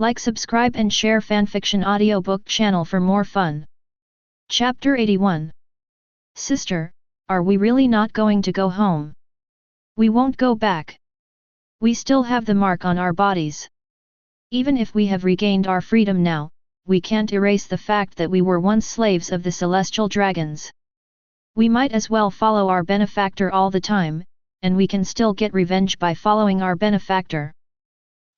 Like, subscribe and share fanfiction audiobook channel for more fun. Chapter 81. Sister, are we really not going to go home? We won't go back. We still have the mark on our bodies. Even if we have regained our freedom now, we can't erase the fact that we were once slaves of the celestial dragons. We might as well follow our benefactor all the time, and we can still get revenge by following our benefactor.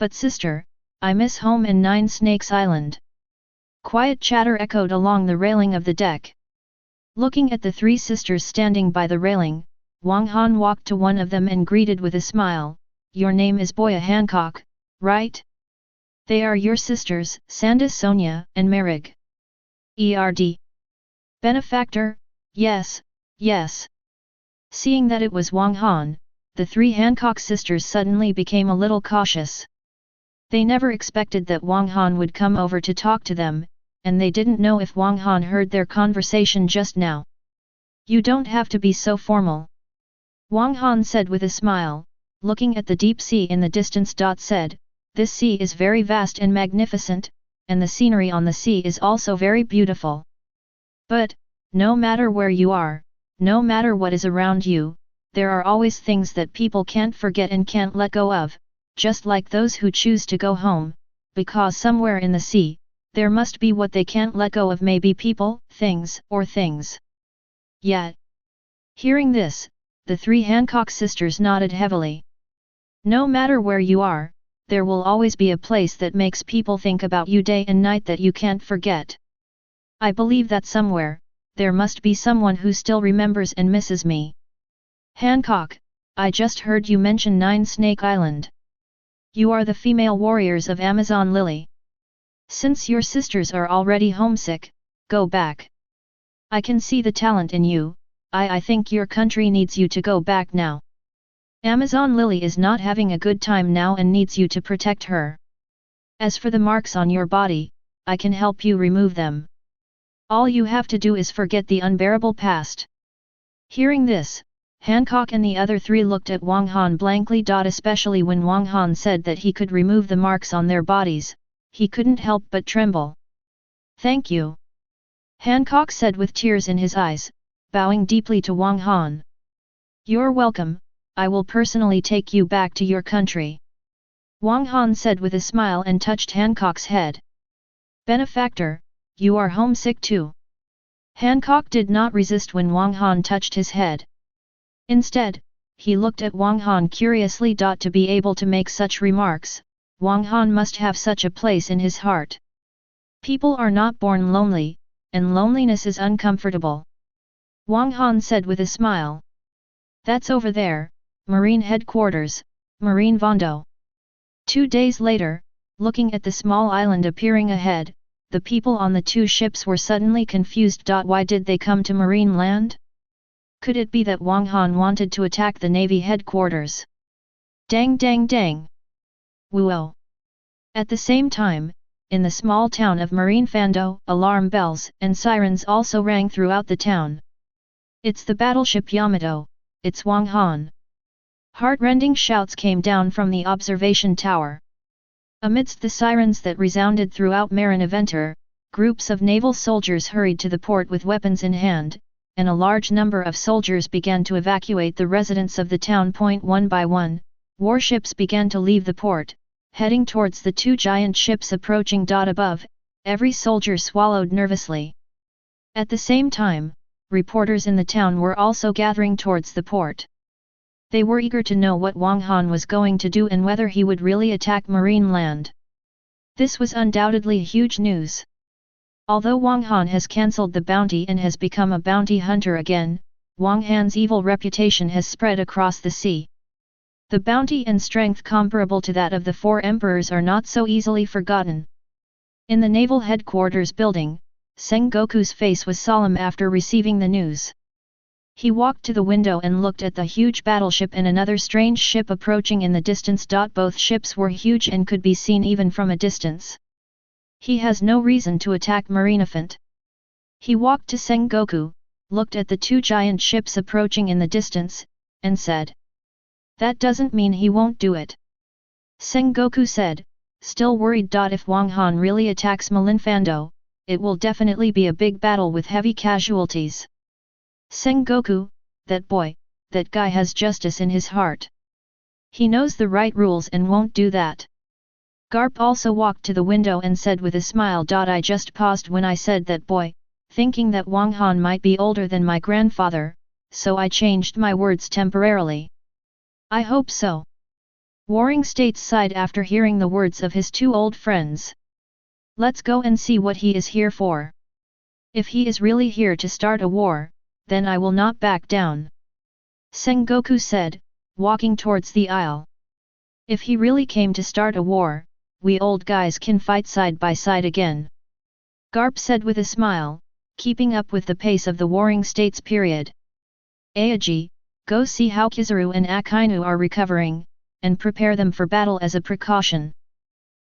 But sister, I miss home and Nine Snakes Island. Quiet chatter echoed along the railing of the deck. Looking at the three sisters standing by the railing, Wang Han walked to one of them and greeted with a smile, "Your name is Boya Hancock, right? They are your sisters, Sandis Sonia and Merig. Erd. Benefactor, yes, yes." Seeing that it was Wang Han, the three Hancock sisters suddenly became a little cautious. They never expected that Wang Han would come over to talk to them, and they didn't know if Wang Han heard their conversation just now. "You don't have to be so formal," Wang Han said with a smile, looking at the deep sea in the distance. Said, "This sea is very vast and magnificent, and the scenery on the sea is also very beautiful. But, no matter where you are, no matter what is around you, there are always things that people can't forget and can't let go of, just like those who choose to go home, because somewhere in the sea, there must be what they can't let go of, maybe people, things, or things." Yet, hearing this, the three Hancock sisters nodded heavily. No matter where you are, there will always be a place that makes people think about you day and night that you can't forget. I believe that somewhere, there must be someone who still remembers and misses me. Hancock, I just heard you mention Nine Snake Island. You are the female warriors of Amazon Lily. Since your sisters are already homesick, go back. I can see the talent in you. I think your country needs you to go back now. Amazon Lily is not having a good time now and needs you to protect her. As for the marks on your body, I can help you remove them. All you have to do is forget the unbearable past." Hearing this, Hancock and the other three looked at Wang Han blankly. Especially when Wang Han said that he could remove the marks on their bodies, he couldn't help but tremble. "Thank you," Hancock said with tears in his eyes, bowing deeply to Wang Han. "You're welcome, I will personally take you back to your country," Wang Han said with a smile and touched Hancock's head. "Benefactor, you are homesick too?" Hancock did not resist when Wang Han touched his head. Instead, he looked at Wang Han curiously. To be able to make such remarks, Wang Han must have such a place in his heart. People are not born lonely, and loneliness is uncomfortable, Wang Han said with a smile. "That's over there, Marine Headquarters, Marine Vondo." 2 days later, looking at the small island appearing ahead, the people on the two ships were suddenly confused. Why did they come to Marine Land? Could it be that Wang Han wanted to attack the Navy headquarters? Dang dang dang! Whoa! At the same time, in the small town of Marine Fando, alarm bells and sirens also rang throughout the town. "It's the battleship Yamato, it's Wang Han!" Heart-rending shouts came down from the observation tower. Amidst the sirens that resounded throughout Marine Aventer, groups of naval soldiers hurried to the port with weapons in hand, and a large number of soldiers began to evacuate the residents of the town. One by one, warships began to leave the port, heading towards the two giant ships approaching. Above, every soldier swallowed nervously. At the same time, reporters in the town were also gathering towards the port. They were eager to know what Wang Han was going to do and whether he would really attack Marine Land. This was undoubtedly huge news. Although Wang Han has cancelled the bounty and has become a bounty hunter again, Wang Han's evil reputation has spread across the sea. The bounty and strength comparable to that of the four emperors are not so easily forgotten. In the naval headquarters building, Sengoku's face was solemn after receiving the news. He walked to the window and looked at the huge battleship and another strange ship approaching in the distance. Both ships were huge and could be seen even from a distance. He has no reason to attack Marinefant. He walked to Sengoku, looked at the two giant ships approaching in the distance, and said, "That doesn't mean he won't do it." Sengoku said, still worried. If Wang Han really attacks Malinfando, it will definitely be a big battle with heavy casualties. Sengoku, that boy, that guy has justice in his heart. He knows the right rules and won't do that. Garp also walked to the window and said with a smile. I just paused when I said that boy, thinking that Wang Han might be older than my grandfather, so I changed my words temporarily. I hope so. Warring States sighed after hearing the words of his two old friends. Let's go and see what he is here for. If he is really here to start a war, then I will not back down. Sengoku said, walking towards the aisle. If he really came to start a war, we old guys can fight side by side again. Garp said with a smile, keeping up with the pace of the Warring States period. Aoji, go see how Kizaru and Akainu are recovering, and prepare them for battle as a precaution.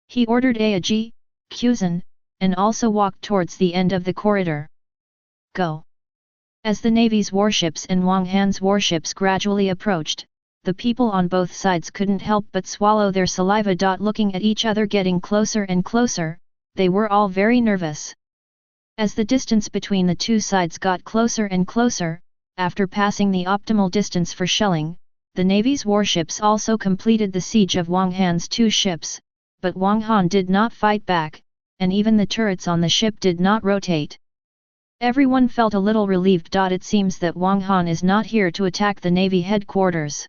He ordered Aoji, Kuzan, and also walked towards the end of the corridor. Go. As the Navy's warships and Wang Han's warships gradually approached, the people on both sides couldn't help but swallow their saliva. Looking at each other getting closer and closer, they were all very nervous. As the distance between the two sides got closer and closer, after passing the optimal distance for shelling, the Navy's warships also completed the siege of Wang Han's two ships, but Wang Han did not fight back, and even the turrets on the ship did not rotate. Everyone felt a little relieved. It seems that Wang Han is not here to attack the Navy headquarters.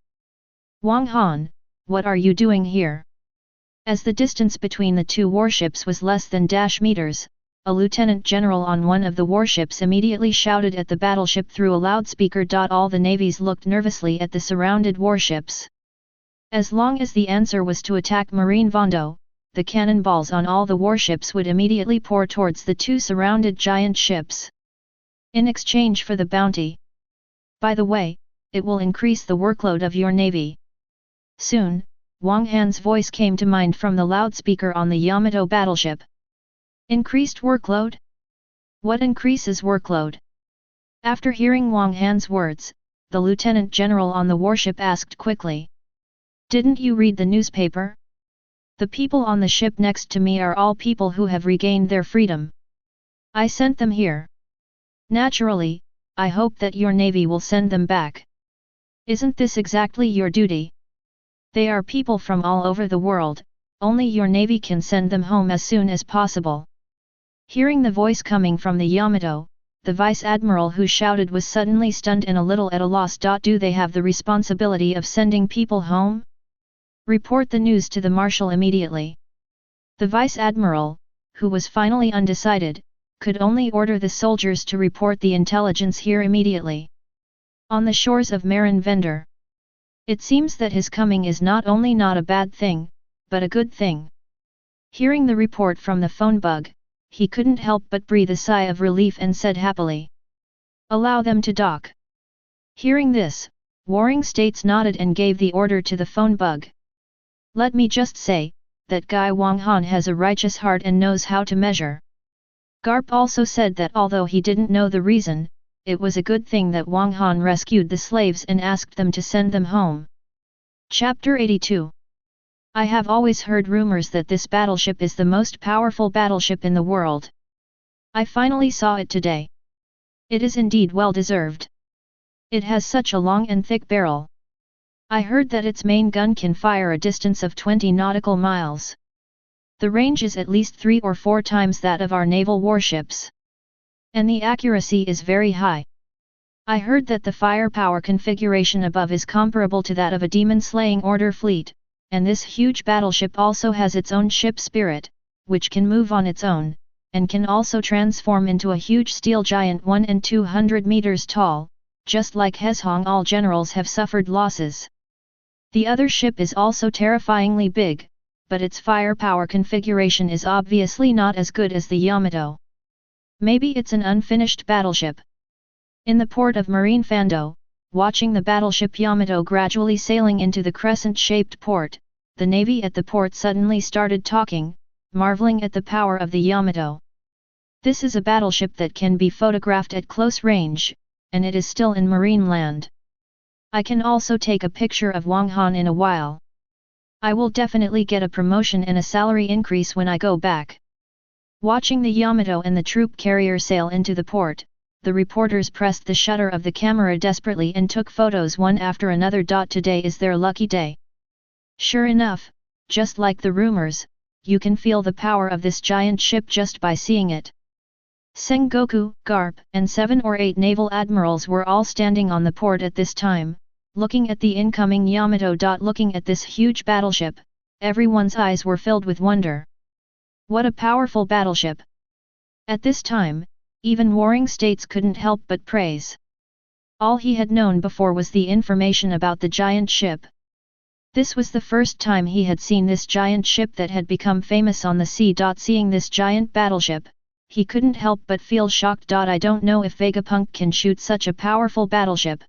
Wang Han, what are you doing here? As the distance between the two warships was less than meters, a lieutenant general on one of the warships immediately shouted at the battleship through a loudspeaker. All the navies looked nervously at the surrounded warships. As long as the answer was to attack Marinefando, the cannonballs on all the warships would immediately pour towards the two surrounded giant ships. In exchange for the bounty. By the way, it will increase the workload of your navy. Soon, Wang Han's voice came to mind from the loudspeaker on the Yamato battleship. Increased workload? What increases workload? After hearing Wang Han's words, the lieutenant general on the warship asked quickly. Didn't you read the newspaper? The people on the ship next to me are all people who have regained their freedom. I sent them here. Naturally, I hope that your navy will send them back. Isn't this exactly your duty? They are people from all over the world, only your navy can send them home as soon as possible. Hearing the voice coming from the Yamato, the vice admiral who shouted was suddenly stunned and a little at a loss. Do they have the responsibility of sending people home? Report the news to the marshal immediately. The vice admiral, who was finally undecided, could only order the soldiers to report the intelligence here immediately. On the shores of Marinefando. It seems that his coming is not only not a bad thing, but a good thing. Hearing the report from the phone bug, he couldn't help but breathe a sigh of relief and said happily. Allow them to dock. Hearing this, Warring States nodded and gave the order to the phone bug. Let me just say, that guy Wang Han has a righteous heart and knows how to measure. Garp also said that although he didn't know the reason, it was a good thing that Wang Han rescued the slaves and asked them to send them home. Chapter 82. I have always heard rumors that this battleship is the most powerful battleship in the world. I finally saw it today. It is indeed well deserved. It has such a long and thick barrel. I heard that its main gun can fire a distance of 20 nautical miles. The range is at least 3 or 4 times that of our naval warships. And the accuracy is very high. I heard that the firepower configuration above is comparable to that of a demon-slaying order fleet, and this huge battleship also has its own ship spirit, which can move on its own, and can also transform into a huge steel giant 1 and 200 meters tall, just like Hezhong. All generals have suffered losses. The other ship is also terrifyingly big, but its firepower configuration is obviously not as good as the Yamato. Maybe it's an unfinished battleship. In the port of Marinefando, watching the battleship Yamato gradually sailing into the crescent-shaped port, the navy at the port suddenly started talking, marveling at the power of the Yamato. This is a battleship that can be photographed at close range, and it is still in marine land. I can also take a picture of Wang Han in a while. I will definitely get a promotion and a salary increase when I go back. Watching the Yamato and the troop carrier sail into the port, the reporters pressed the shutter of the camera desperately and took photos one after another. Today is their lucky day. Sure enough, just like the rumors, you can feel the power of this giant ship just by seeing it. Sengoku, Garp, and 7 or 8 naval admirals were all standing on the port at this time, looking at the incoming Yamato. Looking at this huge battleship, everyone's eyes were filled with wonder. What a powerful battleship! At this time, even warring states couldn't help but praise. All he had known before was the information about the giant ship. This was the first time he had seen this giant ship that had become famous on the sea. Seeing this giant battleship, he couldn't help but feel shocked. I don't know if Vegapunk can shoot such a powerful battleship.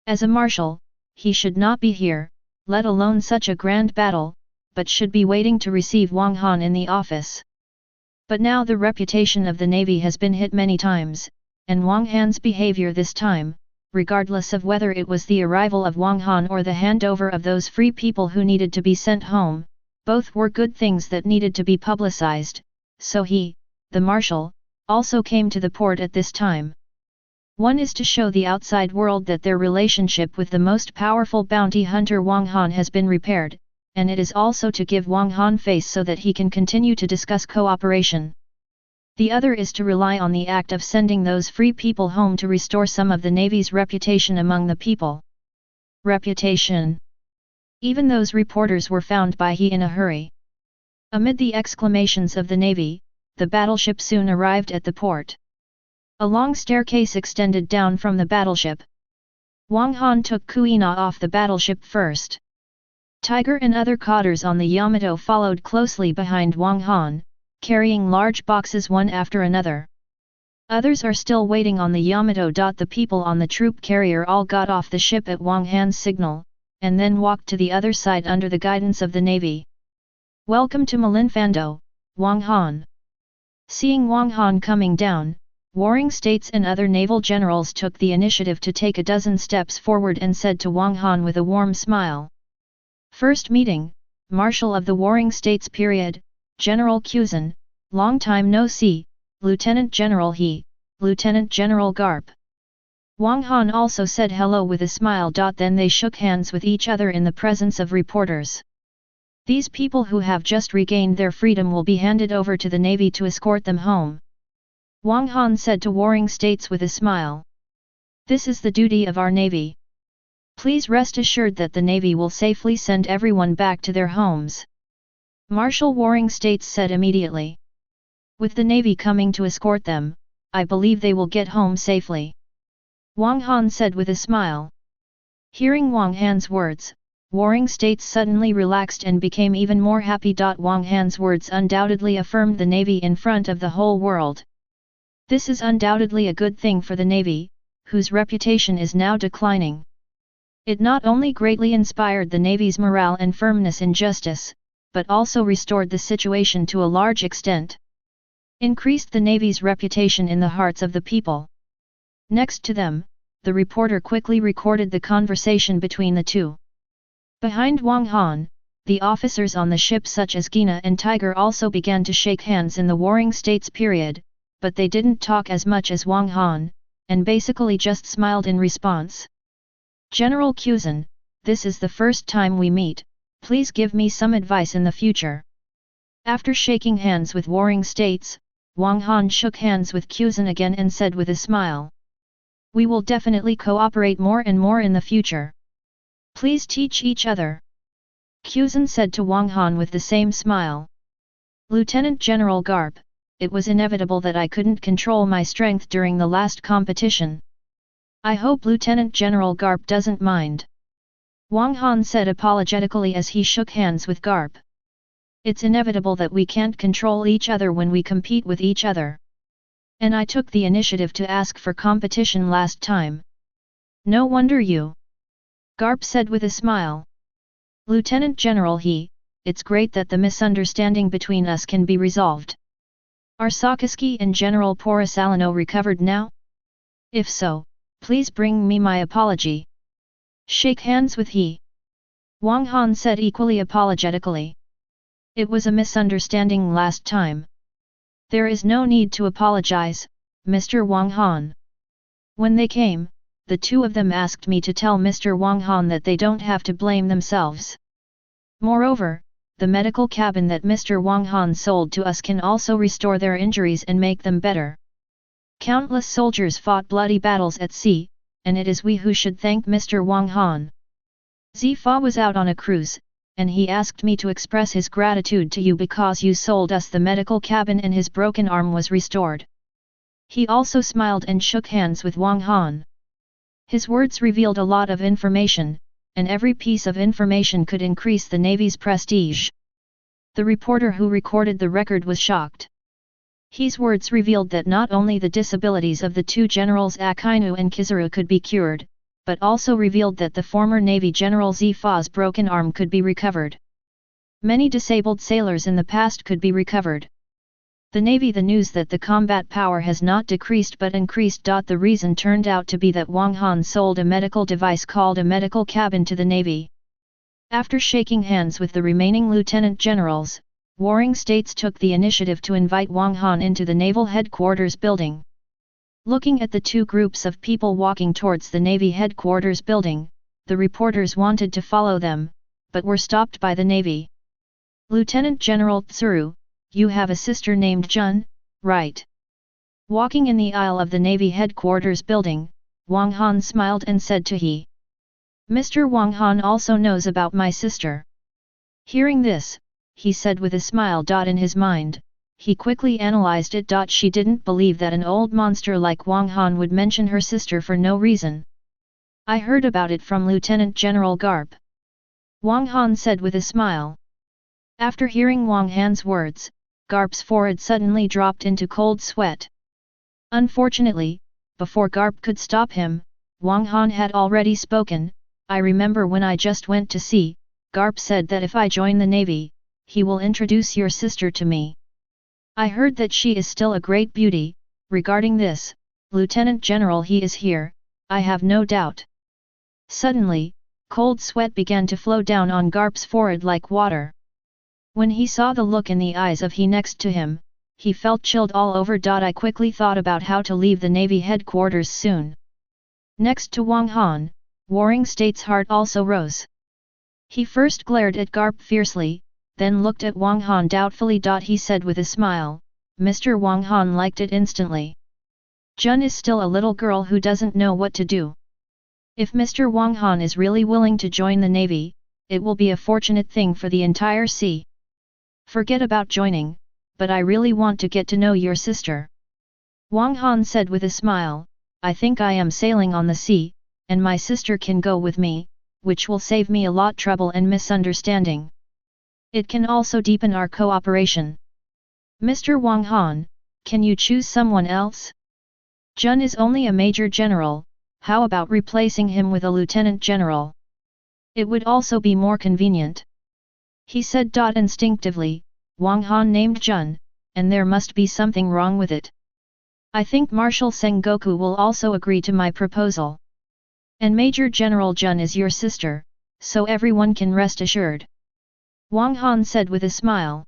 As a marshal, he should not be here, let alone such a grand battle, but should be waiting to receive Wang Han in the office. But now the reputation of the Navy has been hit many times, and Wang Han's behavior this time, regardless of whether it was the arrival of Wang Han or the handover of those free people who needed to be sent home, both were good things that needed to be publicized, so he, the marshal, also came to the port at this time. One is to show the outside world that their relationship with the most powerful bounty hunter Wang Han has been repaired, and it is also to give Wang Han face so that he can continue to discuss cooperation. The other is to rely on the act of sending those free people home to restore some of the Navy's reputation among the people. Reputation. Even those reporters were found by he in a hurry. Amid the exclamations of the Navy, the battleship soon arrived at the port. A long staircase extended down from the battleship. Wang Han took Kuina off the battleship first. Tiger and other cotters on the Yamato followed closely behind Wang Han, carrying large boxes one after another. Others are still waiting on the Yamato. The people on the troop carrier all got off the ship at Wang Han's signal, and then walked to the other side under the guidance of the Navy. Welcome to Malinfando, Wang Han. Seeing Wang Han coming down, warring states and other naval generals took the initiative to take a dozen steps forward and said to Wang Han with a warm smile. First meeting, Marshal of the Warring States. General Kuzan, long time no see, Lieutenant General He, Lieutenant General Garp. Wang Han also said hello with a smile. Then they shook hands with each other in the presence of reporters. These people who have just regained their freedom will be handed over to the Navy to escort them home. Wang Han said to warring states with a smile. This is the duty of our Navy. Please rest assured that the Navy will safely send everyone back to their homes. Marshal Warring States said immediately. With the Navy coming to escort them, I believe they will get home safely. Wang Han said with a smile. Hearing Wang Han's words, Warring States suddenly relaxed and became even more happy. Wang Han's words undoubtedly affirmed the Navy in front of the whole world. This is undoubtedly a good thing for the Navy, whose reputation is now declining. It not only greatly inspired the Navy's morale and firmness in justice, but also restored the situation to a large extent. Increased the Navy's reputation in the hearts of the people. Next to them, the reporter quickly recorded the conversation between the two. Behind Wang Han, the officers on the ship such as Gina and Tiger also began to shake hands in the Warring States. But they didn't talk as much as Wang Han, and basically just smiled in response. General Kuzan, this is the first time we meet, please give me some advice in the future. After shaking hands with Warring States, Wang Han shook hands with Kuzan again and said with a smile. We will definitely cooperate more and more in the future. Please teach each other. Kuzan said to Wang Han with the same smile. Lieutenant General Garp, it was inevitable that I couldn't control my strength during the last competition. I hope Lieutenant General Garp doesn't mind. Wang Han said apologetically as he shook hands with Garp. It's inevitable that we can't control each other when we compete with each other. And I took the initiative to ask for competition last time. No wonder you. Garp said with a smile. Lieutenant General He, it's great that the misunderstanding between us can be resolved. Are Sakazuki and General Porisalino recovered now? If so, please bring me my apology. Shake hands with He. Wang Han said equally apologetically. It was a misunderstanding last time. There is no need to apologize, Mr. Wang Han. When they came, the two of them asked me to tell Mr. Wang Han that they don't have to blame themselves. Moreover, the medical cabin that Mr. Wang Han sold to us can also restore their injuries and make them better. Countless soldiers fought bloody battles at sea, and it is we who should thank Mr. Wang Han. Zifa was out on a cruise, and he asked me to express his gratitude to you because you sold us the medical cabin and his broken arm was restored. He also smiled and shook hands with Wang Han. His words revealed a lot of information, and every piece of information could increase the Navy's prestige. The reporter who recorded the record was shocked. His words revealed that not only the disabilities of the two generals Akainu and Kizaru could be cured, but also revealed that the former Navy General Zifa's broken arm could be recovered. Many disabled sailors in the past could be recovered. The news that the combat power has not decreased but increased. The reason turned out to be that Wang Han sold a medical device called a medical cabin to the Navy. After shaking hands with the remaining lieutenant generals, warring states took the initiative to invite Wang Han into the naval headquarters building. Looking at the two groups of people walking towards the Navy headquarters building, the reporters wanted to follow them, but were stopped by the Navy. Lieutenant General Tsuru, you have a sister named Jun, right? Walking in the aisle of the Navy headquarters building, Wang Han smiled and said to he. Mr. Wang Han also knows about my sister. Hearing this, he said with a smile. In his mind, he quickly analyzed it. She didn't believe that an old monster like Wang Han would mention her sister for no reason. I heard about it from Lieutenant General Garp. Wang Han said with a smile. After hearing Wang Han's words, Garp's forehead suddenly dropped into cold sweat. Unfortunately, before Garp could stop him, Wang Han had already spoken. I remember when I just went to sea, Garp said that if I join the Navy, he will introduce your sister to me. I heard that she is still a great beauty. Regarding this, Lieutenant General, he is here, I have no doubt. Suddenly, cold sweat began to flow down on Garp's forehead like water. When he saw the look in the eyes of he next to him, he felt chilled all over. I quickly thought about how to leave the Navy headquarters soon. Next to Wang Han, warring state's heart also rose. He first glared at Garp fiercely, then looked at Wang Han doubtfully. He said with a smile, Mr. Wang Han liked it instantly. Jun is still a little girl who doesn't know what to do. If Mr. Wang Han is really willing to join the Navy, it will be a fortunate thing for the entire sea. Forget about joining, but I really want to get to know your sister. Wang Han said with a smile, I think I am sailing on the sea, and my sister can go with me, which will save me a lot trouble and misunderstanding. It can also deepen our cooperation. Mr. Wang Han, can you choose someone else? Jun is only a major general, how about replacing him with a lieutenant general? It would also be more convenient. He said. Instinctively, Wang Han named Jun, and there must be something wrong with it. I think Marshal Sengoku will also agree to my proposal. And Major General Jun is your sister, so everyone can rest assured. Wang Han said with a smile.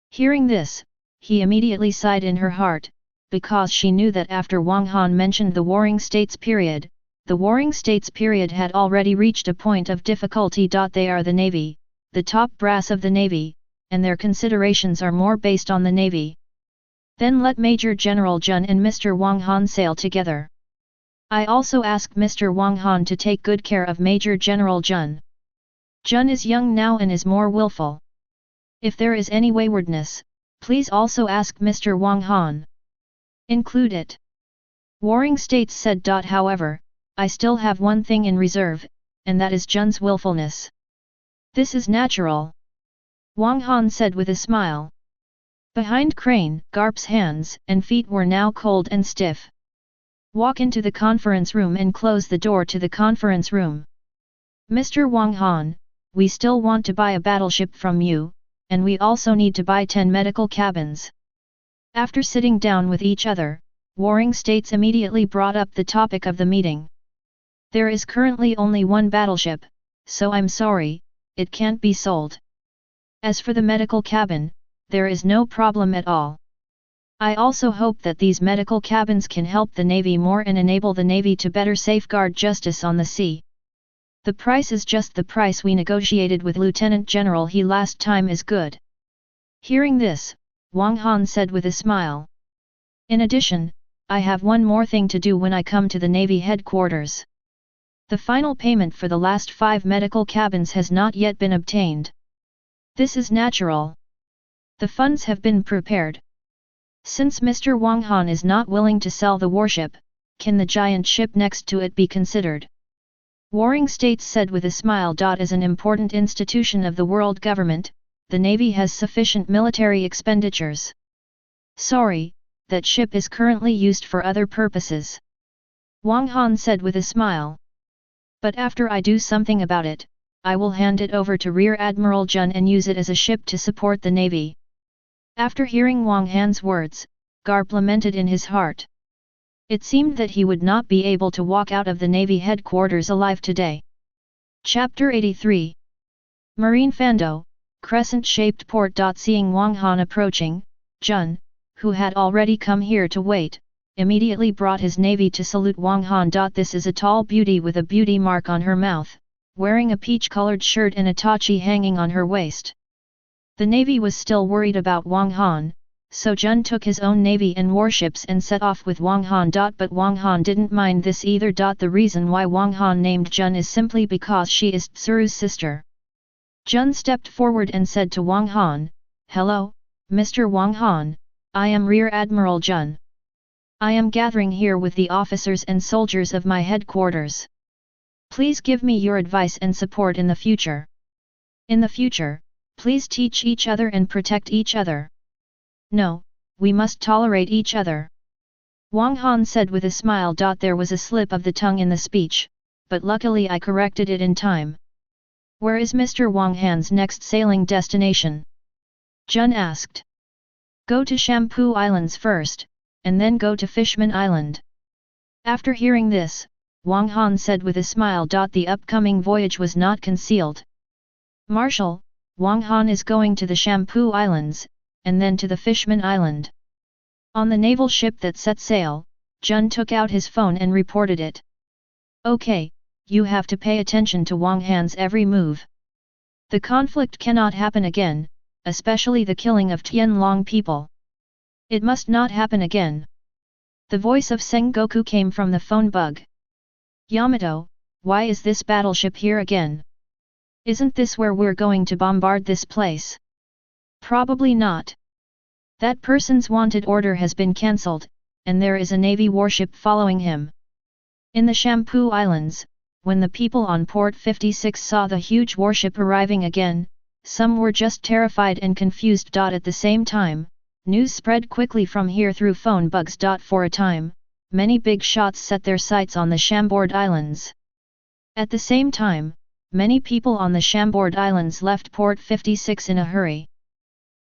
Hearing this, he immediately sighed in her heart, because she knew that after Wang Han mentioned the Warring States period, the Warring States period had already reached a point of difficulty. They are the Navy, the top brass of the Navy, and their considerations are more based on the Navy. Then let Major General Jun and Mr. Wang Han sail together. I also ask Mr. Wang Han to take good care of Major General Jun. Jun is young now and is more willful. If there is any waywardness, please also ask Mr. Wang Han. Include it. Warring States said. However, I still have one thing in reserve, and that is Jun's willfulness. This is natural. Wang Han said with a smile. Behind Crane, Garp's hands and feet were now cold and stiff. Walk into the conference room and close the door to the conference room. Mr. Wang Han, we still want to buy a battleship from you, and we also need to buy 10 medical cabins. After sitting down with each other, warring states immediately brought up the topic of the meeting. There is currently only one battleship, so I'm sorry, it can't be sold. As for the medical cabin, there is no problem at all. I also hope that these medical cabins can help the Navy more and enable the Navy to better safeguard justice on the sea. The price is just the price we negotiated with Lieutenant General He last time is good. Hearing this, Wang Han said with a smile. In addition, I have one more thing to do when I come to the Navy headquarters. The final payment for the last 5 medical cabins has not yet been obtained. This is natural. The funds have been prepared. Since Mr. Wang Han is not willing to sell the warship, can the giant ship next to it be considered? Warring States said with a smile. As an important institution of the world government, the Navy has sufficient military expenditures. Sorry, that ship is currently used for other purposes. Wang Han said with a smile. But after I do something about it, I will hand it over to Rear Admiral Jun and use it as a ship to support the Navy. After hearing Wang Han's words, Garp lamented in his heart. It seemed that he would not be able to walk out of the Navy headquarters alive today. Chapter 83. Marine Fando, crescent-shaped port. Seeing Wang Han approaching, Jun, who had already come here to wait, immediately brought his navy to salute Wang Han. This is a tall beauty with a beauty mark on her mouth, wearing a peach-colored shirt and a tachi hanging on her waist. The Navy was still worried about Wang Han, so Jun took his own navy and warships and set off with Wang Han. But Wang Han didn't mind this either. The reason why Wang Han named Jun is simply because she is Tsuru's sister. Jun stepped forward and said to Wang Han, "Hello, Mr. Wang Han, I am Rear Admiral Jun. I am gathering here with the officers and soldiers of my headquarters. Please give me your advice and support in the future. In the future, please teach each other and protect each other. No, we must tolerate each other." Wang Han said with a smile. There was a slip of the tongue in the speech, but luckily I corrected it in time. Where is Mr. Wang Han's next sailing destination? Jun asked. Go to Shampoo Islands first, and then go to Fishman Island. After hearing this, Wang Han said with a smile. The upcoming voyage was not concealed. Marshal, Wang Han is going to the Shampoo Islands, and then to the Fishman Island. On the naval ship that set sail, Jun took out his phone and reported it. Okay, you have to pay attention to Wang Han's every move. The conflict cannot happen again, especially the killing of Tianlong people. It must not happen again. The voice of Sengoku came from the phone bug. Yamato, why is this battleship here again? Isn't this where we're going to bombard this place? Probably not. That person's wanted order has been cancelled, and there is a Navy warship following him. In the Shampoo Islands, when the people on Port 56 saw the huge warship arriving again, some were just terrified and confused. At the same time, news spread quickly from here through phone bugs. For a time, many big shots set their sights on the Chambord Islands. At the same time, many people on the Chambord Islands left Port 56 in a hurry.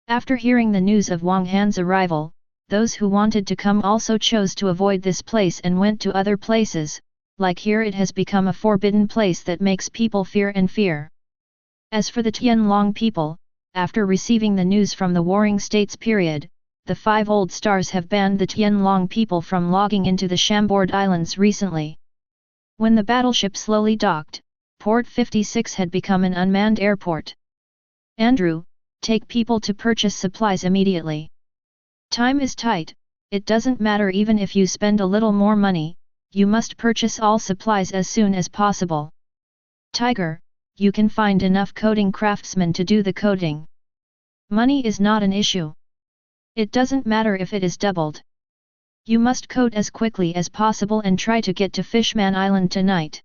After hearing the news of Wang Han's arrival, those who wanted to come also chose to avoid this place and went to other places, like here it has become a forbidden place that makes people fear and fear. As for the Tianlong people, after receiving the news from the Warring States period, the 5 old stars have banned the Tianlong people from logging into the Chambord Islands recently. When the battleship slowly docked, Port 56 had become an unmanned airport. Andrew, take people to purchase supplies immediately. Time is tight, it doesn't matter even if you spend a little more money, you must purchase all supplies as soon as possible. Tiger, you can find enough coding craftsmen to do the coding. Money is not an issue. It doesn't matter if it is doubled. You must code as quickly as possible and try to get to Fishman Island tonight.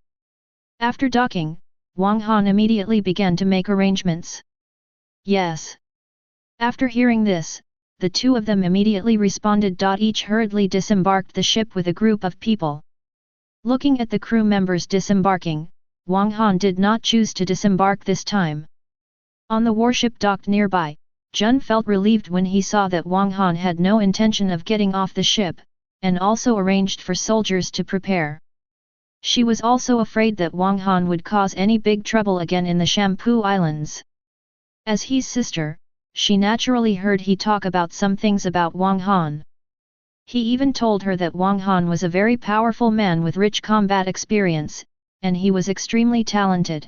After docking, Wang Han immediately began to make arrangements. Yes. After hearing this, the two of them immediately responded. Each hurriedly disembarked the ship with a group of people. Looking at the crew members disembarking, Wang Han did not choose to disembark this time. On the warship docked nearby, Jun felt relieved when he saw that Wang Han had no intention of getting off the ship, and also arranged for soldiers to prepare. She was also afraid that Wang Han would cause any big trouble again in the Shampoo Islands. As his sister, she naturally heard he talk about some things about Wang Han. He even told her that Wang Han was a very powerful man with rich combat experience, and he was extremely talented.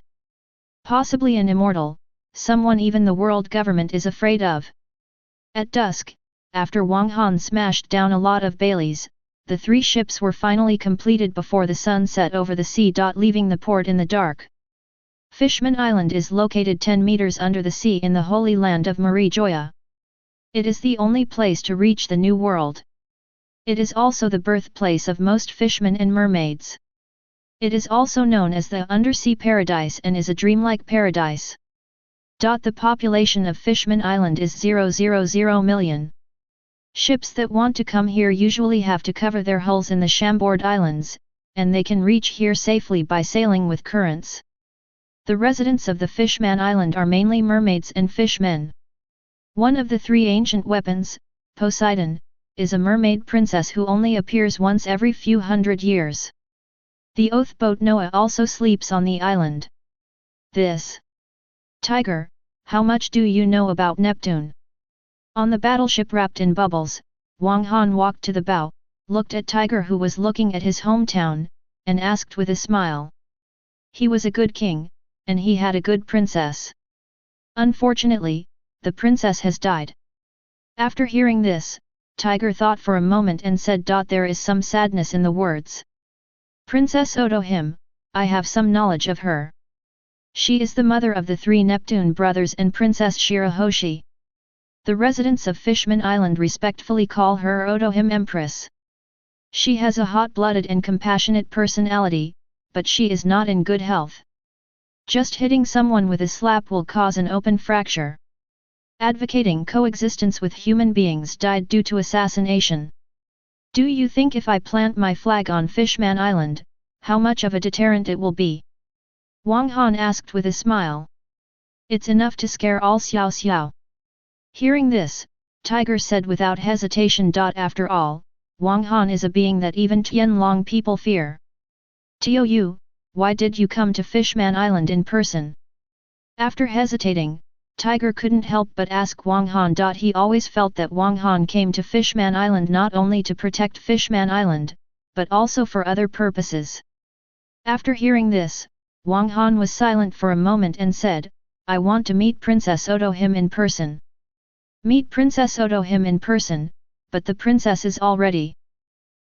Possibly an immortal, someone even the world government is afraid of. At dusk, after Wang Han smashed down a lot of Baileys, the 3 ships were finally completed before the sun set over the sea. Leaving the port in the dark. Fishman Island is located 10 meters under the sea in the Holy Land of Marie Gioia. It is the only place to reach the New World. It is also the birthplace of most fishmen and mermaids. It is also known as the Undersea Paradise and is a dreamlike paradise. The population of Fishman Island is 000 million. Ships that want to come here usually have to cover their hulls in the Chambord Islands, and they can reach here safely by sailing with currents. The residents of the Fishman Island are mainly mermaids and fishmen. One of the 3 ancient weapons, Poseidon, is a mermaid princess who only appears once every few hundred years. The oath boat Noah also sleeps on the island. This. Tiger, how much do you know about Neptune? On the battleship wrapped in bubbles, Wang Han walked to the bow, looked at Tiger who was looking at his hometown, and asked with a smile. He was a good king, and he had a good princess. Unfortunately, the princess has died. After hearing this, Tiger thought for a moment and said. There is some sadness in the words. Princess Otohim, I have some knowledge of her. She is the mother of the 3 Neptune brothers and Princess Shirahoshi. The residents of Fishman Island respectfully call her Otohim Empress. She has a hot-blooded and compassionate personality, but she is not in good health. Just hitting someone with a slap will cause an open fracture. Advocating coexistence with human beings died due to assassination. Do you think if I plant my flag on Fishman Island, how much of a deterrent it will be? Wang Han asked with a smile. It's enough to scare all Xiao Xiao. Hearing this, Tiger said without hesitation. After all, Wang Han is a being that even Tianlong people fear. Tou, why did you come to Fishman Island in person? After hesitating, Tiger couldn't help but ask Wang Han. He always felt that Wang Han came to Fishman Island not only to protect Fishman Island, but also for other purposes. After hearing this, Wang Han was silent for a moment and said, I want to meet Princess Otohim in person. Meet Princess Otohim in person, but the princess is already.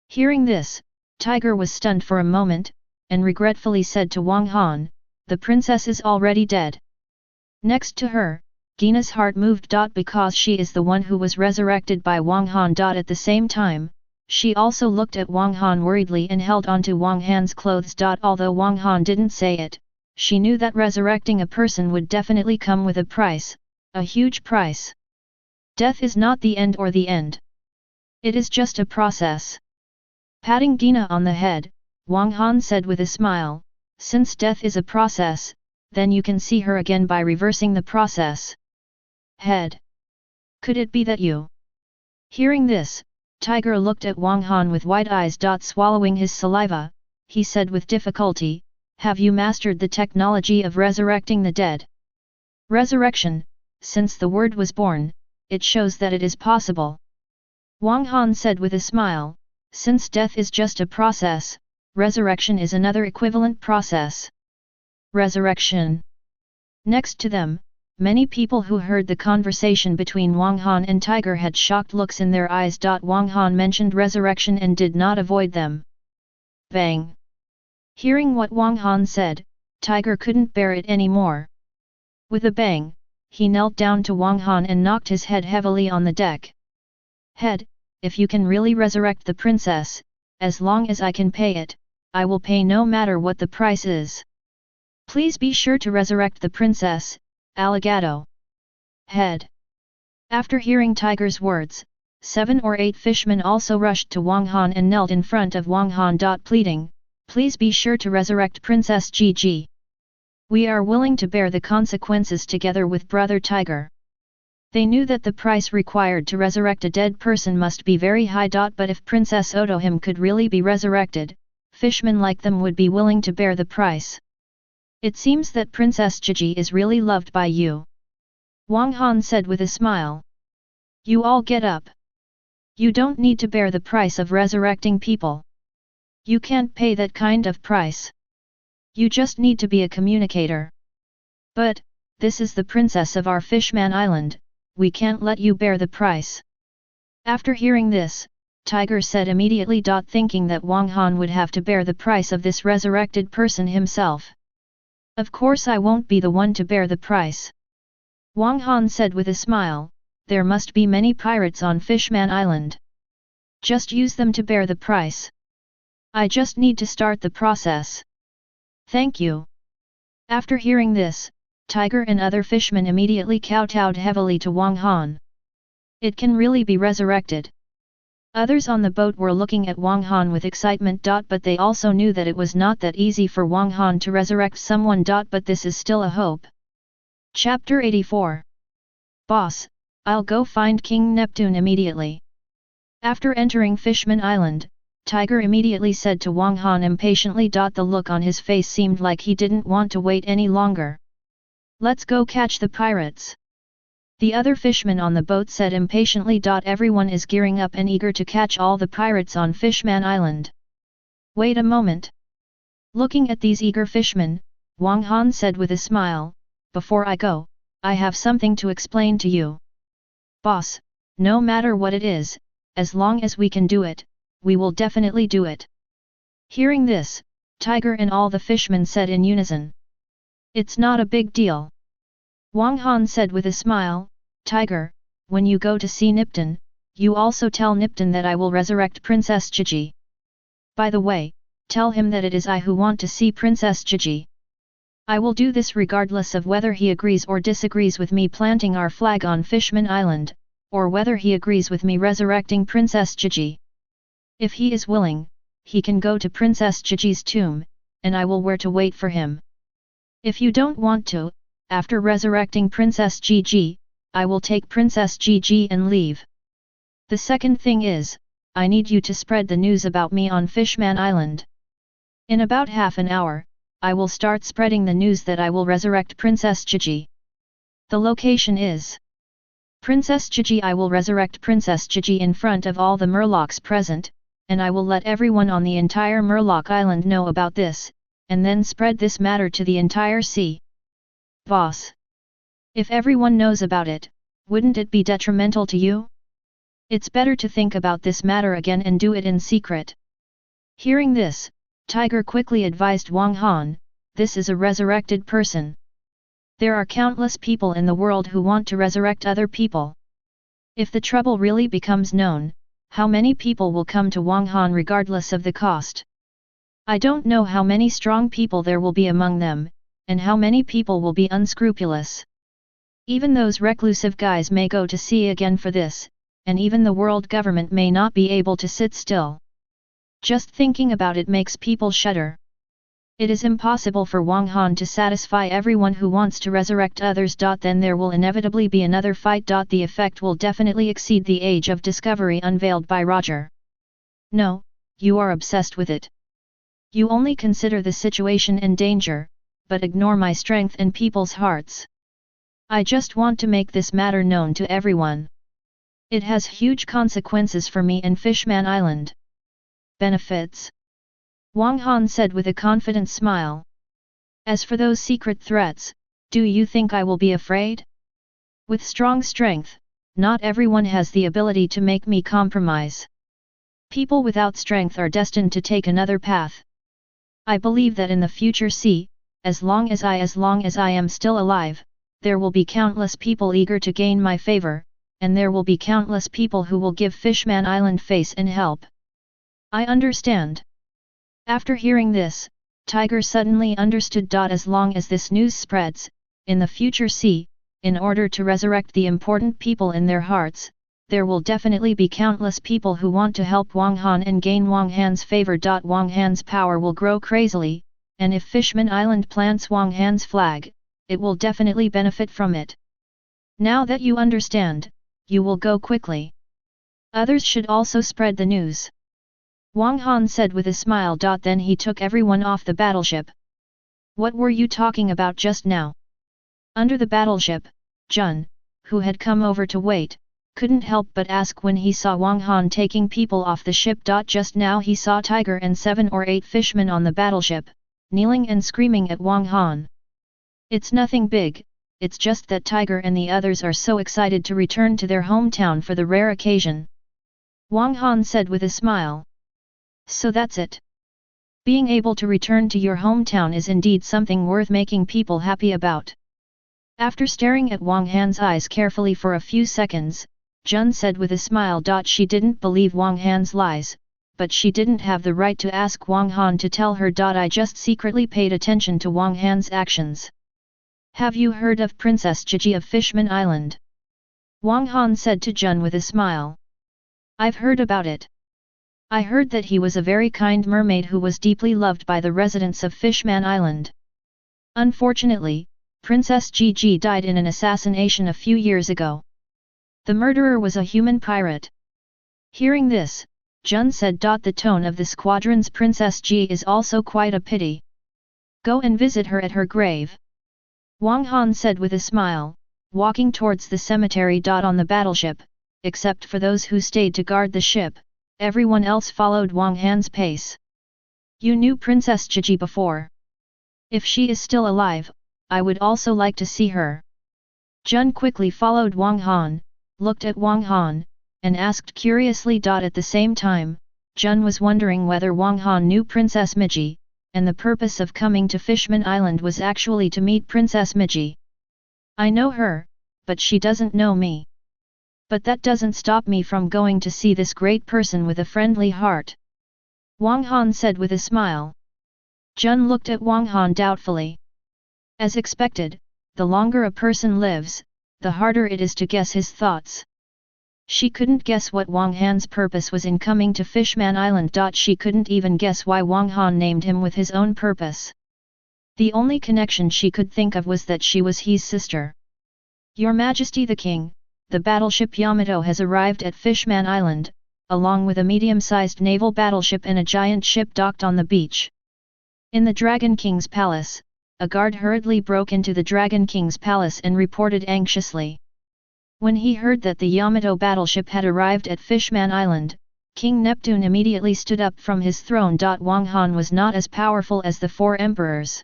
Hearing this, Tiger was stunned for a moment, and regretfully said to Wang Han, the princess is already dead. Next to her, Gina's heart moved. Because she is the one who was resurrected by Wang Han. At the same time, she also looked at Wang Han worriedly and held onto Wang Han's clothes. Although Wang Han didn't say it, she knew that resurrecting a person would definitely come with a price, a huge price. Death is not the end or the end. It is just a process. Patting Gina on the head, Wang Han said with a smile, since death is a process, then you can see her again by reversing the process. Head. Could it be that you? Hearing this, Tiger looked at Wang Han with wide eyes. Swallowing his saliva, he said with difficulty, have you mastered the technology of resurrecting the dead? Resurrection, since the word was born, it shows that it is possible. Wang Han said with a smile, since death is just a process, resurrection is another equivalent process. Resurrection. Next to them, many people who heard the conversation between Wang Han and Tiger had shocked looks in their eyes. Wang Han mentioned resurrection and did not avoid them. Bang! Hearing what Wang Han said, Tiger couldn't bear it anymore. With a bang, he knelt down to Wang Han and knocked his head heavily on the deck. Head, if you can really resurrect the princess, as long as I can pay it, I will pay no matter what the price is. Please be sure to resurrect the princess, Alligato. Head. After hearing Tiger's words, 7 or 8 fishmen also rushed to Wang Han and knelt in front of Wang Han. Pleading, please be sure to resurrect Princess Gigi. We are willing to bear the consequences together with Brother Tiger. They knew that the price required to resurrect a dead person must be very high. But if Princess Otohim could really be resurrected, fishmen like them would be willing to bear the price. It seems that Princess Gigi is really loved by you. Wang Han said with a smile. You all get up. You don't need to bear the price of resurrecting people. You can't pay that kind of price. You just need to be a communicator. But, this is the princess of our Fishman Island, we can't let you bear the price. After hearing this, Tiger said immediately. Thinking that Wang Han would have to bear the price of this resurrected person himself. Of course I won't be the one to bear the price. Wang Han said with a smile, there must be many pirates on Fishman Island. Just use them to bear the price. I just need to start the process. Thank you. After hearing this, Tiger and other fishmen immediately kowtowed heavily to Wang Han. It can really be resurrected. Others on the boat were looking at Wang Han with excitement. But they also knew that it was not that easy for Wang Han to resurrect someone. But this is still a hope. Chapter 84. Boss, I'll go find King Neptune immediately. After entering Fishman Island, Tiger immediately said to Wang Han impatiently. The look on his face seemed like he didn't want to wait any longer. Let's go catch the pirates. The other fishmen on the boat said impatiently. Everyone is gearing up and eager to catch all the pirates on Fishman Island. Wait a moment. Looking at these eager fishmen, Wang Han said with a smile, before I go, I have something to explain to you. Boss, no matter what it is, as long as we can do it, we will definitely do it. Hearing this, Tiger and all the fishmen said in unison. It's not a big deal. Wang Han said with a smile, Tiger, when you go to see Neptune, you also tell Neptune that I will resurrect Princess Gigi. By the way, tell him that it is I who want to see Princess Gigi. I will do this regardless of whether he agrees or disagrees with me planting our flag on Fishman Island, or whether he agrees with me resurrecting Princess Gigi. If he is willing, he can go to Princess Gigi's tomb, and I will where to wait for him. If you don't want to, after resurrecting Princess Gigi, I will take Princess Gigi and leave. The second thing is, I need you to spread the news about me on Fishman Island. In about half an hour, I will start spreading the news that I will resurrect Princess Gigi. The location is Princess Gigi. I will resurrect Princess Gigi in front of all the Murlocs present, and I will let everyone on the entire Murloc Island know about this, and then spread this matter to the entire sea. Boss. If everyone knows about it, wouldn't it be detrimental to you? It's better to think about this matter again and do it in secret. Hearing this, Tiger quickly advised Wang Han, this is a resurrected person. There are countless people in the world who want to resurrect other people. If the trouble really becomes known, how many people will come to Wang Han regardless of the cost? I don't know how many strong people there will be among them, and how many people will be unscrupulous. Even those reclusive guys may go to sea again for this, and even the world government may not be able to sit still. Just thinking about it makes people shudder. It is impossible for Wang Han to satisfy everyone who wants to resurrect others. Then there will inevitably be another fight. The effect will definitely exceed the age of discovery unveiled by Roger. No, you are obsessed with it. You only consider the situation and danger, but ignore my strength and people's hearts. I just want to make this matter known to everyone. It has huge consequences for me and Fishman Island. Benefits? Wang Han said with a confident smile. As for those secret threats, do you think I will be afraid? With strong strength, not everyone has the ability to make me compromise. People without strength are destined to take another path. I believe that in the future as long as I am still alive, there will be countless people eager to gain my favor, and there will be countless people who will give Fishman Island face and help. I understand. After hearing this, Tiger suddenly understood. As long as this news spreads, in the future in order to resurrect the important people in their hearts, there will definitely be countless people who want to help Wang Han and gain Wang Han's favor. Wang Han's power will grow crazily, and if Fishman Island plants Wang Han's flag, it will definitely benefit from it. Now that you understand, you will go quickly. Others should also spread the news. Wang Han said with a smile. Then he took everyone off the battleship. What were you talking about just now? Under the battleship, Jun, who had come over to wait, couldn't help but ask when he saw Wang Han taking people off the ship. Just now he saw Tiger and 7 or 8 fishmen on the battleship, kneeling and screaming at Wang Han. It's nothing big, it's just that Tiger and the others are so excited to return to their hometown for the rare occasion. Wang Han said with a smile. So that's it. Being able to return to your hometown is indeed something worth making people happy about. After staring at Wang Han's eyes carefully for a few seconds, Jun said with a smile. She didn't believe Wang Han's lies, but she didn't have the right to ask Wang Han to tell her. I just secretly paid attention to Wang Han's actions. Have you heard of Princess Gigi of Fishman Island? Wang Han said to Jun with a smile. I've heard about it. I heard that he was a very kind mermaid who was deeply loved by the residents of Fishman Island. Unfortunately, Princess Gigi died in an assassination a few years ago. The murderer was a human pirate. Hearing this, Jun said. The tone of the squadron's Princess G is also quite a pity. Go and visit her at her grave. Wang Han said with a smile, walking towards the cemetery. On the battleship, except for those who stayed to guard the ship, everyone else followed Wang Han's pace. You knew Princess Gigi before. If she is still alive, I would also like to see her. Jun quickly followed Wang Han, looked at Wang Han, and asked curiously. At the same time, Jun was wondering whether Wang Han knew Princess Miji, and the purpose of coming to Fishman Island was actually to meet Princess Miji. I know her, but she doesn't know me. But that doesn't stop me from going to see this great person with a friendly heart. Wang Han said with a smile. Jun looked at Wang Han doubtfully. As expected, the longer a person lives, the harder it is to guess his thoughts. She couldn't guess what Wang Han's purpose was in coming to Fishman Island. She couldn't even guess why Wang Han named him with his own purpose. The only connection she could think of was that she was his sister. Your Majesty the King, the battleship Yamato has arrived at Fishman Island, along with a medium-sized naval battleship and a giant ship docked on the beach. In the Dragon King's palace, a guard hurriedly broke into the Dragon King's palace and reported anxiously. When he heard that the Yamato battleship had arrived at Fishman Island, King Neptune immediately stood up from his throne. Wang Han was not as powerful as the 4 emperors.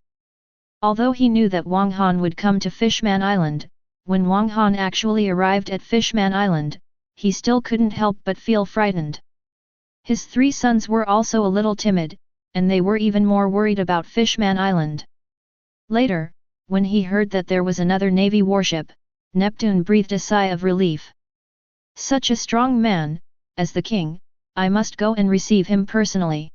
Although he knew that Wang Han would come to Fishman Island, when Wang Han actually arrived at Fishman Island, he still couldn't help but feel frightened. His 3 sons were also a little timid, and they were even more worried about Fishman Island. Later, when he heard that there was another navy warship, Neptune breathed a sigh of relief. Such a strong man, as the king, I must go and receive him personally.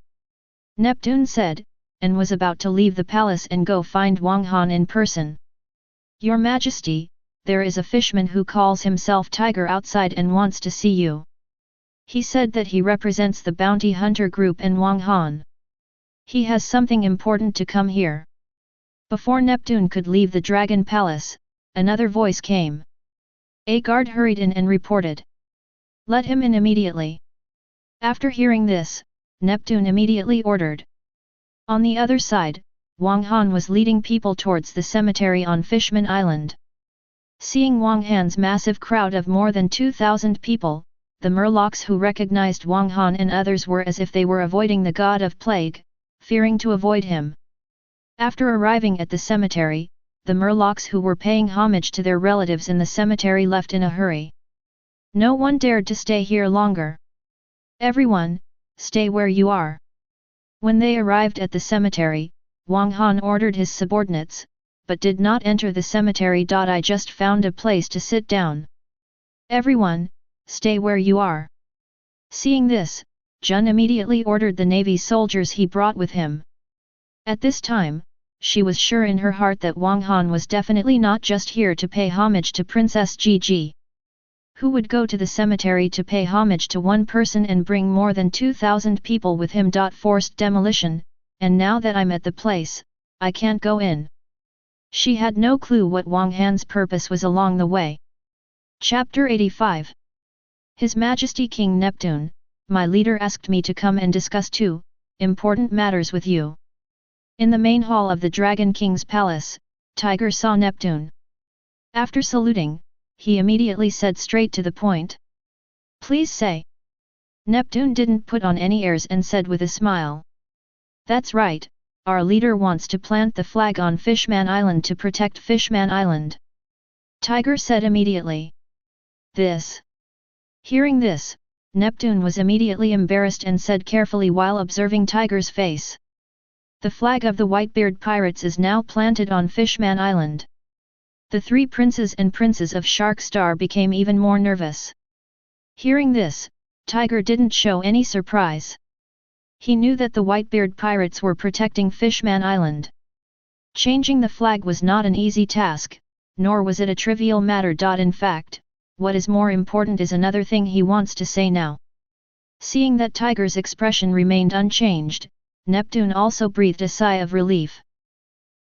Neptune said, and was about to leave the palace and go find Wang Han in person. Your Majesty, there is a fishman who calls himself Tiger outside and wants to see you. He said that he represents the bounty hunter group and Wang Han. He has something important to come here. Before Neptune could leave the Dragon Palace, another voice came. A guard hurried in and reported. Let him in immediately. After hearing this, Neptune immediately ordered. On the other side, Wang Han was leading people towards the cemetery on Fishman Island. Seeing Wang Han's massive crowd of more than 2,000 people, the Murlocs who recognized Wang Han and others were as if they were avoiding the god of plague, fearing to avoid him. After arriving at the cemetery, the Murlocs who were paying homage to their relatives in the cemetery left in a hurry. No one dared to stay here longer. Everyone, stay where you are. When they arrived at the cemetery, Wang Han ordered his subordinates, but did not enter the cemetery. I just found a place to sit down. Everyone, stay where you are. Seeing this, Jun immediately ordered the navy soldiers he brought with him. At this time, she was sure in her heart that Wang Han was definitely not just here to pay homage to Princess Gigi. Who would go to the cemetery to pay homage to one person and bring more than 2,000 people with him? Forced demolition, and now that I'm at the place, I can't go in. She had no clue what Wang Han's purpose was along the way. Chapter 85. His Majesty King Neptune, my leader asked me to come and discuss two important matters with you. In the main hall of the Dragon King's palace, Tiger saw Neptune. After saluting, he immediately said straight to the point. Please say. Neptune didn't put on any airs and said with a smile. That's right, our leader wants to plant the flag on Fishman Island to protect Fishman Island. Tiger said immediately. This. Hearing this, Neptune was immediately embarrassed and said carefully while observing Tiger's face. The flag of the Whitebeard pirates is now planted on Fishman Island. The three princes and princes of Shark Star became even more nervous. Hearing this, Tiger didn't show any surprise. He knew that the Whitebeard pirates were protecting Fishman Island. Changing the flag was not an easy task, nor was it a trivial matter. In fact, what is more important is another thing he wants to say now. Seeing that Tiger's expression remained unchanged, Neptune also breathed a sigh of relief.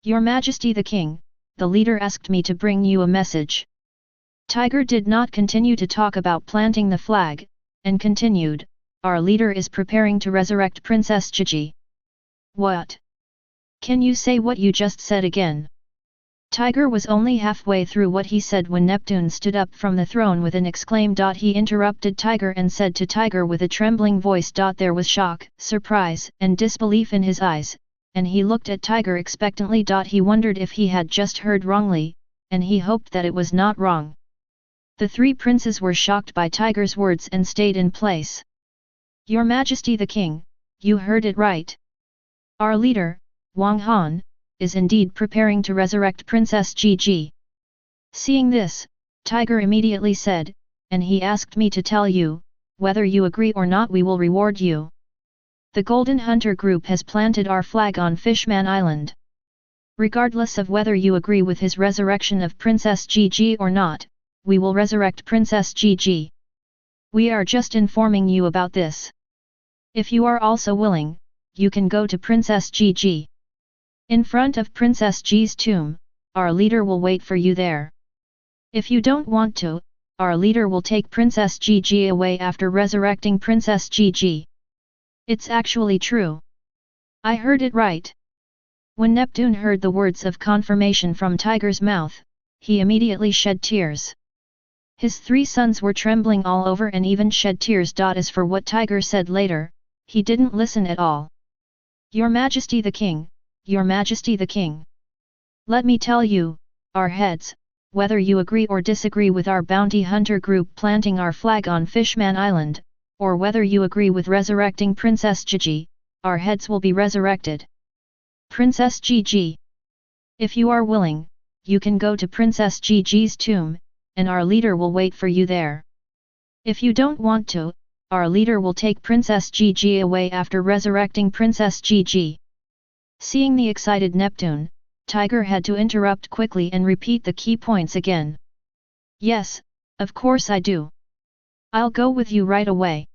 Your Majesty the King, the leader asked me to bring you a message. Tiger did not continue to talk about planting the flag, and continued, our leader is preparing to resurrect Princess Gigi. What? Can you say what you just said again? Tiger was only halfway through what he said when Neptune stood up from the throne with an exclaim. He interrupted Tiger and said to Tiger with a trembling voice. There was shock, surprise, and disbelief in his eyes, and he looked at Tiger expectantly. He wondered if he had just heard wrongly, and he hoped that it was not wrong. The three princes were shocked by Tiger's words and stayed in place. Your Majesty the King, you heard it right. Our leader, Wang Han, is indeed preparing to resurrect Princess Gigi. Seeing this, Tiger immediately said, and he asked me to tell you, whether you agree or not we will reward you. The Golden Hunter Group has planted our flag on Fishman Island. Regardless of whether you agree with his resurrection of Princess Gigi or not, we will resurrect Princess Gigi. We are just informing you about this. If you are also willing, you can go to Princess Gigi. In front of Princess Gi's tomb, our leader will wait for you there. If you don't want to, our leader will take Princess Gigi away after resurrecting Princess Gigi. It's actually true. I heard it right. When Neptune heard the words of confirmation from Tiger's mouth, he immediately shed tears. His three sons were trembling all over and even shed tears. As for what Tiger said later, he didn't listen at all. Your Majesty the King, Your Majesty the King. Let me tell you, our heads, whether you agree or disagree with our bounty hunter group planting our flag on Fishman Island, or whether you agree with resurrecting Princess Gigi, our heads will be resurrected. Princess Gigi. If you are willing, you can go to Princess Gigi's tomb, and our leader will wait for you there. If you don't want to, our leader will take Princess Gigi away after resurrecting Princess Gigi. Seeing the excited Neptune, Tiger had to interrupt quickly and repeat the key points again. Yes, of course I do. I'll go with you right away.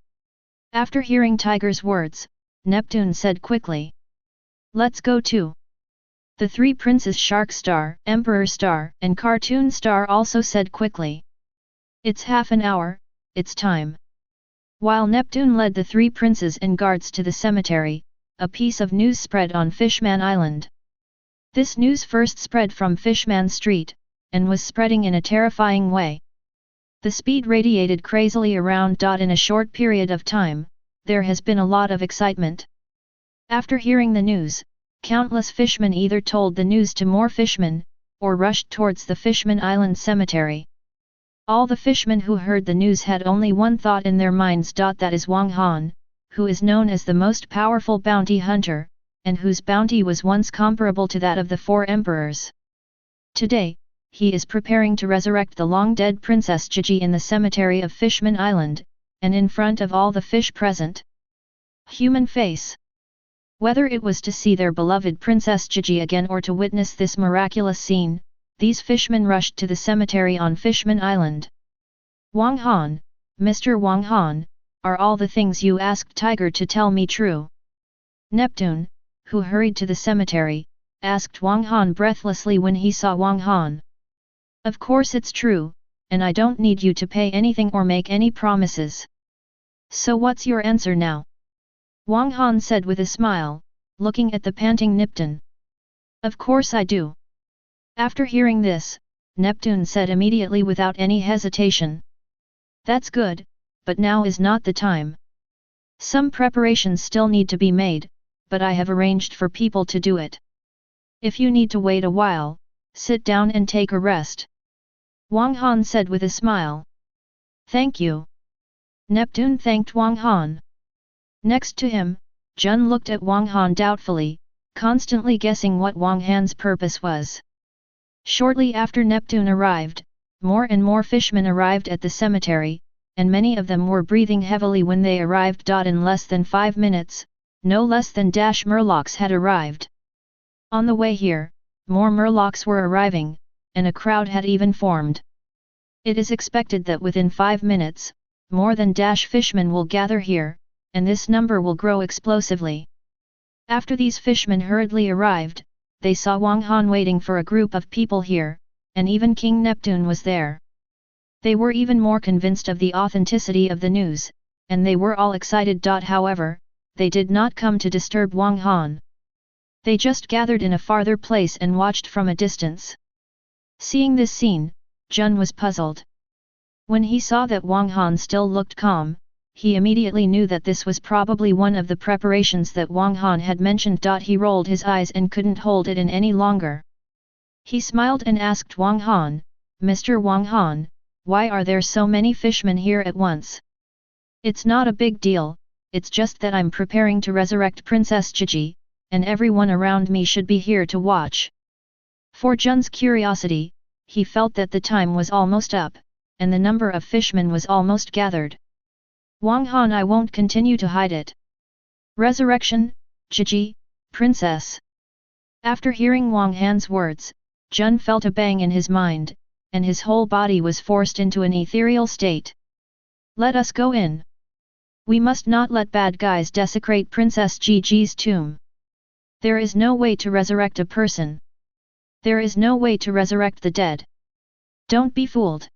After hearing Tiger's words, Neptune said quickly. Let's go too. The three princes Shark Star, Emperor Star, and Cartoon Star also said quickly. It's half an hour, it's time. While Neptune led the three princes and guards to the cemetery, a piece of news spread on Fishman Island. This news first spread from Fishman Street, and was spreading in a terrifying way. The speed radiated crazily around. In a short period of time, there has been a lot of excitement. After hearing the news, countless fishmen either told the news to more fishmen, or rushed towards the Fishman Island cemetery. All the fishmen who heard the news had only one thought in their minds. That is Wang Han, who is known as the most powerful bounty hunter, and whose bounty was once comparable to that of the four emperors. Today, he is preparing to resurrect the long-dead Princess Gigi in the cemetery of Fishman Island, and in front of all the fish present. Human face. Whether it was to see their beloved Princess Gigi again or to witness this miraculous scene, these fishmen rushed to the cemetery on Fishman Island. Wang Han, Mr. Wang Han, are all the things you asked Tiger to tell me true? Neptune, who hurried to the cemetery, asked Wang Han breathlessly when he saw Wang Han. Of course it's true, and I don't need you to pay anything or make any promises. So what's your answer now? Wang Han said with a smile, looking at the panting Neptune. Of course I do. After hearing this, Neptune said immediately without any hesitation. That's good, but now is not the time. Some preparations still need to be made, but I have arranged for people to do it. If you need to wait a while, sit down and take a rest. Wang Han said with a smile. Thank you. Neptune thanked Wang Han. Next to him, Jun looked at Wang Han doubtfully, constantly guessing what Wang Han's purpose was. Shortly after Neptune arrived, more and more fishmen arrived at the cemetery, and many of them were breathing heavily when they arrived. In less than 5 minutes, no less than Murlocs had arrived. On the way here, more Murlocs were arriving, and a crowd had even formed. It is expected that within 5 minutes, more than fishmen will gather here, and this number will grow explosively. After these fishmen hurriedly arrived, they saw Wang Han waiting for a group of people here, and even King Neptune was there. They were even more convinced of the authenticity of the news, and they were all excited. However, they did not come to disturb Wang Han. They just gathered in a farther place and watched from a distance. Seeing this scene, Jun was puzzled. When he saw that Wang Han still looked calm, he immediately knew that this was probably one of the preparations that Wang Han had mentioned. He rolled his eyes and couldn't hold it in any longer. He smiled and asked Wang Han, Mr. Wang Han, why are there so many fishmen here at once? It's not a big deal, it's just that I'm preparing to resurrect Princess Gigi, and everyone around me should be here to watch. For Jun's curiosity, he felt that the time was almost up, and the number of fishmen was almost gathered. Wang Han, I won't continue to hide it. Resurrection, Gigi, Princess. After hearing Wang Han's words, Jun felt a bang in his mind, and his whole body was forced into an ethereal state. Let us go in. We must not let bad guys desecrate Princess Gigi's tomb. There is no way to resurrect a person. There is no way to resurrect the dead. Don't be fooled.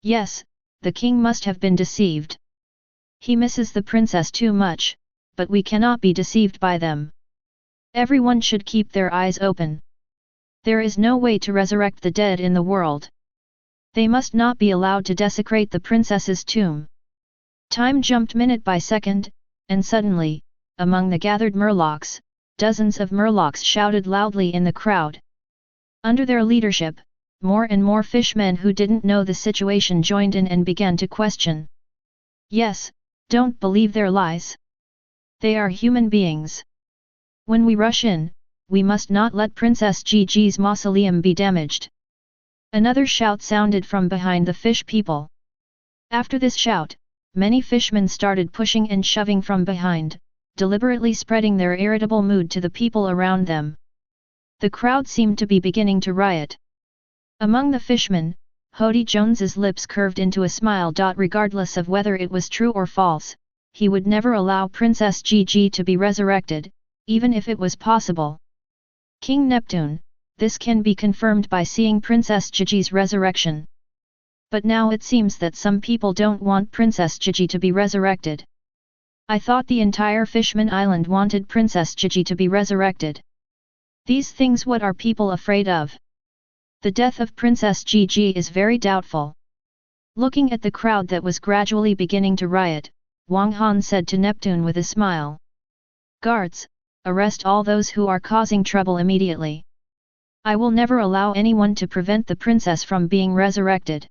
Yes, the king must have been deceived. He misses the princess too much, but we cannot be deceived by them. Everyone should keep their eyes open. There is no way to resurrect the dead in the world. They must not be allowed to desecrate the princess's tomb. Time jumped minute by second, and suddenly, among the gathered Murlocs, dozens of Murlocs shouted loudly in the crowd. Under their leadership, more and more fishmen who didn't know the situation joined in and began to question. Yes, don't believe their lies. They are human beings. When we rush in, we must not let Princess Gigi's mausoleum be damaged. Another shout sounded from behind the fish people. After this shout, many fishmen started pushing and shoving from behind, deliberately spreading their irritable mood to the people around them. The crowd seemed to be beginning to riot. Among the fishmen, Hody Jones's lips curved into a smile. Regardless of whether it was true or false, he would never allow Princess Gigi to be resurrected, even if it was possible. King Neptune, this can be confirmed by seeing Princess Gigi's resurrection. But now it seems that some people don't want Princess Gigi to be resurrected. I thought the entire Fishman Island wanted Princess Gigi to be resurrected. These things, what are people afraid of? The death of Princess Gigi is very doubtful. Looking at the crowd that was gradually beginning to riot, Wang Han said to Neptune with a smile. Guards, arrest all those who are causing trouble immediately. I will never allow anyone to prevent the princess from being resurrected.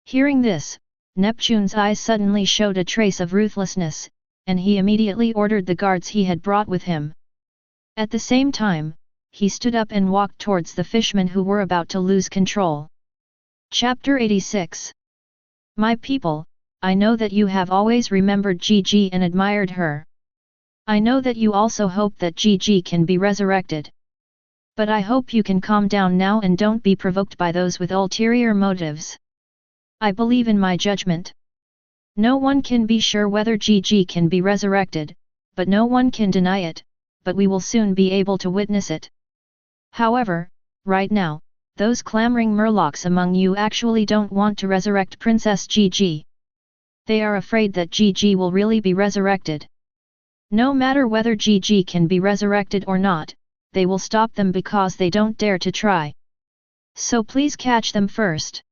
Hearing this, Neptune's eyes suddenly showed a trace of ruthlessness, and he immediately ordered the guards he had brought with him. At the same time, he stood up and walked towards the fishmen who were about to lose control. Chapter 86. My people, I know that you have always remembered Gigi and admired her. I know that you also hope that Gigi can be resurrected. But I hope you can calm down now and don't be provoked by those with ulterior motives. I believe in my judgment. No one can be sure whether Gigi can be resurrected, but no one can deny it, but we will soon be able to witness it. However, right now, those clamoring Murlocs among you actually don't want to resurrect Princess Gigi. They are afraid that Gigi will really be resurrected. No matter whether Gigi can be resurrected or not, they will stop them because they don't dare to try. So please catch them first.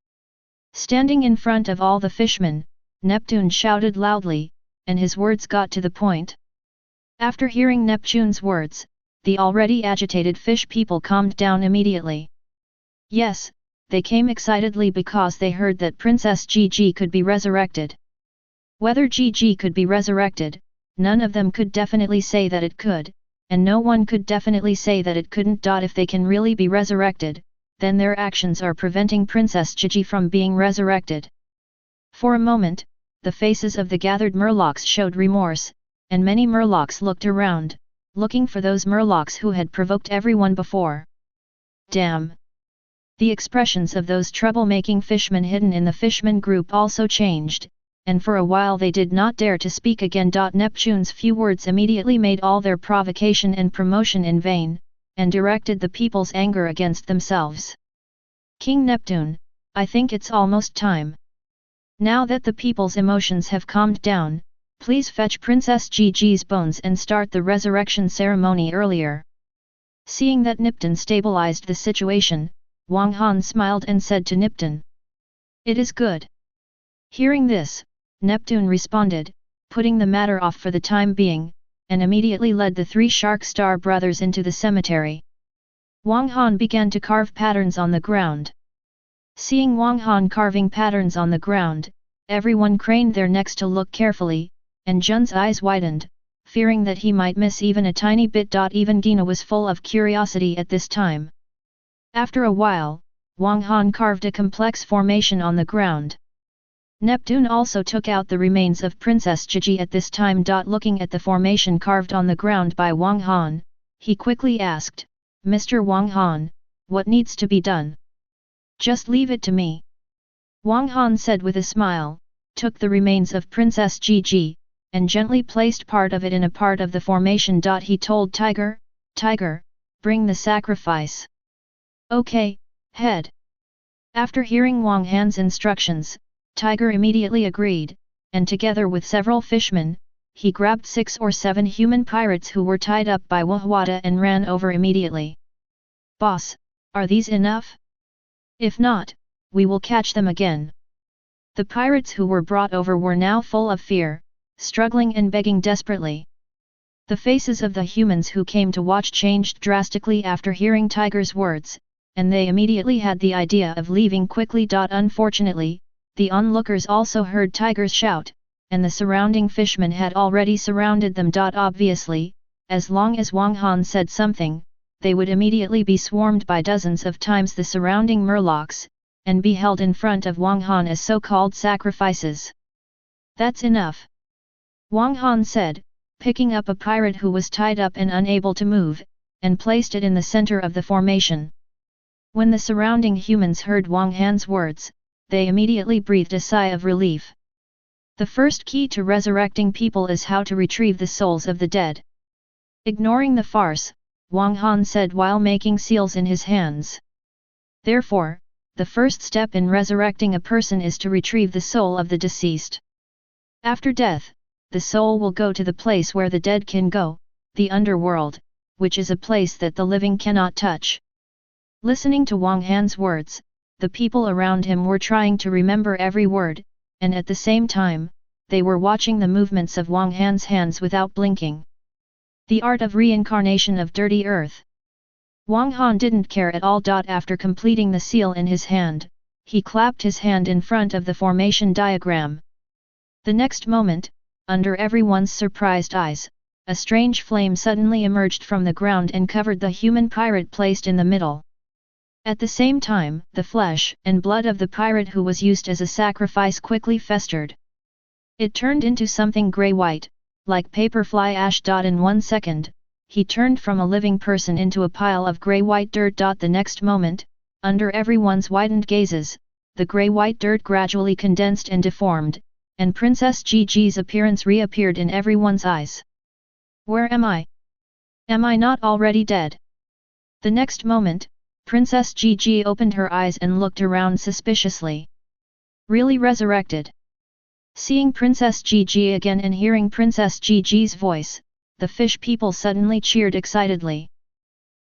Standing in front of all the fishmen, Neptune shouted loudly, and his words got to the point. After hearing Neptune's words, the already agitated fish people calmed down immediately. Yes, they came excitedly because they heard that Princess Gigi could be resurrected. Whether Gigi could be resurrected, none of them could definitely say that it could, and no one could definitely say that it couldn't. If they can really be resurrected, then their actions are preventing Princess Gigi from being resurrected. For a moment, the faces of the gathered Murlocs showed remorse, and many Murlocs looked around, looking for those Murlocs who had provoked everyone before. Damn! The expressions of those troublemaking fishmen hidden in the fishman group also changed, and for a while they did not dare to speak again. Neptune's few words immediately made all their provocation and promotion in vain, and directed the people's anger against themselves. King Neptune, I think it's almost time. Now that the people's emotions have calmed down, please fetch Princess Gigi's bones and start the resurrection ceremony earlier. Seeing that Neptune stabilized the situation, Wang Han smiled and said to Neptune, "It is good." Hearing this, Neptune responded, putting the matter off for the time being, and immediately led the 3 Shark Star brothers into the cemetery. Wang Han began to carve patterns on the ground. Seeing Wang Han carving patterns on the ground, everyone craned their necks to look carefully, and Jun's eyes widened, fearing that he might miss even a tiny bit. Even Gina was full of curiosity at this time. After a while, Wang Han carved a complex formation on the ground. Neptune also took out the remains of Princess Gigi at this time. Looking at the formation carved on the ground by Wang Han, he quickly asked, "Mr. Wang Han, what needs to be done?" "Just leave it to me," Wang Han said with a smile, took the remains of Princess Gigi, and gently placed part of it in a part of the formation. He told Tiger, "Tiger, bring the sacrifice." "Okay, head." After hearing Wang Han's instructions, Tiger immediately agreed, and together with several fishmen, he grabbed 6 or 7 human pirates who were tied up by Wahwata and ran over immediately. "Boss, are these enough? If not, we will catch them again." The pirates who were brought over were now full of fear, struggling and begging desperately. The faces of the humans who came to watch changed drastically after hearing Tiger's words, and they immediately had the idea of leaving quickly. Unfortunately, the onlookers also heard Tiger's shout, and the surrounding fishmen had already surrounded them. Obviously, as long as Wang Han said something, they would immediately be swarmed by dozens of times the surrounding Murlocs, and be held in front of Wang Han as so-called sacrifices. "That's enough," Wang Han said, picking up a pirate who was tied up and unable to move, and placed it in the center of the formation. When the surrounding humans heard Wang Han's words, they immediately breathed a sigh of relief. The first key to resurrecting people is how to retrieve the souls of the dead. Ignoring the farce, Wang Han said while making seals in his hands. Therefore, the first step in resurrecting a person is to retrieve the soul of the deceased. After death, the soul will go to the place where the dead can go, the underworld, which is a place that the living cannot touch. Listening to Wang Han's words, the people around him were trying to remember every word, and at the same time, they were watching the movements of Wang Han's hands without blinking. The art of reincarnation of dirty earth. Wang Han didn't care at all. After completing the seal in his hand, he clapped his hand in front of the formation diagram. The next moment, under everyone's surprised eyes, a strange flame suddenly emerged from the ground and covered the human pirate placed in the middle. At the same time, the flesh and blood of the pirate who was used as a sacrifice quickly festered. It turned into something grey-white, like paper fly ash. In 1 second, he turned from a living person into a pile of grey-white dirt. The next moment, under everyone's widened gazes, the grey-white dirt gradually condensed and deformed, and Princess Gigi's appearance reappeared in everyone's eyes. "Where am I? Am I not already dead?" The next moment, Princess Gigi opened her eyes and looked around suspiciously. "Really resurrected?" Seeing Princess Gigi again and hearing Princess Gigi's voice, the fish people suddenly cheered excitedly.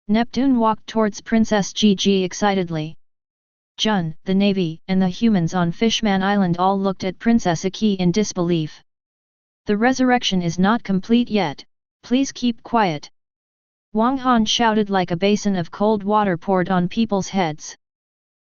Neptune walked towards Princess Gigi excitedly. Jun, the navy, and the humans on Fishman Island all looked at Princess Aki in disbelief. The resurrection is not complete yet, please keep quiet. Wang Han shouted like a basin of cold water poured on people's heads.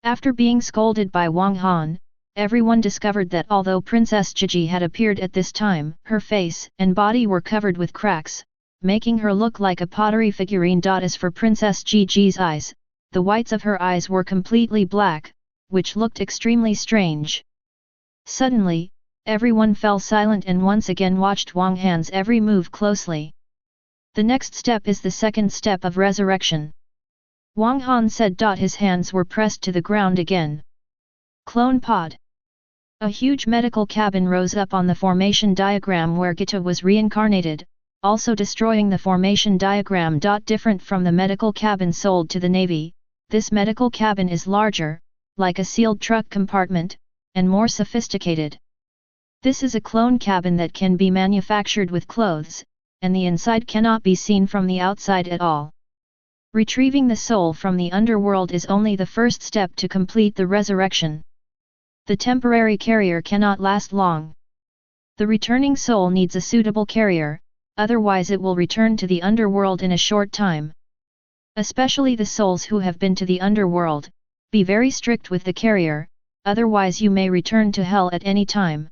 After being scolded by Wang Han, everyone discovered that although Princess Gigi had appeared at this time, her face and body were covered with cracks, making her look like a pottery figurine. As for Princess Gigi's eyes, the whites of her eyes were completely black, which looked extremely strange. Suddenly, everyone fell silent and once again watched Wang Han's every move closely. The next step is the second step of resurrection. Wang Han said. His hands were pressed to the ground again. Clone pod. A huge medical cabin rose up on the formation diagram where Gita was reincarnated, also destroying the formation diagram. Different from the medical cabin sold to the Navy, this medical cabin is larger, like a sealed truck compartment, and more sophisticated. This is a clone cabin that can be manufactured with clothes, and the inside cannot be seen from the outside at all. Retrieving the soul from the underworld is only the first step to complete the resurrection. The temporary carrier cannot last long. The returning soul needs a suitable carrier, otherwise it will return to the underworld in a short time. Especially the souls who have been to the underworld, be very strict with the carrier, otherwise you may return to hell at any time.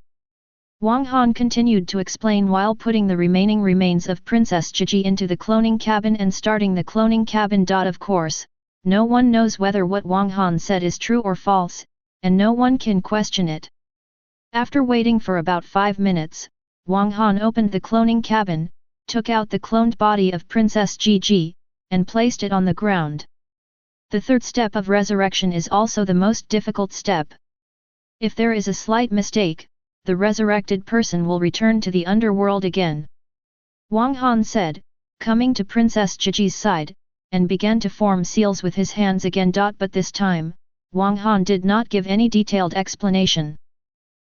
Wang Han continued to explain while putting the remaining remains of Princess Gigi into the cloning cabin and starting the cloning cabin. Of course, no one knows whether what Wang Han said is true or false, and no one can question it. After waiting for about 5 minutes, Wang Han opened the cloning cabin, took out the cloned body of Princess Gigi, and placed it on the ground. The third step of resurrection is also the most difficult step. If there is a slight mistake, the resurrected person will return to the underworld again. Wang Han said, coming to Princess Gigi's side, and began to form seals with his hands again. But this time, Wang Han did not give any detailed explanation.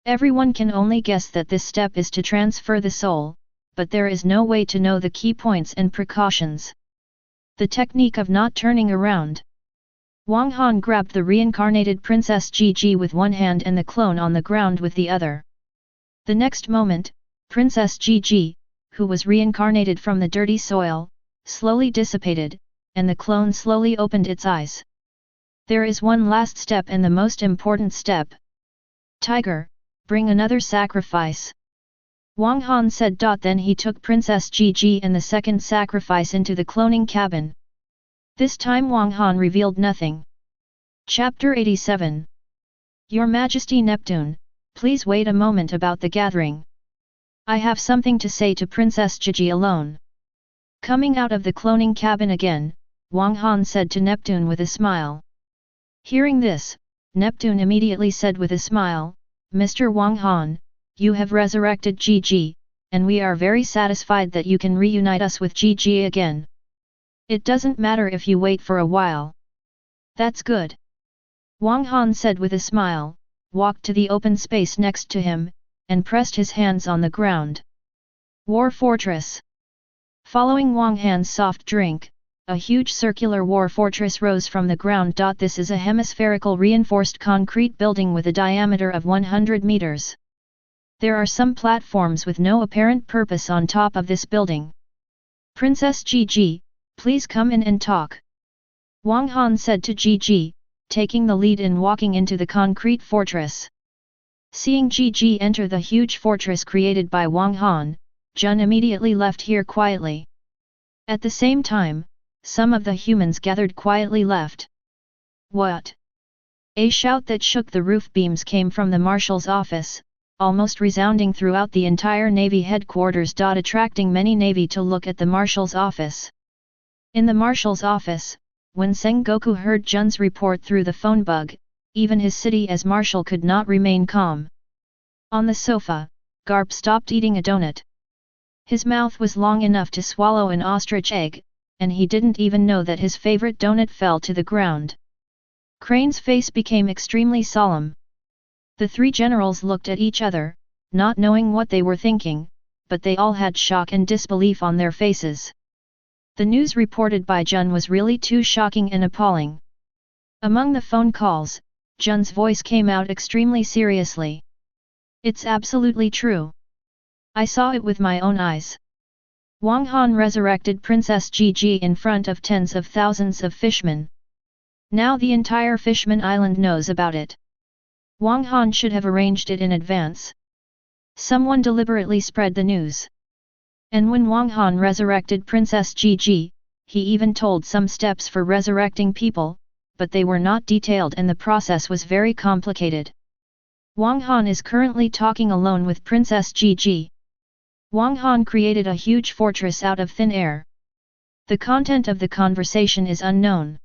Everyone can only guess that this step is to transfer the soul, but there is no way to know the key points and precautions. The technique of not turning around. Wang Han grabbed the reincarnated Princess Gigi with one hand and the clone on the ground with the other. The next moment, Princess Gigi, who was reincarnated from the dirty soil, slowly dissipated, and the clone slowly opened its eyes. There is one last step and the most important step. Tiger, bring another sacrifice. Wang Han said. Then he took Princess Gigi and the second sacrifice into the cloning cabin. This time Wang Han revealed nothing. Chapter 87. Your Majesty Neptune, please wait a moment about the gathering. I have something to say to Princess Gigi alone. Coming out of the cloning cabin again, Wang Han said to Neptune with a smile. Hearing this, Neptune immediately said with a smile, Mr. Wang Han, you have resurrected Gigi, and we are very satisfied that you can reunite us with Gigi again. It doesn't matter if you wait for a while. That's good. Wang Han said with a smile, walked to the open space next to him, and pressed his hands on the ground. War Fortress. Following Wang Han's soft drink, a huge circular war fortress rose from the ground. This is a hemispherical reinforced concrete building with a diameter of 100 meters. There are some platforms with no apparent purpose on top of this building. Princess Gigi, please come in and talk. Wang Han said to Gigi, taking the lead in walking into the concrete fortress. Seeing Gigi enter the huge fortress created by Wang Han, Jun immediately left here quietly. At the same time, some of the humans gathered quietly left. What? A shout that shook the roof beams came from the marshal's office, almost resounding throughout the entire Navy headquarters. Attracting many Navy to look at the marshal's office. In the marshal's office, when Sengoku heard Jun's report through the phone bug, even his city as marshal could not remain calm. On the sofa, Garp stopped eating a donut. His mouth was long enough to swallow an ostrich egg, and he didn't even know that his favorite donut fell to the ground. Crane's face became extremely solemn. The three generals looked at each other, not knowing what they were thinking, but they all had shock and disbelief on their faces. The news reported by Jun was really too shocking and appalling. Among the phone calls, Jun's voice came out extremely seriously. It's absolutely true. I saw it with my own eyes. Wang Han resurrected Princess Gigi in front of tens of thousands of fishmen. Now the entire Fishman Island knows about it. Wang Han should have arranged it in advance. Someone deliberately spread the news. And when Wang Han resurrected Princess Gigi, he even told some steps for resurrecting people, but they were not detailed and the process was very complicated. Wang Han is currently talking alone with Princess Gigi. Wang Han created a huge fortress out of thin air. The content of the conversation is unknown.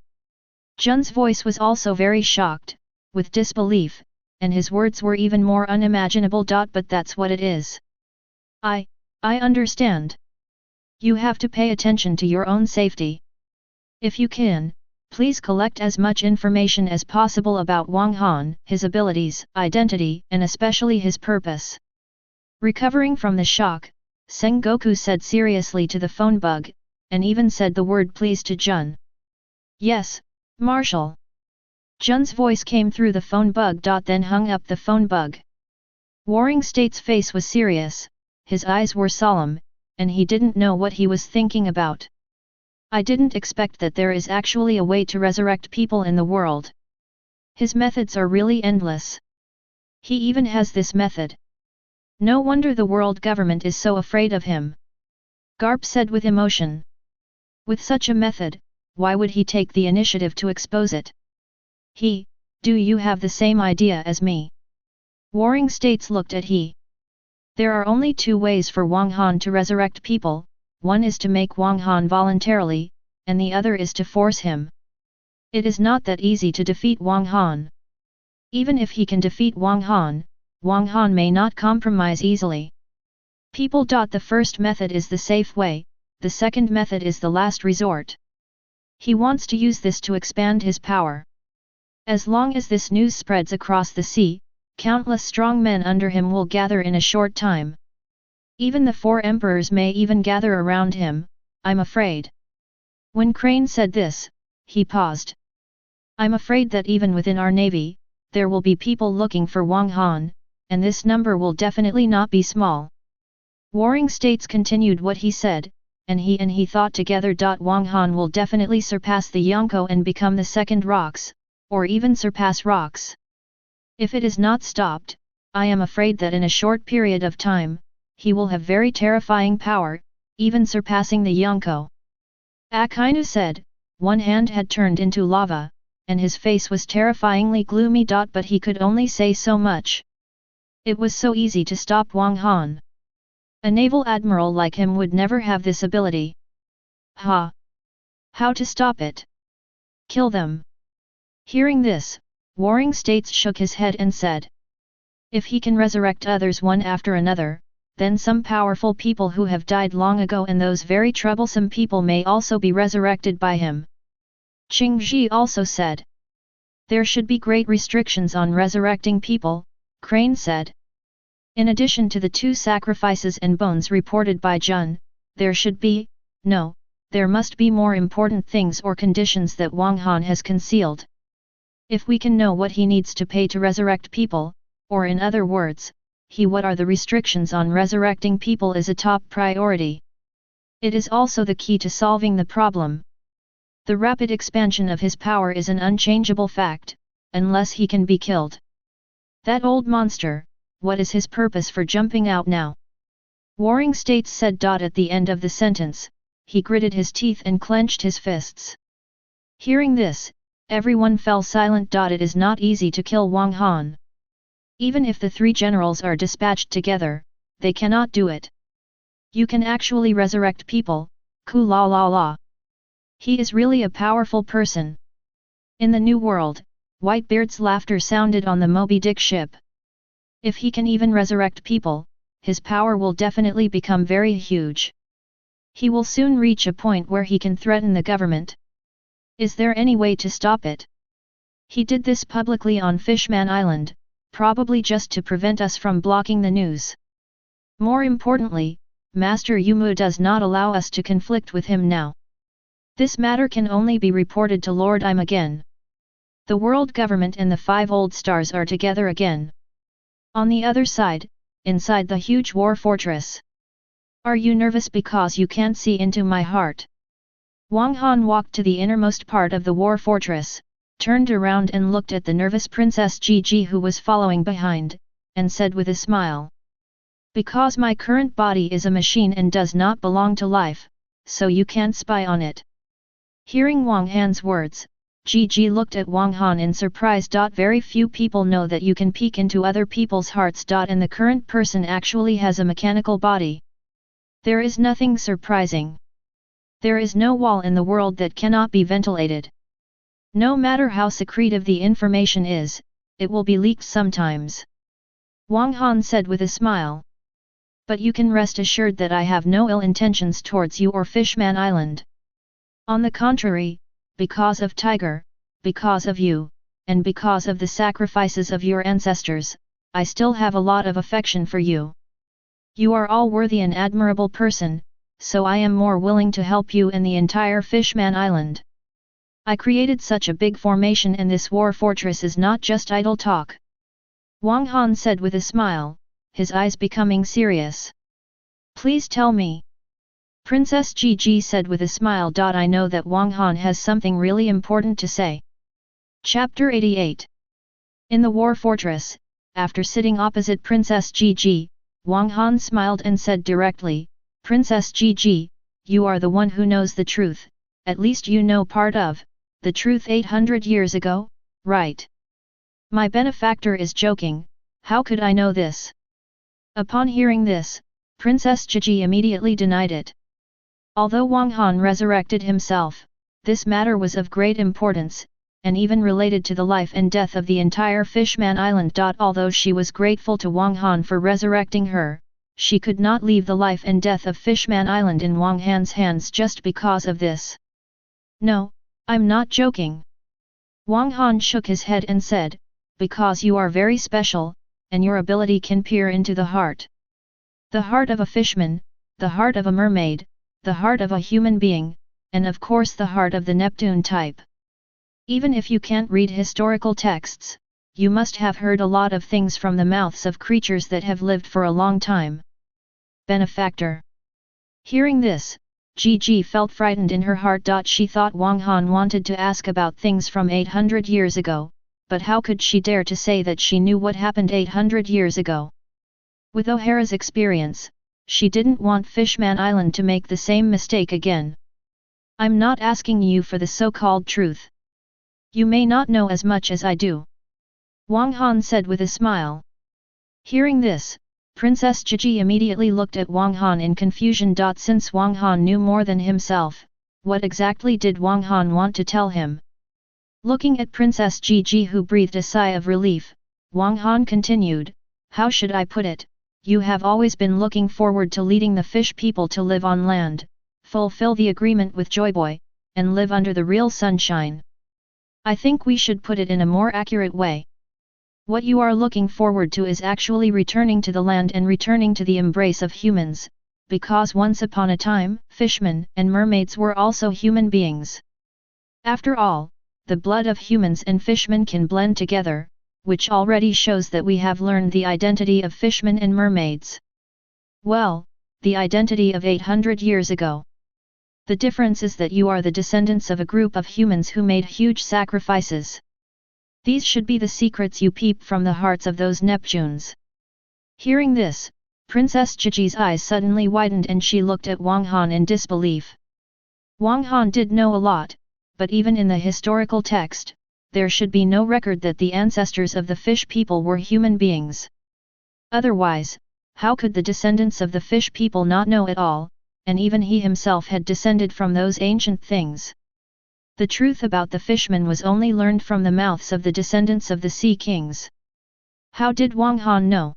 Jun's voice was also very shocked, with disbelief, and his words were even more unimaginable. But that's what it is. I understand. You have to pay attention to your own safety. If you can, please collect as much information as possible about Wang Han, his abilities, identity, and especially his purpose. Recovering from the shock, Sengoku said seriously to the phone bug, and even said the word please to Jun. Yes, Marshal. Jun's voice came through the phone bug. Then hung up the phone bug. Warring State's face was serious, his eyes were solemn, and he didn't know what he was thinking about. I didn't expect that there is actually a way to resurrect people in the world. His methods are really endless. He even has this method. No wonder the world government is so afraid of him. Garp said with emotion. With such a method, why would he take the initiative to expose it? Do you have the same idea as me? Warring States looked at he. There are only two ways for Wang Han to resurrect people, one is to make Wang Han voluntarily, and the other is to force him. It is not that easy to defeat Wang Han. Even if he can defeat Wang Han may not compromise easily. People. The first method is the safe way, the second method is the last resort. He wants to use this to expand his power. As long as this news spreads across the sea, countless strong men under him will gather in a short time. Even the four emperors may even gather around him, I'm afraid. When Crane said this, he paused. I'm afraid that even within our navy, there will be people looking for Wang Han, and this number will definitely not be small. Warring States continued what he said, and he thought together. Wang Han will definitely surpass the Yonko and become the second Rocks, or even surpass Rocks. If it is not stopped, I am afraid that in a short period of time, he will have very terrifying power, even surpassing the Yonko. Akainu said, one hand had turned into lava, and his face was terrifyingly gloomy. But he could only say so much. It was so easy to stop Wang Han. A naval admiral like him would never have this ability. How to stop it? Kill them. Hearing this, Warring States shook his head and said. If he can resurrect others one after another, then some powerful people who have died long ago and those very troublesome people may also be resurrected by him. Qing Ji also said. There should be great restrictions on resurrecting people, Crane said. In addition to the 2 sacrifices and bones reported by Jun, there must be more important things or conditions that Wang Han has concealed. If we can know what he needs to pay to resurrect people, or in other words, what are the restrictions on resurrecting people is a top priority. It is also the key to solving the problem. The rapid expansion of his power is an unchangeable fact, unless he can be killed. That old monster, what is his purpose for jumping out now? Warring States said. At the end of the sentence, he gritted his teeth and clenched his fists. Hearing this, everyone fell silent. It is not easy to kill Wang Han. Even if the 3 generals are dispatched together, they cannot do it. You can actually resurrect people, la la la. He is really a powerful person. In the New World, Whitebeard's laughter sounded on the Moby Dick ship. If he can even resurrect people, his power will definitely become very huge. He will soon reach a point where he can threaten the government. Is there any way to stop it? He did this publicly on Fishman Island. probably just to prevent us from blocking the news. More importantly, Master Yumu does not allow us to conflict with him now. This matter can only be reported to Lord Im again. The world government and the 5 old stars are together again. On the other side, inside the huge war fortress. Are you nervous because you can't see into my heart? Wang Han walked to the innermost part of the war fortress, turned around and looked at the nervous Princess Gigi who was following behind, and said with a smile. Because my current body is a machine and does not belong to life, so you can't spy on it. Hearing Wang Han's words, Gigi looked at Wang Han in surprise. Very few people know that you can peek into other people's hearts. And the current person actually has a mechanical body. There is nothing surprising. There is no wall in the world that cannot be ventilated. No matter how secretive the information is, it will be leaked sometimes. Wang Han said with a smile. But you can rest assured that I have no ill intentions towards you or Fishman Island. On the contrary, because of Tiger, because of you, and because of the sacrifices of your ancestors, I still have a lot of affection for you. You are all worthy and admirable person, so I am more willing to help you and the entire Fishman Island. I created such a big formation and this war fortress is not just idle talk. Wang Han said with a smile, his eyes becoming serious. Please tell me. Princess Gigi said with a smile. I know that Wang Han has something really important to say. Chapter 88. In the war fortress, after sitting opposite Princess Gigi, Wang Han smiled and said directly, Princess Gigi, you are the one who knows the truth, at least you know part of the truth 800 years ago, right? My benefactor is joking, how could I know this? Upon hearing this, Princess Gigi immediately denied it. Although Wang Han resurrected himself, this matter was of great importance, and even related to the life and death of the entire Fishman Island. Although she was grateful to Wang Han for resurrecting her, she could not leave the life and death of Fishman Island in Wang Han's hands just because of this. No, I'm not joking. Wang Han shook his head and said, because you are very special, and your ability can peer into the heart. The heart of a fishman, the heart of a mermaid, the heart of a human being, and of course the heart of the Neptune type. Even if you can't read historical texts, you must have heard a lot of things from the mouths of creatures that have lived for a long time. Benefactor. Hearing this, Gigi felt frightened in her heart. She thought Wang Han wanted to ask about things from 800 years ago, but how could she dare to say that she knew what happened 800 years ago? With O'Hara's experience, she didn't want Fishman Island to make the same mistake again. I'm not asking you for the so-called truth. You may not know as much as I do. Wang Han said with a smile. Hearing this, Princess Gigi immediately looked at Wang Han in confusion. Since Wang Han knew more than himself, what exactly did Wang Han want to tell him? Looking at Princess Gigi who breathed a sigh of relief, Wang Han continued, how should I put it? You have always been looking forward to leading the fish people to live on land, fulfill the agreement with Joyboy, and live under the real sunshine. I think we should put it in a more accurate way. What you are looking forward to is actually returning to the land and returning to the embrace of humans, because once upon a time, fishmen and mermaids were also human beings. After all, the blood of humans and fishmen can blend together, which already shows that we have learned the identity of fishmen and mermaids. Well, the identity of 800 years ago. The difference is that you are the descendants of a group of humans who made huge sacrifices. These should be the secrets you peep from the hearts of those Neptunes. Hearing this, Princess Gigi's eyes suddenly widened and she looked at Wang Han in disbelief. Wang Han did know a lot, but even in the historical text, there should be no record that the ancestors of the fish people were human beings. Otherwise, how could the descendants of the fish people not know at all, and even he himself had descended from those ancient things? The truth about the fishmen was only learned from the mouths of the descendants of the Sea Kings. How did Wang Han know?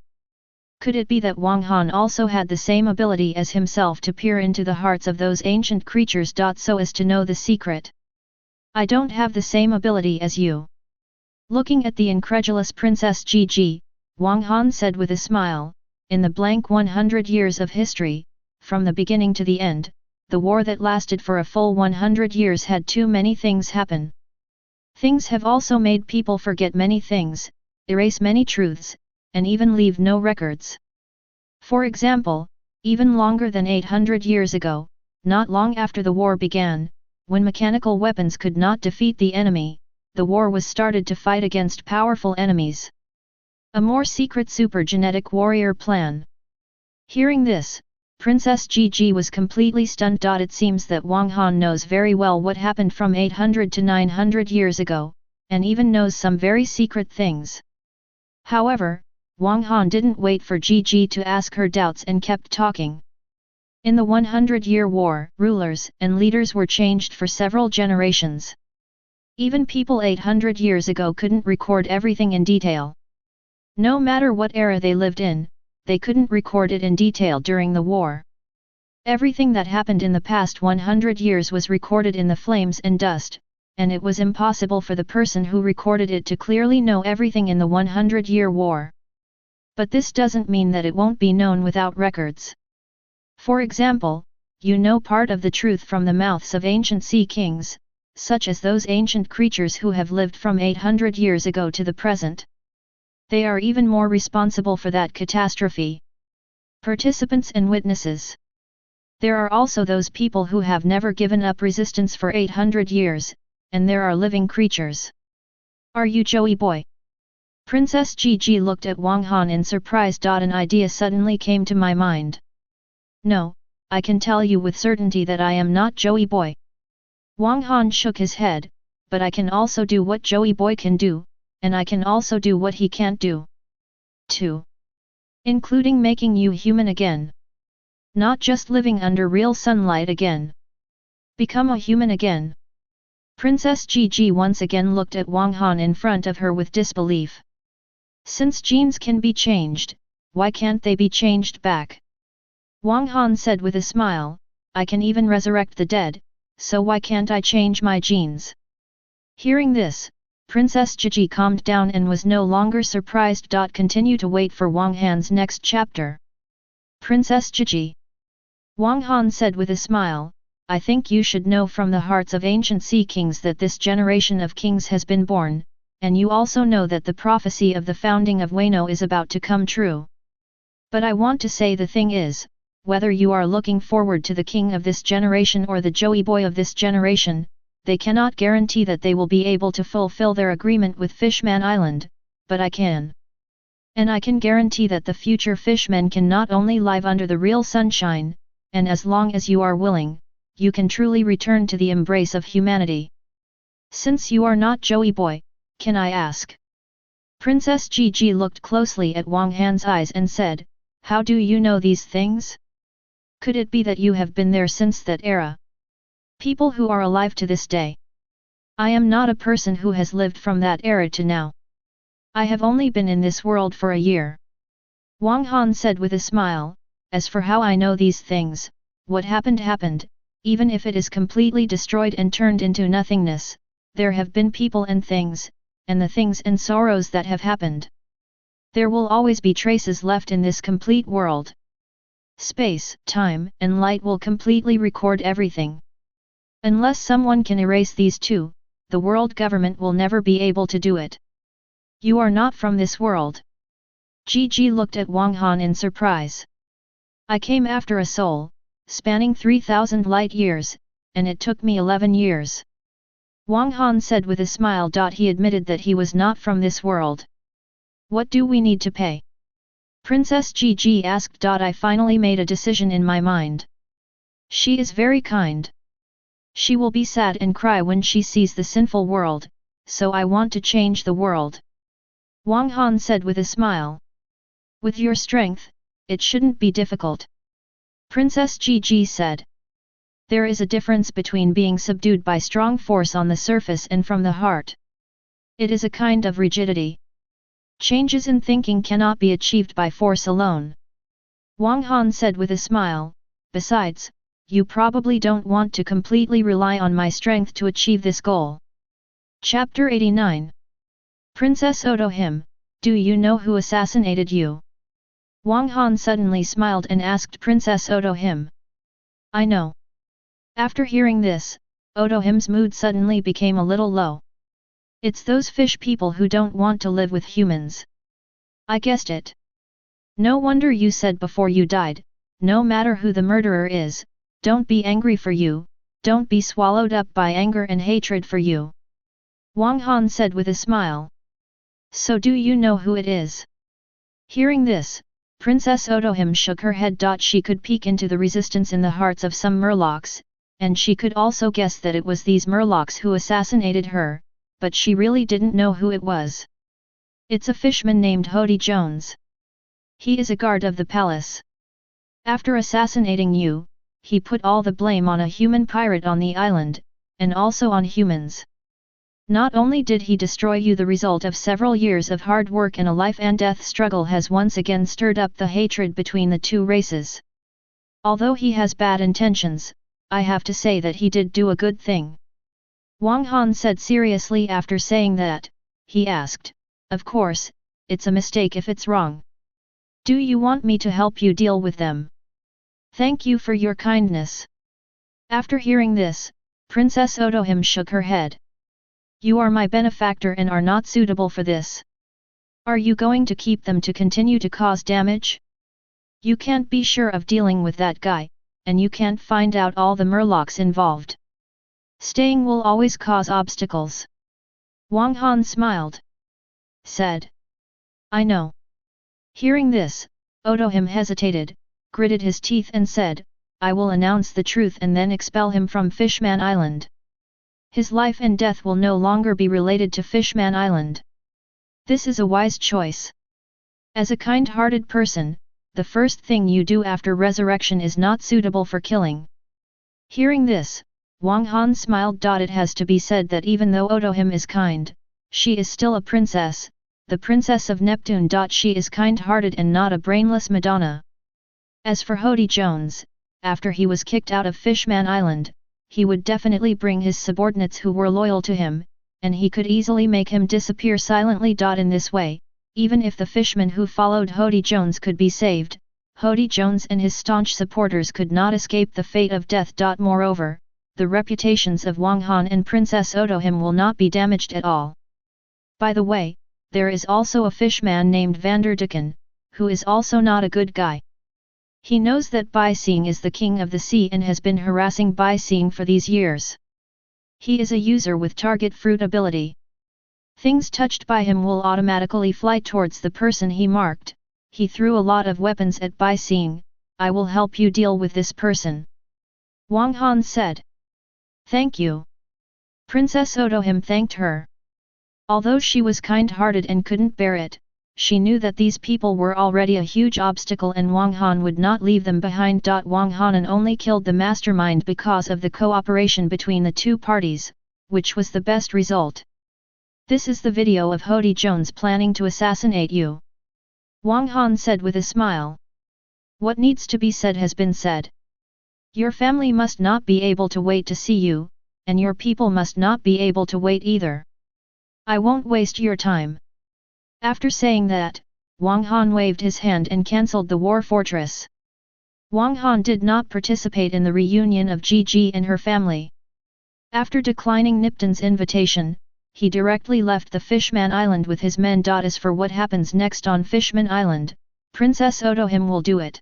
Could it be that Wang Han also had the same ability as himself to peer into the hearts of those ancient creatures so as to know the secret? I don't have the same ability as you. Looking at the incredulous Princess Gigi, Wang Han said with a smile, in the blank 100 years of history, from the beginning to the end, the war that lasted for a full 100 years had too many things happen. Things have also made people forget many things, erase many truths, and even leave no records. For example, even longer than 800 years ago, not long after the war began, when mechanical weapons could not defeat the enemy, the war was started to fight against powerful enemies. A more secret super-genetic warrior plan. Hearing this, Princess Gigi was completely stunned. It seems that Wang Han knows very well what happened from 800 to 900 years ago, and even knows some very secret things. However, Wang Han didn't wait for Gigi to ask her doubts and kept talking. In the 100-year war, rulers and leaders were changed for several generations. Even people 800 years ago couldn't record everything in detail. No matter what era they lived in, they couldn't record it in detail during the war. Everything that happened in the past 100 years was recorded in the flames and dust, and it was impossible for the person who recorded it to clearly know everything in the 100-year war. But this doesn't mean that it won't be known without records. For example, you know part of the truth from the mouths of ancient sea kings, such as those ancient creatures who have lived from 800 years ago to the present. They are even more responsible for that catastrophe. Participants and witnesses. There are also those people who have never given up resistance for 800 years, and there are living creatures. Are you Joey Boy? Princess Gigi looked at Wang Han in surprise. An idea suddenly came to my mind. No, I can tell you with certainty that I am not Joey Boy. Wang Han shook his head, but I can also do what Joey Boy can do, and I can also do what he can't do. 2. Including making you human again. Not just living under real sunlight again. Become a human again. Princess Gigi once again looked at Wang Han in front of her with disbelief. Since genes can be changed, why can't they be changed back? Wang Han said with a smile, I can even resurrect the dead, so why can't I change my genes? Hearing this, Princess Gigi calmed down and was no longer surprised. Continue to wait for Wang Han's next chapter. Princess Gigi. Wang Han said with a smile, I think you should know from the hearts of ancient sea kings that this generation of kings has been born, and you also know that the prophecy of the founding of Wano is about to come true. But I want to say the thing is, whether you are looking forward to the king of this generation or the Joey Boy of this generation, they cannot guarantee that they will be able to fulfill their agreement with Fishman Island, but I can. And I can guarantee that the future fishmen can not only live under the real sunshine, and as long as you are willing, you can truly return to the embrace of humanity. Since you are not Joey Boy, can I ask? Princess Gigi looked closely at Wang Han's eyes and said, how do you know these things? Could it be that you have been there since that era? People who are alive to this day. I am not a person who has lived from that era to now. I have only been in this world for a year. Wang Han said with a smile, as for how I know these things, what happened happened, even if it is completely destroyed and turned into nothingness, there have been people and things, and the things and sorrows that have happened. There will always be traces left in this complete world. Space, time, and light will completely record everything. Unless someone can erase these two, the world government will never be able to do it. You are not from this world. Gigi looked at Wang Han in surprise. I came after a soul, spanning 3,000 light years, and it took me 11 years. Wang Han said with a smile. He admitted that he was not from this world. What do we need to pay? Princess Gigi asked. I finally made a decision in my mind. She is very kind. She will be sad and cry when she sees the sinful world, so I want to change the world. Wang Han said with a smile. With your strength, it shouldn't be difficult. Princess Gigi said. There is a difference between being subdued by strong force on the surface and from the heart. It is a kind of rigidity. Changes in thinking cannot be achieved by force alone. Wang Han said with a smile, besides, you probably don't want to completely rely on my strength to achieve this goal. Chapter 89. Princess Oto Him, Do you know who assassinated you? Wang Han suddenly smiled and asked Princess Otohim. I know. After hearing this, Otohim's mood suddenly became a little low. It's those fish people who don't want to live with humans. I guessed it. No wonder you said before you died, no matter who the murderer is, don't be angry for you, don't be swallowed up by anger and hatred for you. Wang Han said with a smile. So do you know who it is? Hearing this, Princess Otohim shook her head. She could peek into the resistance in the hearts of some murlocs, and she could also guess that it was these murlocs who assassinated her, but she really didn't know who it was. It's a fishman named Hody Jones. He is a guard of the palace. After assassinating you, he put all the blame on a human pirate on the island, and also on humans. Not only did he destroy you, the result of several years of hard work and a life and death struggle has once again stirred up the hatred between the two races. Although he has bad intentions, I have to say that he did do a good thing. Wang Han said seriously. After saying that, he asked, of course, it's a mistake if it's wrong. Do you want me to help you deal with them? Thank you for your kindness. After hearing this, Princess Otohim shook her head. You are my benefactor and are not suitable for this. Are you going to keep them to continue to cause damage? You can't be sure of dealing with that guy, and you can't find out all the murlocs involved. Staying will always cause obstacles. Wang Han smiled. Said. I know. Hearing this, Otohim hesitated, gritted his teeth and said, I will announce the truth and then expel him from Fishman Island. His life and death will no longer be related to Fishman Island. This is a wise choice. As a kind-hearted person, the first thing you do after resurrection is not suitable for killing. Hearing this, Wang Han smiled. It has to be said that even though Otohim is kind, she is still a princess, the princess of Neptune. She is kind-hearted and not a brainless Madonna. As for Hody Jones, after he was kicked out of Fishman Island, he would definitely bring his subordinates who were loyal to him, and he could easily make him disappear silently. In this way, even if the fishmen who followed Hody Jones could be saved, Hody Jones and his staunch supporters could not escape the fate of death. Moreover, the reputations of Wang Han and Princess Otohim will not be damaged at all. By the way, there is also a fishman named Vanderdecken, who is also not a good guy. He knows that Bai Xing is the king of the sea and has been harassing Bai Xing for these years. He is a user with target fruit ability. Things touched by him will automatically fly towards the person he marked. He threw a lot of weapons at Bai Xing. I will help you deal with this person. Wang Han said. Thank you. Princess Otohim thanked her. Although she was kind-hearted and couldn't bear it, she knew that these people were already a huge obstacle and Wang Han would not leave them behind. Wang Han only killed the mastermind because of the cooperation between the two parties, which was the best result. This is the video of Hody Jones planning to assassinate you. Wang Han said with a smile. What needs to be said has been said. Your family must not be able to wait to see you, and your people must not be able to wait either. I won't waste your time. After saying that, Wang Han waved his hand and cancelled the war fortress. Wang Han did not participate in the reunion of Gigi and her family. After declining Nipton's invitation, he directly left the Fishman Island with his men. As for what happens next on Fishman Island, Princess Otohim will do it.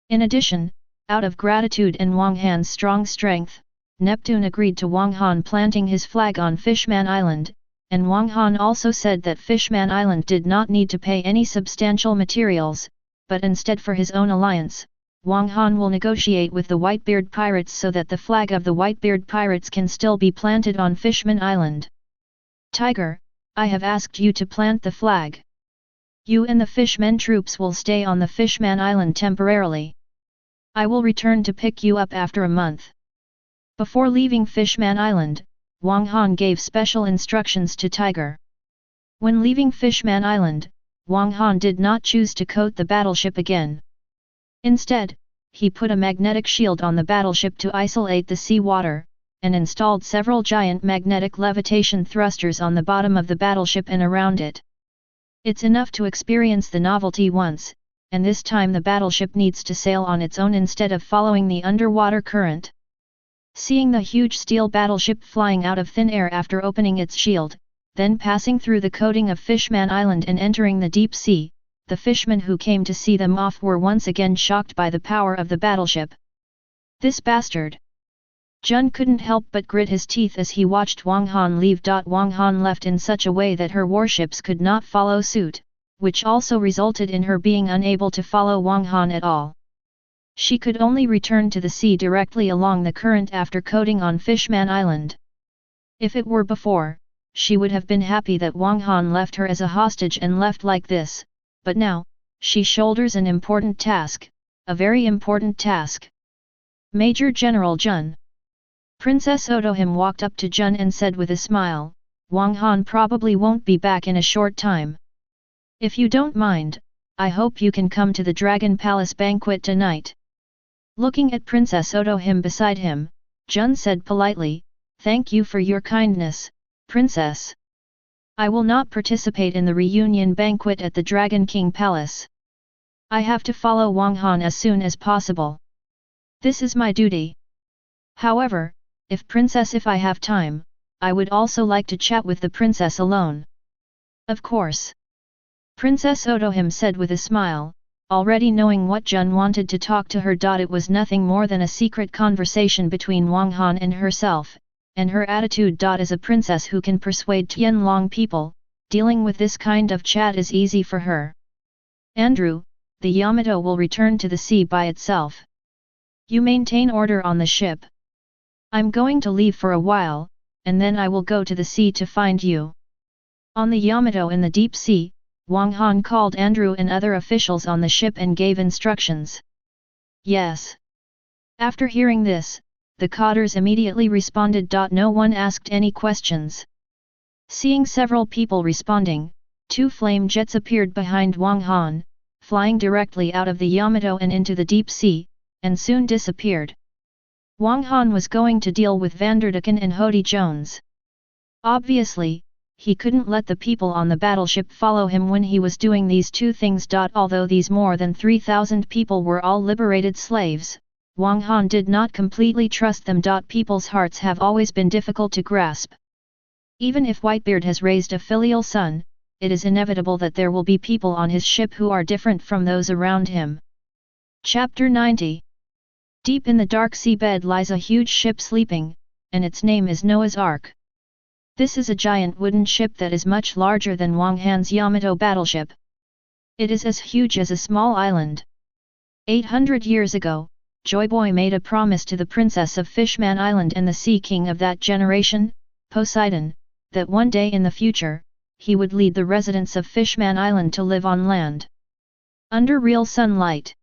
In addition, out of gratitude and Wang Han's strong strength, Neptune agreed to Wang Han planting his flag on Fishman Island, and Wang Han also said that Fishman Island did not need to pay any substantial materials, but instead for his own alliance, Wang Han will negotiate with the Whitebeard pirates so that the flag of the Whitebeard pirates can still be planted on Fishman Island. Tiger, I have asked you to plant the flag. You and the Fishmen troops will stay on the Fishman Island temporarily. I will return to pick you up after a month. Before leaving Fishman Island, Wang Han gave special instructions to Tiger. When leaving Fishman Island, Wang Han did not choose to coat the battleship again. Instead, he put a magnetic shield on the battleship to isolate the sea water, and installed several giant magnetic levitation thrusters on the bottom of the battleship and around it. It's enough to experience the novelty once, and this time the battleship needs to sail on its own instead of following the underwater current. Seeing the huge steel battleship flying out of thin air after opening its shield, then passing through the coating of Fishman Island and entering the deep sea, the fishermen who came to see them off were once again shocked by the power of the battleship. This bastard! Jun couldn't help but grit his teeth as he watched Wang Han leave. Wang Han left in such a way that her warships could not follow suit, which also resulted in her being unable to follow Wang Han at all. She could only return to the sea directly along the current after coating on Fishman Island. If it were before, she would have been happy that Wang Han left her as a hostage and left like this, but now, she shoulders an important task, a very important task. Major General Jun. Princess Otohim walked up to Jun and said with a smile, Wang Han probably won't be back in a short time. If you don't mind, I hope you can come to the Dragon Palace banquet tonight. Looking at Princess Otohim beside him, Jun said politely, Thank you for your kindness, Princess. I will not participate in the reunion banquet at the Dragon King Palace. I have to follow Wang Han as soon as possible. This is my duty. However, if I have time, I would also like to chat with the princess alone. Of course. Princess Otohim said with a smile, already knowing what Jun wanted to talk to her. It was nothing more than a secret conversation between Wang Han and herself, and her attitude. As a princess who can persuade Tianlong people, dealing with this kind of chat is easy for her. Andrew, the Yamato will return to the sea by itself. You maintain order on the ship. I'm going to leave for a while, and then I will go to the sea to find you. On the Yamato in the deep sea, Wang Han called Andrew and other officials on the ship and gave instructions. Yes. After hearing this, the cotters immediately responded. No one asked any questions. Seeing several people responding, 2 flame jets appeared behind Wang Han, flying directly out of the Yamato and into the deep sea, and soon disappeared. Wang Han was going to deal with Vanderdecken and Hody Jones. Obviously, he couldn't let the people on the battleship follow him when he was doing these 2 things. Although these more than 3,000 people were all liberated slaves, Wang Han did not completely trust them. People's hearts have always been difficult to grasp. Even if Whitebeard has raised a filial son, it is inevitable that there will be people on his ship who are different from those around him. Chapter 90. Deep in the dark seabed lies a huge ship sleeping, and its name is Noah's Ark. This is a giant wooden ship that is much larger than Wang Han's Yamato battleship. It is as huge as a small island. 800 years ago, Joy Boy made a promise to the princess of Fishman Island and the sea king of that generation, Poseidon, that one day in the future, he would lead the residents of Fishman Island to live on land, under real sunlight.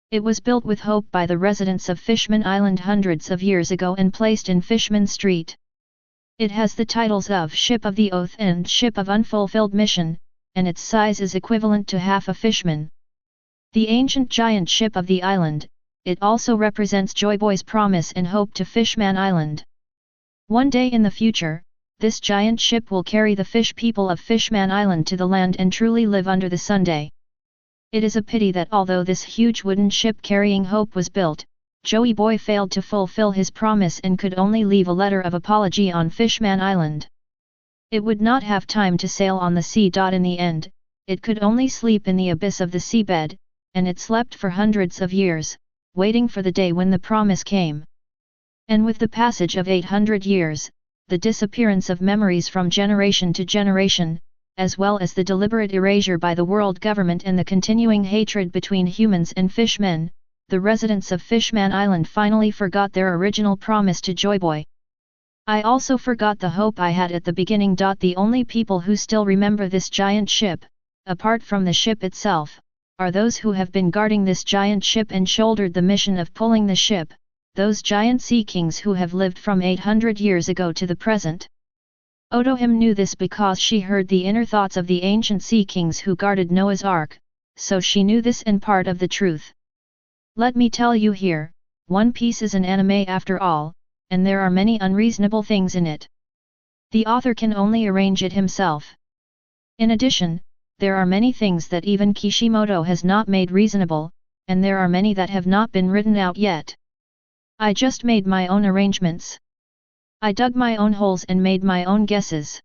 It was built with hope by the residents of Fishman Island hundreds of years ago and placed in Fishman Street. It has the titles of Ship of the Oath and Ship of Unfulfilled Mission, and its size is equivalent to half a fishman. The ancient giant ship of the island, it also represents Joy Boy's promise and hope to Fishman Island. One day in the future, this giant ship will carry the fish people of Fishman Island to the land and truly live under the sun. It is a pity that although this huge wooden ship carrying hope was built, Joey Boy failed to fulfill his promise and could only leave a letter of apology on Fishman Island. It would not have time to sail on the sea. In the end, it could only sleep in the abyss of the seabed, and it slept for hundreds of years, waiting for the day when the promise came. And with the passage of 800 years, the disappearance of memories from generation to generation, as well as the deliberate erasure by the world government and the continuing hatred between humans and fishmen, the residents of Fishman Island finally forgot their original promise to Joy Boy. I also forgot the hope I had at the beginning. The only people who still remember this giant ship, apart from the ship itself, are those who have been guarding this giant ship and shouldered the mission of pulling the ship, those giant sea kings who have lived from 800 years ago to the present. Otohim knew this because she heard the inner thoughts of the ancient sea kings who guarded Noah's Ark, so she knew this and part of the truth. Let me tell you here, One Piece is an anime after all, and there are many unreasonable things in it. The author can only arrange it himself. In addition, there are many things that even Kishimoto has not made reasonable, and there are many that have not been written out yet. I just made my own arrangements. I dug my own holes and made my own guesses.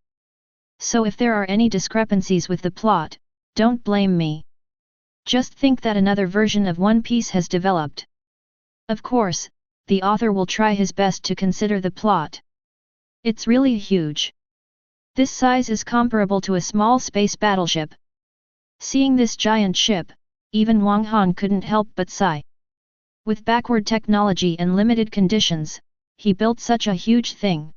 So if there are any discrepancies with the plot, don't blame me. Just think that another version of One Piece has developed. Of course, the author will try his best to consider the plot. It's really huge. This size is comparable to a small space battleship. Seeing this giant ship, even Wang Han couldn't help but sigh. With backward technology and limited conditions, he built such a huge thing.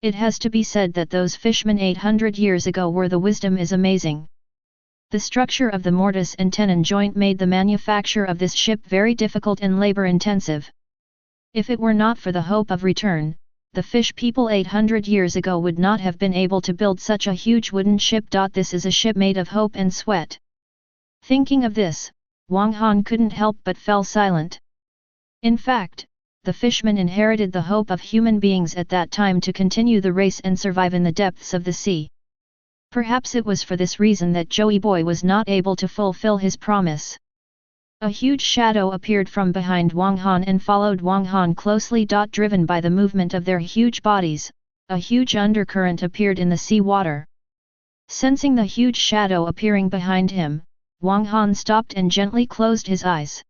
It has to be said that those fishmen 800 years ago were the wisdom is amazing. The structure of the mortise and tenon joint made the manufacture of this ship very difficult and labor-intensive. If it were not for the hope of return, the fish people 800 years ago would not have been able to build such a huge wooden ship. This is a ship made of hope and sweat. Thinking of this, Wang Han couldn't help but fell silent. In fact, the fishmen inherited the hope of human beings at that time to continue the race and survive in the depths of the sea. Perhaps it was for this reason that Joey Boy was not able to fulfill his promise. A huge shadow appeared from behind Wang Han and followed Wang Han closely. Driven by the movement of their huge bodies, a huge undercurrent appeared in the sea water. Sensing the huge shadow appearing behind him, Wang Han stopped and gently closed his eyes.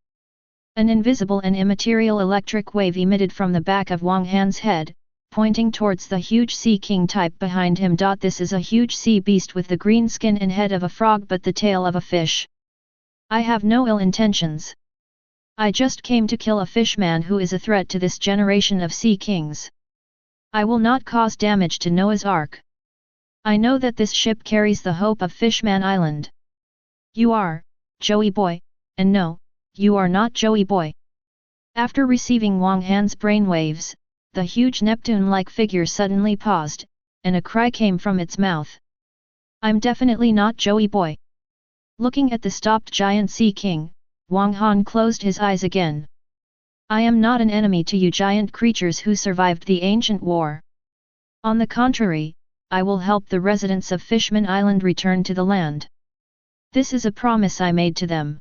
An invisible and immaterial electric wave emitted from the back of Wang Han's head, pointing towards the huge sea king type behind him. This is a huge sea beast with the green skin and head of a frog but the tail of a fish. I have no ill intentions. I just came to kill a fishman who is a threat to this generation of sea kings. I will not cause damage to Noah's Ark. I know that this ship carries the hope of Fishman Island. You are, Joey Boy, and no, you are not Joey Boy. After receiving Wang Han's brainwaves, the huge Neptune-like figure suddenly paused, and a cry came from its mouth. I'm definitely not Joey Boy. Looking at the stopped giant sea king, Wang Han closed his eyes again. I am not an enemy to you giant creatures who survived the ancient war. On the contrary, I will help the residents of Fishman Island return to the land. This is a promise I made to them.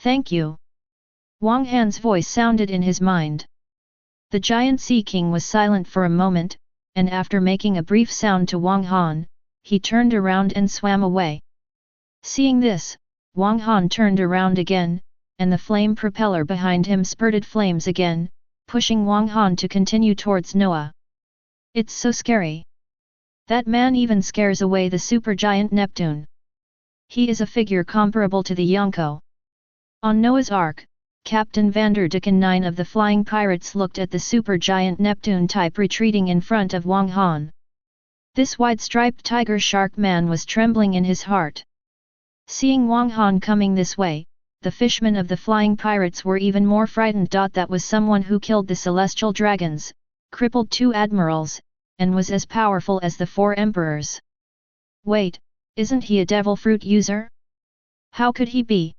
Thank you. Wang Han's voice sounded in his mind. The giant sea king was silent for a moment, and after making a brief sound to Wang Han, he turned around and swam away. Seeing this, Wang Han turned around again, and the flame propeller behind him spurted flames again, pushing Wang Han to continue towards Noah. It's so scary. That man even scares away the supergiant Neptune. He is a figure comparable to the Yonko. On Noah's Ark, Captain Vanderdecken 9 of the Flying Pirates looked at the supergiant Neptune type retreating in front of Wang Han. This wide-striped tiger shark man was trembling in his heart. Seeing Wang Han coming this way, the fishmen of the Flying Pirates were even more frightened. That was someone who killed the celestial dragons, crippled 2 admirals, and was as powerful as the 4 emperors. Wait, isn't he a devil fruit user? How could he be?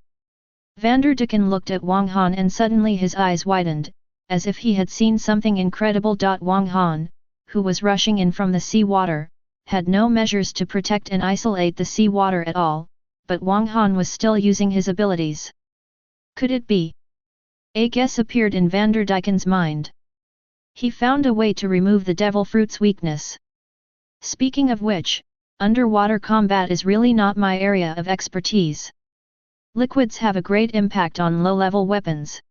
Vanderdecken looked at Wang Han and suddenly his eyes widened, as if he had seen something incredible. Wang Han, who was rushing in from the sea water, had no measures to protect and isolate the sea water at all, but Wang Han was still using his abilities. Could it be? A guess appeared in Vanderdecken's mind. He found a way to remove the devil fruit's weakness. Speaking of which, underwater combat is really not my area of expertise. Liquids have a great impact on low-level weapons.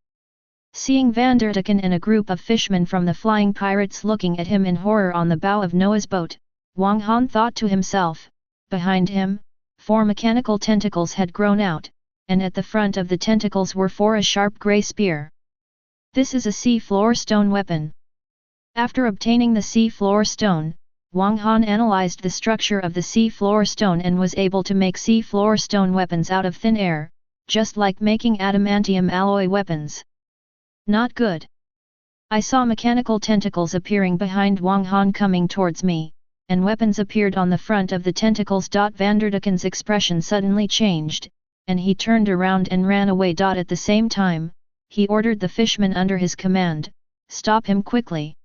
Seeing Vanderdecken and a group of fishmen from the Flying Pirates looking at him in horror on the bow of Noah's boat, Wang Han thought to himself, behind him, 4 mechanical tentacles had grown out, and at the front of the tentacles were 4 a sharp grey spear. This is a sea floor stone weapon. After obtaining the sea floor stone, Wang Han analyzed the structure of the sea floor stone and was able to make sea floor stone weapons out of thin air, just like making adamantium alloy weapons. Not good. I saw mechanical tentacles appearing behind Wang Han coming towards me, and weapons appeared on the front of the tentacles. Vanderdecken's expression suddenly changed, and he turned around and ran away. At the same time, he ordered the fishmen under his command, stop him quickly.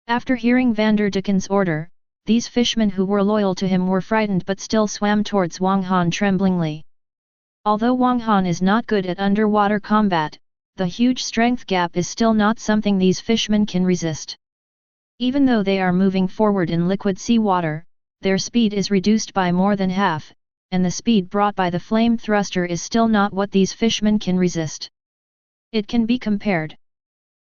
After hearing Vanderdecken's order, these fishmen who were loyal to him were frightened but still swam towards Wang Han tremblingly. Although Wang Han is not good at underwater combat, the huge strength gap is still not something these fishmen can resist. Even though they are moving forward in liquid seawater, their speed is reduced by more than half, and the speed brought by the flame thruster is still not what these fishmen can resist. It can be compared.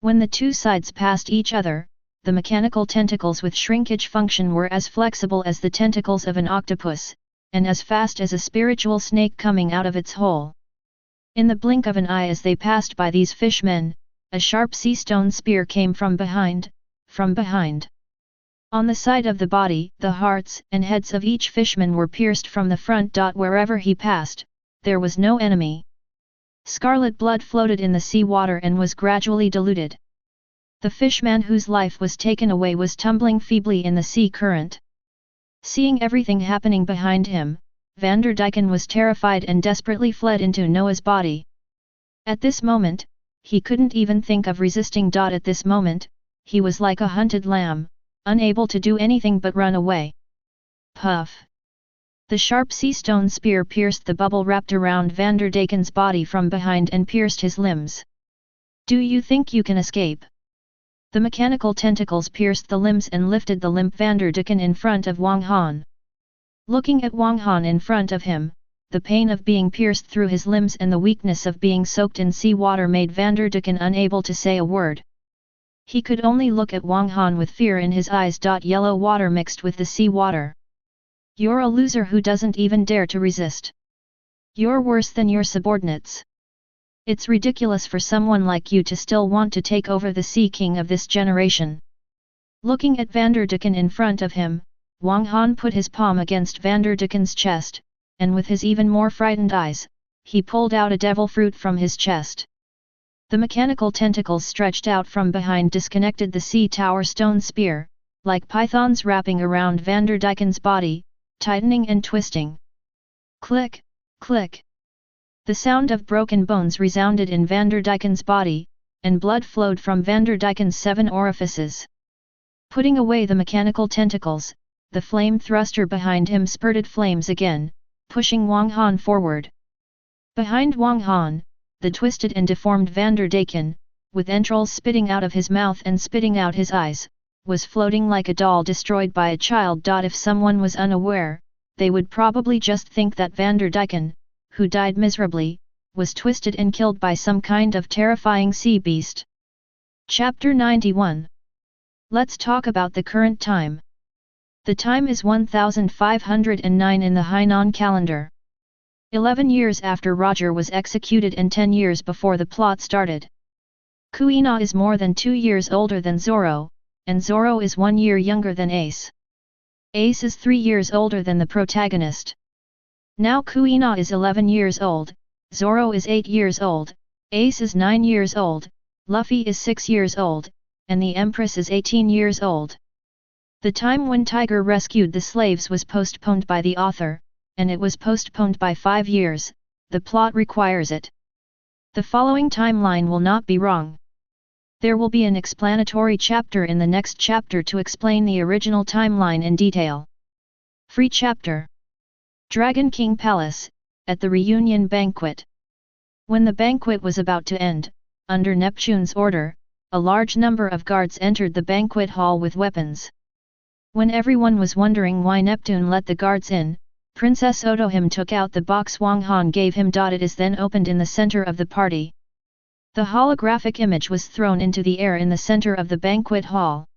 When the two sides passed each other, the mechanical tentacles with shrinkage function were as flexible as the tentacles of an octopus, and as fast as a spiritual snake coming out of its hole. In the blink of an eye as they passed by these fishmen, a sharp sea stone spear came from behind. On the side of the body, the hearts and heads of each fishman were pierced from the front. Wherever he passed, there was no enemy. Scarlet blood floated in the sea water and was gradually diluted. The fishman whose life was taken away was tumbling feebly in the sea current. Seeing everything happening behind him, Vanderdyken was terrified and desperately fled into Noah's body. At this moment, he couldn't even think of resisting. At this moment, he was like a hunted lamb, unable to do anything but run away. Puff! The sharp sea stone spear pierced the bubble wrapped around Vanderdyken's body from behind and pierced his limbs. Do you think you can escape? The mechanical tentacles pierced the limbs and lifted the limp Vanderdyken in front of Wang Han. Looking at Wang Han in front of him, the pain of being pierced through his limbs and the weakness of being soaked in sea water made Vanderdyken unable to say a word. He could only look at Wang Han with fear in his eyes. Yellow water mixed with the sea water. You're a loser who doesn't even dare to resist. You're worse than your subordinates. It's ridiculous for someone like you to still want to take over the Sea King of this generation. Looking at Vanderdyken in front of him, Wang Han put his palm against Vanderdyken's chest, and with his even more frightened eyes, he pulled out a devil fruit from his chest. The mechanical tentacles stretched out from behind disconnected the sea tower stone spear, like pythons wrapping around Vanderdyken's body, tightening and twisting. Click, click. The sound of broken bones resounded in Vanderdyken's body, and blood flowed from Vanderdyken's 7 orifices. Putting away the mechanical tentacles, the flame thruster behind him spurted flames again, pushing Wang Han forward. Behind Wang Han, the twisted and deformed Vanderdyken, with entrails spitting out of his mouth and spitting out his eyes, was floating like a doll destroyed by a child. If someone was unaware, they would probably just think that Vanderdyken, who died miserably, was twisted and killed by some kind of terrifying sea beast. Chapter 91. Let's talk about the current time. The time is 1509 in the Hainan calendar. 11 years after Roger was executed and 10 years before the plot started. Kuina is more than 2 years older than Zoro, and Zoro is 1 year younger than Ace. Ace is 3 years older than the protagonist. Now Kuina is 11 years old, Zoro is 8 years old, Ace is 9 years old, Luffy is 6 years old, and the Empress is 18 years old. The time when Tiger rescued the slaves was postponed by the author, and it was postponed by 5 years, the plot requires it. The following timeline will not be wrong. There will be an explanatory chapter in the next chapter to explain the original timeline in detail. Free chapter. Dragon King Palace, at the reunion banquet. When the banquet was about to end, under Neptune's order, a large number of guards entered the banquet hall with weapons. When everyone was wondering why Neptune let the guards in, Princess Otohime took out the box Wang Han gave him. It is then opened in the center of the party. The holographic image was thrown into the air in the center of the banquet hall.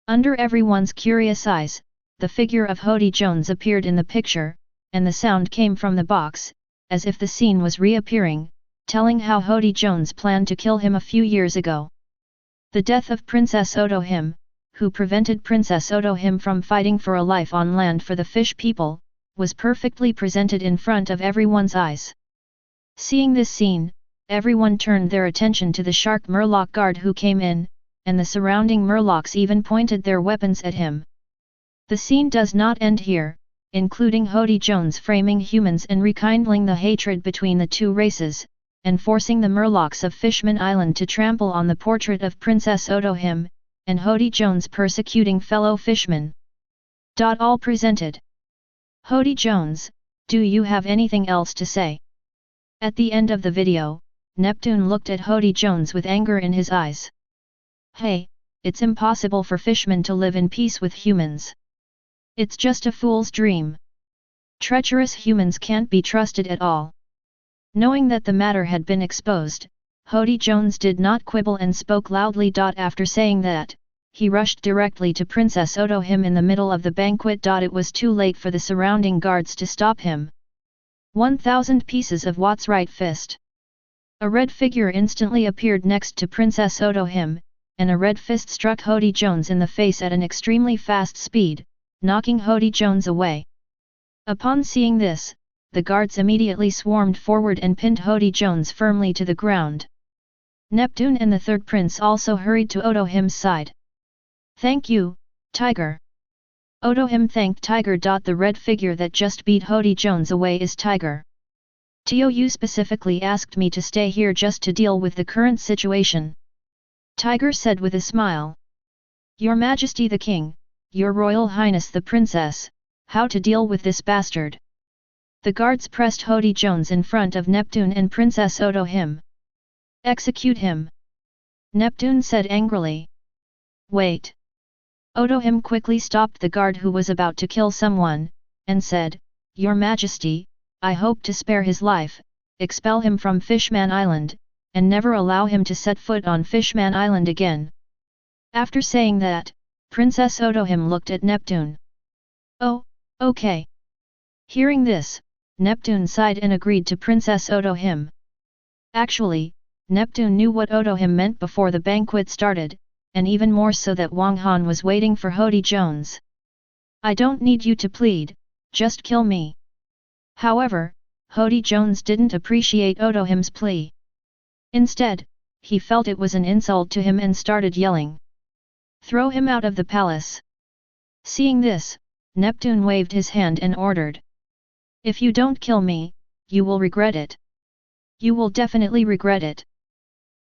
Under everyone's curious eyes, the figure of Hody Jones appeared in the picture, and the sound came from the box, as if the scene was reappearing, telling how Hody Jones planned to kill him a few years ago. The death of Princess Otohime, who prevented Princess Otohime from fighting for a life on land for the fish people, was perfectly presented in front of everyone's eyes. Seeing this scene, everyone turned their attention to the shark Murloc guard who came in, and the surrounding Murlocs even pointed their weapons at him. The scene does not end here, including Hody Jones framing humans and rekindling the hatred between the two races, and forcing the Murlocs of Fishman Island to trample on the portrait of Princess Otohime, and Hody Jones persecuting fellow fishmen. All presented. Holy Jones, do you have anything else to say? At the end of the video, Neptune looked at Holy Jones with anger in his eyes. Hey, it's impossible for fishmen to live in peace with humans. It's just a fool's dream. Treacherous humans can't be trusted at all. Knowing that the matter had been exposed, Holy Jones did not quibble and spoke loudly. After saying that, he rushed directly to Princess Otohim in the middle of the banquet. It was too late for the surrounding guards to stop him. 1,000 pieces of Watt's right fist. A red figure instantly appeared next to Princess Otohim, and a red fist struck Holy Jones in the face at an extremely fast speed, knocking Holy Jones away. Upon seeing this, the guards immediately swarmed forward and pinned Holy Jones firmly to the ground. Neptune and the third prince also hurried to Otohim's side. Thank you, Tiger. Otohim thanked Tiger. The red figure that just beat Holy Jones away is Tiger. You specifically asked me to stay here just to deal with the current situation. Tiger said with a smile. Your Majesty the King, Your Royal Highness the Princess, how to deal with this bastard? The guards pressed Holy Jones in front of Neptune and Princess Otohim. Execute him. Neptune said angrily. Wait. Otohim quickly stopped the guard who was about to kill someone, and said, Your Majesty, I hope to spare his life, expel him from Fishman Island, and never allow him to set foot on Fishman Island again. After saying that, Princess Otohim looked at Neptune. Oh, okay. Hearing this, Neptune sighed and agreed to Princess Otohim. Actually, Neptune knew what Otohim meant before the banquet started, and even more so that Wang Han was waiting for Holy Jones. I don't need you to plead, just kill me. However, Holy Jones didn't appreciate Otohim's plea. Instead, he felt it was an insult to him and started yelling. Throw him out of the palace. Seeing this, Neptune waved his hand and ordered. If you don't kill me, you will regret it. You will definitely regret it.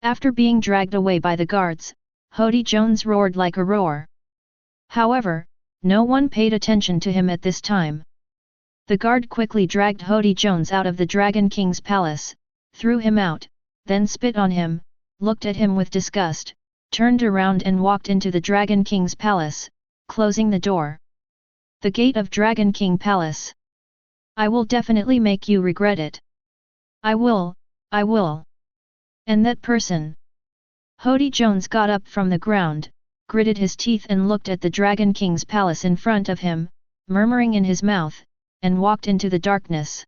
After being dragged away by the guards, Holy Jones roared like a roar. However, no one paid attention to him at this time. The guard quickly dragged Holy Jones out of the Dragon King's palace, threw him out, then spit on him, looked at him with disgust, turned around and walked into the Dragon King's palace, closing the door. The gate of Dragon King Palace. I will definitely make you regret it. I will. And that person. Holy Jones got up from the ground, gritted his teeth and looked at the Dragon King's palace in front of him, murmuring in his mouth, and walked into the darkness.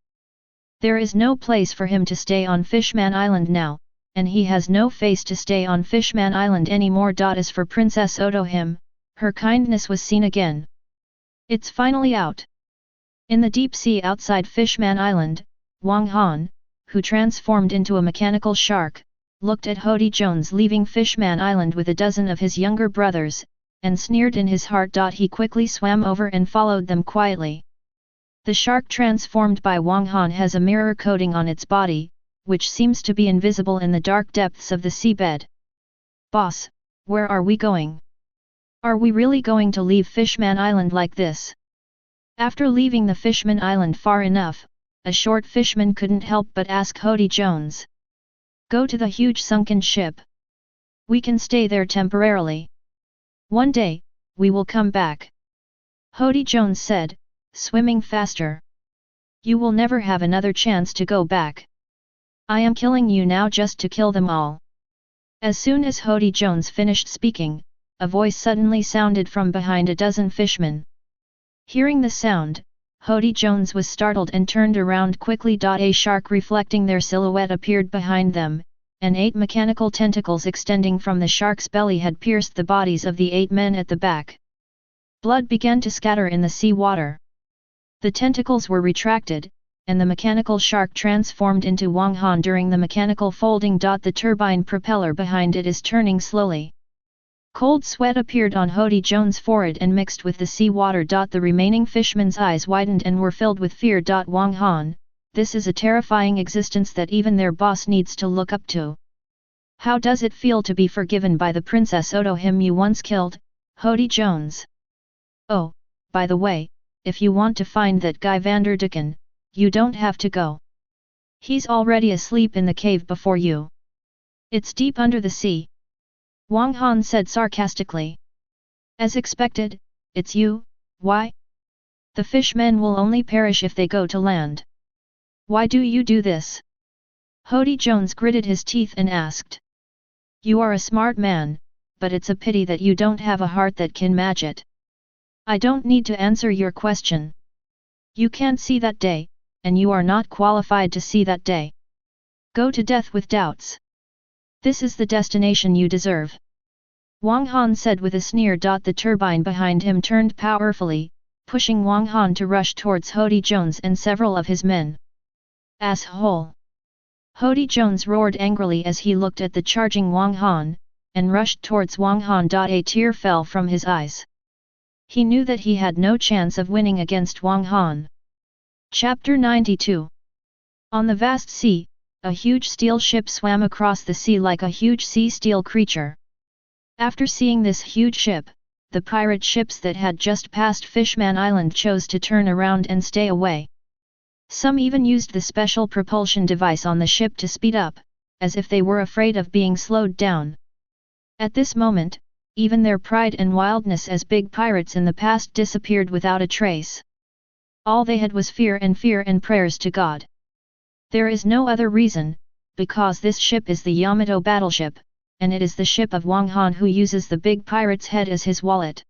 There is no place for him to stay on Fishman Island now, and he has no face to stay on Fishman Island anymore. As for Princess Otohim, her kindness was seen again. It's finally out. In the deep sea outside Fishman Island, Wang Han, who transformed into a mechanical shark, looked at Holy Jones leaving Fishman Island with a dozen of his younger brothers, and sneered in his heart. He quickly swam over and followed them quietly. The shark transformed by Wang Han has a mirror coating on its body, which seems to be invisible in the dark depths of the seabed. Boss, where are we going? Are we really going to leave Fishman Island like this? After leaving the Fishman Island far enough, a short fishman couldn't help but ask Holy Jones. Go to the huge sunken ship. We can stay there temporarily. One day, we will come back. Holy Jones said, swimming faster. You will never have another chance to go back. I am killing you now just to kill them all. As soon as Holy Jones finished speaking, a voice suddenly sounded from behind a dozen fishmen. Hearing the sound, Holy Jones was startled and turned around quickly. A shark reflecting their silhouette appeared behind them, and 8 mechanical tentacles extending from the shark's belly had pierced the bodies of the 8 men at the back. Blood began to scatter in the sea water. The tentacles were retracted, and the mechanical shark transformed into Wang Han during the mechanical folding. The turbine propeller behind it is turning slowly. Cold sweat appeared on Holy Jones' forehead and mixed with the sea water. The remaining fishmen's eyes widened and were filled with fear. Wang Han, this is a terrifying existence that even their boss needs to look up to. How does it feel to be forgiven by the Princess Otohim you once killed, Holy Jones? Oh, by the way, if you want to find that guy Vanderdecken, you don't have to go. He's already asleep in the cave before you. It's deep under the sea. Wang Han said sarcastically. As expected, it's you, why? The fishmen will only perish if they go to land. Why do you do this? Hody Jones gritted his teeth and asked. You are a smart man, but it's a pity that you don't have a heart that can match it. I don't need to answer your question. You can't see that day, and you are not qualified to see that day. Go to death with doubts. This is the destination you deserve. Wang Han said with a sneer. The turbine behind him turned powerfully, pushing Wang Han to rush towards Hody Jones and several of his men. Asshole! Hody Jones roared angrily as he looked at the charging Wang Han, and rushed towards Wang Han. A tear fell from his eyes. He knew that he had no chance of winning against Wang Han. Chapter 92. On the vast sea, a huge steel ship swam across the sea like a huge sea steel creature. After seeing this huge ship, the pirate ships that had just passed Fishman Island chose to turn around and stay away. Some even used the special propulsion device on the ship to speed up, as if they were afraid of being slowed down. At this moment, even their pride and wildness as big pirates in the past disappeared without a trace. All they had was fear and prayers to God. There is no other reason, because this ship is the Yamato battleship, and it is the ship of Wang Han who uses the big pirate's head as his wallet.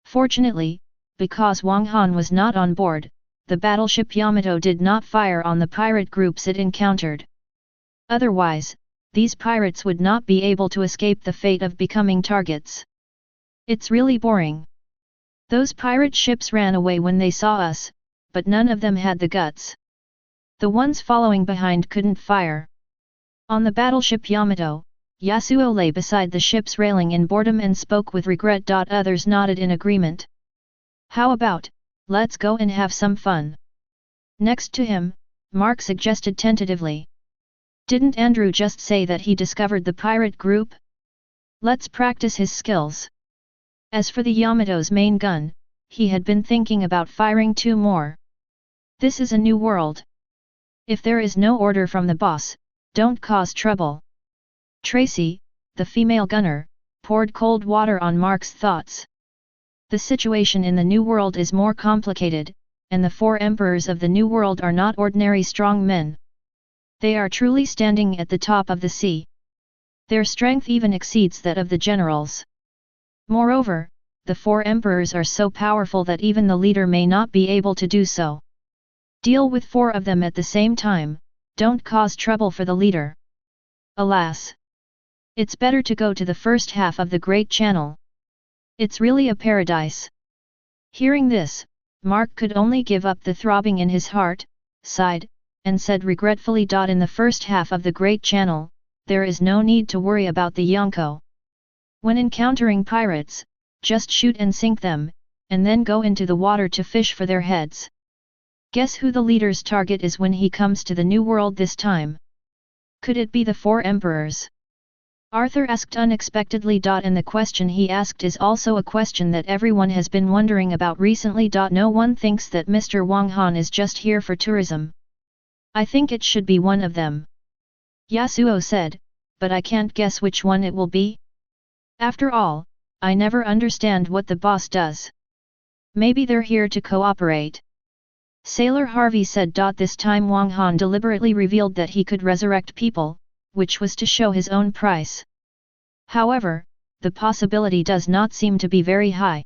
Fortunately, because Wang Han was not on board, the battleship Yamato did not fire on the pirate groups it encountered. Otherwise, these pirates would not be able to escape the fate of becoming targets. It's really boring. Those pirate ships ran away when they saw us, but none of them had the guts. The ones following behind couldn't fire. On the battleship Yamato, Yasuo lay beside the ship's railing in boredom and spoke with regret. Others nodded in agreement. How about, let's go and have some fun? Next to him, Mark suggested tentatively. Didn't Andrew just say that he discovered the pirate group? Let's practice his skills. As for the Yamato's main gun, he had been thinking about firing 2 more. This is a new world. If there is no order from the boss, don't cause trouble. Tracy, the female gunner, poured cold water on Mark's thoughts. The situation in the New World is more complicated, and the 4 emperors of the New World are not ordinary strong men. They are truly standing at the top of the sea. Their strength even exceeds that of the generals. Moreover, the 4 emperors are so powerful that even the leader may not be able to do so. Deal with 4 of them at the same time, don't cause trouble for the leader. Alas! It's better to go to the first half of the Great Channel. It's really a paradise. Hearing this, Mark could only give up the throbbing in his heart, sighed, and said regretfully. In the first half of the Great Channel, there is no need to worry about the Yonko. When encountering pirates, just shoot and sink them, and then go into the water to fish for their heads. Guess who the leader's target is when he comes to the New World this time? Could it be the 4 emperors? Arthur asked unexpectedly. And the question he asked is also a question that everyone has been wondering about recently. No one thinks that Mr. Wang Han is just here for tourism. I think it should be one of them. Yasuo said, but I can't guess which one it will be. After all, I never understand what the boss does. Maybe they're here to cooperate. Sailor Harvey said. This time Wang Han deliberately revealed that he could resurrect people, which was to show his own price. However, the possibility does not seem to be very high.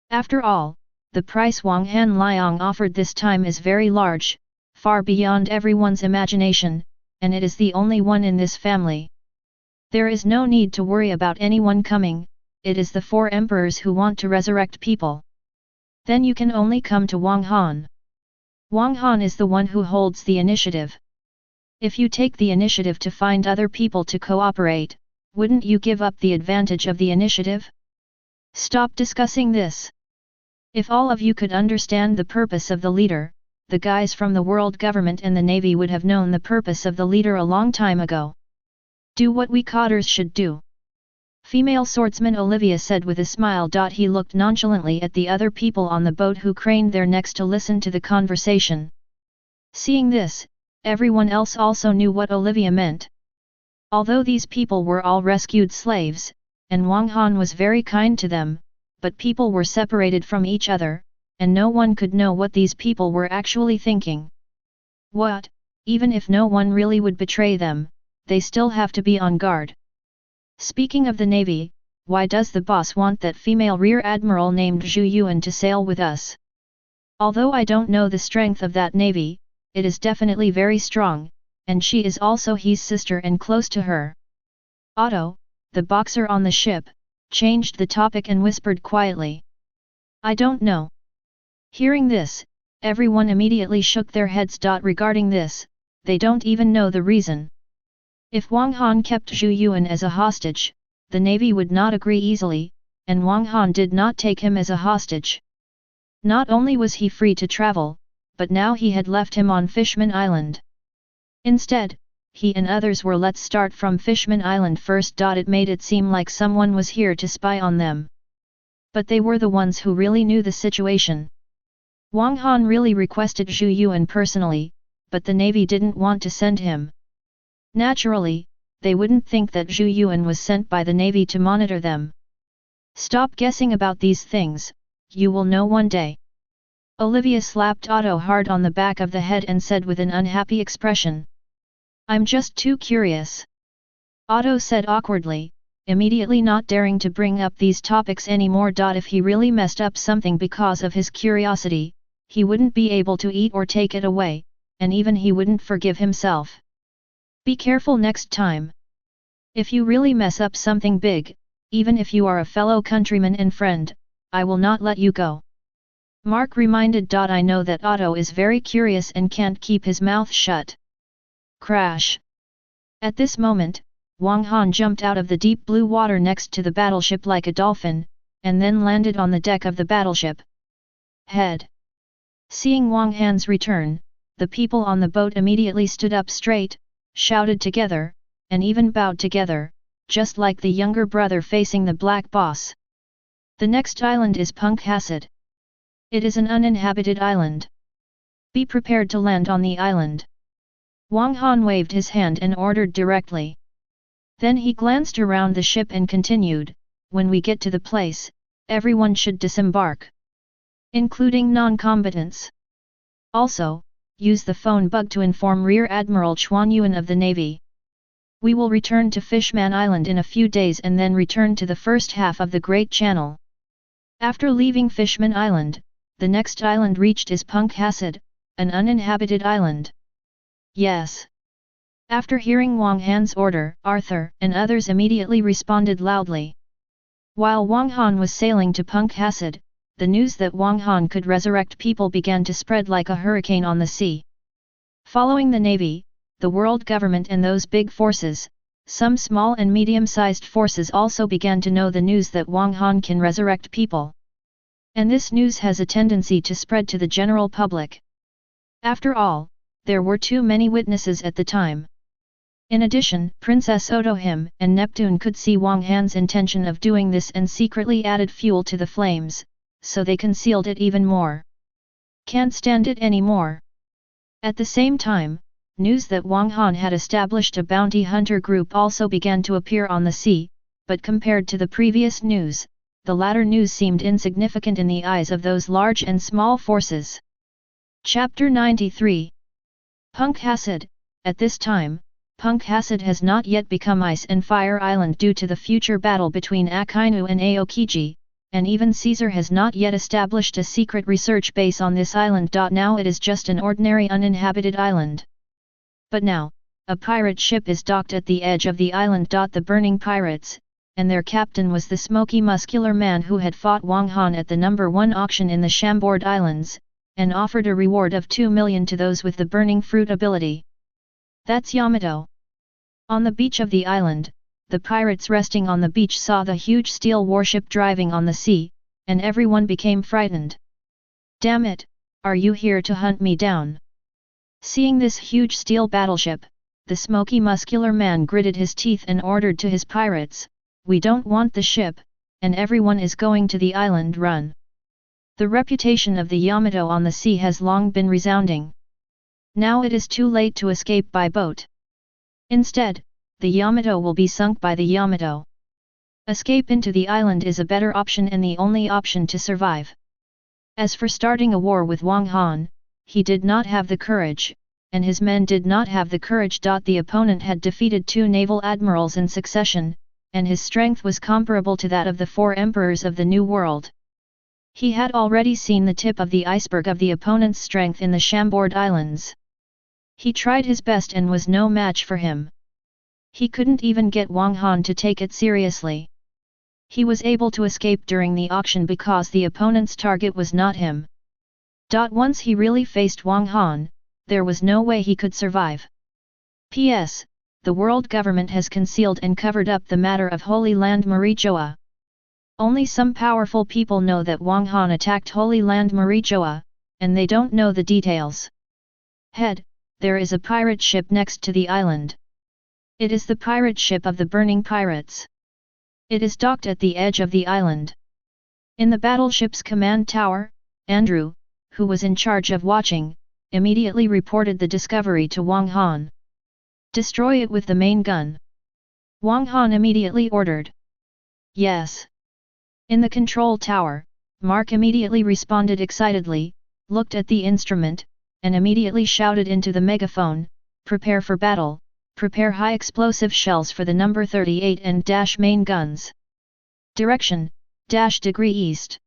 After all, the price Wang Han offered this time is very large, far beyond everyone's imagination, and it is the only one in this family. There is no need to worry about anyone coming, it is the 4 emperors who want to resurrect people. Then you can only come to Wang Han. Wang Han is the one who holds the initiative. If you take the initiative to find other people to cooperate, wouldn't you give up the advantage of the initiative? Stop discussing this. If all of you could understand the purpose of the leader, the guys from the world government and the navy would have known the purpose of the leader a long time ago. Do what we cotters should do. Female swordsman Olivia said with a smile. He looked nonchalantly at the other people on the boat who craned their necks to listen to the conversation. Seeing this, everyone else also knew what Olivia meant. Although these people were all rescued slaves, and Wang Han was very kind to them, but people were separated from each other, and no one could know what these people were actually thinking. What, even if no one really would betray them, they still have to be on guard. Speaking of the Navy, why does the boss want that female rear admiral named Zhu Yuan to sail with us? Although I don't know the strength of that Navy, it is definitely very strong, and she is also his sister and close to her. Otto, the boxer on the ship, changed the topic and whispered quietly. I don't know. Hearing this, everyone immediately shook their heads. Regarding this, they don't even know the reason. If Wang Han kept Zhu Yuan as a hostage, the Navy would not agree easily, and Wang Han did not take him as a hostage. Not only was he free to travel, but now he had left him on Fishman Island. Instead, he and others were let start from Fishman Island first. It made it seem like someone was here to spy on them. But they were the ones who really knew the situation. Wang Han really requested Zhu Yuan personally, but the Navy didn't want to send him. Naturally, they wouldn't think that Zhu Yuan was sent by the Navy to monitor them. Stop guessing about these things, you will know one day. Olivia slapped Otto hard on the back of the head and said with an unhappy expression. I'm just too curious. Otto said awkwardly, immediately not daring to bring up these topics anymore. If he really messed up something because of his curiosity, he wouldn't be able to eat or take it away, and even he wouldn't forgive himself. Be careful next time. If you really mess up something big, even if you are a fellow countryman and friend, I will not let you go. Mark reminded. I know that Otto is very curious and can't keep his mouth shut. Crash. At this moment, Wang Han jumped out of the deep blue water next to the battleship like a dolphin, and then landed on the deck of the battleship. Head. Seeing Wang Han's return, the people on the boat immediately stood up straight, shouted together, and even bowed together, just like the younger brother facing the black boss. The next island is Punkhasad. It is an uninhabited island. Be prepared to land on the island. Wang Han waved his hand and ordered directly. Then he glanced around the ship and continued, when we get to the place, everyone should disembark. Including non-combatants. Also, use the phone bug to inform Rear Admiral Chuan Yuan of the Navy. We will return to Fishman Island in a few days and then return to the first half of the Great Channel. After leaving Fishman Island, the next island reached is Punkhasad, an uninhabited island. Yes. After hearing Wang Han's order, Arthur and others immediately responded loudly. While Wang Han was sailing to Punkhasad, the news that Wang Han could resurrect people began to spread like a hurricane on the sea. Following the Navy, the world government and those big forces, some small and medium-sized forces also began to know the news that Wang Han can resurrect people. And this news has a tendency to spread to the general public. After all, there were too many witnesses at the time. In addition, Princess Otohim and Neptune could see Wang Han's intention of doing this and secretly added fuel to the flames, so they concealed it even more. Can't stand it anymore. At the same time, news that Wang Han had established a bounty hunter group also began to appear on the sea, but compared to the previous news, the latter news seemed insignificant in the eyes of those large and small forces. Chapter 93. Punkhasad. At this time, Punkhasad has not yet become Ice and Fire Island due to the future battle between Akainu and Aokiji, and even Caesar has not yet established a secret research base on this island. Now it is just an ordinary uninhabited island. But now, a pirate ship is docked at the edge of the island. The burning pirates, and their captain was the smoky muscular man who had fought Wang Han at the #1 auction in the Chambord Islands, and offered a reward of 2 million to those with the burning fruit ability. That's Yamato. On the beach of the island, the pirates resting on the beach saw the huge steel warship driving on the sea, and everyone became frightened. Damn it, are you here to hunt me down? Seeing this huge steel battleship, the smoky muscular man gritted his teeth and ordered to his pirates, we don't want the ship, and everyone is going to the island run. The reputation of the Yamato on the sea has long been resounding. Now it is too late to escape by boat. Instead, the Yamato will be sunk by the Yamato. Escape into the island is a better option and the only option to survive. As for starting a war with Wang Han, he did not have the courage, and his men did not have the courage. The opponent had defeated 2 naval admirals in succession, and his strength was comparable to that of the 4 emperors of the New World. He had already seen the tip of the iceberg of the opponent's strength in the Chambord Islands. He tried his best and was no match for him. He couldn't even get Wang Han to take it seriously. He was able to escape during the auction because the opponent's target was not him. Once he really faced Wang Han, there was no way he could survive. P.S. The world government has concealed and covered up the matter of Holy Land Marie Gioia. Only some powerful people know that Wang Han attacked Holy Land Marie Gioia, and they don't know the details. Head, there is a pirate ship next to the island. It is the pirate ship of the burning pirates. It is docked at the edge of the island. In the battleship's command tower, Andrew, who was in charge of watching, immediately reported the discovery to Wang Han. Destroy it with the main gun. Wang Han immediately ordered. Yes. In the control tower, Mark immediately responded excitedly, looked at the instrument, and immediately shouted into the megaphone, "Prepare for battle, prepare high explosive shells for the number 38 and main guns. Direction, degree east."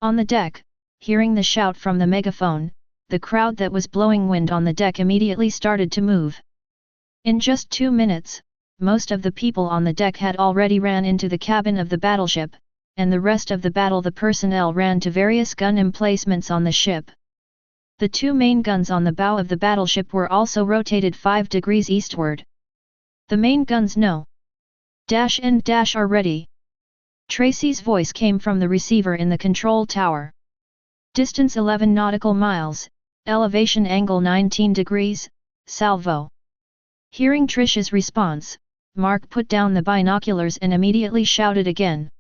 On the deck, hearing the shout from the megaphone, the crowd that was blowing wind on the deck immediately started to move. In just 2 minutes, most of the people on the deck had already ran into the cabin of the battleship, and the rest of the battle the personnel ran to various gun emplacements on the ship. The 2 main guns on the bow of the battleship were also rotated 5 degrees eastward. The main guns know. And are ready. Tracy's voice came from the receiver in the control tower. Distance 11 nautical miles, elevation angle 19 degrees, salvo. Hearing Trish's response, Mark put down the binoculars and immediately shouted again.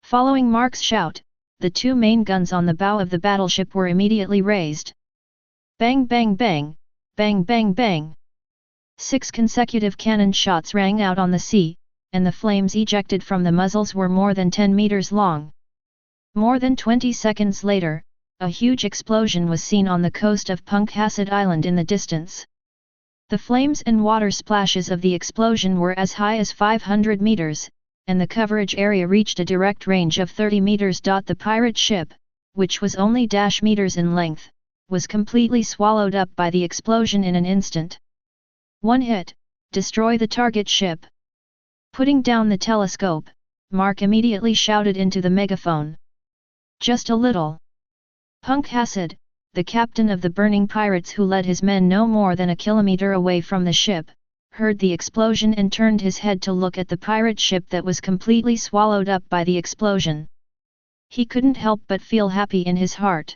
Following Mark's shout, the 2 main guns on the bow of the battleship were immediately raised. Bang bang bang, bang bang bang. 6 consecutive cannon shots rang out on the sea, and the flames ejected from the muzzles were more than 10 meters long. More than 20 seconds later, a huge explosion was seen on the coast of Punkhasad Island in the distance. The flames and water splashes of the explosion were as high as 500 meters, and the coverage area reached a direct range of 30 meters. The pirate ship, which was only meters in length, was completely swallowed up by the explosion in an instant. One hit, destroy the target ship. Putting down the telescope, Mark immediately shouted into the megaphone. Just a little. Punkhasad, the captain of the burning pirates who led his men no more than a kilometer away from the ship, heard the explosion and turned his head to look at the pirate ship that was completely swallowed up by the explosion. He couldn't help but feel happy in his heart.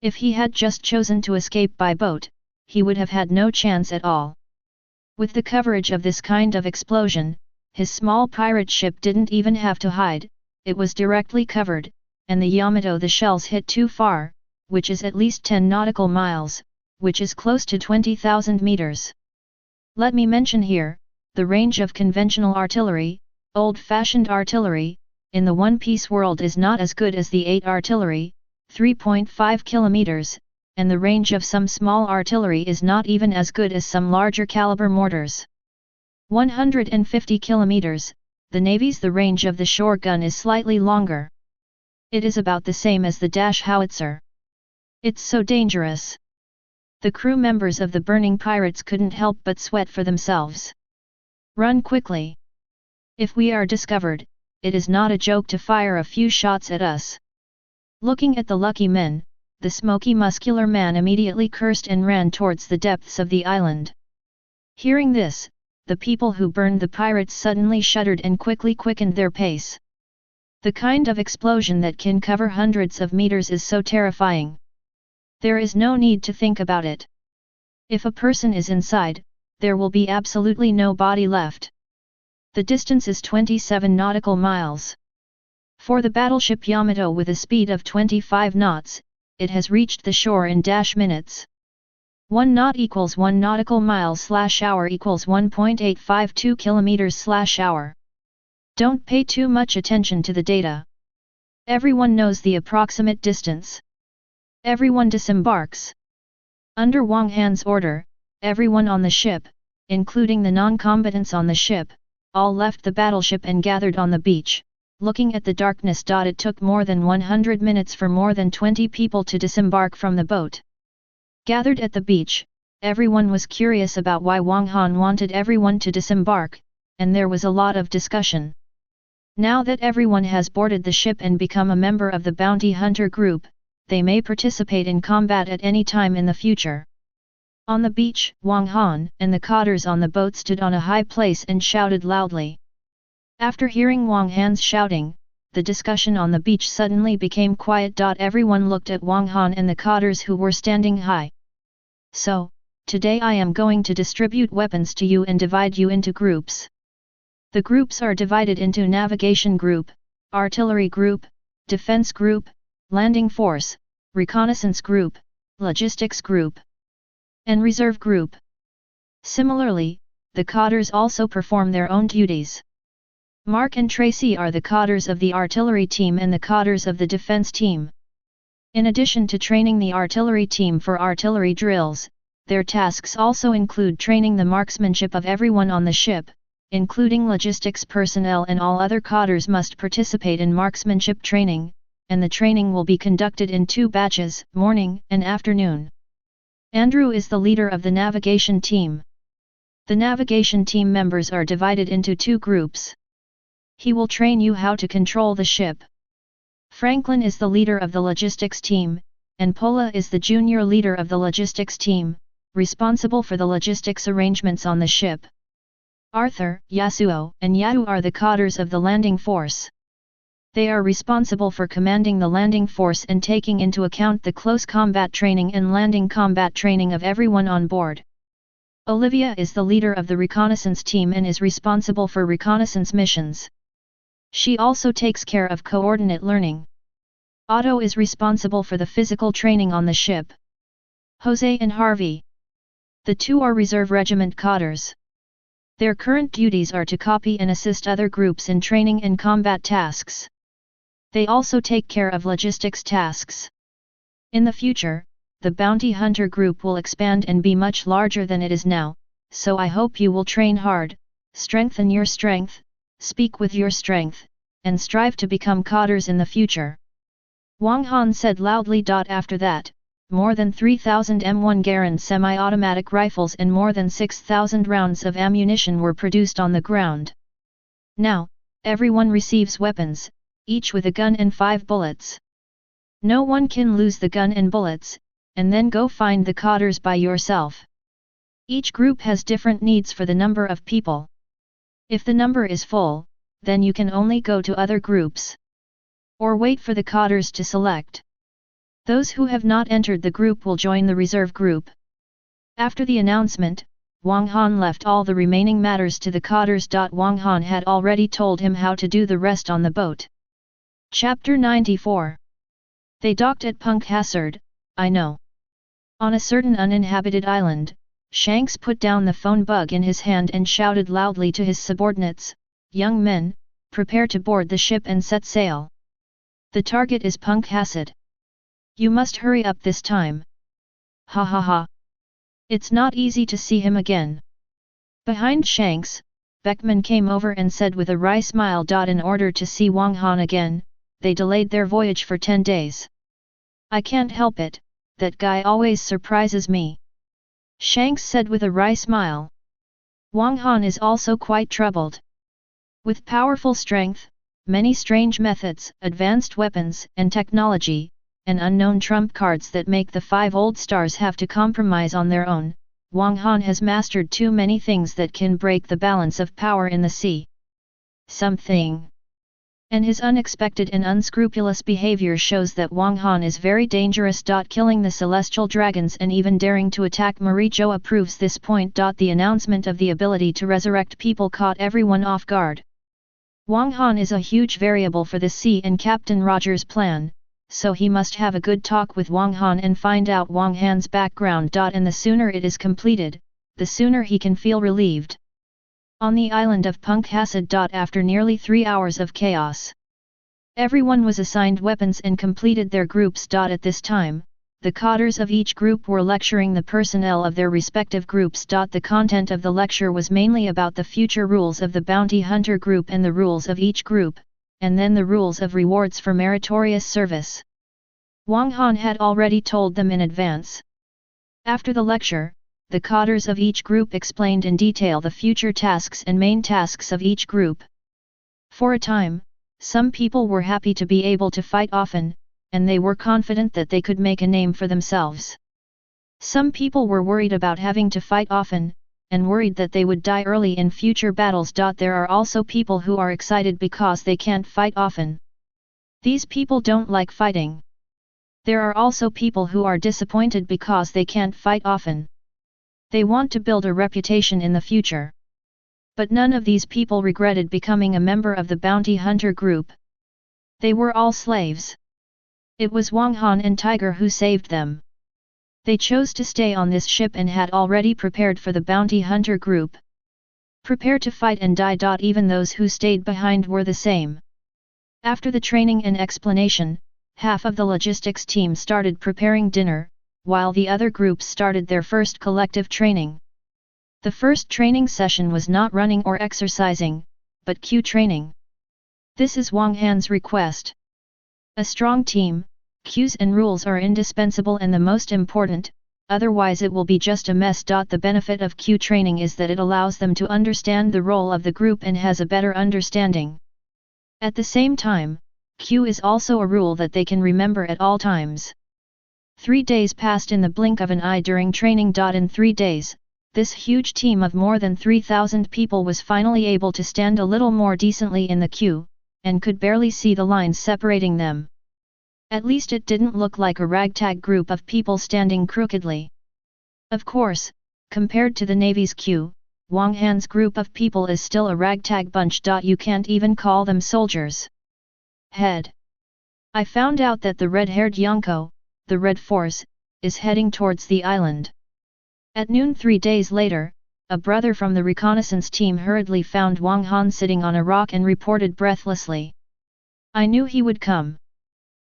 If he had just chosen to escape by boat, he would have had no chance at all. With the coverage of this kind of explosion, his small pirate ship didn't even have to hide, it was directly covered, and the Yamato the shells hit too far, which is at least 10 nautical miles, which is close to 20,000 meters. Let me mention here, the range of conventional artillery, old-fashioned artillery, in the One Piece world is not as good as the 8 artillery, 3.5 kilometers, and the range of some small artillery is not even as good as some larger caliber mortars. 150 kilometers, the Navy's the range of the shore gun is slightly longer. It is about the same as the howitzer. It's so dangerous. The crew members of the burning pirates couldn't help but sweat for themselves. Run quickly. If we are discovered, it is not a joke to fire a few shots at us. Looking at the lucky men, the smoky muscular man immediately cursed and ran towards the depths of the island. Hearing this, the people who burned the pirates suddenly shuddered and quickly quickened their pace. The kind of explosion that can cover hundreds of meters is so terrifying. There is no need to think about it. If a person is inside, there will be absolutely no body left. The distance is 27 nautical miles. For the battleship Yamato with a speed of 25 knots, it has reached the shore in -minutes. 1 knot equals 1 nautical mile/hour equals 1.852 kilometers/hour. Don't pay too much attention to the data. Everyone knows the approximate distance. Everyone disembarks. Under Wang Han's order, everyone on the ship, including the non-combatants on the ship, all left the battleship and gathered on the beach, looking at the darkness. It took more than 100 minutes for more than 20 people to disembark from the boat. Gathered at the beach, everyone was curious about why Wang Han wanted everyone to disembark, and there was a lot of discussion. Now that everyone has boarded the ship and become a member of the bounty hunter group, they may participate in combat at any time in the future. On the beach, Wang Han and the cotters on the boat stood on a high place and shouted loudly. After hearing Wang Han's shouting, the discussion on the beach suddenly became quiet. Everyone looked at Wang Han and the cotters who were standing high. So, today I am going to distribute weapons to you and divide you into groups. The groups are divided into navigation group, artillery group, defense group, landing force, reconnaissance group, logistics group, and reserve group. Similarly, the cotters also perform their own duties. Mark and Tracy are the cotters of the artillery team and the cotters of the defense team. In addition to training the artillery team for artillery drills, their tasks also include training the marksmanship of everyone on the ship, including logistics personnel, and all other cotters must participate in marksmanship training, and the training will be conducted in 2 batches, morning and afternoon. Andrew is the leader of the navigation team. The navigation team members are divided into 2 groups. He will train you how to control the ship. Franklin is the leader of the logistics team, and Paula is the junior leader of the logistics team, responsible for the logistics arrangements on the ship. Arthur, Yasuo, and Yahoo are the cotters of the landing force. They are responsible for commanding the landing force and taking into account the close combat training and landing combat training of everyone on board. Olivia is the leader of the reconnaissance team and is responsible for reconnaissance missions. She also takes care of coordinate learning. Otto is responsible for the physical training on the ship. Jose and Harvey. The 2 are reserve regiment cotters. Their current duties are to copy and assist other groups in training and combat tasks. They also take care of logistics tasks. In the future, the bounty hunter group will expand and be much larger than it is now, so I hope you will train hard, strengthen your strength, speak with your strength, and strive to become cotters in the future. Wang Han said loudly. After that, more than 3,000 M1 Garand semi-automatic rifles and more than 6,000 rounds of ammunition were produced on the ground. Now, everyone receives weapons, each with a gun and 5 bullets. No one can lose the gun and bullets, and then go find the cotters by yourself. Each group has different needs for the number of people. If the number is full, then you can only go to other groups. Or wait for the cotters to select. Those who have not entered the group will join the reserve group. After the announcement, Wang Han left all the remaining matters to the cotters. Wang Han had already told him how to do the rest on the boat. Chapter 94. They docked at Punk Hazard, I know. On a certain uninhabited island, Shanks put down the phone bug in his hand and shouted loudly to his subordinates, "Young men, prepare to board the ship and set sail. The target is Punk Hazard. You must hurry up this time." Ha ha ha. It's not easy to see him again. Behind Shanks, Beckman came over and said with a wry smile. In order to see Wang Han again, they delayed their voyage for 10 days. I can't help it, that guy always surprises me. Shanks said with a wry smile. Wang Han is also quite troubled. With powerful strength, many strange methods, advanced weapons and technology, and unknown trump cards that make the 5 old stars have to compromise on their own, Wang Han has mastered too many things that can break the balance of power in the sea. Something. And his unexpected and unscrupulous behavior shows that Wang Han is very dangerous. Killing the celestial dragons and even daring to attack Marie Gioia proves this point. The announcement of the ability to resurrect people caught everyone off guard. Wang Han is a huge variable for the sea and Captain Roger's plan, so he must have a good talk with Wang Han and find out Wang Han's background. And the sooner it is completed, the sooner he can feel relieved. On the island of Punkhasad. After nearly 3 hours of chaos, everyone was assigned weapons and completed their groups. At this time, the cadres of each group were lecturing the personnel of their respective groups. The content of the lecture was mainly about the future rules of the bounty hunter group and the rules of each group, and then the rules of rewards for meritorious service. Wang Han had already told them in advance. After the lecture, the cadres of each group explained in detail the future tasks and main tasks of each group. For a time, some people were happy to be able to fight often, and they were confident that they could make a name for themselves. Some people were worried about having to fight often, and worried that they would die early in future battles. There are also people who are excited because they can't fight often. These people don't like fighting. There are also people who are disappointed because they can't fight often. They want to build a reputation in the future. But none of these people regretted becoming a member of the bounty hunter group. They were all slaves. It was Wang Han and Tiger who saved them. They chose to stay on this ship and had already prepared for the bounty hunter group. Prepare to fight and die. Even those who stayed behind were the same. After the training and explanation, half of the logistics team started preparing dinner, while the other groups started their first collective training. The first training session was not running or exercising, but Q training. This is Wang Han's request. A strong team, cues and rules are indispensable and the most important, otherwise it will be just a mess. The benefit of Q training is that it allows them to understand the role of the group and has a better understanding. At the same time, Q is also a rule that they can remember at all times. 3 days passed in the blink of an eye during training. In 3 days, this huge team of more than 3,000 people was finally able to stand a little more decently in the queue, and could barely see the lines separating them. At least it didn't look like a ragtag group of people standing crookedly. Of course, compared to the Navy's queue, Wang Han's group of people is still a ragtag bunch. You can't even call them soldiers. Head. I found out that the red-haired Yonko, the Red Force, is heading towards the island. At noon 3 days later, a brother from the reconnaissance team hurriedly found Wang Han sitting on a rock and reported breathlessly. I knew he would come.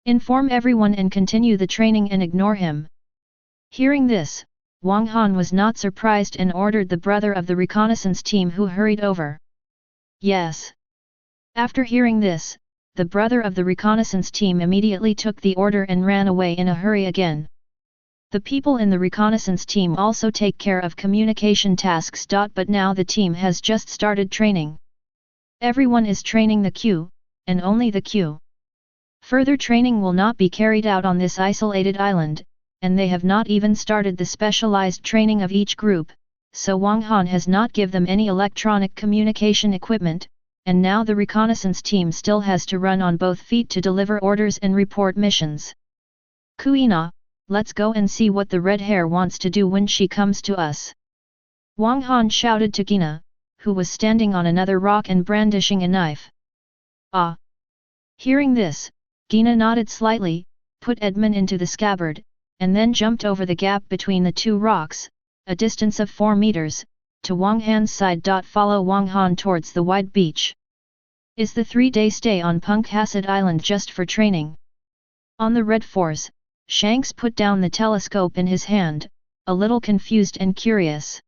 Inform everyone and continue the training and ignore him. Hearing this, Wang Han was not surprised and ordered the brother of the reconnaissance team who hurried over. Yes. After hearing this, the brother of the reconnaissance team immediately took the order and ran away in a hurry again. The people in the reconnaissance team also take care of communication tasks. But now the team has just started training. Everyone is training the Q, and only the Q. Further training will not be carried out on this isolated island, and they have not even started the specialized training of each group, so Wang Han has not given them any electronic communication equipment, and now the reconnaissance team still has to run on both feet to deliver orders and report missions. Kuina, let's go and see what the red hair wants to do when she comes to us. Wang Han shouted to Gina, who was standing on another rock and brandishing a knife. Ah! Hearing this, Gina nodded slightly, put Edmund into the scabbard, and then jumped over the gap between the two rocks, a distance of 4 meters, to Wang Han's side. Follow Wang Han towards the wide beach. Is the 3-day stay on Punkhasad Island just for training? On the Red Force, Shanks put down the telescope in his hand, a little confused and curious.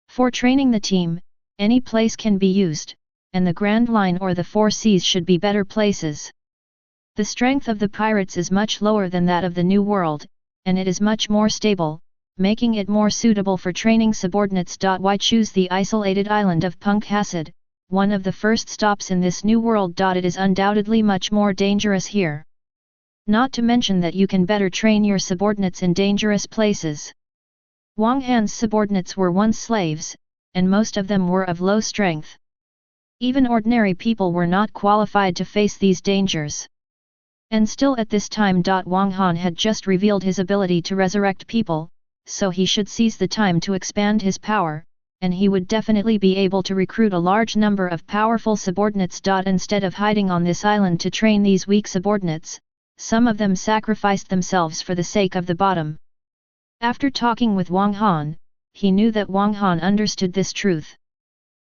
For training the team, any place can be used, and the Grand Line or the 4 Seas should be better places. The strength of the pirates is much lower than that of the New World, and it is much more stable, making it more suitable for training subordinates. Why choose the isolated island of Punkhasad, one of the first stops in this new world? It is undoubtedly much more dangerous here. Not to mention that you can better train your subordinates in dangerous places. Wang Han's subordinates were once slaves, and most of them were of low strength. Even ordinary people were not qualified to face these dangers. And still at this time. Wang Han had just revealed his ability to resurrect people, so he should seize the time to expand his power, and he would definitely be able to recruit a large number of powerful subordinates. Instead of hiding on this island to train these weak subordinates, some of them sacrificed themselves for the sake of the bottom. After talking with Wang Han, he knew that Wang Han understood this truth.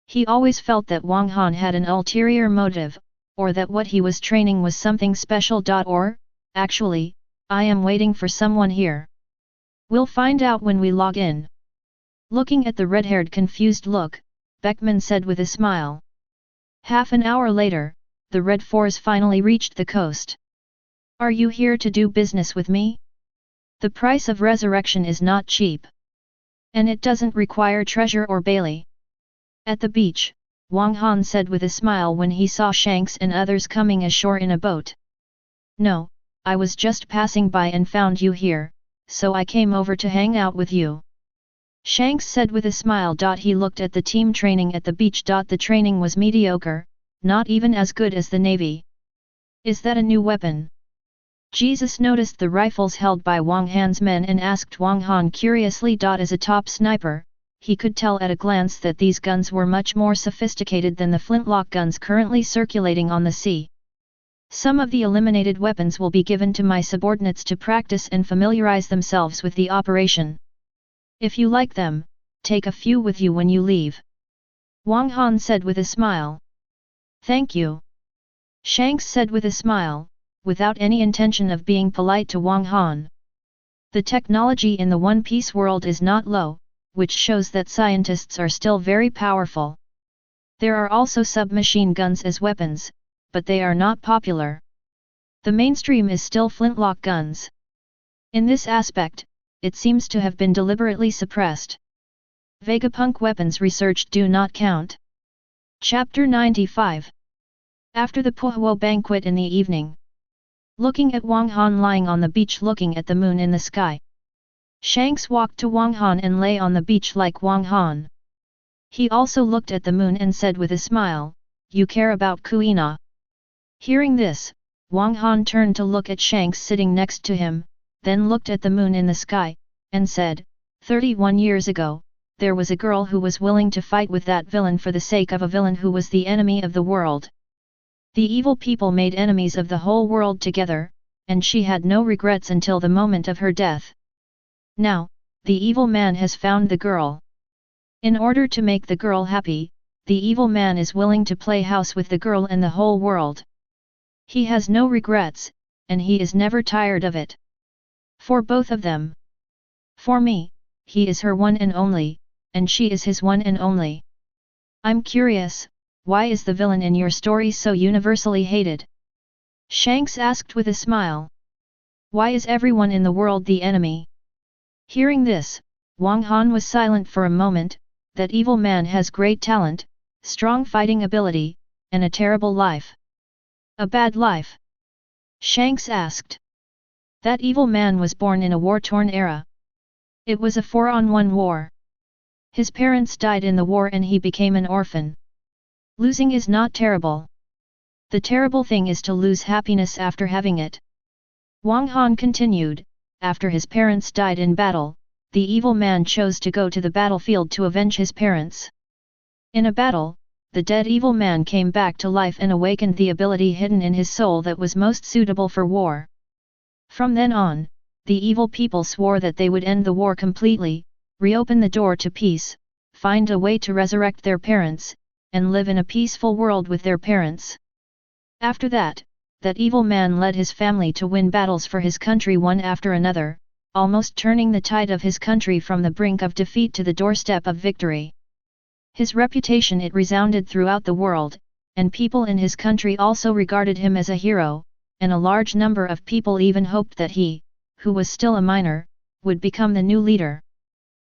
He always felt that Wang Han had an ulterior motive, or that what he was training was something special. Or, actually, I am waiting for someone here. We'll find out when we log in. Looking at the red-haired confused look, Beckman said with a smile. Half an hour later, the Red Fours finally reached the coast. Are you here to do business with me? The price of resurrection is not cheap. And it doesn't require treasure or Bailey. At the beach, Wang Han said with a smile when he saw Shanks and others coming ashore in a boat. No, I was just passing by and found you here, so I came over to hang out with you. Shanks said with a smile. He looked at the team training at the beach. The training was mediocre, not even as good as the Navy. Is that a new weapon? Jesus noticed the rifles held by Wang Han's men and asked Wang Han curiously. As a top sniper, he could tell at a glance that these guns were much more sophisticated than the flintlock guns currently circulating on the sea. Some of the eliminated weapons will be given to my subordinates to practice and familiarize themselves with the operation. If you like them, take a few with you when you leave. Wang Han said with a smile. Thank you. Shanks said with a smile, without any intention of being polite to Wang Han. The technology in the One Piece world is not low, which shows that scientists are still very powerful. There are also submachine guns as weapons, but they are not popular. The mainstream is still flintlock guns. In this aspect, it seems to have been deliberately suppressed. Vegapunk weapons researched do not count. Chapter 95. After the Puhuo banquet in the evening. Looking at Wang Han lying on the beach looking at the moon in the sky. Shanks walked to Wang Han and lay on the beach like Wang Han. He also looked at the moon and said with a smile, You care about Kuina. Hearing this, Wang Han turned to look at Shanks sitting next to him, then looked at the moon in the sky, and said, 31 years ago, there was a girl who was willing to fight with that villain for the sake of a villain who was the enemy of the world. The evil people made enemies of the whole world together, and she had no regrets until the moment of her death. Now, the evil man has found the girl. In order to make the girl happy, the evil man is willing to play house with the girl and the whole world. He has no regrets, and he is never tired of it. For both of them. For me, he is her one and only, and she is his one and only. I'm curious, why is the villain in your story so universally hated? Shanks asked with a smile. Why is everyone in the world the enemy? Hearing this, Wang Han was silent for a moment. That evil man has great talent, strong fighting ability, and a terrible life. A bad life? Shanks asked. That evil man was born in a war-torn era. It was a 4-on-1 war. His parents died in the war and he became an orphan. Losing is not terrible. The terrible thing is to lose happiness after having it. Wang Han continued, after his parents died in battle, the evil man chose to go to the battlefield to avenge his parents. In a battle, the dead evil man came back to life and awakened the ability hidden in his soul that was most suitable for war. From then on, the evil people swore that they would end the war completely, reopen the door to peace, find a way to resurrect their parents, and live in a peaceful world with their parents. After that, that evil man led his family to win battles for his country one after another, almost turning the tide of his country from the brink of defeat to the doorstep of victory. His reputation it resounded throughout the world, and people in his country also regarded him as a hero, and a large number of people even hoped that he, who was still a minor, would become the new leader.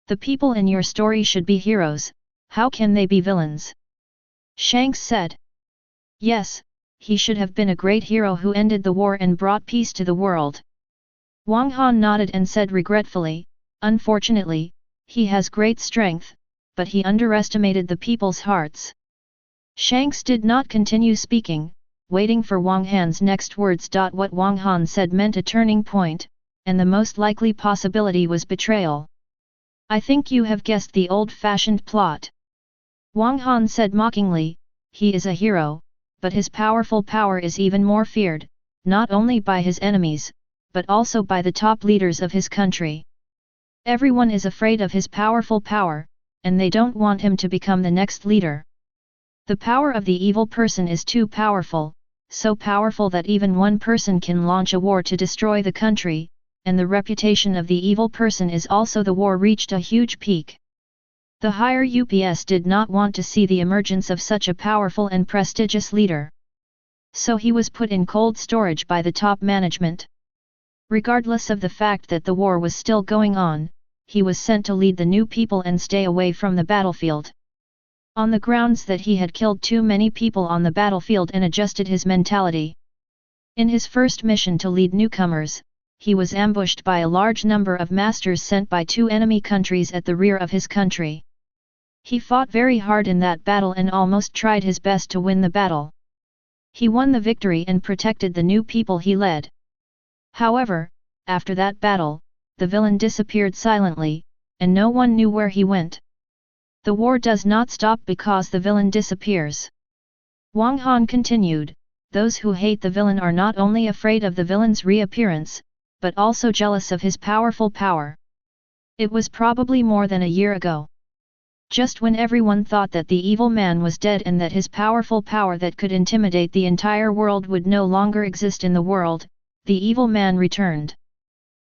The people in your story should be heroes, how can they be villains? Shanks said. Yes, he should have been a great hero who ended the war and brought peace to the world. Wang Han nodded and said regretfully, unfortunately, he has great strength, but he underestimated the people's hearts. Shanks did not continue speaking, waiting for Wang Han's next words. What Wang Han said meant a turning point, and the most likely possibility was betrayal. I think you have guessed the old-fashioned plot. Wang Han said mockingly, he is a hero, but his powerful power is even more feared, not only by his enemies, but also by the top leaders of his country. Everyone is afraid of his powerful power, and they don't want him to become the next leader. The power of the evil person is too powerful, so powerful that even one person can launch a war to destroy the country, and the reputation of the evil person is also the war reached a huge peak. The higher ups did not want to see the emergence of such a powerful and prestigious leader. So he was put in cold storage by the top management. Regardless of the fact that the war was still going on, he was sent to lead the new people and stay away from the battlefield. On the grounds that he had killed too many people on the battlefield and adjusted his mentality. In his first mission to lead newcomers, he was ambushed by a large number of masters sent by two enemy countries at the rear of his country. He fought very hard in that battle and almost tried his best to win the battle. He won the victory and protected the new people he led. However, after that battle, the villain disappeared silently, and no one knew where he went. The war does not stop because the villain disappears. Wang Han continued, those who hate the villain are not only afraid of the villain's reappearance, but also jealous of his powerful power. It was probably more than a year ago. Just when everyone thought that the evil man was dead and that his powerful power that could intimidate the entire world would no longer exist in the world, the evil man returned.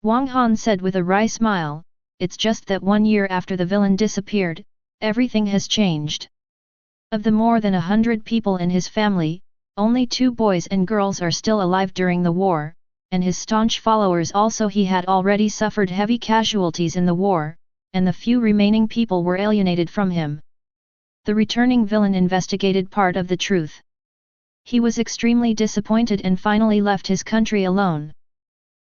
Wang Han said with a wry smile, it's just that 1 year after the villain disappeared, everything has changed. Of the more than 100 people in his family, only 2 boys and girls are still alive during the war, and his staunch followers also he had already suffered heavy casualties in the war, and the few remaining people were alienated from him. The returning villain investigated part of the truth. He was extremely disappointed and finally left his country alone.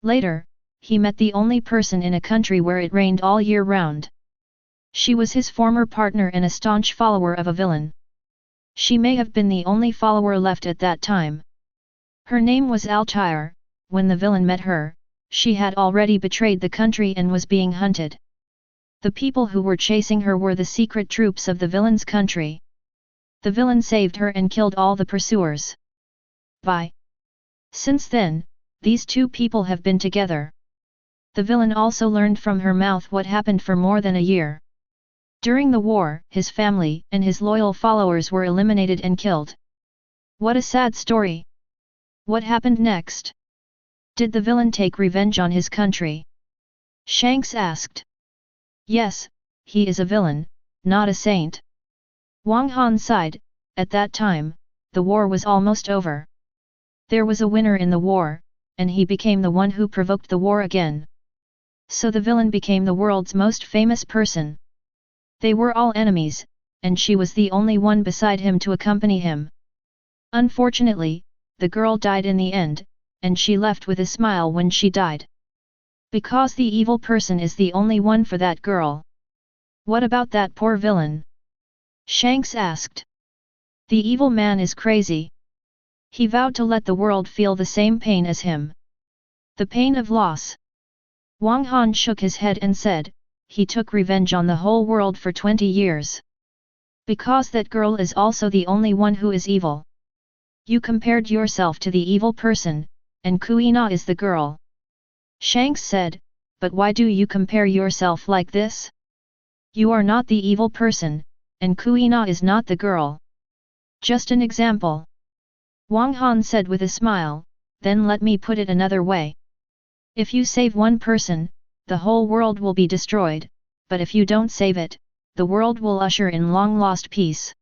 Later, he met the only person in a country where it rained all year round. She was his former partner and a staunch follower of a villain. She may have been the only follower left at that time. Her name was Altair. When the villain met her, she had already betrayed the country and was being hunted. The people who were chasing her were the secret troops of the villain's country. The villain saved her and killed all the pursuers. Since then, these 2 people have been together. The villain also learned from her mouth what happened for more than a year. During the war, his family and his loyal followers were eliminated and killed. What a sad story! What happened next? Did the villain take revenge on his country? Shanks asked. Yes, he is a villain, not a saint. Wang Han sighed, at that time, the war was almost over. There was a winner in the war, and he became the one who provoked the war again. So the villain became the world's most famous person. They were all enemies, and she was the only one beside him to accompany him. Unfortunately, the girl died in the end, and she left with a smile when she died. Because the evil person is the only one for that girl. What about that poor villain? Shanks asked. The evil man is crazy. He vowed to let the world feel the same pain as him. The pain of loss. Wang Han shook his head and said, he took revenge on the whole world for 20 years. Because that girl is also the only one who is evil. You compared yourself to the evil person, and Kuina is the girl. Shanks said, but why do you compare yourself like this? You are not the evil person, and Kuina is not the girl. Just an example. Wang Han said with a smile, then let me put it another way. If you save one person, the whole world will be destroyed, but if you don't save it, the world will usher in long-lost peace.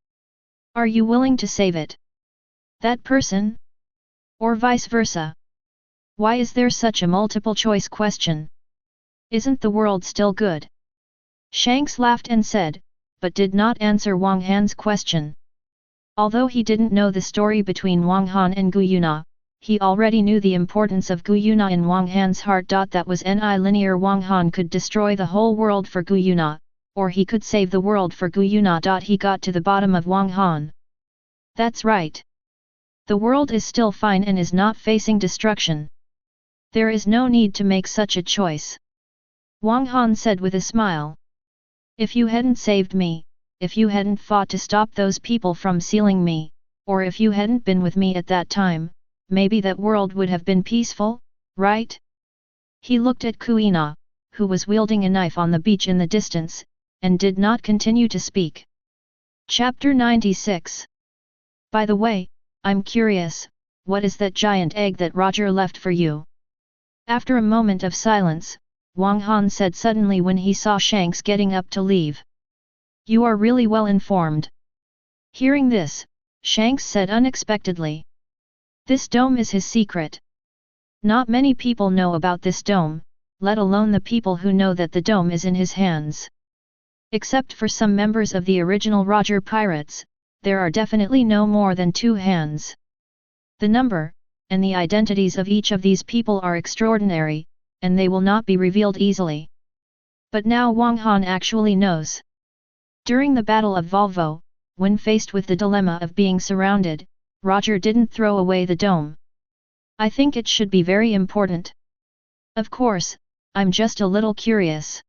Are you willing to save it? That person? Or vice versa? Why is there such a multiple-choice question? Isn't the world still good? Shanks laughed and said, but did not answer Wang Han's question. Although he didn't know the story between Wang Han and Guyuna, he already knew the importance of Guyuna in Wang Han's heart. That was linear. Wang Han could destroy the whole world for Guyuna, or he could save the world for Guyuna. He got to the bottom of Wang Han. That's right. The world is still fine and is not facing destruction. There is no need to make such a choice. Wang Han said with a smile. If you hadn't saved me, if you hadn't fought to stop those people from sealing me, or if you hadn't been with me at that time, maybe that world would have been peaceful, right? He looked at Kuina, who was wielding a knife on the beach in the distance, and did not continue to speak. Chapter 96. By the way, I'm curious, what is that giant egg that Roger left for you? After a moment of silence, Wang Han said suddenly when he saw Shanks getting up to leave. You are really well informed. Hearing this, Shanks said unexpectedly. This dome is his secret. Not many people know about this dome, let alone the people who know that the dome is in his hands. Except for some members of the original Roger pirates, there are definitely no more than 2 hands. The number, and the identities of each of these people are extraordinary, and they will not be revealed easily. But now Wang Han actually knows. During the Battle of Volvo, when faced with the dilemma of being surrounded, Roger didn't throw away the dome. I think it should be very important. Of course, I'm just a little curious.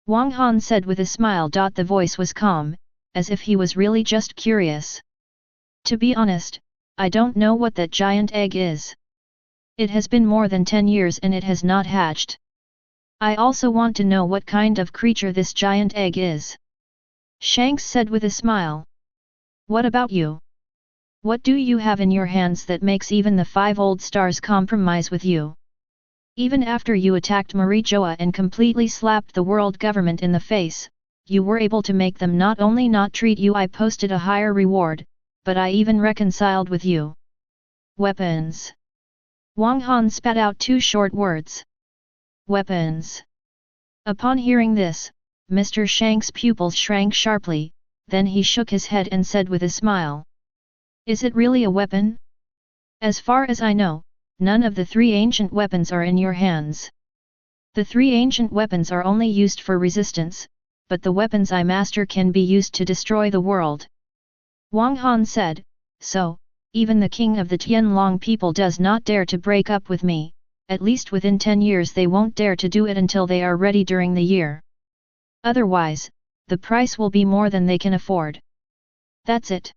Wang Han said with a smile. The voice was calm, as if he was really just curious. To be honest, I don't know what that giant egg is. It has been more than 10 years and it has not hatched. I also want to know what kind of creature this giant egg is. Shanks said with a smile. What about you? What do you have in your hands that makes even the 5 old stars compromise with you? Even after you attacked Marie Gioia and completely slapped the world government in the face, you were able to make them not only not treat you. I posted a higher reward, but I even reconciled with you. Weapons. Wang Han spat out 2 short words. Weapons. Upon hearing this, Mr. Shanks' pupils shrank sharply, then he shook his head and said with a smile. Is it really a weapon? As far as I know, none of the 3 ancient weapons are in your hands. The 3 ancient weapons are only used for resistance, but the weapons I master can be used to destroy the world. Wang Han said, so, even the king of the Tianlong people does not dare to break up with me, at least within 10 years they won't dare to do it until they are ready during the year. Otherwise, the price will be more than they can afford. That's it.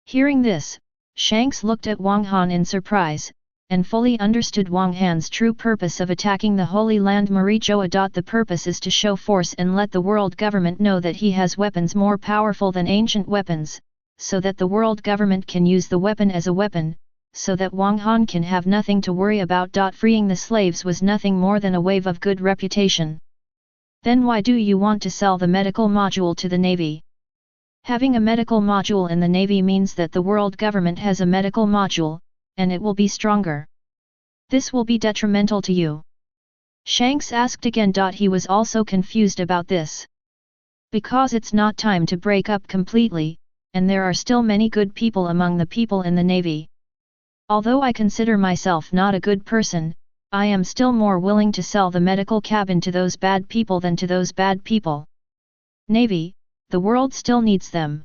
Hearing this, Shanks looked at Wang Han in surprise, and fully understood Wang Han's true purpose of attacking the Holy Land Marie Gioia. The purpose is to show force and let the world government know that he has weapons more powerful than ancient weapons, so that the world government can use the weapon as a weapon, so that Wang Han can have nothing to worry about. Freeing the slaves was nothing more than a wave of good reputation. Then why do you want to sell the medical module to the Navy? Having a medical module in the Navy means that the world government has a medical module, and it will be stronger. This will be detrimental to you. Shanks asked again. He was also confused about this. Because it's not time to break up completely, and there are still many good people among the people in the Navy. Although I consider myself not a good person, I am still more willing to sell the medical cabin to those bad people than to those bad people. Navy, the world still needs them.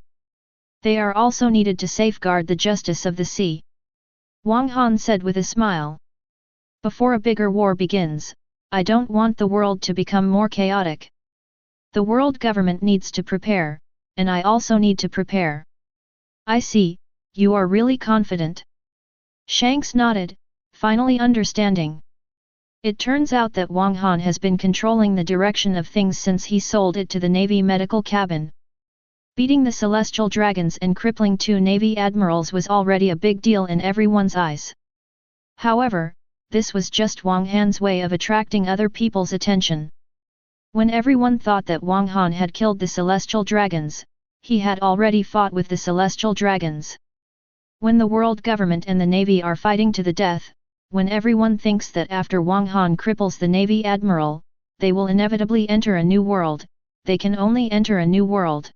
They are also needed to safeguard the justice of the sea. Wang Han said with a smile. Before a bigger war begins, I don't want the world to become more chaotic. The world government needs to prepare, and I also need to prepare. I see, you are really confident. Shanks nodded, finally understanding. It turns out that Wang Han has been controlling the direction of things since he sold it to the Navy medical cabin. Beating the celestial dragons and crippling 2 Navy admirals was already a big deal in everyone's eyes. However, this was just Wang Han's way of attracting other people's attention. When everyone thought that Wang Han had killed the celestial dragons, he had already fought with the celestial dragons. When the world government and the Navy are fighting to the death, when everyone thinks that after Wang Han cripples the Navy admiral, they will inevitably enter a new world, they can only enter a new world.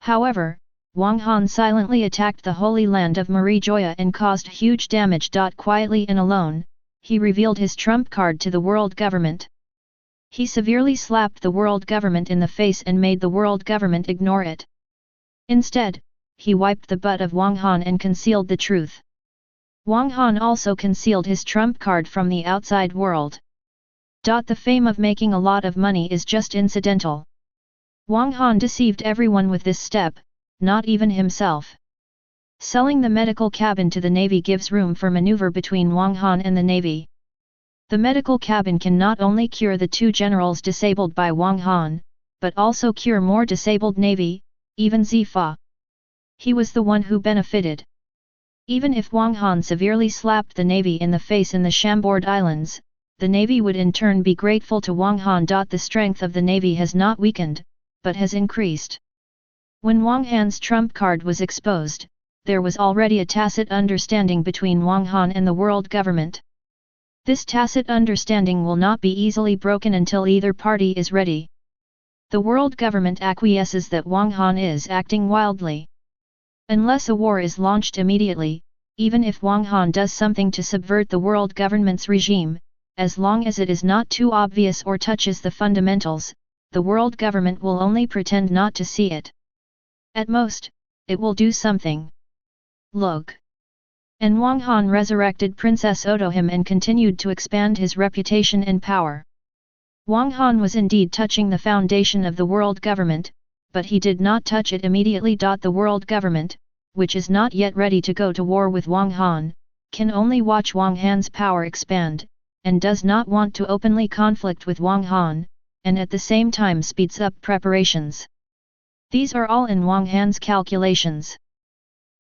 However, Wang Han silently attacked the Holy Land of Marie Gioia and caused huge damage. Quietly and alone, he revealed his trump card to the world government. He severely slapped the world government in the face and made the world government ignore it. Instead, he wiped the butt of Wang Han and concealed the truth. Wang Han also concealed his trump card from the outside world. The fame of making a lot of money is just incidental. Wang Han deceived everyone with this step, not even himself. Selling the medical cabin to the Navy gives room for maneuver between Wang Han and the Navy. The medical cabin can not only cure the 2 generals disabled by Wang Han, but also cure more disabled Navy, even Zifa. He was the one who benefited. Even if Wang Han severely slapped the Navy in the face in the Chambord Islands, the Navy would in turn be grateful to Wang Han. The strength of the Navy has not weakened, but has increased. When Wang Han's trump card was exposed, there was already a tacit understanding between Wang Han and the world government. This tacit understanding will not be easily broken until either party is ready. The world government acquiesces that Wang Han is acting wildly. Unless a war is launched immediately, even if Wang Han does something to subvert the world government's regime, as long as it is not too obvious or touches the fundamentals, the world government will only pretend not to see it. At most, it will do something. Look. And Wang Han resurrected Princess Otohim and continued to expand his reputation and power. Wang Han was indeed touching the foundation of the world government, but he did not touch it immediately. The world government, which is not yet ready to go to war with Wang Han, can only watch Wang Han's power expand, and does not want to openly conflict with Wang Han, and at the same time speeds up preparations. These are all in Wang Han's calculations.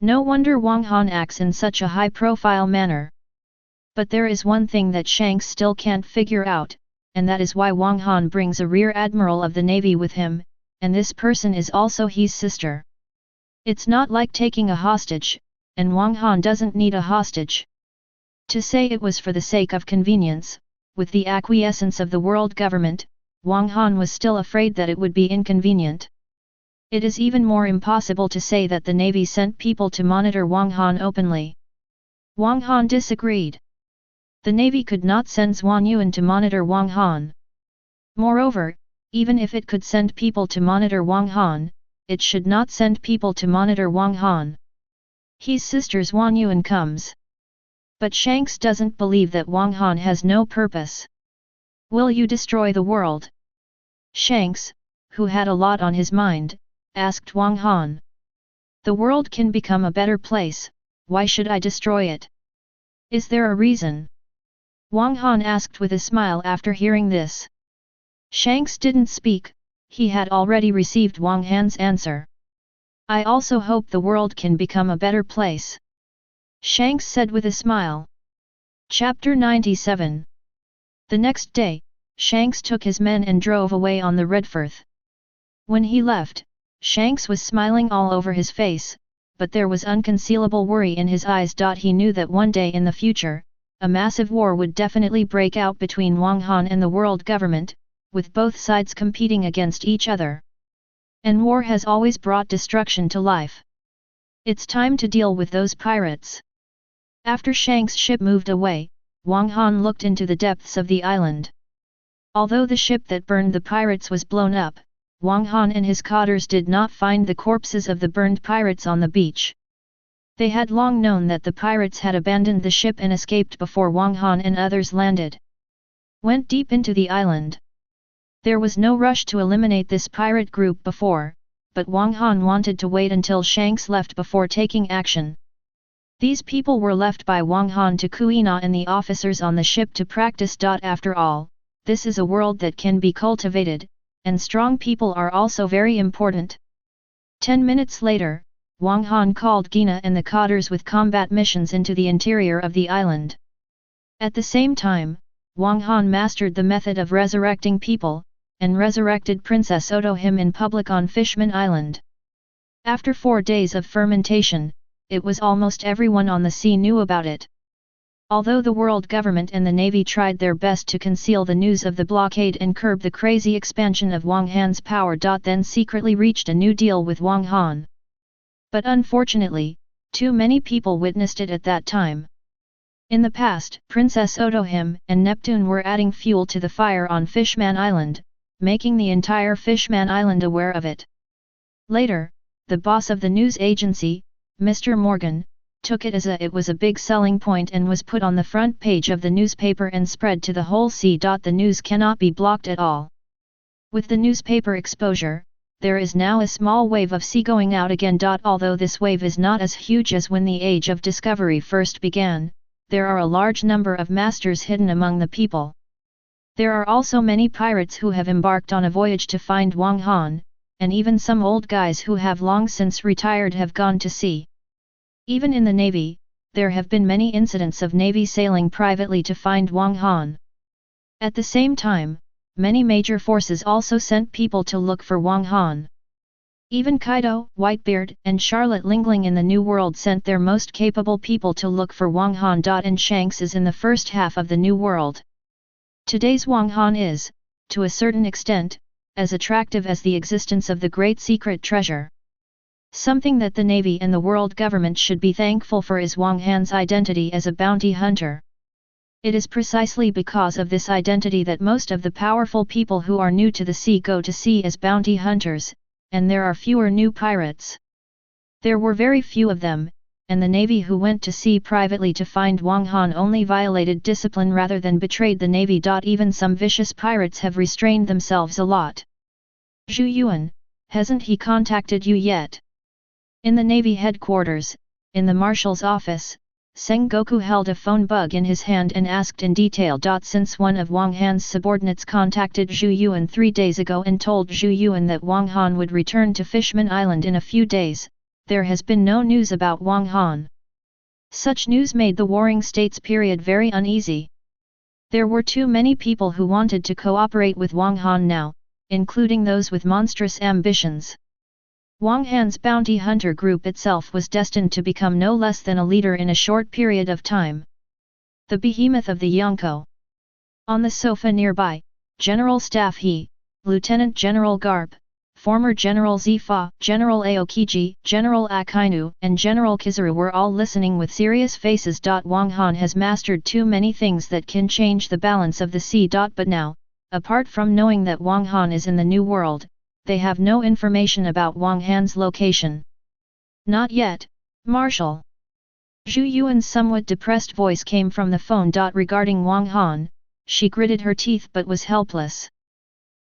No wonder Wang Han acts in such a high-profile manner. But there is one thing that Shanks still can't figure out, and that is why Wang Han brings a rear admiral of the Navy with him, and this person is also his sister. It's not like taking a hostage, and Wang Han doesn't need a hostage. To say it was for the sake of convenience, with the acquiescence of the world government, Wang Han was still afraid that it would be inconvenient. It is even more impossible to say that the Navy sent people to monitor Wang Han openly. Wang Han disagreed. The Navy could not send Zhuan Yuan to monitor Wang Han. Moreover, even if it could send people to monitor Wang Han, it should not send people to monitor Wang Han. His sister Zhuan Yuan comes. But Shanks doesn't believe that Wang Han has no purpose. Will you destroy the world? Shanks, who had a lot on his mind, asked Wang Han. The world can become a better place, why should I destroy it? Is there a reason? Wang Han asked with a smile after hearing this. Shanks didn't speak, he had already received Wang Han's answer. I also hope the world can become a better place. Shanks said with a smile. Chapter 97. The next day, Shanks took his men and drove away on the Redfirth. When he left, Shanks was smiling all over his face, but there was unconcealable worry in his eyes. He knew that one day in the future, a massive war would definitely break out between Wang Han and the world government, with both sides competing against each other. And war has always brought destruction to life. It's time to deal with those pirates. After Shanks' ship moved away, Wang Han looked into the depths of the island. Although the ship that burned the pirates was blown up, Wang Han and his cotters did not find the corpses of the burned pirates on the beach. They had long known that the pirates had abandoned the ship and escaped before Wang Han and others landed. Went deep into the island. There was no rush to eliminate this pirate group before, but Wang Han wanted to wait until Shanks left before taking action. These people were left by Wang Han to Kuina and the officers on the ship to practice. After all, this is a world that can be cultivated, and strong people are also very important. 10 minutes later, Wang Han called Gina and the cotters with combat missions into the interior of the island. At the same time, Wang Han mastered the method of resurrecting people, and resurrected Princess Otohim in public on Fishman Island. After 4 days of fermentation, it was almost everyone on the sea knew about it. Although the world government and the Navy tried their best to conceal the news of the blockade and curb the crazy expansion of Wang Han's power. Then secretly reached a new deal with Wang Han. But unfortunately, too many people witnessed it at that time. In the past, Princess Otohim and Neptune were adding fuel to the fire on Fishman Island, making the entire Fishman Island aware of it. Later, the boss of the news agency, Mr. Morgan, took it was a big selling point and was put on the front page of the newspaper and spread to the whole sea. The news cannot be blocked at all. With the newspaper exposure, there is now a small wave of sea going out again. Although this wave is not as huge as when the age of discovery first began, there are a large number of masters hidden among the people. There are also many pirates who have embarked on a voyage to find Wang Han, and even some old guys who have long since retired have gone to sea. Even in the Navy, there have been many incidents of Navy sailing privately to find Wang Han. At the same time, many major forces also sent people to look for Wang Han. Even Kaido, Whitebeard, and Charlotte Lingling in the New World sent their most capable people to look for Wang Han. And Shanks is in the first half of the New World. Today's Wang Han is, to a certain extent, as attractive as the existence of the great secret treasure. Something that the Navy and the world government should be thankful for is Wang Han's identity as a bounty hunter. It is precisely because of this identity that most of the powerful people who are new to the sea go to sea as bounty hunters, and there are fewer new pirates. There were very few of them, and the Navy who went to sea privately to find Wang Han only violated discipline rather than betrayed the Navy. Even some vicious pirates have restrained themselves a lot. Zhu Yuan, hasn't he contacted you yet? In the Navy headquarters, in the Marshal's office, Sengoku held a phone bug in his hand and asked in detail. Since one of Wang Han's subordinates contacted Zhu Yuan 3 days ago and told Zhu Yuan that Wang Han would return to Fishman Island in a few days, there has been no news about Wang Han. Such news made the Warring States period very uneasy. There were too many people who wanted to cooperate with Wang Han now, including those with monstrous ambitions. Wang Han's bounty hunter group itself was destined to become no less than a leader in a short period of time. The behemoth of the Yonko. On the sofa nearby, General Staff He, Lieutenant General Garp, former General Zifa, General Aokiji, General Akainu, and General Kizaru were all listening with serious faces. Wang Han has mastered too many things that can change the balance of the sea. But now, apart from knowing that Wang Han is in the New World, they have no information about Wang Han's location. Not yet, Marshal. Zhu Yuan's somewhat depressed voice came from the phone. Regarding Wang Han, she gritted her teeth but was helpless.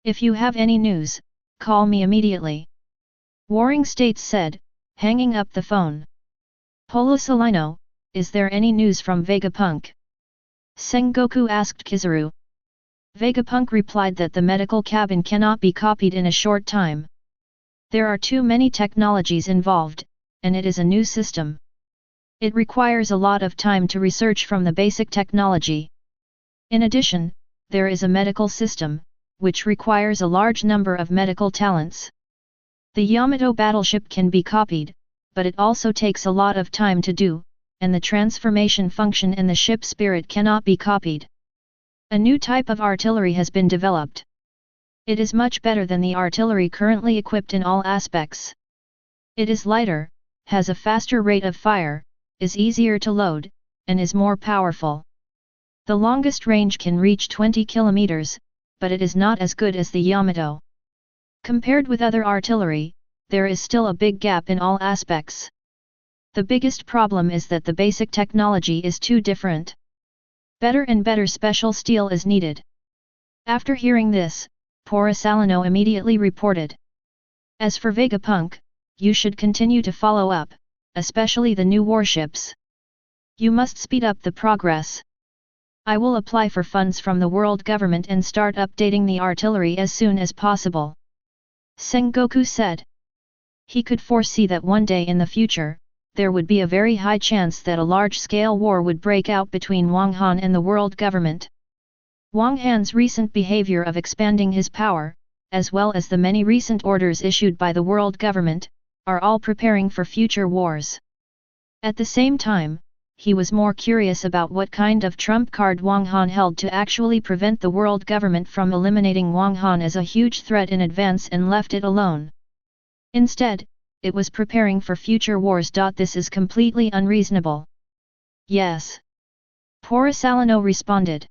If you have any news, call me immediately. Warring States said, hanging up the phone. Polo Salino, is there any news from Vegapunk? Sengoku asked Kizaru. Vegapunk replied that the medical cabin cannot be copied in a short time. There are too many technologies involved, and it is a new system. It requires a lot of time to research from the basic technology. In addition, there is a medical system, which requires a large number of medical talents. The Yamato battleship can be copied, but it also takes a lot of time to do, and the transformation function and the ship spirit cannot be copied. A new type of artillery has been developed. It is much better than the artillery currently equipped in all aspects. It is lighter, has a faster rate of fire, is easier to load, and is more powerful. The longest range can reach 20 kilometers, but it is not as good as the Yamato. Compared with other artillery, there is still a big gap in all aspects. The biggest problem is that the basic technology is too different. Better and better special steel is needed. After hearing this, Porosalino immediately reported. As for Vegapunk, you should continue to follow up, especially the new warships. You must speed up the progress. I will apply for funds from the world government and start updating the artillery as soon as possible. Sengoku said. He could foresee that one day in the future, there would be a very high chance that a large-scale war would break out between Wang Han and the world government. Wang Han's recent behavior of expanding his power, as well as the many recent orders issued by the world government, are all preparing for future wars. At the same time, he was more curious about what kind of trump card Wang Han held to actually prevent the world government from eliminating Wang Han as a huge threat in advance and left it alone. Instead, it was preparing for future wars. This is completely unreasonable. Yes. Porosalino responded.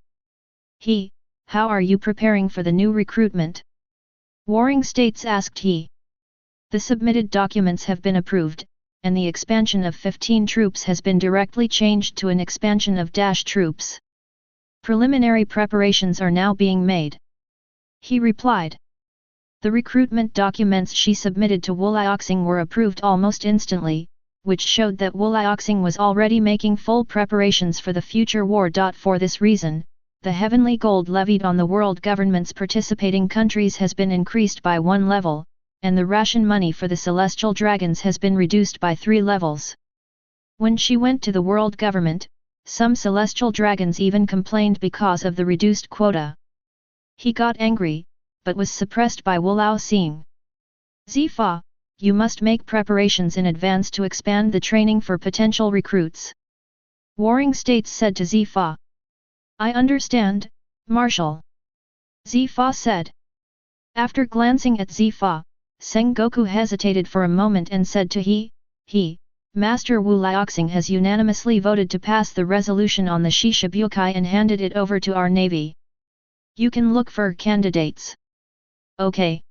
How are you preparing for the new recruitment? Warring States asked he. The submitted documents have been approved, and the expansion of 15 troops has been directly changed to an expansion of troops. Preliminary preparations are now being made. He replied. The recruitment documents she submitted to Wuliaoxing were approved almost instantly, which showed that Wuliaoxing was already making full preparations for the future war. For this reason, the heavenly gold levied on the world governments participating countries has been increased by 1 level, and the ration money for the celestial dragons has been reduced by 3 levels. When she went to the world government, some celestial dragons even complained because of the reduced quota. He got angry, but was suppressed by Wuliaoxing. Zifa, you must make preparations in advance to expand the training for potential recruits. Warring States said to Zifa. I understand, Marshal. Zifa said. After glancing at Zifa, Sengoku hesitated for a moment and said to he, Master Wuliaoxing has unanimously voted to pass the resolution on the Shishibukai and handed it over to our navy. You can look for candidates. Okay.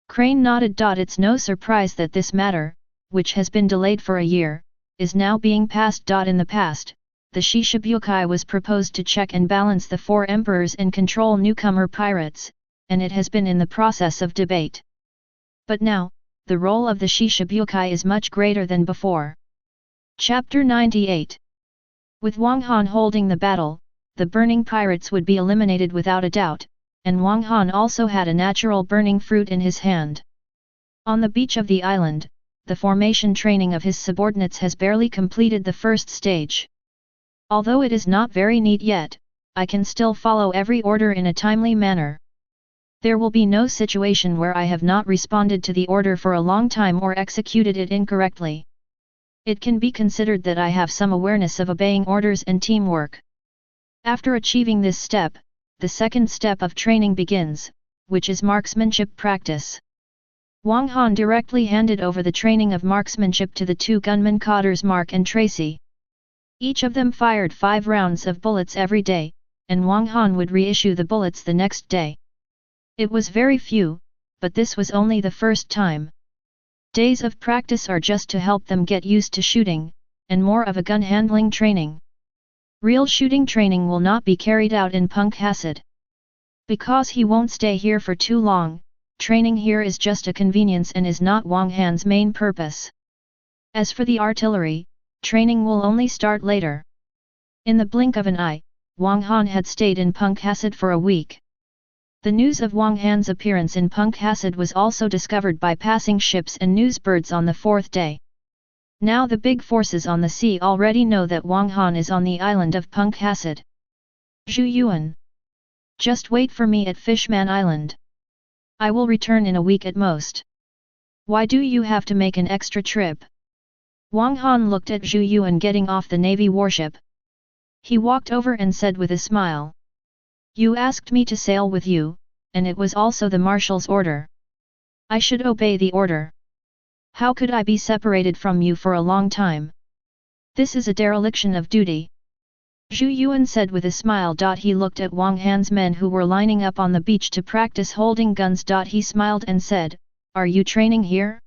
Crane nodded. It's no surprise that this matter, which has been delayed for a year, is now being passed. In the past, the Shishibukai was proposed to check and balance the 4 emperors and control newcomer pirates, and it has been in the process of debate. But now, the role of the Shishibukai is much greater than before. Chapter 98. With Wang Han holding the battle, the burning pirates would be eliminated without a doubt, and Wang Han also had a natural burning fruit in his hand. On the beach of the island, the formation training of his subordinates has barely completed the first stage. Although it is not very neat yet, I can still follow every order in a timely manner. There will be no situation where I have not responded to the order for a long time or executed it incorrectly. It can be considered that I have some awareness of obeying orders and teamwork. After achieving this step, the second step of training begins, which is marksmanship practice. Wang Han directly handed over the training of marksmanship to the 2 gunmen cotters Mark and Tracy. Each of them fired 5 rounds of bullets every day, and Wang Han would reissue the bullets the next day. It was very few, but this was only the first time. Days of practice are just to help them get used to shooting, and more of a gun handling training. Real shooting training will not be carried out in Punkhasad. Because he won't stay here for too long, training here is just a convenience and is not Wang Han's main purpose. As for the artillery, training will only start later. In the blink of an eye, Wang Han had stayed in Punkhasad for a week. The news of Wang Han's appearance in Punkhasad was also discovered by passing ships and newsbirds on the 4th day. Now the big forces on the sea already know that Wang Han is on the island of Punkhasad. Zhu Yuan. Just wait for me at Fishman Island. I will return in a week at most. Why do you have to make an extra trip? Wang Han looked at Zhu Yuan getting off the navy warship. He walked over and said with a smile. You asked me to sail with you, and it was also the marshal's order. I should obey the order. How could I be separated from you for a long time? This is a dereliction of duty. Zhu Yuan said with a smile. He looked at Wang Han's men who were lining up on the beach to practice holding guns. He smiled and said, Are you training here?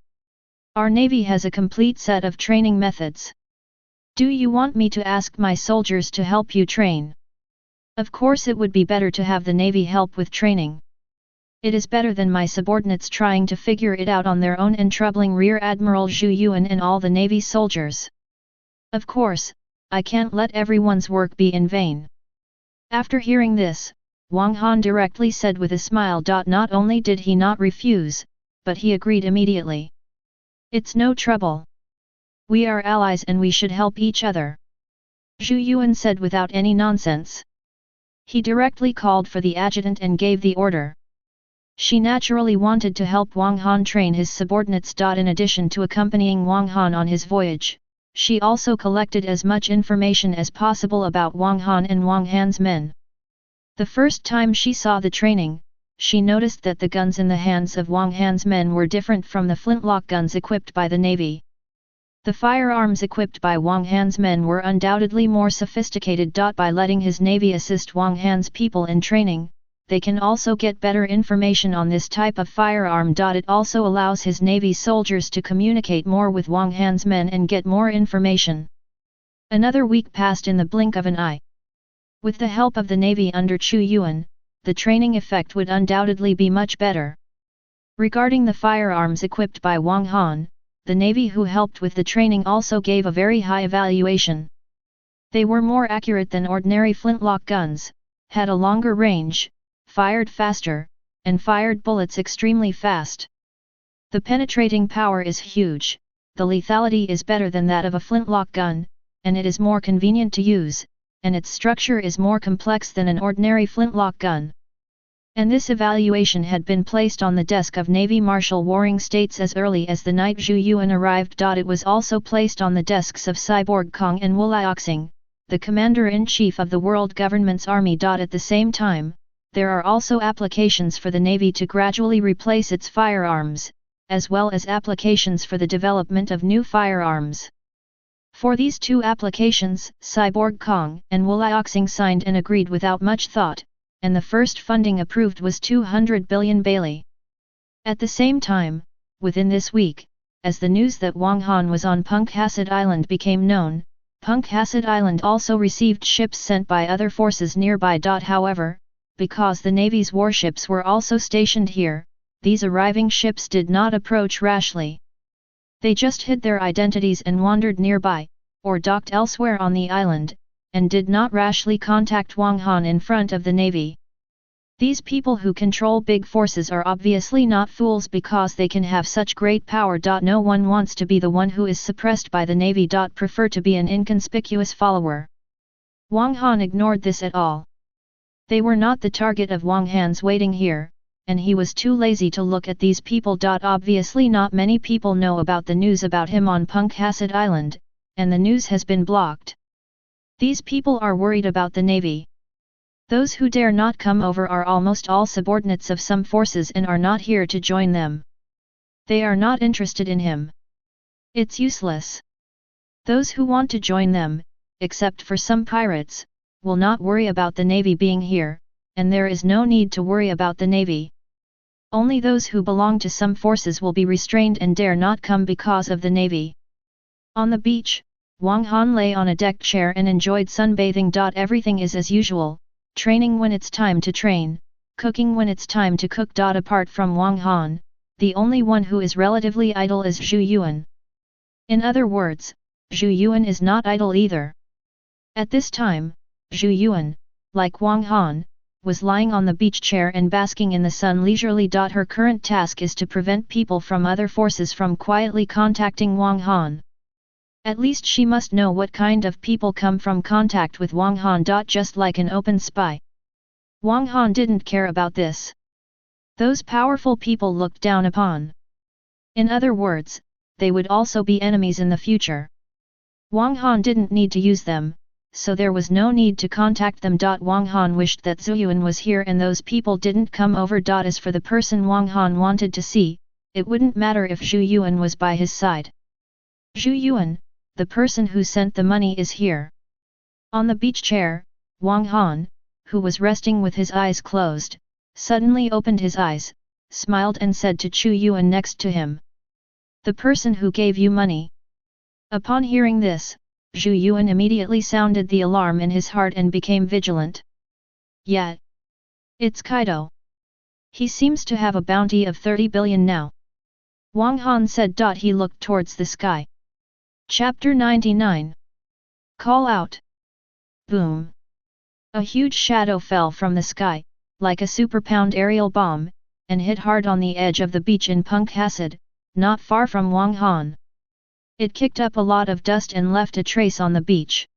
Our navy has a complete set of training methods. Do you want me to ask my soldiers to help you train? Of course it would be better to have the navy help with training. It is better than my subordinates trying to figure it out on their own and troubling Rear Admiral Zhu Yuan and all the navy soldiers. Of course, I can't let everyone's work be in vain. After hearing this, Wang Han directly said with a smile. Not only did he not refuse, but he agreed immediately. It's no trouble. We are allies and we should help each other. Zhu Yuan said without any nonsense. He directly called for the adjutant and gave the order. She naturally wanted to help Wang Han train his subordinates. In addition to accompanying Wang Han on his voyage, she also collected as much information as possible about Wang Han and Wang Han's men. The first time she saw the training, she noticed that the guns in the hands of Wang Han's men were different from the flintlock guns equipped by the navy. The firearms equipped by Wang Han's men were undoubtedly more sophisticated. By letting his navy assist Wang Han's people in training, they can also get better information on this type of firearm. It also allows his Navy soldiers to communicate more with Wang Han's men and get more information. Another week passed in the blink of an eye. With the help of the Navy under Chu Yuan, the training effect would undoubtedly be much better. Regarding the firearms equipped by Wang Han, the Navy who helped with the training also gave a very high evaluation. They were more accurate than ordinary flintlock guns, had a longer range, fired faster, and fired bullets extremely fast. The penetrating power is huge, the lethality is better than that of a flintlock gun, and it is more convenient to use, and its structure is more complex than an ordinary flintlock gun. And this evaluation had been placed on the desk of Navy Marshal Warring States as early as the night Zhu Yuan arrived. It was also placed on the desks of Cyborg Kong and Wu Liaoxing, the Commander-in-Chief of the World Government's Army. At the same time, there are also applications for the Navy to gradually replace its firearms, as well as applications for the development of new firearms. For these two applications, Cyborg Kong and Wu Liaoxing signed and agreed without much thought, and the first funding approved was 200 billion Bailey. At the same time, within this week, as the news that Wang Han was on Punkhasad Island became known, Punkhasad Island also received ships sent by other forces nearby. However, because the Navy's warships were also stationed here, these arriving ships did not approach rashly. They just hid their identities and wandered nearby, or docked elsewhere on the island, and did not rashly contact Wang Han in front of the Navy. These people who control big forces are obviously not fools because they can have such great power. No one wants to be the one who is suppressed by the Navy. Prefer to be an inconspicuous follower. Wang Han ignored this at all. They were not the target of Wang Han's waiting here, and he was too lazy to look at these people. Obviously not many people know about the news about him on Punkhasad Island, and the news has been blocked. These people are worried about the Navy. Those who dare not come over are almost all subordinates of some forces and are not here to join them. They are not interested in him. It's useless. Those who want to join them, except for some pirates, will not worry about the Navy being here, and there is no need to worry about the Navy. Only those who belong to some forces will be restrained and dare not come because of the Navy. On the beach, Wang Han lay on a deck chair and enjoyed sunbathing. Everything is as usual, training when it's time to train, cooking when it's time to cook. Apart from Wang Han, the only one who is relatively idle is Zhu Yuan. In other words, Zhu Yuan is not idle either. At this time, Zhu Yuan, like Wang Han, was lying on the beach chair and basking in the sun leisurely. Her current task is to prevent people from other forces from quietly contacting Wang Han. At least she must know what kind of people come from contact with Wang Han. Just like an open spy. Wang Han didn't care about this. Those powerful people looked down upon. In other words, they would also be enemies in the future. Wang Han didn't need to use them, so there was no need to contact them. Wang Han wished that Zhu Yuan was here and those people didn't come over. As for the person Wang Han wanted to see, it wouldn't matter if Zhu Yuan was by his side. Zhu Yuan, the person who sent the money, is here. On the beach chair, Wang Han, who was resting with his eyes closed, suddenly opened his eyes, smiled and said to Chu Yuan next to him. The person who gave you money. Upon hearing this, Zhu Yuan immediately sounded the alarm in his heart and became vigilant. Yet, it's Kaido. He seems to have a bounty of 30 billion now. Wang Han said. He looked towards the sky. Chapter 99. Call out. Boom. A huge shadow fell from the sky, like a super-pound aerial bomb, and hit hard on the edge of the beach in Punkhasad, not far from Wang Han. It kicked up a lot of dust and left a trace on the beach.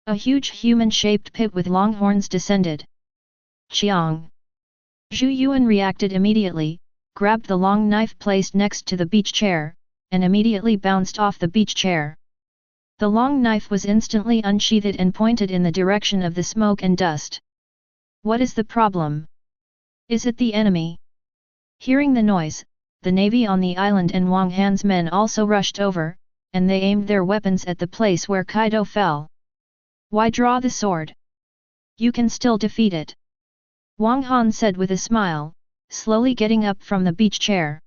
A huge human-shaped pit with long horns descended. Chiang. Zhu Yuan reacted immediately, grabbed the long knife placed next to the beach chair, and immediately bounced off the beach chair. The long knife was instantly unsheathed and pointed in the direction of the smoke and dust. What is the problem? Is it the enemy? Hearing the noise, the Navy on the island and Wang Han's men also rushed over, and they aimed their weapons at the place where Kaido fell. Why draw the sword? You can still defeat it. Wang Han said with a smile, slowly getting up from the beach chair.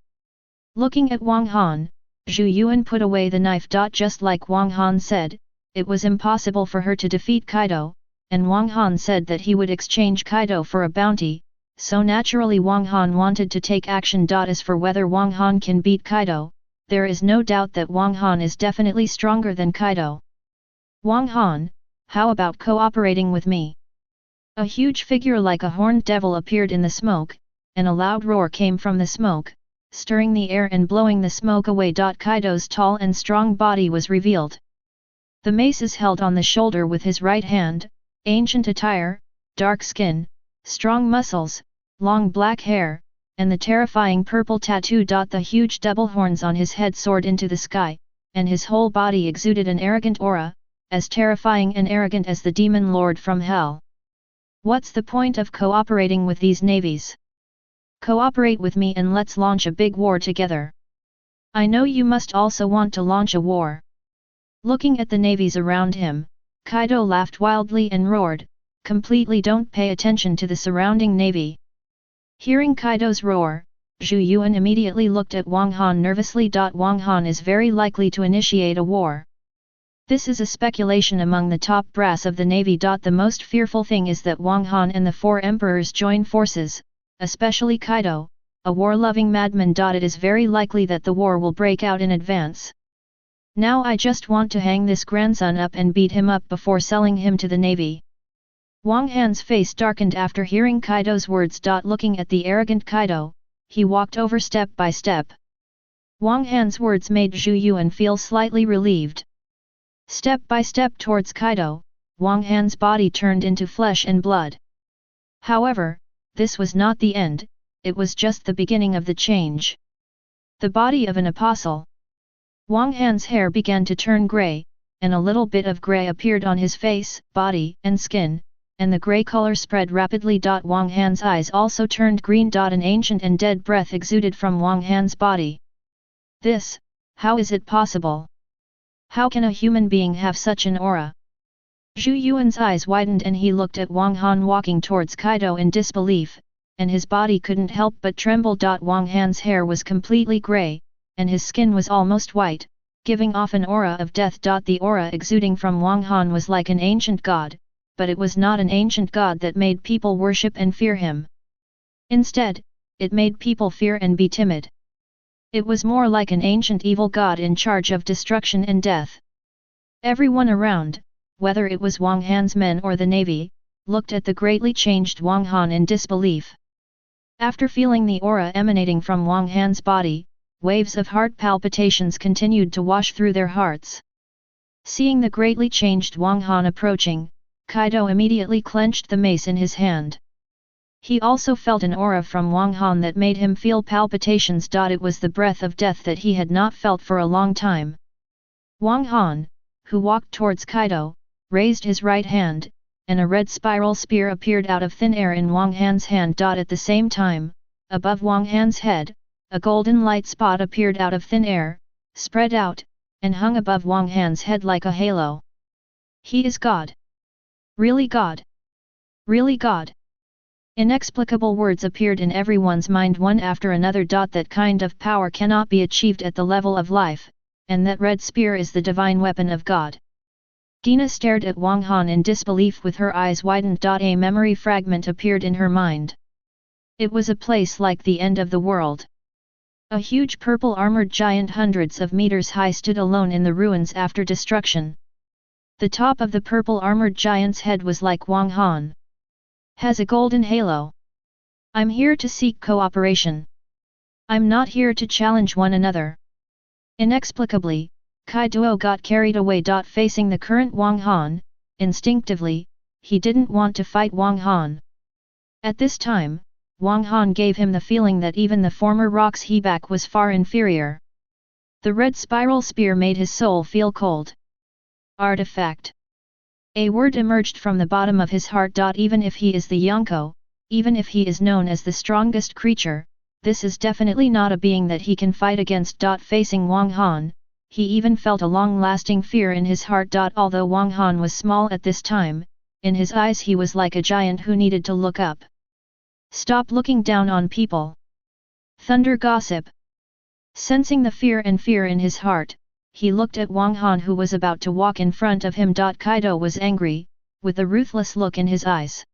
Looking at Wang Han, Zhu Yuan put away the knife. Just like Wang Han said, it was impossible for her to defeat Kaido, and Wang Han said that he would exchange Kaido for a bounty, so naturally Wang Han wanted to take action. As for whether Wang Han can beat Kaido, there is no doubt that Wang Han is definitely stronger than Kaido. Wang Han, how about cooperating with me? A huge figure like a horned devil appeared in the smoke, and a loud roar came from the smoke, stirring the air and blowing the smoke away. Kaido's tall and strong body was revealed. The mace is held on the shoulder with his right hand, ancient attire, dark skin, strong muscles, long black hair, and the terrifying purple tattoo. The huge double horns on his head soared into the sky, and his whole body exuded an arrogant aura, as terrifying and arrogant as the demon lord from hell. What's the point of cooperating with these navies? Cooperate with me and let's launch a big war together. I know you must also want to launch a war. Looking at the navies around him, Kaido laughed wildly and roared, completely don't pay attention to the surrounding navy. Hearing Kaido's roar, Zhu Yuan immediately looked at Wang Han nervously. Wang Han is very likely to initiate a war. This is a speculation among the top brass of the navy. The most fearful thing is that Wang Han and the four emperors join forces, especially Kaido, a war-loving madman. It is very likely that the war will break out in advance. Now I just want to hang this grandson up and beat him up before selling him to the navy. Wang Han's face darkened after hearing Kaido's words. Looking at the arrogant Kaido, he walked over step by step. Wang Han's words made Zhu Yuan feel slightly relieved. Step by step towards Kaido, Wang Han's body turned into flesh and blood. However, this was not the end, it was just the beginning of the change. The body of an apostle. Wang Han's hair began to turn grey, and a little bit of grey appeared on his face, body, and skin, and the grey color spread rapidly. Wang Han's eyes also turned green. An ancient and dead breath exuded from Wang Han's body. This, how is it possible? How can a human being have such an aura? Zhu Yuan's eyes widened and he looked at Wang Han walking towards Kaido in disbelief, and his body couldn't help but tremble. Wang Han's hair was completely grey, and his skin was almost white, giving off an aura of death. The aura exuding from Wang Han was like an ancient god, but it was not an ancient god that made people worship and fear him. Instead, it made people fear and be timid. It was more like an ancient evil god in charge of destruction and death. Everyone around, whether it was Wang Han's men or the navy, looked at the greatly changed Wang Han in disbelief. After feeling the aura emanating from Wang Han's body, waves of heart palpitations continued to wash through their hearts. Seeing the greatly changed Wang Han approaching, Kaido immediately clenched the mace in his hand. He also felt an aura from Wang Han that made him feel palpitations. It was the breath of death that he had not felt for a long time. Wang Han, who walked towards Kaido, raised his right hand, and a red spiral spear appeared out of thin air in Wang Han's hand. At the same time, above Wang Han's head, a golden light spot appeared out of thin air, spread out, and hung above Wang Han's head like a halo. He is God. Really God. Really God. Inexplicable words appeared in everyone's mind one after another. That kind of power cannot be achieved at the level of life, and that red spear is the divine weapon of God. Gina stared at Wang Han in disbelief with her eyes widened. A memory fragment appeared in her mind. It was a place like the end of the world. A huge purple armored giant hundreds of meters high stood alone in the ruins after destruction. The top of the purple armored giant's head was like Wang Han. Has a golden halo. I'm here to seek cooperation. I'm not here to challenge one another. Inexplicably, Kaido got carried away. Facing the current Wang Han, instinctively, he didn't want to fight Wang Han. At this time, Wang Han gave him the feeling that even the former Rock's Hebak was far inferior. The red spiral spear made his soul feel cold. Artifact. A word emerged from the bottom of his heart. Even if he is the Yonko, even if he is known as the strongest creature, this is definitely not a being that he can fight against. Facing Wang Han, he even felt a long-lasting fear in his heart. Although Wang Han was small at this time, in his eyes he was like a giant who needed to look up. Stop looking down on people. Thunder gossip. Sensing the fear in his heart, he looked at Wang Han who was about to walk in front of him. Kaido was angry, with a ruthless look in his eyes.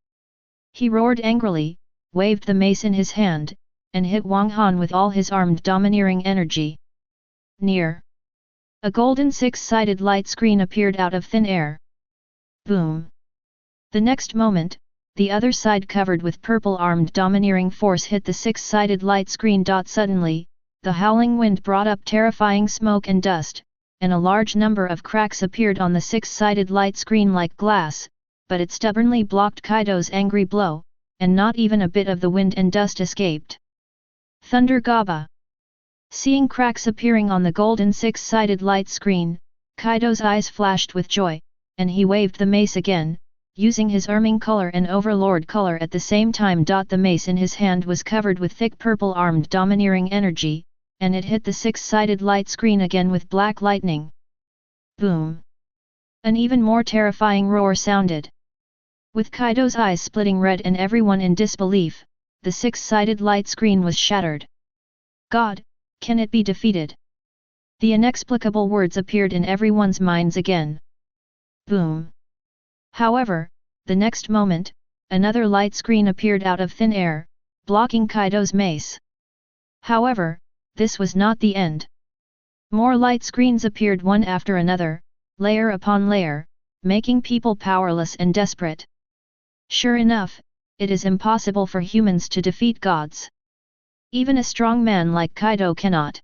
He roared angrily, waved the mace in his hand, and hit Wang Han with all his armed domineering energy. Near. A golden six-sided light screen appeared out of thin air. Boom! The next moment, the other side covered with purple armed domineering force hit the six-sided light screen. Suddenly, the howling wind brought up terrifying smoke and dust, and a large number of cracks appeared on the six-sided light screen like glass, but it stubbornly blocked Kaido's angry blow, and not even a bit of the wind and dust escaped. Thunder Gaba! Seeing cracks appearing on the golden six-sided light screen, Kaido's eyes flashed with joy, and he waved the mace again, using his arming color and overlord color at the same time. The mace in his hand was covered with thick purple armed domineering energy, and it hit the six-sided light screen again with black lightning. Boom! An even more terrifying roar sounded. With Kaido's eyes splitting red and everyone in disbelief, the six-sided light screen was shattered. God, can it be defeated? The inexplicable words appeared in everyone's minds again. Boom! However, the next moment, another light screen appeared out of thin air, blocking Kaido's mace. However, this was not the end. More light screens appeared one after another, layer upon layer, making people powerless and desperate. Sure enough, it is impossible for humans to defeat gods. Even a strong man like Kaido cannot.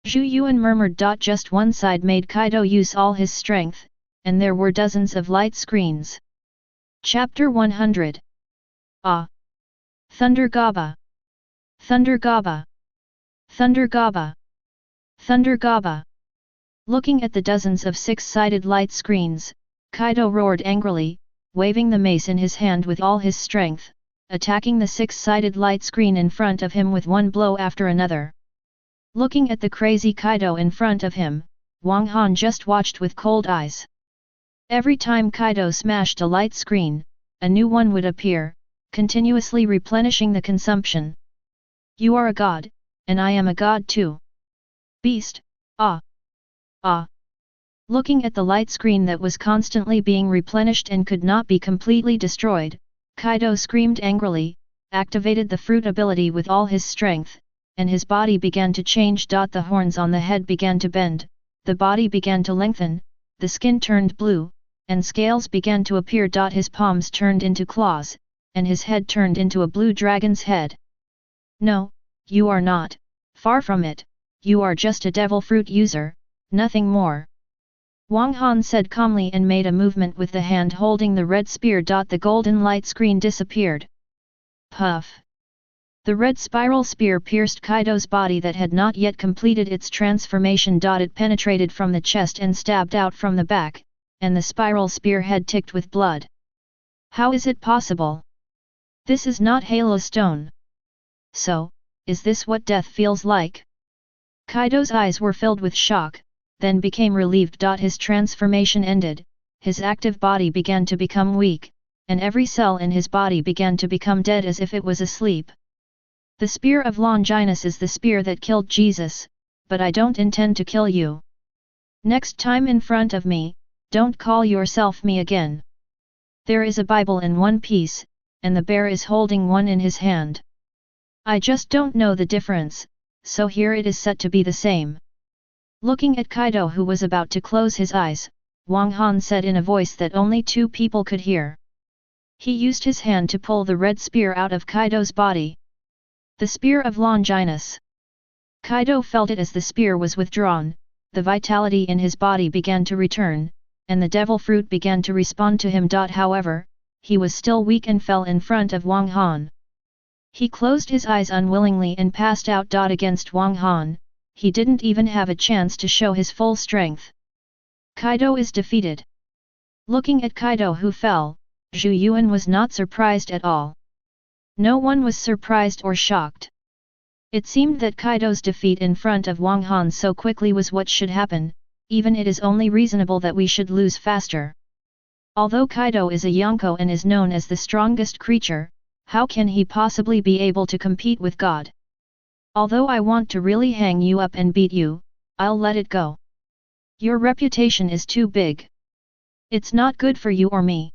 Zhu Yuan murmured. Just one side made Kaido use all his strength, and there were dozens of light screens. Chapter 100. Ah! Thunder Gaba! Thunder Gaba! Thunder Gaba! Thunder Gaba! Looking at the dozens of six-sided light screens, Kaido roared angrily, waving the mace in his hand with all his strength, attacking the six-sided light screen in front of him with one blow after another. Looking at the crazy Kaido in front of him, Wang Han just watched with cold eyes. Every time Kaido smashed a light screen, a new one would appear, continuously replenishing the consumption. You are a god, and I am a god too. Beast, ah! Ah! Looking at the light screen that was constantly being replenished and could not be completely destroyed, Kaido screamed angrily, activated the fruit ability with all his strength, and his body began to change. The horns on the head began to bend, the body began to lengthen, the skin turned blue, and scales began to appear. His palms turned into claws, and his head turned into a blue dragon's head. No, you are not, far from it, you are just a devil fruit user, nothing more. Wang Han said calmly and made a movement with the hand holding the red spear. The golden light screen disappeared. Puff! The red spiral spear pierced Kaido's body that had not yet completed its transformation. It penetrated from the chest and stabbed out from the back, and the spiral spear head ticked with blood. How is it possible? This is not Halo Stone. So, is this what death feels like? Kaido's eyes were filled with shock, then became relieved. His transformation ended, his active body began to become weak, and every cell in his body began to become dead as if it was asleep. The spear of Longinus is the spear that killed Jesus, but I don't intend to kill you. Next time in front of me, don't call yourself me again. There is a Bible in one piece, and the bear is holding one in his hand. I just don't know the difference, so here it is set to be the same. Looking at Kaido who was about to close his eyes, Wang Han said in a voice that only two people could hear. He used his hand to pull the red spear out of Kaido's body. The spear of Longinus. Kaido felt it as the spear was withdrawn, the vitality in his body began to return, and the devil fruit began to respond to him. However, he was still weak and fell in front of Wang Han. He closed his eyes unwillingly and passed out. Against Wang Han, he didn't even have a chance to show his full strength. Kaido is defeated. Looking at Kaido who fell, Zhu Yuan was not surprised at all. No one was surprised or shocked. It seemed that Kaido's defeat in front of Wang Han so quickly was what should happen, even it is only reasonable that we should lose faster. Although Kaido is a Yonko and is known as the strongest creature, how can he possibly be able to compete with God? Although I want to really hang you up and beat you, I'll let it go. Your reputation is too big. It's not good for you or me.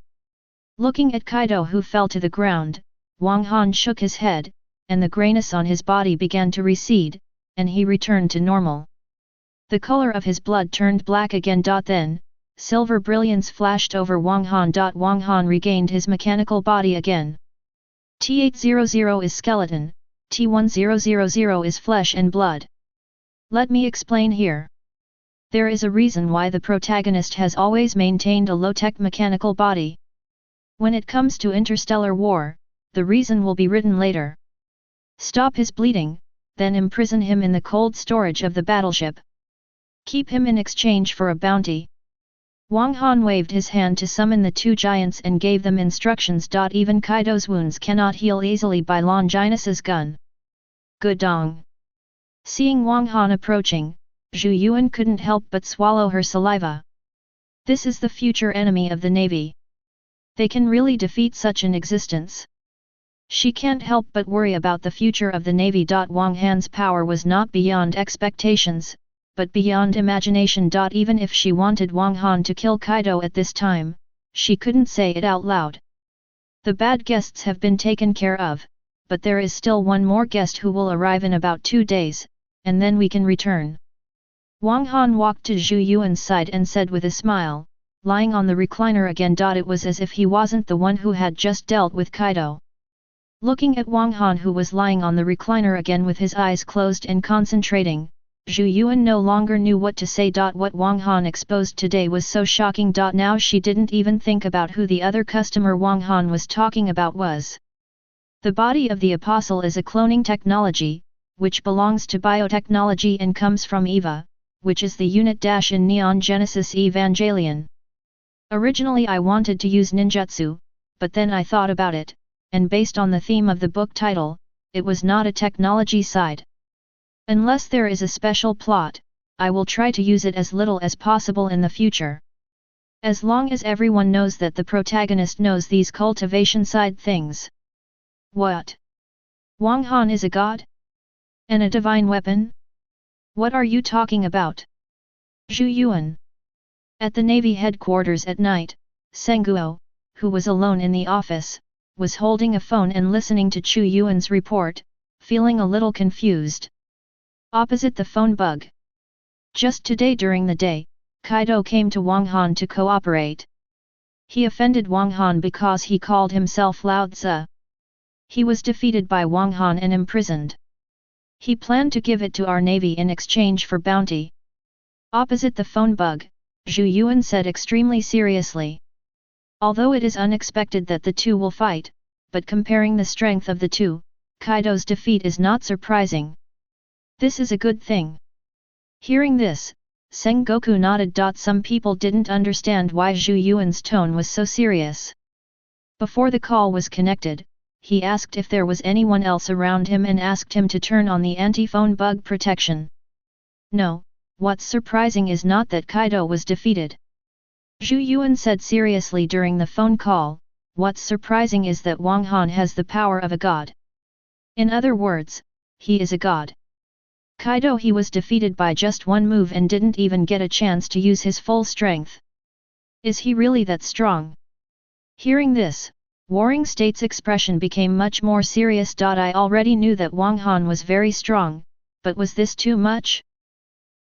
Looking at Kaido, who fell to the ground, Wang Han shook his head, and the grayness on his body began to recede, and he returned to normal. The color of his blood turned black again. Then, silver brilliance flashed over Wang Han. Wang Han regained his mechanical body again. T800 is skeleton, T1000 is flesh and blood. Let me explain here. There is a reason why the protagonist has always maintained a low-tech mechanical body. When it comes to interstellar war, the reason will be written later. Stop his bleeding, then imprison him in the cold storage of the battleship. Keep him in exchange for a bounty. Wang Han waved his hand to summon the two giants and gave them instructions. Even Kaido's wounds cannot heal easily by Longinus's gun. Good dong. Seeing Wang Han approaching, Zhu Yuan couldn't help but swallow her saliva. This is the future enemy of the navy. They can really defeat such an existence. She can't help but worry about the future of the navy. Wang Han's power was not beyond expectations, but beyond imagination. Even if she wanted Wang Han to kill Kaido at this time, she couldn't say it out loud. The bad guests have been taken care of, but there is still one more guest who will arrive in about 2 days, and then we can return. Wang Han walked to Zhu Yuan's side and said with a smile, lying on the recliner again. It was as if he wasn't the one who had just dealt with Kaido. Looking at Wang Han, who was lying on the recliner again with his eyes closed and concentrating, Zhu Yuan no longer knew what to say. What Wang Han exposed today was so shocking. Now she didn't even think about who the other customer Wang Han was talking about was. The body of the apostle is a cloning technology, which belongs to biotechnology and comes from Eva, which is the unit in Neon Genesis Evangelion. Originally I wanted to use ninjutsu, but then I thought about it, and based on the theme of the book title, it was not a technology side. Unless there is a special plot, I will try to use it as little as possible in the future. As long as everyone knows that the protagonist knows these cultivation side things. What? Wang Han is a god? And a divine weapon? What are you talking about? Zhu Yuan. At the Navy headquarters at night, Senguo, who was alone in the office, was holding a phone and listening to Chu Yuan's report, feeling a little confused. Opposite the phone bug. Just today during the day, Kaido came to Wang Han to cooperate. He offended Wang Han because he called himself Lao Tzu. He was defeated by Wang Han and imprisoned. He planned to give it to our navy in exchange for bounty. Opposite the phone bug, Zhu Yuan said extremely seriously. Although it is unexpected that the two will fight, but comparing the strength of the two, Kaido's defeat is not surprising. This is a good thing. Hearing this, Sengoku nodded. Some people didn't understand why Zhu Yuan's tone was so serious. Before the call was connected, he asked if there was anyone else around him and asked him to turn on the anti-phone bug protection. No, what's surprising is not that Kaido was defeated. Zhu Yuan said seriously during the phone call, what's surprising is that Wang Han has the power of a god. In other words, he is a god. Kaido, he was defeated by just one move and didn't even get a chance to use his full strength. Is he really that strong? Hearing this, Warring State's expression became much more serious. I already knew that Wang Han was very strong, but was this too much?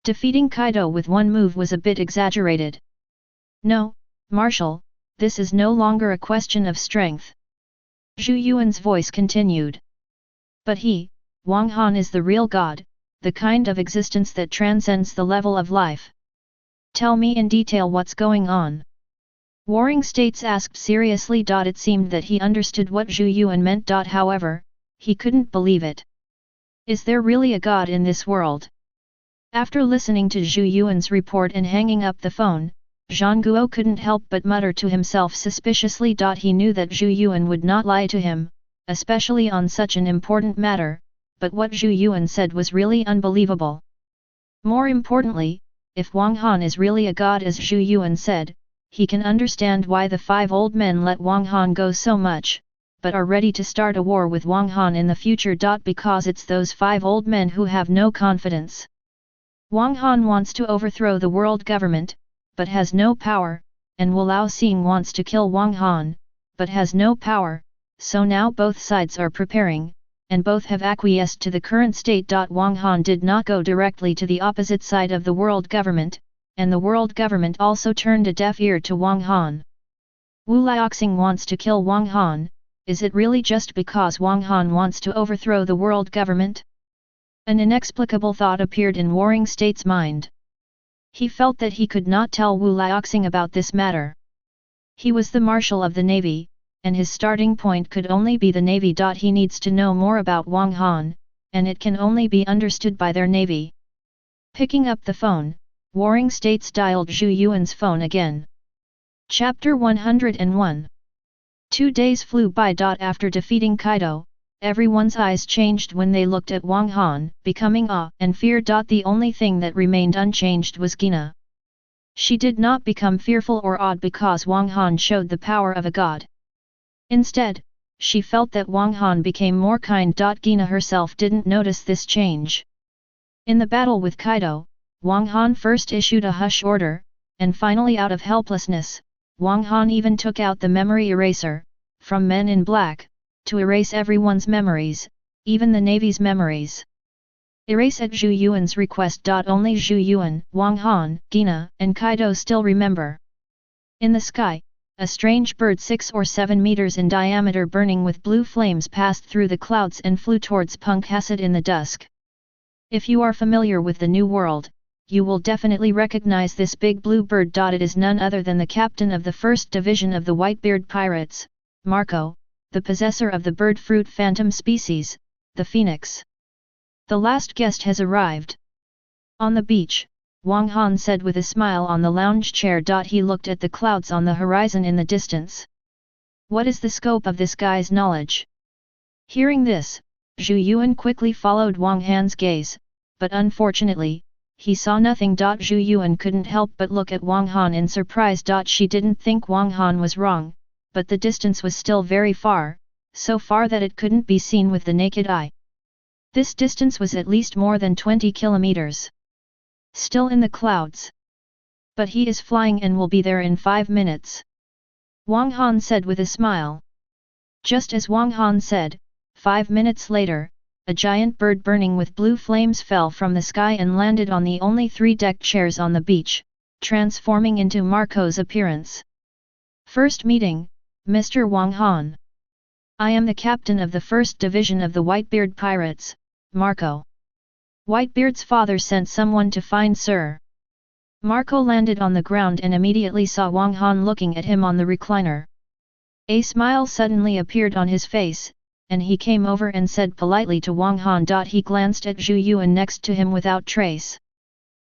Defeating Kaido with one move was a bit exaggerated. No, Marshal, this is no longer a question of strength. Zhu Yuan's voice continued. But he, Wang Han, is the real god, the kind of existence that transcends the level of life. Tell me in detail what's going on. Warring States asked seriously. It seemed that he understood what Zhu Yuan meant. However, he couldn't believe it. Is there really a god in this world? After listening to Zhu Yuan's report and hanging up the phone, Zhang Guo couldn't help but mutter to himself suspiciously. He knew that Zhu Yuan would not lie to him, especially on such an important matter, but what Zhu Yuan said was really unbelievable. More importantly, if Wang Han is really a god as Zhu Yuan said, he can understand why the 5 old men let Wang Han go so much, but are ready to start a war with Wang Han in the future. Because it's those 5 old men who have no confidence. Wang Han wants to overthrow the world government, but has no power, and Wu Laoxing wants to kill Wang Han, but has no power, so now both sides are preparing, and both have acquiesced to the current state. Wang Han did not go directly to the opposite side of the world government, and the world government also turned a deaf ear to Wang Han. Wu Laoxing wants to kill Wang Han. Is it really just because Wang Han wants to overthrow the world government? An inexplicable thought appeared in Warring State's mind. He felt that he could not tell Wu Laoxing about this matter. He was the Marshal of the Navy, and his starting point could only be the Navy. He needs to know more about Wang Han, and it can only be understood by their Navy. Picking up the phone, Warring States dialed Zhu Yuan's phone again. Chapter 101. 2 days flew by. After defeating Kaido, everyone's eyes changed when they looked at Wang Han, becoming awe and fear. The only thing that remained unchanged was Gina. She did not become fearful or awed because Wang Han showed the power of a god. Instead, she felt that Wang Han became more kind. Gina herself didn't notice this change. In the battle with Kaido, Wang Han first issued a hush order, and finally out of helplessness, Wang Han even took out the memory eraser, from Men in Black, to erase everyone's memories, even the Navy's memories. Erase at Zhu Yuan's request. Only Zhu Yuan, Wang Han, Gina, and Kaido still remember. In the sky, a strange bird 6 or 7 meters in diameter burning with blue flames passed through the clouds and flew towards Punkhasad in the dusk. If you are familiar with the New World, you will definitely recognize this big blue bird. It is none other than the captain of the 1st Division of the Whitebeard Pirates, Marco, the possessor of the bird fruit phantom species, the phoenix. The last guest has arrived. On the beach, Wang Han said with a smile on the lounge chair. He looked at the clouds on the horizon in the distance. What is the scope of this guy's knowledge? Hearing this, Zhu Yuan quickly followed Wang Han's gaze, but unfortunately, he saw nothing. Zhu Yuan couldn't help but look at Wang Han in surprise. She didn't think Wang Han was wrong, but the distance was still very far, so far that it couldn't be seen with the naked eye. This distance was at least more than 20 kilometers. Still in the clouds. But he is flying and will be there in 5 minutes. Wang Han said with a smile. Just as Wang Han said, 5 minutes later, a giant bird burning with blue flames fell from the sky and landed on the only 3 decked chairs on the beach, transforming into Marco's appearance. First meeting, Mr. Wang Han. I am the captain of the 1st Division of the Whitebeard Pirates, Marco. Whitebeard's father sent someone to find Sir. Marco landed on the ground and immediately saw Wang Han looking at him on the recliner. A smile suddenly appeared on his face, and he came over and said politely to Wang Han. He glanced at Zhu Yuan next to him without trace.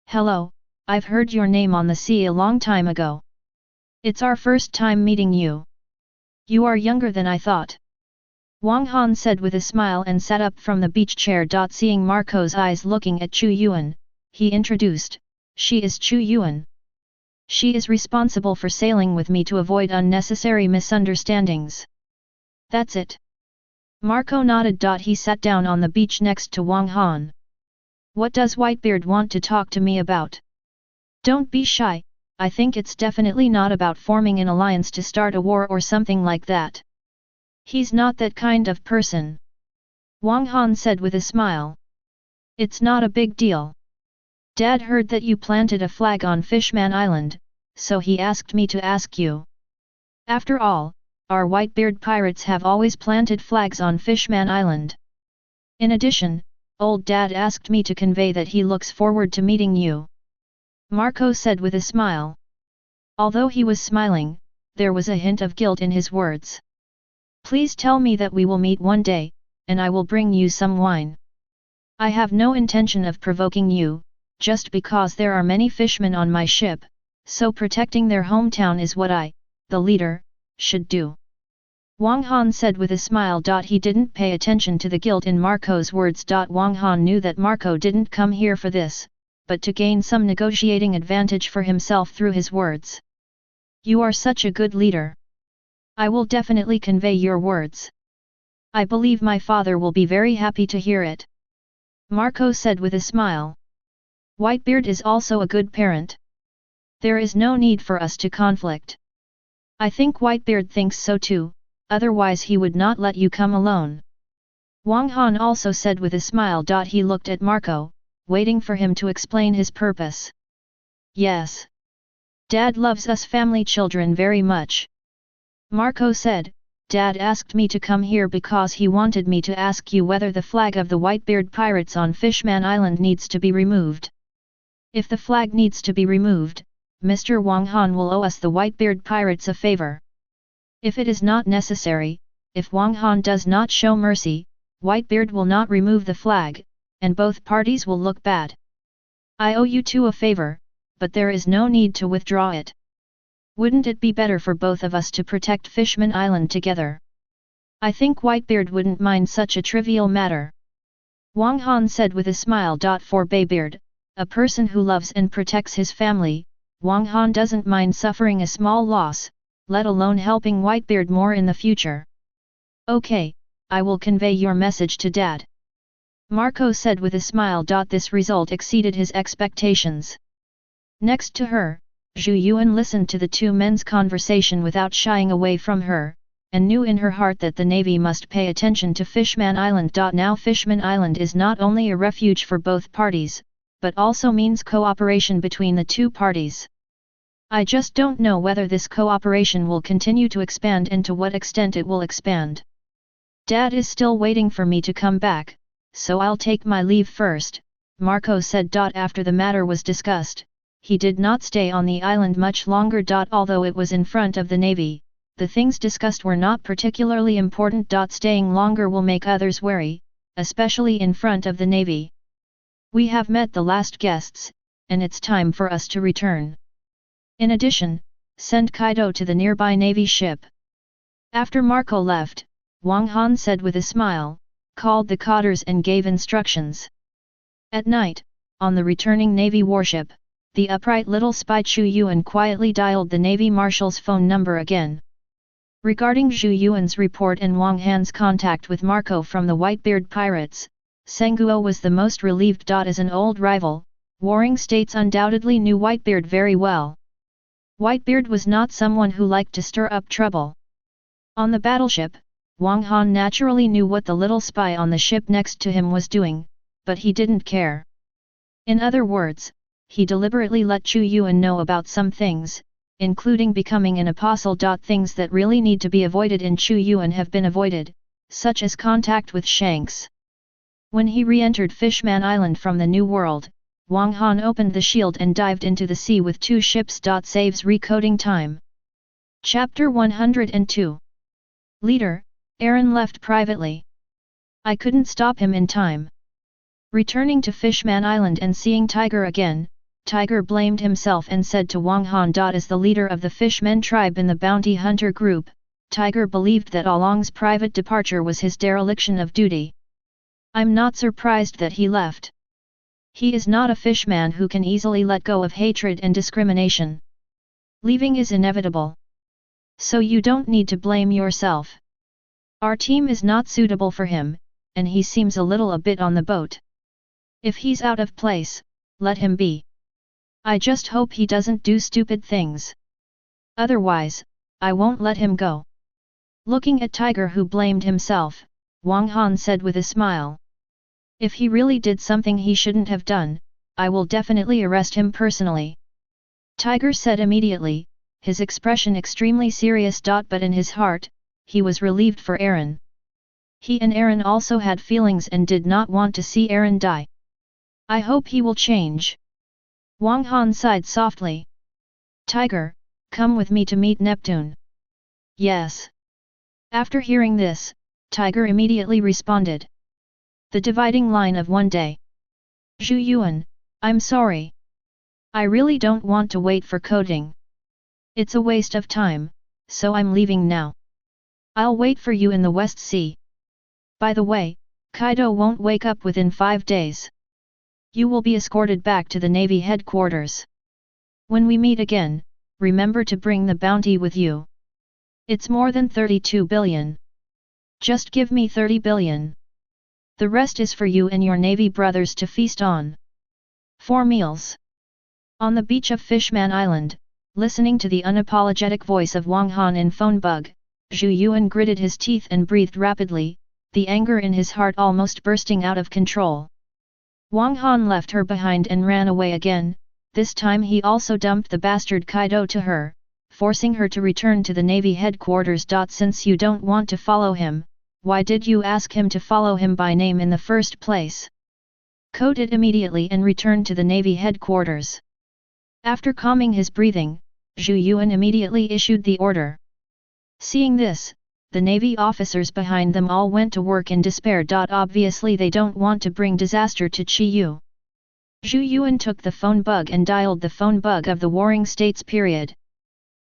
Hello, I've heard your name on the sea a long time ago. It's our first time meeting you. You are younger than I thought. Wang Han said with a smile and sat up from the beach chair. Seeing Marco's eyes looking at Zhu Yuan, he introduced, she is Zhu Yuan. She is responsible for sailing with me to avoid unnecessary misunderstandings. That's it. Marco nodded. He sat down on the beach next to Wang Han. What does Whitebeard want to talk to me about? Don't be shy, I think it's definitely not about forming an alliance to start a war or something like that. He's not that kind of person. Wang Han said with a smile. It's not a big deal. Dad heard that you planted a flag on Fishman Island, so he asked me to ask you. After all, our Whitebeard pirates have always planted flags on Fishman Island. In addition, old Dad asked me to convey that he looks forward to meeting you. Marco said with a smile. Although he was smiling, there was a hint of guilt in his words. Please tell me that we will meet one day, and I will bring you some wine. I have no intention of provoking you, just because there are many fishmen on my ship, so protecting their hometown is what I, the leader, should do. Wang Han said with a smile. He didn't pay attention to the guilt in Marco's words. Wang Han knew that Marco didn't come here for this, but to gain some negotiating advantage for himself through his words. You are such a good leader. I will definitely convey your words. I believe my father will be very happy to hear it. Marco said with a smile. Whitebeard is also a good parent. There is no need for us to conflict. I think Whitebeard thinks so too, otherwise he would not let you come alone. Wang Han also said with a smile. He looked at Marco, waiting for him to explain his purpose. Yes. Dad loves us family children very much. Marco said, Dad asked me to come here because he wanted me to ask you whether the flag of the Whitebeard pirates on Fishman Island needs to be removed. If the flag needs to be removed, Mr. Wang Han will owe us the Whitebeard pirates a favor. If it is not necessary, if Wang Han does not show mercy, Whitebeard will not remove the flag, and both parties will look bad. I owe you two a favor, but there is no need to withdraw it. Wouldn't it be better for both of us to protect Fishman Island together? I think Whitebeard wouldn't mind such a trivial matter. Wang Han said with a smile. For Baybeard, a person who loves and protects his family, Wang Han doesn't mind suffering a small loss, let alone helping Whitebeard more in the future. Okay, I will convey your message to Dad. Marco said with a smile. This result exceeded his expectations. Next to her, Zhu Yuan listened to the two men's conversation without shying away from her, and knew in her heart that the Navy must pay attention to Fishman Island. Now Fishman Island is not only a refuge for both parties, but also means cooperation between the two parties. I just don't know whether this cooperation will continue to expand and to what extent it will expand. Dad is still waiting for me to come back, so I'll take my leave first, Marco said. After the matter was discussed, he did not stay on the island much longer. Although it was in front of the Navy, the things discussed were not particularly important. Staying longer will make others wary, especially in front of the Navy. We have met the last guests, and it's time for us to return. In addition, send Kaido to the nearby Navy ship. After Marco left, Wang Han said with a smile, called the cotters and gave instructions. At night, on the returning Navy warship, the upright little spy Zhu Yuan quietly dialed the Navy Marshal's phone number again. Regarding Zhu Yuan's report and Wang Han's contact with Marco from the Whitebeard pirates, Senguo was the most relieved. As an old rival, warring states undoubtedly knew Whitebeard very well. Whitebeard was not someone who liked to stir up trouble. On the battleship, Wang Han naturally knew what the little spy on the ship next to him was doing, but he didn't care. In other words, he deliberately let Zhu Yuan know about some things, including becoming an apostle. Things that really need to be avoided in Zhu Yuan have been avoided, such as contact with Shanks. When he re-entered Fishman Island from the New World, Wang Han opened the shield and dived into the sea with two ships. Saves recoding time. Chapter 102. Leader, Aaron left privately. I couldn't stop him in time. Returning to Fishman Island and seeing Tiger again, Tiger blamed himself and said to Wang Han. As the leader of the Fishmen tribe in the bounty hunter group, Tiger believed that Along's private departure was his dereliction of duty. I'm not surprised that he left. He is not a fishman who can easily let go of hatred and discrimination. Leaving is inevitable. So you don't need to blame yourself. Our team is not suitable for him, and he seems a little a bit on the boat. If he's out of place, let him be. I just hope he doesn't do stupid things. Otherwise, I won't let him go. Looking at Tiger who blamed himself, Wang Han said with a smile. If he really did something he shouldn't have done, I will definitely arrest him personally. Tiger said immediately, his expression extremely serious. But in his heart, he was relieved for Aaron. He and Aaron also had feelings and did not want to see Aaron die. I hope he will change. Wang Han sighed softly. Tiger, come with me to meet Neptune. Yes. After hearing this, Tiger immediately responded. The dividing line of one day. Zhu Yuan, I'm sorry. I really don't want to wait for coding. It's a waste of time, so I'm leaving now. I'll wait for you in the West Sea. By the way, Kaido won't wake up within 5 days. You will be escorted back to the Navy headquarters. When we meet again, remember to bring the bounty with you. It's more than 32 billion. Just give me 30 billion. The rest is for you and your navy brothers to feast on. 4 meals. On the beach of Fishman Island, listening to the unapologetic voice of Wang Han in phone bug, Zhu Yuan gritted his teeth and breathed rapidly, the anger in his heart almost bursting out of control. Wang Han left her behind and ran away again, this time he also dumped the bastard Kaido to her, forcing her to return to the Navy headquarters. Since you don't want to follow him, why did you ask him to follow him by name in the first place? Code it immediately and return to the Navy headquarters. After calming his breathing, Zhu Yuan immediately issued the order. Seeing this, the Navy officers behind them all went to work in despair. Obviously they don't want to bring disaster to Qi Yu. Zhu Yuan took the phone bug and dialed the phone bug of the Warring States.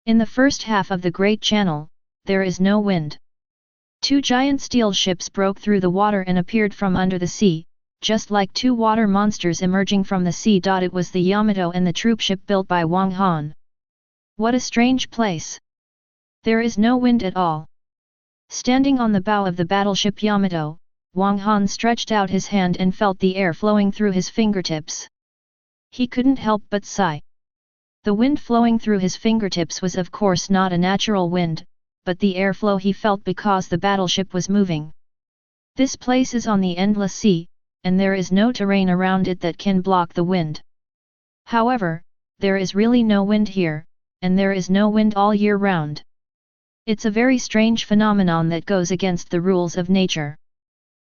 In the first half of the Great Channel, there is no wind. 2 giant steel ships broke through the water and appeared from under the sea, just like 2 water monsters emerging from the sea. It was the Yamato and the troopship built by Wang Han. What a strange place! There is no wind at all. Standing on the bow of the battleship Yamato, Wang Han stretched out his hand and felt the air flowing through his fingertips. He couldn't help but sigh. The wind flowing through his fingertips was of course not a natural wind, but the airflow he felt because the battleship was moving. This place is on the endless sea, and there is no terrain around it that can block the wind. However, there is really no wind here, and there is no wind all year round. It's a very strange phenomenon that goes against the rules of nature.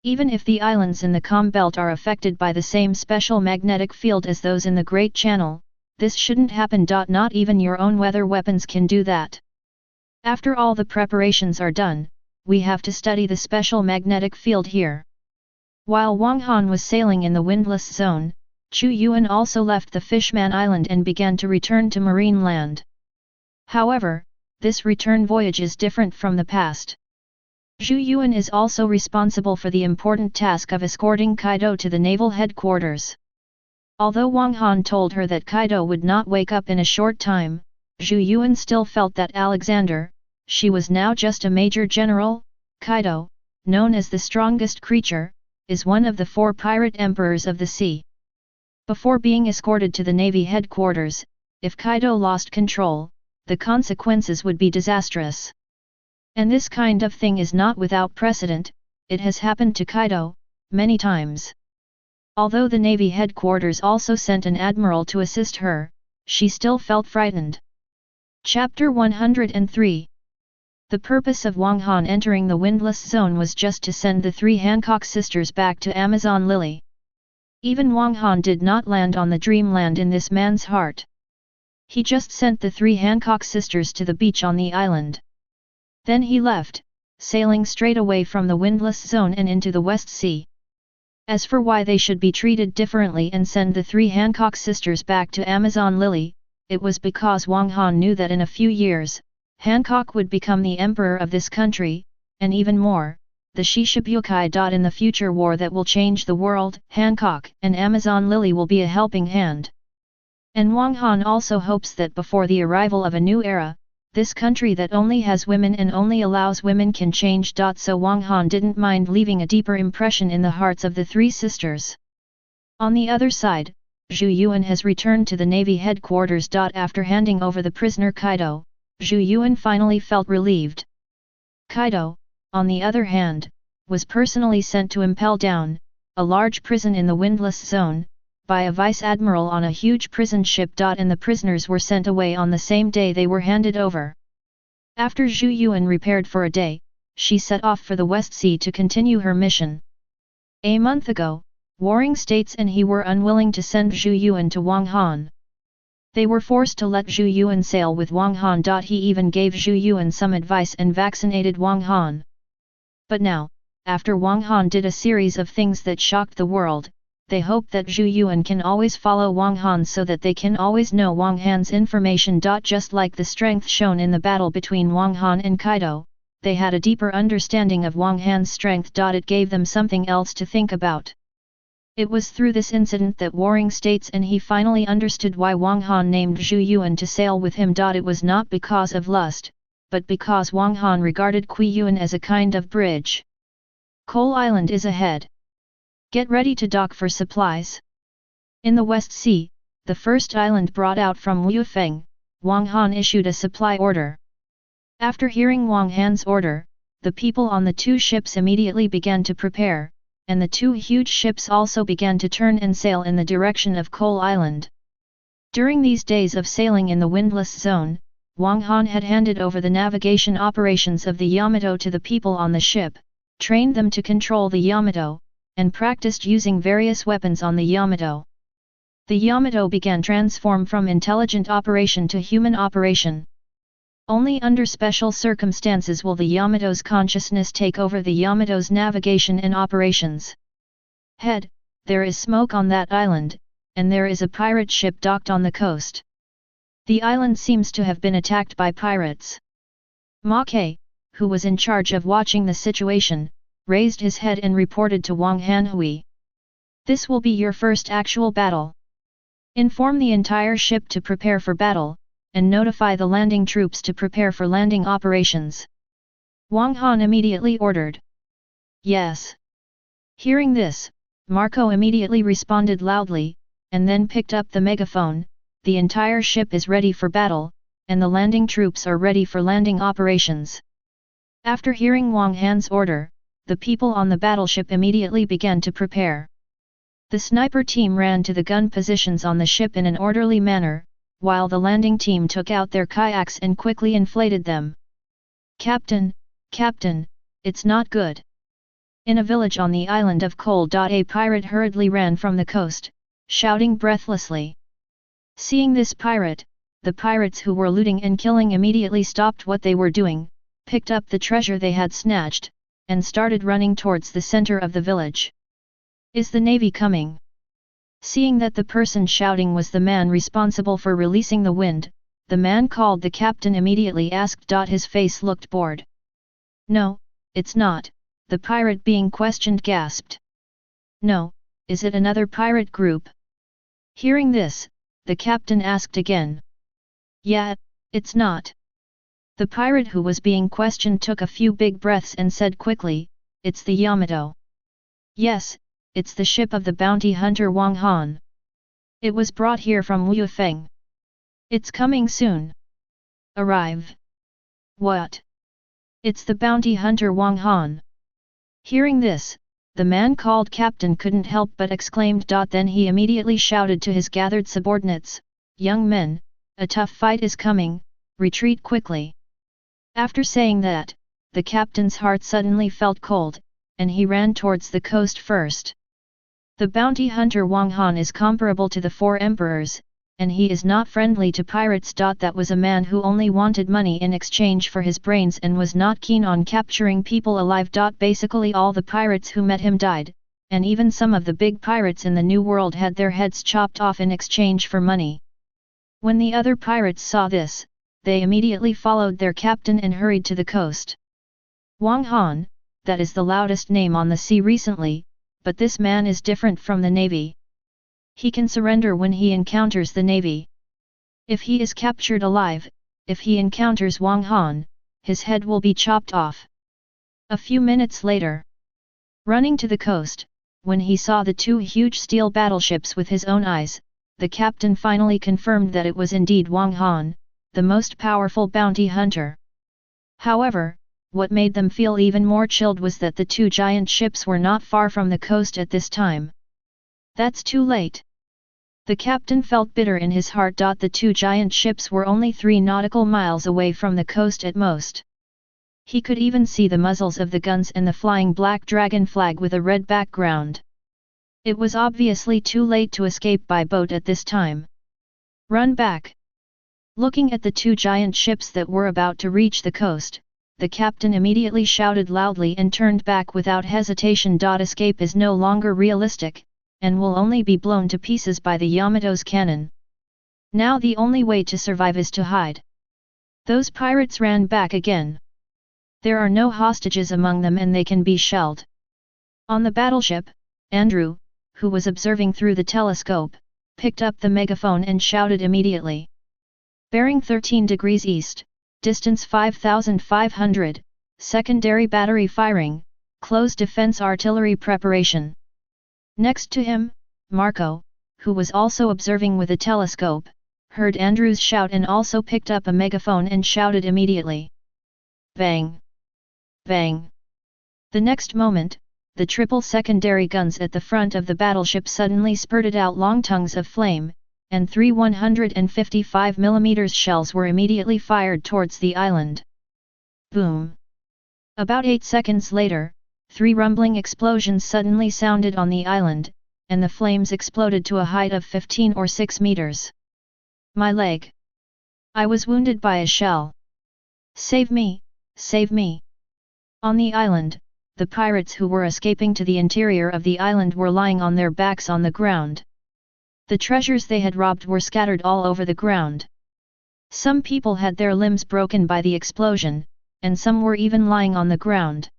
Even if the islands in the calm belt are affected by the same special magnetic field as those in the Great Channel, this shouldn't happen. Not even your own weather weapons can do that. After all the preparations are done, we have to study the special magnetic field here. While Wang Han was sailing in the windless zone, Zhu Yuan also left the Fishman Island and began to return to marine land. However, this return voyage is different from the past. Zhu Yuan is also responsible for the important task of escorting Kaido to the naval headquarters. Although Wang Han told her that Kaido would not wake up in a short time, Zhu Yuan still felt that Alexander, she was now just a major general. Kaido, known as the strongest creature, is one of the 4 pirate emperors of the sea. Before being escorted to the Navy headquarters, if Kaido lost control, the consequences would be disastrous. And this kind of thing is not without precedent, it has happened to Kaido, many times. Although the Navy headquarters also sent an admiral to assist her, she still felt frightened. Chapter 103. The purpose of Wang Han entering the windless zone was just to send the 3 Hancock sisters back to Amazon Lily. Even Wang Han did not land on the dreamland in this man's heart. He just sent the 3 Hancock sisters to the beach on the island. Then he left, sailing straight away from the windless zone and into the West Sea. As for why they should be treated differently and send the 3 Hancock sisters back to Amazon Lily, it was because Wang Han knew that in a few years, Hancock would become the emperor of this country, and even more, the Shishibukai. In the future war that will change the world, Hancock and Amazon Lily will be a helping hand. And Wang Han also hopes that before the arrival of a new era, this country that only has women and only allows women can change. So Wang Han didn't mind leaving a deeper impression in the hearts of the 3 sisters. On the other side, Zhu Yuan has returned to the Navy headquarters. After handing over the prisoner Kaido, Zhu Yuan finally felt relieved. Kaido, on the other hand, was personally sent to Impel Down, a large prison in the windless zone, by a vice-admiral on a huge prison ship. And the prisoners were sent away on the same day they were handed over. After Zhu Yuan repaired for a day, she set off for the West Sea to continue her mission. A month ago, Warring States and he were unwilling to send Zhu Yuan to Wang Han. They were forced to let Zhu Yuan sail with Wang Han. He even gave Zhu Yuan some advice and vaccinated Wang Han. But now, after Wang Han did a series of things that shocked the world, they hope that Zhu Yuan can always follow Wang Han so that they can always know Wang Han's information. Just like the strength shown in the battle between Wang Han and Kaido, they had a deeper understanding of Wang Han's strength. It gave them something else to think about. It was through this incident that Warring States and he finally understood why Wang Han named Zhu Yuan to sail with him. It was not because of lust, but because Wang Han regarded Qiyuan as a kind of bridge. Coal Island is ahead. Get ready to dock for supplies. In the West Sea, the first island brought out from Wufeng, Wang Han issued a supply order. After hearing Wang Han's order, the people on the two ships immediately began to prepare, and the two huge ships also began to turn and sail in the direction of Coal Island. During these days of sailing in the windless zone, Wang Han had handed over the navigation operations of the Yamato to the people on the ship, trained them to control the Yamato, and practiced using various weapons on the Yamato. The Yamato began transform from intelligent operation to human operation. Only under special circumstances will the Yamato's consciousness take over the Yamato's navigation and operations. Head, there is smoke on that island, and there is a pirate ship docked on the coast. The island seems to have been attacked by pirates. Ma Ke, who was in charge of watching the situation, raised his head and reported to Wang Han. This will be your first actual battle. Inform the entire ship to prepare for battle, and notify the landing troops to prepare for landing operations. Wang Han immediately ordered. Yes. Hearing this, Marco immediately responded loudly, and then picked up the megaphone. The entire ship is ready for battle, and the landing troops are ready for landing operations. After hearing Wang Han's order, the people on the battleship immediately began to prepare. The sniper team ran to the gun positions on the ship in an orderly manner, while the landing team took out their kayaks and quickly inflated them. Captain, Captain, it's not good. In a village on the island of Goal.A pirate hurriedly ran from the coast, shouting breathlessly. Seeing this pirate, the pirates who were looting and killing immediately stopped what they were doing, picked up the treasure they had snatched, and started running towards the center of the village. Is the navy coming? Seeing that the person shouting was the man responsible for releasing the wind, the man called the captain immediately asked. His face looked bored. No, it's not, the pirate being questioned gasped. No, is it another pirate group? Hearing this, the captain asked again. Yeah, it's not. The pirate who was being questioned took a few big breaths and said quickly, it's the Yamato. Yes, it's the ship of the bounty hunter Wang Han. It was brought here from Wufeng. It's coming soon. Arrive. What? It's the bounty hunter Wang Han. Hearing this, the man called captain couldn't help but exclaimed. Then he immediately shouted to his gathered subordinates, young men, a tough fight is coming, retreat quickly. After saying that, the captain's heart suddenly felt cold, and he ran towards the coast first. The bounty hunter Wang Han is comparable to the four emperors, and he is not friendly to pirates. That was a man who only wanted money in exchange for his brains and was not keen on capturing people alive. Basically all the pirates who met him died, and even some of the big pirates in the New World had their heads chopped off in exchange for money. When the other pirates saw this, they immediately followed their captain and hurried to the coast. Wang Han, that is the loudest name on the sea recently, but this man is different from the navy. He can surrender when he encounters the navy. If he is captured alive, if he encounters Wang Han, his head will be chopped off. A few minutes later, running to the coast, when he saw the two huge steel battleships with his own eyes, the captain finally confirmed that it was indeed Wang Han, the most powerful bounty hunter. However, what made them feel even more chilled was that the two giant ships were not far from the coast at this time. That's too late. The captain felt bitter in his heart. The two giant ships were only 3 nautical miles away from the coast at most. He could even see the muzzles of the guns and the flying black dragon flag with a red background. It was obviously too late to escape by boat at this time. Run back! Looking at the two giant ships that were about to reach the coast, the captain immediately shouted loudly and turned back without hesitation. Escape is no longer realistic, and will only be blown to pieces by the Yamato's cannon. Now the only way to survive is to hide. Those pirates ran back again. There are no hostages among them and they can be shelled. On the battleship, Andrew, who was observing through the telescope, picked up the megaphone and shouted immediately. Bearing 13 degrees east, distance 5,500, secondary battery firing, close defense artillery preparation. Next to him, Marco, who was also observing with a telescope, heard Andrew's shout and also picked up a megaphone and shouted immediately. Bang! Bang! The next moment, the triple secondary guns at the front of the battleship suddenly spurted out long tongues of flame, and 3 155mm shells were immediately fired towards the island. Boom! About 8 seconds later, 3 rumbling explosions suddenly sounded on the island, and the flames exploded to a height of 15 or 6 meters. My leg! I was wounded by a shell. Save me! Save me! On the island, the pirates who were escaping to the interior of the island were lying on their backs on the ground. The treasures they had robbed were scattered all over the ground. Some people had their limbs broken by the explosion, and some were even lying on the ground.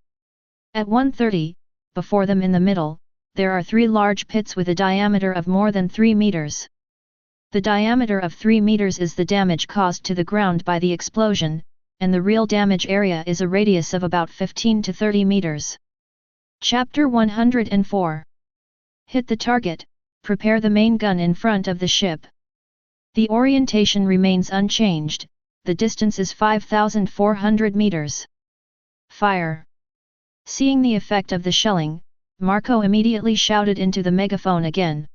At 1:30, before them in the middle, there are 3 large pits with a diameter of more than 3 meters. The diameter of 3 meters is the damage caused to the ground by the explosion, and the real damage area is a radius of about 15 to 30 meters. Chapter 104. Hit the target, prepare the main gun in front of the ship. The orientation remains unchanged, the distance is 5,400 meters. Fire! Seeing the effect of the shelling, Marco immediately shouted into the megaphone again.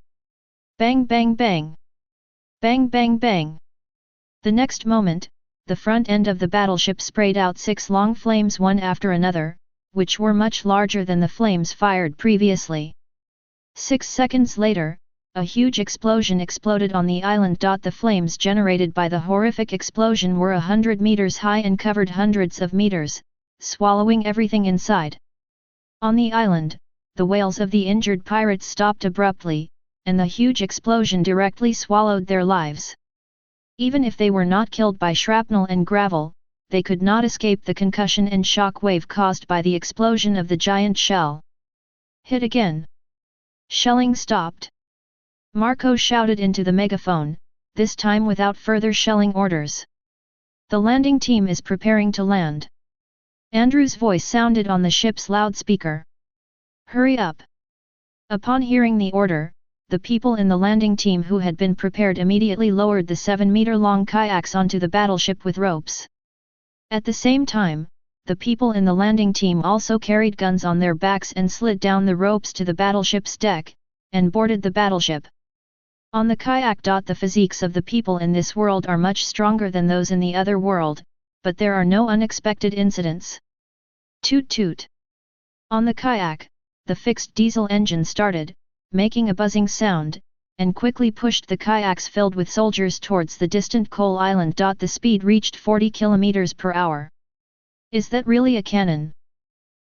Bang bang bang! Bang bang bang! The next moment, the front end of the battleship sprayed out 6 long flames one after another, which were much larger than the flames fired previously. 6 seconds later, a huge explosion exploded on the island. The flames generated by the horrific explosion were 100 meters high and covered hundreds of meters, swallowing everything inside. On the island, the wails of the injured pirates stopped abruptly, and the huge explosion directly swallowed their lives. Even if they were not killed by shrapnel and gravel, they could not escape the concussion and shock wave caused by the explosion of the giant shell. Hit again! Shelling stopped. Marco shouted into the megaphone, this time without further shelling orders. The landing team is preparing to land. Andrew's voice sounded on the ship's loudspeaker. Hurry up! Upon hearing the order, the people in the landing team who had been prepared immediately lowered the 7-meter-long kayaks onto the battleship with ropes. At the same time, the people in the landing team also carried guns on their backs and slid down the ropes to the battleship's deck, and boarded the battleship. On the kayak. The physiques of the people in this world are much stronger than those in the other world, but there are no unexpected incidents. Toot toot! On the kayak, the fixed diesel engine started, making a buzzing sound, and quickly pushed the kayaks filled with soldiers towards the distant coal island. The speed reached 40 km per hour. Is that really a cannon?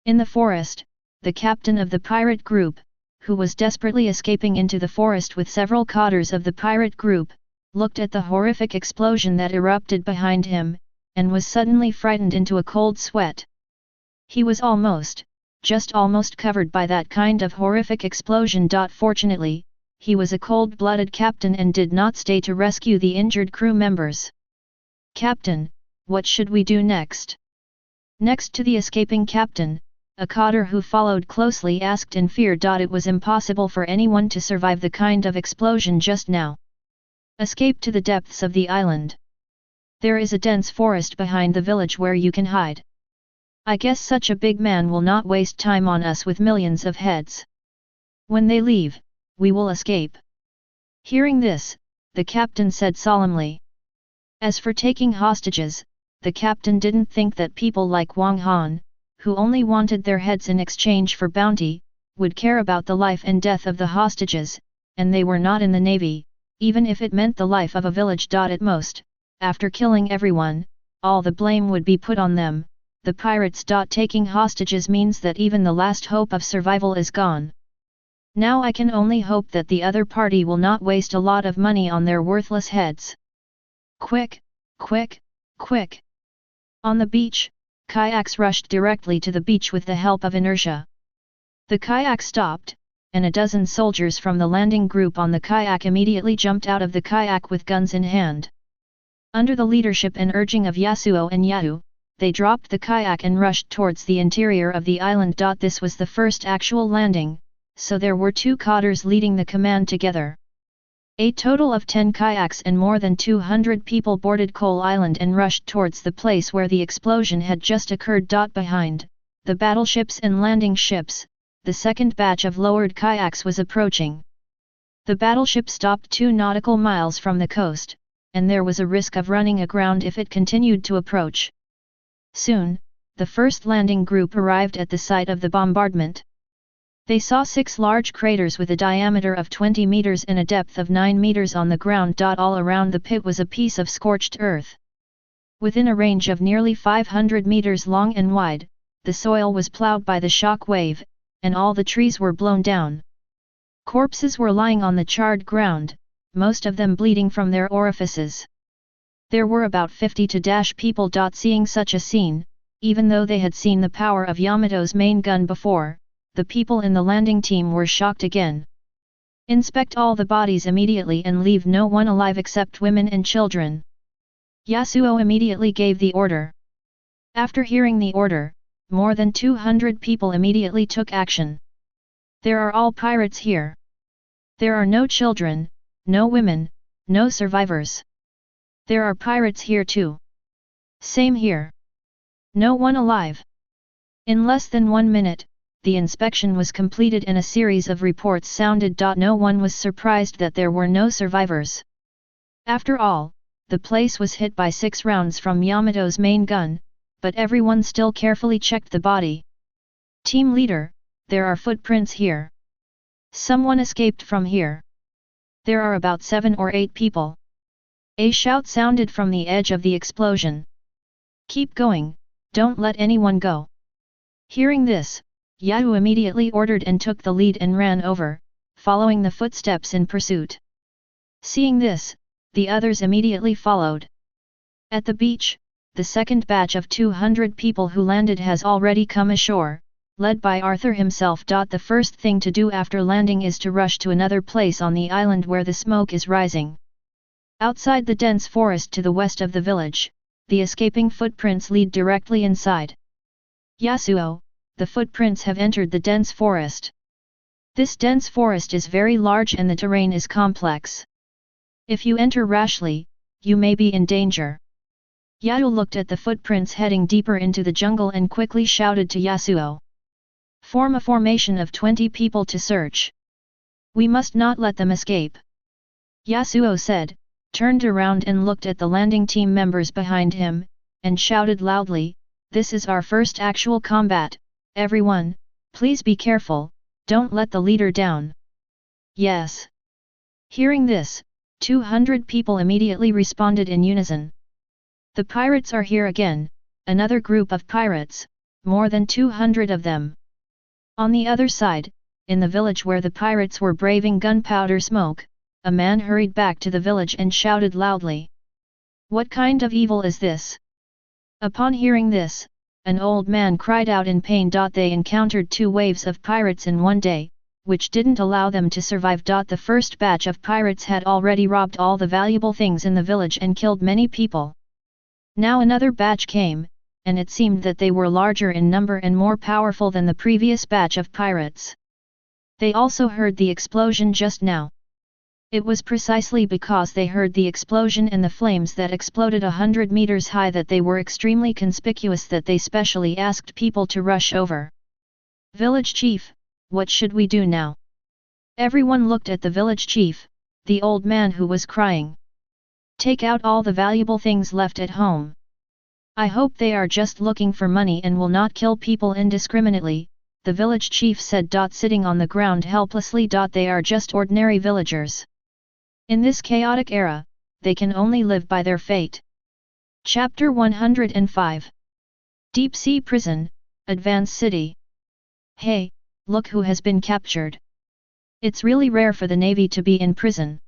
In the forest, the captain of the pirate group, who was desperately escaping into the forest with several cadres of the pirate group, looked at the horrific explosion that erupted behind him, and was suddenly frightened into a cold sweat. He was just almost covered by that kind of horrific explosion. Fortunately, he was a cold-blooded captain and did not stay to rescue the injured crew members. Captain, what should we do next? Next to the escaping captain, a cadre who followed closely asked in fear. It was impossible for anyone to survive the kind of explosion just now. Escape to the depths of the island. There is a dense forest behind the village where you can hide. I guess such a big man will not waste time on us with millions of heads. When they leave, we will escape. Hearing this, the captain said solemnly. As for taking hostages, the captain didn't think that people like Wang Han, who only wanted their heads in exchange for bounty, would care about the life and death of the hostages, and they were not in the navy, even if it meant the life of a village. At most, after killing everyone, all the blame would be put on them. The pirates. Taking hostages means that even the last hope of survival is gone. Now I can only hope that the other party will not waste a lot of money on their worthless heads. Quick, quick, quick! On the beach, kayaks rushed directly to the beach with the help of inertia. The kayak stopped, and a dozen soldiers from the landing group on the kayak immediately jumped out of the kayak with guns in hand. Under the leadership and urging of Yasuo and Yatu, they dropped the kayak and rushed towards the interior of the island. This was the first actual landing, so there were 2 cotters leading the command together. A total of 10 kayaks and more than 200 people boarded Coal Island and rushed towards the place where the explosion had just occurred. Behind the battleships and landing ships, the second batch of lowered kayaks was approaching. The battleship stopped 2 nautical miles from the coast, and there was a risk of running aground if it continued to approach. Soon, the first landing group arrived at the site of the bombardment. They saw 6 large craters with a diameter of 20 meters and a depth of 9 meters on the ground. All around the pit was a piece of scorched earth. Within a range of nearly 500 meters long and wide, the soil was plowed by the shock wave, and all the trees were blown down. Corpses were lying on the charred ground, most of them bleeding from their orifices. There were about 50 people. Seeing such a scene, even though they had seen the power of Yamato's main gun before, the people in the landing team were shocked again. Inspect all the bodies immediately and leave no one alive except women and children. Yasuo immediately gave the order. After hearing the order, more than 200 people immediately took action. There are all pirates here. There are no children, no women, no survivors. There are pirates here too. Same here. No one alive. In less than 1 minute, the inspection was completed and a series of reports sounded. No one was surprised that there were no survivors. After all, the place was hit by 6 rounds from Yamato's main gun, but everyone still carefully checked the body. Team leader, there are footprints here. Someone escaped from here. There are about 7 or 8 people. A shout sounded from the edge of the explosion. Keep going, don't let anyone go. Hearing this, Yatu immediately ordered and took the lead and ran over, following the footsteps in pursuit. Seeing this, the others immediately followed. At the beach, the second batch of 200 people who landed has already come ashore, led by Arthur himself. The first thing to do after landing is to rush to another place on the island where the smoke is rising. Outside the dense forest to the west of the village, the escaping footprints lead directly inside. Yasuo, the footprints have entered the dense forest. This dense forest is very large and the terrain is complex. If you enter rashly, you may be in danger. Yatu looked at the footprints heading deeper into the jungle and quickly shouted to Yasuo. Form a formation of 20 people to search. We must not let them escape. Yasuo said, turned around and looked at the landing team members behind him, and shouted loudly, "This is our first actual combat, everyone, please be careful, don't let the leader down." Yes. Hearing this, 200 people immediately responded in unison. The pirates are here again, another group of pirates, more than 200 of them. On the other side, in the village where the pirates were braving gunpowder smoke, a man hurried back to the village and shouted loudly. What kind of evil is this? Upon hearing this, an old man cried out in pain. They encountered 2 waves of pirates in one day, which didn't allow them to survive. The first batch of pirates had already robbed all the valuable things in the village and killed many people. Now another batch came, and it seemed that they were larger in number and more powerful than the previous batch of pirates. They also heard the explosion just now. It was precisely because they heard the explosion and the flames that exploded 100 meters high that they were extremely conspicuous, that they specially asked people to rush over. Village chief, what should we do now? Everyone looked at the village chief, the old man who was crying. Take out all the valuable things left at home. I hope they are just looking for money and will not kill people indiscriminately, the village chief said. Sitting on the ground helplessly. They are just ordinary villagers. In this chaotic era, they can only live by their fate. Chapter 105. Deep Sea Prison, Advanced City. Hey, look who has been captured. It's really rare for the Navy to be in prison.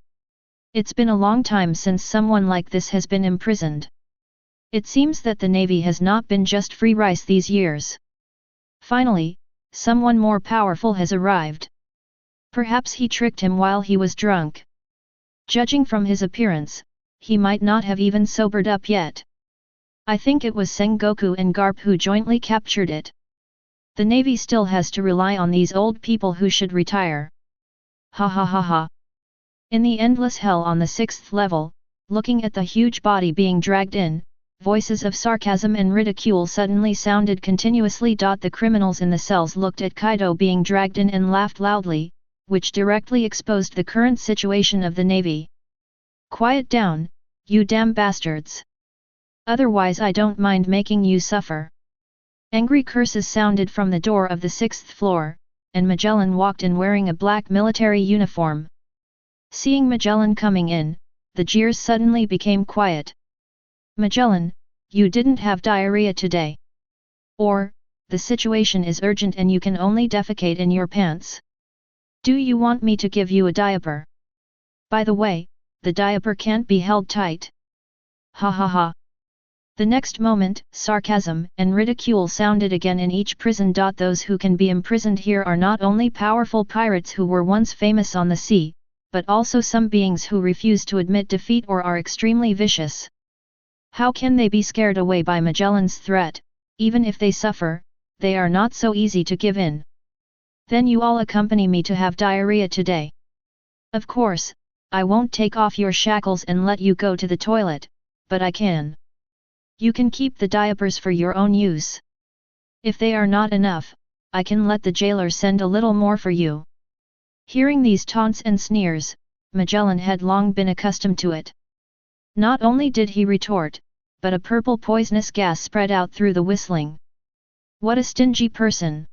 It's been a long time since someone like this has been imprisoned. It seems that the Navy has not been just free rice these years. Finally, someone more powerful has arrived. Perhaps he tricked him while he was drunk. Judging from his appearance, he might not have even sobered up yet. I think it was Sengoku and Garp who jointly captured it. The navy still has to rely on these old people who should retire. Ha ha ha ha. In the endless hell on the 6th level, looking at the huge body being dragged in, voices of sarcasm and ridicule suddenly sounded continuously. The criminals in the cells looked at Kaido being dragged in and laughed loudly, which directly exposed the current situation of the navy. Quiet down, you damn bastards. Otherwise I don't mind making you suffer. Angry curses sounded from the door of the 6th floor, and Magellan walked in wearing a black military uniform. Seeing Magellan coming in, the jeers suddenly became quiet. Magellan, you didn't have diarrhea today. Or, the situation is urgent and you can only defecate in your pants. Do you want me to give you a diaper? By the way, the diaper can't be held tight. Ha ha ha. The next moment, sarcasm and ridicule sounded again in each prison. Those who can be imprisoned here are not only powerful pirates who were once famous on the sea, but also some beings who refuse to admit defeat or are extremely vicious. How can they be scared away by Magellan's threat? Even if they suffer, they are not so easy to give in. Then you all accompany me to have diarrhea today. Of course, I won't take off your shackles and let you go to the toilet, but I can. You can keep the diapers for your own use. If they are not enough, I can let the jailer send a little more for you. Hearing these taunts and sneers, Magellan had long been accustomed to it. Not only did he retort, but a purple poisonous gas spread out through the whistling. What a stingy person!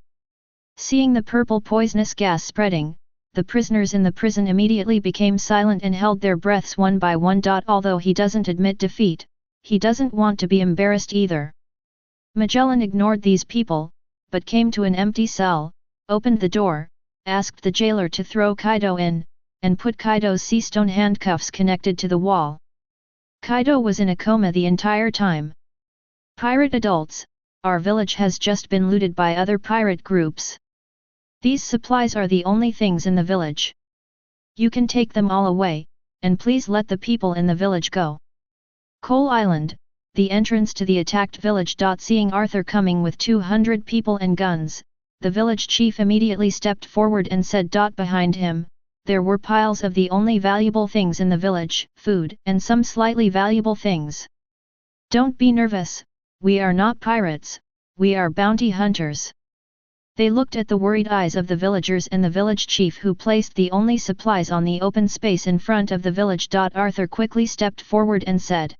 Seeing the purple poisonous gas spreading, the prisoners in the prison immediately became silent and held their breaths one by one. Although he doesn't admit defeat, he doesn't want to be embarrassed either. Magellan ignored these people, but came to an empty cell, opened the door, asked the jailer to throw Kaido in, and put Kaido's sea stone handcuffs connected to the wall. Kaido was in a coma the entire time. Pirate adults, our village has just been looted by other pirate groups. These supplies are the only things in the village. You can take them all away, and please let the people in the village go. Coal Island, the entrance to the attacked village. Seeing Arthur coming with 200 people and guns, the village chief immediately stepped forward and said. Behind him, there were piles of the only valuable things in the village, food and some slightly valuable things. Don't be nervous, we are not pirates, we are bounty hunters. They looked at the worried eyes of the villagers and the village chief who placed the only supplies on the open space in front of the village. Arthur quickly stepped forward and said.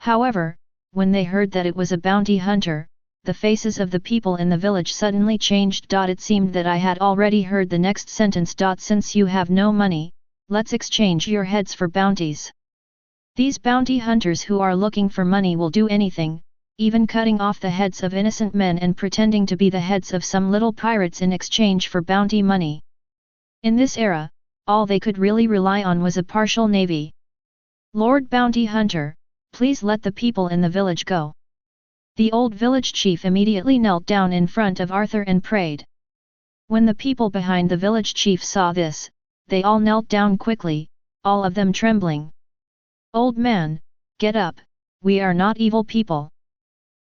However, when they heard that it was a bounty hunter, the faces of the people in the village suddenly changed. It seemed that I had already heard the next sentence. Since you have no money, let's exchange your heads for bounties. These bounty hunters who are looking for money will do anything, even cutting off the heads of innocent men and pretending to be the heads of some little pirates in exchange for bounty money. In this era, all they could really rely on was a partial navy. Lord Bounty Hunter, please let the people in the village go. The old village chief immediately knelt down in front of Arthur and prayed. When the people behind the village chief saw this, they all knelt down quickly, all of them trembling. Old man, get up, we are not evil people.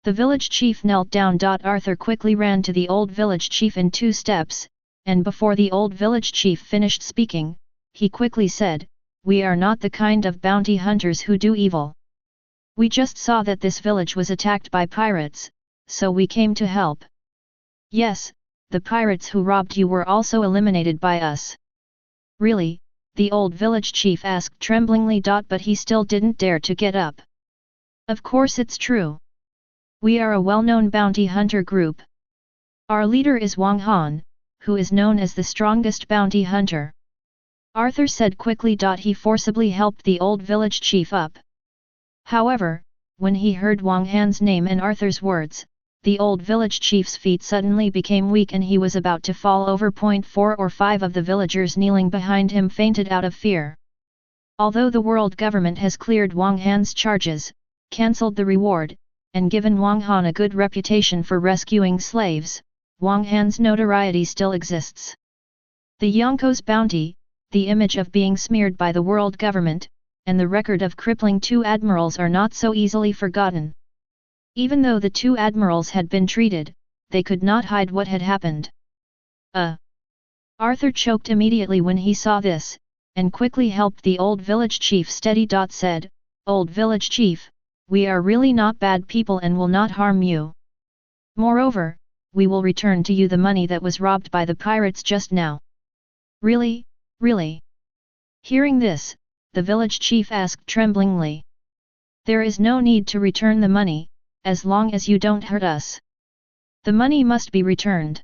The village chief knelt down. Arthur quickly ran to the old village chief in 2 steps, and before the old village chief finished speaking, he quickly said, we are not the kind of bounty hunters who do evil. We just saw that this village was attacked by pirates, so we came to help. Yes, the pirates who robbed you were also eliminated by us. Really? The old village chief asked tremblingly. But he still didn't dare to get up. Of course it's true. We are a well-known bounty hunter group. Our leader is Wang Han, who is known as the strongest bounty hunter. Arthur said quickly. He forcibly helped the old village chief up. However, when he heard Wang Han's name and Arthur's words, the old village chief's feet suddenly became weak and he was about to fall over. 4 or 5 of the villagers kneeling behind him fainted out of fear. Although the world government has cleared Wang Han's charges, cancelled the reward, and given Wang Han a good reputation for rescuing slaves, Wang Han's notoriety still exists. The Yonko's bounty, the image of being smeared by the world government, and the record of crippling 2 admirals are not so easily forgotten. Even though the 2 admirals had been treated, they could not hide what had happened. Arthur choked immediately when he saw this, and quickly helped the old village chief steady. Said, "Old village chief, we are really not bad people and will not harm you. Moreover, we will return to you the money that was robbed by the pirates just now." "Really, really?" Hearing this, the village chief asked tremblingly. "There is no need to return the money, as long as you don't hurt us. The money must be returned.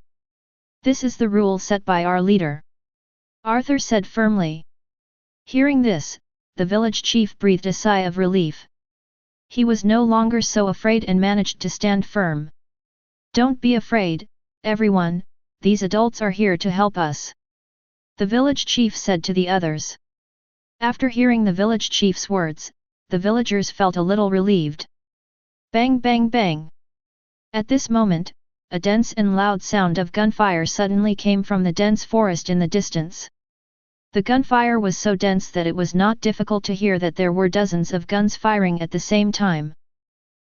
This is the rule set by our leader," Arthur said firmly. Hearing this, the village chief breathed a sigh of relief. He was no longer so afraid and managed to stand firm. "Don't be afraid, everyone, these adults are here to help us," the village chief said to the others. After hearing the village chief's words, the villagers felt a little relieved. Bang bang bang! At this moment, a dense and loud sound of gunfire suddenly came from the dense forest in the distance. The gunfire was so dense that it was not difficult to hear that there were dozens of guns firing at the same time.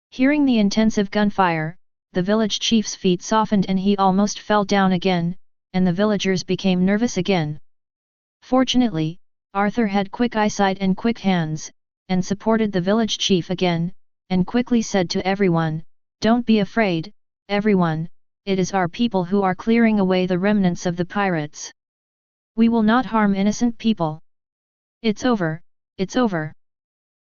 Hearing the intensive gunfire, the village chief's feet softened and he almost fell down again, and the villagers became nervous again. Fortunately, Arthur had quick eyesight and quick hands, and supported the village chief again, and quickly said to everyone, "Don't be afraid, everyone, it is our people who are clearing away the remnants of the pirates. We will not harm innocent people. It's over, it's over."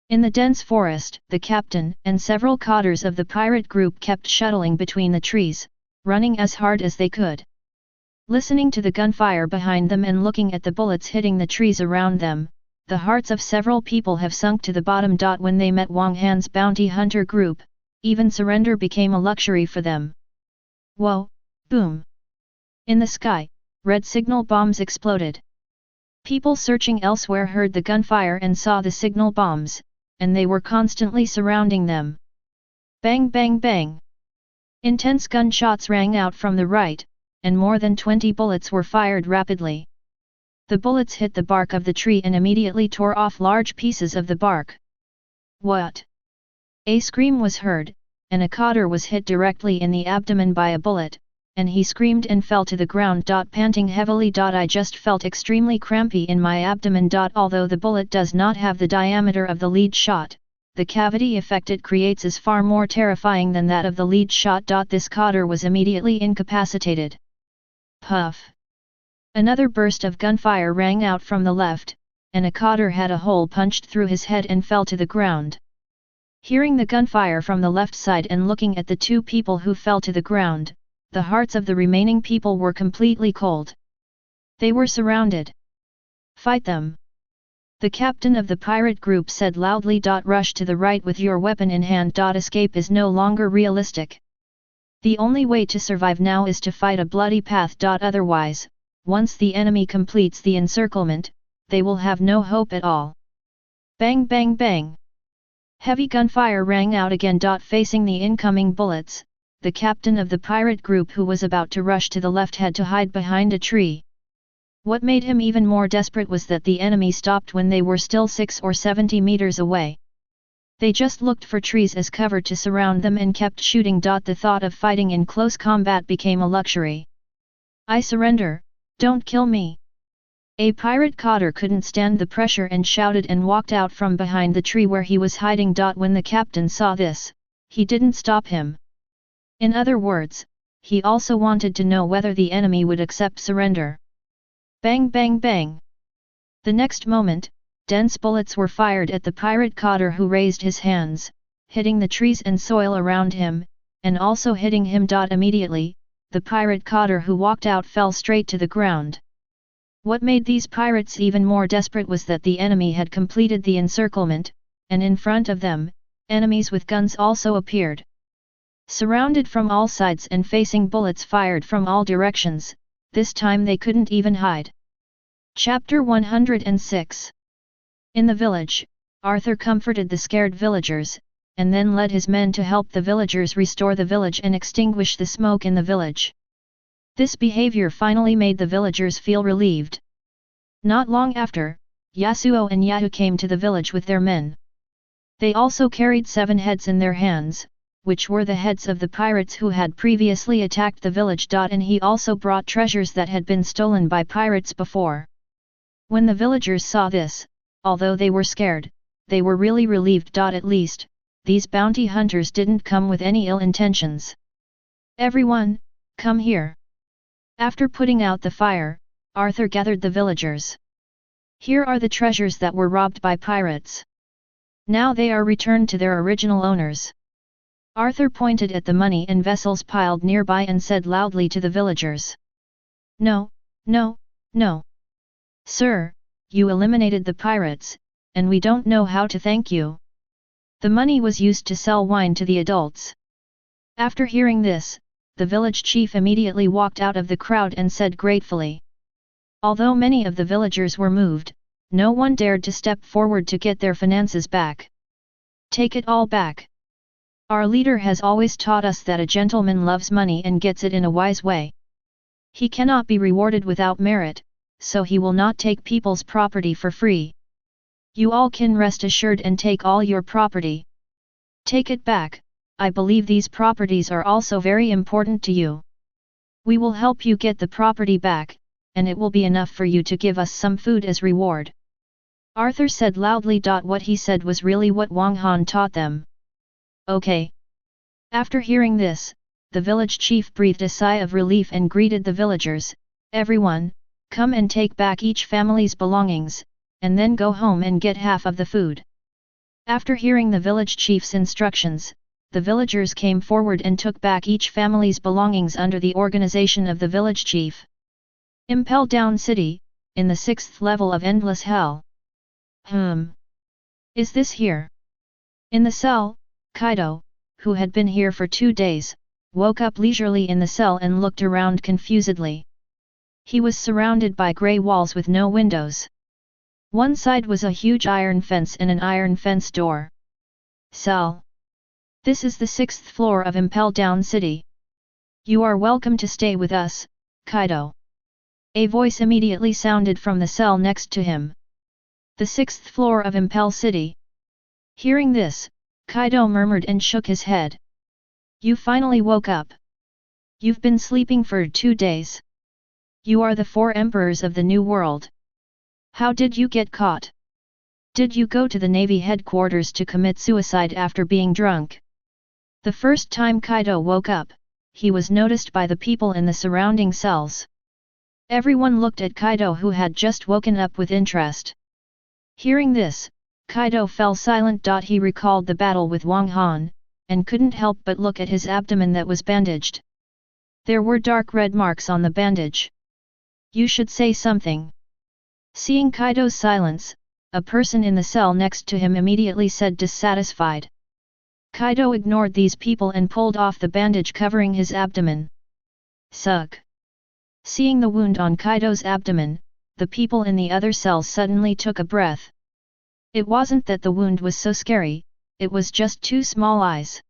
In the dense forest, the captain and several cadres of the pirate group kept shuttling between the trees, running as hard as they could. Listening to the gunfire behind them and looking at the bullets hitting the trees around them, the hearts of several people have sunk to the bottom. When they met Wang Han's bounty hunter group, even surrender became a luxury for them. Whoa, boom! In the sky, red signal bombs exploded. People searching elsewhere heard the gunfire and saw the signal bombs, and they were constantly surrounding them. Bang bang bang! Intense gunshots rang out from the right, and more than 20 bullets were fired rapidly. The bullets hit the bark of the tree and immediately tore off large pieces of the bark. What? A scream was heard, and a cadre was hit directly in the abdomen by a bullet, and he screamed and fell to the ground. Panting heavily. "I just felt extremely crampy in my abdomen. Although the bullet does not have the diameter of the lead shot, the cavity effect it creates is far more terrifying than that of the lead shot. This cadre was immediately incapacitated." Puff! Another burst of gunfire rang out from the left, and a cadre had a hole punched through his head and fell to the ground. Hearing the gunfire from the left side and looking at the 2 people who fell to the ground, the hearts of the remaining people were completely cold. They were surrounded. "Fight them!" the captain of the pirate group said loudly. "Rush to the right with your weapon in hand. Escape is no longer realistic. The only way to survive now is to fight a bloody path. Otherwise, once the enemy completes the encirclement, they will have no hope at all." Bang bang bang! Heavy gunfire rang out again. Facing the incoming bullets, the captain of the pirate group who was about to rush to the left had to hide behind a tree. What made him even more desperate was that the enemy stopped when they were still 6 or 70 meters away. They just looked for trees as cover to surround them and kept shooting. The thought of fighting in close combat became a luxury. "I surrender, don't kill me!" A pirate cadre couldn't stand the pressure and shouted and walked out from behind the tree where he was hiding. When the captain saw this, he didn't stop him. In other words, he also wanted to know whether the enemy would accept surrender. Bang bang bang! The next moment, dense bullets were fired at the pirate cadre who raised his hands, hitting the trees and soil around him, and also hitting him. Immediately, the pirate cadre who walked out fell straight to the ground. What made these pirates even more desperate was that the enemy had completed the encirclement, and in front of them, enemies with guns also appeared. Surrounded from all sides and facing bullets fired from all directions, this time they couldn't even hide. Chapter 106. In the village, Arthur comforted the scared villagers, and then led his men to help the villagers restore the village and extinguish the smoke in the village. This behavior finally made the villagers feel relieved. Not long after, Yasuo and Yatu came to the village with their men. They also carried 7 heads in their hands, which were the heads of the pirates who had previously attacked the village. And he also brought treasures that had been stolen by pirates before. When the villagers saw this, although they were scared, they were really relieved. At least, these bounty hunters didn't come with any ill intentions. Everyone, come here. After putting out the fire, Arthur gathered the villagers. Here are the treasures that were robbed by pirates. Now they are returned to their original owners. Arthur pointed at the money and vessels piled nearby and said loudly to the villagers. No, no, no. Sir, you eliminated the pirates, and we don't know how to thank you. The money was used to sell wine to the adults. After hearing this, the village chief immediately walked out of the crowd and said gratefully. Although many of the villagers were moved, no one dared to step forward to get their finances back. Take it all back. Our leader has always taught us that a gentleman loves money and gets it in a wise way. He cannot be rewarded without merit, so he will not take people's property for free. You all can rest assured and take all your property. Take it back. I believe these properties are also very important to you. We will help you get the property back, and it will be enough for you to give us some food as reward. Arthur said loudly. What he said was really what Wang Han taught them. Okay. After hearing this, the village chief breathed a sigh of relief and greeted the villagers. Everyone, come and take back each family's belongings, and then go home and get half of the food. After hearing the village chief's instructions, the villagers came forward and took back each family's belongings under the organization of the village chief. Impel Down City, in the 6th level of Endless Hell. Is this here? In the cell, Kaido, who had been here for 2 days, woke up leisurely in the cell and looked around confusedly. He was surrounded by grey walls with no windows. One side was a huge iron fence and an iron fence door. Cell. This is the 6th floor of Impel Down City. You are welcome to stay with us, Kaido. A voice immediately sounded from the cell next to him. The 6th floor of Impel City. Hearing this, Kaido murmured and shook his head. You finally woke up. You've been sleeping for 2 days. You are the 4 emperors of the new world. How did you get caught? Did you go to the Navy headquarters to commit suicide after being drunk? The first time Kaido woke up, he was noticed by the people in the surrounding cells. Everyone looked at Kaido, who had just woken up, with interest. Hearing this, Kaido fell silent. He recalled the battle with Wang Han, and couldn't help but look at his abdomen that was bandaged. There were dark red marks on the bandage. You should say something. Seeing Kaido's silence, a person in the cell next to him immediately said, dissatisfied. Kaido ignored these people and pulled off the bandage covering his abdomen. Suck. Seeing the wound on Kaido's abdomen, the people in the other cells suddenly took a breath. It wasn't that the wound was so scary, it was just 2 small eyes.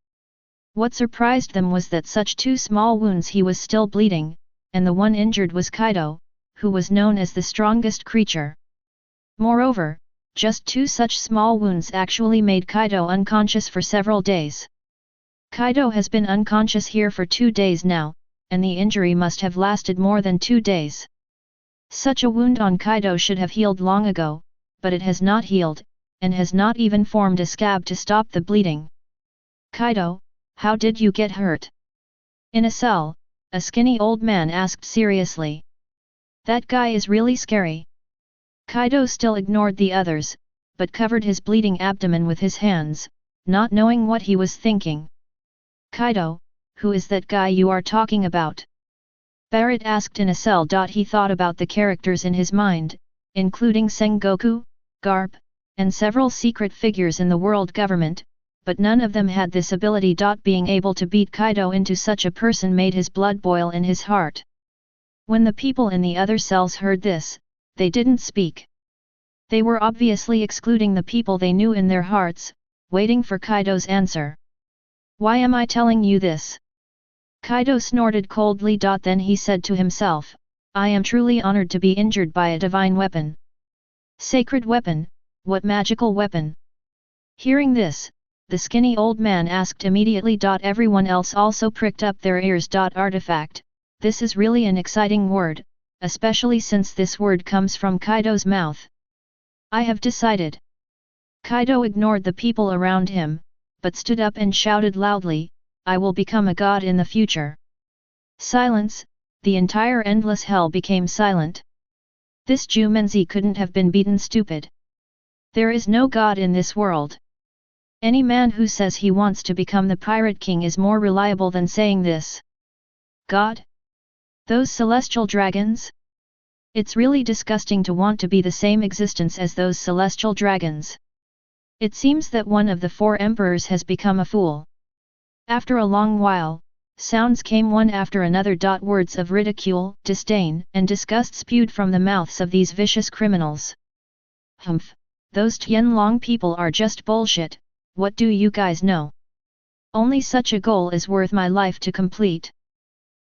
What surprised them was that such 2 small wounds he was still bleeding, and the one injured was Kaido, who was known as the strongest creature. Moreover, just 2 such small wounds actually made Kaido unconscious for several days. Kaido has been unconscious here for 2 days now, and the injury must have lasted more than 2 days. Such a wound on Kaido should have healed long ago, but it has not healed, and has not even formed a scab to stop the bleeding. Kaido, how did you get hurt? In a cell, a skinny old man asked seriously. That guy is really scary. Kaido still ignored the others, but covered his bleeding abdomen with his hands, not knowing what he was thinking. Kaido, who is that guy you are talking about? Barrett asked in a cell. He thought about the characters in his mind, including Sengoku, Garp, and several secret figures in the world government, but none of them had this ability. Being able to beat Kaido into such a person made his blood boil in his heart. When the people in the other cells heard this, they didn't speak. They were obviously excluding the people they knew in their hearts, waiting for Kaido's answer. Why am I telling you this? Kaido snorted coldly. Then he said to himself, I am truly honored to be injured by a divine weapon. Sacred weapon, what magical weapon? Hearing this, the skinny old man asked immediately. Everyone else also pricked up their ears. Artifact, this is really an exciting word, especially since this word comes from Kaido's mouth. I have decided. Kaido ignored the people around him, but stood up and shouted loudly, I will become a god in the future. Silence, the entire endless hell became silent. This Jumenzi couldn't have been beaten. Stupid. There is no god in this world. Any man who says he wants to become the pirate king is more reliable than saying this. God? Those celestial dragons? It's really disgusting to want to be the same existence as those celestial dragons. It seems that one of the 4 emperors has become a fool. After a long while, sounds came one after another. Words of ridicule, disdain, and disgust spewed from the mouths of these vicious criminals. Humph, those Tianlong people are just bullshit, what do you guys know? Only such a goal is worth my life to complete.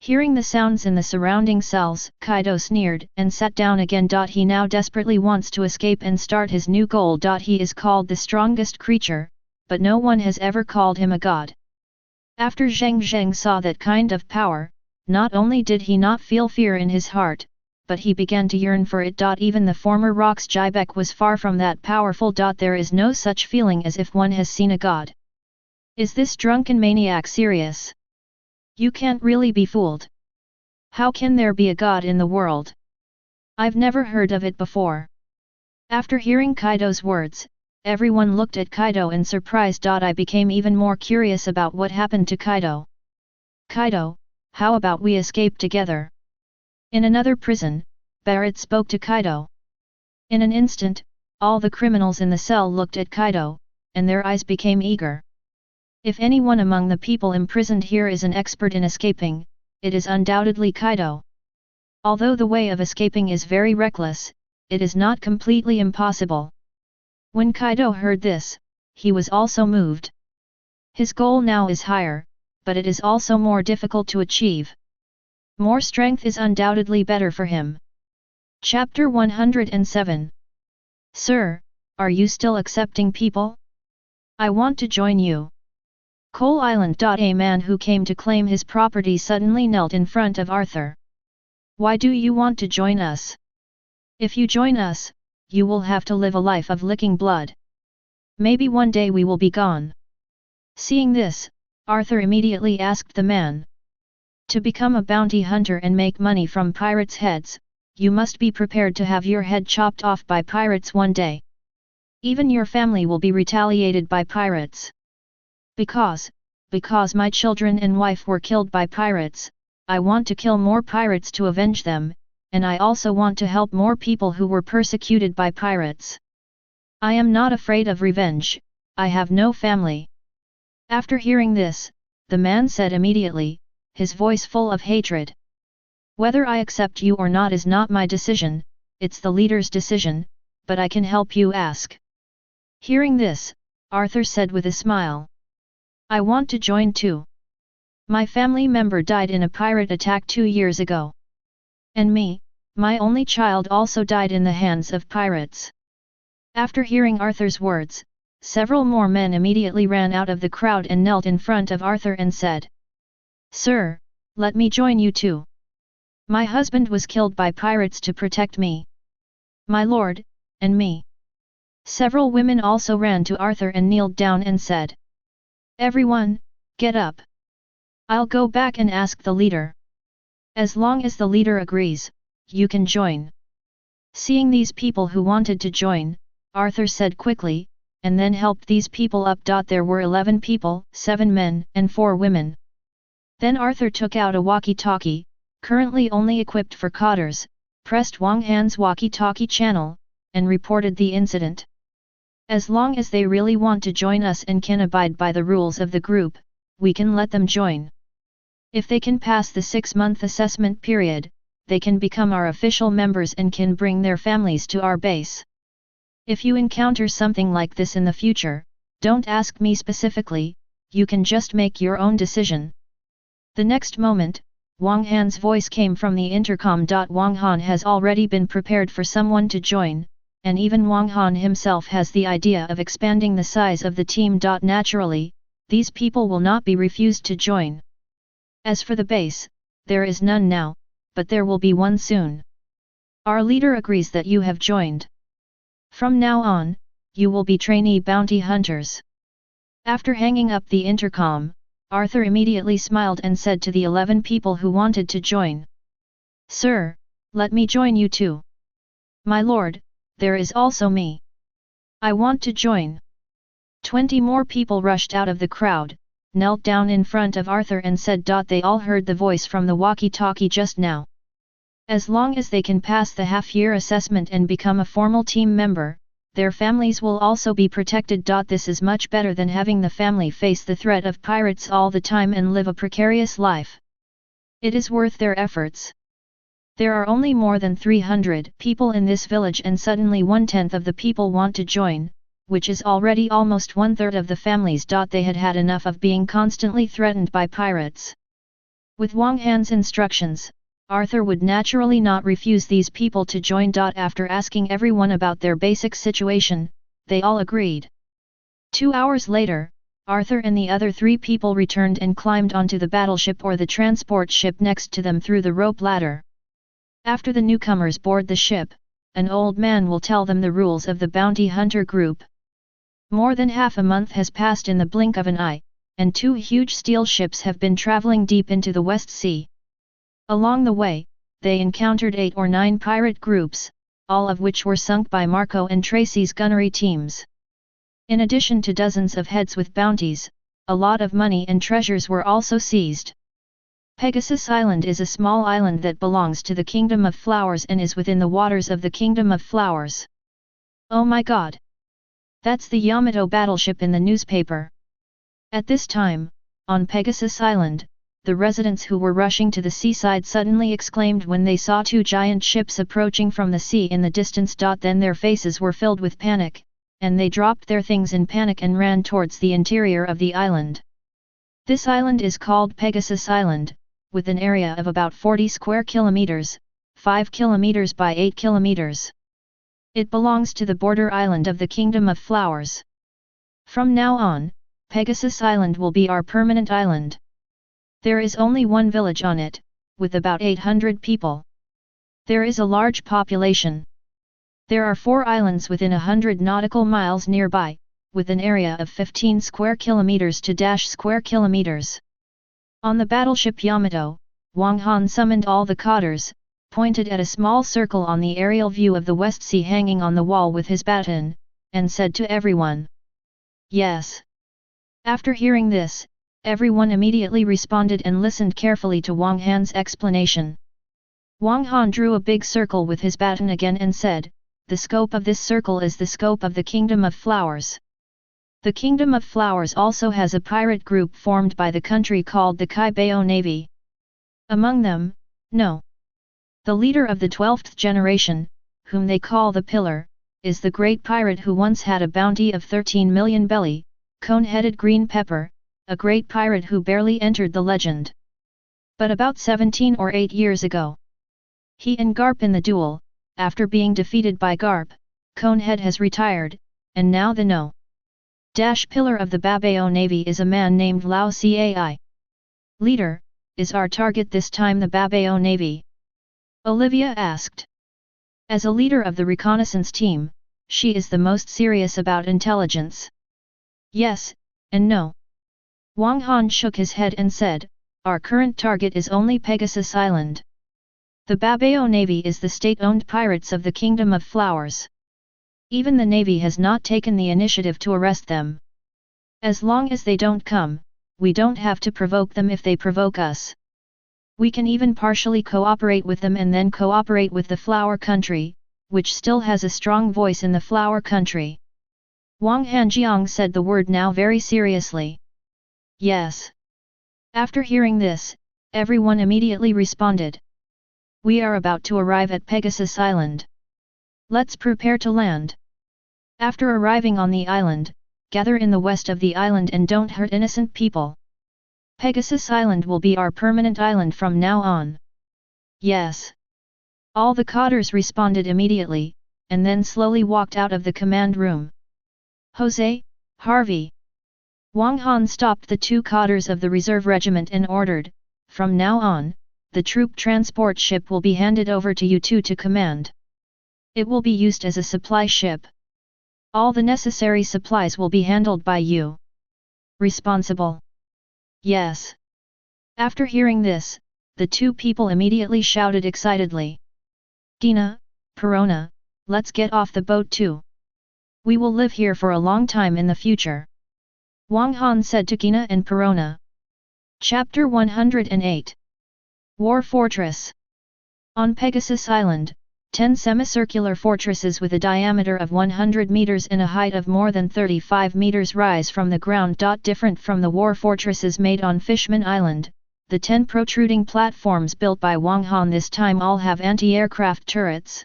Hearing the sounds in the surrounding cells, Kaido sneered and sat down again. He now desperately wants to escape and start his new goal. He is called the strongest creature, but no one has ever called him a god. After Zheng Zheng saw that kind of power, not only did he not feel fear in his heart, but he began to yearn for it. Even the former Rox Jibek was far from that powerful. There is no such feeling as if one has seen a god. Is this drunken maniac serious? You can't really be fooled. How can there be a god in the world? I've never heard of it before. After hearing Kaido's words, everyone looked at Kaido in surprise. I became even more curious about what happened to Kaido. Kaido, how about we escape together? In another prison, Barrett spoke to Kaido. In an instant, all the criminals in the cell looked at Kaido, and their eyes became eager. If anyone among the people imprisoned here is an expert in escaping, it is undoubtedly Kaido. Although the way of escaping is very reckless, it is not completely impossible. When Kaido heard this, he was also moved. His goal now is higher, but it is also more difficult to achieve. More strength is undoubtedly better for him. Chapter 107. Sir, are you still accepting people? I want to join you. Coal Island. A man who came to claim his property suddenly knelt in front of Arthur. Why do you want to join us? If you join us, you will have to live a life of licking blood. Maybe one day we will be gone. Seeing this, Arthur immediately asked the man. To become a bounty hunter and make money from pirates' heads, you must be prepared to have your head chopped off by pirates one day. Even your family will be retaliated by pirates. Because my children and wife were killed by pirates, I want to kill more pirates to avenge them, and I also want to help more people who were persecuted by pirates. I am not afraid of revenge, I have no family. After hearing this, the man said immediately, his voice full of hatred. Whether I accept you or not is not my decision, it's the leader's decision, but I can help you ask. Hearing this, Arthur said with a smile. I want to join too. My family member died in a pirate attack 2 years ago. And me, my only child also died in the hands of pirates. After hearing Arthur's words, several more men immediately ran out of the crowd and knelt in front of Arthur and said, Sir, let me join you too. My husband was killed by pirates to protect me. My lord, and me. Several women also ran to Arthur and kneeled down and said, Everyone, get up. I'll go back and ask the leader. As long as the leader agrees, you can join. Seeing these people who wanted to join, Arthur said quickly, and then helped these people up. There were 11 people, 7 men and 4 women. Then Arthur took out a walkie-talkie, currently only equipped for cotters, pressed Wang Han's walkie-talkie channel, and reported the incident. As long as they really want to join us and can abide by the rules of the group, we can let them join. If they can pass the 6-month assessment period, they can become our official members and can bring their families to our base. If you encounter something like this in the future, don't ask me specifically, you can just make your own decision. The next moment, Wang Han's voice came from the intercom. Wang Han has already been prepared for someone to join, and even Wang Han himself has the idea of expanding the size of the team. Naturally, these people will not be refused to join. As for the base, there is none now, but there will be one soon. Our leader agrees that you have joined. From now on, you will be trainee bounty hunters. After hanging up the intercom, Arthur immediately smiled and said to the 11 people who wanted to join. Sir, let me join you too. My lord, there is also me. I want to join. 20 more people rushed out of the crowd, knelt down in front of Arthur and said. They all heard the voice from the walkie-talkie just now. As long as they can pass the half-year assessment and become a formal team member, their families will also be protected. This is much better than having the family face the threat of pirates all the time and live a precarious life. It is worth their efforts. There are only more than 300 people in this village and suddenly 1/10 of the people want to join, which is already almost 1/3 of the families. They had had enough of being constantly threatened by pirates. With Wang Han's instructions, Arthur would naturally not refuse these people to join. After asking everyone about their basic situation, they all agreed. 2 hours later, Arthur and the other 3 people returned and climbed onto the battleship or the transport ship next to them through the rope ladder. After the newcomers board the ship, an old man will tell them the rules of the bounty hunter group. More than half a month has passed in the blink of an eye, and 2 huge steel ships have been traveling deep into the West Sea. Along the way, they encountered 8 or 9 pirate groups, all of which were sunk by Marco and Tracy's gunnery teams. In addition to dozens of heads with bounties, a lot of money and treasures were also seized. Pegasus Island is a small island that belongs to the Kingdom of Flowers and is within the waters of the Kingdom of Flowers. Oh my god! That's the Yamato battleship in the newspaper. At this time, on Pegasus Island, the residents who were rushing to the seaside suddenly exclaimed when they saw 2 giant ships approaching from the sea in the distance. Then their faces were filled with panic, and they dropped their things in panic and ran towards the interior of the island. This island is called Pegasus Island, with an area of about 40 square kilometers, 5 kilometers by 8 kilometers. It belongs to the border island of the Kingdom of Flowers. From now on, Pegasus Island will be our permanent island. There is only one village on it, with about 800 people. There is a large population. There are 4 islands within 100 nautical miles nearby, with an area of 15 square kilometers to square kilometers. On the battleship Yamato, Wang Han summoned all the cotters, pointed at a small circle on the aerial view of the West Sea hanging on the wall with his baton, and said to everyone, "Yes." After hearing this, everyone immediately responded and listened carefully to Wang Han's explanation. Wang Han drew a big circle with his baton again and said, "The scope of this circle is the scope of the Kingdom of Flowers. The Kingdom of Flowers also has a pirate group formed by the country called the Kaibao Navy. Among them, No. The leader of the 12th generation, whom they call the Pillar, is the great pirate who once had a bounty of 13 million belly, cone-headed green pepper, a great pirate who barely entered the legend. But about 17 or 8 years ago, he and Garp in the duel, after being defeated by Garp, Conehead has retired, and now the Pillar of the Babao Navy is a man named Lao Cai. Leader, is our target this time the Babao Navy?" Olivia asked. As a leader of the reconnaissance team, she is the most serious about intelligence. Yes, and no. Wang Han shook his head and said, "Our current target is only Pegasus Island. The Babao Navy is the state-owned pirates of the Kingdom of Flowers. Even the Navy has not taken the initiative to arrest them. As long as they don't come, we don't have to provoke them if they provoke us. We can even partially cooperate with them and then cooperate with the Flower Country, which still has a strong voice in the Flower Country." Wang Hanjiang said the word now very seriously. Yes. After hearing this, everyone immediately responded. "We are about to arrive at Pegasus Island. Let's prepare to land. After arriving on the island, gather in the west of the island and don't hurt innocent people. Pegasus Island will be our permanent island from now on." Yes. All the cotters responded immediately, and then slowly walked out of the command room. Jose, Harvey. Wang Han stopped the two cadres of the reserve regiment and ordered, "From now on, the troop transport ship will be handed over to you two to command. It will be used as a supply ship. All the necessary supplies will be handled by you. Responsible?" "Yes." After hearing this, the two people immediately shouted excitedly. "Gina, Perona, let's get off the boat too. We will live here for a long time in the future," Wang Han said to Gina and Perona. Chapter 108. War Fortress. On Pegasus Island, 10 semicircular fortresses with a diameter of 100 meters and a height of more than 35 meters rise from the ground. Different from the war fortresses made on Fishman Island, the 10 protruding platforms built by Wang Han this time all have anti-aircraft turrets.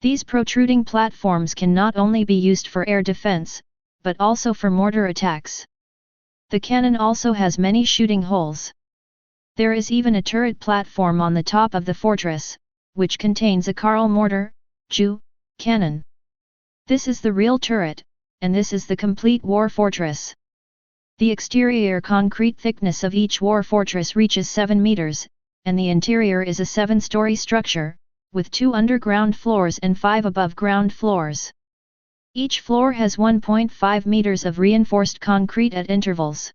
These protruding platforms can not only be used for air defense, but also for mortar attacks. The cannon also has many shooting holes. There is even a turret platform on the top of the fortress, which contains a Karl mortar, cannon. This is the real turret, and this is the complete war fortress. The exterior concrete thickness of each war fortress reaches 7 meters, and the interior is a 7-story structure, with 2 underground floors and 5 above-ground floors. Each floor has 1.5 meters of reinforced concrete at intervals.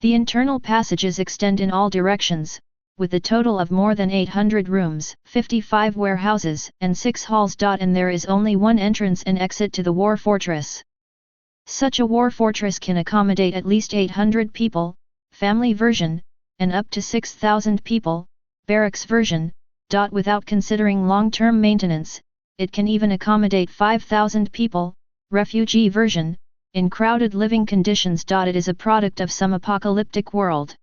The internal passages extend in all directions, with a total of more than 800 rooms, 55 warehouses, and 6 halls. And there is only one entrance and exit to the war fortress. Such a war fortress can accommodate at least 800 people, family version, and up to 6,000 people, barracks version. Without considering long-term maintenance, it can even accommodate 5,000 people, refugee version, in crowded living conditions. It is a product of some apocalyptic world.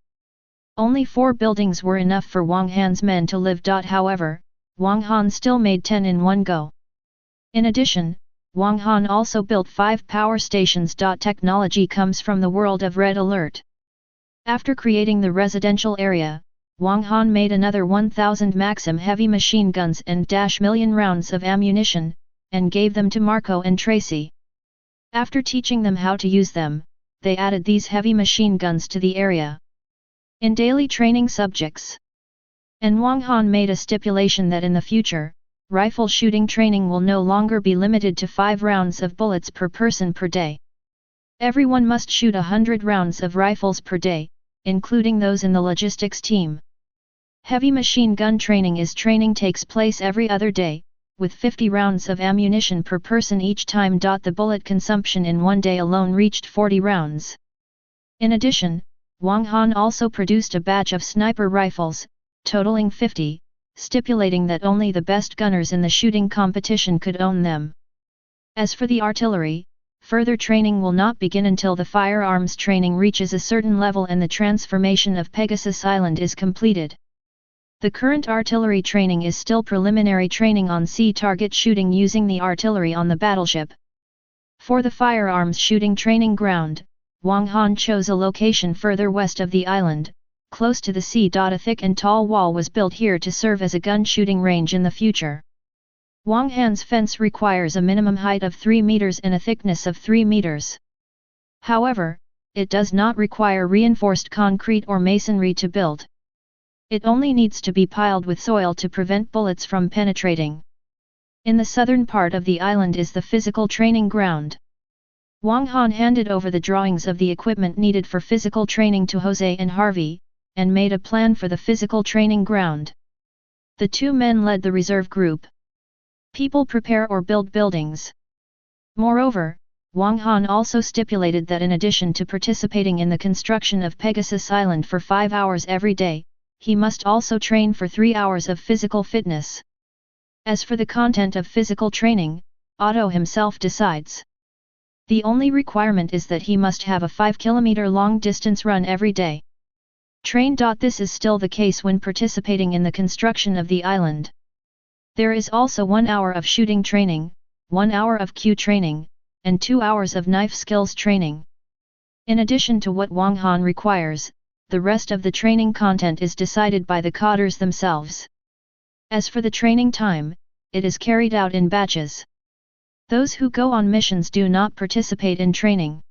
Only 4 buildings were enough for Wang Han's men to live. However, Wang Han still made 10 in one go. In addition, Wang Han also built 5 power stations. Technology comes from the world of Red Alert. After creating the residential area, Wang Han made another 1,000 Maxim heavy machine guns and -1,000,000 rounds of ammunition, and gave them to Marco and Tracy. After teaching them how to use them, they added these heavy machine guns to the area in daily training subjects. And Wang Han made a stipulation that in the future, rifle shooting training will no longer be limited to 5 rounds of bullets per person per day. Everyone must shoot 100 rounds of rifles per day, including those in the logistics team. Heavy machine gun training takes place every other day, with 50 rounds of ammunition per person each time. The bullet consumption in one day alone reached 40 rounds. In addition, Wang Han also produced a batch of sniper rifles, totaling 50, stipulating that only the best gunners in the shooting competition could own them. As for the artillery, further training will not begin until the firearms training reaches a certain level and the transformation of Pegasus Island is completed. The current artillery training is still preliminary training on sea target shooting using the artillery on the battleship. For the firearms shooting training ground, Wang Han chose a location further west of the island, close to the sea. A thick and tall wall was built here to serve as a gun shooting range in the future. Wang Han's fence requires a minimum height of 3 meters and a thickness of 3 meters. However, it does not require reinforced concrete or masonry to build. It only needs to be piled with soil to prevent bullets from penetrating. In the southern part of the island is the physical training ground. Wang Han handed over the drawings of the equipment needed for physical training to Jose and Harvey, and made a plan for the physical training ground. The 2 men led the reserve group. People prepare or build buildings. Moreover, Wang Han also stipulated that in addition to participating in the construction of Pegasus Island for 5 hours every day, he must also train for 3 hours of physical fitness. As for the content of physical training, Otto himself decides. The only requirement is that he must have a 5-kilometer long distance run every day. Train. This is still the case when participating in the construction of the island. There is also 1 hour of shooting training, 1 hour of Q training, and 2 hours of knife skills training. In addition to what Wang Han requires, the rest of the training content is decided by the cadres themselves. As for the training time, it is carried out in batches. Those who go on missions do not participate in training.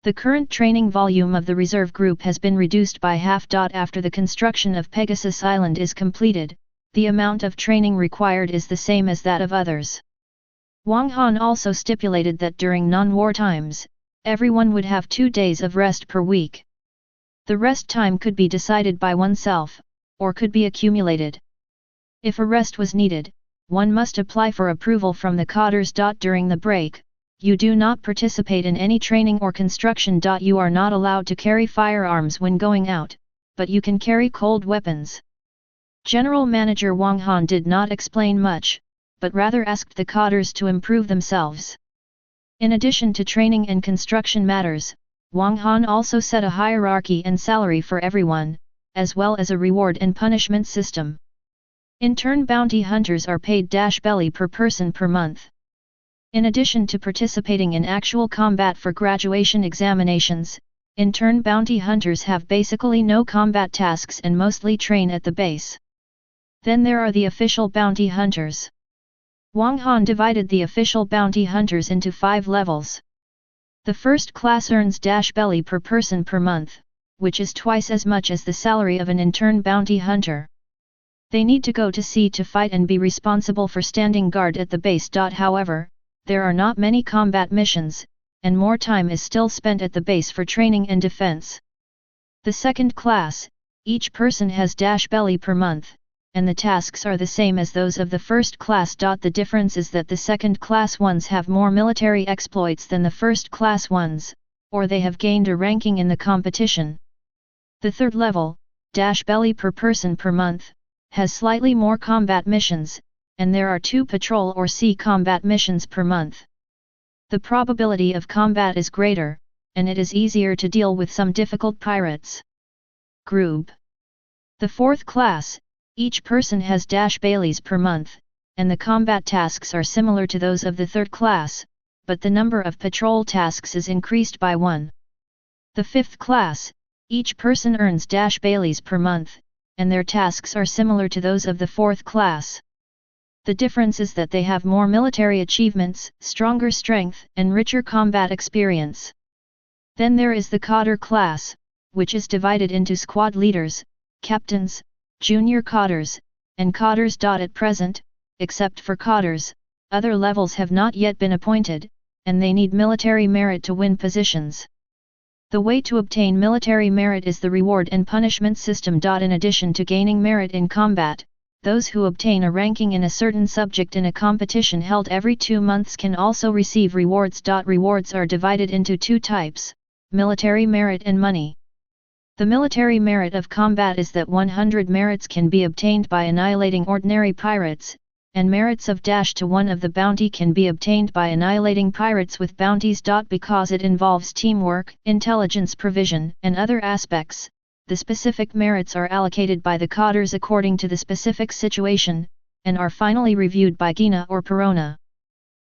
The current training volume of the reserve group has been reduced by half. After the construction of Pegasus Island is completed, the amount of training required is the same as that of others. Wang Han also stipulated that during non-war times, everyone would have 2 days of rest per week. The rest time could be decided by oneself, or could be accumulated. If a rest was needed, one must apply for approval from the cadres. During the break, you do not participate in any training or construction. You are not allowed to carry firearms when going out, but you can carry cold weapons. General Manager Wang Han did not explain much, but rather asked the cadres to improve themselves. In addition to training and construction matters, Wang Han also set a hierarchy and salary for everyone, as well as a reward and punishment system. In turn, bounty hunters are paid belly per person per month. In addition to participating in actual combat for graduation examinations, in turn bounty hunters have basically no combat tasks and mostly train at the base. Then there are the official bounty hunters. Wang Han divided the official bounty hunters into 5 levels. The first class earns belly per person per month, which is twice as much as the salary of an intern bounty hunter. They need to go to sea to fight and be responsible for standing guard at the base. However, there are not many combat missions, and more time is still spent at the base for training and defense. The second class, each person has belly per month, and the tasks are the same as those of the first class. The difference is that the second class ones have more military exploits than the first class ones, or they have gained a ranking in the competition. The third level, belly per person per month, has slightly more combat missions, and there are 2 patrol or sea combat missions per month. The probability of combat is greater, and it is easier to deal with some difficult pirates. Group. The fourth class, each person has bellies per month, and the combat tasks are similar to those of the third class, but the number of patrol tasks is increased by 1. The fifth class, each person earns bellies per month, and their tasks are similar to those of the fourth class. The difference is that they have more military achievements, stronger strength, and richer combat experience. Then there is the cadre class, which is divided into squad leaders, captains, junior cadres, and cadres. At present, except for cadres, other levels have not yet been appointed, and they need military merit to win positions. The way to obtain military merit is the reward and punishment system. In addition to gaining merit in combat, those who obtain a ranking in a certain subject in a competition held every 2 months can also receive rewards. Rewards are divided into 2 types, military merit and money. The military merit of combat is that 100 merits can be obtained by annihilating ordinary pirates, and merits of -1 of the bounty can be obtained by annihilating pirates with bounties. Because it involves teamwork, intelligence provision, and other aspects, the specific merits are allocated by the cadres according to the specific situation, and are finally reviewed by Gina or Perona.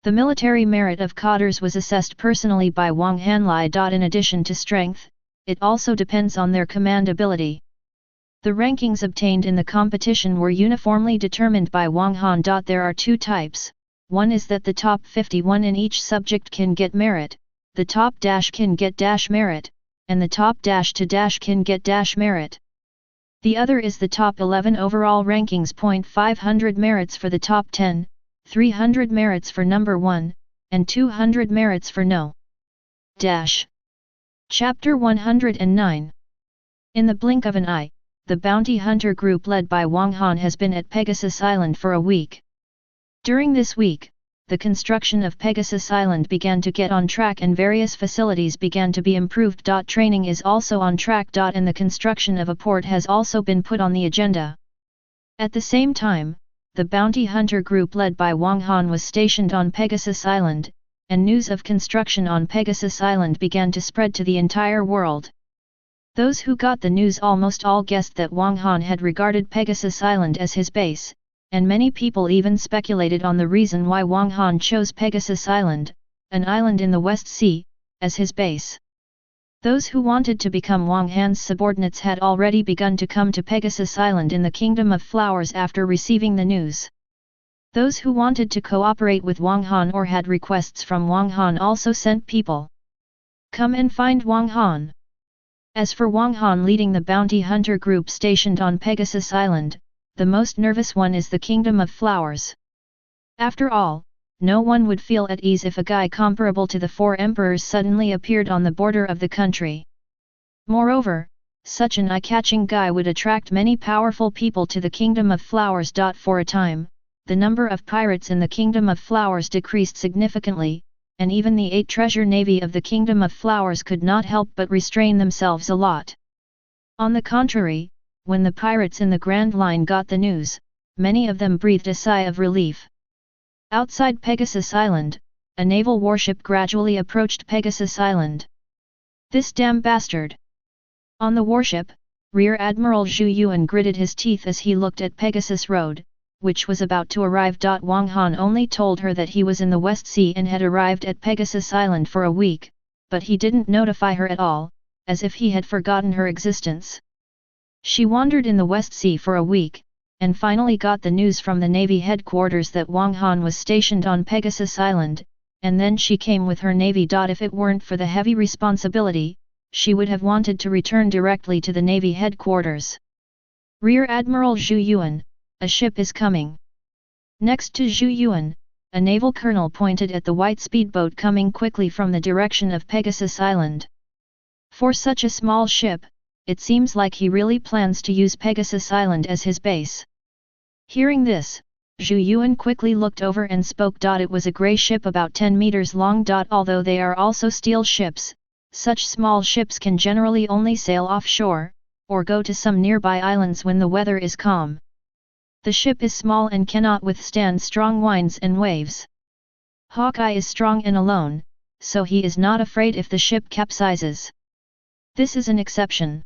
The military merit of cadres was assessed personally by Wang Han.There. In addition to strength, it also depends on their command ability. The rankings obtained in the competition were uniformly determined by Wang Han. There are 2 types. One is that the top 51 in each subject can get merit, the top - can get merit, and the top -to can get merit. The other is the top 11 overall rankings. 500 merits for the top 10, 300 merits for number 1, and 200 merits for no. Chapter 109. In the blink of an eye, the bounty hunter group led by Wang Han has been at Pegasus Island for a week. During this week, the construction of Pegasus Island began to get on track and various facilities began to be improved. Training is also on track. And the construction of a port has also been put on the agenda. At the same time, the bounty hunter group led by Wang Han was stationed on Pegasus Island, and news of construction on Pegasus Island began to spread to the entire world. Those who got the news almost all guessed that Wang Han had regarded Pegasus Island as his base, and many people even speculated on the reason why Wang Han chose Pegasus Island, an island in the West Sea, as his base. Those who wanted to become Wang Han's subordinates had already begun to come to Pegasus Island in the Kingdom of Flowers after receiving the news. Those who wanted to cooperate with Wang Han or had requests from Wang Han also sent people. Come and find Wang Han. As for Wang Han leading the bounty hunter group stationed on Pegasus Island, the most nervous one is the Kingdom of Flowers. After all, no one would feel at ease if a guy comparable to the four emperors suddenly appeared on the border of the country. Moreover, such an eye-catching guy would attract many powerful people to the Kingdom of Flowers. For a time, the number of pirates in the Kingdom of Flowers decreased significantly, and even the 8 treasure navy of the Kingdom of Flowers could not help but restrain themselves a lot. On the contrary, when the pirates in the Grand Line got the news, many of them breathed a sigh of relief. Outside Pegasus Island, a naval warship gradually approached Pegasus Island. This damn bastard! On the warship, Rear Admiral Zhu Yuan gritted his teeth as he looked at Pegasus Road, which was about to arrive. Wang Han only told her that he was in the West Sea and had arrived at Pegasus Island for a week, but he didn't notify her at all, as if he had forgotten her existence. She wandered in the West Sea for a week, and finally got the news from the Navy headquarters that Wang Han was stationed on Pegasus Island, and then she came with her navy. If it weren't for the heavy responsibility, she would have wanted to return directly to the Navy headquarters. Rear Admiral Zhu Yuan, a ship is coming. Next to Zhu Yuan, a naval colonel pointed at the white speedboat coming quickly from the direction of Pegasus Island. For such a small ship, it seems like he really plans to use Pegasus Island as his base. Hearing this, Zhu Yuan quickly looked over and spoke. It was a grey ship about 10 meters long. Although they are also steel ships, such small ships can generally only sail offshore, or go to some nearby islands when the weather is calm. The ship is small and cannot withstand strong winds and waves. Hawkeye is strong and alone, so he is not afraid if the ship capsizes. This is an exception.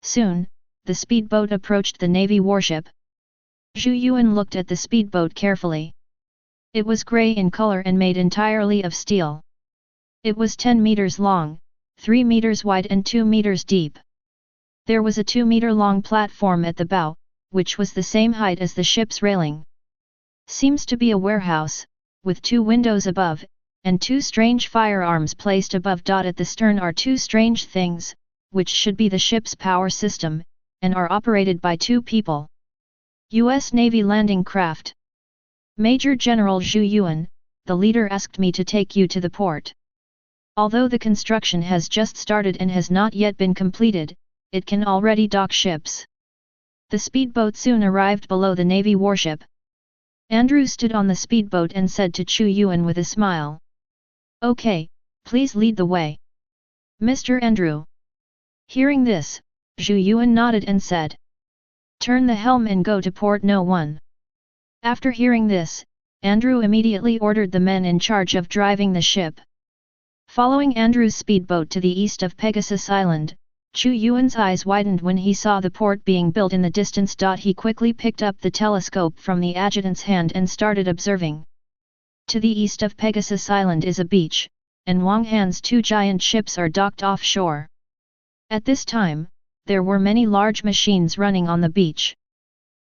Soon, the speedboat approached the Navy warship. Zhu Yuan looked at the speedboat carefully. It was grey in color and made entirely of steel. It was 10 meters long, 3 meters wide and 2 meters deep. There was a 2-meter-long platform at the bow, which was the same height as the ship's railing. Seems to be a warehouse, with 2 windows above, and 2 strange firearms placed above. At the stern are 2 strange things, which should be the ship's power system, and are operated by 2 people. U.S. Navy landing craft. Major General Zhu Yuan, the leader asked me to take you to the port. Although the construction has just started and has not yet been completed, it can already dock ships. The speedboat soon arrived below the Navy warship. Andrew stood on the speedboat and said to Zhu Yuan with a smile. Okay, please lead the way. Mr. Andrew. Hearing this, Zhu Yuan nodded and said. Turn the helm and go to port No. 1. After hearing this, Andrew immediately ordered the men in charge of driving the ship. Following Andrew's speedboat to the east of Pegasus Island, Zhu Yuan's eyes widened when he saw the port being built in the distance. He quickly picked up the telescope from the adjutant's hand and started observing. To the east of Pegasus Island is a beach, and Wang Han's 2 giant ships are docked offshore. At this time, there were many large machines running on the beach.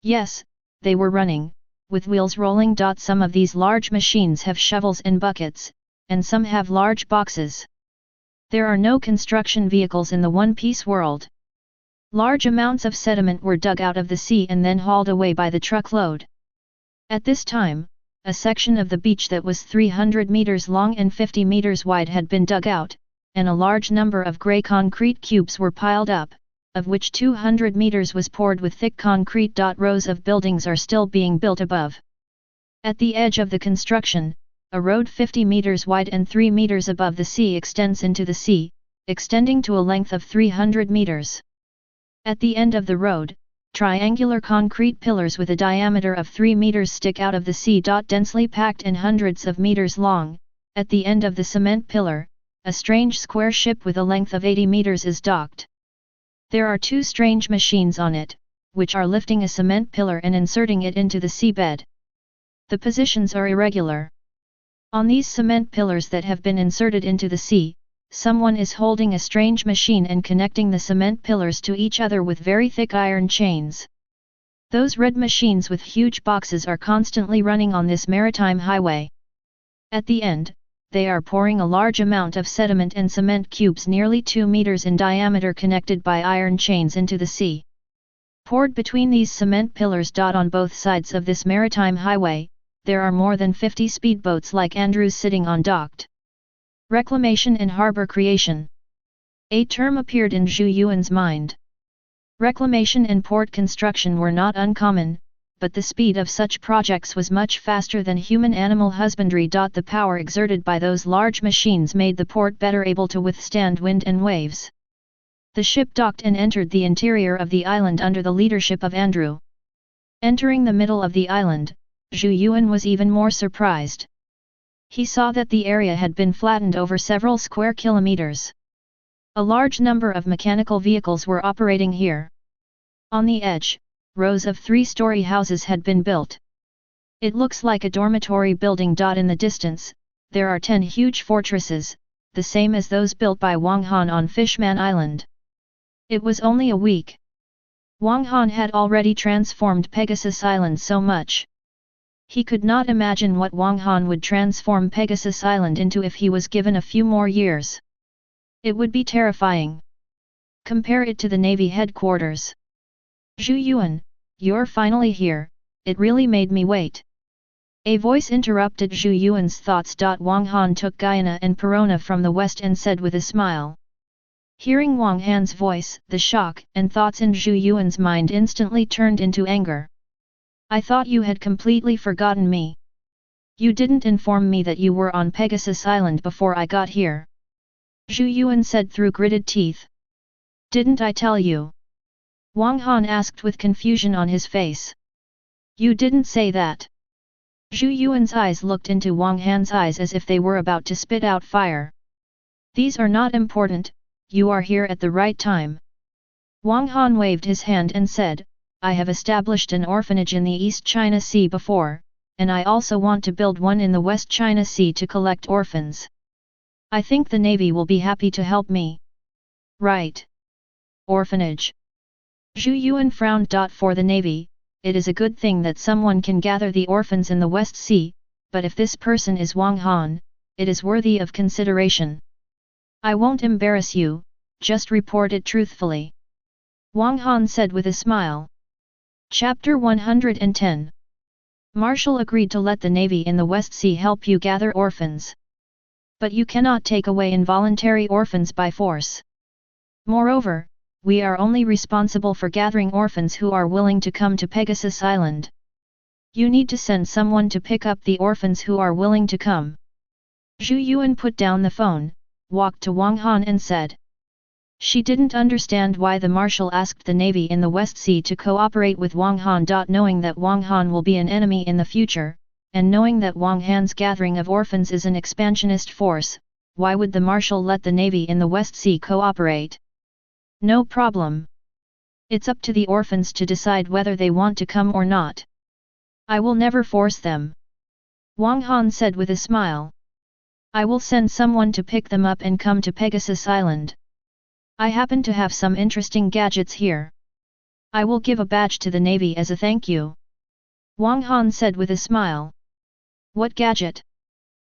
Yes, they were running, with wheels rolling. Some of these large machines have shovels and buckets, and some have large boxes. There are no construction vehicles in the One Piece world. Large amounts of sediment were dug out of the sea and then hauled away by the truckload. At this time, a section of the beach that was 300 meters long and 50 meters wide had been dug out, and a large number of grey concrete cubes were piled up, of which 200 meters was poured with thick concrete. Rows of buildings are still being built above. At the edge of the construction, a road 50 meters wide and 3 meters above the sea extends into the sea, extending to a length of 300 meters. At the end of the road, triangular concrete pillars with a diameter of 3 meters stick out of the sea. Densely packed and hundreds of meters long, at the end of the cement pillar, a strange square ship with a length of 80 meters is docked. There are 2 strange machines on it, which are lifting a cement pillar and inserting it into the seabed. The positions are irregular. On these cement pillars that have been inserted into the sea, someone is holding a strange machine and connecting the cement pillars to each other with very thick iron chains. Those red machines with huge boxes are constantly running on this maritime highway. At the end, they are pouring a large amount of sediment and cement cubes nearly 2 meters in diameter connected by iron chains into the sea. Poured between these cement pillars. On both sides of this maritime highway, there are more than 50 speedboats like Andrew's sitting on docked. Reclamation and harbor creation. A term appeared in Zhu Yuan's mind. Reclamation and port construction were not uncommon, but the speed of such projects was much faster than human-animal husbandry. The power exerted by those large machines made the port better able to withstand wind and waves. The ship docked and entered the interior of the island under the leadership of Andrew. Entering the middle of the island, Zhu Yuan was even more surprised. He saw that the area had been flattened over several square kilometers. A large number of mechanical vehicles were operating here. On the edge, rows of 3-story houses had been built. It looks like a dormitory building. In the distance, there are 10 huge fortresses, the same as those built by Wang Han on Fishman Island. It was only a week. Wang Han had already transformed Pegasus Island so much. He could not imagine what Wang Han would transform Pegasus Island into if he was given a few more years. It would be terrifying. Compare it to the Navy headquarters. Zhu Yuan, you're finally here, it really made me wait. A voice interrupted Zhu Yuan's thoughts. Wang Han took Guyana and Perona from the west and said with a smile. Hearing Wang Han's voice, the shock and thoughts in Zhu Yuan's mind instantly turned into anger. I thought you had completely forgotten me. You didn't inform me that you were on Pegasus Island before I got here. Zhu Yuan said through gritted teeth. Didn't I tell you? Wang Han asked with confusion on his face. You didn't say that. Zhu Yuan's eyes looked into Wang Han's eyes as if they were about to spit out fire. These are not important, you are here at the right time. Wang Han waved his hand and said, I have established an orphanage in the East China Sea before, and I also want to build one in the West China Sea to collect orphans. I think the Navy will be happy to help me. Right. Orphanage. Zhu Yuan frowned. For the Navy, it is a good thing that someone can gather the orphans in the West Sea, but if this person is Wang Han, it is worthy of consideration. I won't embarrass you, just report it truthfully. Wang Han said with a smile. Chapter 110. Marshal agreed to let the Navy in the West Sea help you gather orphans. But you cannot take away involuntary orphans by force. Moreover, we are only responsible for gathering orphans who are willing to come to Pegasus Island. You need to send someone to pick up the orphans who are willing to come. Zhu Yuan put down the phone, walked to Wang Han and said. She didn't understand why the Marshal asked the Navy in the West Sea to cooperate with Wang Han. Knowing that Wang Han will be an enemy in the future, and knowing that Wang Han's gathering of orphans is an expansionist force, why would the Marshal let the Navy in the West Sea cooperate? No problem. It's up to the orphans to decide whether they want to come or not. I will never force them. Wang Han said with a smile. I will send someone to pick them up and come to Pegasus Island. I happen to have some interesting gadgets here. I will give a badge to the Navy as a thank you. Wang Han said with a smile. What gadget?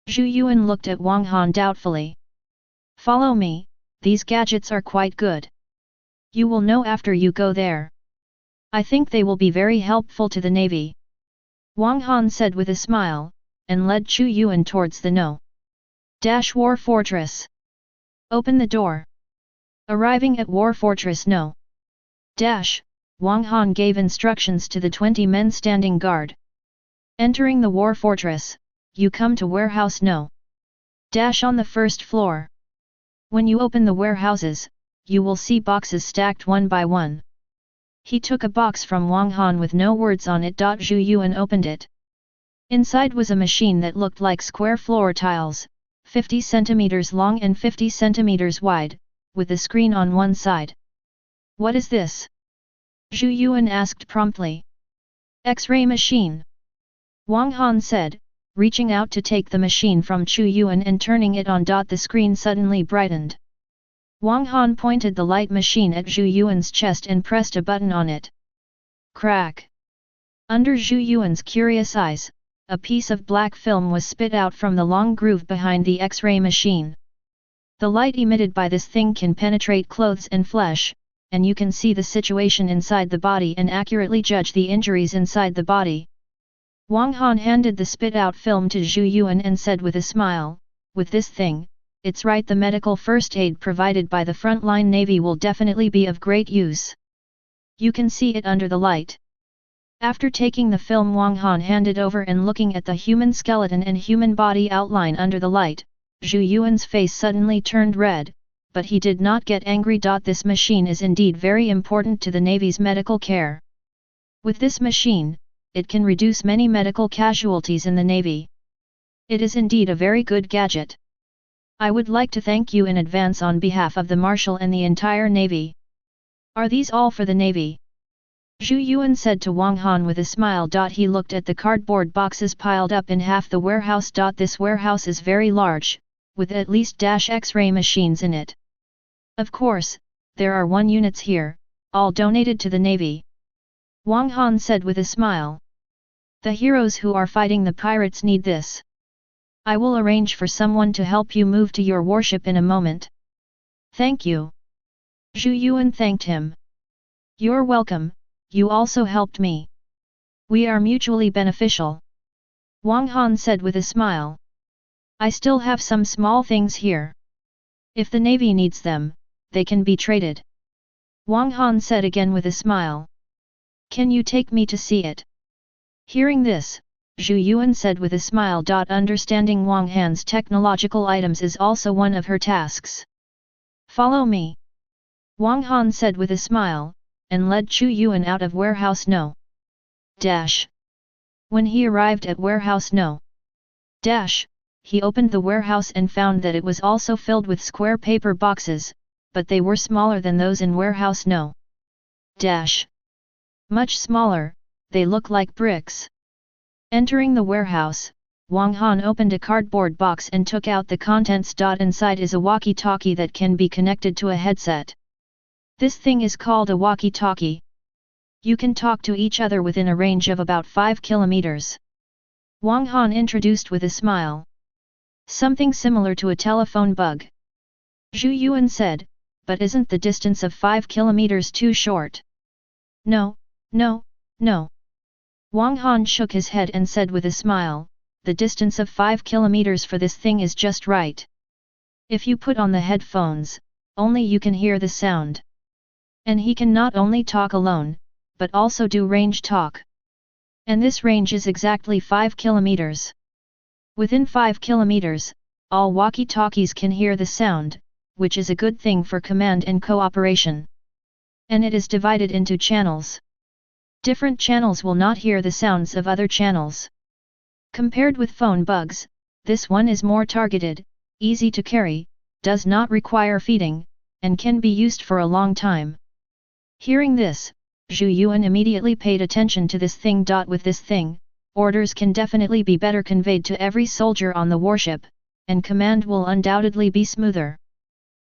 Zhu Yuan looked at Wang Han doubtfully. Follow me, these gadgets are quite good. You will know after you go there. I think they will be very helpful to the Navy. Wang Han said with a smile, and led Zhu Yuan towards the No.War Fortress. Open the door. Arriving at War Fortress No. Wang Han gave instructions to the 20 men standing guard. Entering the War Fortress, you come to warehouse No. On the first floor. When you open the warehouses, you will see boxes stacked one by one. He took a box from Wang Han with no words on it. Zhu Yuan opened it. Inside was a machine that looked like square floor tiles, 50 centimeters long and 50 centimeters wide, with a screen on one side. What is this? Zhu Yuan asked promptly. X-ray machine. Wang Han said, reaching out to take the machine from Zhu Yuan and turning it on. The screen suddenly brightened. Wang Han pointed the light machine at Zhu Yuan's chest and pressed a button on it. Crack! Under Zhu Yuan's curious eyes, a piece of black film was spit out from the long groove behind the X-ray machine. The light emitted by this thing can penetrate clothes and flesh, and you can see the situation inside the body and accurately judge the injuries inside the body. Wang Han handed the spit-out film to Zhu Yuan and said with a smile, "With this thing, it's right, the medical first aid provided by the frontline navy will definitely be of great use. You can see it under the light." After taking the film, Wang Han handed over and looking at the human skeleton and human body outline under the light, Zhu Yuan's face suddenly turned red, but he did not get angry. This machine is indeed very important to the Navy's medical care. With this machine, it can reduce many medical casualties in the Navy. It is indeed a very good gadget. I would like to thank you in advance on behalf of the Marshal and the entire Navy. Are these all for the Navy? Zhu Yuan said to Wang Han with a smile. He looked at the cardboard boxes piled up in half the warehouse. This warehouse is very large, with at least X-ray machines in it. Of course, there are 1 units here, all donated to the Navy. Wang Han said with a smile. The heroes who are fighting the pirates need this. I will arrange for someone to help you move to your warship in a moment. Thank you. Zhu Yuan thanked him. You're welcome, you also helped me. We are mutually beneficial. Wang Han said with a smile. I still have some small things here. If the Navy needs them, they can be traded. Wang Han said again with a smile. Can you take me to see it? Hearing this, Zhu Yuan said with a smile. Understanding Wang Han's technological items is also one of her tasks. Follow me. Wang Han said with a smile, and led Zhu Yuan out of warehouse No. When he arrived at warehouse No. He opened the warehouse and found that it was also filled with square paper boxes, but they were smaller than those in warehouse No. Much smaller, they look like bricks. Entering the warehouse, Wang Han opened a cardboard box and took out the contents. Inside is a walkie-talkie that can be connected to a headset. This thing is called a walkie-talkie. You can talk to each other within a range of about 5 kilometers. Wang Han introduced with a smile. Something similar to a telephone bug. Zhu Yuan said, but isn't the distance of 5 kilometers too short? No. Wang Han shook his head and said with a smile, the distance of 5 kilometers for this thing is just right. If you put on the headphones, only you can hear the sound. And he can not only talk alone, but also do range talk. And this range is exactly 5 kilometers. Within 5 kilometers, all walkie-talkies can hear the sound, which is a good thing for command and cooperation. And it is divided into channels. Different channels will not hear the sounds of other channels. Compared with phone bugs, this one is more targeted, easy to carry, does not require feeding, and can be used for a long time. Hearing this, Zhu Yuan immediately paid attention to this thing. With this thing, orders can definitely be better conveyed to every soldier on the warship, and command will undoubtedly be smoother.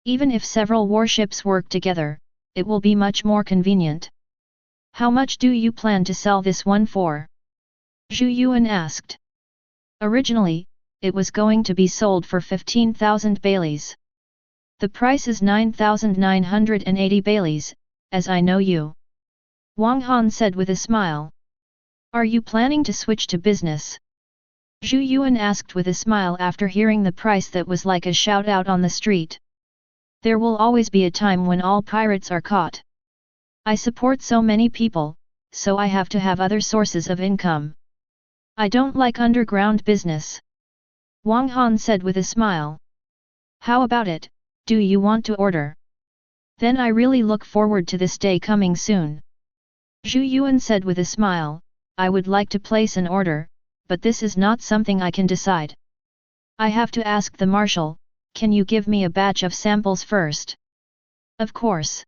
Even if several warships work together, it will be much more convenient. How much do you plan to sell this one for? Zhu Yuan asked. Originally, it was going to be sold for 15,000 baileys. The price is 9,980 baileys, as I know you. Wang Han said with a smile. Are you planning to switch to business? Zhu Yuan asked with a smile after hearing the price that was like a shout out on the street. There will always be a time when all pirates are caught. I support so many people, so I have to have other sources of income. I don't like underground business. Wang Han said with a smile. How about it, do you want to order? Then I really look forward to this day coming soon. Zhu Yuan said with a smile, I would like to place an order, but this is not something I can decide. I have to ask the Marshal, can you give me a batch of samples first? Of course.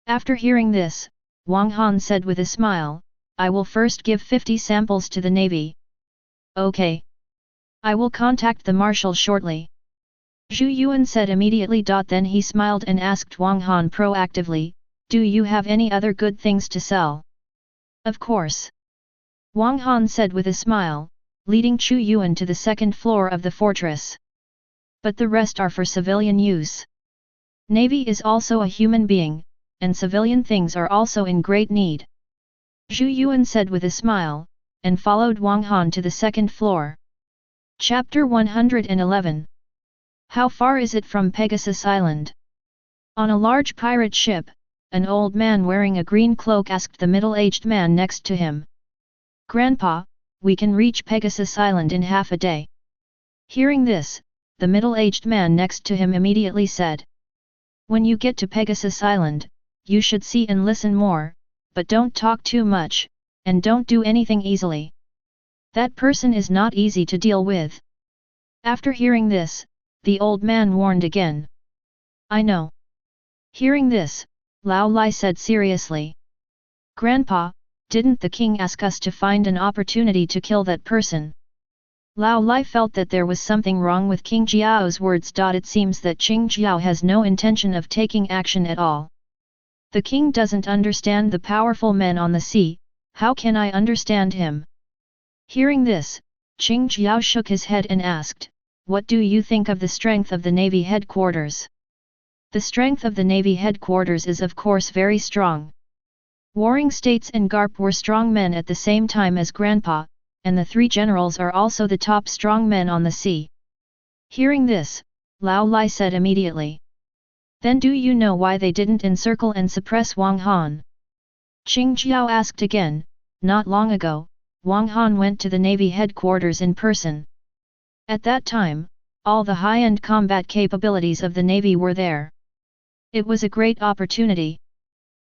After hearing this, Wang Han said with a smile, I will first give 50 samples to the Navy. Okay. I will contact the Marshal shortly. Zhu Yuan said immediately. Then he smiled and asked Wang Han proactively, do you have any other good things to sell? Of course. Wang Han said with a smile, leading Chu Yuan to the second floor of the fortress. But the rest are for civilian use. Navy is also a human being, and civilian things are also in great need. Zhu Yuan said with a smile, and followed Wang Han to the second floor. Chapter 111. How far is it from Pegasus Island? On a large pirate ship, an old man wearing a green cloak asked the middle-aged man next to him. Grandpa, we can reach Pegasus Island in half a day. Hearing this, the middle-aged man next to him immediately said. When you get to Pegasus Island, you should see and listen more, but don't talk too much, and don't do anything easily. That person is not easy to deal with. After hearing this, the old man warned again. I know. Hearing this, Lao Lai said seriously. Grandpa, didn't the king ask us to find an opportunity to kill that person? Lao Lai felt that there was something wrong with King Jiao's words. It seems that Qing Jiao has no intention of taking action at all. The king doesn't understand the powerful men on the sea, how can I understand him? Hearing this, Qing Jiao shook his head and asked, what do you think of the strength of the Navy headquarters? The strength of the Navy headquarters is of course very strong. Warring States and Garp were strong men at the same time as Grandpa, and the three generals are also the top strong men on the sea. Hearing this, Lao Lai said immediately. Then do you know why they didn't encircle and suppress Wang Han? Qing Jiao asked again. Not long ago, Wang Han went to the Navy headquarters in person. At that time, all the high-end combat capabilities of the Navy were there. It was a great opportunity.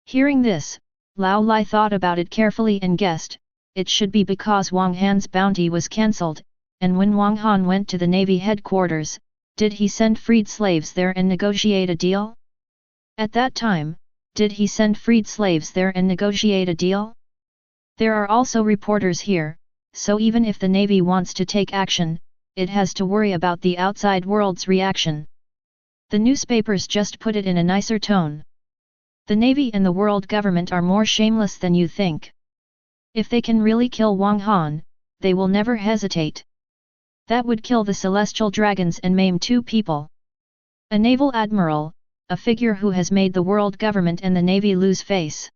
Hearing this, Lao Lai thought about it carefully and guessed, it should be because Wang Han's bounty was cancelled, and when Wang Han went to the Navy headquarters, did he send freed slaves there and negotiate a deal? At that time, did he send freed slaves there and negotiate a deal? There are also reporters here, so even if the Navy wants to take action, it has to worry about the outside world's reaction. The newspapers just put it in a nicer tone. The Navy and the world government are more shameless than you think. If they can really kill Wang Han, they will never hesitate. That would kill the celestial dragons and maim 2 people. A naval admiral, a figure who has made the world government and the Navy lose face.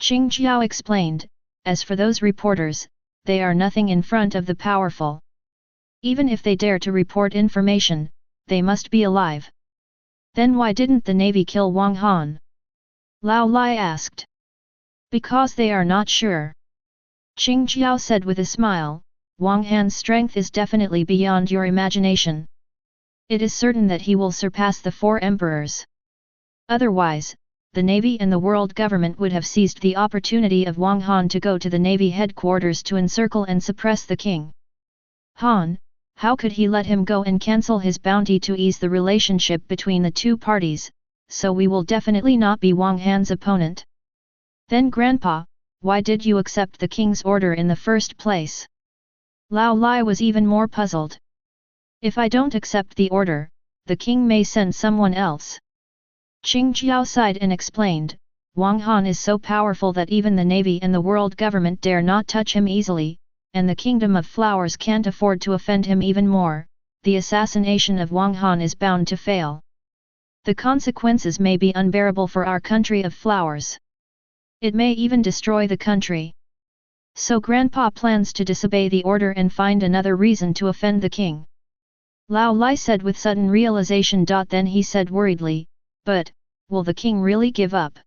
Qing Jiao explained, as for those reporters, they are nothing in front of the powerful. Even if they dare to report information, they must be alive. Then why didn't the Navy kill Wang Han? Lao Lai asked. Because they are not sure. Qing Jiao said with a smile, Wang Han's strength is definitely beyond your imagination. It is certain that he will surpass the 4 emperors. Otherwise, the Navy and the world government would have seized the opportunity of Wang Han to go to the Navy headquarters to encircle and suppress the king. Han, how could he let him go and cancel his bounty to ease the relationship between the 2 parties, so we will definitely not be Wang Han's opponent. Then Grandpa, why did you accept the king's order in the first place? Lao Lai was even more puzzled. If I don't accept the order, the king may send someone else. Qing Jiao sighed and explained, Wang Han is so powerful that even the Navy and the world government dare not touch him easily, and the Kingdom of Flowers can't afford to offend him even more. The assassination of Wang Han is bound to fail. The consequences may be unbearable for our country of flowers. It may even destroy the country. So Grandpa plans to disobey the order and find another reason to offend the king. Lao Lai said with sudden realization. Then he said worriedly, but, will the king really give up?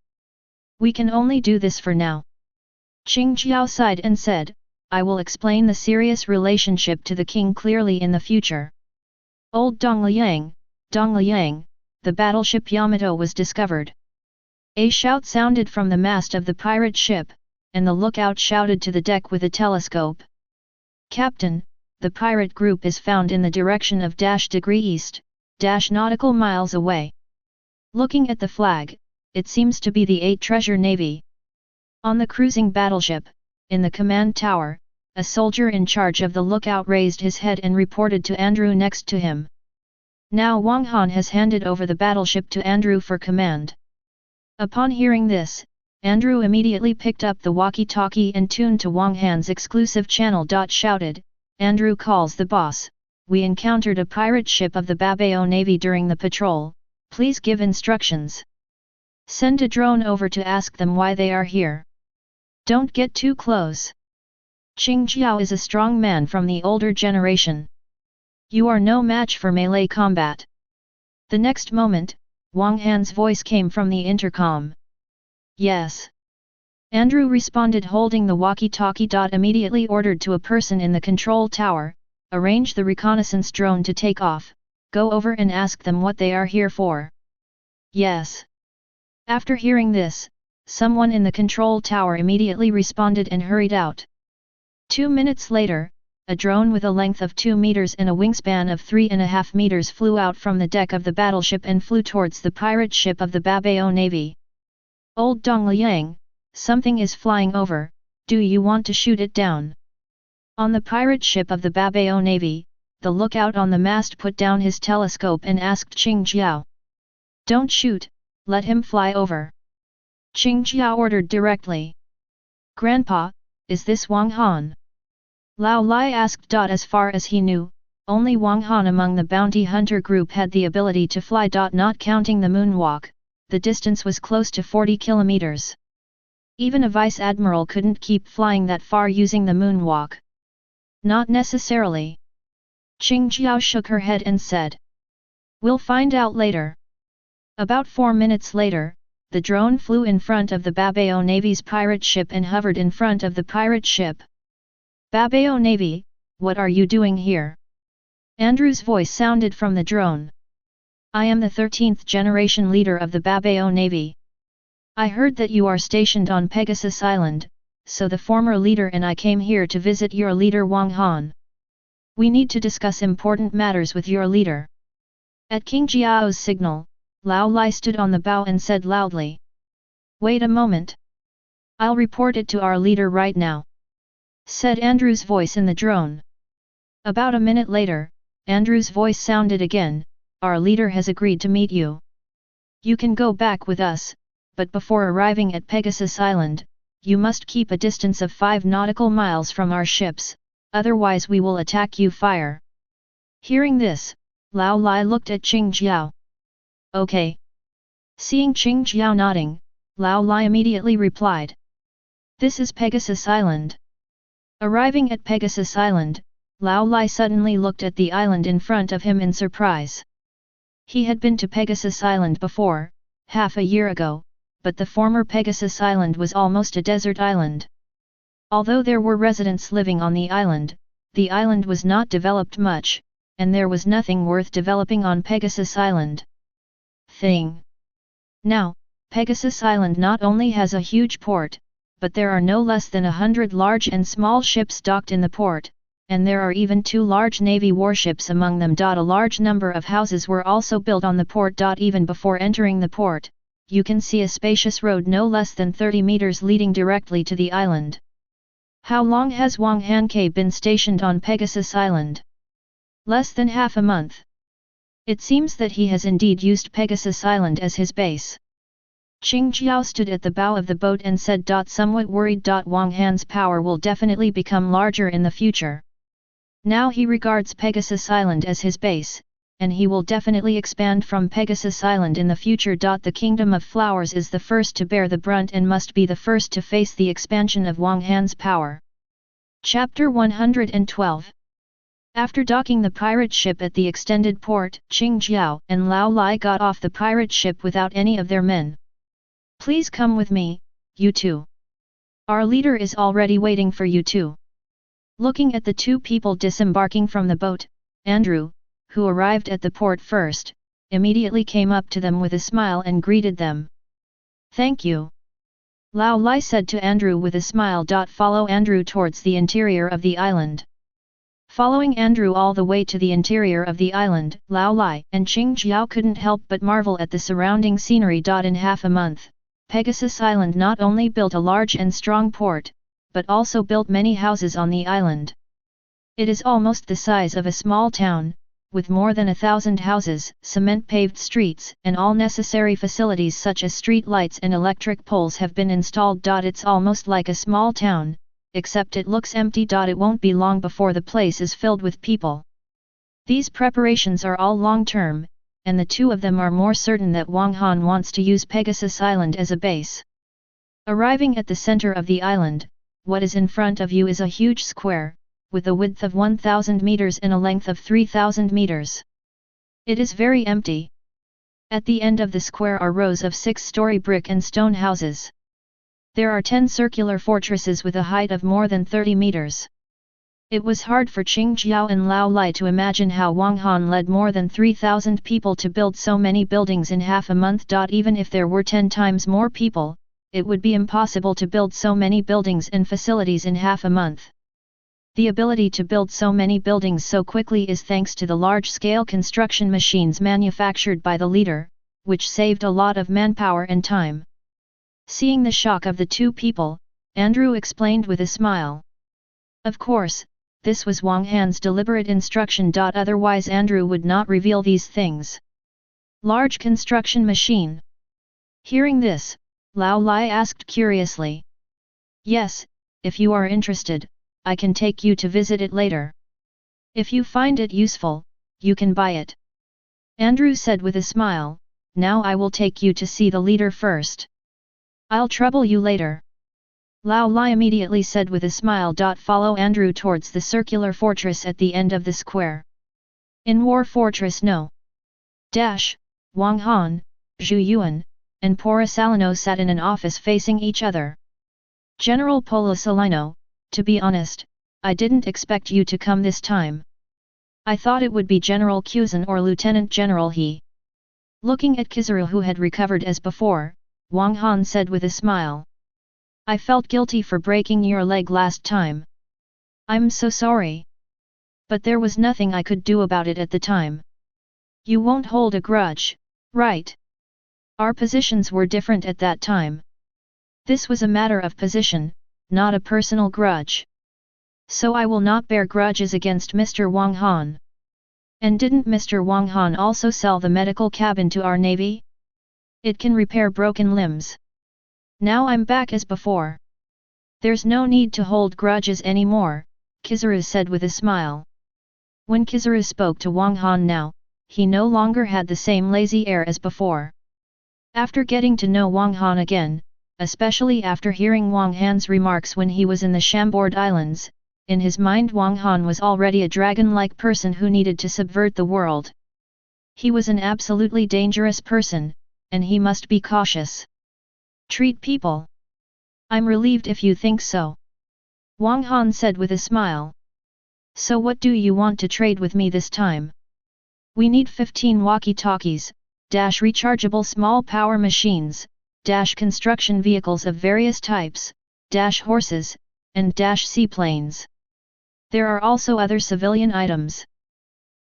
We can only do this for now. Qing Jiao sighed and said, I will explain the serious relationship to the king clearly in the future. Old Dongliang, the battleship Yamato was discovered. A shout sounded from the mast of the pirate ship, and the lookout shouted to the deck with a telescope. Captain, the pirate group is found in the direction of degree east, nautical miles away. Looking at the flag, it seems to be the 8 Treasure Navy. On the cruising battleship, in the command tower, a soldier in charge of the lookout raised his head and reported to Andrew next to him. Now Wang Han has handed over the battleship to Andrew for command. Upon hearing this, Andrew immediately picked up the walkie-talkie and tuned to Wang Han's exclusive channel. Shouted, "Andrew calls the boss, we encountered a pirate ship of the Babao Navy during the patrol, please give instructions. Send a drone over to ask them why they are here. Don't get too close. Qing Jiao is a strong man from the older generation. You are no match for melee combat." The next moment, Wang Han's voice came from the intercom. "Yes." Andrew responded holding the walkie-talkie. Immediately ordered to a person in the control tower, "Arrange the reconnaissance drone to take off, go over and ask them what they are here for." "Yes." After hearing this, someone in the control tower immediately responded and hurried out. 2 minutes later, a drone with a length of 2 meters and a wingspan of 3.5 meters flew out from the deck of the battleship and flew towards the pirate ship of the Babao Navy. "Old Dong Liang, something is flying over, do you want to shoot it down?" On the pirate ship of the Babao Navy, the lookout on the mast put down his telescope and asked Qing Jiao. "Don't shoot, let him fly over." Qing Jiao ordered directly. "Grandpa, is this Wang Han?" Lao Lai asked. As far as he knew, only Wang Han among the bounty hunter group had the ability to fly. Not counting the moonwalk, the distance was close to 40 kilometers. Even a vice admiral couldn't keep flying that far using the moonwalk. "Not necessarily." Qing Jiao shook her head and said. "We'll find out later." About 4 minutes later, the drone flew in front of the Babao Navy's pirate ship and hovered in front of the pirate ship. "Babao Navy, what are you doing here?" Andrew's voice sounded from the drone. "I am the 13th generation leader of the Babao Navy. I heard that you are stationed on Pegasus Island, so the former leader and I came here to visit your leader Wang Han. We need to discuss important matters with your leader." At King Jiao's signal, Lao Lai stood on the bow and said loudly. "Wait a moment. I'll report it to our leader right now," said Andrew's voice in the drone. About a minute later, Andrew's voice sounded again, "Our leader has agreed to meet you. You can go back with us, but before arriving at Pegasus Island, you must keep a distance of 5 nautical miles from our ships, otherwise we will attack you fire." Hearing this, Lao Lai looked at Qing Jiao. "Okay." Seeing Qing Jiao nodding, Lao Lai immediately replied. "This is Pegasus Island." Arriving at Pegasus Island, Lao Lai suddenly looked at the island in front of him in surprise. He had been to Pegasus Island before, half a year ago, but the former Pegasus Island was almost a desert island. Although there were residents living on the island was not developed much, and there was nothing worth developing on Pegasus Island. Now, Pegasus Island not only has a huge port, but there are no less than 100 large and small ships docked in the port, and there are even 2 large navy warships among them. A large number of houses were also built on the port. Even before entering the port, you can see a spacious road no less than 30 meters leading directly to the island. How long has Wang Han been stationed on Pegasus Island? Less than half a month. It seems that he has indeed used Pegasus Island as his base. Qing Jiao stood at the bow of the boat and said. Somewhat worried. Wang Han's power will definitely become larger in the future. Now he regards Pegasus Island as his base, and he will definitely expand from Pegasus Island in the future. The Kingdom of Flowers is the first to bear the brunt and must be the first to face the expansion of Wang Han's power. Chapter 112. After docking the pirate ship at the extended port, Qing Jiao and Lao Lai got off the pirate ship without any of their men. "Please come with me, you two. Our leader is already waiting for you two." Looking at the 2 people disembarking from the boat, Andrew, who arrived at the port first, immediately came up to them with a smile and greeted them. "Thank you." Lao Lai said to Andrew with a smile. Follow Andrew towards the interior of the island. Following Andrew all the way to the interior of the island, Lao Lai and Qing Jiao couldn't help but marvel at the surrounding scenery. In half a month, Pegasus Island not only built a large and strong port, but also built many houses on the island. It is almost the size of a small town, with more than 1,000 houses, cement-paved streets, and all necessary facilities such as street lights and electric poles have been installed. It's almost like a small town, except it looks empty. It won't be long before the place is filled with people. These preparations are all long-term, and the two of them are more certain that Wang Han wants to use Pegasus Island as a base. Arriving at the center of the island, what is in front of you is a huge square, with a width of 1,000 meters and a length of 3,000 meters. It is very empty. At the end of the square are rows of 6-story brick and stone houses. There are 10 circular fortresses with a height of more than 30 meters. It was hard for Qing Jiao and Lao Lai to imagine how Wang Han led more than 3,000 people to build so many buildings in half a month. Even if there were 10 times more people, it would be impossible to build so many buildings and facilities in half a month. The ability to build so many buildings so quickly is thanks to the large-scale construction machines manufactured by the leader, which saved a lot of manpower and time. Seeing the shock of the two people, Andrew explained with a smile. Of course, this was Wang Han's deliberate instruction. Otherwise Andrew would not reveal these things. Large construction machine. Hearing this, Lao Lai asked curiously. Yes, if you are interested, I can take you to visit it later. If you find it useful, you can buy it. Andrew said with a smile, now I will take you to see the leader first. I'll trouble you later. Lao Lai immediately said with a smile. Follow Andrew towards the circular fortress at the end of the square. In War Fortress No. Wang Han, Zhu Yuan, and Porosalino sat in an office facing each other. General Porosalino, to be honest, I didn't expect you to come this time. I thought it would be General Kuzan or Lieutenant General He. Looking at Kizaru, who had recovered as before, Wang Han said with a smile. I felt guilty for breaking your leg last time. I'm so sorry. But there was nothing I could do about it at the time. You won't hold a grudge, right? Our positions were different at that time. This was a matter of position, not a personal grudge. So I will not bear grudges against Mr. Wang Han. And didn't Mr. Wang Han also sell the medical cabin to our navy? It can repair broken limbs. Now I'm back as before. There's no need to hold grudges anymore, Kizaru said with a smile. When Kizaru spoke to Wang Han now, he no longer had the same lazy air as before. After getting to know Wang Han again, especially after hearing Wang Han's remarks when he was in the Chambord Islands, in his mind Wang Han was already a dragon-like person who needed to subvert the world. He was an absolutely dangerous person, and he must be cautious. Treat people. I'm relieved if you think so. Wang Han said with a smile. So what do you want to trade with me this time? We need 15 walkie-talkies, rechargeable small power machines, construction vehicles of various types, horses, and seaplanes. There are also other civilian items.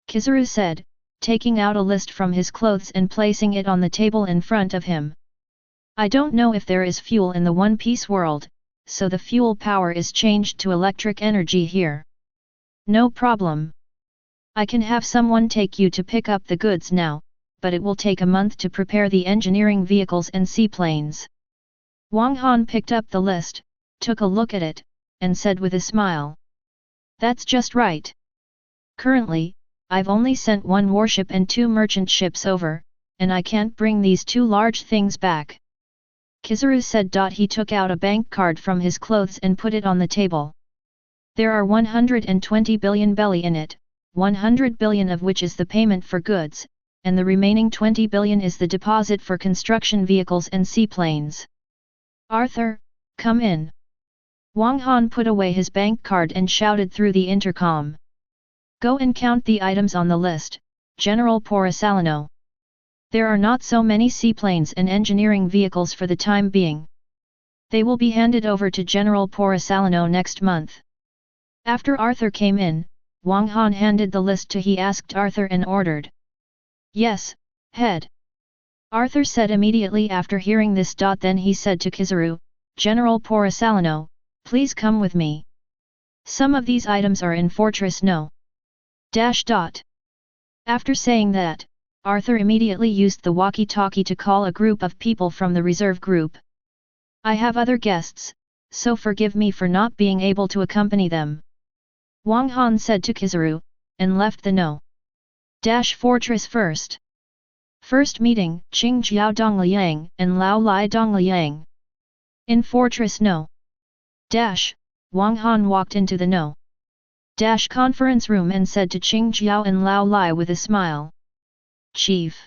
Kizaru said, taking out a list from his clothes and placing it on the table in front of him. I don't know if there is fuel in the One Piece world, so the fuel power is changed to electric energy here. No problem. I can have someone take you to pick up the goods now, but it will take a month to prepare the engineering vehicles and seaplanes. Wang Han picked up the list, took a look at it, and said with a smile. That's just right. Currently, I've only sent 1 warship and 2 merchant ships over, and I can't bring these 2 large things back. Kizaru said. He took out a bank card from his clothes and put it on the table. There are 120 billion belly in it, 100 billion of which is the payment for goods, and the remaining 20 billion is the deposit for construction vehicles and seaplanes. Arthur, come in. Wang Han put away his bank card and shouted through the intercom. Go and count the items on the list, General Porosalino. There are not so many seaplanes and engineering vehicles for the time being. They will be handed over to General Porosalino next month. After Arthur came in, Wang Han handed the list to he asked Arthur and ordered. Yes, head. Arthur said immediately after hearing this. Then he said to Kizaru, General Porosalino, please come with me. Some of these items are in Fortress No. After saying that, Arthur immediately used the walkie-talkie to call a group of people from the reserve group. I have other guests, so forgive me for not being able to accompany them. Wang Han said to Kizaru, and left the No.Fortress first. First meeting, Qingjiao Dongliang and Lao Lai Dongliang. In Fortress No.Wang Han walked into the No.Conference room and said to Qingjiao and Lao Lai with a smile. Chief.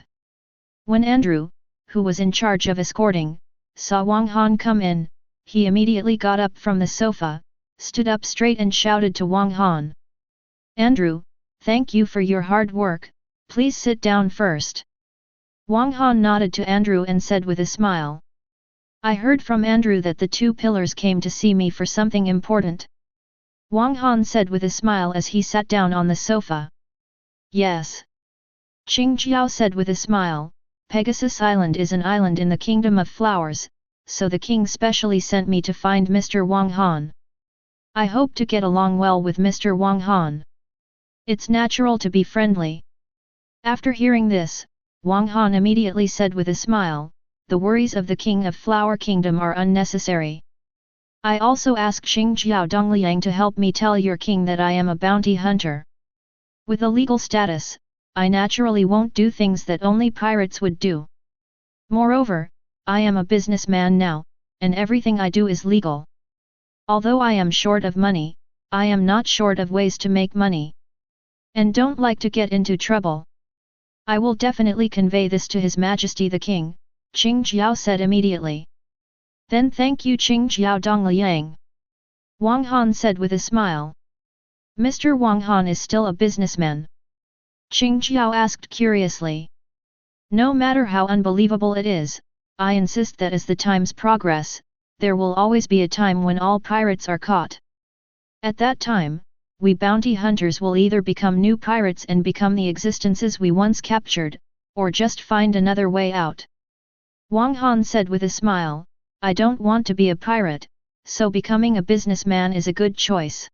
When Andrew, who was in charge of escorting, saw Wang Han come in, he immediately got up from the sofa, stood up straight and shouted to Wang Han. Andrew, thank you for your hard work, please sit down first. Wang Han nodded to Andrew and said with a smile. I heard from Andrew that the two pillars came to see me for something important. Wang Han said with a smile as he sat down on the sofa. Yes. Qingjiao said with a smile, Pegasus Island is an island in the Kingdom of Flowers, so the king specially sent me to find Mr. Wang Han. I hope to get along well with Mr. Wang Han. It's natural to be friendly. After hearing this, Wang Han immediately said with a smile, the worries of the King of Flower Kingdom are unnecessary. I also ask Qingjiao Dongliang to help me tell your king that I am a bounty hunter. With a legal status, I naturally won't do things that only pirates would do. Moreover, I am a businessman now, and everything I do is legal. Although I am short of money, I am not short of ways to make money. And don't like to get into trouble. I will definitely convey this to His Majesty the King, Qingjiao said immediately. Then thank you Qingjiao Dongliang. Wang Han said with a smile. Mr. Wang Han is still a businessman? Qingjiao asked curiously. No matter how unbelievable it is, I insist that as the times progress, there will always be a time when all pirates are caught. At that time, we bounty hunters will either become new pirates and become the existences we once captured, or just find another way out. Wang Han said with a smile, I don't want to be a pirate, so becoming a businessman is a good choice.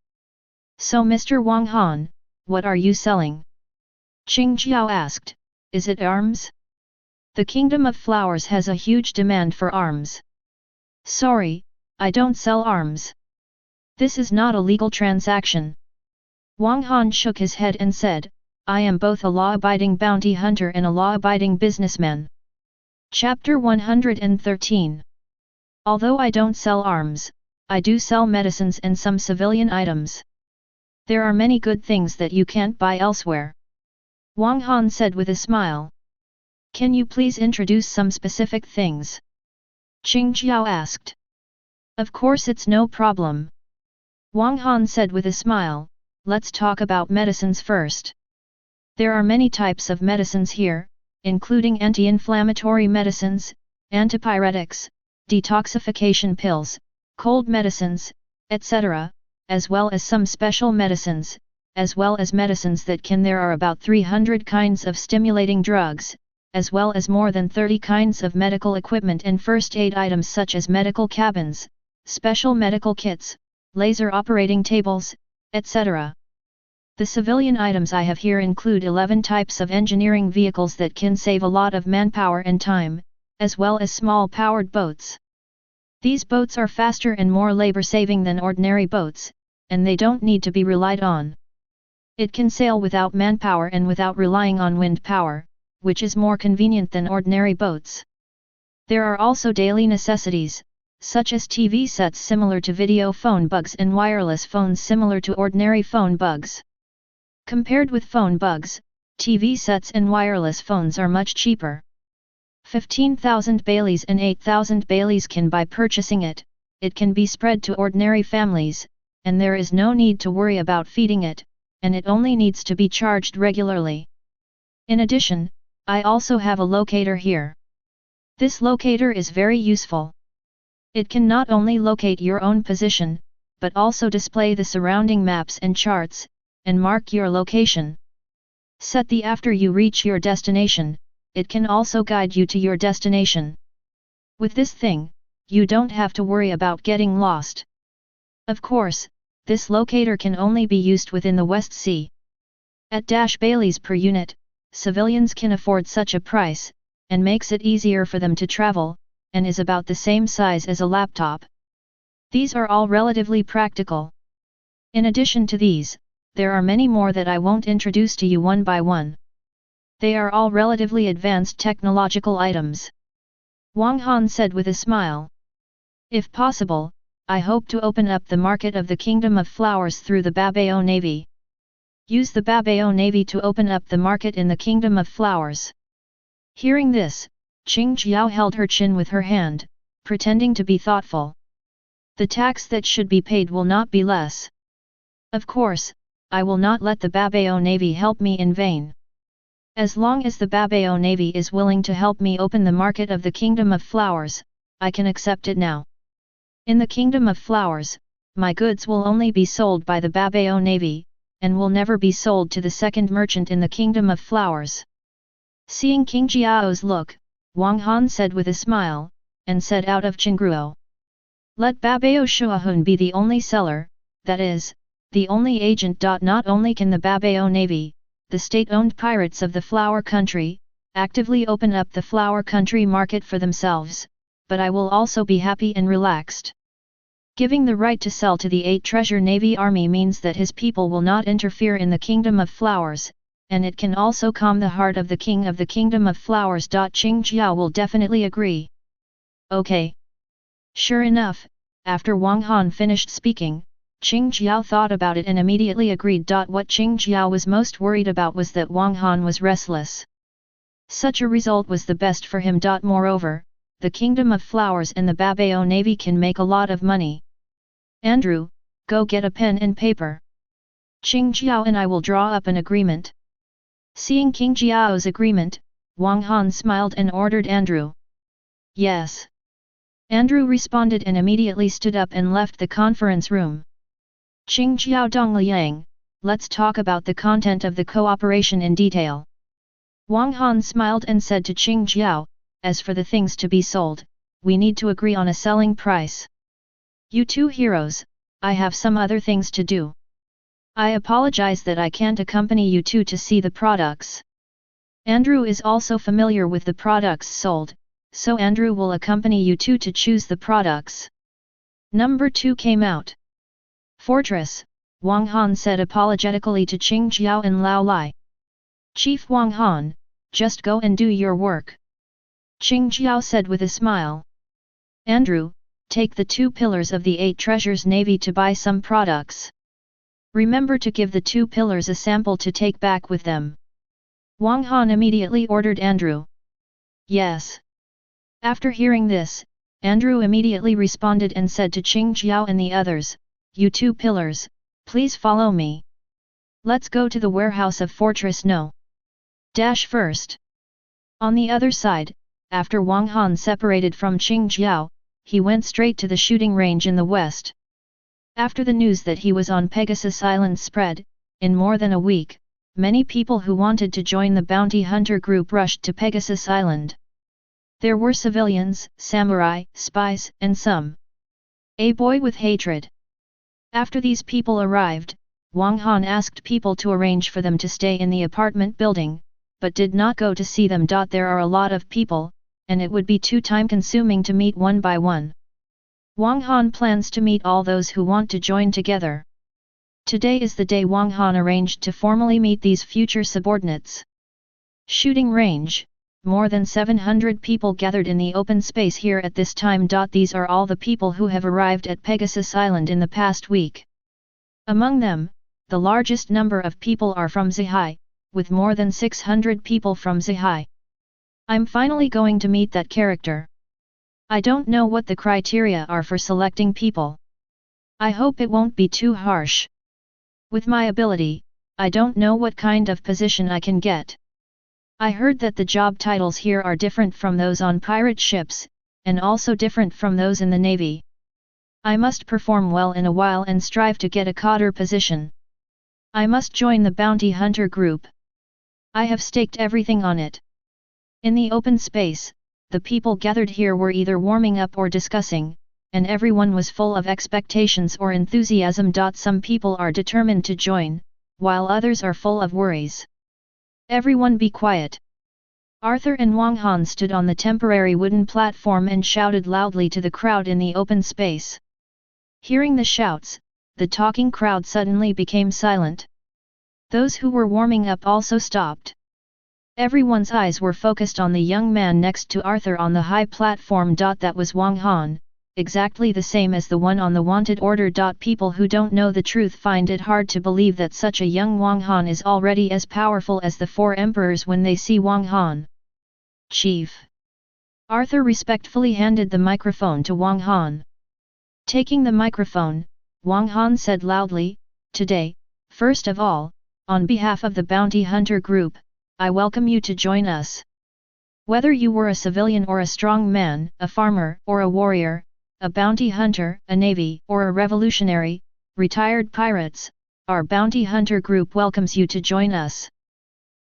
So Mr. Wang Han, what are you selling? Qingjiao asked, is it arms? The Kingdom of Flowers has a huge demand for arms. Sorry, I don't sell arms. This is not a legal transaction. Wang Han shook his head and said, I am both a law-abiding bounty hunter and a law-abiding businessman. Chapter 113. Although I don't sell arms, I do sell medicines and some civilian items. There are many good things that you can't buy elsewhere. Wang Han said with a smile. Can you please introduce some specific things? Qingjiao asked. Of course it's no problem. Wang Han said with a smile, let's talk about medicines first. There are many types of medicines here, including anti-inflammatory medicines, antipyretics, detoxification pills, cold medicines, etc., as well as some special medicines, as well as medicines that can. There are about 300 kinds of stimulating drugs, as well as more than 30 kinds of medical equipment and first aid items such as medical cabins, special medical kits, laser operating tables, etc. The civilian items I have here include 11 types of engineering vehicles that can save a lot of manpower and time, as well as small powered boats. These boats are faster and more labor-saving than ordinary boats, and they don't need to be relied on. It can sail without manpower and without relying on wind power, which is more convenient than ordinary boats. There are also daily necessities, such as TV sets similar to video phone bugs and wireless phones similar to ordinary phone bugs. Compared with phone bugs, TV sets and wireless phones are much cheaper. 15,000 Baileys and 8,000 Baileys can buy purchasing it. It can be spread to ordinary families, and there is no need to worry about feeding it, and it only needs to be charged regularly. In addition, I also have a locator here. This locator is very useful. It can not only locate your own position, but also display the surrounding maps and charts, and mark your location. Set the after you reach your destination, it can also guide you to your destination. With this thing, you don't have to worry about getting lost. Of course, this locator can only be used within the West Sea. At Baileys per unit, civilians can afford such a price, and makes it easier for them to travel, and is about the same size as a laptop. These are all relatively practical. In addition to these, there are many more that I won't introduce to you one by one. They are all relatively advanced technological items. Wang Han said with a smile. If possible, I hope to open up the market of the Kingdom of Flowers through the Babao Navy. Use the Babao Navy to open up the market in the Kingdom of Flowers. Hearing this, Qing Jiao held her chin with her hand, pretending to be thoughtful. The tax that should be paid will not be less. Of course, I will not let the Babao Navy help me in vain. As long as the Babao Navy is willing to help me open the market of the Kingdom of Flowers, I can accept it now. In the Kingdom of Flowers, my goods will only be sold by the Babao Navy, and will never be sold to the second merchant in the Kingdom of Flowers. Seeing King Jiao's look, Wang Han said with a smile, and said out of Chengruo. Let Babao Shuahun be the only seller, that is, the only agent. Not only can the Babao Navy, the state-owned pirates of the Flower Country, actively open up the Flower Country market for themselves, but I will also be happy and relaxed. Giving the right to sell to the 8 Treasure Navy Army means that his people will not interfere in the Kingdom of Flowers, and it can also calm the heart of the King of the Kingdom of Flowers. Qing Jiao will definitely agree. Okay. Sure enough, after Wang Han finished speaking, Qing Jiao thought about it and immediately agreed. What Qing Jiao was most worried about was that Wang Han was restless. Such a result was the best for him. Moreover, the Kingdom of Flowers and the Babao Navy can make a lot of money. Andrew, go get a pen and paper. Qing Jiao and I will draw up an agreement. Seeing King Jiao's agreement, Wang Han smiled and ordered Andrew. Yes. Andrew responded and immediately stood up and left the conference room. Qing Jiao Dongliang, let's talk about the content of the cooperation in detail. Wang Han smiled and said to Qing Jiao, as for the things to be sold, we need to agree on a selling price. You two heroes, I have some other things to do. I apologize that I can't accompany you two to see the products. Andrew is also familiar with the products sold, so Andrew will accompany you two to choose the products. Number 2 came out. Fortress, Wang Han said apologetically to Qing Jiao and Lao Lai. Chief Wang Han, just go and do your work. Qing Jiao said with a smile. Andrew, take the 2 pillars of the 8 Treasures Navy to buy some products. Remember to give the 2 pillars a sample to take back with them. Wang Han immediately ordered Andrew. Yes. After hearing this, Andrew immediately responded and said to Qing Jiao and the others, you 2 pillars, please follow me. Let's go to the warehouse of Fortress No. First. On the other side, after Wang Han separated from Qing Jiao, he went straight to the shooting range in the west. After the news that he was on Pegasus Island spread, in more than a week, many people who wanted to join the bounty hunter group rushed to Pegasus Island. There were civilians, samurai, spies, and some. A boy with hatred. After these people arrived, Wang Han asked people to arrange for them to stay in the apartment building, but did not go to see them. There are a lot of people, and it would be too time-consuming to meet one by one. Wang Han plans to meet all those who want to join together. Today is the day Wang Han arranged to formally meet these future subordinates. Shooting range. More than 700 people gathered in the open space here at this time. These are all the people who have arrived at Pegasus Island in the past week. Among them, the largest number of people are from Zihai, with more than 600 people from Zihai. I'm finally going to meet that character. I don't know what the criteria are for selecting people. I hope it won't be too harsh. With my ability, I don't know what kind of position I can get. I heard that the job titles here are different from those on pirate ships, and also different from those in the navy. I must perform well in a while and strive to get a cadre position. I must join the bounty hunter group. I have staked everything on it. In the open space, the people gathered here were either warming up or discussing, and everyone was full of expectations or enthusiasm. Some people are determined to join, while others are full of worries. Everyone be quiet. Arthur and Wang Han stood on the temporary wooden platform and shouted loudly to the crowd in the open space. Hearing the shouts, the talking crowd suddenly became silent. Those who were warming up also stopped. Everyone's eyes were focused on the young man next to Arthur on the high platform. That was Wang Han, exactly the same as the one on the wanted order. People who don't know the truth find it hard to believe that such a young Wang Han is already as powerful as the four emperors when they see Wang Han. Chief. Arthur respectfully handed the microphone to Wang Han. Taking the microphone, Wang Han said loudly, "Today, first of all, on behalf of the bounty hunter group, I welcome you to join us. Whether you were a civilian or a strong man, a farmer or a warrior, a bounty hunter, a navy or a revolutionary, retired pirates, our bounty hunter group welcomes you to join us.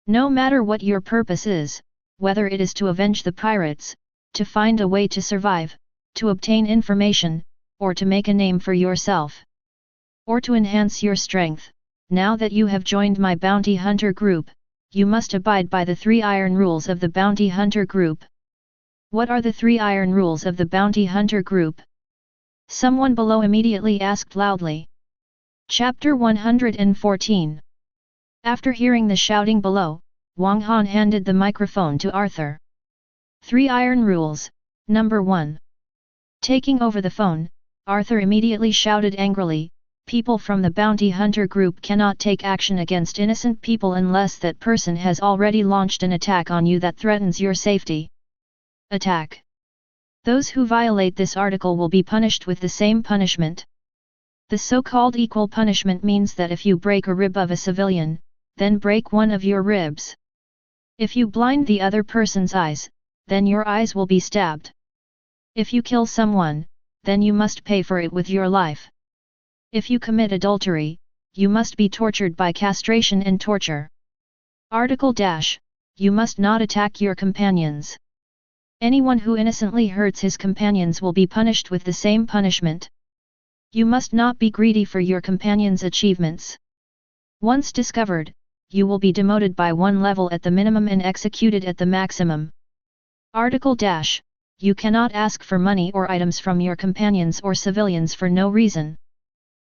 No matter what your purpose is, whether it is to avenge the pirates, to find a way to survive, to obtain information, or to make a name for yourself, or to enhance your strength, now that you have joined my bounty hunter group, you must abide by the 3 iron rules of the bounty hunter group." What are the 3 iron rules of the bounty hunter group? Someone below immediately asked loudly. Chapter 114. After hearing the shouting below, Wang Han handed the microphone to Arthur. 3 iron rules. Number 1. Taking over the phone, Arthur immediately shouted angrily, "People from the bounty hunter group cannot take action against innocent people unless that person has already launched an attack on you that threatens your safety. Attack. Those who violate this article will be punished with the same punishment. The so-called equal punishment means that if you break a rib of a civilian, then break one of your ribs. If you blind the other person's eyes, then your eyes will be stabbed. If you kill someone, then you must pay for it with your life. If you commit adultery, you must be tortured by castration and torture. Article - You must not attack your companions. Anyone who innocently hurts his companions will be punished with the same punishment. You must not be greedy for your companions' achievements. Once discovered, you will be demoted by 1 level at the minimum and executed at the maximum. Article - You cannot ask for money or items from your companions or civilians for no reason.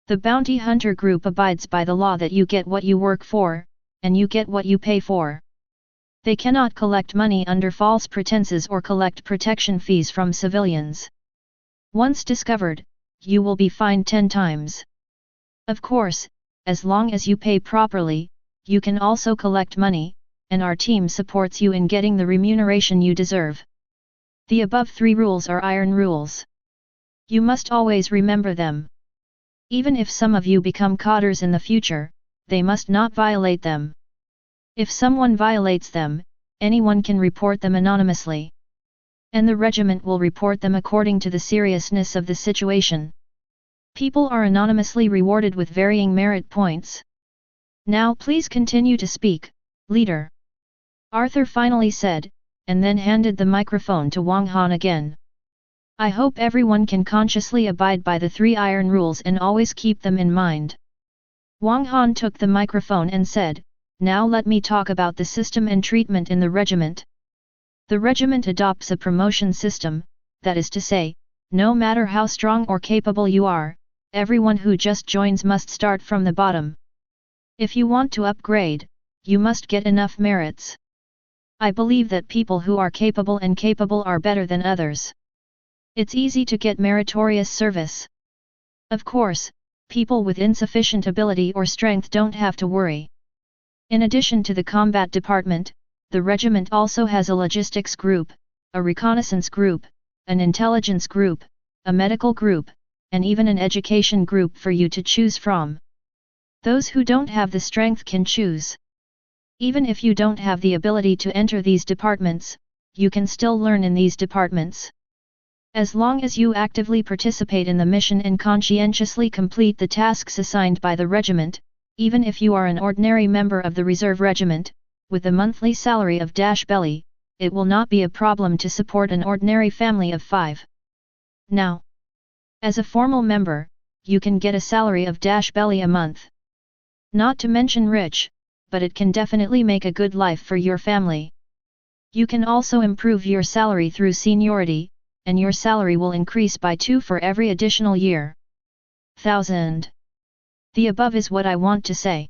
The bounty hunter group abides by the law that you get what you work for, and you get what you pay for. They cannot collect money under false pretenses or collect protection fees from civilians. Once discovered, you will be fined 10 times. Of course, as long as you pay properly, you can also collect money, and our team supports you in getting the remuneration you deserve. The above 3 rules are iron rules. You must always remember them. Even if some of you become codders in the future, they must not violate them. If someone violates them, anyone can report them anonymously. And the regiment will report them according to the seriousness of the situation. People are anonymously rewarded with varying merit points. Now please continue to speak, leader. Arthur finally said, and then handed the microphone to Wang Han again. I hope everyone can consciously abide by the 3 iron rules and always keep them in mind. Wang Han took the microphone and said, "Now let me talk about the system and treatment in the regiment. The regiment adopts a promotion system, that is to say, no matter how strong or capable you are, everyone who just joins must start from the bottom. If you want to upgrade, you must get enough merits. I believe that people who are capable are better than others. It's easy to get meritorious service. Of course, people with insufficient ability or strength don't have to worry. In addition to the combat department, the regiment also has a logistics group, a reconnaissance group, an intelligence group, a medical group, and even an education group for you to choose from. Those who don't have the strength can choose. Even if you don't have the ability to enter these departments, you can still learn in these departments. As long as you actively participate in the mission and conscientiously complete the tasks assigned by the regiment, even if you are an ordinary member of the reserve regiment, with a monthly salary of -belly, it will not be a problem to support an ordinary family of 5. Now, as a formal member, you can get a salary of -belly a month. Not to mention rich, but it can definitely make a good life for your family. You can also improve your salary through seniority, and your salary will increase by 2 for every additional year. 1000. The above is what I want to say.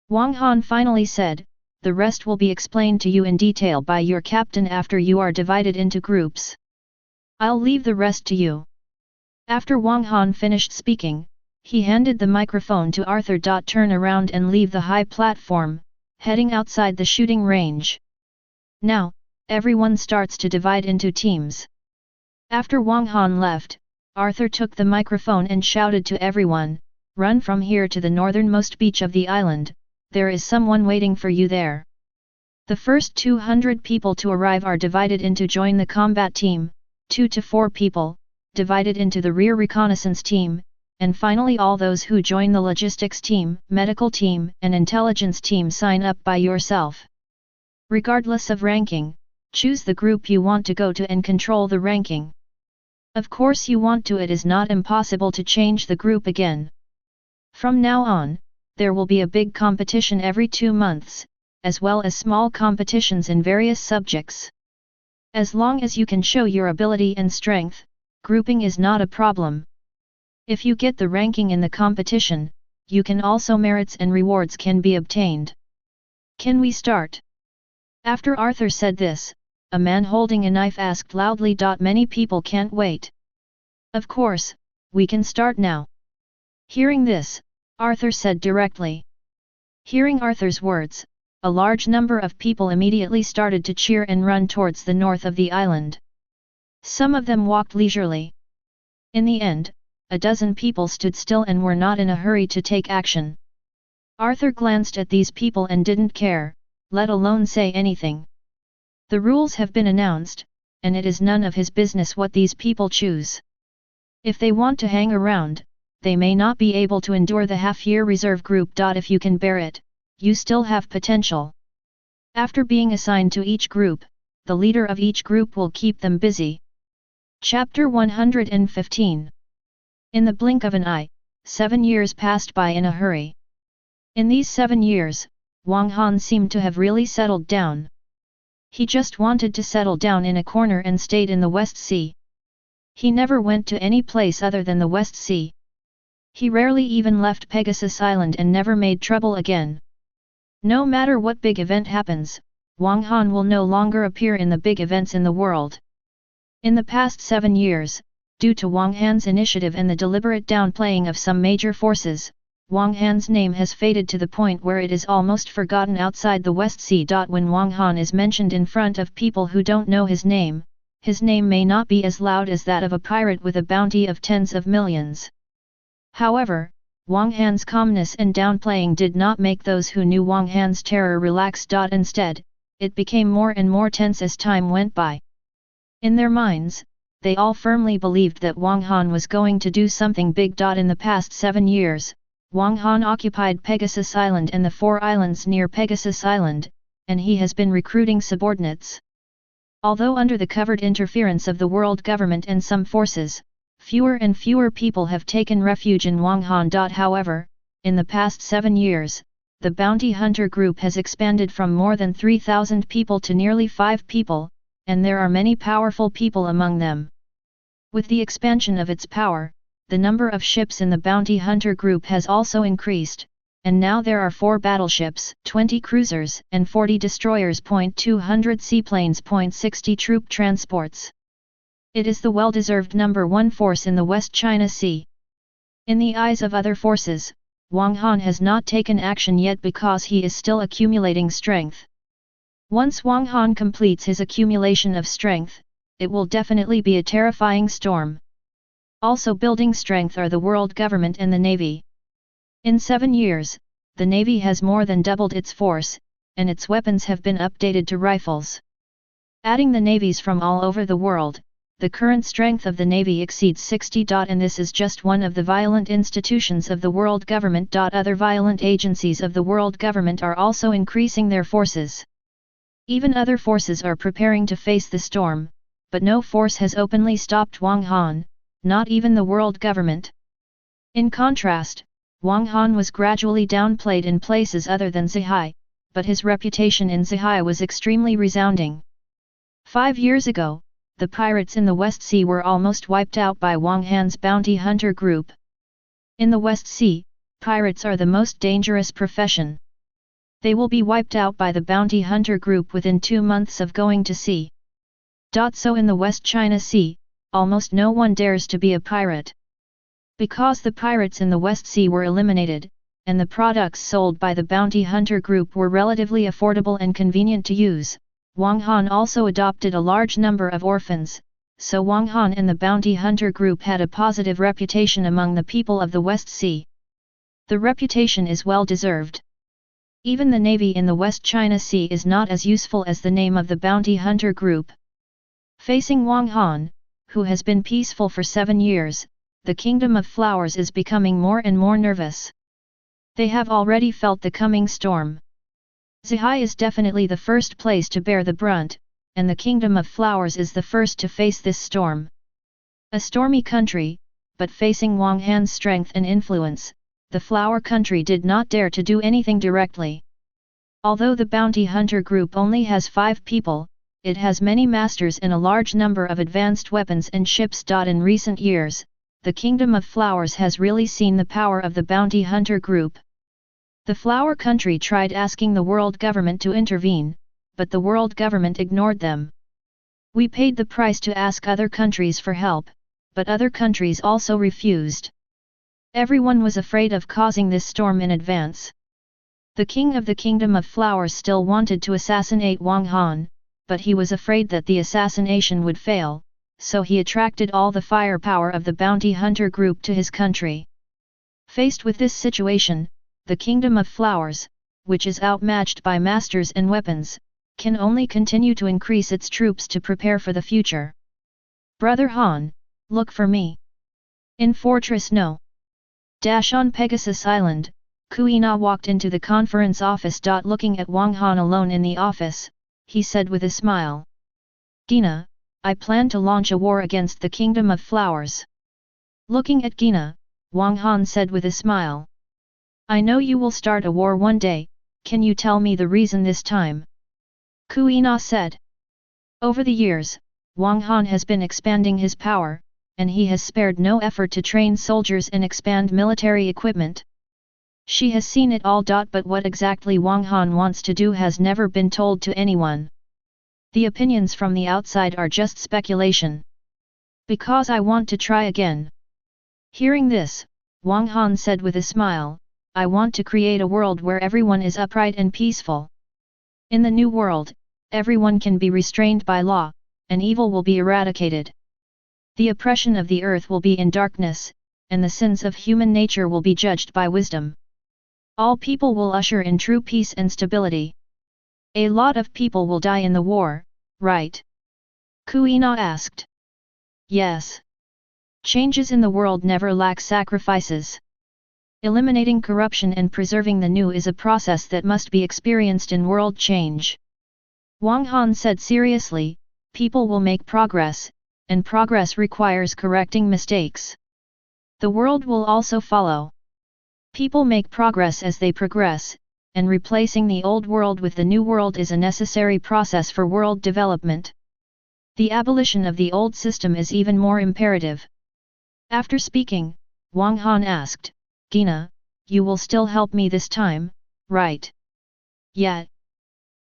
Wang Han finally said, the rest will be explained to you in detail by your captain after you are divided into groups. I'll leave the rest to you. After Wang Han finished speaking, he handed the microphone to Arthur. Turn around and leave the high platform, heading outside the shooting range. Now, everyone starts to divide into teams. After Wang Han left, Arthur took the microphone and shouted to everyone, run from here to the northernmost beach of the island, there is someone waiting for you there. The first 200 people to arrive are divided into join the combat team, 2 to 4 people, divided into the rear reconnaissance team, and finally all those who join the logistics team, medical team and intelligence team sign up by yourself. Regardless of ranking, choose the group you want to go to and control the ranking. Of course you want to, it is not impossible to change the group again. From now on, there will be a big competition every 2 months, as well as small competitions in various subjects. As long as you can show your ability and strength, grouping is not a problem. If you get the ranking in the competition, you can also merits and rewards can be obtained. Can we start? After Arthur said this, a man holding a knife asked loudly. Many people can't wait. Of course, we can start now. Hearing this, Arthur said directly. Hearing Arthur's words, a large number of people immediately started to cheer and run towards the north of the island. Some of them walked leisurely. In the end, a dozen people stood still and were not in a hurry to take action. Arthur glanced at these people and didn't care, let alone say anything. The rules have been announced, and it is none of his business what these people choose. If they want to hang around, they may not be able to endure the half-year reserve group. If you can bear it, you still have potential. After being assigned to each group, the leader of each group will keep them busy. Chapter 115. In the blink of an eye, 7 years passed by in a hurry. In these 7 years, Wang Han seemed to have really settled down. He just wanted to settle down in a corner and stayed in the West Sea. He never went to any place other than the West Sea. He rarely even left Pegasus Island and never made trouble again. No matter what big event happens, Wang Han will no longer appear in the big events in the world. In the past 7 years, due to Wang Han's initiative and the deliberate downplaying of some major forces, Wang Han's name has faded to the point where it is almost forgotten outside the West Sea. When Wang Han is mentioned in front of people who don't know his name may not be as loud as that of a pirate with a bounty of tens of millions. However, Wang Han's calmness and downplaying did not make those who knew Wang Han's terror relax. Instead, it became more and more tense as time went by. In their minds, they all firmly believed that Wang Han was going to do something big. In the past 7 years, Wang Han occupied Pegasus Island and the 4 islands near Pegasus Island, and he has been recruiting subordinates. Although under the covered interference of the world government and some forces, fewer and fewer people have taken refuge in Wang Han. However, in the past 7 years, the bounty hunter group has expanded from more than 3,000 people to nearly 5 people, and there are many powerful people among them. With the expansion of its power, the number of ships in the bounty hunter group has also increased, and now there are 4 battleships, 20 cruisers, and 40 destroyers. 200 seaplanes. 60 troop transports. It is the well-deserved number 1 force in the West China Sea. In the eyes of other forces, Wang Han has not taken action yet because he is still accumulating strength. Once Wang Han completes his accumulation of strength, it will definitely be a terrifying storm. Also building strength are the world government and the navy. In 7 years, the navy has more than doubled its force, and its weapons have been updated to rifles. Adding the navies from all over the world, the current strength of the navy exceeds 60. And this is just one of the violent institutions of the world government. Other violent agencies of the world government are also increasing their forces. Even other forces are preparing to face the storm, but no force has openly stopped Wang Han, not even the world government. In contrast, Wang Han was gradually downplayed in places other than Zhai, but his reputation in Zihai was extremely resounding. 5 years ago, the pirates in the West Sea were almost wiped out by Wang Han's bounty hunter group. In the West Sea, pirates are the most dangerous profession. They will be wiped out by the bounty hunter group within 2 months of going to sea. So in the West China Sea, almost no one dares to be a pirate. Because the pirates in the West Sea were eliminated, and the products sold by the bounty hunter group were relatively affordable and convenient to use, Wang Han also adopted a large number of orphans, so Wang Han and the bounty hunter group had a positive reputation among the people of the West Sea. The reputation is well deserved. Even the navy in the West China Sea is not as useful as the name of the bounty hunter group. Facing Wang Han, who has been peaceful for 7 years, the Kingdom of Flowers is becoming more and more nervous. They have already felt the coming storm. Zihai is definitely the first place to bear the brunt, and the Kingdom of Flowers is the first to face this storm. A stormy country, but facing Wang Han's strength and influence, the Flower Country did not dare to do anything directly. Although the bounty hunter group only has 5 people, it has many masters and a large number of advanced weapons and ships. In recent years, the Kingdom of Flowers has really seen the power of the bounty hunter group. The Flower Country tried asking the world government to intervene, but the world government ignored them. We paid the price to ask other countries for help, but other countries also refused. Everyone was afraid of causing this storm in advance. The king of the Kingdom of Flowers still wanted to assassinate Wang Han, but he was afraid that the assassination would fail, so he attracted all the firepower of the bounty hunter group to his country. Faced with this situation, the Kingdom of Flowers, which is outmatched by masters and weapons, can only continue to increase its troops to prepare for the future. Brother Han, look for me. In Fortress No. On Pegasus Island, Kuina walked into the conference office. Looking at Wang Han alone in the office, he said with a smile. Gina, I plan to launch a war against the Kingdom of Flowers. Looking at Gina, Wang Han said with a smile. I know you will start a war one day, can you tell me the reason this time? Kuina said. Over the years, Wang Han has been expanding his power, and he has spared no effort to train soldiers and expand military equipment. She has seen it all. But what exactly Wang Han wants to do has never been told to anyone. The opinions from the outside are just speculation. Because I want to try again. Hearing this, Wang Han said with a smile, I want to create a world where everyone is upright and peaceful. In the new world, everyone can be restrained by law, and evil will be eradicated. The oppression of the earth will be in darkness, and the sins of human nature will be judged by wisdom. All people will usher in true peace and stability. A lot of people will die in the war, right? Kuina asked. Yes. Changes in the world never lack sacrifices. Eliminating corruption and preserving the new is a process that must be experienced in world change. Wang Han said seriously, people will make progress, and progress requires correcting mistakes. The world will also follow. People make progress as they progress, and replacing the old world with the new world is a necessary process for world development. The abolition of the old system is even more imperative. After speaking, Wang Han asked, Gina, you will still help me this time, right? Yeah.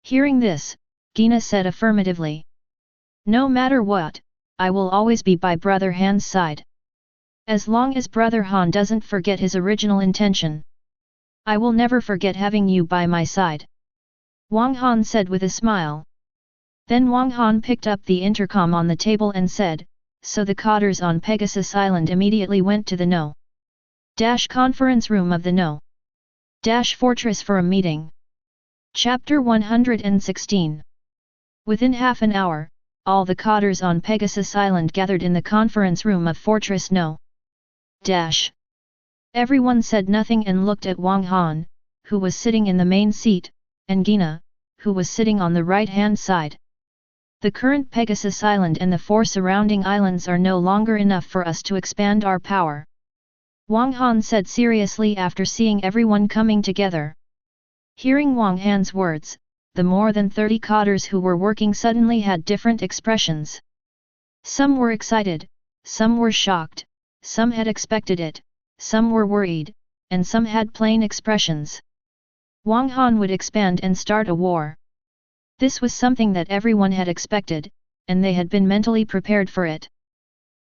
Hearing this, Gina said affirmatively. No matter what, I will always be by Brother Han's side. As long as Brother Han doesn't forget his original intention. I will never forget having you by my side. Wang Han said with a smile. Then Wang Han picked up the intercom on the table and said, so the cotters on Pegasus Island immediately went to the No. Conference room of the No. Fortress for a meeting. Chapter 116. Within half an hour, all the cotters on Pegasus Island gathered in the conference room of Fortress No. Everyone said nothing and looked at Wang Han, who was sitting in the main seat, and Gina, who was sitting on the right-hand side. The current Pegasus Island and the 4 surrounding islands are no longer enough for us to expand our power. Wang Han said seriously after seeing everyone coming together. Hearing Wang Han's words, the more than 30 cotters who were working suddenly had different expressions. Some were excited, some were shocked, some had expected it, some were worried, and some had plain expressions. Wang Han would expand and start a war. This was something that everyone had expected, and they had been mentally prepared for it.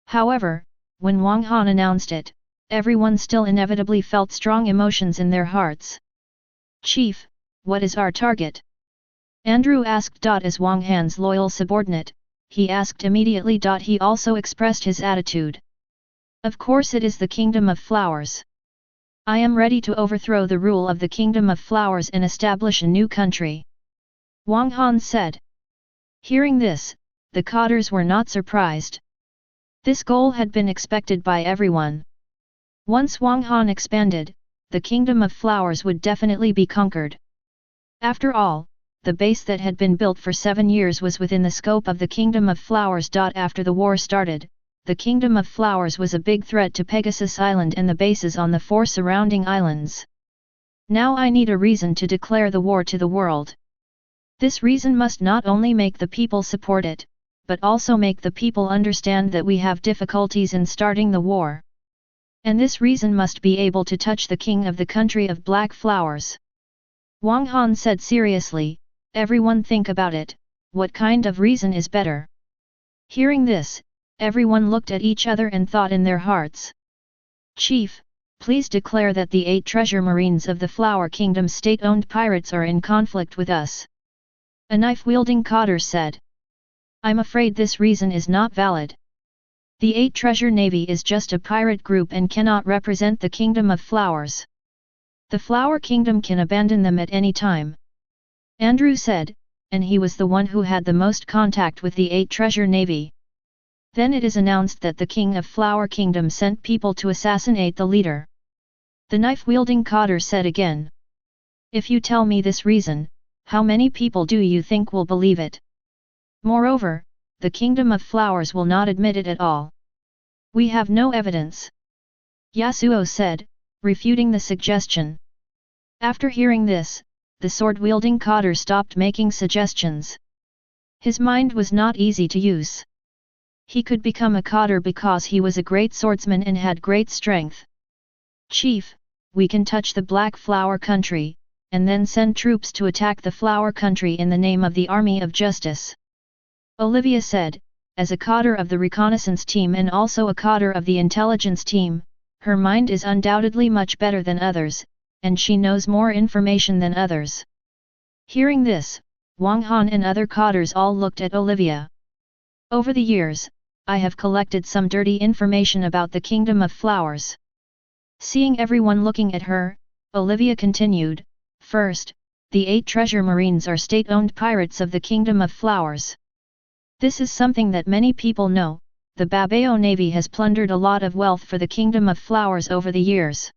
However, when Wang Han announced it, everyone still inevitably felt strong emotions in their hearts. "Chief, what is our target?" Andrew asked. As Wang Han's loyal subordinate, he asked immediately. He also expressed his attitude. "Of course it is the Kingdom of Flowers. I am ready to overthrow the rule of the Kingdom of Flowers and establish a new country," Wang Han said. Hearing this, the cotters were not surprised. This goal had been expected by everyone. Once Wang Han expanded, the Kingdom of Flowers would definitely be conquered. After all, the base that had been built for 7 years was within the scope of the Kingdom of Flowers. After the war started, the Kingdom of Flowers was a big threat to Pegasus Island and the bases on the 4 surrounding islands. Now I need a reason to declare the war to the world. This reason must not only make the people support it, but also make the people understand that we have difficulties in starting the war. And this reason must be able to touch the king of the country of black flowers." Wang Han said seriously, "Everyone think about it, what kind of reason is better?" Hearing this, everyone looked at each other and thought in their hearts. "Chief, please declare that the 8 treasure marines of the Flower Kingdom state-owned pirates are in conflict with us," a knife-wielding cotter said. "I'm afraid this reason is not valid. The 8 treasure navy is just a pirate group and cannot represent the Kingdom of Flowers. The Flower Kingdom can abandon them at any time," Andrew said, and he was the one who had the most contact with the 8 treasure navy. Then it is announced that the King of Flower Kingdom sent people to assassinate the leader. The knife-wielding cotter said again. "If you tell me this reason, how many people do you think will believe it? Moreover, the Kingdom of Flowers will not admit it at all. We have no evidence," Yasuo said, refuting the suggestion. After hearing this, the sword-wielding cotter stopped making suggestions. His mind was not easy to use. He could become a cotter because he was a great swordsman and had great strength. "Chief, we can touch the Black Flower Country, and then send troops to attack the Flower Country in the name of the Army of Justice," Olivia said. As a cotter of the reconnaissance team and also a cotter of the intelligence team, her mind is undoubtedly much better than others, and she knows more information than others. Hearing this, Wang Han and other cotters all looked at Olivia. "Over the years, I have collected some dirty information about the Kingdom of Flowers." Seeing everyone looking at her, Olivia continued, "First, the 8 treasure marines are state-owned pirates of the Kingdom of Flowers. This is something that many people know. The Babao Navy has plundered a lot of wealth for the Kingdom of Flowers over the years.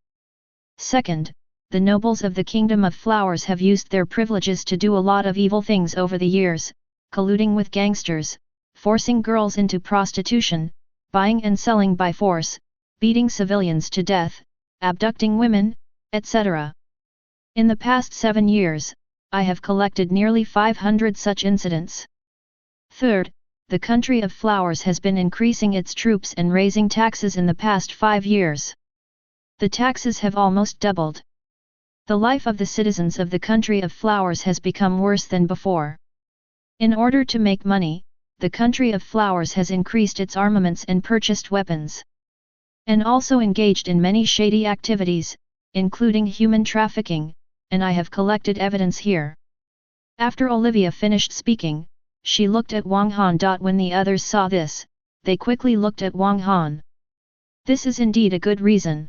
Second, the nobles of the Kingdom of Flowers have used their privileges to do a lot of evil things over the years, colluding with gangsters, forcing girls into prostitution, buying and selling by force, beating civilians to death, abducting women, etc. In the past 7 years, I have collected nearly 500 such incidents. Third, the country of flowers has been increasing its troops and raising taxes in the past 5 years. The taxes have almost doubled. The life of the citizens of the country of flowers has become worse than before. In order to make money, the country of flowers has increased its armaments and purchased weapons. And also engaged in many shady activities, including human trafficking, and I have collected evidence here." After Olivia finished speaking, she looked at Wang Han. When the others saw this, they quickly looked at Wang Han. "This is indeed a good reason."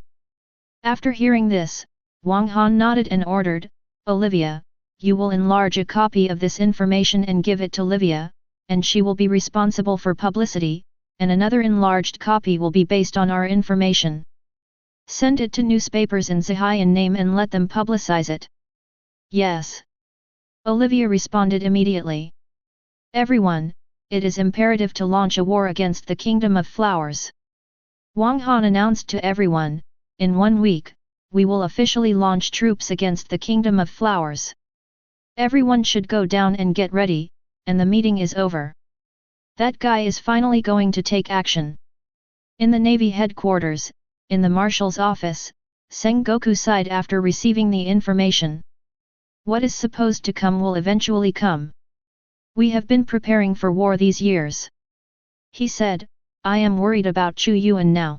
After hearing this, Wang Han nodded and ordered, "Olivia, you will enlarge a copy of this information and give it to Livia, and she will be responsible for publicity, and another enlarged copy will be based on our information. Send it to newspapers in Zihayan name and let them publicize it." "Yes." Olivia responded immediately. "Everyone, it is imperative to launch a war against the Kingdom of Flowers." Wang Han announced to everyone, "In 1 week, we will officially launch troops against the Kingdom of Flowers. Everyone should go down and get ready, and the meeting is over. That guy is finally going to take action. In the Navy headquarters, in the Marshal's office, Sengoku sighed after receiving the information. What is supposed to come will eventually come. We have been preparing for war these years. He said, I am worried about Chu Yuan now.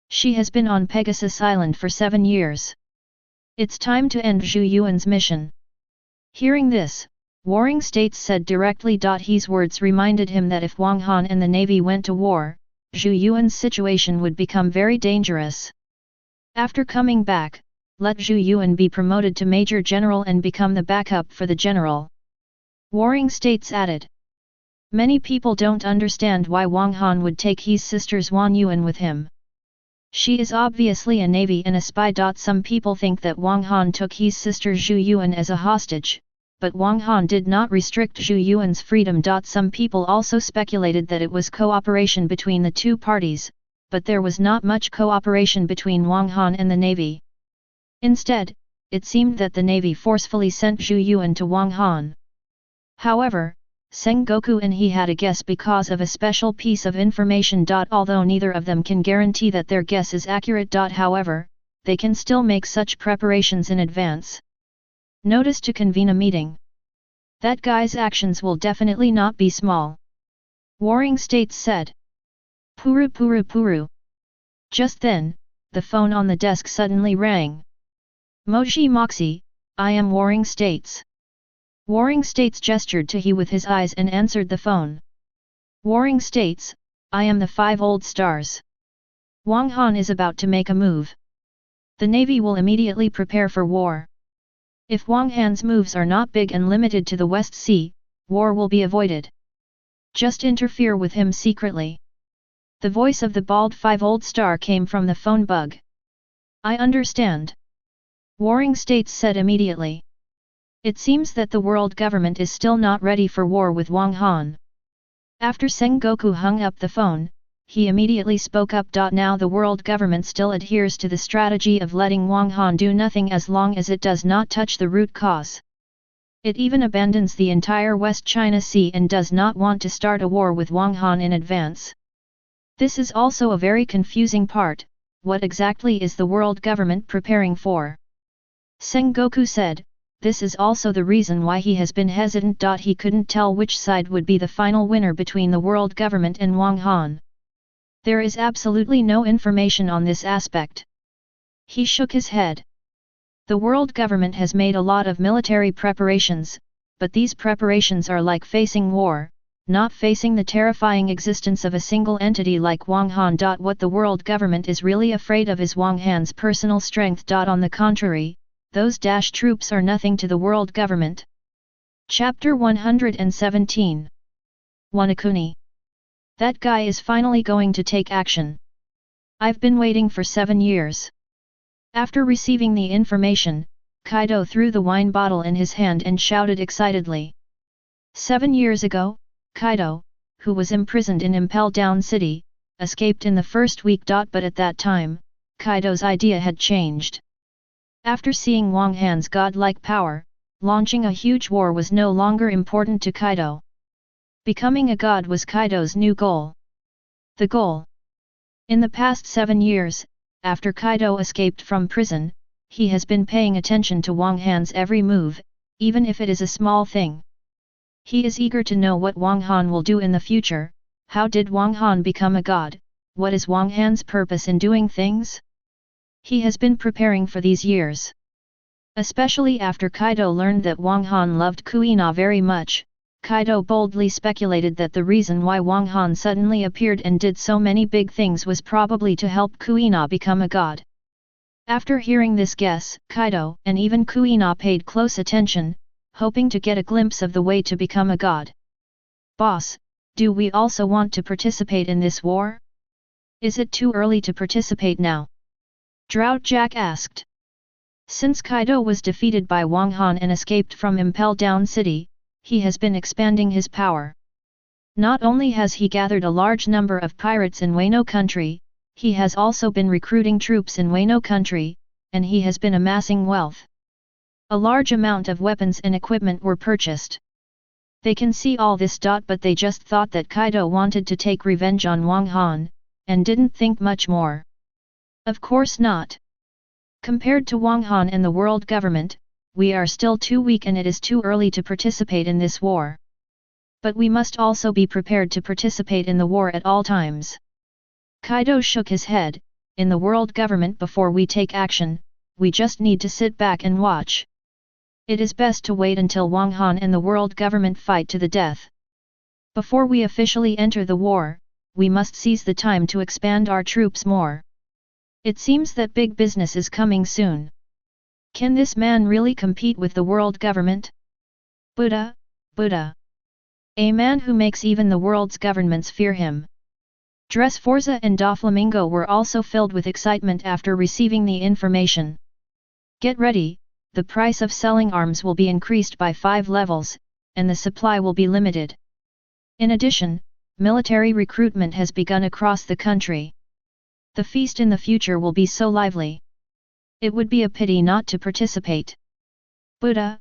She has been on Pegasus Island for 7 years. It's time to end Zhu Yuan's mission. Hearing this, Warring States said directly. His words reminded him that if Wang Han and the Navy went to war, Zhu Yuan's situation would become very dangerous. After coming back, let Zhu Yuan be promoted to Major General and become the backup for the general. Warring States added. Many people don't understand why Wang Han would take his sister's Wang Yuan with him. She is obviously a navy and a spy. Some people think that Wang Han took his sister Zhu Yuan as a hostage, but Wang Han did not restrict Zhu Yuan's freedom. Some people also speculated that it was cooperation between the two parties, but there was not much cooperation between Wang Han and the navy. Instead, it seemed that the navy forcefully sent Zhu Yuan to Wang Han. However, Sengoku and he had a guess because of a special piece of information. Although neither of them can guarantee that their guess is accurate. However, they can still make such preparations in advance. Notice to convene a meeting. That guy's actions will definitely not be small. Warring States said. Puru puru puru. Just then, the phone on the desk suddenly rang. Moshi Moxie, I am Warring States. Warring States gestured to he with his eyes and answered the phone. Warring States, I am the 5 old stars. Wang Han is about to make a move. The navy will immediately prepare for war. If Wang Han's moves are not big and limited to the West Sea, war will be avoided. Just interfere with him secretly. The voice of the bald 5 old star came from the phone bug. I understand. Warring States said immediately. It seems that the world government is still not ready for war with Wang Han. After Sengoku hung up the phone, he immediately spoke up. Now the world government still adheres to the strategy of letting Wang Han do nothing as long as it does not touch the root cause. It even abandons the entire West China Sea and does not want to start a war with Wang Han in advance. This is also a very confusing part. What exactly is the world government preparing for? Sengoku said. This is also the reason why he has been hesitant. He couldn't tell which side would be the final winner between the world government and Wang Han. There is absolutely no information on this aspect. He shook his head. The world government has made a lot of military preparations, but these preparations are like facing war, not facing the terrifying existence of a single entity like Wang Han. What the world government is really afraid of is Wang Han's personal strength. On the contrary, those troops are nothing to the world government. Chapter 117. Wanakuni. That guy is finally going to take action. I've been waiting for 7 years. After receiving the information, Kaido threw the wine bottle in his hand and shouted excitedly. 7 years ago, Kaido, who was imprisoned in Impel Down City, escaped in the first week. But at that time, Kaido's idea had changed. After seeing Wang Han's godlike power, launching a huge war was no longer important to Kaido. Becoming a god was Kaido's new goal. The goal. In the past 7 years, after Kaido escaped from prison, he has been paying attention to Wang Han's every move, even if it is a small thing. He is eager to know what Wang Han will do in the future. How did Wang Han become a god? What is Wang Han's purpose in doing things? He has been preparing for these years. Especially after Kaido learned that Wang Han loved Kuina very much, Kaido boldly speculated that the reason why Wang Han suddenly appeared and did so many big things was probably to help Kuina become a god. After hearing this guess, Kaido and even Kuina paid close attention, hoping to get a glimpse of the way to become a god. Boss, do we also want to participate in this war? Is it too early to participate now? Drought Jack asked. Since Kaido was defeated by Wang Han and escaped from Impel Down City, he has been expanding his power. Not only has he gathered a large number of pirates in Wano country, he has also been recruiting troops in Wano country, and he has been amassing wealth. A large amount of weapons and equipment were purchased. They can see all this. But they just thought that Kaido wanted to take revenge on Wang Han, and didn't think much more. Of course not. Compared to Wang Han and the world government, we are still too weak and it is too early to participate in this war. But we must also be prepared to participate in the war at all times. Kaido shook his head. In the world government, before we take action, we just need to sit back and watch. It is best to wait until Wang Han and the world government fight to the death. Before we officially enter the war, we must seize the time to expand our troops more. It seems that big business is coming soon. Can this man really compete with the world government? Buddha. A man who makes even the world's governments fear him. Dressforza and Doflamingo were also filled with excitement after receiving the information. Get ready, the price of selling arms will be increased by 5 levels, and the supply will be limited. In addition, military recruitment has begun across the country. The feast in the future will be so lively. It would be a pity not to participate. Buddha.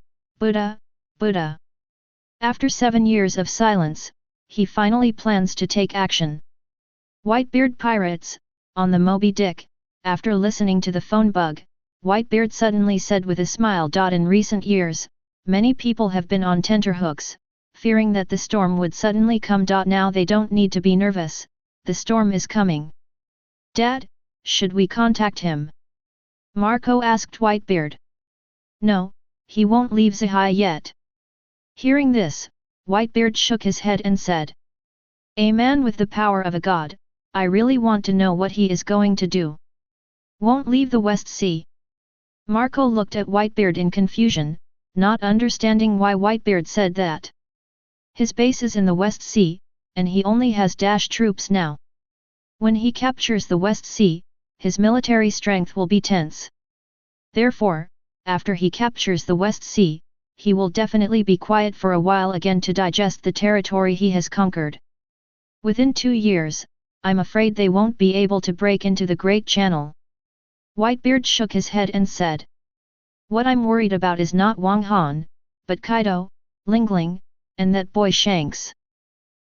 After 7 years of silence, he finally plans to take action. Whitebeard Pirates, on the Moby Dick. After listening to the phone bug, Whitebeard suddenly said with a smile. In recent years, many people have been on tenterhooks, fearing that the storm would suddenly come. Now they don't need to be nervous, the storm is coming. Dad, should we contact him? Marco asked Whitebeard. No, he won't leave Zahai yet. Hearing this, Whitebeard shook his head and said. A man with the power of a god, I really want to know what he is going to do. Won't leave the West Sea. Marco looked at Whitebeard in confusion, not understanding why Whitebeard said that. His base is in the West Sea, and he only has troops now. When he captures the West Sea, his military strength will be tense. Therefore, after he captures the West Sea, he will definitely be quiet for a while again to digest the territory he has conquered. Within 2 years, I'm afraid they won't be able to break into the Great Channel. Whitebeard shook his head and said. What I'm worried about is not Wang Han, but Kaido, Lingling, and that boy Shanks.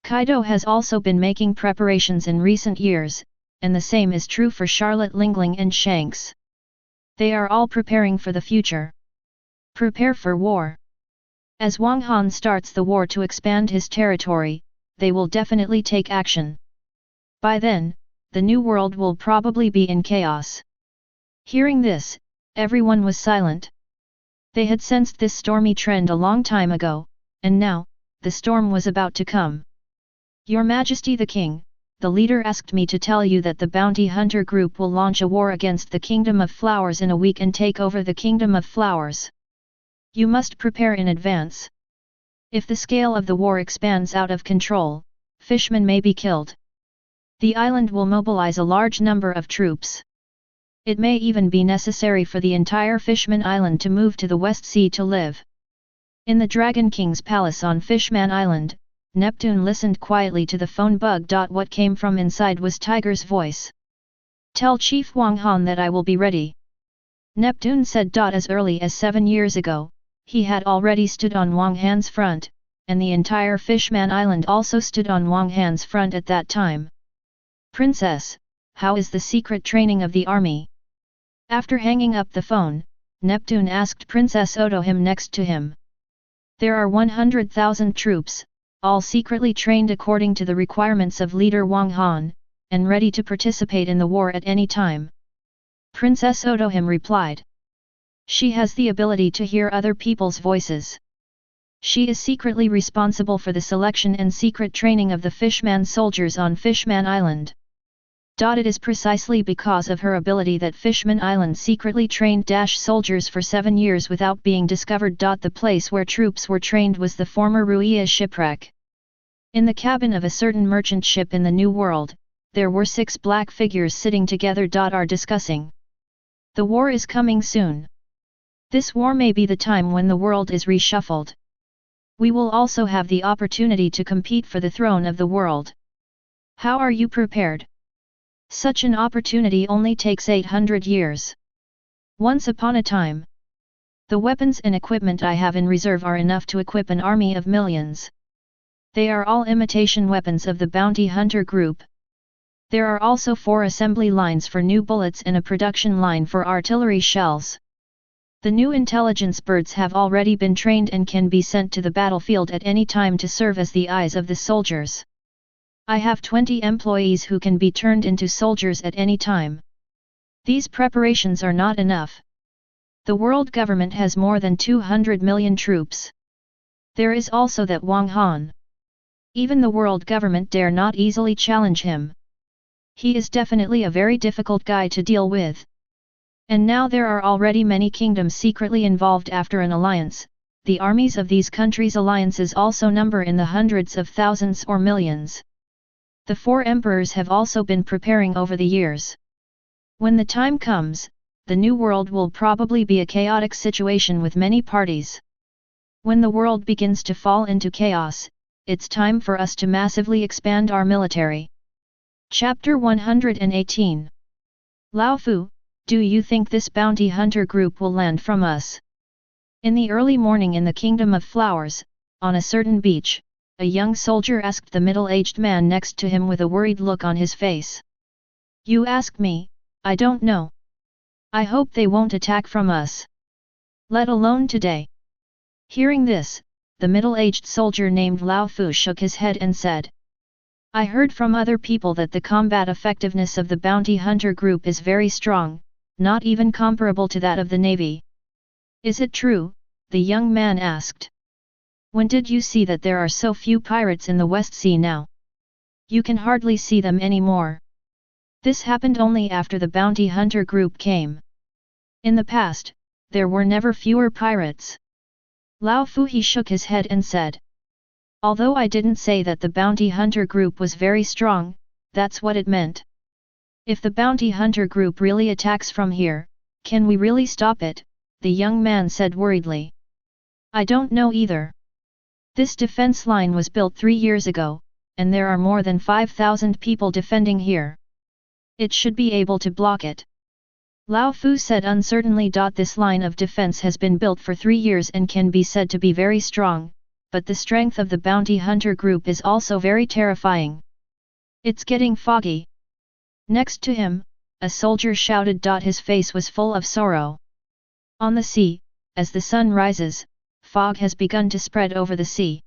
Kaido has also been making preparations in recent years, and the same is true for Charlotte, Lingling and Shanks. They are all preparing for the future. Prepare for war. As Wang Han starts the war to expand his territory, they will definitely take action. By then, the new world will probably be in chaos. Hearing this, everyone was silent. They had sensed this stormy trend a long time ago, and now, the storm was about to come. Your Majesty the King, the leader asked me to tell you that the bounty hunter group will launch a war against the Kingdom of Flowers in a week and take over the Kingdom of Flowers. You must prepare in advance. If the scale of the war expands out of control, fishmen may be killed. The island will mobilize a large number of troops. It may even be necessary for the entire Fishman Island to move to the West Sea to live. In the Dragon King's palace on Fishman Island, Neptune listened quietly to the phone bug. What came from inside was Tiger's voice. Tell Chief Wang Han that I will be ready. Neptune said. As early as 7 years ago, he had already stood on Wang Han's front, and the entire Fishman Island also stood on Wang Han's front at that time. Princess, how is the secret training of the army? After hanging up the phone, Neptune asked Princess Otohim next to him. There are 100,000 troops, all secretly trained according to the requirements of leader Wang Han, and ready to participate in the war at any time. Princess Otohim replied. She has the ability to hear other people's voices. She is secretly responsible for the selection and secret training of the Fishman soldiers on Fishman Island. It is precisely because of her ability that Fishman Island secretly trained soldiers for 7 years without being discovered. The place where troops were trained was the former Ruia shipwreck. In the cabin of a certain merchant ship in the New World, there were 6 black figures sitting together. Are discussing. The war is coming soon. This war may be the time when the world is reshuffled. We will also have the opportunity to compete for the throne of the world. How are you prepared? Such an opportunity only takes 800 years. Once upon a time, the weapons and equipment I have in reserve are enough to equip an army of millions. They are all imitation weapons of the bounty hunter group. There are also 4 assembly lines for new bullets and a production line for artillery shells. The new intelligence birds have already been trained and can be sent to the battlefield at any time to serve as the eyes of the soldiers. I have 20 employees who can be turned into soldiers at any time. These preparations are not enough. The world government has more than 200 million troops. There is also that Wang Han. Even the world government dare not easily challenge him. He is definitely a very difficult guy to deal with. And now there are already many kingdoms secretly involved after an alliance. The armies of these countries' alliances also number in the hundreds of thousands or millions. The 4 emperors have also been preparing over the years. When the time comes, the new world will probably be a chaotic situation with many parties. When the world begins to fall into chaos, it's time for us to massively expand our military. Chapter 118. Lao Fu, do you think this bounty hunter group will land from us? In the early morning in the Kingdom of Flowers, on a certain beach, a young soldier asked the middle-aged man next to him with a worried look on his face. You ask me, I don't know. I hope they won't attack from us. Let alone today. Hearing this, the middle-aged soldier named Lao Fu shook his head and said, I heard from other people that the combat effectiveness of the bounty hunter group is very strong, not even comparable to that of the navy. Is it true? The young man asked. When did you see that there are so few pirates in the West Sea now? You can hardly see them anymore. This happened only after the bounty hunter group came. In the past, there were never fewer pirates. Lao Fu he shook his head and said. Although I didn't say that the bounty hunter group was very strong, that's what it meant. If the bounty hunter group really attacks from here, can we really stop it? The young man said worriedly. I don't know either. This defense line was built 3 years ago, and there are more than 5,000 people defending here. It should be able to block it. Lao Fu said uncertainly. This line of defense has been built for 3 years and can be said to be very strong, but the strength of the bounty hunter group is also very terrifying. It's getting foggy. Next to him, a soldier shouted. His face was full of sorrow. On the sea, as the sun rises, fog has begun to spread over the sea.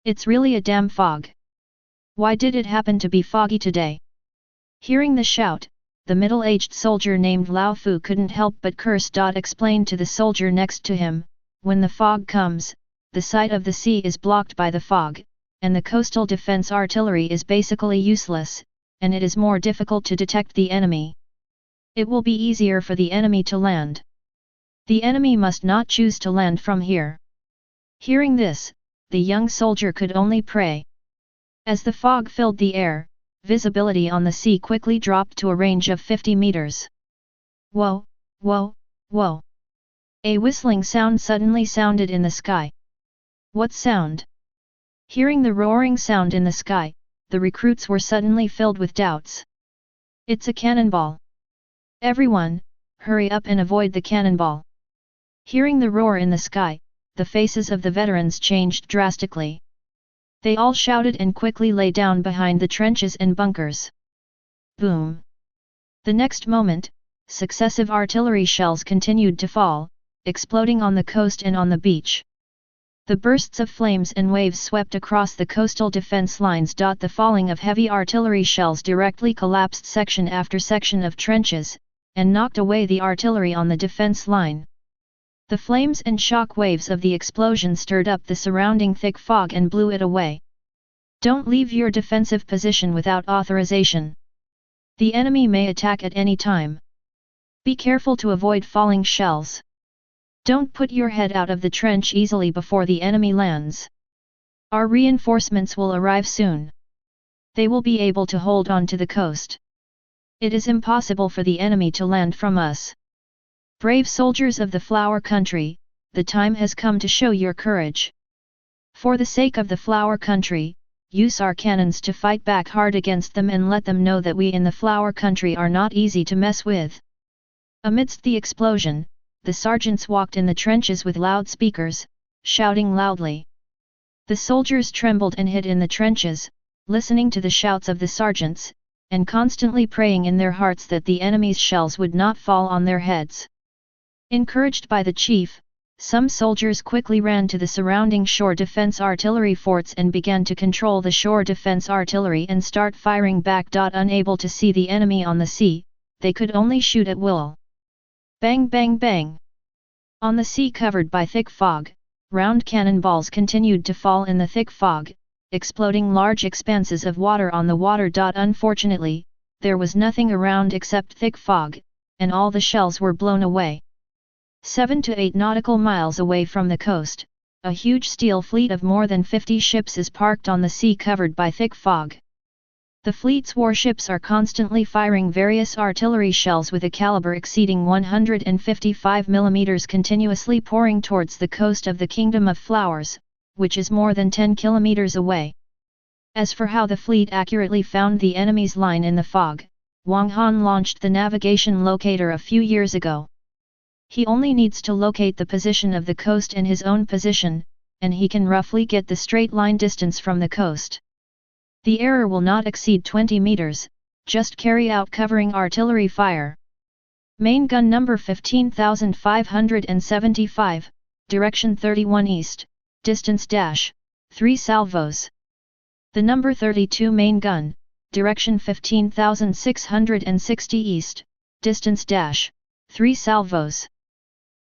It's really a damn fog. Why did it happen to be foggy today? Hearing the shout, the middle-aged soldier named Lao Fu couldn't help but curse. Explained to the soldier next to him, when the fog comes, the sight of the sea is blocked by the fog, and the coastal defense artillery is basically useless, and it is more difficult to detect the enemy. It will be easier for the enemy to land. The enemy must not choose to land from here. Hearing this, the young soldier could only pray. As the fog filled the air, visibility on the sea quickly dropped to a range of 50 meters. Whoa, whoa, whoa. A whistling sound suddenly sounded in the sky. What sound? Hearing the roaring sound in the sky, the recruits were suddenly filled with doubts. It's a cannonball. Everyone, hurry up and avoid the cannonball. Hearing the roar in the sky, the faces of the veterans changed drastically. They all shouted and quickly lay down behind the trenches and bunkers. Boom! The next moment, successive artillery shells continued to fall, exploding on the coast and on the beach. The bursts of flames and waves swept across the coastal defense lines. The falling of heavy artillery shells directly collapsed section after section of trenches, and knocked away the artillery on the defense line. The flames and shock waves of the explosion stirred up the surrounding thick fog and blew it away. Don't leave your defensive position without authorization. The enemy may attack at any time. Be careful to avoid falling shells. Don't put your head out of the trench easily before the enemy lands. Our reinforcements will arrive soon. They will be able to hold on to the coast. It is impossible for the enemy to land from us. Brave soldiers of the Flower Country, the time has come to show your courage. For the sake of the Flower Country, use our cannons to fight back hard against them and let them know that we in the Flower Country are not easy to mess with. Amidst the explosion, the sergeants walked in the trenches with loudspeakers, shouting loudly. The soldiers trembled and hid in the trenches, listening to the shouts of the sergeants, and constantly praying in their hearts that the enemy's shells would not fall on their heads. Encouraged by the chief, some soldiers quickly ran to the surrounding shore defense artillery forts and began to control the shore defense artillery and start firing back. Unable to see the enemy on the sea, they could only shoot at will. Bang bang bang! On the sea covered by thick fog, round cannonballs continued to fall in the thick fog, exploding large expanses of water on the water. Unfortunately, there was nothing around except thick fog, and all the shells were blown away. 7 to 8 nautical miles away from the coast, a huge steel fleet of more than 50 ships is parked on the sea covered by thick fog. The fleet's warships are constantly firing various artillery shells with a caliber exceeding 155 mm continuously pouring towards the coast of the Kingdom of Flowers, which is more than 10 kilometers away. As for how the fleet accurately found the enemy's line in the fog, Wang Han launched the navigation locator a few years ago. He only needs to locate the position of the coast and his own position, and he can roughly get the straight line distance from the coast. The error will not exceed 20 meters, just carry out covering artillery fire. Main gun number 15575, direction 31 east, distance -3 salvos. The number 32 main gun, direction 15660 east, distance -3 salvos.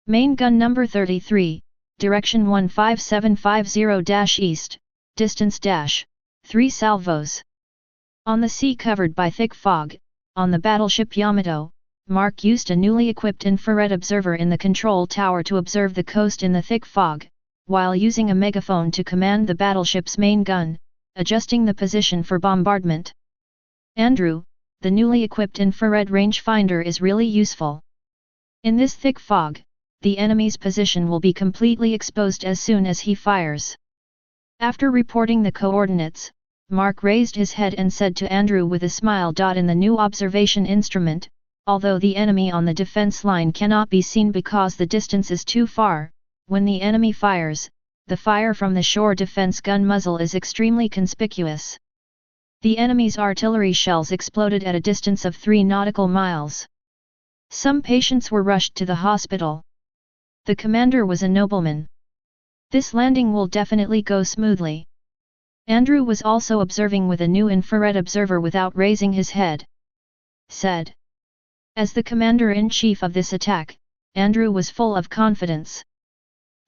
Main gun number 33, direction 15750 east, distance -3 salvos. On the sea covered by thick fog, on the battleship Yamato, Mark used a newly equipped infrared observer in the control tower to observe the coast in the thick fog, while using a megaphone to command the battleship's main gun, adjusting the position for bombardment. Andrew, the newly equipped infrared rangefinder is really useful. In this thick fog, the enemy's position will be completely exposed as soon as he fires. After reporting the coordinates, Mark raised his head and said to Andrew with a smile. In the new observation instrument, although the enemy on the defense line cannot be seen because the distance is too far, when the enemy fires, the fire from the shore defense gun muzzle is extremely conspicuous. The enemy's artillery shells exploded at a distance of 3 nautical miles. Some patients were rushed to the hospital. The commander was a nobleman. This landing will definitely go smoothly. Andrew was also observing with a new infrared observer without raising his head. Said. As the commander-in-chief of this attack, Andrew was full of confidence.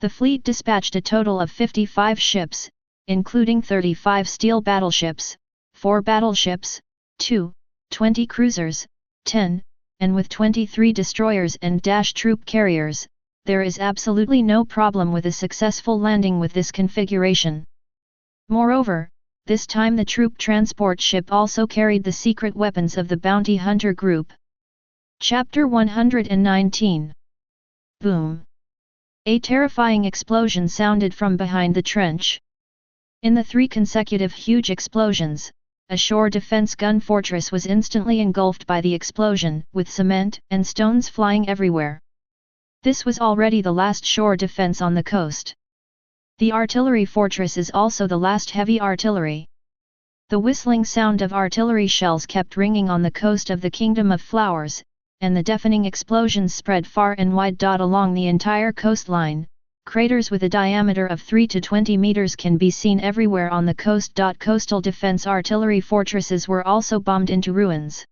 The fleet dispatched a total of 55 ships, including 35 steel battleships, 4 battleships, 20 cruisers, 10, and with 23 destroyers and troop carriers. There is absolutely no problem with a successful landing with this configuration. Moreover, this time the troop transport ship also carried the secret weapons of the bounty hunter group. Chapter 119. Boom! A terrifying explosion sounded from behind the trench. In the 3 consecutive huge explosions, a shore defense gun fortress was instantly engulfed by the explosion, with cement and stones flying everywhere. This was already the last shore defense on the coast. The artillery fortress is also the last heavy artillery. The whistling sound of artillery shells kept ringing on the coast of the Kingdom of Flowers, and the deafening explosions spread far and wide. Along the entire coastline, craters with a diameter of 3 to 20 meters can be seen everywhere on the coast. Coastal defense artillery fortresses were also bombed into ruins.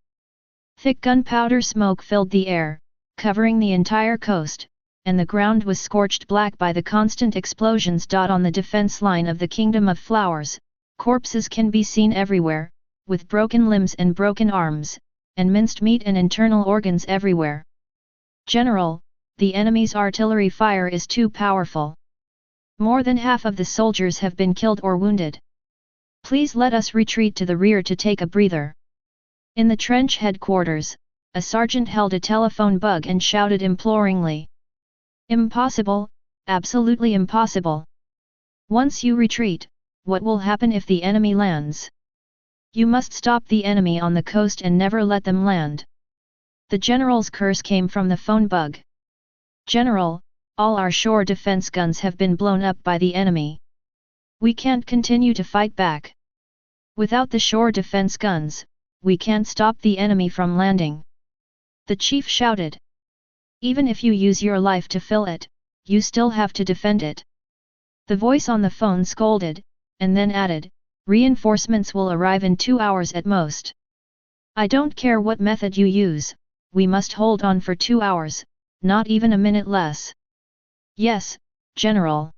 Thick gunpowder smoke filled the air, covering the entire coast, and the ground was scorched black by the constant explosions. On the defense line of the Kingdom of Flowers, corpses can be seen everywhere, with broken limbs and broken arms, and minced meat and internal organs everywhere. General, the enemy's artillery fire is too powerful. More than half of the soldiers have been killed or wounded. Please let us retreat to the rear to take a breather. In the trench headquarters, a sergeant held a telephone bug and shouted imploringly. Impossible, absolutely impossible. Once you retreat, what will happen if the enemy lands? You must stop the enemy on the coast and never let them land. The general's curse came from the phone bug. "General, all our shore defense guns have been blown up by the enemy. We can't continue to fight back. Without the shore defense guns, we can't stop the enemy from landing." The chief shouted. "Even if you use your life to fill it, you still have to defend it." The voice on the phone scolded, and then added, "Reinforcements will arrive in 2 hours at most. I don't care what method you use, we must hold on for 2 hours, not even a minute less." "Yes, General."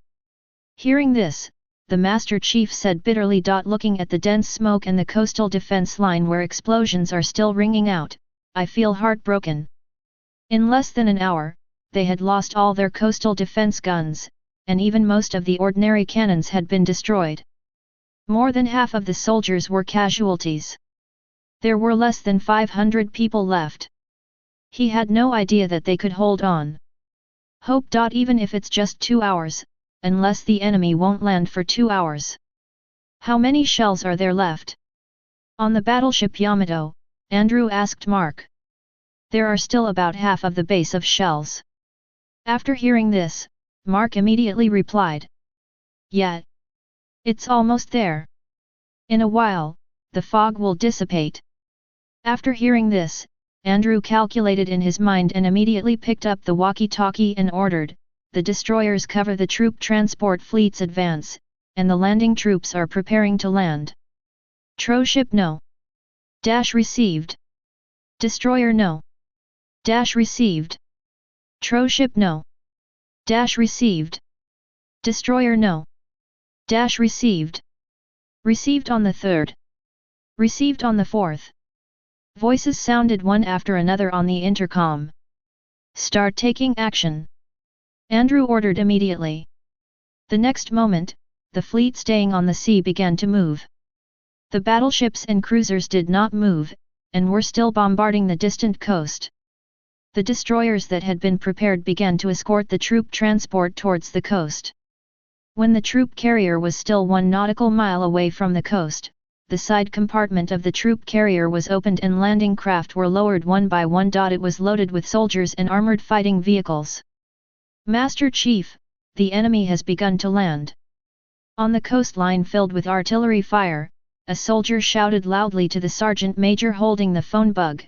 Hearing this, the Master Chief said bitterly. Looking at the dense smoke and the coastal defense line where explosions are still ringing out, "I feel heartbroken." In less than an hour, they had lost all their coastal defense guns, and even most of the ordinary cannons had been destroyed. More than half of the soldiers were casualties. There were less than 500 people left. He had no idea that they could hold on. Hope. Even if it's just 2 hours, unless the enemy won't land for 2 hours. How many shells are there left? On the battleship Yamato, Andrew asked Mark. There are still about half of the base of shells. After hearing this, Mark immediately replied. Yeah. It's almost there. In a while, the fog will dissipate. After hearing this, Andrew calculated in his mind and immediately picked up the walkie-talkie and ordered, "The destroyers cover the troop transport fleet's advance, and the landing troops are preparing to land." Ship no. Received. Destroyer no. Received. Ship no. Received. Destroyer no. Received. Received on the 3rd. Received on the 4th. Voices sounded one after another on the intercom. "Start taking action," Andrew ordered immediately. The next moment, the fleet staying on the sea began to move. The battleships and cruisers did not move, and were still bombarding the distant coast. The destroyers that had been prepared began to escort the troop transport towards the coast. When the troop carrier was still 1 nautical mile away from the coast, the side compartment of the troop carrier was opened and landing craft were lowered one by one. It was loaded with soldiers and armored fighting vehicles. "Master Chief, the enemy has begun to land." On the coastline filled with artillery fire, a soldier shouted loudly to the sergeant major holding the phone bug.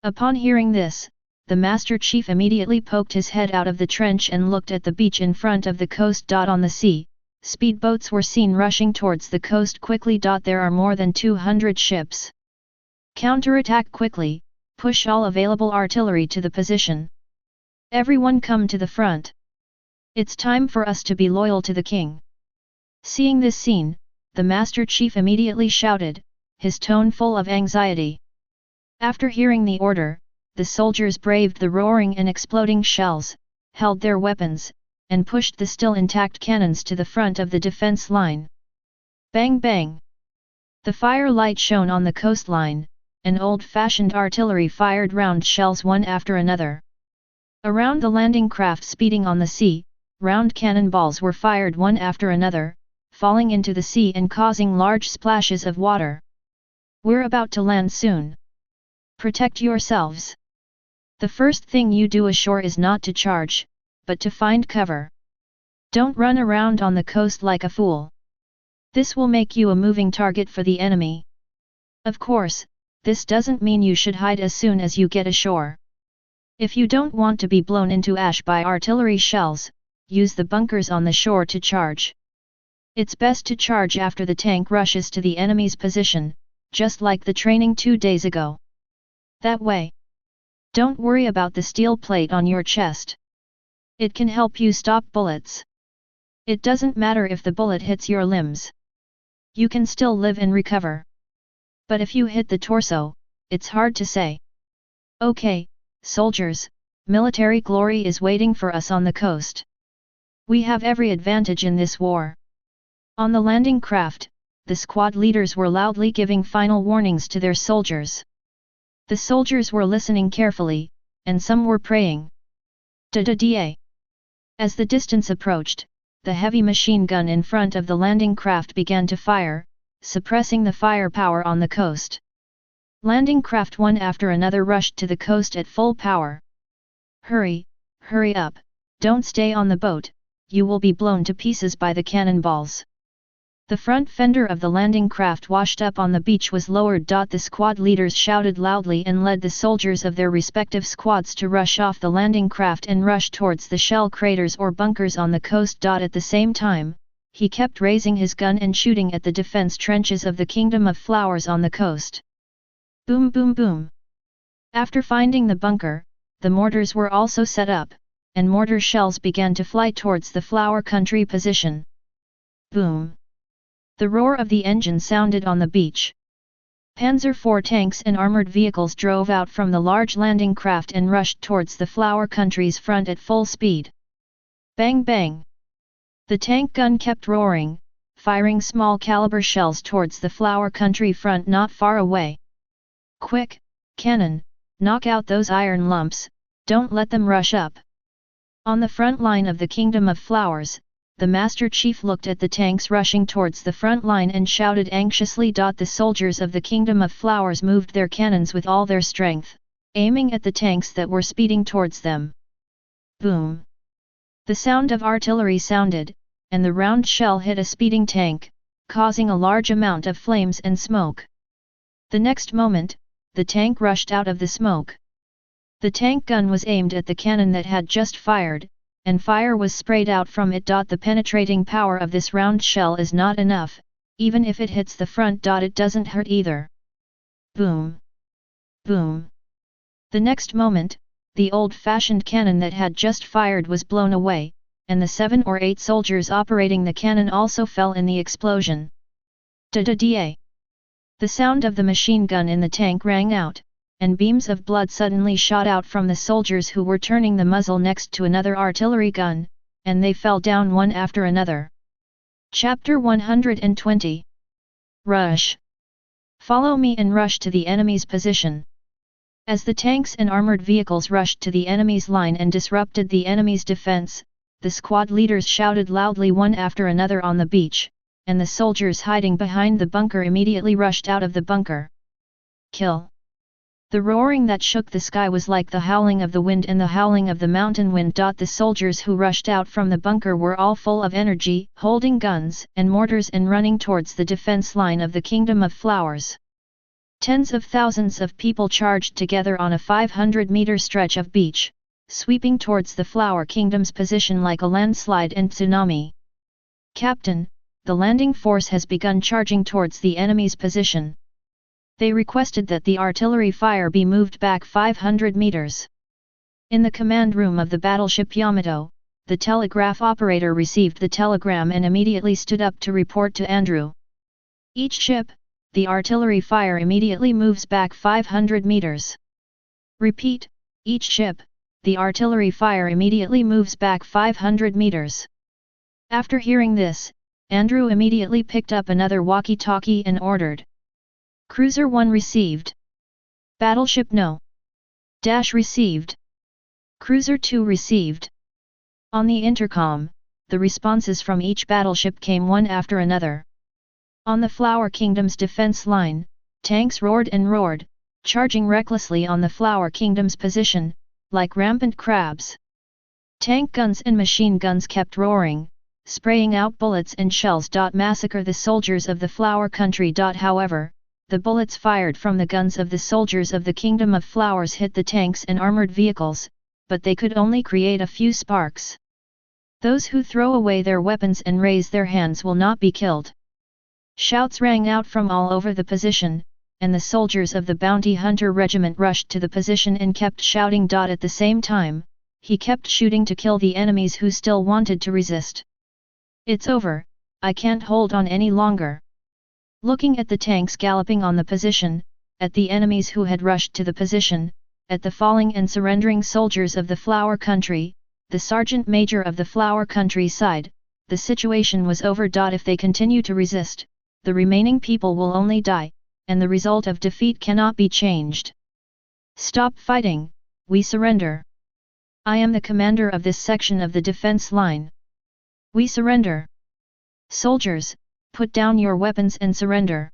Upon hearing this, the Master Chief immediately poked his head out of the trench and looked at the beach in front of the coast. On the sea, speedboats were seen rushing towards the coast quickly. There are more than 200 ships. "Counterattack quickly, push all available artillery to the position. Everyone come to the front. It's time for us to be loyal to the king." Seeing this scene, the Master Chief immediately shouted, his tone full of anxiety. After hearing the order, the soldiers braved the roaring and exploding shells, held their weapons, and pushed the still intact cannons to the front of the defense line. Bang bang! The firelight shone on the coastline, and old-fashioned artillery fired round shells one after another. Around the landing craft speeding on the sea, round cannonballs were fired one after another, falling into the sea and causing large splashes of water. "We're about to land soon. Protect yourselves. The first thing you do ashore is not to charge, but to find cover. Don't run around on the coast like a fool. This will make you a moving target for the enemy. Of course, this doesn't mean you should hide as soon as you get ashore. If you don't want to be blown into ash by artillery shells, use the bunkers on the shore to charge. It's best to charge after the tank rushes to the enemy's position, just like the training 2 days ago. That way. Don't worry about the steel plate on your chest. It can help you stop bullets. It doesn't matter if the bullet hits your limbs. You can still live and recover. But if you hit the torso, it's hard to say. Okay, soldiers, military glory is waiting for us on the coast. We have every advantage in this war." On the landing craft, the squad leaders were loudly giving final warnings to their soldiers. The soldiers were listening carefully, and some were praying. Da-da-da. As the distance approached, the heavy machine gun in front of the landing craft began to fire, suppressing the firepower on the coast. Landing craft one after another rushed to the coast at full power. Hurry, hurry up, don't stay on the boat, you will be blown to pieces by the cannonballs. The front fender of the landing craft washed up on the beach was lowered. The squad leaders shouted loudly and led the soldiers of their respective squads to rush off the landing craft and rush towards the shell craters or bunkers on the coast. At the same time, he kept raising his gun and shooting at the defense trenches of the Kingdom of Flowers on the coast. Boom boom boom. After finding the bunker, the mortars were also set up, and mortar shells began to fly towards the flower country position. Boom. The roar of the engine sounded on the beach. Panzer IV tanks and armored vehicles drove out from the large landing craft and rushed towards the flower country's front at full speed. Bang bang! The tank gun kept roaring, firing small caliber shells towards the flower country front not far away. Quick, cannon, knock out those iron lumps, don't let them rush up. On the front line of the Kingdom of Flowers, the Master Chief looked at the tanks rushing towards the front line and shouted anxiously. The soldiers of the Kingdom of Flowers moved their cannons with all their strength, aiming at the tanks that were speeding towards them. Boom! The sound of artillery sounded, and the round shell hit a speeding tank, causing a large amount of flames and smoke. The next moment, the tank rushed out of the smoke. The tank gun was aimed at the cannon that had just fired, and fire was sprayed out from it. The penetrating power of this round shell is not enough, even if it hits the front. It doesn't hurt either. Boom! Boom! The next moment, the old-fashioned cannon that had just fired was blown away, and the 7 or 8 soldiers operating the cannon also fell in the explosion. Da-da-da! The sound of the machine gun in the tank rang out, and beams of blood suddenly shot out from the soldiers who were turning the muzzle next to another artillery gun, and they fell down one after another. Chapter 120. Rush. Follow me and rush to the enemy's position. As the tanks and armored vehicles rushed to the enemy's line and disrupted the enemy's defense, the squad leaders shouted loudly one after another on the beach, and the soldiers hiding behind the bunker immediately rushed out of the bunker. Kill! The roaring that shook the sky was like the howling of the wind and the howling of the mountain wind. The soldiers who rushed out from the bunker were all full of energy, holding guns and mortars and running towards the defense line of the Kingdom of Flowers. Tens of thousands of people charged together on a 500-meter stretch of beach, sweeping towards the Flower Kingdom's position like a landslide and tsunami. Captain, the landing force has begun charging towards the enemy's position. They requested that the artillery fire be moved back 500 meters. In the command room of the battleship Yamato, the telegraph operator received the telegram and immediately stood up to report to Andrew. Each ship, the artillery fire immediately moves back 500 meters. Repeat, each ship, the artillery fire immediately moves back 500 meters. After hearing this, Andrew immediately picked up another walkie-talkie and ordered. Cruiser 1 received. Battleship No. Dash received. Cruiser 2 received. On the intercom, the responses from each battleship came one after another. On the Flower Kingdom's defense line, tanks roared and roared, charging recklessly on the Flower Kingdom's position, like rampant crabs. Tank guns and machine guns kept roaring, spraying out bullets and shells. Massacre the soldiers of the Flower Country. However, the bullets fired from the guns of the soldiers of the Kingdom of Flowers hit the tanks and armored vehicles, but they could only create a few sparks. Those who throw away their weapons and raise their hands will not be killed. Shouts rang out from all over the position, and the soldiers of the Bounty Hunter Regiment rushed to the position and kept shouting. At the same time, he kept shooting to kill the enemies who still wanted to resist. It's over, I can't hold on any longer. Looking at the tanks galloping on the position, at the enemies who had rushed to the position, at the falling and surrendering soldiers of the Flower Country, the Sergeant Major of the Flower Country sighed, the situation was over. If they continue to resist, the remaining people will only die, and the result of defeat cannot be changed. Stop fighting, we surrender. I am the commander of this section of the defense line. We surrender. Soldiers, put down your weapons and surrender.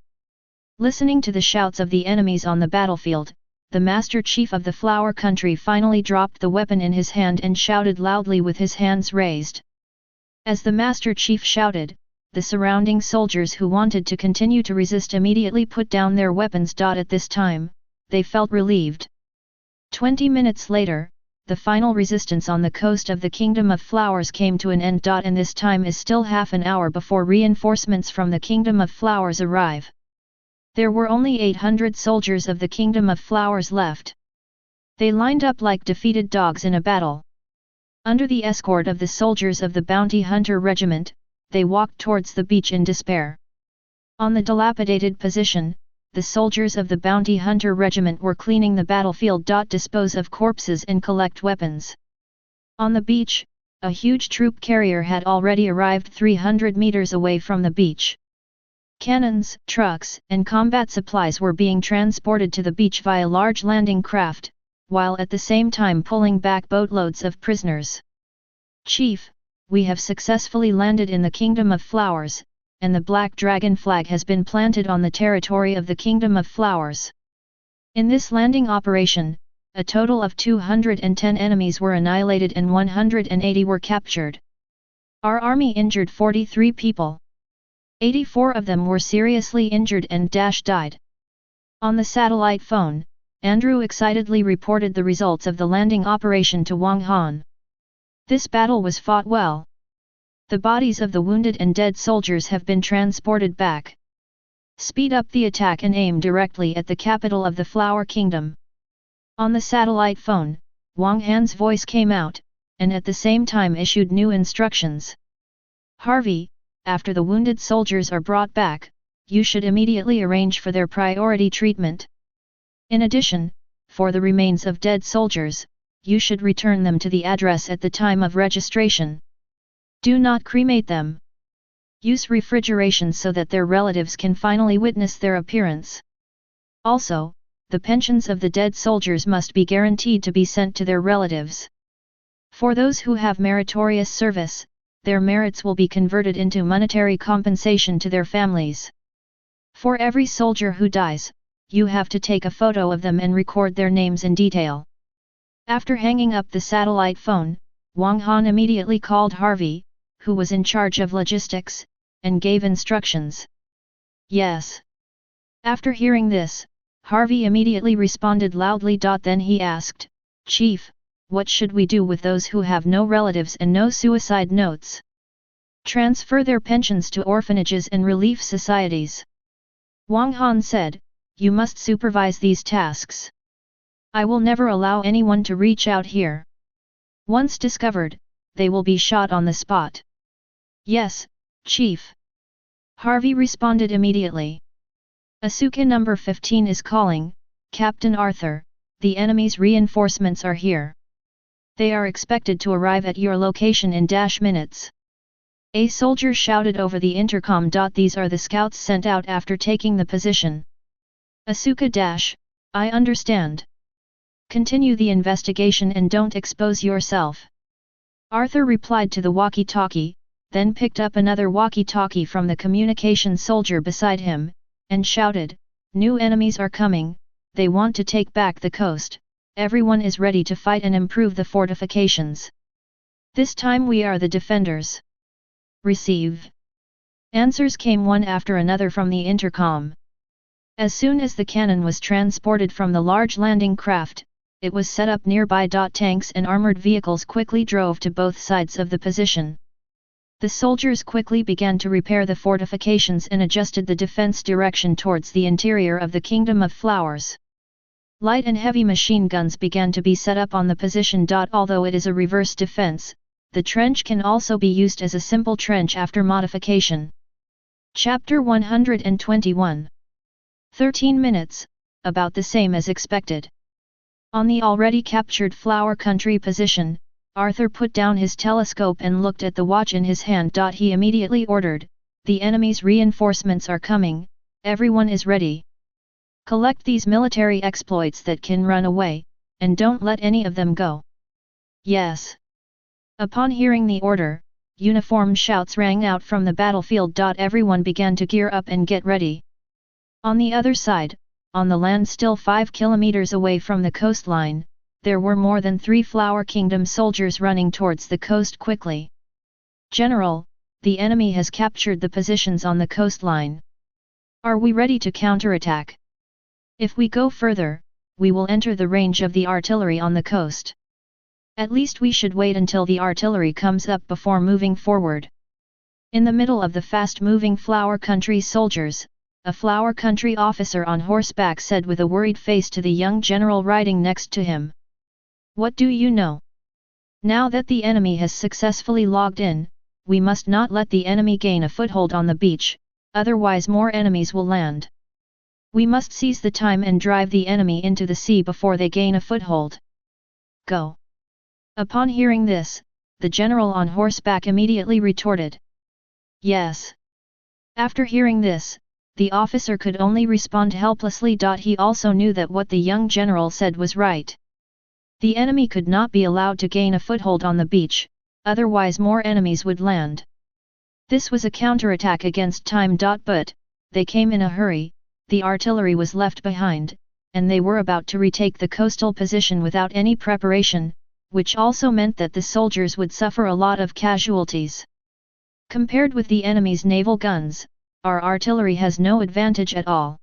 Listening to the shouts of the enemies on the battlefield, the Master Chief of the Flower Country finally dropped the weapon in his hand and shouted loudly with his hands raised. As the Master Chief shouted, the surrounding soldiers who wanted to continue to resist immediately put down their weapons. At this time, they felt relieved. 20 minutes later, the final resistance on the coast of the Kingdom of Flowers came to an end. And this time is still half an hour before reinforcements from the Kingdom of Flowers arrive. There were only 800 soldiers of the Kingdom of Flowers left. They lined up like defeated dogs in a battle. Under the escort of the soldiers of the Bounty Hunter Regiment, they walked towards the beach in despair. On the dilapidated position, the soldiers of the Bounty Hunter Regiment were cleaning the battlefield. Dispose of corpses and collect weapons. On the beach, a huge troop carrier had already arrived 300 meters away from the beach. Cannons, trucks, and combat supplies were being transported to the beach via large landing craft, while at the same time pulling back boatloads of prisoners. Chief, we have successfully landed in the Kingdom of Flowers, and the Black Dragon flag has been planted on the territory of the Kingdom of Flowers. In this landing operation, a total of 210 enemies were annihilated and 180 were captured. Our army injured 43 people. 84 of them were seriously injured and died. On the satellite phone, Andrew excitedly reported the results of the landing operation to Wang Han. This battle was fought well. The bodies of the wounded and dead soldiers have been transported back. Speed up the attack and aim directly at the capital of the Flower Kingdom. On the satellite phone, Wang Han's voice came out, and at the same time issued new instructions. Harvey, after the wounded soldiers are brought back, you should immediately arrange for their priority treatment. In addition, for the remains of dead soldiers, you should return them to the address at the time of registration. Do not cremate them. Use refrigeration so that their relatives can finally witness their appearance. Also, the pensions of the dead soldiers must be guaranteed to be sent to their relatives. For those who have meritorious service, their merits will be converted into monetary compensation to their families. For every soldier who dies, you have to take a photo of them and record their names in detail. After hanging up the satellite phone, Wang Han immediately called Harvey, who was in charge of logistics, and gave instructions. Yes. After hearing this, Harvey immediately responded loudly. Then he asked, Chief, what should we do with those who have no relatives and no suicide notes? Transfer their pensions to orphanages and relief societies. Wang Han said, you must supervise these tasks. I will never allow anyone to reach out here. Once discovered, they will be shot on the spot. Yes, Chief. Harvey responded immediately. Asuka number 15 is calling, Captain Arthur, the enemy's reinforcements are here. They are expected to arrive at your location in minutes. A soldier shouted over the intercom. These are the scouts sent out after taking the position. Asuka I understand. Continue the investigation and don't expose yourself. Arthur replied to the walkie-talkie, then picked up another walkie-talkie from the communication soldier beside him, and shouted, new enemies are coming, they want to take back the coast, everyone is ready to fight and improve the fortifications. This time we are the defenders. Receive. Answers came one after another from the intercom. As soon as the cannon was transported from the large landing craft, it was set up nearby. Tanks and armored vehicles quickly drove to both sides of the position. The soldiers quickly began to repair the fortifications and adjusted the defense direction towards the interior of the Kingdom of Flowers. Light and heavy machine guns began to be set up on the position. Although it is a reverse defense, the trench can also be used as a simple trench after modification. Chapter 121. 13 minutes, about the same as expected. On the already captured Flower Country position, Arthur put down his telescope and looked at the watch in his hand. He immediately ordered, the enemy's reinforcements are coming, everyone is ready. Collect these military exploits that can run away, and don't let any of them go. Yes. Upon hearing the order, uniform shouts rang out from the battlefield. Everyone began to gear up and get ready. On the other side, on the land still 5 kilometers away from the coastline, there were more than 3 Flower Kingdom soldiers running towards the coast quickly. General, the enemy has captured the positions on the coastline. Are we ready to counterattack? If we go further, we will enter the range of the artillery on the coast. At least we should wait until the artillery comes up before moving forward. In the middle of the fast-moving Flower Country soldiers, a Flower Country officer on horseback said with a worried face to the young general riding next to him. What do you know? Now that the enemy has successfully logged in, we must not let the enemy gain a foothold on the beach, otherwise more enemies will land. We must seize the time and drive the enemy into the sea before they gain a foothold. Go. Upon hearing this, the general on horseback immediately retorted. Yes. After hearing this, the officer could only respond helplessly. He also knew that what the young general said was right. The enemy could not be allowed to gain a foothold on the beach, otherwise more enemies would land. This was a counterattack against time. But they came in a hurry, the artillery was left behind, and they were about to retake the coastal position without any preparation, which also meant that the soldiers would suffer a lot of casualties. Compared with the enemy's naval guns, our artillery has no advantage at all.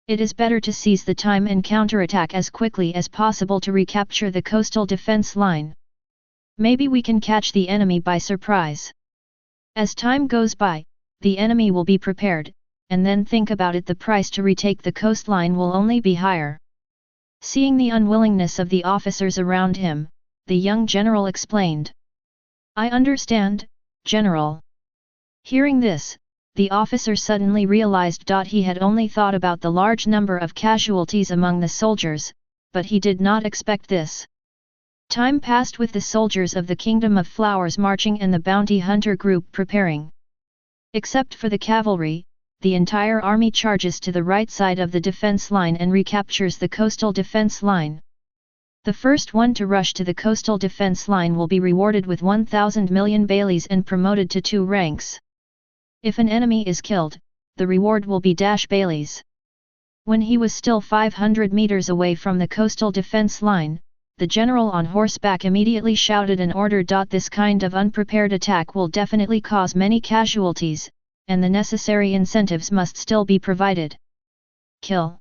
It is better to seize the time and counterattack as quickly as possible to recapture the coastal defense line. Maybe we can catch the enemy by surprise. As time goes by, the enemy will be prepared, and then think about it. The price to retake the coastline will only be higher. Seeing the unwillingness of the officers around him, the young general explained. I understand, General. Hearing this, the officer suddenly realized he had only thought about the large number of casualties among the soldiers, but he did not expect this. Time passed with the soldiers of the Kingdom of Flowers marching and the bounty hunter group preparing. Except for the cavalry, the entire army charges to the right side of the defense line and recaptures the coastal defense line. The first one to rush to the coastal defense line will be rewarded with 1,000 million baileys and promoted to 2 ranks. If an enemy is killed, the reward will be baileys. When he was still 500 meters away from the coastal defense line, the general on horseback immediately shouted an order. This kind of unprepared attack will definitely cause many casualties, and the necessary incentives must still be provided. Kill.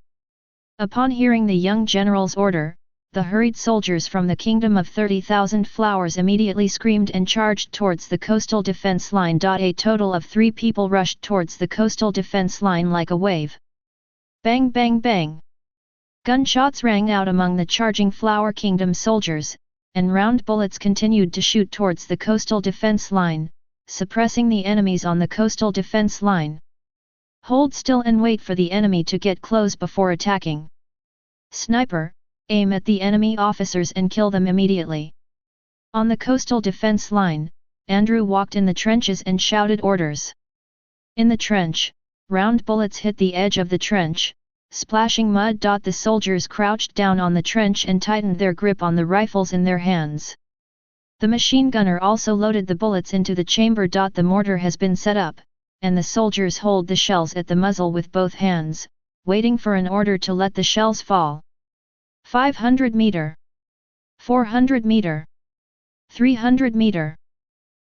Upon hearing the young general's order, the hurried soldiers from the Kingdom of 30,000 Flowers immediately screamed and charged towards the coastal defense line. A total of 3 people rushed towards the coastal defense line like a wave. Bang bang bang! Gunshots rang out among the charging Flower Kingdom soldiers, and round bullets continued to shoot towards the coastal defense line, suppressing the enemies on the coastal defense line. Hold still and wait for the enemy to get close before attacking. Sniper, aim at the enemy officers and kill them immediately. On the coastal defense line, Andrew walked in the trenches and shouted orders. In the trench, round bullets hit the edge of the trench, splashing mud. The soldiers crouched down on the trench and tightened their grip on the rifles in their hands. The machine gunner also loaded the bullets into the chamber. The mortar has been set up, and the soldiers hold the shells at the muzzle with both hands, waiting for an order to let the shells fall. 500 meter, 400 meter, 300 meter.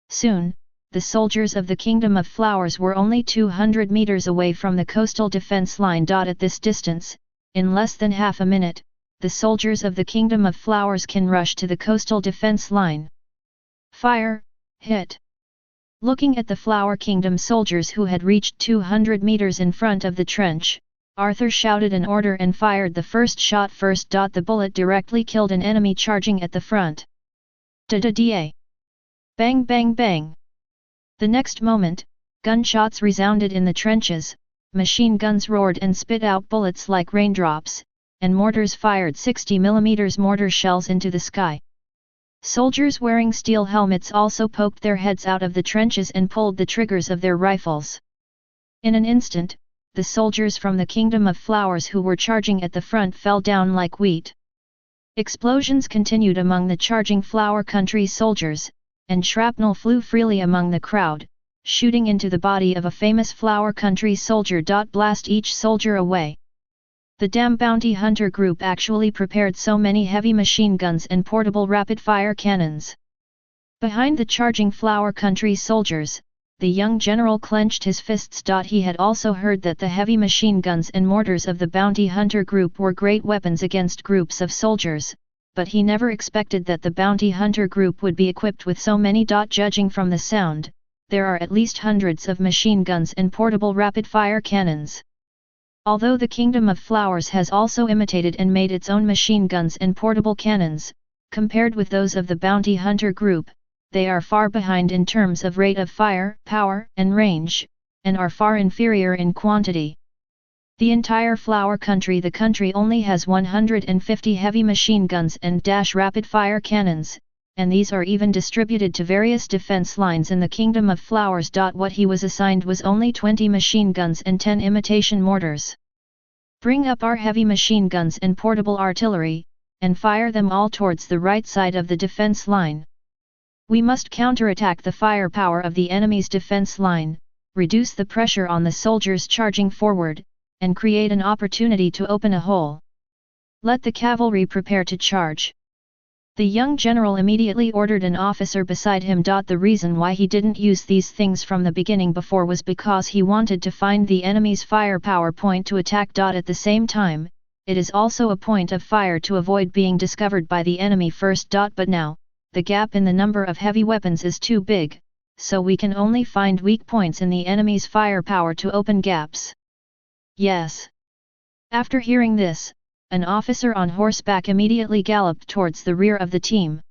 Soon, the soldiers of the Kingdom of Flowers were only 200 meters away from the coastal defense line. At this distance, in less than half a minute, the soldiers of the Kingdom of Flowers can rush to the coastal defense line. Fire, hit. Looking at the Flower Kingdom soldiers who had reached 200 meters in front of the trench, Arthur shouted an order and fired the first shot first. The bullet directly killed an enemy charging at the front. Da-da-da! Bang bang bang! The next moment, gunshots resounded in the trenches, machine guns roared and spit out bullets like raindrops, and mortars fired 60mm mortar shells into the sky. Soldiers wearing steel helmets also poked their heads out of the trenches and pulled the triggers of their rifles. In an instant, the soldiers from the Kingdom of Flowers who were charging at the front fell down like wheat. Explosions continued among the charging Flower Country soldiers, and shrapnel flew freely among the crowd, shooting into the body of a famous flower country soldier. Blast each soldier away. The damn bounty hunter group actually prepared so many heavy machine guns and portable rapid-fire cannons. Behind the charging flower country soldiers, the young general clenched his fists. He had also heard that the heavy machine guns and mortars of the bounty hunter group were great weapons against groups of soldiers, but he never expected that the bounty hunter group would be equipped with so many. Judging from the sound, there are at least hundreds of machine guns and portable rapid-fire cannons. Although the Kingdom of Flowers has also imitated and made its own machine guns and portable cannons, compared with those of the bounty hunter group, they are far behind in terms of rate of fire, power, and range, and are far inferior in quantity. The entire flower country, the country only has 150 heavy machine guns and rapid-fire cannons, and these are even distributed to various defense lines in the Kingdom of Flowers. What he was assigned was only 20 machine guns and 10 imitation mortars. Bring up our heavy machine guns and portable artillery, and fire them all towards the right side of the defense line. We must counterattack the firepower of the enemy's defense line, reduce the pressure on the soldiers charging forward, and create an opportunity to open a hole. Let the cavalry prepare to charge. The young general immediately ordered an officer beside him. The reason why he didn't use these things from the beginning before was because he wanted to find the enemy's firepower point to attack. At the same time, it is also a point of fire to avoid being discovered by the enemy first. But now, the gap in the number of heavy weapons is too big, so we can only find weak points in the enemy's firepower to open gaps. Yes. After hearing this, an officer on horseback immediately galloped towards the rear of the team.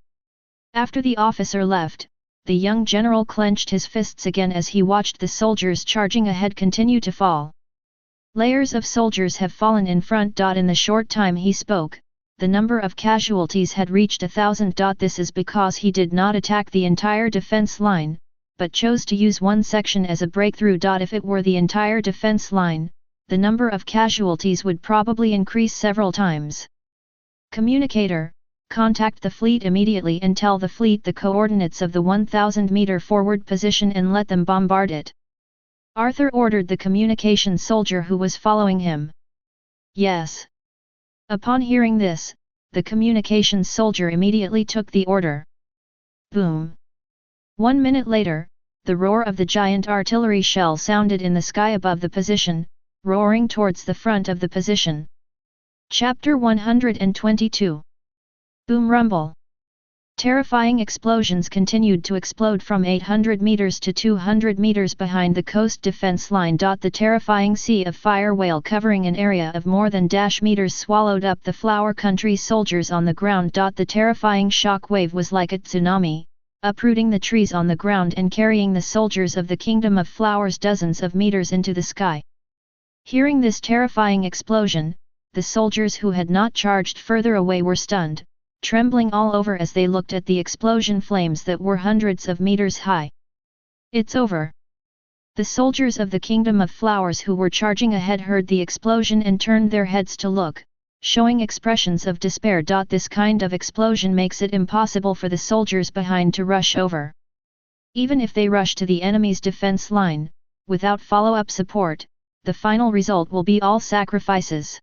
After the officer left, the young general clenched his fists again as he watched the soldiers charging ahead continue to fall. Layers of soldiers have fallen in front. In the short time he spoke, the number of casualties had reached 1,000. This is because he did not attack the entire defense line, but chose to use one section as a breakthrough. If it were the entire defense line, the number of casualties would probably increase several times. Communicator, contact the fleet immediately and tell the fleet the coordinates of the 1,000-meter forward position and let them bombard it. Arthur ordered the communication soldier who was following him. Yes. Upon hearing this, the communications soldier immediately took the order. Boom! 1 minute later, the roar of the giant artillery shell sounded in the sky above the position, roaring towards the front of the position. Chapter 122. Boom rumble. Terrifying explosions continued to explode from 800 meters to 200 meters behind the coast defense line. The terrifying sea of fire whale covering an area of more than meters swallowed up the flower country soldiers on the ground. The terrifying shock wave was like a tsunami, uprooting the trees on the ground and carrying the soldiers of the Kingdom of Flowers dozens of meters into the sky. Hearing this terrifying explosion, the soldiers who had not charged further away were stunned, trembling all over as they looked at the explosion flames that were hundreds of meters high. It's over. The soldiers of the Kingdom of Flowers who were charging ahead heard the explosion and turned their heads to look, showing expressions of despair. This kind of explosion makes it impossible for the soldiers behind to rush over. Even if they rush to the enemy's defense line, without follow-up support, the final result will be all sacrifices.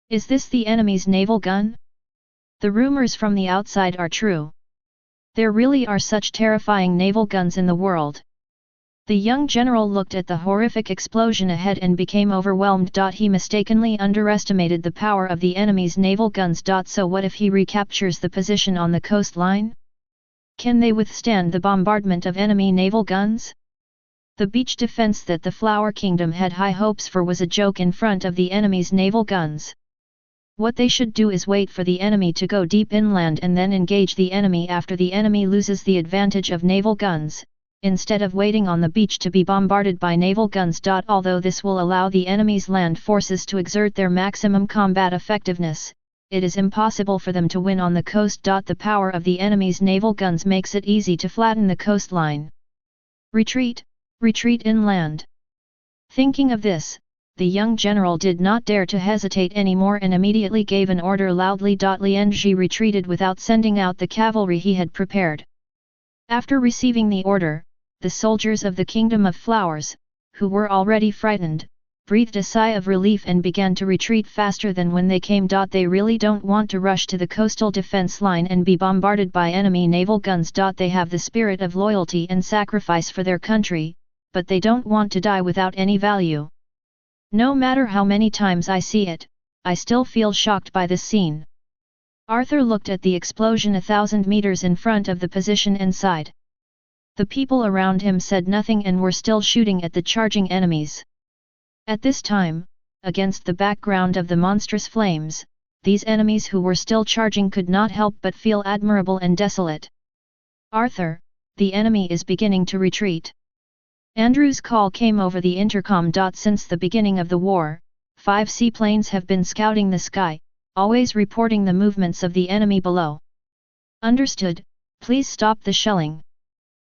Is this the enemy's naval gun? The rumors from the outside are true. There really are such terrifying naval guns in the world. The young general looked at the horrific explosion ahead and became overwhelmed. He mistakenly underestimated the power of the enemy's naval guns. So what if he recaptures the position on the coastline? Can they withstand the bombardment of enemy naval guns? The beach defense that the Flower Kingdom had high hopes for was a joke in front of the enemy's naval guns. What they should do is wait for the enemy to go deep inland and then engage the enemy after the enemy loses the advantage of naval guns, instead of waiting on the beach to be bombarded by naval guns. Although this will allow the enemy's land forces to exert their maximum combat effectiveness, it is impossible for them to win on the coast. The power of the enemy's naval guns makes it easy to flatten the coastline. Retreat, retreat inland. Thinking of this, the young general did not dare to hesitate anymore and immediately gave an order loudly. Lian Ji retreated without sending out the cavalry he had prepared. After receiving the order, the soldiers of the Kingdom of Flowers, who were already frightened, breathed a sigh of relief and began to retreat faster than when they came. They really don't want to rush to the coastal defense line and be bombarded by enemy naval guns. They have the spirit of loyalty and sacrifice for their country, but they don't want to die without any value. No matter how many times I see it, I still feel shocked by this scene. Arthur looked at the explosion 1,000 meters in front of the position and sighed. The people around him said nothing and were still shooting at the charging enemies. At this time, against the background of the monstrous flames, these enemies who were still charging could not help but feel admirable and desolate. Arthur, the enemy is beginning to retreat. Andrew's call came over the intercom. Since the beginning of the war, 5 seaplanes have been scouting the sky, always reporting the movements of the enemy below. Understood, please stop the shelling.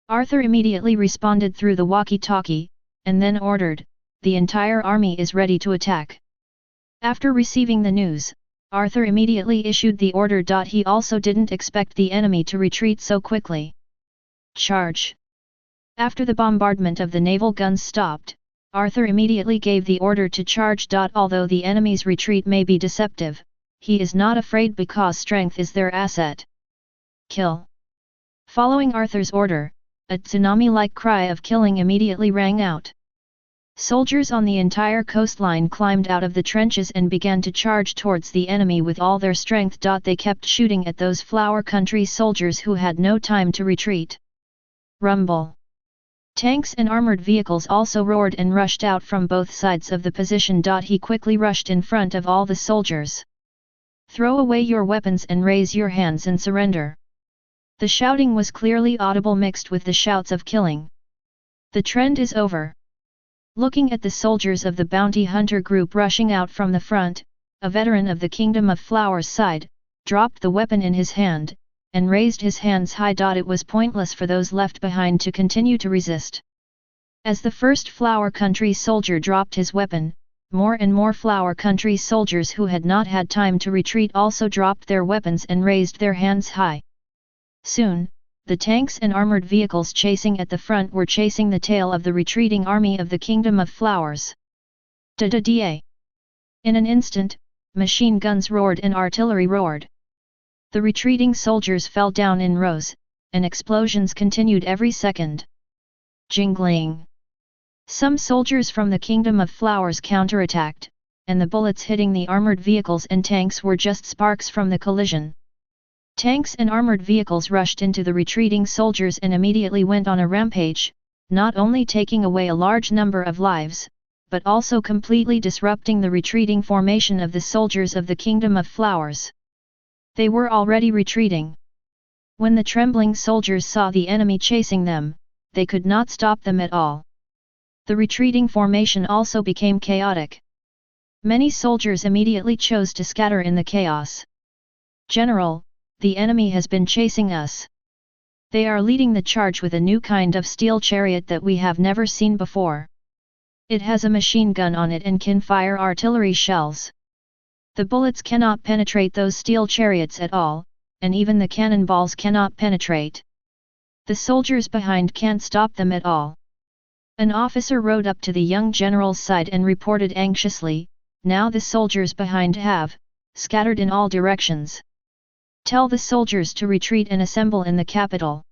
Arthur immediately responded through the walkie-talkie, and then ordered, the entire army is ready to attack. After receiving the news, Arthur immediately issued the order. He also didn't expect the enemy to retreat so quickly. Charge! After the bombardment of the naval guns stopped, Arthur immediately gave the order to charge. Although the enemy's retreat may be deceptive, he is not afraid because strength is their asset. Kill! Following Arthur's order, a tsunami-like cry of killing immediately rang out. Soldiers on the entire coastline climbed out of the trenches and began to charge towards the enemy with all their strength. They kept shooting at those Flower Country soldiers who had no time to retreat. Rumble! Tanks and armored vehicles also roared and rushed out from both sides of the position. He quickly rushed in front of all the soldiers. Throw away your weapons and raise your hands and surrender. The shouting was clearly audible mixed with the shouts of killing. The trend is over. Looking at the soldiers of the bounty hunter group rushing out from the front, a veteran of the Kingdom of Flowers sighed, dropped the weapon in his hand, and raised his hands high. It was pointless for those left behind to continue to resist. As the first Flower Country soldier dropped his weapon, more and more Flower Country soldiers who had not had time to retreat also dropped their weapons and raised their hands high. Soon, the tanks and armored vehicles chasing at the front were chasing the tail of the retreating army of the Kingdom of Flowers. Da-da-da! In an instant, machine guns roared and artillery roared. The retreating soldiers fell down in rows, and explosions continued every second. Jingling! Some soldiers from the Kingdom of Flowers counterattacked, and the bullets hitting the armored vehicles and tanks were just sparks from the collision. Tanks and armored vehicles rushed into the retreating soldiers and immediately went on a rampage, not only taking away a large number of lives, but also completely disrupting the retreating formation of the soldiers of the Kingdom of Flowers. They were already retreating. When the trembling soldiers saw the enemy chasing them, they could not stop them at all. The retreating formation also became chaotic. Many soldiers immediately chose to scatter in the chaos. General, the enemy has been chasing us. They are leading the charge with a new kind of steel chariot that we have never seen before. It has a machine gun on it and can fire artillery shells. The bullets cannot penetrate those steel chariots at all, and even the cannonballs cannot penetrate. The soldiers behind can't stop them at all. An officer rode up to the young general's side and reported anxiously, now the soldiers behind have scattered in all directions. Tell the soldiers to retreat and assemble in the capital.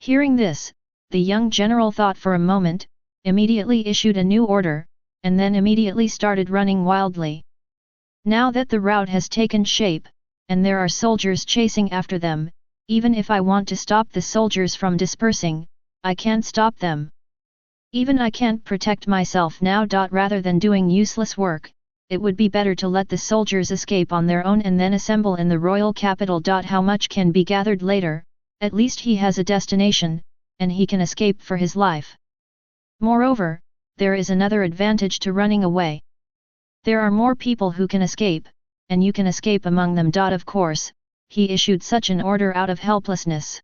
Hearing this, the young general thought for a moment, immediately issued a new order, and then immediately started running wildly. Now that the rout has taken shape, and there are soldiers chasing after them, even if I want to stop the soldiers from dispersing, I can't stop them. Even I can't protect myself now. Rather than doing useless work, it would be better to let the soldiers escape on their own and then assemble in the royal capital. How much can be gathered later, at least he has a destination, and he can escape for his life. Moreover, there is another advantage to running away. There are more people who can escape, and you can escape among them. Of course, he issued such an order out of helplessness.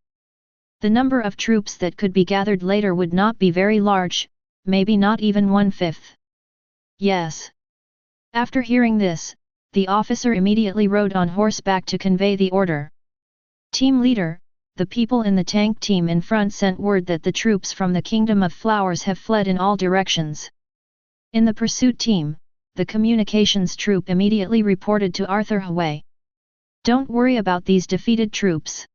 The number of troops that could be gathered later would not be very large, maybe not even 1/5. Yes. After hearing this, the officer immediately rode on horseback to convey the order. Team leader, the people in the tank team in front sent word that the troops from the Kingdom of Flowers have fled in all directions. In the pursuit team, the communications troop immediately reported to Arthur Hui. Don't worry about these defeated troops.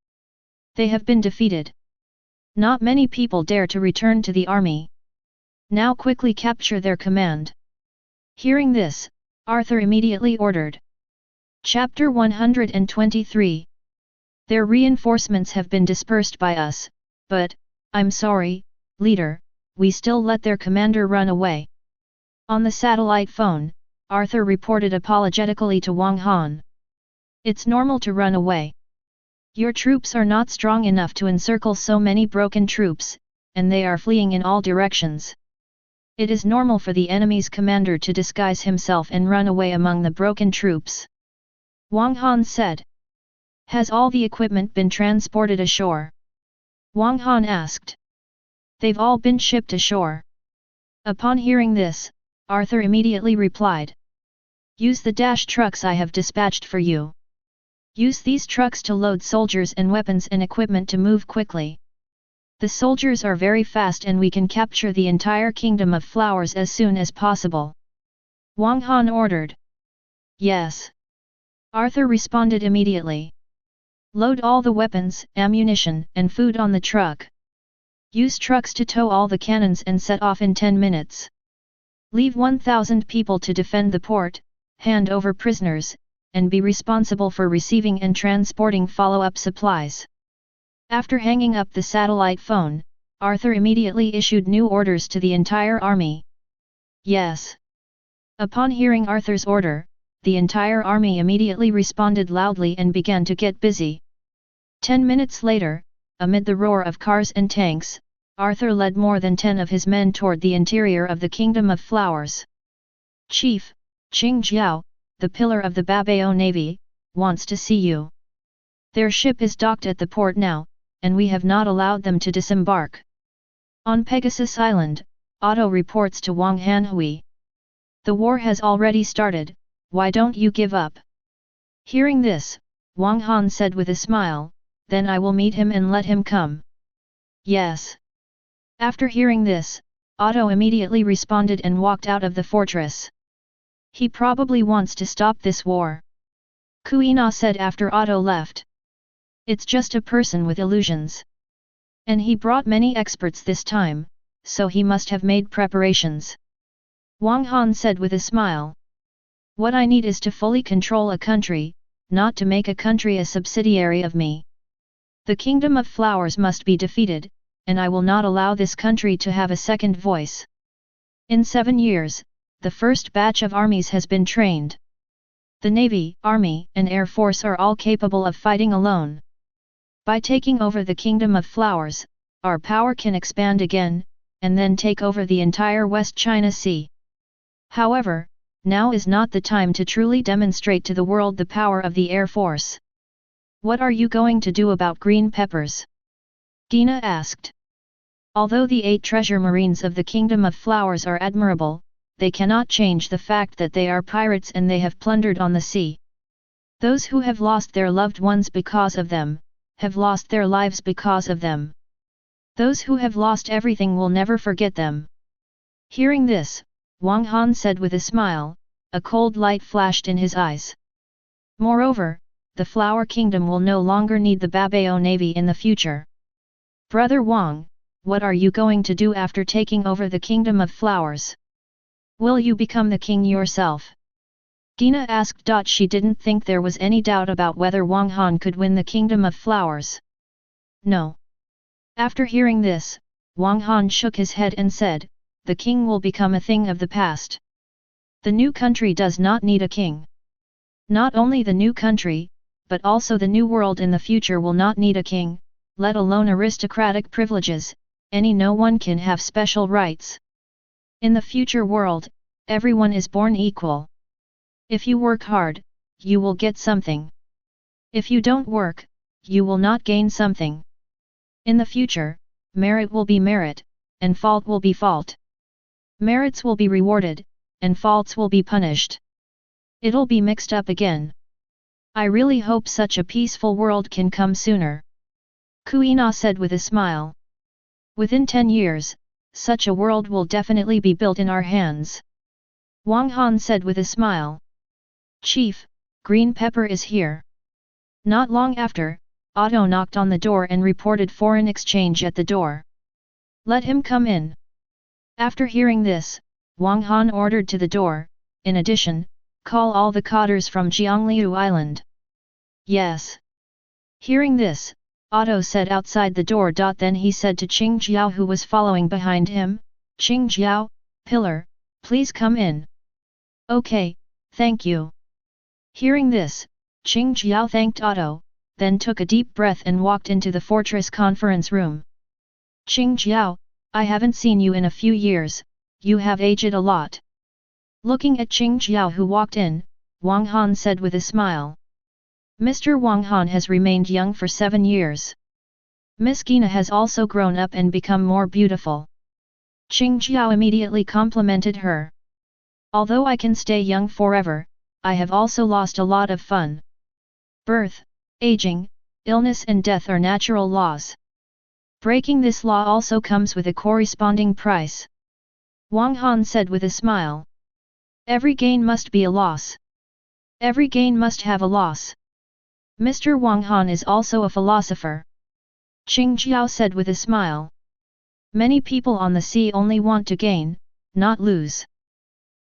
They have been defeated. Not many people dare to return to the army. Now quickly capture their command. Hearing this, Arthur immediately ordered. Chapter 123. Their reinforcements have been dispersed by us, but, I'm sorry, leader, we still let their commander run away. On the satellite phone, Arthur reported apologetically to Wang Han. It's normal to run away. Your troops are not strong enough to encircle so many broken troops, and they are fleeing in all directions. It is normal for the enemy's commander to disguise himself and run away among the broken troops. Wang Han said. Has all the equipment been transported ashore? Wang Han asked. They've all been shipped ashore. Upon hearing this, Arthur immediately replied. Use the dash trucks I have dispatched for you. Use these trucks to load soldiers and weapons and equipment to move quickly. The soldiers are very fast and we can capture the entire Kingdom of Flowers as soon as possible. Wang Han ordered. Yes. Arthur responded immediately. Load all the weapons, ammunition, and food on the truck. Use trucks to tow all the cannons and set off in 10 minutes. Leave 1,000 people to defend the port, hand over prisoners, and be responsible for receiving and transporting follow-up supplies. After hanging up the satellite phone, Arthur immediately issued new orders to the entire army. Yes. Upon hearing Arthur's order, the entire army immediately responded loudly and began to get busy. 10 minutes later, amid the roar of cars and tanks, Arthur led more than 10 of his men toward the interior of the Kingdom of Flowers. Chief, Qing Jiao, the pillar of the Babao Navy, wants to see you. Their ship is docked at the port now, and we have not allowed them to disembark. On Pegasus Island, Otto reports to Wang Han. The war has already started, why don't you give up? Hearing this, Wang Han said with a smile, then I will meet him and let him come. Yes. After hearing this, Otto immediately responded and walked out of the fortress. He probably wants to stop this war. Kuina said after Otto left. It's just a person with illusions. And he brought many experts this time, so he must have made preparations. Wang Han said with a smile. What I need is to fully control a country, not to make a country a subsidiary of me. The Kingdom of Flowers must be defeated, and I will not allow this country to have a second voice. In 7 years, the first batch of armies has been trained. The Navy, Army, and Air Force are all capable of fighting alone. By taking over the Kingdom of Flowers, our power can expand again, and then take over the entire West China Sea. However, now is not the time to truly demonstrate to the world the power of the Air Force. What are you going to do about green peppers? Gina asked. Although the 8 treasure marines of the Kingdom of Flowers are admirable, they cannot change the fact that they are pirates and they have plundered on the sea. Those who have lost their loved ones because of them, have lost their lives because of them. Those who have lost everything will never forget them. Hearing this, Wang Han said with a smile, a cold light flashed in his eyes. Moreover, the Flower Kingdom will no longer need the Babao Navy in the future. Brother Wang, what are you going to do after taking over the Kingdom of Flowers? Will you become the king yourself? Gina asked. She didn't think there was any doubt about whether Wang Han could win the Kingdom of Flowers. No. After hearing this, Wang Han shook his head and said, the king will become a thing of the past. The new country does not need a king. Not only the new country, but also the new world in the future will not need a king, let alone aristocratic privileges, no one can have special rights. In the future world, everyone is born equal. If you work hard, you will get something. If you don't work, you will not gain something. In the future, merit will be merit, and fault will be fault. Merits will be rewarded, and faults will be punished. It'll be mixed up again. I really hope such a peaceful world can come sooner. Kuina said with a smile. Within 10 years, such a world will definitely be built in our hands. Wang Han said with a smile. Chief, Green Pepper is here. Not long after, Otto knocked on the door and reported foreign exchange at the door. Let him come in. After hearing this, Wang Han ordered to the door, in addition, call all the cotters from Jiangliu Island. Yes. Hearing this, Otto said outside the door. Then he said to Qing Jiao who was following behind him, Qing Jiao, Pillar, please come in. Okay, thank you. Hearing this, Qing Jiao thanked Otto, then took a deep breath and walked into the fortress conference room. Qing Jiao, I haven't seen you in a few years, you have aged a lot. Looking at Qing Jiao who walked in, Wang Han said with a smile. Mr. Wang Han has remained young for 7 years. Miss Gina has also grown up and become more beautiful. Qing Jiao immediately complimented her. Although I can stay young forever, I have also lost a lot of fun. Birth, aging, illness and death are natural laws. Breaking this law also comes with a corresponding price. Wang Han said with a smile. Every gain must be a loss. Every gain must have a loss. Mr. Wang Han is also a philosopher. Qing Jiao said with a smile. Many people on the sea only want to gain, not lose.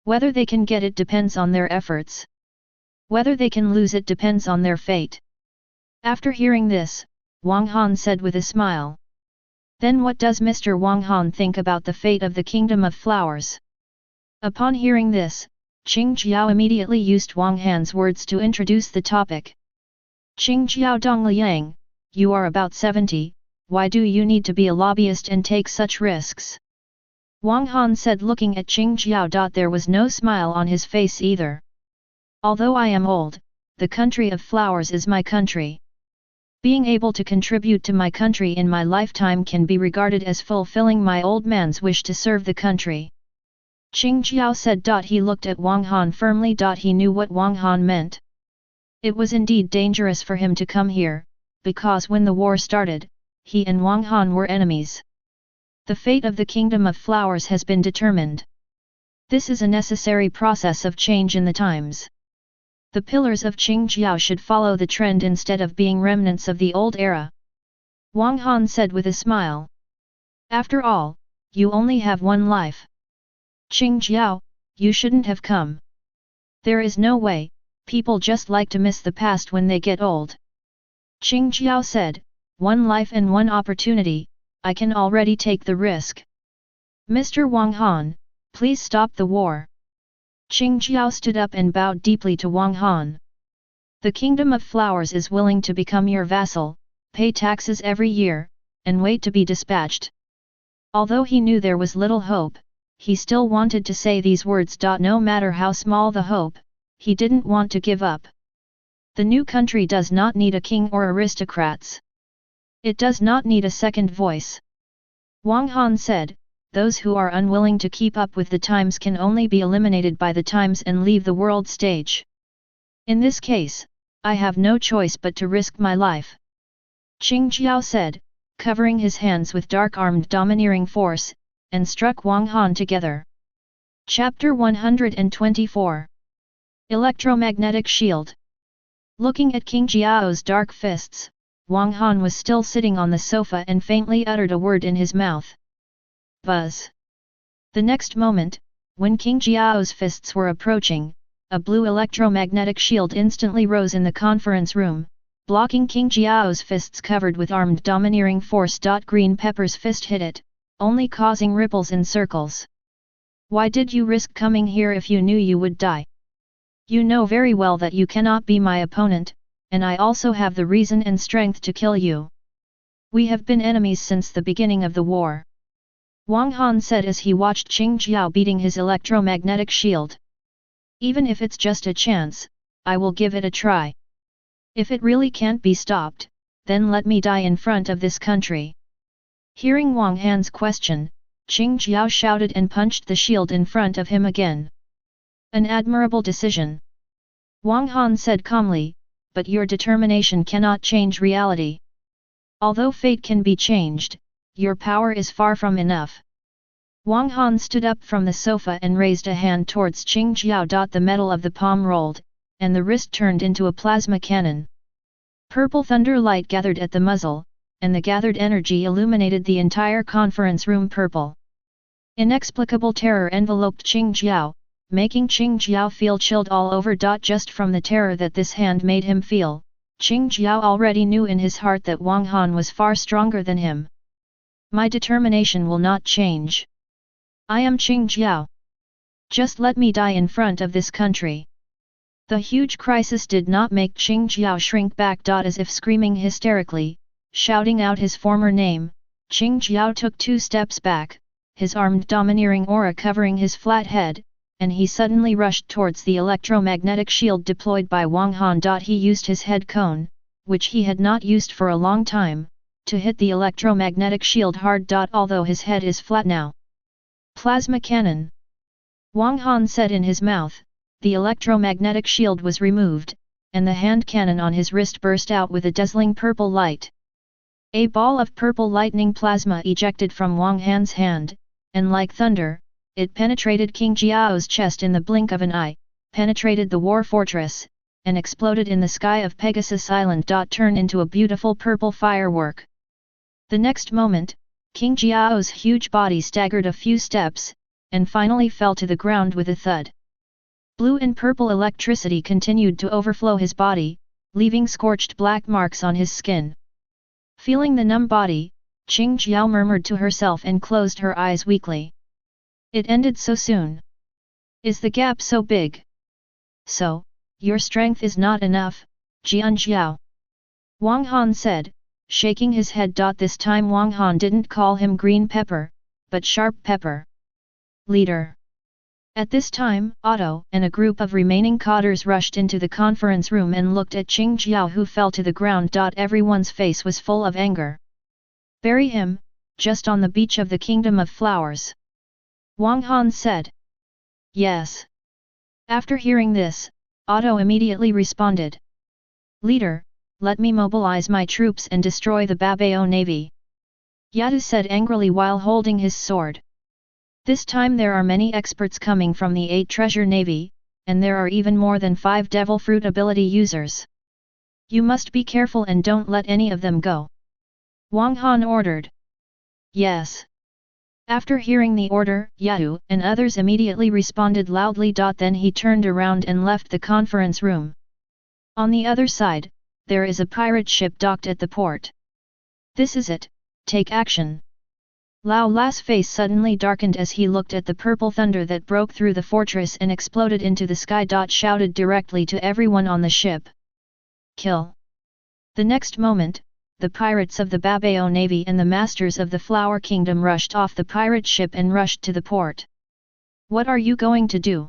Whether they can get it depends on their efforts. Whether they can lose it depends on their fate. After hearing this, Wang Han said with a smile. Then what does Mr. Wang Han think about the fate of the Kingdom of Flowers? Upon hearing this, Qing Jiao immediately used Wang Han's words to introduce the topic. Qing Jiao Dongliang, you are about 70, why do you need to be a lobbyist and take such risks? Wang Han said looking at Qing Jiao. There was no smile on his face either. Although I am old, the country of flowers is my country. Being able to contribute to my country in my lifetime can be regarded as fulfilling my old man's wish to serve the country. Qing Jiao said. He looked at Wang Han firmly. He knew what Wang Han meant. It was indeed dangerous for him to come here, because when the war started, he and Wang Han were enemies. The fate of the Kingdom of Flowers has been determined. This is a necessary process of change in the times. The pillars of Qing Jiao should follow the trend instead of being remnants of the old era. Wang Han said with a smile. After all, you only have one life. Qing Jiao, you shouldn't have come. There is no way, people just like to miss the past when they get old. Qing Jiao said, one life and one opportunity, I can already take the risk. Mr. Wang Han, please stop the war. Qing Jiao stood up and bowed deeply to Wang Han. The Kingdom of Flowers is willing to become your vassal, pay taxes every year, and wait to be dispatched. Although he knew there was little hope, he still wanted to say these words. No matter how small the hope, he didn't want to give up. The new country does not need a king or aristocrats. It does not need a second voice. Wang Han said, those who are unwilling to keep up with the times can only be eliminated by the times and leave the world stage. In this case, I have no choice but to risk my life. Qing Jiao said, covering his hands with dark-armed domineering force, and struck Wang Han together. Chapter 124. Electromagnetic Shield. Looking at King Jiao's dark fists, Wang Han was still sitting on the sofa and faintly uttered a word in his mouth. Buzz. The next moment, when King Jiao's fists were approaching, a blue electromagnetic shield instantly rose in the conference room, blocking King Jiao's fists covered with armed domineering force. Green Pepper's fist hit it, only causing ripples in circles. Why did you risk coming here if you knew you would die? You know very well that you cannot be my opponent, and I also have the reason and strength to kill you. We have been enemies since the beginning of the war. Wang Han said as he watched Qing Jiao beating his electromagnetic shield. Even if it's just a chance, I will give it a try. If it really can't be stopped, then let me die in front of this country. Hearing Wang Han's question, Qing Jiao shouted and punched the shield in front of him again. An admirable decision. Wang Han said calmly, but your determination cannot change reality. Although fate can be changed, your power is far from enough. Wang Han stood up from the sofa and raised a hand towards Qing Jiao. The metal of the palm rolled, and the wrist turned into a plasma cannon. Purple thunder light gathered at the muzzle, and the gathered energy illuminated the entire conference room purple. Inexplicable terror enveloped Qing Jiao, making Qing Jiao feel chilled all over. Just from the terror that this hand made him feel, Qing Jiao already knew in his heart that Wang Han was far stronger than him. My determination will not change. I am Qing Jiao. Just let me die in front of this country. The huge crisis did not make Qing Jiao shrink back. As if screaming hysterically, shouting out his former name, Qing Jiao took 2 steps back, his armed domineering aura covering his flat head, and he suddenly rushed towards the electromagnetic shield deployed by Wang Han. He used his head cone, which he had not used for a long time, to hit the electromagnetic shield hard. Although his head is flat now. Plasma cannon. Wang Han said in his mouth. The electromagnetic shield was removed, and the hand cannon on his wrist burst out with a dazzling purple light. A ball of purple lightning plasma ejected from Wang Han's hand, and like thunder, it penetrated King Jiao's chest in the blink of an eye, penetrated the war fortress, and exploded in the sky of Pegasus Island. Turned into a beautiful purple firework. The next moment, King Jiao's huge body staggered a few steps, and finally fell to the ground with a thud. Blue and purple electricity continued to overflow his body, leaving scorched black marks on his skin. Feeling the numb body, Qing Jiao murmured to herself and closed her eyes weakly. It ended so soon. Is the gap so big? So, your strength is not enough, Jian Jiao. Wang Han said, shaking his head. This time Wang Han didn't call him green pepper, but sharp pepper. Leader. At this time, Otto and a group of remaining cotters rushed into the conference room and looked at Qing Jiao, who fell to the ground. Everyone's face was full of anger. Bury him, just on the beach of the Kingdom of Flowers. Wang Han said. Yes. After hearing this, Otto immediately responded. Leader, let me mobilize my troops and destroy the Babao navy. Yadu said angrily while holding his sword. This time there are many experts coming from the 8 treasure navy, and there are even more than 5 devil fruit ability users. You must be careful and don't let any of them go. Wang Han ordered. Yes. After hearing the order, Yadu and others immediately responded loudly. Then he turned around and left the conference room. On the other side, there is a pirate ship docked at the port. This is it, take action. Lao La's face suddenly darkened as he looked at the purple thunder that broke through the fortress and exploded into the sky. Shouted directly to everyone on the ship. Kill. The next moment, the pirates of the Babao navy and the masters of the Flower Kingdom rushed off the pirate ship and rushed to the port. What are you going to do?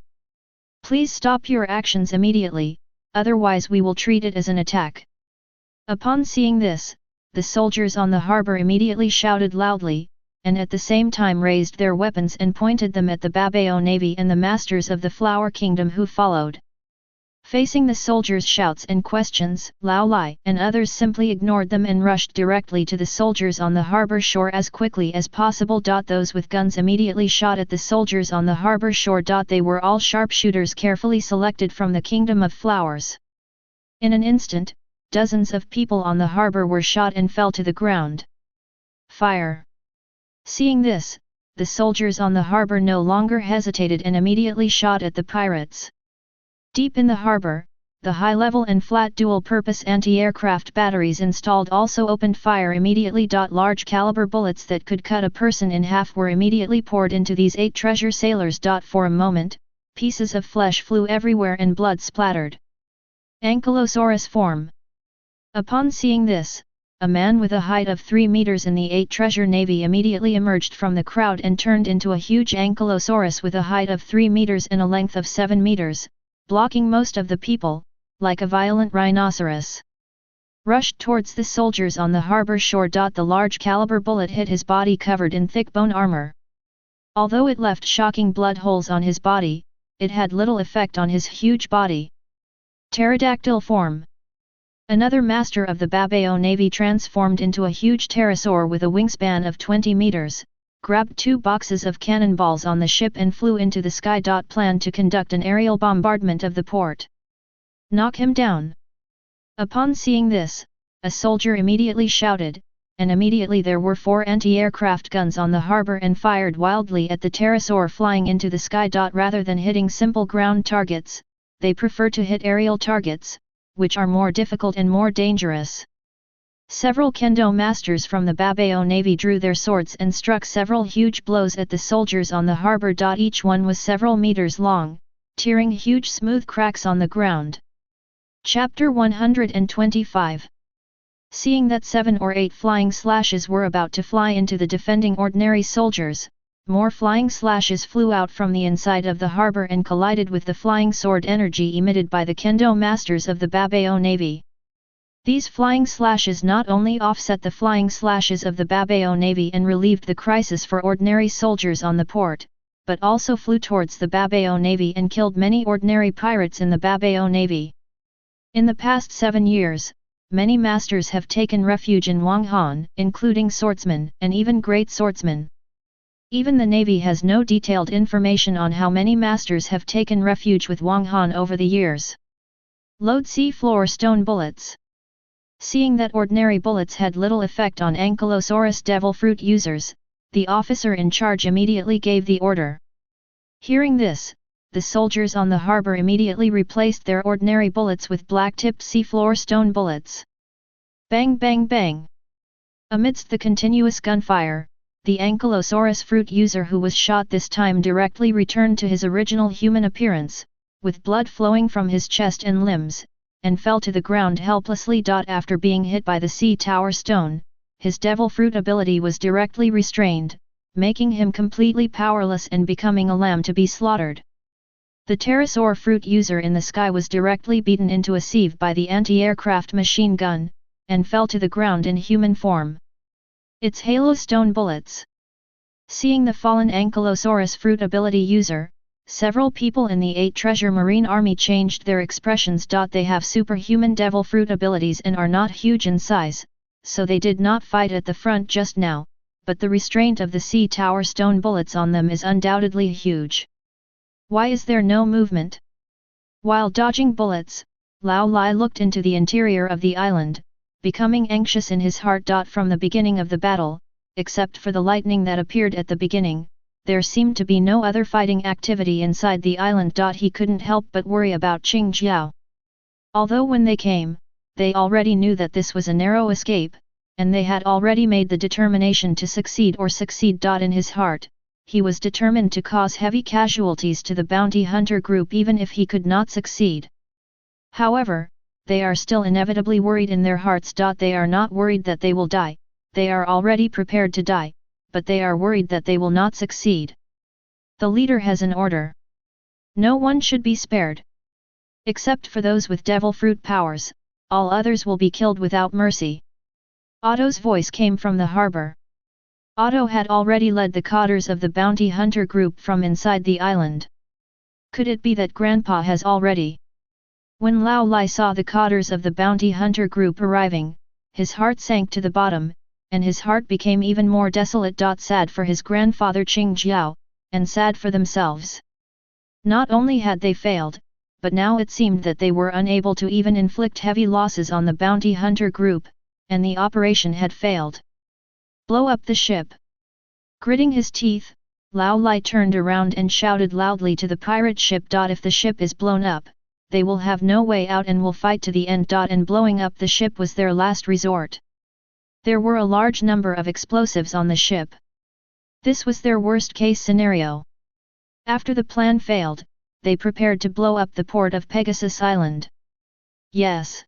Please stop your actions immediately, otherwise we will treat it as an attack. Upon seeing this, the soldiers on the harbor immediately shouted loudly, and at the same time raised their weapons and pointed them at the Babao navy and the masters of the Flower Kingdom who followed. Facing the soldiers' shouts and questions, Lao Lai and others simply ignored them and rushed directly to the soldiers on the harbor shore as quickly as possible. Those with guns immediately shot at the soldiers on the harbor shore. They were all sharpshooters carefully selected from the Kingdom of Flowers. In an instant, dozens of people on the harbor were shot and fell to the ground. Fire! Seeing this, the soldiers on the harbor no longer hesitated and immediately shot at the pirates. Deep in the harbor, the high-level and flat dual-purpose anti-aircraft batteries installed also opened fire immediately. Large-caliber bullets that could cut a person in half were immediately poured into these 8 treasure sailors. For a moment, pieces of flesh flew everywhere and blood splattered. Ankylosaurus form. Upon seeing this, a man with a height of 3 meters in the 8 treasure navy immediately emerged from the crowd and turned into a huge ankylosaurus with a height of 3 meters and a length of 7 meters, blocking most of the people, like a violent rhinoceros. Rushed towards the soldiers on the harbor shore. The large caliber bullet hit his body covered in thick bone armor. Although it left shocking blood holes on his body, it had little effect on his huge body. Pterodactyl form. Another master of the Babao Navy transformed into a huge pterosaur with a wingspan of 20 meters, grabbed 2 boxes of cannonballs on the ship and flew into the sky. Planned to conduct an aerial bombardment of the port. Knock him down. Upon seeing this, a soldier immediately shouted, and immediately there were 4 anti-aircraft guns on the harbor and fired wildly at the pterosaur flying into the sky. Rather than hitting simple ground targets, they prefer to hit aerial targets, which are more difficult and more dangerous. Several kendo masters from the Babao Navy drew their swords and struck several huge blows at the soldiers on the harbor. Each one was several meters long, tearing huge smooth cracks on the ground. Chapter 125. Seeing that 7 or 8 flying slashes were about to fly into the defending ordinary soldiers, more flying slashes flew out from the inside of the harbor and collided with the flying sword energy emitted by the kendo masters of the Babao Navy. These flying slashes not only offset the flying slashes of the Babao Navy and relieved the crisis for ordinary soldiers on the port, but also flew towards the Babao Navy and killed many ordinary pirates in the Babao Navy. In the past 7 years, many masters have taken refuge in Wang Han, including swordsmen and even great swordsmen. Even the Navy has no detailed information on how many masters have taken refuge with Wang Han over the years. Load sea-floor stone bullets. Seeing that ordinary bullets had little effect on Ankylosaurus devil fruit users, the officer in charge immediately gave the order. Hearing this, the soldiers on the harbor immediately replaced their ordinary bullets with black-tipped sea-floor stone bullets. Bang bang bang! Amidst the continuous gunfire, the Ankylosaurus fruit user who was shot this time directly returned to his original human appearance, with blood flowing from his chest and limbs, and fell to the ground helplessly. After being hit by the sea tower stone, his devil fruit ability was directly restrained, making him completely powerless and becoming a lamb to be slaughtered. The pterosaur fruit user in the sky was directly beaten into a sieve by the anti-aircraft machine gun, and fell to the ground in human form. It's Halo stone bullets. Seeing the fallen Ankylosaurus fruit ability user, several people in the 8 Treasure Marine Army changed their expressions. They have superhuman devil fruit abilities and are not huge in size, so they did not fight at the front just now, but the restraint of the sea tower stone bullets on them is undoubtedly huge. Why is there no movement? While dodging bullets, Lao Lai looked into the interior of the island, becoming anxious in his heart. From the beginning of the battle, except for the lightning that appeared at the beginning, there seemed to be no other fighting activity inside the island. He couldn't help but worry about Qing Jiao. Although when they came, they already knew that this was a narrow escape, and they had already made the determination to succeed or succeed. In his heart, he was determined to cause heavy casualties to the bounty hunter group even if he could not succeed. However, they are still inevitably worried in their hearts. They are not worried that they will die, they are already prepared to die, but they are worried that they will not succeed. The leader has an order. No one should be spared. Except for those with devil fruit powers, all others will be killed without mercy. Otto's voice came from the harbor. Otto had already led the cotters of the bounty hunter group from inside the island. Could it be that Grandpa has already? When Lao Lai saw the cotters of the bounty hunter group arriving, his heart sank to the bottom, and his heart became even more desolate. Sad for his grandfather Qing Jiao, and sad for themselves. Not only had they failed, but now it seemed that they were unable to even inflict heavy losses on the bounty hunter group, and the operation had failed. Blow up the ship! Gritting his teeth, Lao Lai turned around and shouted loudly to the pirate ship. If the ship is blown up, they will have no way out and will fight to the end. And blowing up the ship was their last resort. There were a large number of explosives on the ship. This was their worst-case scenario. After the plan failed, they prepared to blow up the port of Pegasus Island. Yes.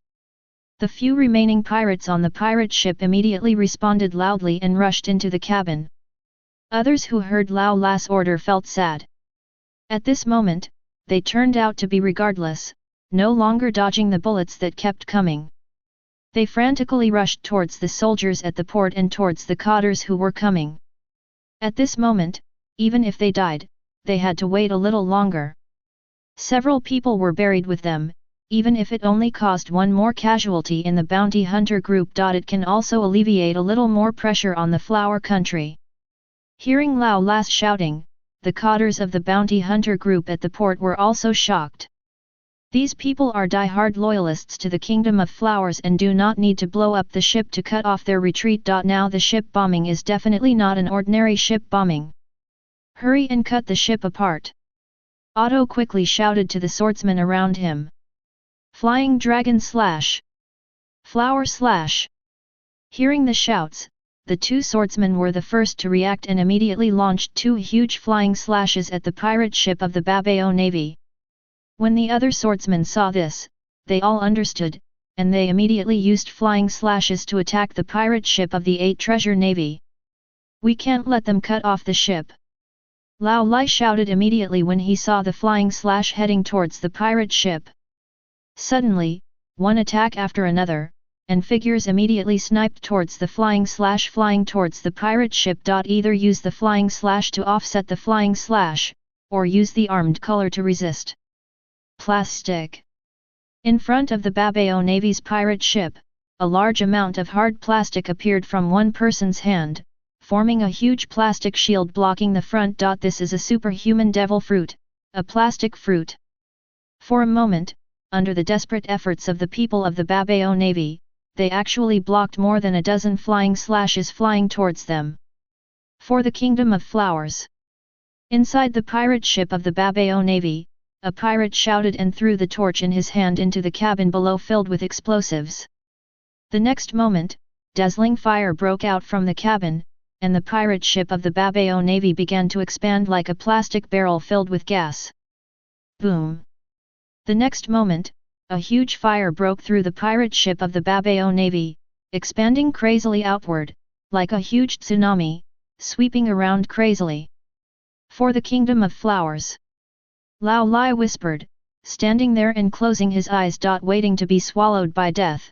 The few remaining pirates on the pirate ship immediately responded loudly and rushed into the cabin. Others who heard Lao Lai's order felt sad. At this moment, they turned out to be regardless, no longer dodging the bullets that kept coming. They frantically rushed towards the soldiers at the port and towards the cotters who were coming. At this moment, even if they died, they had to wait a little longer. Several people were buried with them, even if it only caused one more casualty in the bounty hunter group. It can also alleviate a little more pressure on the flower country. Hearing Lao Las shouting, the cotters of the bounty hunter group at the port were also shocked. These people are die-hard loyalists to the Kingdom of Flowers and do not need to blow up the ship to cut off their retreat. Now the ship bombing is definitely not an ordinary ship bombing. Hurry and cut the ship apart. Otto quickly shouted to the swordsmen around him. Flying dragon slash! Flower slash! Hearing the shouts, the two swordsmen were the first to react and immediately launched two huge flying slashes at the pirate ship of the Babao Navy. When the other swordsmen saw this, they all understood, and they immediately used flying slashes to attack the pirate ship of the 8 Treasure Navy. We can't let them cut off the ship. Lao Lai shouted immediately when he saw the flying slash heading towards the pirate ship. Suddenly, one attack after another, and figures immediately sniped towards the flying slash flying towards the pirate ship. Either use the flying slash to offset the flying slash, or use the armed color to resist. Plastic. In front of the Babao Navy's pirate ship, a large amount of hard plastic appeared from one person's hand, forming a huge plastic shield blocking the front. This is a superhuman devil fruit, a plastic fruit. For a moment, under the desperate efforts of the people of the Babao Navy, they actually blocked more than a dozen flying slashes flying towards them. For the Kingdom of Flowers. Inside the pirate ship of the Babao Navy, a pirate shouted and threw the torch in his hand into the cabin below filled with explosives. The next moment, dazzling fire broke out from the cabin, and the pirate ship of the Babao Navy began to expand like a plastic barrel filled with gas. Boom! The next moment, a huge fire broke through the pirate ship of the Babao Navy, expanding crazily outward, like a huge tsunami, sweeping around crazily. For the Kingdom of Flowers. Lao Lai whispered, standing there and closing his eyes. Waiting to be swallowed by death.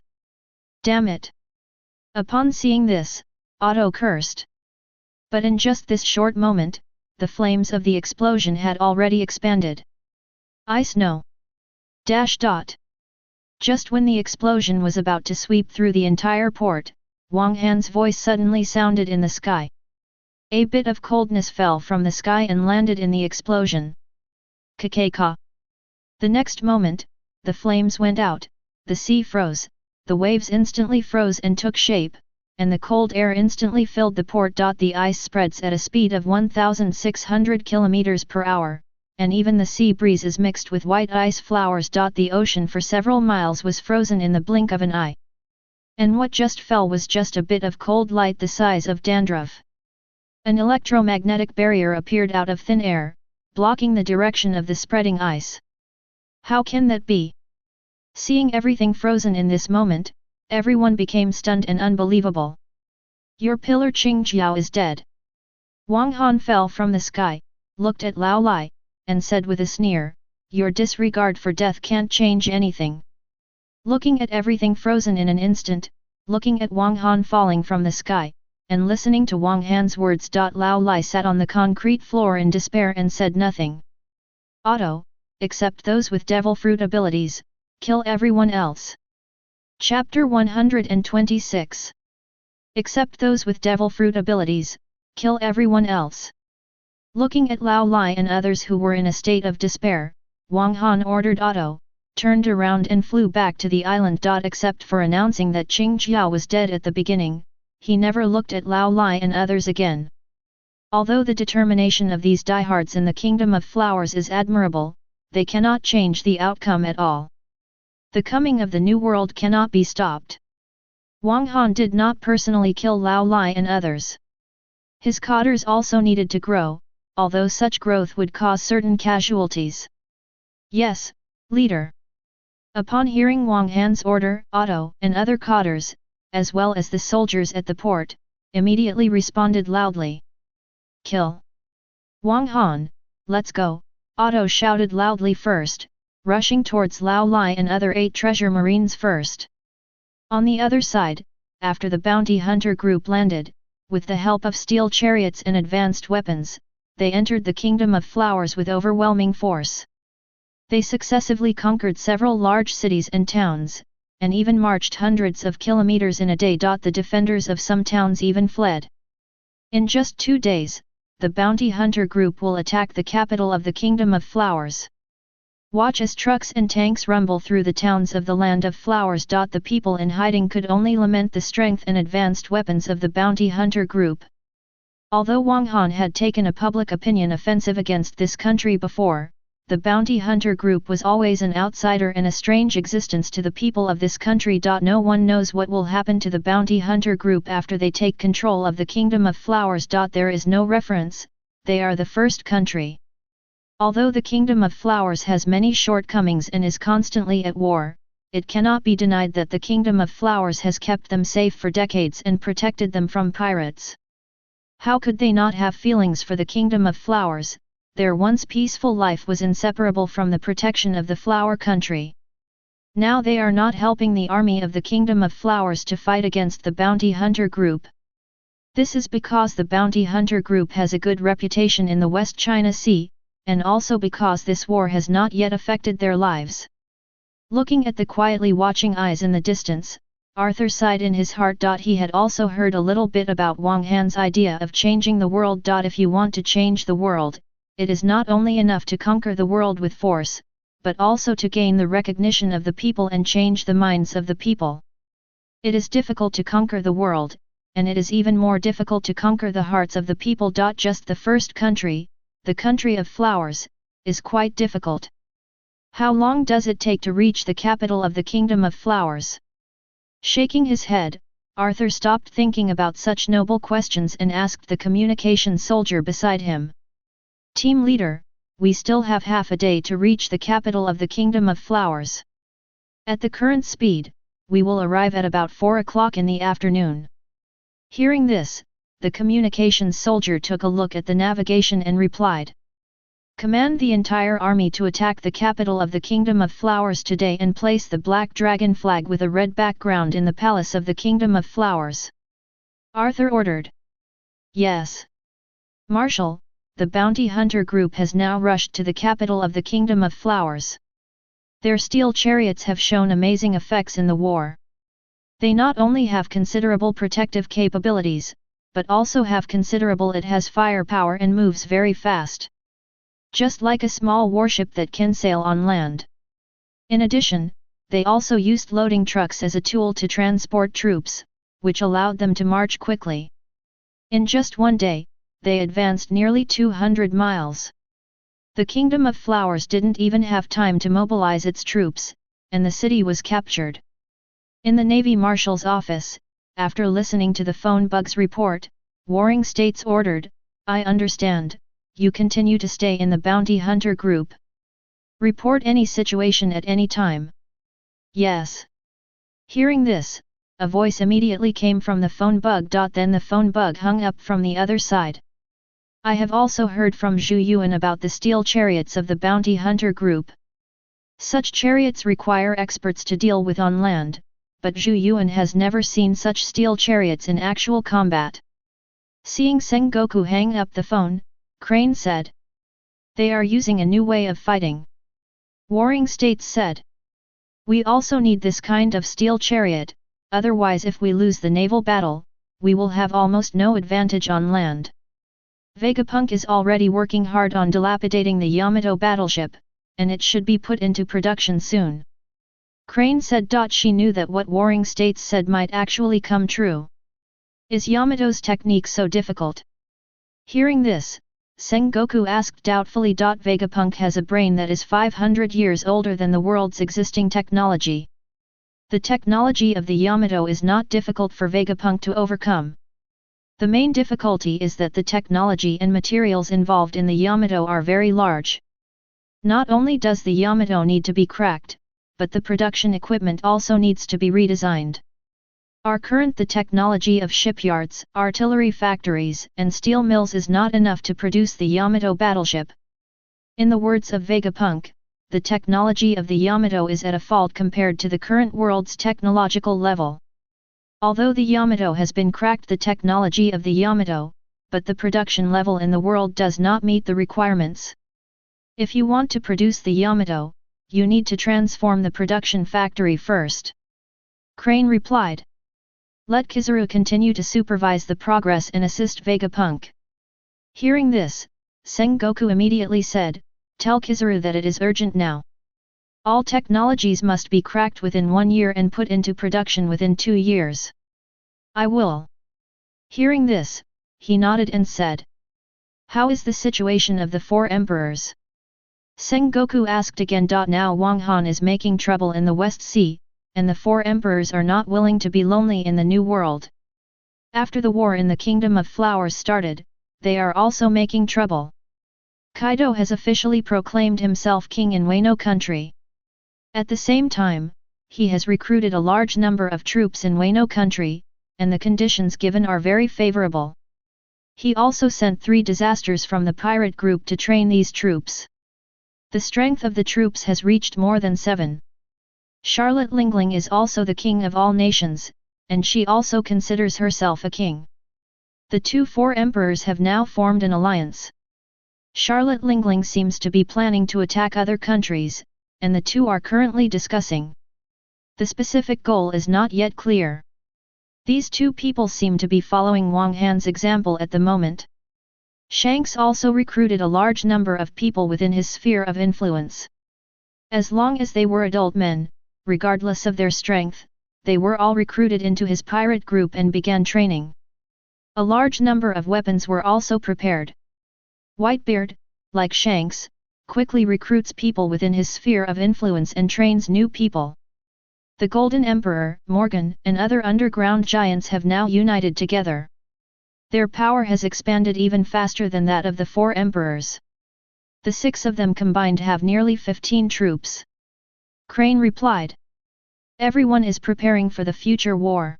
Damn it! Upon seeing this, Otto cursed. But in just this short moment, the flames of the explosion had already expanded. Ice no! Dash. Just when the explosion was about to sweep through the entire port, Wang Han's voice suddenly sounded in the sky. A bit of coldness fell from the sky and landed in the explosion. Kakaka. The next moment, the flames went out, the sea froze, the waves instantly froze and took shape, and the cold air instantly filled the port. The ice spreads at a speed of 1,600 km per hour, and even the sea breeze is mixed with white ice flowers. The ocean for several miles was frozen in the blink of an eye. And what just fell was just a bit of cold light the size of dandruff. An electromagnetic barrier appeared out of thin air, blocking the direction of the spreading ice. How can that be? Seeing everything frozen in this moment, everyone became stunned and unbelievable. Your pillar Qingjiao is dead. Wang Han fell from the sky, looked at Lao Lai, and said with a sneer, your disregard for death can't change anything. Looking at everything frozen in an instant, looking at Wang Han falling from the sky, and listening to Wang Han's words. Lao Lai sat on the concrete floor in despair and said nothing. Otto, except those with devil fruit abilities, kill everyone else. Chapter 126. Except those with devil fruit abilities, kill everyone else. Looking at Lao Lai and others who were in a state of despair, Wang Han ordered Otto, turned around and flew back to the island. Except for announcing that Qingjiao was dead at the beginning, he never looked at Lao Lai and others again. Although the determination of these diehards in the Kingdom of Flowers is admirable, they cannot change the outcome at all. The coming of the new world cannot be stopped. Wang Han did not personally kill Lao Lai and others. His cotters also needed to grow, although such growth would cause certain casualties. Yes, leader. Upon hearing Wang Han's order, Otto and other cotters, as well as the soldiers at the port, immediately responded loudly. Kill! Wang Han, let's go! Otto shouted loudly first, rushing towards Lao Lai and other 8 treasure marines first. On the other side, after the bounty hunter group landed, with the help of steel chariots and advanced weapons, they entered the Kingdom of Flowers with overwhelming force. They successively conquered several large cities and towns, and even marched hundreds of kilometers in a day. The defenders of some towns even fled. In just 2 days, the bounty hunter group will attack the capital of the Kingdom of Flowers. Watch as trucks and tanks rumble through the towns of the Land of Flowers. The people in hiding could only lament the strength and advanced weapons of the bounty hunter group. Although Wang Han had taken a public opinion offensive against this country before, the bounty hunter group was always an outsider and a strange existence to the people of this country. No one knows what will happen to the bounty hunter group after they take control of the Kingdom of Flowers. There is no reference, they are the first country. Although the Kingdom of Flowers has many shortcomings and is constantly at war, it cannot be denied that the Kingdom of Flowers has kept them safe for decades and protected them from pirates. How could they not have feelings for the Kingdom of Flowers? Their once peaceful life was inseparable from the protection of the flower country. Now they are not helping the army of the Kingdom of Flowers to fight against the bounty hunter group. This is because the bounty hunter group has a good reputation in the West China Sea, and also because this war has not yet affected their lives. Looking at the quietly watching eyes in the distance, Arthur sighed in his heart. He had also heard a little bit about Wang Han's idea of changing the world. If you want to change the world, it is not only enough to conquer the world with force, but also to gain the recognition of the people and change the minds of the people. It is difficult to conquer the world, and it is even more difficult to conquer the hearts of the people. Just the first country, the country of flowers, is quite difficult. How long does it take to reach the capital of the Kingdom of Flowers? Shaking his head, Arthur stopped thinking about such noble questions and asked the communication soldier beside him. Team leader, we still have half a day to reach the capital of the Kingdom of Flowers. At the current speed, we will arrive at about 4 o'clock in the afternoon. Hearing this, the communications soldier took a look at the navigation and replied. Command the entire army to attack the capital of the Kingdom of Flowers today and place the black dragon flag with a red background in the palace of the Kingdom of Flowers. Arthur ordered. Yes. Marshal, the bounty hunter group has now rushed to the capital of the Kingdom of Flowers. Their steel chariots have shown amazing effects in the war. They not only have considerable protective capabilities, but also have considerable firepower and moves very fast. Just like a small warship that can sail on land. In addition, they also used loading trucks as a tool to transport troops, which allowed them to march quickly. In just 1 day, they advanced nearly 200 miles. The Kingdom of Flowers didn't even have time to mobilize its troops, and the city was captured. In the Navy Marshal's office, after listening to the phone bug's report, Warring States ordered, I understand, you continue to stay in the bounty hunter group. Report any situation at any time. Yes. Hearing this, a voice immediately came from the phone bug. Then the phone bug hung up from the other side. I have also heard from Zhu Yuan about the steel chariots of the bounty hunter group. Such chariots require experts to deal with on land, but Zhu Yuan has never seen such steel chariots in actual combat. Seeing Sengoku hang up the phone, Crane said. They are using a new way of fighting. Warring States said. We also need this kind of steel chariot, otherwise if we lose the naval battle, we will have almost no advantage on land. Vegapunk is already working hard on dilapidating the Yamato battleship, and it should be put into production soon. Crane said. She knew that what Warring States said might actually come true. Is Yamato's technique so difficult? Hearing this, Sengoku asked doubtfully. Vegapunk has a brain that is 500 years older than the world's existing technology. The technology of the Yamato is not difficult for Vegapunk to overcome. The main difficulty is that the technology and materials involved in the Yamato are very large. Not only does the Yamato need to be cracked, but the production equipment also needs to be redesigned. The technology of shipyards, artillery factories, and steel mills is not enough to produce the Yamato battleship. In the words of Vegapunk, the technology of the Yamato is at a fault compared to the current world's technological level. Although the Yamato has been cracked, the technology of the Yamato, but the production level in the world does not meet the requirements. If you want to produce the Yamato, you need to transform the production factory first. Crane replied. Let Kizaru continue to supervise the progress and assist Vegapunk. Hearing this, Sengoku immediately said, tell Kizaru that it is urgent now. All technologies must be cracked within 1 year and put into production within 2 years. I will. Hearing this, he nodded and said. How is the situation of the 4 emperors? Sengoku asked again. Now Wang Han is making trouble in the West Sea, and the 4 emperors are not willing to be lonely in the New World. After the war in the Kingdom of Flowers started, they are also making trouble. Kaido has officially proclaimed himself king in Wano country. At the same time, he has recruited a large number of troops in Wano country, and the conditions given are very favorable. He also sent 3 disasters from the pirate group to train these troops. The strength of the troops has reached more than 7. Charlotte Lingling is also the king of all nations, and she also considers herself a king. The 4 emperors have now formed an alliance. Charlotte Lingling seems to be planning to attack other countries, and the 2 are currently discussing. The specific goal is not yet clear. These 2 people seem to be following Wang Han's example at the moment. Shanks also recruited a large number of people within his sphere of influence. As long as they were adult men, regardless of their strength, they were all recruited into his pirate group and began training. A large number of weapons were also prepared. Whitebeard, like Shanks, quickly recruits people within his sphere of influence and trains new people. The Golden Emperor, Morgan, and other underground giants have now united together. Their power has expanded even faster than that of the 4 emperors. The 6 of them combined have nearly 15 troops. Crane replied. Everyone is preparing for the future war.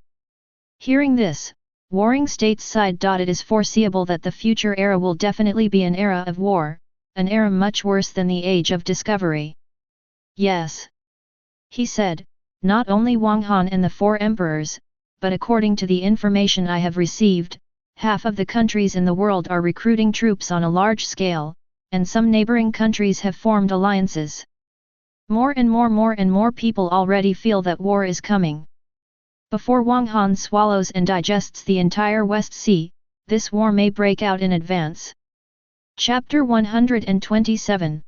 Hearing this, warring states sighed. It is foreseeable that the future era will definitely be an era of war, an era much worse than the Age of Discovery. Yes. He said, not only Wang Han and the 4 emperors, but according to the information I have received, half of the countries in the world are recruiting troops on a large scale, and some neighboring countries have formed alliances. More and more people already feel that war is coming. Before Wang Han swallows and digests the entire West Sea, this war may break out in advance. Chapter 127.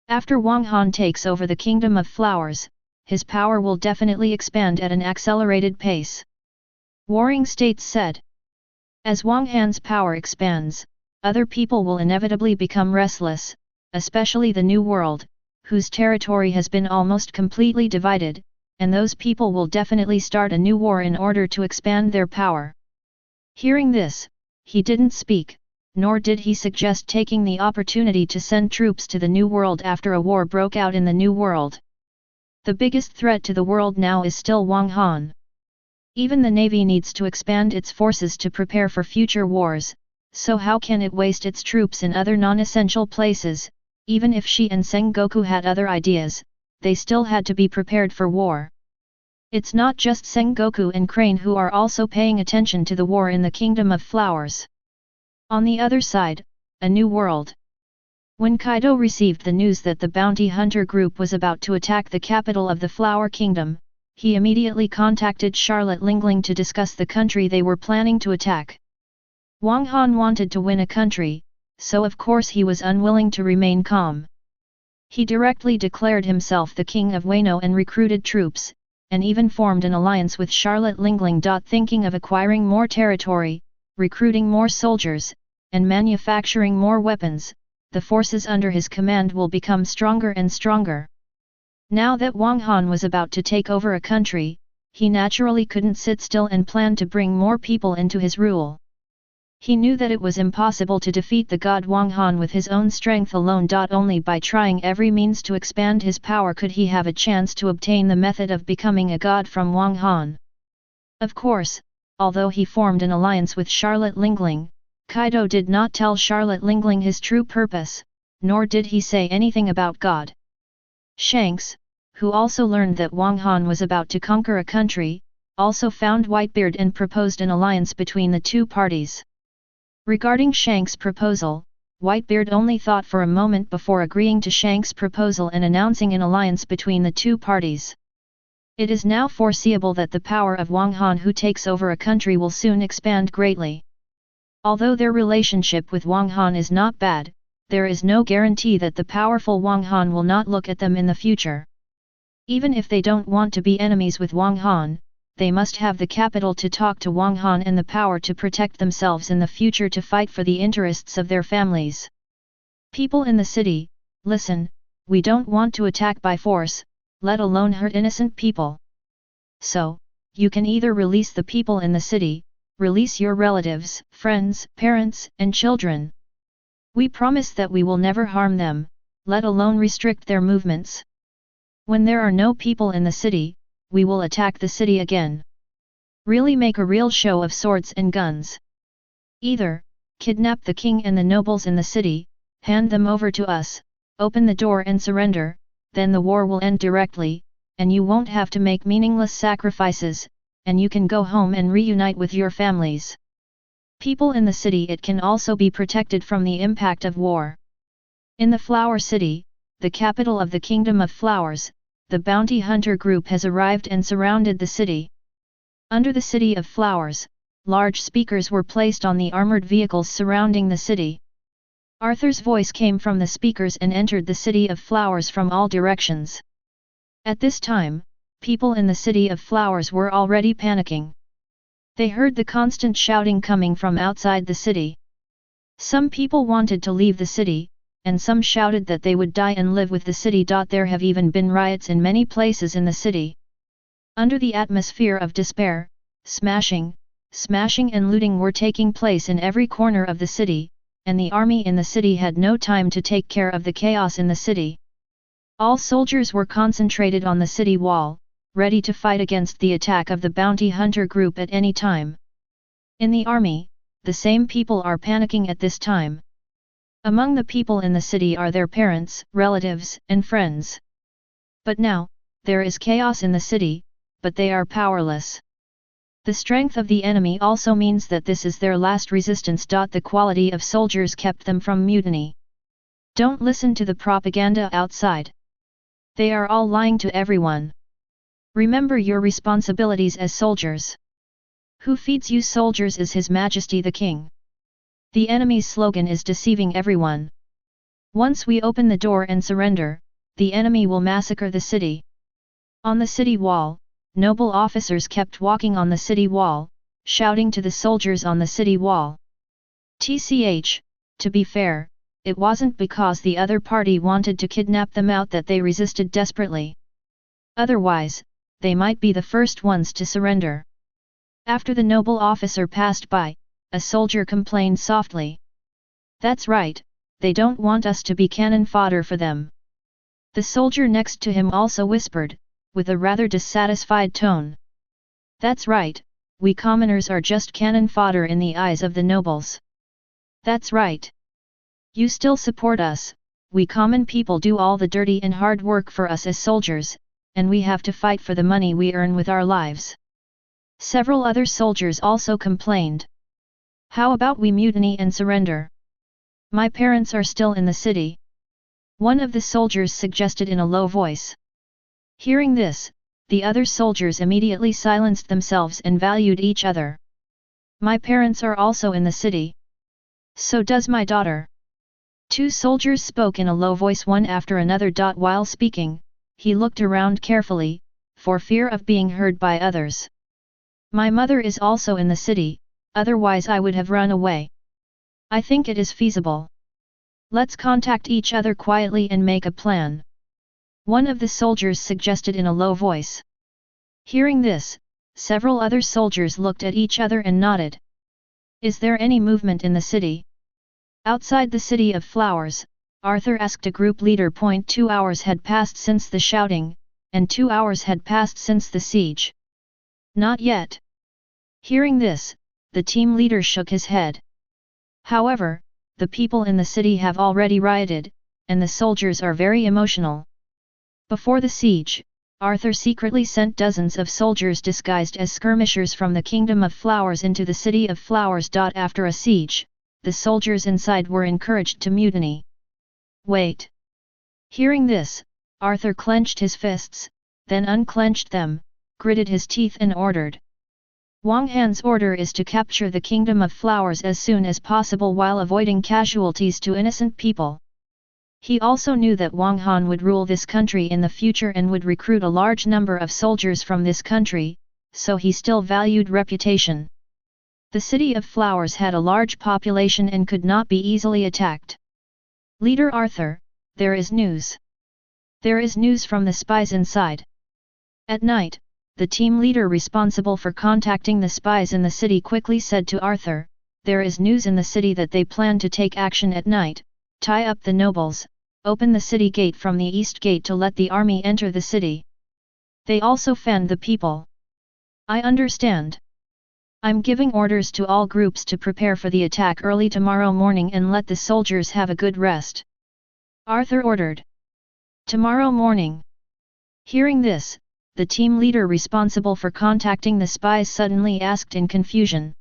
After Wang Han takes over the Kingdom of Flowers, his power will definitely expand at an accelerated pace. Warring states said. As Wang Han's power expands, other people will inevitably become restless, especially the New World, whose territory has been almost completely divided, and those people will definitely start a new war in order to expand their power. Hearing this, he didn't speak, nor did he suggest taking the opportunity to send troops to the New World after a war broke out in the New World. The biggest threat to the world now is still Wang Han. Even the Navy needs to expand its forces to prepare for future wars, so how can it waste its troops in other non-essential places? Even if she and Sengoku had other ideas, they still had to be prepared for war. It's not just Sengoku and Crane who are also paying attention to the war in the Kingdom of Flowers. On the other side, a new world. When Kaido received the news that the bounty hunter group was about to attack the capital of the Flower Kingdom, he immediately contacted Charlotte Lingling to discuss the country they were planning to attack. Wang Han wanted to win a country, so of course he was unwilling to remain calm. He directly declared himself the king of Wano and recruited troops, and even formed an alliance with Charlotte Lingling. Thinking of acquiring more territory, recruiting more soldiers, and manufacturing more weapons, the forces under his command will become stronger and stronger. Now that Wang Han was about to take over a country, he naturally couldn't sit still and planned to bring more people into his rule. He knew that it was impossible to defeat the god Wang Han with his own strength alone. Only by trying every means to expand his power could he have a chance to obtain the method of becoming a god from Wang Han. Of course, although he formed an alliance with Charlotte Lingling, Kaido did not tell Charlotte Lingling his true purpose, nor did he say anything about God. Shanks, who also learned that Wang Han was about to conquer a country, also found Whitebeard and proposed an alliance between the two parties. Regarding Shanks' proposal, Whitebeard only thought for a moment before agreeing to Shank's proposal and announcing an alliance between the two parties. It is now foreseeable that the power of Wang Han who takes over a country will soon expand greatly. Although their relationship with Wang Han is not bad, there is no guarantee that the powerful Wang Han will not look at them in the future. Even if they don't want to be enemies with Wang Han, they must have the capital to talk to Wang Han and the power to protect themselves in the future to fight for the interests of their families. People in the city, listen, we don't want to attack by force, let alone hurt innocent people. So, you can either release the people in the city, release your relatives, friends, parents, and children. We promise that we will never harm them, let alone restrict their movements. When there are no people in the city, we will attack the city again. Really make a real show of swords and guns. Either, kidnap the king and the nobles in the city, hand them over to us, open the door and surrender, then the war will end directly, and you won't have to make meaningless sacrifices, and you can go home and reunite with your families. People in the city, it can also be protected from the impact of war. In the Flower City, the capital of the Kingdom of Flowers, the bounty hunter group has arrived and surrounded the city. Under the City of Flowers, large speakers were placed on the armored vehicles surrounding the city. Arthur's voice came from the speakers and entered the City of Flowers from all directions. At this time, people in the City of Flowers were already panicking. They heard the constant shouting coming from outside the city. Some people wanted to leave the city, and some shouted that they would die and live with the city. There have even been riots in many places in the city. Under the atmosphere of despair, smashing and looting were taking place in every corner of the city, and the army in the city had no time to take care of the chaos in the city. All soldiers were concentrated on the city wall, ready to fight against the attack of the bounty hunter group at any time. In the army, the same people are panicking at this time. Among the people in the city are their parents, relatives, and friends. But now, there is chaos in the city, but they are powerless. The strength of the enemy also means that this is their last resistance. The quality of soldiers kept them from mutiny. Don't listen to the propaganda outside. They are all lying to everyone. Remember your responsibilities as soldiers. Who feeds you soldiers is His Majesty the King. The enemy's slogan is deceiving everyone. Once we open the door and surrender, the enemy will massacre the city. On the city wall, noble officers kept walking on the city wall, shouting to the soldiers on the city wall. To be fair, it wasn't because the other party wanted to kidnap them out that they resisted desperately. Otherwise, they might be the first ones to surrender. After the noble officer passed by, a soldier complained softly. That's right, they don't want us to be cannon fodder for them. The soldier next to him also whispered, with a rather dissatisfied tone. That's right, we commoners are just cannon fodder in the eyes of the nobles. That's right. You still support us, we common people do all the dirty and hard work for us as soldiers, and we have to fight for the money we earn with our lives. Several other soldiers also complained. How about we mutiny and surrender? My parents are still in the city. One of the soldiers suggested in a low voice. Hearing this, the other soldiers immediately silenced themselves and valued each other. My parents are also in the city. So does my daughter. Two soldiers spoke in a low voice one after another. While speaking, he looked around carefully, for fear of being heard by others. My mother is also in the city, otherwise I would have run away. I think it is feasible. Let's contact each other quietly and make a plan. One of the soldiers suggested in a low voice. Hearing this, several other soldiers looked at each other and nodded. Is there any movement in the city? Outside the City of Flowers, Arthur asked a group leader. 2 hours had passed since the shouting, and 2 hours had passed since the siege. Not yet. Hearing this, the team leader shook his head. However, the people in the city have already rioted, and the soldiers are very emotional. Before the siege, Arthur secretly sent dozens of soldiers disguised as skirmishers from the Kingdom of Flowers into the City of Flowers. After a siege, the soldiers inside were encouraged to mutiny. Wait! Hearing this, Arthur clenched his fists, then unclenched them, gritted his teeth and ordered. Wang Han's order is to capture the Kingdom of Flowers as soon as possible while avoiding casualties to innocent people. He also knew that Wang Han would rule this country in the future and would recruit a large number of soldiers from this country, so he still valued reputation. The City of Flowers had a large population and could not be easily attacked. Leader Arthur, there is news. There is news from the spies inside. At night, the team leader responsible for contacting the spies in the city quickly said to Arthur, there is news in the city that they plan to take action at night, tie up the nobles, open the city gate from the east gate to let the army enter the city. They also fanned the people. I understand. I'm giving orders to all groups to prepare for the attack early tomorrow morning and let the soldiers have a good rest. Arthur ordered. Tomorrow morning. Hearing this, the team leader responsible for contacting the spies suddenly asked in confusion.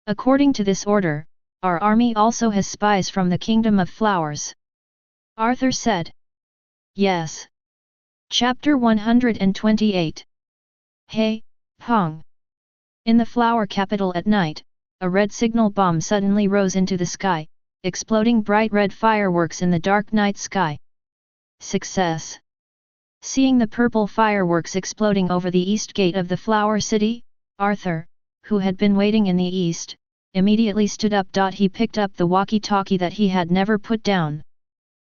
According to this order, our army also has spies from the Kingdom of Flowers. Arthur said. Yes. Chapter 128. Hey, Pong. In the flower capital at night, a red signal bomb suddenly rose into the sky, exploding bright red fireworks in the dark night sky. Success! Seeing the purple fireworks exploding over the east gate of the flower city, Arthur, who had been waiting in the east, immediately stood up. He picked up the walkie-talkie that he had never put down.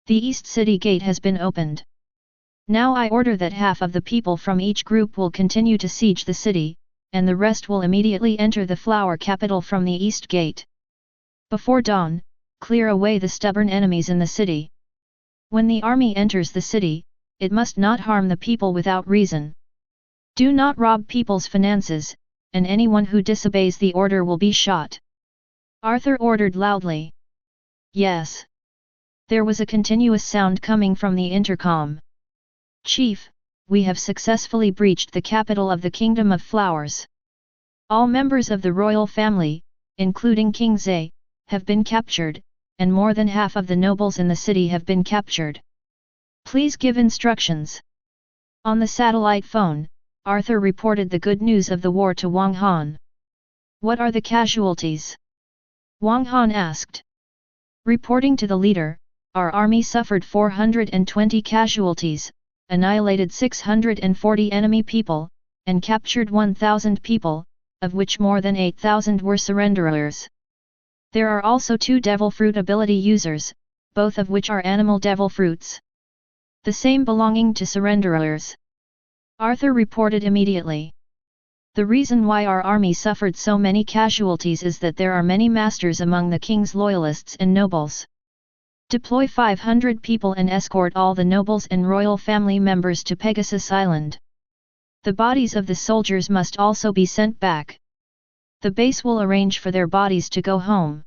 The east city gate has been opened. Now I order that half of the people from each group will continue to siege the city, and the rest will immediately enter the flower capital from the east gate. Before dawn, clear away the stubborn enemies in the city. When the army enters the city, it must not harm the people without reason. Do not rob people's finances, and anyone who disobeys the order will be shot. Arthur ordered loudly. Yes. There was a continuous sound coming from the intercom. Chief, we have successfully breached the capital of the Kingdom of Flowers. All members of the royal family, including King Zhe, have been captured, and more than half of the nobles in the city have been captured. Please give instructions. On the satellite phone, Arthur reported the good news of the war to Wang Han. What are the casualties? Wang Han asked. Reporting to the leader, our army suffered 420 casualties, annihilated 640 enemy people, and captured 1,000 people, of which more than 8,000 were surrenderers. There are also 2 devil fruit ability users, both of which are animal devil fruits. The same belonging to surrenderers. Arthur reported immediately. The reason why our army suffered so many casualties is that there are many masters among the king's loyalists and nobles. Deploy 500 people and escort all the nobles and royal family members to Pegasus Island. The bodies of the soldiers must also be sent back. The base will arrange for their bodies to go home.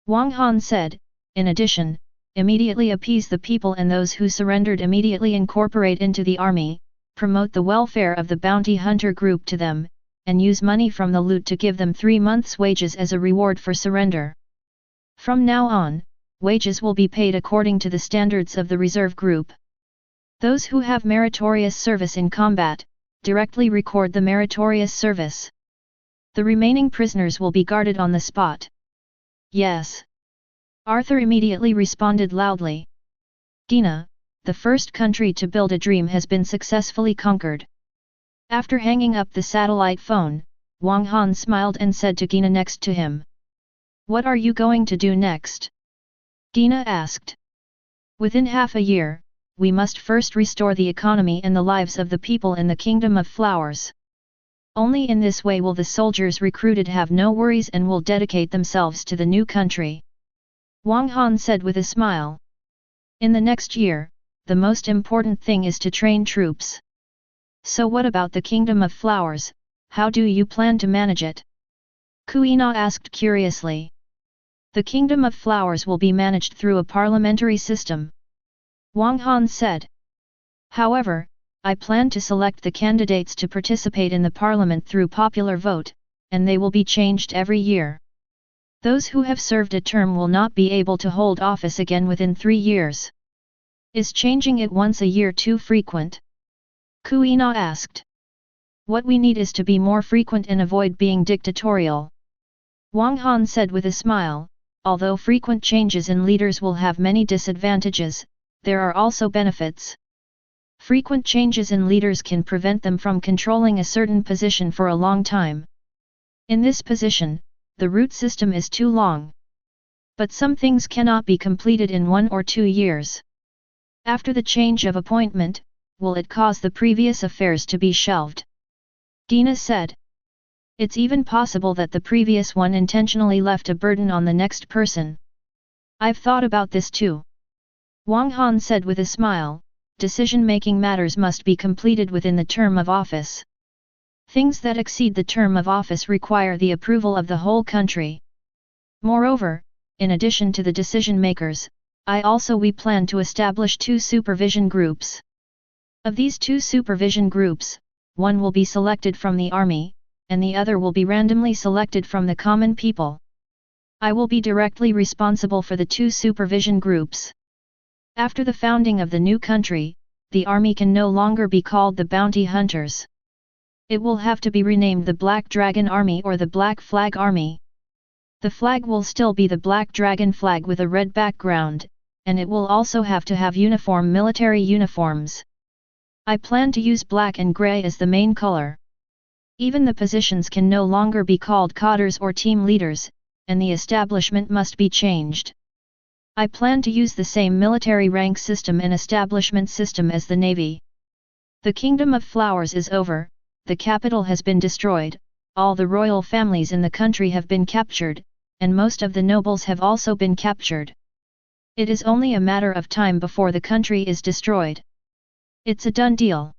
Wang Han said. In addition, immediately appease the people and those who surrendered immediately incorporate into the army, promote the welfare of the bounty hunter group to them, and use money from the loot to give them 3 months' wages as a reward for surrender. From now on, wages will be paid according to the standards of the reserve group. Those who have meritorious service in combat, directly record the meritorious service. The remaining prisoners will be guarded on the spot. Yes. Arthur immediately responded loudly. Guinea, the first country to build a dream, has been successfully conquered. After hanging up the satellite phone, Wang Han smiled and said to Guinea next to him. What are you going to do next? Guinea asked. Within half a year, we must first restore the economy and the lives of the people in the Kingdom of Flowers. Only in this way will the soldiers recruited have no worries and will dedicate themselves to the new country. Wang Han said with a smile. In the next year, the most important thing is to train troops. So what about the Kingdom of Flowers, how do you plan to manage it? Kuina asked curiously. The Kingdom of Flowers will be managed through a parliamentary system. Wang Han said. However, I plan to select the candidates to participate in the parliament through popular vote, and they will be changed every year. Those who have served a term will not be able to hold office again within 3 years. Is changing it once a year too frequent? Kuina asked. What we need is to be more frequent and avoid being dictatorial. Wang Han said with a smile, although frequent changes in leaders will have many disadvantages, there are also benefits. Frequent changes in leaders can prevent them from controlling a certain position for a long time. In this position, the root system is too long. But some things cannot be completed in 1 or 2 years. After the change of appointment, will it cause the previous affairs to be shelved? Dina said. It's even possible that the previous one intentionally left a burden on the next person. I've thought about this too. Wang Han said with a smile, decision-making matters must be completed within the term of office. Things that exceed the term of office require the approval of the whole country. Moreover, in addition to the decision-makers, we plan to establish 2 supervision groups. Of these 2 supervision groups, one will be selected from the army, and the other will be randomly selected from the common people. I will be directly responsible for the 2 supervision groups. After the founding of the new country, the army can no longer be called the Bounty Hunters. It will have to be renamed the Black Dragon Army or the Black Flag Army. The flag will still be the Black Dragon flag with a red background, and it will also have to have uniform military uniforms. I plan to use black and grey as the main color. Even the positions can no longer be called cadres or team leaders, and the establishment must be changed. I plan to use the same military rank system and establishment system as the Navy. The Kingdom of Flowers is over, the capital has been destroyed, all the royal families in the country have been captured, and most of the nobles have also been captured. It is only a matter of time before the country is destroyed. It's a done deal.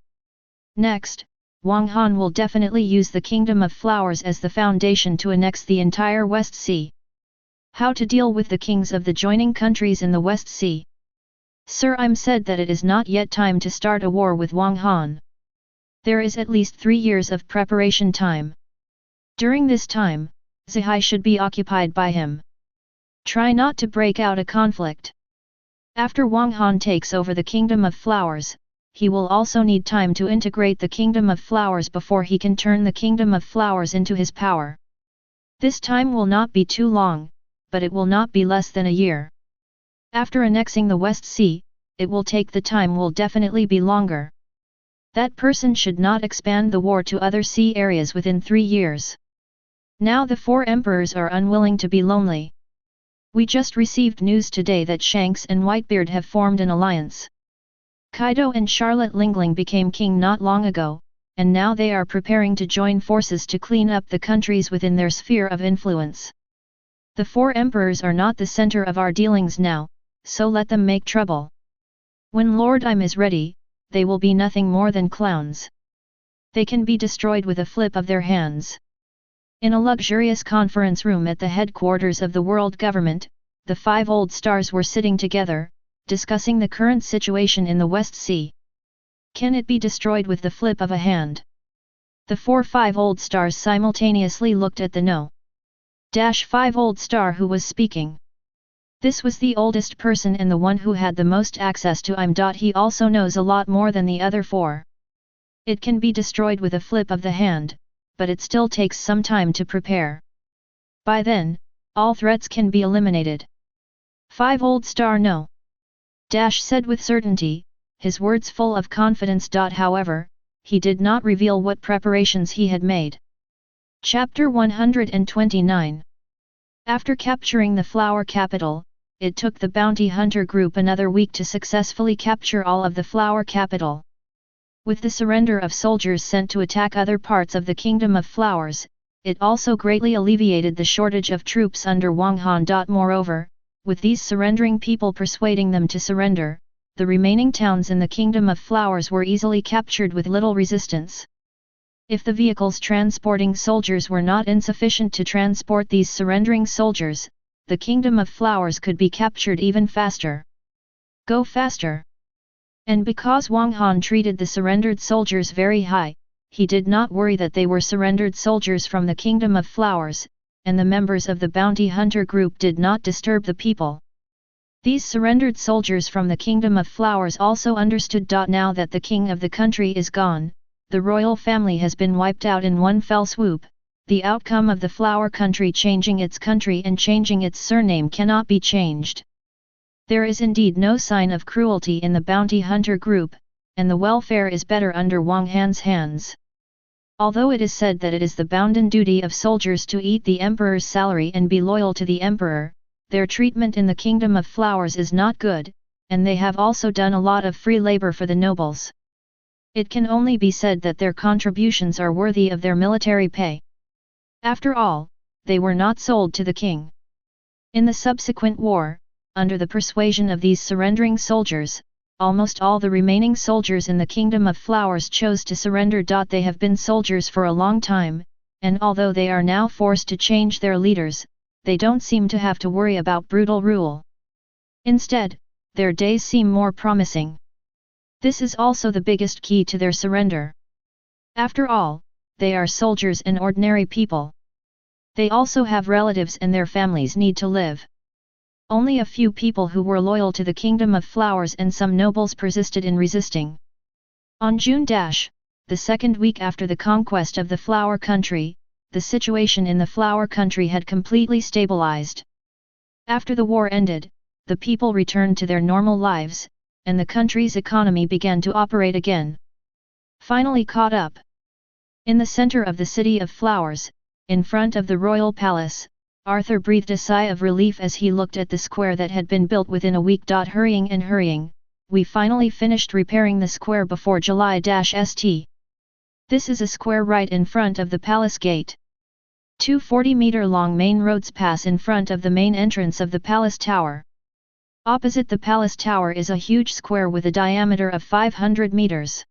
Next, Wang Han will definitely use the Kingdom of Flowers as the foundation to annex the entire West Sea. How to deal with the kings of the joining countries in the West Sea? Sir, I'm said that it is not yet time to start a war with Wang Han. There is at least 3 years of preparation time. During this time, Zihai should be occupied by him. Try not to break out a conflict. After Wang Han takes over the Kingdom of Flowers, he will also need time to integrate the Kingdom of Flowers before he can turn the Kingdom of Flowers into his power. This time will not be too long, but it will not be less than a year. After annexing the West Sea, it will take the time will definitely be longer. That person should not expand the war to other sea areas within 3 years. Now the 4 emperors are unwilling to be lonely. We just received news today that Shanks and Whitebeard have formed an alliance. Kaido and Charlotte Lingling became king not long ago, and now they are preparing to join forces to clean up the countries within their sphere of influence. The 4 emperors are not the center of our dealings now, so let them make trouble. When Lord Im is ready, they will be nothing more than clowns. They can be destroyed with a flip of their hands. In a luxurious conference room at the headquarters of the world government, the 5 old stars were sitting together, discussing the current situation in the West Sea. Can it be destroyed with the flip of a hand? The 5 old stars simultaneously looked at the no. 5 old star who was speaking. This was the oldest person and the one who had the most access to Im. He also knows a lot more than the other 4. It can be destroyed with a flip of the hand, but it still takes some time to prepare. By then, all threats can be eliminated. 5 old star no. Said with certainty, his words full of confidence. However, he did not reveal what preparations he had made. Chapter 129. After capturing the flower capital, it took the bounty hunter group another week to successfully capture all of the flower capital. With the surrender of soldiers sent to attack other parts of the Kingdom of Flowers, it also greatly alleviated the shortage of troops under Wang Han. Moreover, with these surrendering people persuading them to surrender, the remaining towns in the Kingdom of Flowers were easily captured with little resistance. If the vehicles transporting soldiers were not insufficient to transport these surrendering soldiers, the Kingdom of Flowers could be captured even faster. Go faster! And because Wang Han treated the surrendered soldiers very high, he did not worry that they were surrendered soldiers from the Kingdom of Flowers, and the members of the bounty hunter group did not disturb the people. These surrendered soldiers from the Kingdom of Flowers also understood. Now that the king of the country is gone, the royal family has been wiped out in one fell swoop. The outcome of the flower country changing its country and changing its surname cannot be changed. There is indeed no sign of cruelty in the bounty hunter group, and the welfare is better under Wang Han's hands. Although it is said that it is the bounden duty of soldiers to eat the emperor's salary and be loyal to the emperor, their treatment in the Kingdom of Flowers is not good, and they have also done a lot of free labor for the nobles. It can only be said that their contributions are worthy of their military pay. After all, they were not sold to the king. In the subsequent war, under the persuasion of these surrendering soldiers, almost all the remaining soldiers in the Kingdom of Flowers chose to surrender. They have been soldiers for a long time, and although they are now forced to change their leaders, they don't seem to have to worry about brutal rule. Instead, their days seem more promising. This is also the biggest key to their surrender. After all, they are soldiers and ordinary people. They also have relatives and their families need to live. Only a few people who were loyal to the Kingdom of Flowers and some nobles persisted in resisting. On June the second week after the conquest of the flower country, the situation in the flower country had completely stabilized. After the war ended, the people returned to their normal lives, and the country's economy began to operate again. Finally caught up. In the center of the City of Flowers, in front of the royal palace, Arthur breathed a sigh of relief as he looked at the square that had been built within a week. Hurrying, we finally finished repairing the square before July-St. This is a square right in front of the palace gate. Two 40-meter-long main roads pass in front of the main entrance of the palace tower. Opposite the palace tower is a huge square with a diameter of 500 meters.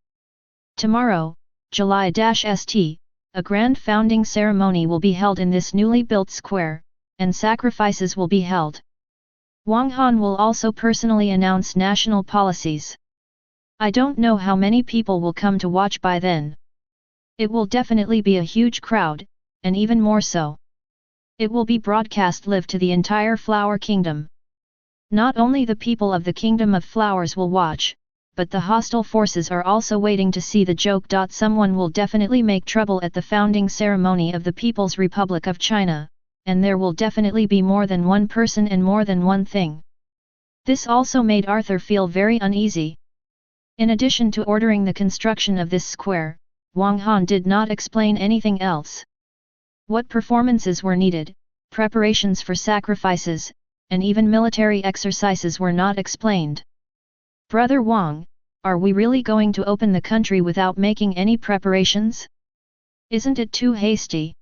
Tomorrow, July-St., a grand founding ceremony will be held in this newly built square, and sacrifices will be held. Wang Han will also personally announce national policies. I don't know how many people will come to watch by then. It will definitely be a huge crowd, and even more so. It will be broadcast live to the entire Flower Kingdom. Not only the people of the Kingdom of Flowers will watch, but the hostile forces are also waiting to see the joke. Someone will definitely make trouble at the founding ceremony of the People's Republic of China, and there will definitely be more than one person and more than one thing. This also made Arthur feel very uneasy. In addition to ordering the construction of this square, Wang Han did not explain anything else. What performances were needed, preparations for sacrifices, and even military exercises were not explained. Brother Wang, are we really going to open the country without making any preparations? Isn't it too hasty?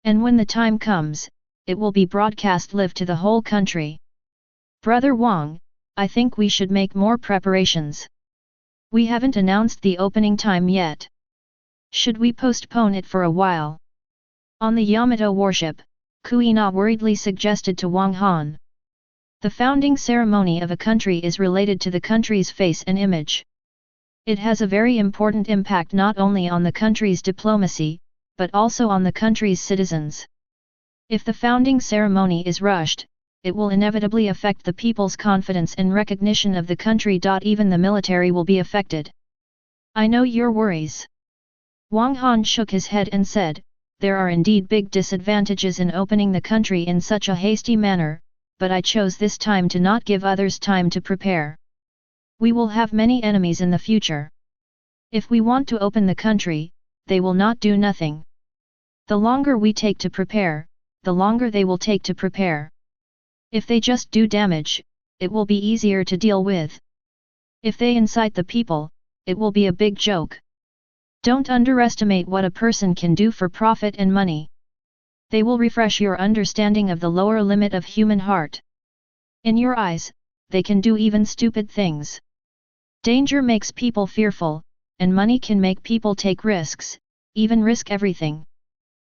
And when the time comes, it will be broadcast live to the whole country. Brother Wang, I think we should make more preparations. We haven't announced the opening time yet. Should we postpone it for a while? On the Yamato warship, Kuina worriedly suggested to Wang Han. The founding ceremony of a country is related to the country's face and image. It has a very important impact not only on the country's diplomacy, but also on the country's citizens. If the founding ceremony is rushed, it will inevitably affect the people's confidence and recognition of the country. Even the military will be affected. I know your worries. Wang Han shook his head and said, there are indeed big disadvantages in opening the country in such a hasty manner, but I chose this time to not give others time to prepare. We will have many enemies in the future. If we want to open the country, they will not do nothing. The longer we take to prepare, the longer they will take to prepare. If they just do damage, it will be easier to deal with. If they incite the people, it will be a big joke. Don't underestimate what a person can do for profit and money. They will refresh your understanding of the lower limit of human heart. In your eyes, they can do even stupid things. Danger makes people fearful, and money can make people take risks, even risk everything.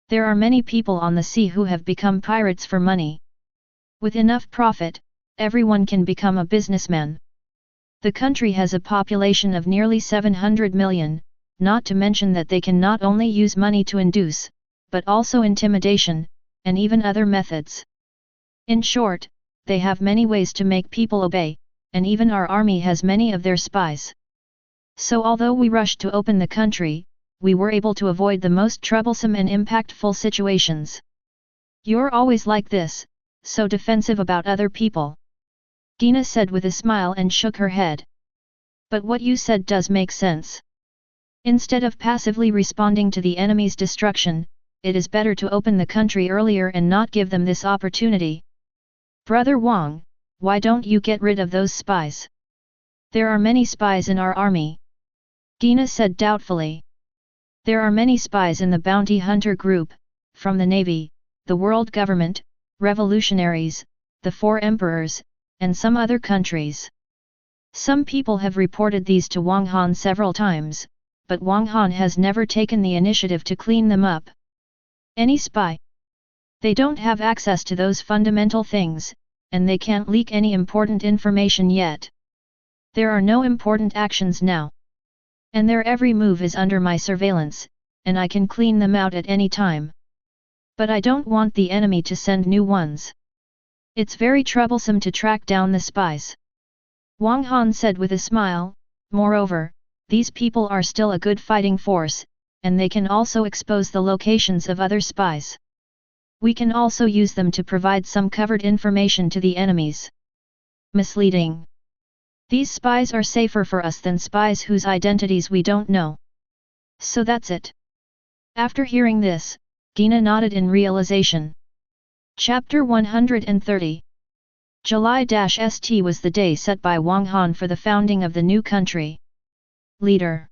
There are many people on the sea who have become pirates for money. With enough profit, everyone can become a businessman. The country has a population of nearly 700 million, not to mention that they can not only use money to induce, but also intimidation, and even other methods. In short, they have many ways to make people obey, and even our army has many of their spies. So although we rushed to open the country, we were able to avoid the most troublesome and impactful situations. You're always like this, so defensive about other people. Gina said with a smile and shook her head. But what you said does make sense. Instead of passively responding to the enemy's destruction, it is better to open the country earlier and not give them this opportunity. Brother Wang, why don't you get rid of those spies? There are many spies in our army. Gina said doubtfully. There are many spies in the bounty hunter group, from the navy, the world government, revolutionaries, the four emperors, and some other countries. Some people have reported these to Wang Han several times, but Wang Han has never taken the initiative to clean them up. Any spy? They don't have access to those fundamental things, and they can't leak any important information yet. There are no important actions now. And their every move is under my surveillance, and I can clean them out at any time. But I don't want the enemy to send new ones. It's very troublesome to track down the spies. Wang Han said with a smile, moreover, these people are still a good fighting force, and they can also expose the locations of other spies. We can also use them to provide some covered information to the enemies. Misleading. These spies are safer for us than spies whose identities we don't know. So that's it. After hearing this, Gina nodded in realization. Chapter 130. July-ST was the day set by Wang Han for the founding of the new country. Leader.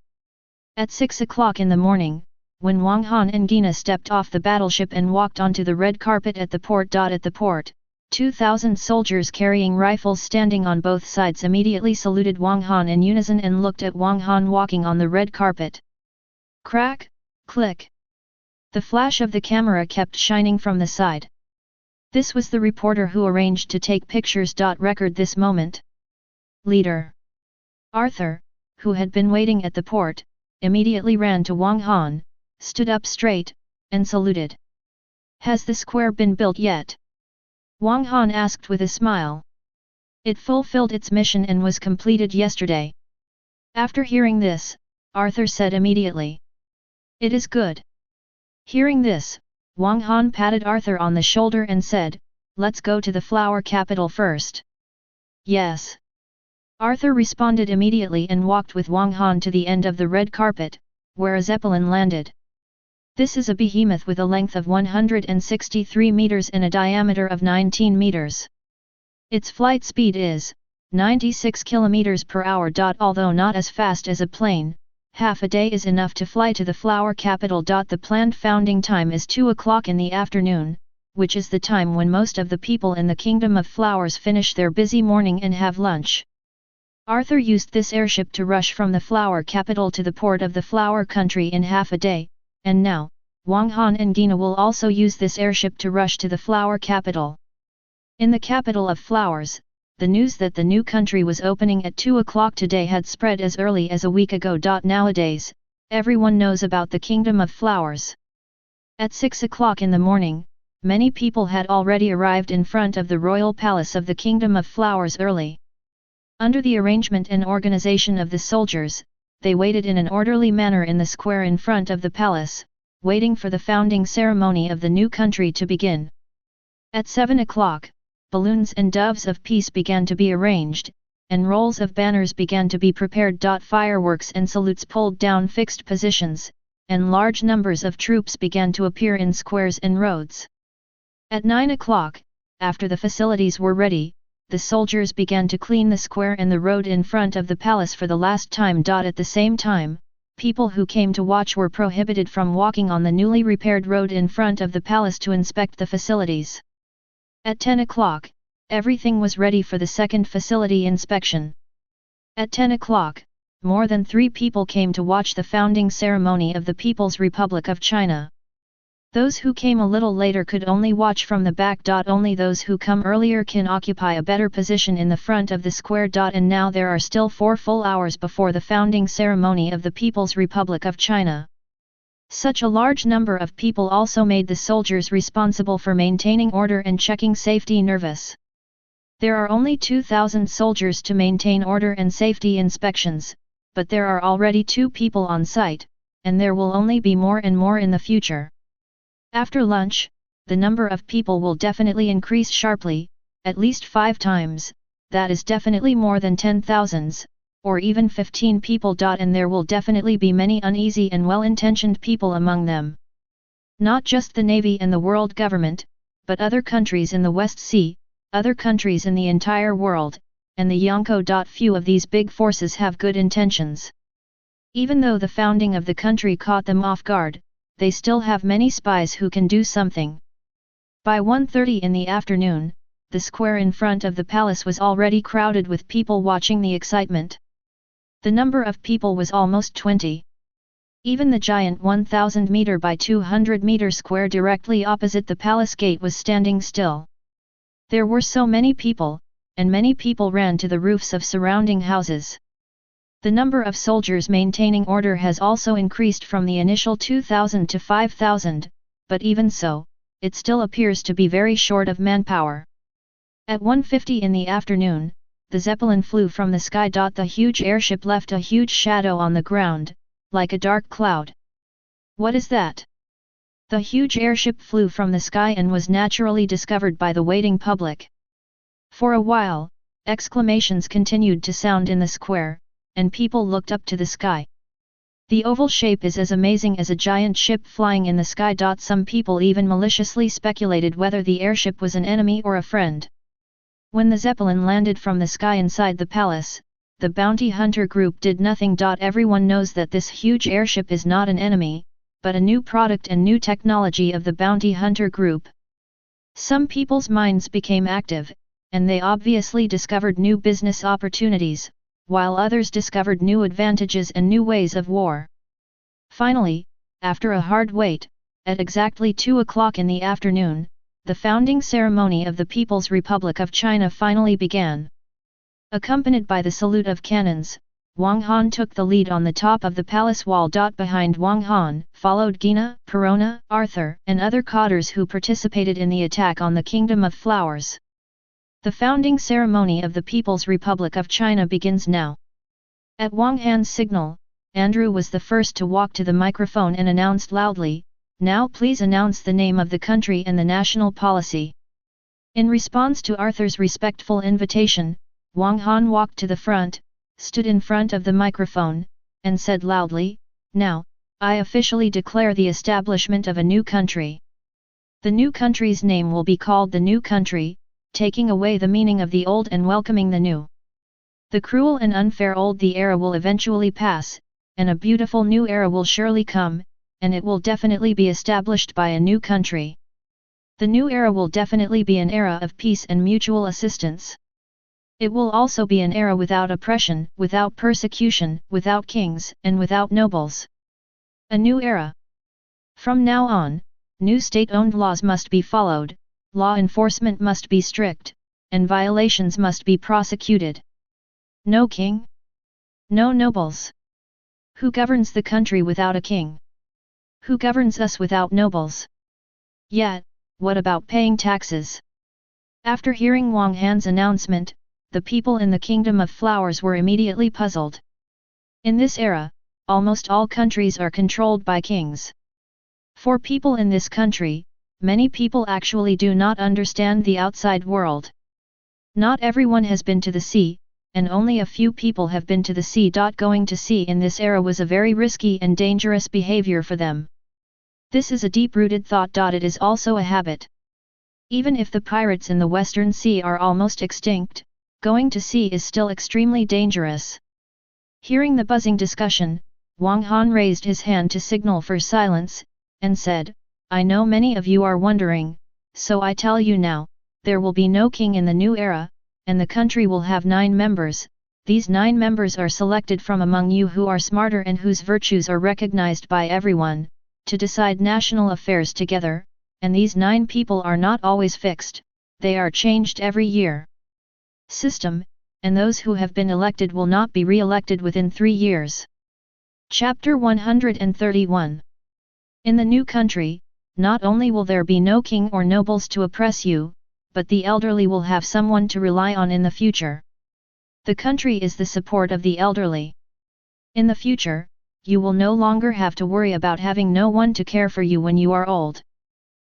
At 6 o'clock in the morning, when Wang Han and Gina stepped off the battleship and walked onto the red carpet at the port. 2,000 soldiers carrying rifles standing on both sides immediately saluted Wang Han in unison and looked at Wang Han walking on the red carpet. Crack, click. The flash of the camera kept shining from the side. This was the reporter who arranged to take pictures. Record this moment. Leader. Arthur, who had been waiting at the port, immediately ran to Wang Han, stood up straight, and saluted. Has the square been built yet? Wang Han asked with a smile. It fulfilled its mission and was completed yesterday. After hearing this, Arthur said immediately. It is good. Hearing this, Wang Han patted Arthur on the shoulder and said, let's go to the flower capital first. Yes. Arthur responded immediately and walked with Wang Han to the end of the red carpet, where a zeppelin landed. This is a behemoth with a length of 163 meters and a diameter of 19 meters. Its flight speed is 96 kilometers per hour. Although not as fast as a plane, half a day is enough to fly to the flower capital. The planned founding time is 2 o'clock in the afternoon, which is the time when most of the people in the Kingdom of Flowers finish their busy morning and have lunch. Arthur used this airship to rush from the flower capital to the port of the flower country in half a day, and now, Wang Han and Gina will also use this airship to rush to the flower capital. In the capital of flowers, the news that the new country was opening at 2 o'clock today had spread as early as a week ago. Nowadays, everyone knows about the Kingdom of Flowers. At 6 o'clock in the morning, many people had already arrived in front of the royal palace of the Kingdom of Flowers early. Under the arrangement and organization of the soldiers, they waited in an orderly manner in the square in front of the palace, waiting for the founding ceremony of the new country to begin. At 7 o'clock, balloons and doves of peace began to be arranged, and rolls of banners began to be prepared. Fireworks and salutes pulled down fixed positions, and large numbers of troops began to appear in squares and roads. At 9 o'clock, after the facilities were ready, the soldiers began to clean the square and the road in front of the palace for the last time. At the same time, people who came to watch were prohibited from walking on the newly repaired road in front of the palace to inspect the facilities. At 10 o'clock, everything was ready for the second facility inspection. At 10 o'clock, more than 3 people came to watch the founding ceremony of the People's Republic of China. Those who came a little later could only watch from the back. Only those who come earlier can occupy a better position in the front of the square. And now there are still 4 full hours before the founding ceremony of the People's Republic of China. Such a large number of people also made the soldiers responsible for maintaining order and checking safety nervous. There are only 2,000 soldiers to maintain order and safety inspections, but there are already 2 people on site, and there will only be more and more in the future. After lunch, the number of people will definitely increase sharply, at least 5 times, that is definitely more than 10,000, or even 15 people. And there will definitely be many uneasy and well-intentioned people among them. Not just the Navy and the world government, but other countries in the West Sea, other countries in the entire world, and the Yonko. Few of these big forces have good intentions. Even though the founding of the country caught them off guard, they still have many spies who can do something. By 1:30 in the afternoon, the square in front of the palace was already crowded with people watching the excitement. The number of people was almost 20. Even the giant 1,000 meter by 200 meter square directly opposite the palace gate was standing still. There were so many people, and many people ran to the roofs of surrounding houses. The number of soldiers maintaining order has also increased from the initial 2,000 to 5,000, but even so, it still appears to be very short of manpower. At 1:50 in the afternoon, the Zeppelin flew from the sky. The huge airship left a huge shadow on the ground, like a dark cloud. What is that? The huge airship flew from the sky and was naturally discovered by the waiting public. For a while, exclamations continued to sound in the square, and people looked up to the sky. The oval shape is as amazing as a giant ship flying in the sky. Some people even maliciously speculated whether the airship was an enemy or a friend. When the Zeppelin landed from the sky inside the palace, the bounty hunter group did nothing. Everyone knows that this huge airship is not an enemy, but a new product and new technology of the bounty hunter group. Some people's minds became active, and they obviously discovered new business opportunities, while others discovered new advantages and new ways of war. Finally, after a hard wait, at exactly 2 o'clock in the afternoon, the founding ceremony of the People's Republic of China finally began. Accompanied by the salute of cannons, Wang Han took the lead on the top of the palace wall. Behind Wang Han, followed Gina, Perona, Arthur, and other cotters who participated in the attack on the Kingdom of Flowers. The founding ceremony of the People's Republic of China begins now. At Wang Han's signal, Andrew was the first to walk to the microphone and announced loudly, "Now please announce the name of the country and the national policy." In response to Arthur's respectful invitation, Wang Han walked to the front, stood in front of the microphone, and said loudly, "Now, I officially declare the establishment of a new country. The new country's name will be called the New Country, taking away the meaning of the old and welcoming the new. The cruel and unfair old the era will eventually pass, and a beautiful new era will surely come, and it will definitely be established by a new country. The new era will definitely be an era of peace and mutual assistance. It will also be an era without oppression, without persecution, without kings, and without nobles. A new era. From now on, new state-owned laws must be followed, law enforcement must be strict, and violations must be prosecuted. No king? No nobles. Who governs the country without a king? Who governs us without nobles? Yet, what about paying taxes?" After hearing Wang Han's announcement, the people in the Kingdom of Flowers were immediately puzzled. In this era, almost all countries are controlled by kings. For people in this country, many people actually do not understand the outside world. Not everyone has been to the sea, and only a few people have been to the sea. Going to sea in this era was a very risky and dangerous behavior for them. This is a deep-rooted thought. It is also a habit. Even if the pirates in the Western Sea are almost extinct, going to sea is still extremely dangerous. Hearing the buzzing discussion, Wang Han raised his hand to signal for silence, and said, "I know many of you are wondering, so I tell you now, there will be no king in the new era, and the country will have 9 members. These 9 members are selected from among you who are smarter and whose virtues are recognized by everyone, to decide national affairs together, and these 9 people are not always fixed, they are changed every year. System, and those who have been elected will not be re-elected within 3 years." Chapter 131. In the new country, not only will there be no king or nobles to oppress you, but the elderly will have someone to rely on in the future. The country is the support of the elderly. In the future, you will no longer have to worry about having no one to care for you when you are old.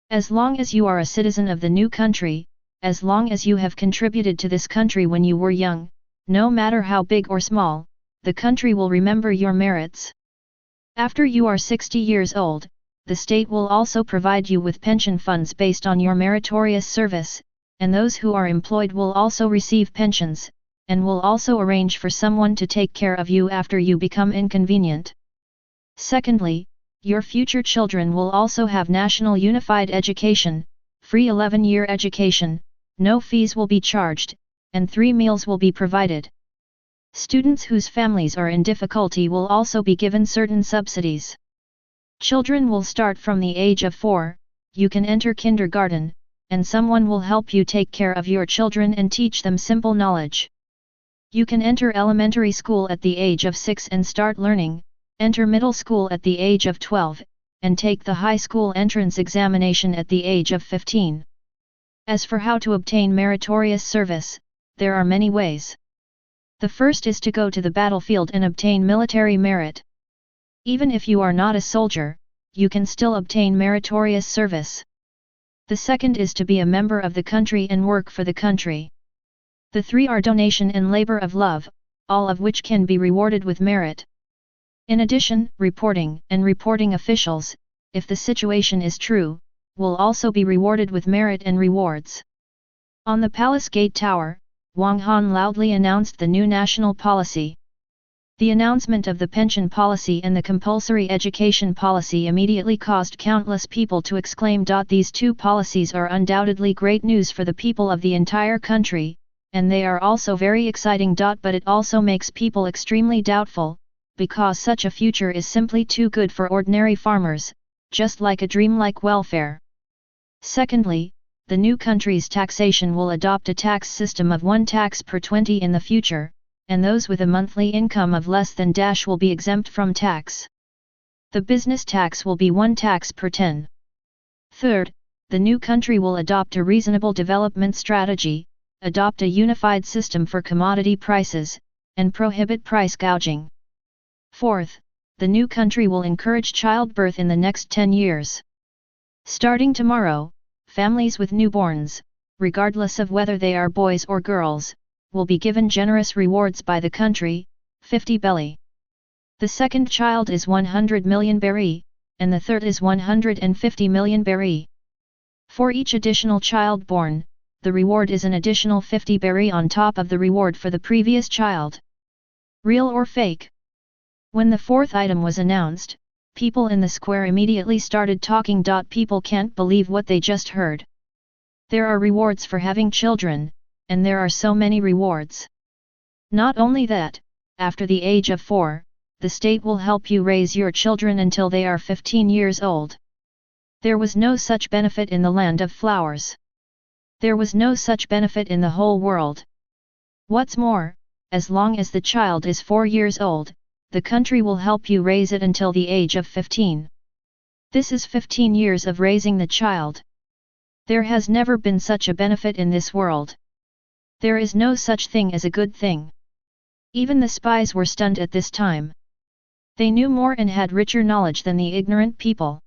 As long as you are a citizen of the new country, as long as you have contributed to this country when you were young, no matter how big or small, the country will remember your merits. After you are 60 years old, the state will also provide you with pension funds based on your meritorious service, and those who are employed will also receive pensions, and will also arrange for someone to take care of you after you become inconvenient. Secondly, your future children will also have national unified education, free 11-year education, no fees will be charged, and 3 meals will be provided. Students whose families are in difficulty will also be given certain subsidies. Children will start from the age of 4, you can enter kindergarten, and someone will help you take care of your children and teach them simple knowledge. You can enter elementary school at the age of 6 and start learning, enter middle school at the age of 12, and take the high school entrance examination at the age of 15. As for how to obtain meritorious service, there are many ways. The first is to go to the battlefield and obtain military merit. Even if you are not a soldier, you can still obtain meritorious service. The second is to be a member of the country and work for the country. The 3 are donation and labor of love, all of which can be rewarded with merit. In addition, reporting and reporting officials, if the situation is true, will also be rewarded with merit and rewards. On the Palace Gate Tower, Wang Han loudly announced the new national policy. The announcement of the pension policy and the compulsory education policy immediately caused countless people to exclaim. These 2 policies are undoubtedly great news for the people of the entire country, and they are also very exciting. But it also makes people extremely doubtful, because such a future is simply too good for ordinary farmers, just like a dream like welfare. Secondly, the new country's taxation will adopt a tax system of 1 tax per 20 in the future, and those with a monthly income of less than - will be exempt from tax. The business tax will be 1 tax per 10. Third, the new country will adopt a reasonable development strategy, adopt a unified system for commodity prices, and prohibit price gouging. Fourth, the new country will encourage childbirth in the next 10 years. Starting tomorrow, families with newborns, regardless of whether they are boys or girls, will be given generous rewards by the country, 50 belly. The second child is 100 million berry, and the third is 150 million berry. For each additional child born, the reward is an additional 50 berry on top of the reward for the previous child. Real or fake? When the 4th item was announced, people in the square immediately started talking. People can't believe what they just heard. There are rewards for having children, and there are so many rewards. Not only that, after the age of 4, the state will help you raise your children until they are 15 years old. There was no such benefit in the land of flowers. There was no such benefit in the whole world. What's more, as long as the child is 4 years old, the country will help you raise it until the age of 15. This is 15 years of raising the child. There has never been such a benefit in this world. There is no such thing as a good thing. Even the spies were stunned at this time. They knew more and had richer knowledge than the ignorant people.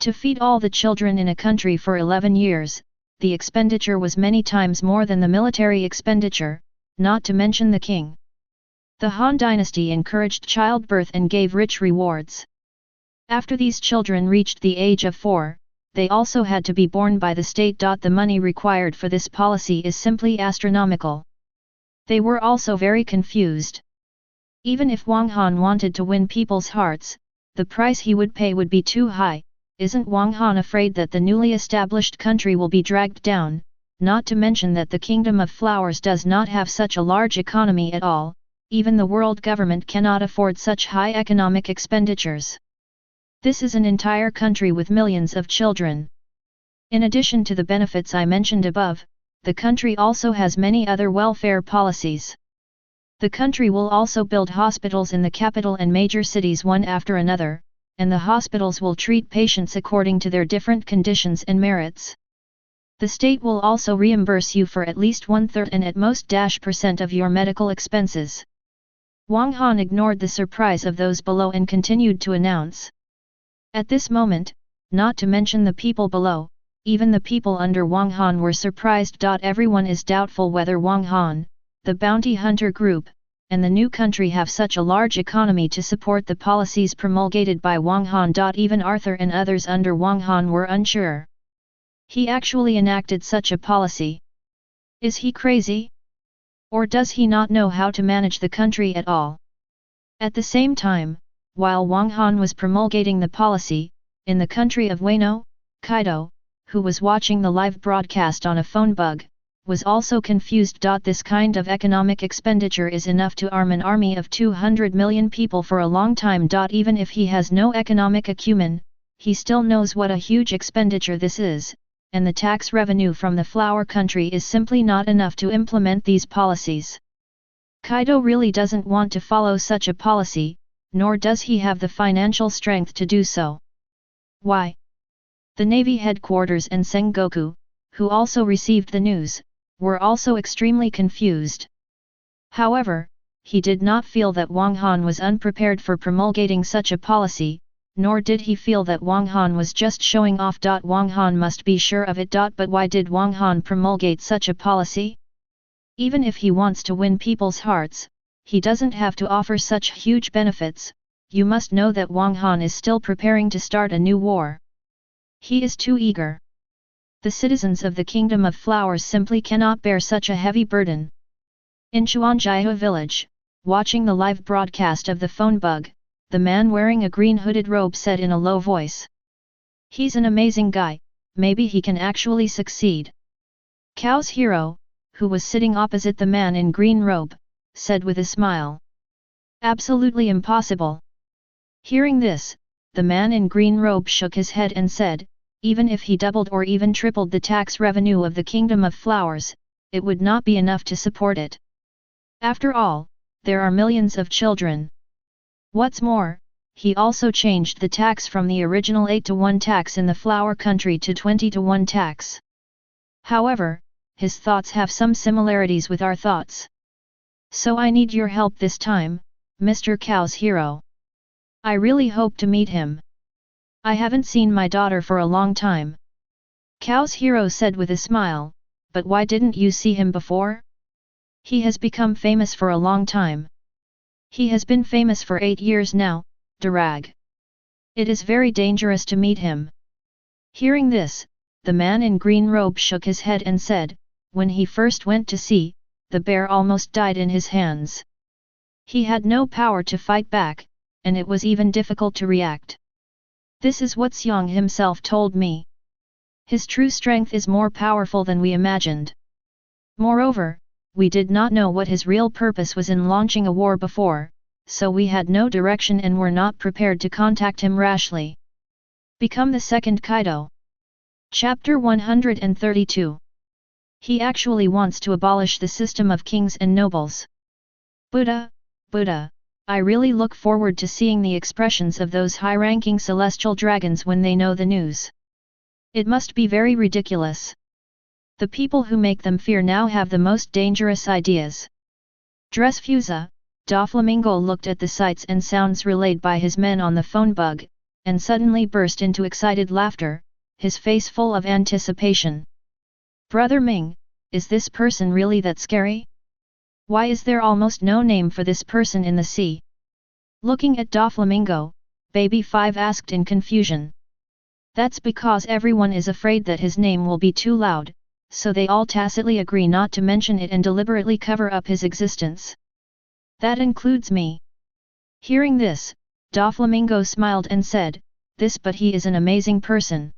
To feed all the children in a country for 11 years, the expenditure was many times more than the military expenditure, not to mention the king. The Han dynasty encouraged childbirth and gave rich rewards. After these children reached the age of 4, they also had to be born by the state. The money required for this policy is simply astronomical. They were also very confused. Even if Wang Han wanted to win people's hearts, the price he would pay would be too high. Isn't Wang Han afraid that the newly established country will be dragged down, not to mention that the Kingdom of Flowers does not have such a large economy at all, even the world government cannot afford such high economic expenditures. This is an entire country with millions of children. In addition to the benefits I mentioned above, the country also has many other welfare policies. The country will also build hospitals in the capital and major cities one after another, and the hospitals will treat patients according to their different conditions and merits. The state will also reimburse you for at least 1/3 and at most -% of your medical expenses. Wang Han ignored the surprise of those below and continued to announce. At this moment, not to mention the people below, even the people under Wang Han were surprised. Everyone is doubtful whether Wang Han, the bounty hunter group, and the new country have such a large economy to support the policies promulgated by Wang Han. Even Arthur and others under Wang Han were unsure. He actually enacted such a policy. Is he crazy? Or does he not know how to manage the country at all? At the same time, while Wang Han was promulgating the policy, in the country of Wano, Kaido, who was watching the live broadcast on a phone bug, was also confused. This kind of economic expenditure is enough to arm an army of 200 million people for a long time. Even if he has no economic acumen, he still knows what a huge expenditure this is, and the tax revenue from the flower country is simply not enough to implement these policies. Kaido really doesn't want to follow such a policy, nor does he have the financial strength to do so. Why? The Navy headquarters and Sengoku, who also received the news, were also extremely confused. However, he did not feel that Wang Han was unprepared for promulgating such a policy, nor did he feel that Wang Han was just showing off. Wang Han must be sure of it. But why did Wang Han promulgate such a policy? Even if he wants to win people's hearts, he doesn't have to offer such huge benefits. You must know that Wang Han is still preparing to start a new war. He is too eager. The citizens of the Kingdom of Flowers simply cannot bear such a heavy burden. In Chuanjiahu village, watching the live broadcast of the phone bug, the man wearing a green hooded robe said in a low voice. He's an amazing guy, maybe he can actually succeed. Chaos Hero, who was sitting opposite the man in green robe, said with a smile. Absolutely impossible. Hearing this, the man in green robe shook his head and said, even if he doubled or even tripled the tax revenue of the Kingdom of Flowers, it would not be enough to support it. After all, there are millions of children. What's more, he also changed the tax from the original 8-to-1 tax in the flower country to 20-to-1 tax. However, his thoughts have some similarities with our thoughts. So I need your help this time, Mr. Chaos Hero. I really hope to meet him. I haven't seen my daughter for a long time. Chaos Hero said with a smile, but why didn't you see him before? He has become famous for a long time. He has been famous for 8 years now, Darag. It is very dangerous to meet him. Hearing this, the man in green robe shook his head and said, when he first went to sea, the bear almost died in his hands. He had no power to fight back, and it was even difficult to react. This is what Xiang himself told me. His true strength is more powerful than we imagined. Moreover, we did not know what his real purpose was in launching a war before, so we had no direction and were not prepared to contact him rashly. Become the second Kaido. Chapter 132. He actually wants to abolish the system of kings and nobles. Buddha, I really look forward to seeing the expressions of those high-ranking celestial dragons when they know the news. It must be very ridiculous. The people who make them fear now have the most dangerous ideas. Dressfusa, Doflamingo looked at the sights and sounds relayed by his men on the phone bug, and suddenly burst into excited laughter, his face full of anticipation. Brother Ming, is this person really that scary? Why is there almost no name for this person in the sea? Looking at Doflamingo, Baby 5 asked in confusion. That's because everyone is afraid that his name will be too loud, so they all tacitly agree not to mention it and deliberately cover up his existence. That includes me. Hearing this, Doflamingo smiled and said, but he is an amazing person.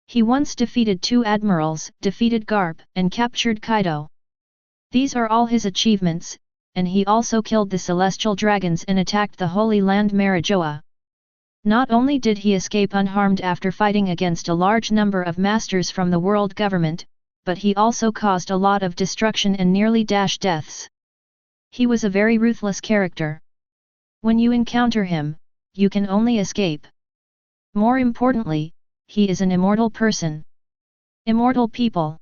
He once defeated 2 admirals, defeated Garp, and captured Kaido. These are all his achievements, and he also killed the celestial dragons and attacked the Holy Land Marie Gioia. Not only did he escape unharmed after fighting against a large number of masters from the world government, but he also caused a lot of destruction and nearly deaths. He was a very ruthless character. When you encounter him, you can only escape. More importantly, he is an immortal person. Immortal people.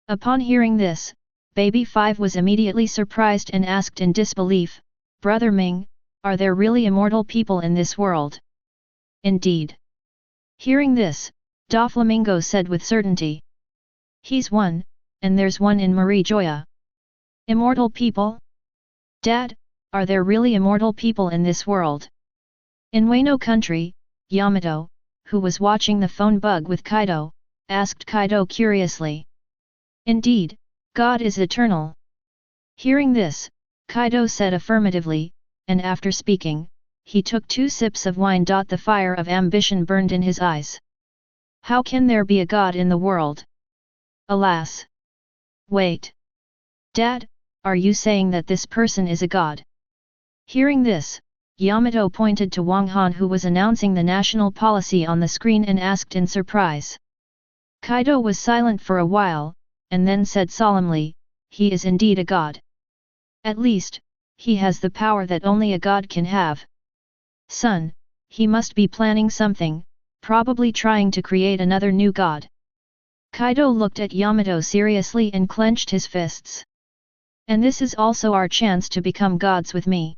Upon hearing this, Baby 5 was immediately surprised and asked in disbelief, Brother Ming, are there really immortal people in this world? Indeed. Hearing this, Doflamingo said with certainty. He's one, and there's one in Marie Gioia. Immortal people? Dad, are there really immortal people in this world? In Wano country, Yamato, who was watching the phone bug with Kaido, asked Kaido curiously. Indeed, God is eternal. Hearing this, Kaido said affirmatively, and after speaking, he took 2 sips of wine. The fire of ambition burned in his eyes. How can there be a God in the world? Alas! Wait! Dad, are you saying that this person is a god? Hearing this, Yamato pointed to Wang Han, who was announcing the national policy on the screen, and asked in surprise. Kaido was silent for a while, and then said solemnly, he is indeed a god. At least, he has the power that only a god can have. Son, he must be planning something, probably trying to create another new god. Kaido looked at Yamato seriously and clenched his fists. And this is also our chance to become gods with me.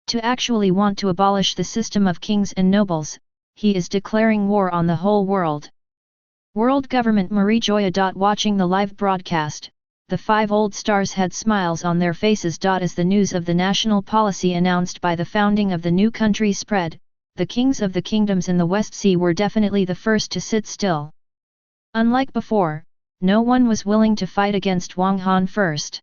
To actually want to abolish the system of kings and nobles, he is declaring war on the whole world. World Government Marie Gioia. Watching the live broadcast, the 5 old stars had smiles on their faces. As the news of the national policy announced by the founding of the new country spread, the kings of the kingdoms in the West Sea were definitely the first to sit still. Unlike before, no one was willing to fight against Wang Han first.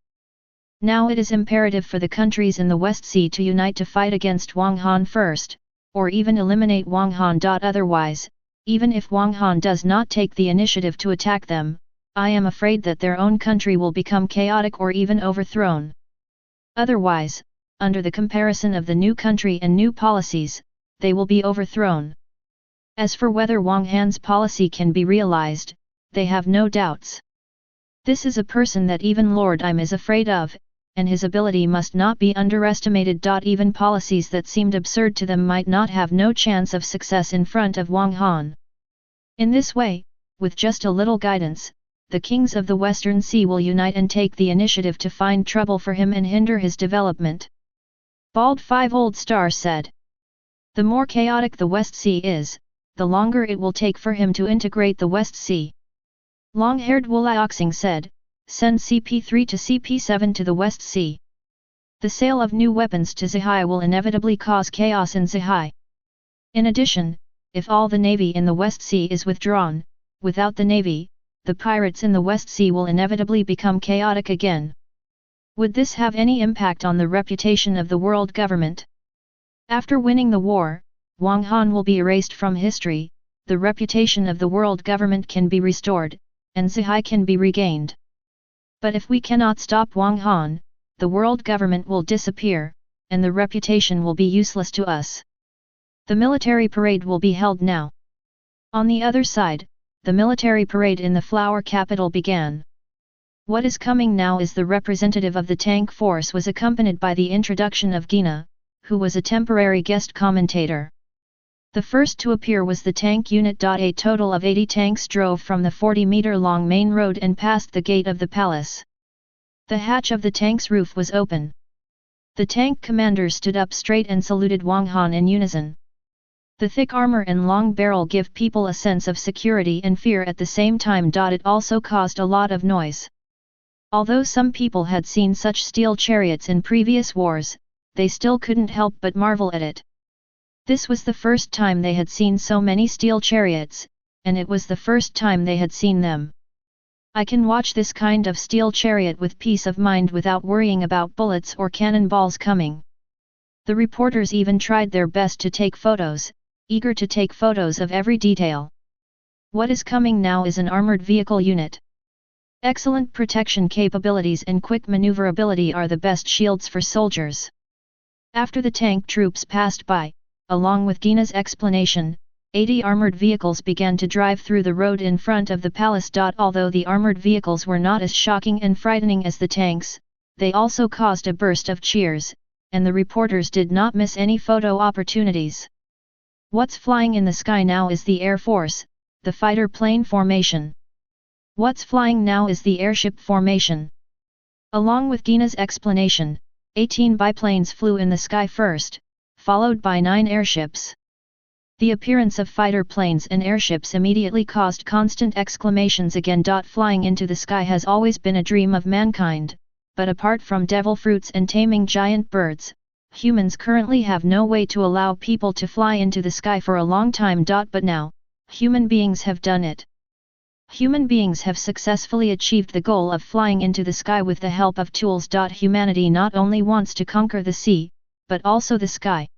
Now it is imperative for the countries in the West Sea to unite to fight against Wang Han first, or even eliminate Wang Han. Otherwise, even if Wang Han does not take the initiative to attack them, I am afraid that their own country will become chaotic or even overthrown. Otherwise, under the comparison of the new country and new policies, they will be overthrown. As for whether Wang Han's policy can be realized, they have no doubts. This is a person that even Lord Im is afraid of, and his ability must not be underestimated. Even policies that seemed absurd to them might not have no chance of success in front of Wang Han. In this way, with just a little guidance, the kings of the Western Sea will unite and take the initiative to find trouble for him and hinder his development. Bald 5 Old Star said. The more chaotic the West Sea is, the longer it will take for him to integrate the West Sea. Long-haired Wulioxing said, send CP3 to CP7 to the West Sea. The sale of new weapons to Zihai will inevitably cause chaos in Zihai. In addition, if all the navy in the West Sea is withdrawn, without the navy, the pirates in the West Sea will inevitably become chaotic again. Would this have any impact on the reputation of the world government? After winning the war, Wang Han will be erased from history, the reputation of the world government can be restored, and Zihai can be regained. But if we cannot stop Wang Han, the world government will disappear, and the reputation will be useless to us. The military parade will be held now. On the other side, the military parade in the flower capital began. What is coming now is the representative of the tank force was accompanied by the introduction of Gina, who was a temporary guest commentator. The first to appear was the tank unit. A total of 80 tanks drove from the 40-meter-long main road and passed the gate of the palace. The hatch of the tank's roof was open. The tank commander stood up straight and saluted Wang Han in unison. The thick armor and long barrel give people a sense of security and fear at the same time. It also caused a lot of noise. Although some people had seen such steel chariots in previous wars, they still couldn't help but marvel at it. This was the first time they had seen so many steel chariots, and it was the first time they had seen them. I can watch this kind of steel chariot with peace of mind without worrying about bullets or cannonballs coming. The reporters even tried their best to take photos, eager to take photos of every detail. What is coming now is an armored vehicle unit. Excellent protection capabilities and quick maneuverability are the best shields for soldiers. After the tank troops passed by, along with Gina's explanation, 80 armored vehicles began to drive through the road in front of the palace. Although the armored vehicles were not as shocking and frightening as the tanks, they also caused a burst of cheers, and the reporters did not miss any photo opportunities. What's flying in the sky now is the Air Force, the fighter plane formation. What's flying now is the airship formation. Along with Gina's explanation, 18 biplanes flew in the sky first, followed by 9 airships. The appearance of fighter planes and airships immediately caused constant exclamations again. Flying into the sky has always been a dream of mankind, but apart from devil fruits and taming giant birds, humans currently have no way to allow people to fly into the sky for a long time. But now, human beings have done it. Human beings have successfully achieved the goal of flying into the sky with the help of tools. Humanity not only wants to conquer the sea, but also the sky.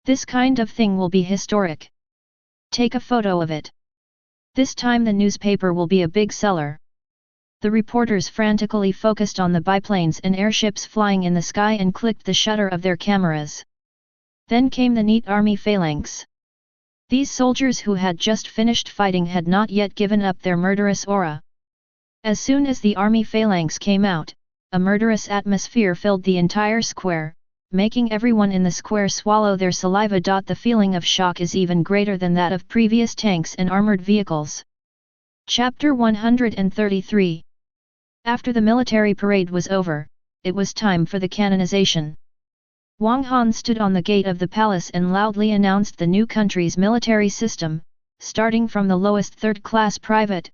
This kind of thing will be historic. Take a photo of it. This time the newspaper will be a big seller. The reporters frantically focused on the biplanes and airships flying in the sky and clicked the shutter of their cameras. Then came the neat army phalanx. These soldiers who had just finished fighting had not yet given up their murderous aura. As soon as the army phalanx came out, a murderous atmosphere filled the entire square, making everyone in the square swallow their saliva. The feeling of shock is even greater than that of previous tanks and armored vehicles. Chapter 133. After the military parade was over, it was time for the canonization. Wang Han stood on the gate of the palace and loudly announced the new country's military system, starting from the lowest third-class private,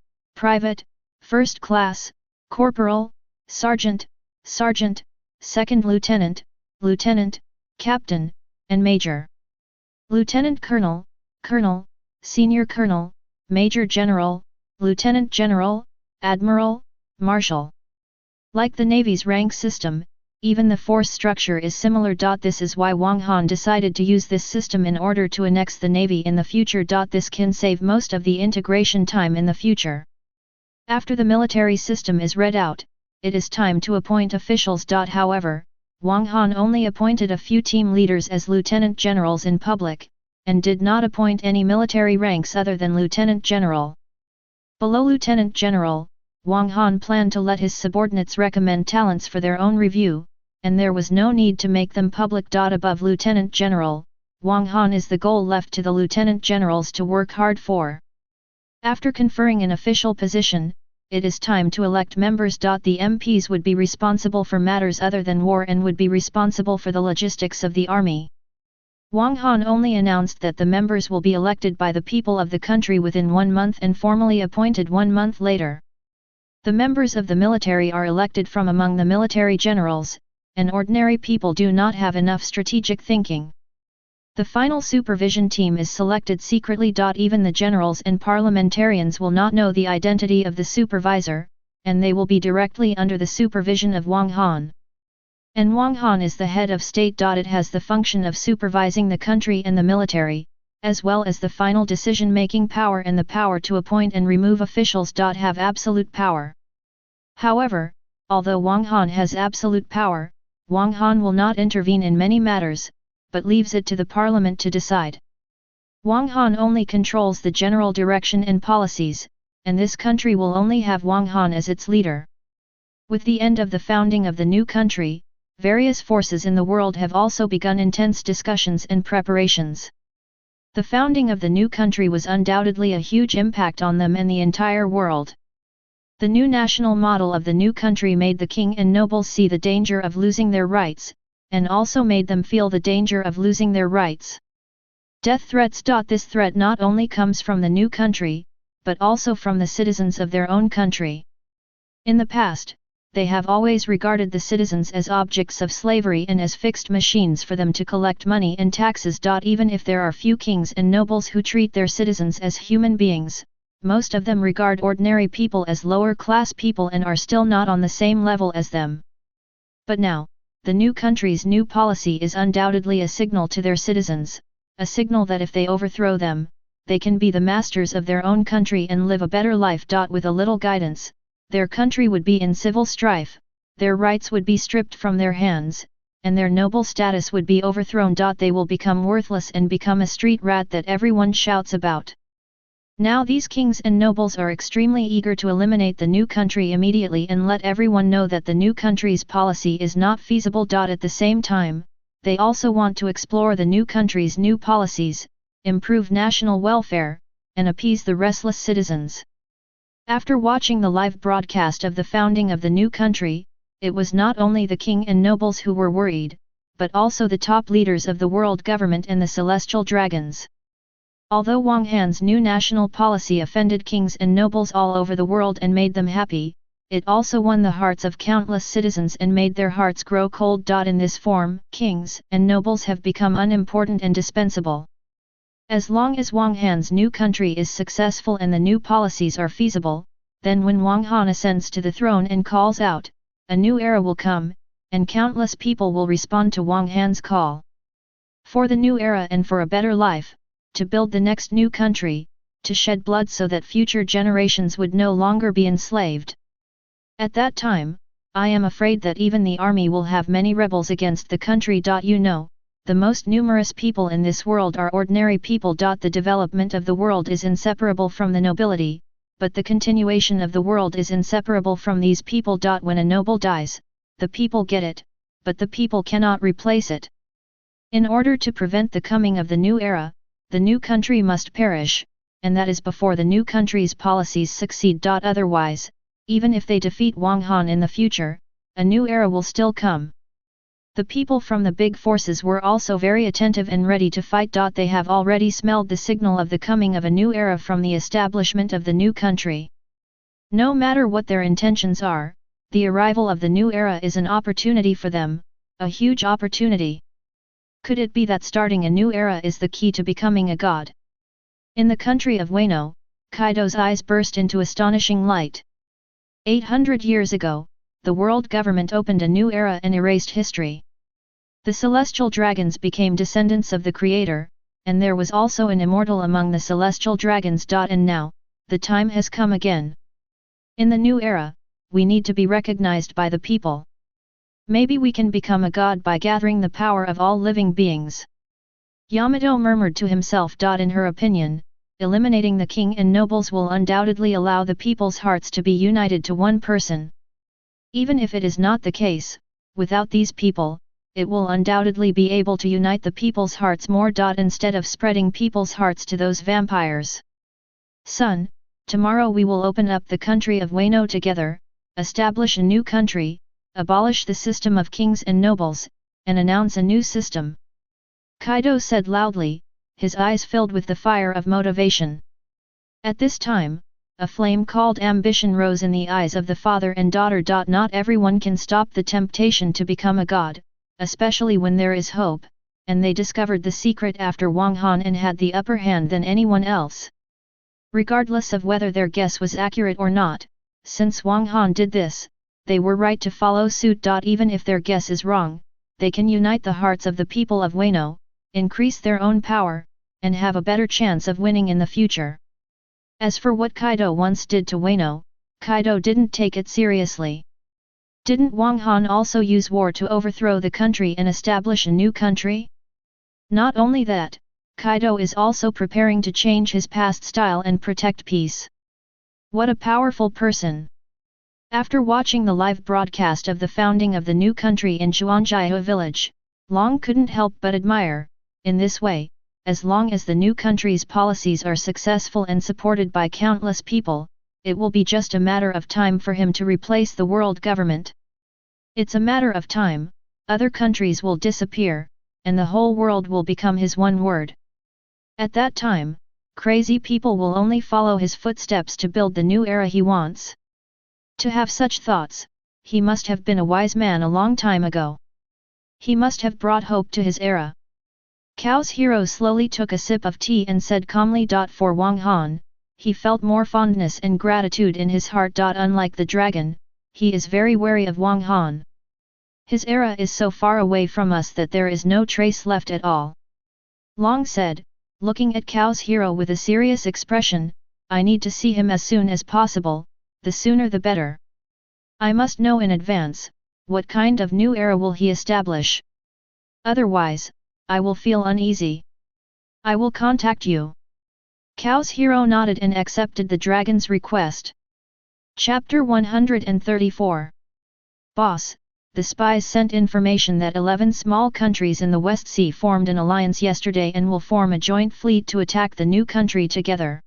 first class, corporal, sergeant, second lieutenant, captain, and major. Lieutenant colonel, senior colonel, major general, lieutenant general, admiral, marshal. Like the Navy's rank system, even the force structure is similar. This is why Wang Han decided to use this system in order to annex the Navy in the future. This can save most of the integration time in the future. After the military system is read out, it is time to appoint officials. However, Wang Han only appointed a few team leaders as lieutenant generals in public, and did not appoint any military ranks other than lieutenant general. Below lieutenant general, Wang Han planned to let his subordinates recommend talents for their own review, and there was no need to make them public. Above lieutenant general, Wang Han is the goal left to the lieutenant generals to work hard for. After conferring an official position, it is time to elect members. The MPs would be responsible for matters other than war and would be responsible for the logistics of the army. Wang Han only announced that the members will be elected by the people of the country within 1 month and formally appointed 1 month later. The members of the military are elected from among the military generals, and ordinary people do not have enough strategic thinking. The final supervision team is selected secretly. Even the generals and parliamentarians will not know the identity of the supervisor, and they will be directly under the supervision of Wang Han. And Wang Han is the head of state. It has the function of supervising the country and the military, as well as the final decision-making power and the power to appoint and remove officials. Have absolute power. However, although Wang Han has absolute power, Wang Han will not intervene in many matters, but leaves it to the parliament to decide. Wang Han only controls the general direction and policies, and this country will only have Wang Han as its leader. With the end of the founding of the new country, various forces in the world have also begun intense discussions and preparations. The founding of the new country was undoubtedly a huge impact on them and the entire world. The new national model of the new country made the king and nobles see the danger of losing their rights, and also made them feel the danger of losing their rights. Death threats. This threat not only comes from the new country, but also from the citizens of their own country. In the past, they have always regarded the citizens as objects of slavery and as fixed machines for them to collect money and taxes. Even if there are few kings and nobles who treat their citizens as human beings, most of them regard ordinary people as lower-class people and are still not on the same level as them. But now, the new country's new policy is undoubtedly a signal to their citizens, a signal that if they overthrow them, they can be the masters of their own country and live a better life. With a little guidance, their country would be in civil strife, their rights would be stripped from their hands, and their noble status would be overthrown. They will become worthless and become a street rat that everyone shouts about. Now these kings and nobles are extremely eager to eliminate the new country immediately and let everyone know that the new country's policy is not feasible. At the same time, they also want to explore the new country's new policies, improve national welfare, and appease the restless citizens. After watching the live broadcast of the founding of the new country, it was not only the king and nobles who were worried, but also the top leaders of the world government and the celestial dragons. Although Wang Han's new national policy offended kings and nobles all over the world and made them happy, it also won the hearts of countless citizens and made their hearts grow cold. In this form, kings and nobles have become unimportant and dispensable. As long as Wang Han's new country is successful and the new policies are feasible, then when Wang Han ascends to the throne and calls out, a new era will come, and countless people will respond to Wang Han's call. For the new era and for a better life, to build the next new country, to shed blood so that future generations would no longer be enslaved. At that time, I am afraid that even the army will have many rebels against the country. You know, the most numerous people in this world are ordinary people. The development of the world is inseparable from the nobility, but the continuation of the world is inseparable from these people. When a noble dies, the people get it, but the people cannot replace it. In order to prevent the coming of the new era, the new country must perish, and that is before the new country's policies succeed. Otherwise, even if they defeat Wang Han in the future, a new era will still come. The people from the big forces were also very attentive and ready to fight. They have already smelled the signal of the coming of a new era from the establishment of the new country. No matter what their intentions are, the arrival of the new era is an opportunity for them, a huge opportunity. Could it be that starting a new era is the key to becoming a god? In the country of Wano, Kaido's eyes burst into astonishing light. 800 years ago, the world government opened a new era and erased history. The celestial dragons became descendants of the Creator, and there was also an immortal among the celestial dragons. And now, the time has come again. In the new era, we need to be recognized by the people. Maybe we can become a god by gathering the power of all living beings. Yamato murmured to himself. In her opinion, eliminating the king and nobles will undoubtedly allow the people's hearts to be united to one person. Even if it is not the case, without these people, it will undoubtedly be able to unite the people's hearts more. Instead of spreading people's hearts to those vampires. Son, tomorrow we will open up the country of Wano together, establish a new country, abolish the system of kings and nobles, and announce a new system. Kaido said loudly, his eyes filled with the fire of motivation. At this time, a flame called ambition rose in the eyes of the father and daughter. Not everyone can stop the temptation to become a god, especially when there is hope, and they discovered the secret after Wang Han and had the upper hand than anyone else. Regardless of whether their guess was accurate or not, since Wang Han did this, they were right to follow suit. Even if their guess is wrong, they can unite the hearts of the people of Wano, increase their own power, and have a better chance of winning in the future. As for what Kaido once did to Wano, Kaido didn't take it seriously. Didn't Wang Han also use war to overthrow the country and establish a new country? Not only that, Kaido is also preparing to change his past style and protect peace. What a powerful person! After watching the live broadcast of the founding of the new country in Zhuangjiao village, Long couldn't help but admire. In this way, as long as the new country's policies are successful and supported by countless people, it will be just a matter of time for him to replace the world government. It's a matter of time, other countries will disappear, and the whole world will become his one word. At that time, crazy people will only follow his footsteps to build the new era he wants. To have such thoughts, he must have been a wise man a long time ago. He must have brought hope to his era. Chaos Hero slowly took a sip of tea and said calmly. For Wang Han, he felt more fondness and gratitude in his heart. Unlike the dragon, he is very wary of Wang Han. His era is so far away from us that there is no trace left at all. Long said, looking at Chaos Hero with a serious expression, I need to see him as soon as possible, the sooner the better. I must know in advance, what kind of new era will he establish? Otherwise, I will feel uneasy. I will contact you. Chaos Hero nodded and accepted the dragon's request. Chapter 134. Boss, the spies sent information that 11 small countries in the West Sea formed an alliance yesterday and will form a joint fleet to attack the new country together.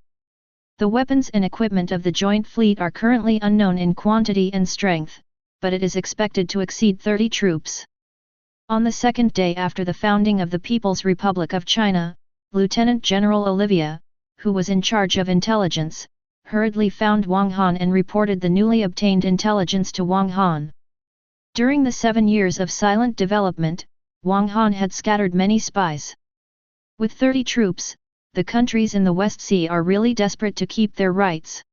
The weapons and equipment of the joint fleet are currently unknown in quantity and strength, but it is expected to exceed 30 troops. On the second day after the founding of the People's Republic of China, Lieutenant General Olivia, who was in charge of intelligence, hurriedly found Wang Han and reported the newly obtained intelligence to Wang Han. During the 7 years of silent development, Wang Han had scattered many spies. With 30 troops, the countries in the West Sea are really desperate to keep their rights.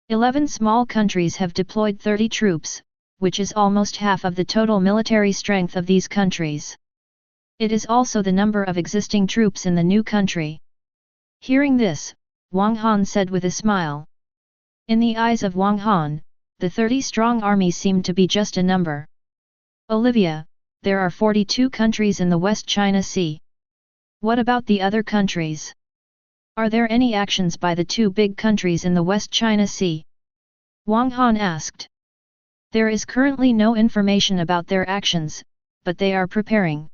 11 small countries have deployed 30 troops, which is almost half of the total military strength of these countries. It is also the number of existing troops in the new country. Hearing this, Wang Han said with a smile. In the eyes of Wang Han, the 30-strong army seemed to be just a number. Olivia, there are 42 countries in the West China Sea. What about the other countries? Are there any actions by the 2 big countries in the West China Sea? Wang Han asked. There is currently no information about their actions, but they are preparing.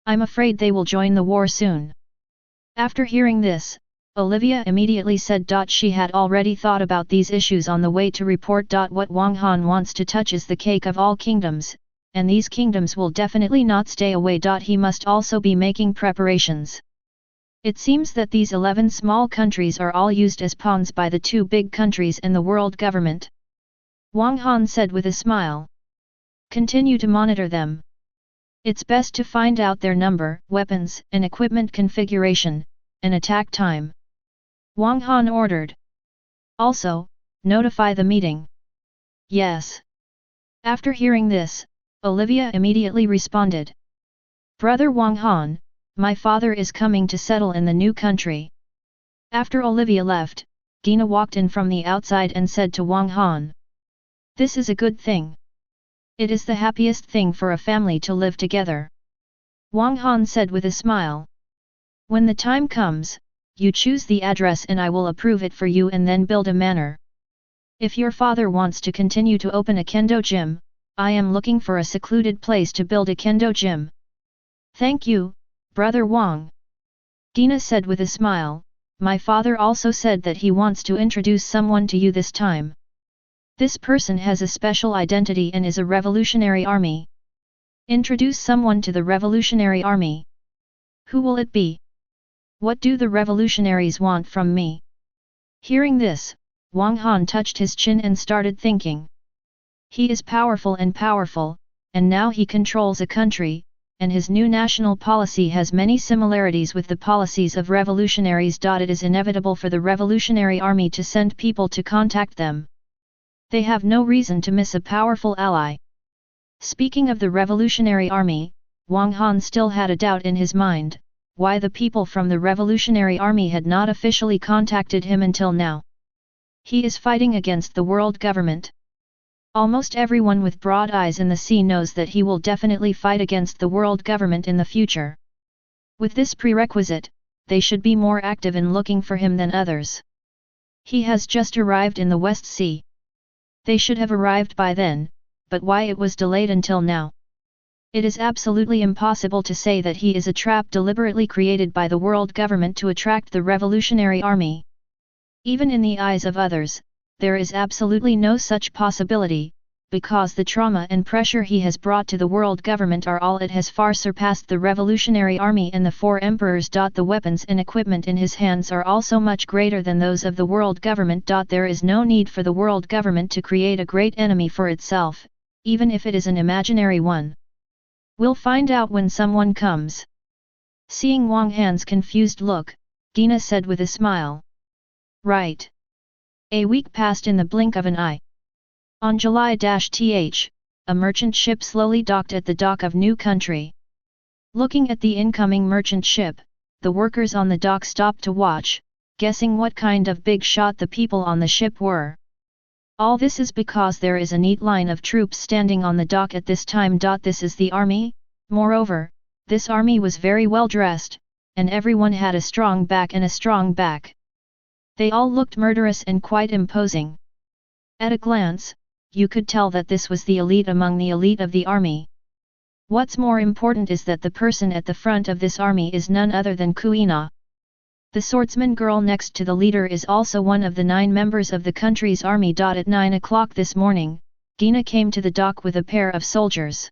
I'm afraid they will join the war soon. After hearing this, Olivia immediately said she had already thought about these issues on the way to report. What Wang Han wants to touch is the cake of all kingdoms, and these kingdoms will definitely not stay away. He must also be making preparations. It seems that these 11 small countries are all used as pawns by the 2 big countries and the world government. Wang Han said with a smile. Continue to monitor them. It's best to find out their number, weapons and equipment configuration, and attack time. Wang Han ordered. Also, notify the meeting. Yes. After hearing this, Olivia immediately responded. Brother Wang Han, my father is coming to settle in the new country. After Olivia left, Gina walked in from the outside and said to Wang Han. This is a good thing. It is the happiest thing for a family to live together. Wang Han said with a smile. When the time comes, you choose the address and I will approve it for you and then build a manor. If your father wants to continue to open a kendo gym, I am looking for a secluded place to build a kendo gym. Thank you, Brother Wang. Gina said with a smile. My father also said that he wants to introduce someone to you this time. This person has a special identity and is a revolutionary army. Introduce someone to the revolutionary army. Who will it be? What do the revolutionaries want from me? Hearing this, Wang Han touched his chin and started thinking. He is powerful, and now he controls a country, and his new national policy has many similarities with the policies of revolutionaries. It is inevitable for the revolutionary army to send people to contact them. They have no reason to miss a powerful ally. Speaking of the revolutionary army, Wang Han still had a doubt in his mind, why the people from the revolutionary army had not officially contacted him until now. He is fighting against the world government. Almost everyone with broad eyes in the sea knows that he will definitely fight against the world government in the future. With this prerequisite, they should be more active in looking for him than others. He has just arrived in the West Sea. They should have arrived by then, but why it was delayed until now? It is absolutely impossible to say that he is a trap deliberately created by the world government to attract the revolutionary army. Even in the eyes of others, there is absolutely no such possibility, because the trauma and pressure he has brought to the world government are all it has far surpassed the revolutionary army and the 4 emperors. The weapons and equipment in his hands are also much greater than those of the world government. There is no need for the world government to create a great enemy for itself, even if it is an imaginary one. We'll find out when someone comes. Seeing Wang Han's confused look, Gina said with a smile. Right. A week passed in the blink of an eye. On July-th, a merchant ship slowly docked at the dock of New Country. Looking at the incoming merchant ship, the workers on the dock stopped to watch, guessing what kind of big shot the people on the ship were. All this is because there is a neat line of troops standing on the dock at this time. This is the army. Moreover, this army was very well dressed, and everyone had a strong back and a strong back. They all looked murderous and quite imposing. At a glance, you could tell that this was the elite among the elite of the army. What's more important is that the person at the front of this army is none other than Kuina. The swordsman girl next to the leader is also one of the 9 members of the country's army. At 9 o'clock this morning, Gina came to the dock with a pair of soldiers.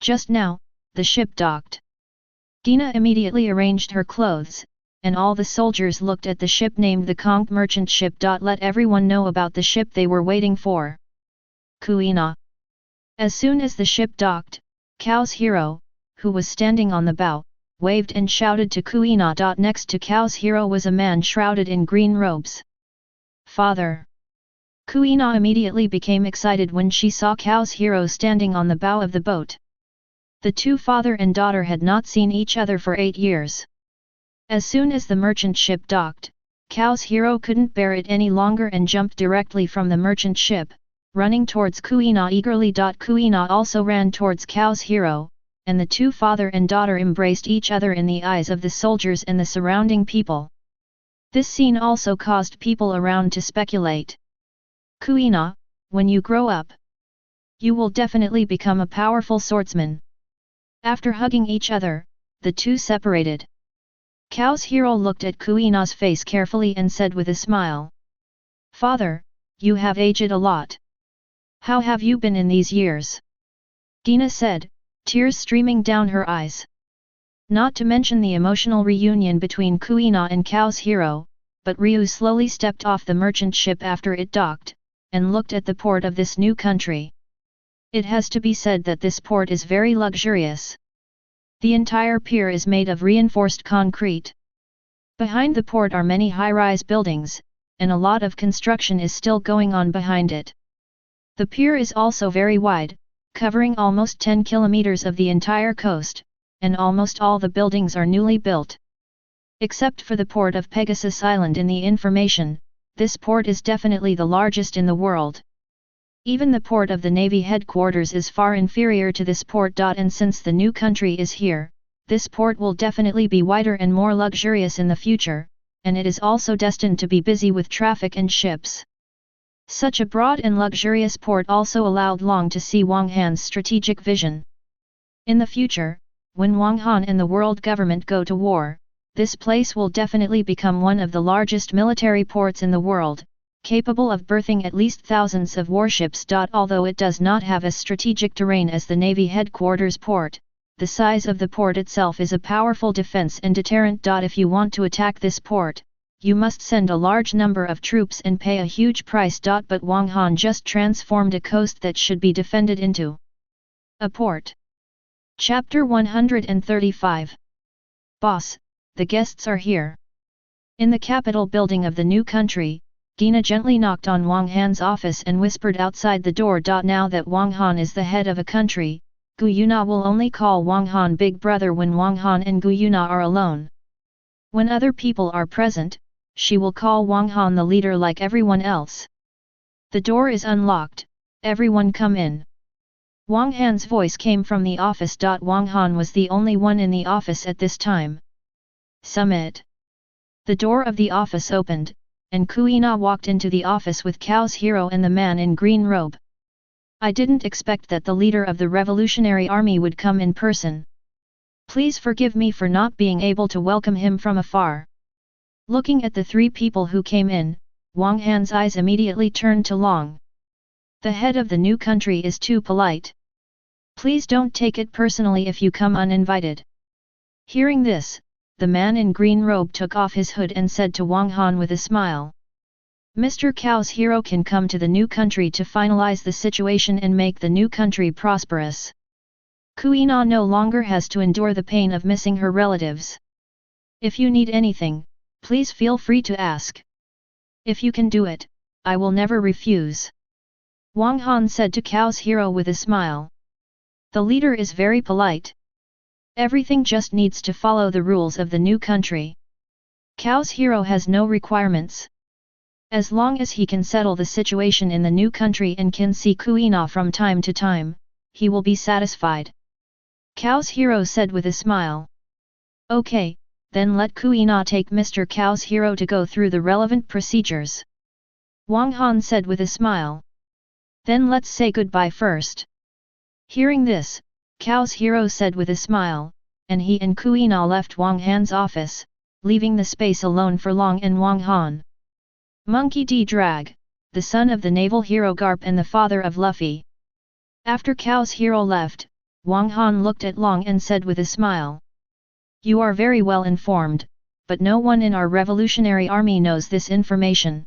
Just now, the ship docked. Gina immediately arranged her clothes, and all the soldiers looked at the ship named the Conch merchant ship. Let everyone know about the ship they were waiting for. Kuina. As soon as the ship docked, Cao's hero, who was standing on the bow, waved and shouted to Kuina. Next to Cao's hero was a man shrouded in green robes. Father! Kuina immediately became excited when she saw Cao's hero standing on the bow of the boat. The two father and daughter had not seen each other for 8 years. As soon as the merchant ship docked, Cao's hero couldn't bear it any longer and jumped directly from the merchant ship, running towards Kuina eagerly. Kuina also ran towards Cao's hero, and the two father and daughter embraced each other in the eyes of the soldiers and the surrounding people. This scene also caused people around to speculate. Kuina, when you grow up, you will definitely become a powerful swordsman. After hugging each other, the two separated. Cao's hero looked at Kuina's face carefully and said with a smile. Father, you have aged a lot. How have you been in these years? Gina said, tears streaming down her eyes. Not to mention the emotional reunion between Kuina and Cao's hero, but Ryu slowly stepped off the merchant ship after it docked, and looked at the port of this new country. It has to be said that this port is very luxurious. The entire pier is made of reinforced concrete. Behind the port are many high-rise buildings, and a lot of construction is still going on behind it. The pier is also very wide, covering almost 10 kilometers of the entire coast, and almost all the buildings are newly built. Except for the port of Pegasus Island in the information, this port is definitely the largest in the world. Even the port of the Navy headquarters is far inferior to this port. And since the new country is here, this port will definitely be wider and more luxurious in the future, and it is also destined to be busy with traffic and ships. Such a broad and luxurious port also allowed Long to see Wang Han's strategic vision. In the future, when Wang Han and the world government go to war, this place will definitely become one of the largest military ports in the world, capable of berthing at least thousands of warships. Although it does not have as strategic terrain as the Navy headquarters port, the size of the port itself is a powerful defense and deterrent. If you want to attack this port, you must send a large number of troops and pay a huge price. But Wang Han just transformed a coast that should be defended into a port. Chapter 135. Boss, the guests are here. In the capital building of the new country, Gina gently knocked on Wang Han's office and whispered outside the door. Now that Wang Han is the head of a country, Gu Yuna will only call Wang Han big brother when Wang Han and Gu Yuna are alone. When other people are present, she will call Wang Han the leader like everyone else. The door is unlocked, everyone come in. Wang Han's voice came from the office. Wang Han was the only one in the office at this time. Summit. The door of the office opened, and Kuina walked into the office with Cao's hero and the man in green robe. I didn't expect that the leader of the Revolutionary Army would come in person. Please forgive me for not being able to welcome him from afar. Looking at the 3 people who came in, Wang Han's eyes immediately turned to Long. The head of the new country is too polite. Please don't take it personally if you come uninvited. Hearing this, the man in green robe took off his hood and said to Wang Han with a smile. Mr. Cao's hero can come to the new country to finalize the situation and make the new country prosperous. Kuina no longer has to endure the pain of missing her relatives. If you need anything, please feel free to ask. If you can do it, I will never refuse. Wang Han said to Cao's hero with a smile. The leader is very polite. Everything just needs to follow the rules of the new country. Cao's hero has no requirements. As long as he can settle the situation in the new country and can see Kuina from time to time, he will be satisfied. Cao's hero said with a smile. Okay, then let Kuina take Mr. Cao's hero to go through the relevant procedures. Wang Han said with a smile. Then let's say goodbye first. Hearing this, Chao's hero said with a smile, and he and Kuina left Wang Han's office, leaving the space alone for Long and Wang Han. Monkey D. Drag, the son of the naval hero Garp and the father of Luffy. After Chao's hero left, Wang Han looked at Long and said with a smile. You are very well informed, but no one in our revolutionary army knows this information.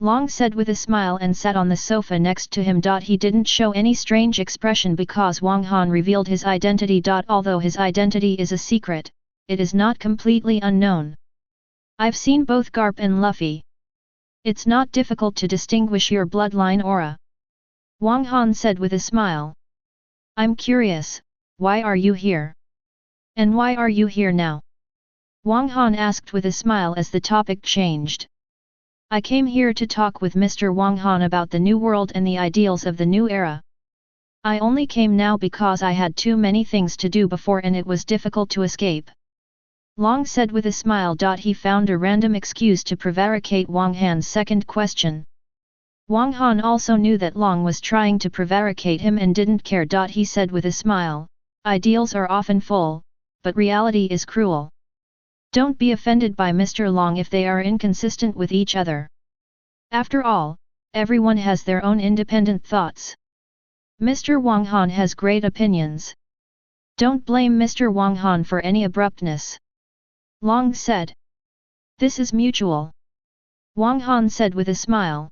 Long said with a smile and sat on the sofa next to him. He didn't show any strange expression because Wang Han revealed his identity. Although his identity is a secret, it is not completely unknown. I've seen both Garp and Luffy. It's not difficult to distinguish your bloodline aura. Wang Han said with a smile. I'm curious, why are you here? And why are you here now? Wang Han asked with a smile as the topic changed. I came here to talk with Mr. Wang Han about the new world and the ideals of the new era. I only came now because I had too many things to do before and it was difficult to escape. Long said with a smile. He found a random excuse to prevaricate Wang Han's second question. Wang Han also knew that Long was trying to prevaricate him and didn't care. He said with a smile, ideals are often full, but reality is cruel. Don't be offended by Mr. Long if they are inconsistent with each other. After all, everyone has their own independent thoughts. Mr. Wang Han has great opinions. Don't blame Mr. Wang Han for any abruptness. Long said. This is mutual. Wang Han said with a smile.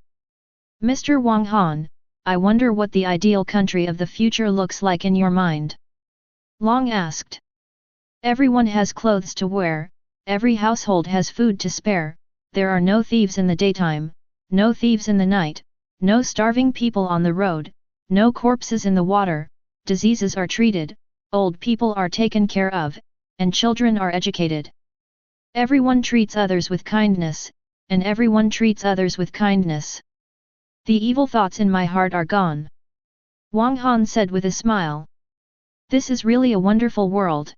Mr. Wang Han, I wonder what the ideal country of the future looks like in your mind. Long asked. Everyone has clothes to wear, every household has food to spare, there are no thieves in the daytime, no thieves in the night, no starving people on the road, no corpses in the water, diseases are treated, old people are taken care of, and children are educated. Everyone treats others with kindness, and everyone treats others with kindness. The evil thoughts in my heart are gone. Wang Han said with a smile. This is really a wonderful world.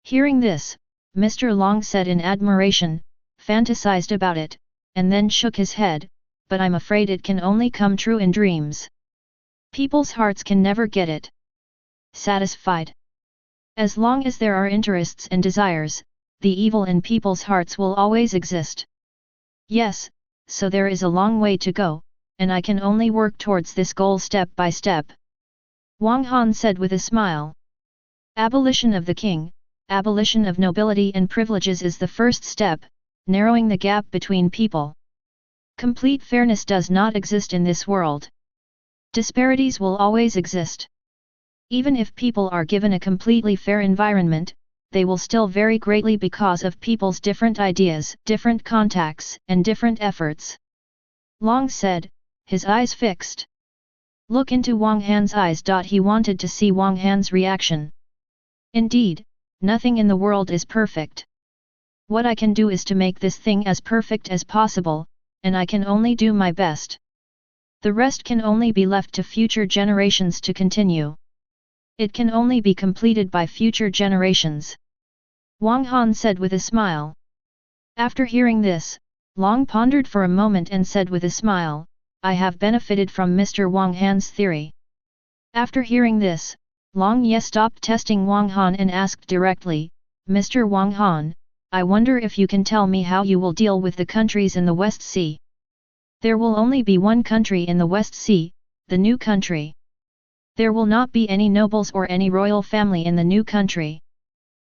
Hearing this, Mr. Long said in admiration, fantasized about it, and then shook his head, but I'm afraid it can only come true in dreams. People's hearts can never get it satisfied. As long as there are interests and desires, the evil in people's hearts will always exist. Yes, so there is a long way to go, and I can only work towards this goal step by step. Wang Han said with a smile. Abolition of the king, abolition of nobility and privileges is the first step, narrowing the gap between people. Complete fairness does not exist in this world. Disparities will always exist. Even if people are given a completely fair environment, they will still vary greatly because of people's different ideas, different contacts, and different efforts. Long said, his eyes fixed. Look into Wang Han's eyes. He wanted to see Wang Han's reaction. Indeed, nothing in the world is perfect. What I can do is to make this thing as perfect as possible, and I can only do my best. The rest can only be left to future generations to continue. It can only be completed by future generations. Wang Han said with a smile. After hearing this, Long pondered for a moment and said with a smile, I have benefited from Mr. Wang Han's theory. After hearing this, Long stopped testing Wang Han and asked directly, Mr. Wang Han, I wonder if you can tell me how you will deal with the countries in the West Sea. There will only be one country in the West Sea, the new country. There will not be any nobles or any royal family in the new country.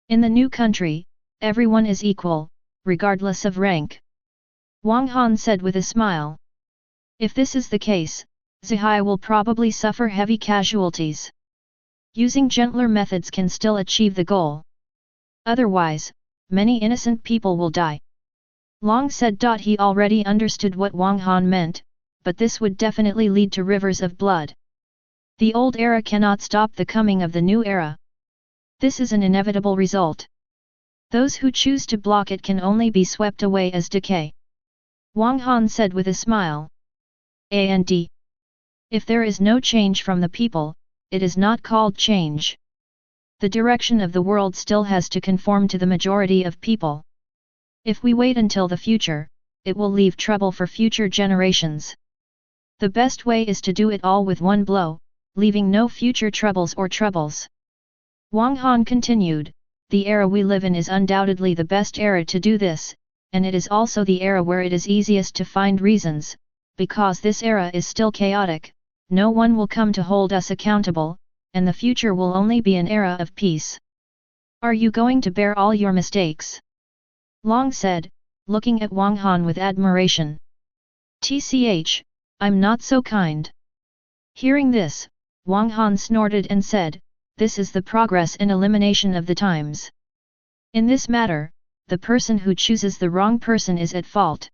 In the new country, everyone is equal, regardless of rank. Wang Han said with a smile. If this is the case, Zihai will probably suffer heavy casualties. Using gentler methods can still achieve the goal. Otherwise, many innocent people will die. Long said. He already understood what Wang Han meant, but this would definitely lead to rivers of blood. The old era cannot stop the coming of the new era. This is an inevitable result. Those who choose to block it can only be swept away as decay. Wang Han said with a smile. And if there is no change from the people, it is not called change. The direction of the world still has to conform to the majority of people. If we wait until the future, it will leave trouble for future generations. The best way is to do it all with one blow, leaving no future troubles. Wang Han continued, the era we live in is undoubtedly the best era to do this, and it is also the era where it is easiest to find reasons, because this era is still chaotic, no one will come to hold us accountable, and the future will only be an era of peace. Are you going to bear all your mistakes? Long said, looking at Wang Han with admiration. Tch, I'm not so kind. Hearing this, Wang Han snorted and said, this is the progress and elimination of the times. In this matter, the person who chooses the wrong person is at fault.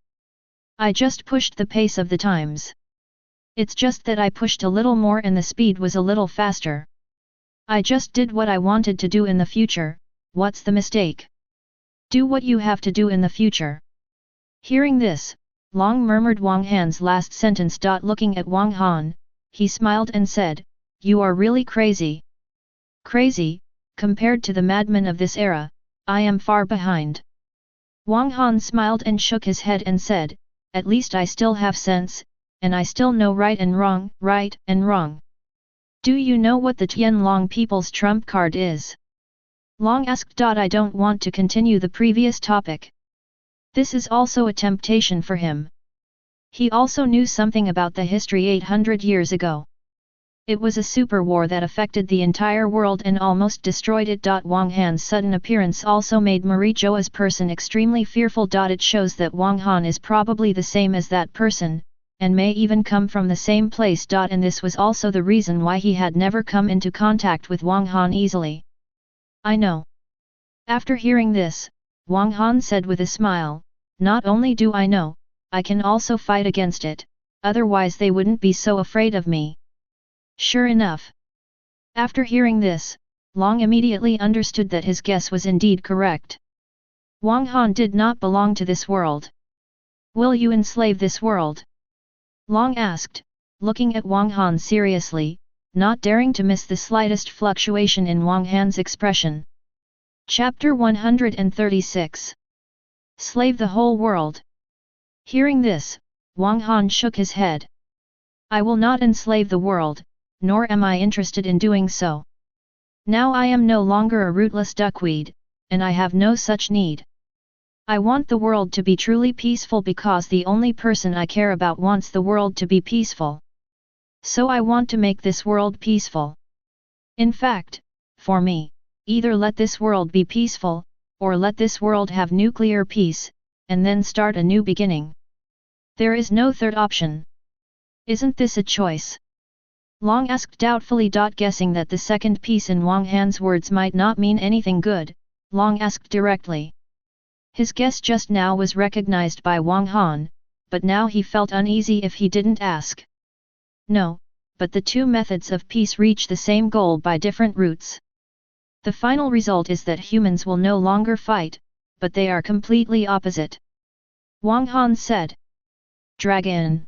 I just pushed the pace of the times. It's just that I pushed a little more and the speed was a little faster. I just did what I wanted to do in the future, what's the mistake? Do what you have to do in the future. Hearing this, Long murmured Wang Han's last sentence. Looking at Wang Han, he smiled and said, you are really crazy. Crazy, compared to the madmen of this era, I am far behind. Wang Han smiled and shook his head and said, at least I still have sense, and I still know right and wrong. Do you know what the Tianlong people's trump card is? Long asked. I don't want to continue the previous topic. This is also a temptation for him. He also knew something about the history 800 years ago. It was a super war that affected the entire world and almost destroyed it. Wang Han's sudden appearance also made Marie Gioia's person extremely fearful. It shows that Wang Han is probably the same as that person, and may even come from the same place. And this was also the reason why he had never come into contact with Wang Han easily. I know. After hearing this, Wang Han said with a smile, not only do I know, I can also fight against it, otherwise they wouldn't be so afraid of me. Sure enough. After hearing this, Long immediately understood that his guess was indeed correct. Wang Han did not belong to this world. Will you enslave this world? Long asked, looking at Wang Han seriously, not daring to miss the slightest fluctuation in Wang Han's expression. Chapter 136. Slave the whole world. Hearing this, Wang Han shook his head. I will not enslave the world, nor am I interested in doing so. Now I am no longer a rootless duckweed, and I have no such need. I want the world to be truly peaceful because the only person I care about wants the world to be peaceful. So I want to make this world peaceful. In fact, for me, either let this world be peaceful, or let this world have nuclear peace, and then start a new beginning. There is no third option. Isn't this a choice? Long asked doubtfully. Guessing that the second piece in Wang Han's words might not mean anything good, Long asked directly. His guess just now was recognized by Wang Han, but now he felt uneasy if he didn't ask. No, but the two methods of peace reach the same goal by different routes. The final result is that humans will no longer fight, but they are completely opposite. Wang Han said. Dragon.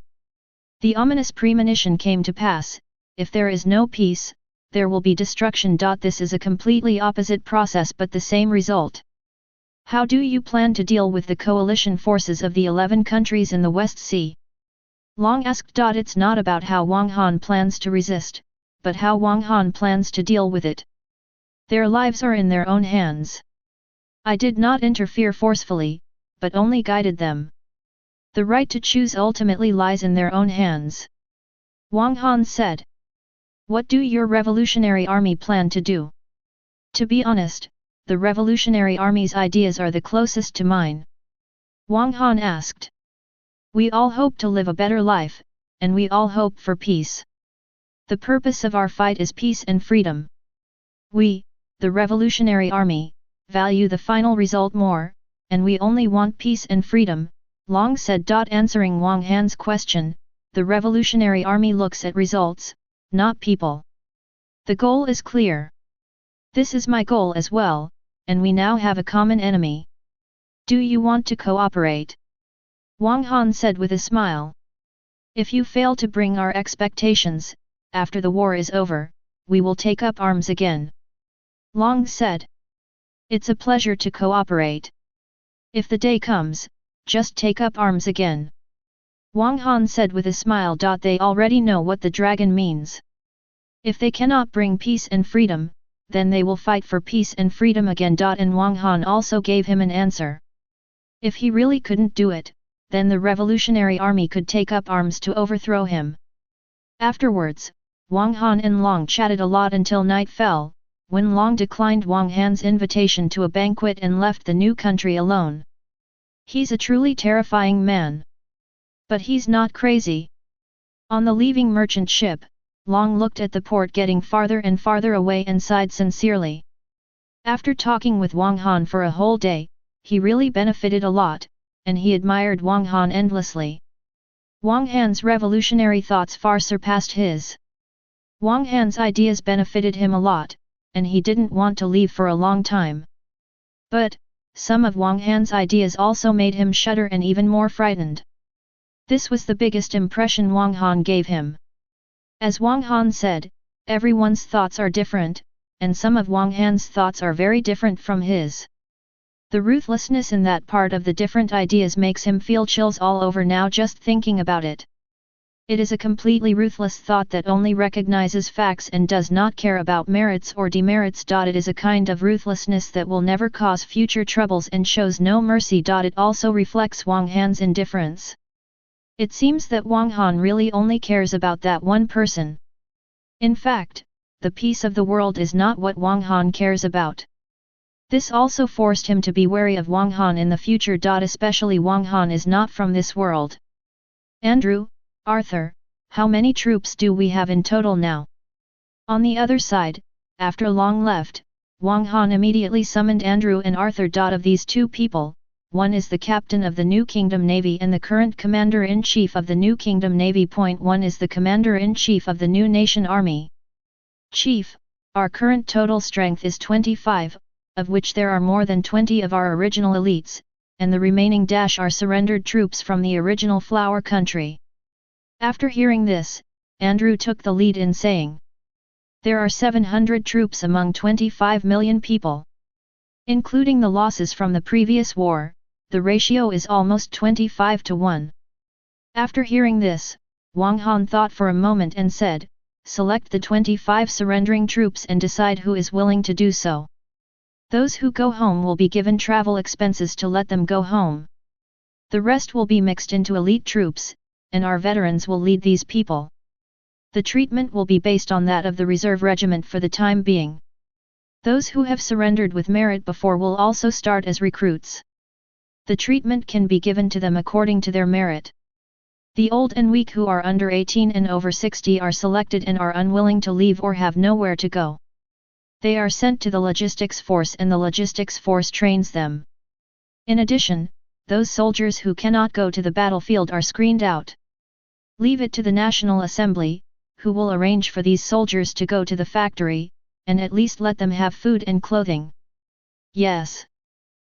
The ominous premonition came to pass. If there is no peace, there will be destruction. This is a completely opposite process but the same result. How do you plan to deal with the coalition forces of the 11 countries in the West Sea? Long asked. It's not about how Wang Han plans to resist, but how Wang Han plans to deal with it. Their lives are in their own hands. I did not interfere forcefully, but only guided them. The right to choose ultimately lies in their own hands. Wang Han said. What do your revolutionary army plan to do? To be honest, the revolutionary army's ideas are the closest to mine. Wang Han asked. We all hope to live a better life, and we all hope for peace. The purpose of our fight is peace and freedom. We, the revolutionary army, value the final result more, and we only want peace and freedom, Long said. Answering Wang Han's question, the revolutionary army looks at results, not people. The goal is clear. This is my goal as well, and we now have a common enemy. Do you want to cooperate? Wang Han said with a smile. If you fail to bring our expectations, after the war is over, we will take up arms again. Long said. It's a pleasure to cooperate. If the day comes, just take up arms again. Wang Han said with a smile. They already know what the dragon means. If they cannot bring peace and freedom, then they will fight for peace and freedom again. And Wang Han also gave him an answer. If he really couldn't do it, then the revolutionary army could take up arms to overthrow him. Afterwards, Wang Han and Long chatted a lot until night fell, when Long declined Wang Han's invitation to a banquet and left the new country alone. He's a truly terrifying man. But he's not crazy. On the leaving merchant ship, Long looked at the port getting farther and farther away and sighed sincerely. After talking with Wang Han for a whole day, he really benefited a lot, and he admired Wang Han endlessly. Wang Han's revolutionary thoughts far surpassed his. Wang Han's ideas benefited him a lot, and he didn't want to leave for a long time. But, some of Wang Han's ideas also made him shudder and even more frightened. This was the biggest impression Wang Han gave him. As Wang Han said, everyone's thoughts are different, and some of Wang Han's thoughts are very different from his. The ruthlessness in that part of the different ideas makes him feel chills all over now just thinking about it. It is a completely ruthless thought that only recognizes facts and does not care about merits or demerits. It is a kind of ruthlessness that will never cause future troubles and shows no mercy. It also reflects Wang Han's indifference. It seems that Wang Han really only cares about that one person. In fact, the peace of the world is not what Wang Han cares about. This also forced him to be wary of Wang Han in the future. Especially Wang Han is not from this world. Andrew, Arthur, how many troops do we have in total now? On the other side, after Long left, Wang Han immediately summoned Andrew and Arthur. Of these two people, one is the captain of the New Kingdom Navy and the current commander-in-chief of the New Kingdom Navy. One is the commander-in-chief of the New Nation Army. Chief, our current total strength is 25, of which there are more than 20 of our original elites, and the remaining are surrendered troops from the original Flower Country. After hearing this, Andrew took the lead in saying, "There are 700 troops among 25 million people. Including the losses from the previous war, the ratio is almost 25 to 1. After hearing this, Wang Han thought for a moment and said, "Select the 25 surrendering troops and decide who is willing to do so. Those who go home will be given travel expenses to let them go home. The rest will be mixed into elite troops, and our veterans will lead these people. The treatment will be based on that of the reserve regiment for the time being. Those who have surrendered with merit before will also start as recruits. The treatment can be given to them according to their merit. The old and weak who are under 18 and over 60 are selected and are unwilling to leave or have nowhere to go. They are sent to the logistics force and the logistics force trains them. In addition, those soldiers who cannot go to the battlefield are screened out. Leave it to the National Assembly, who will arrange for these soldiers to go to the factory, and at least let them have food and clothing." Yes.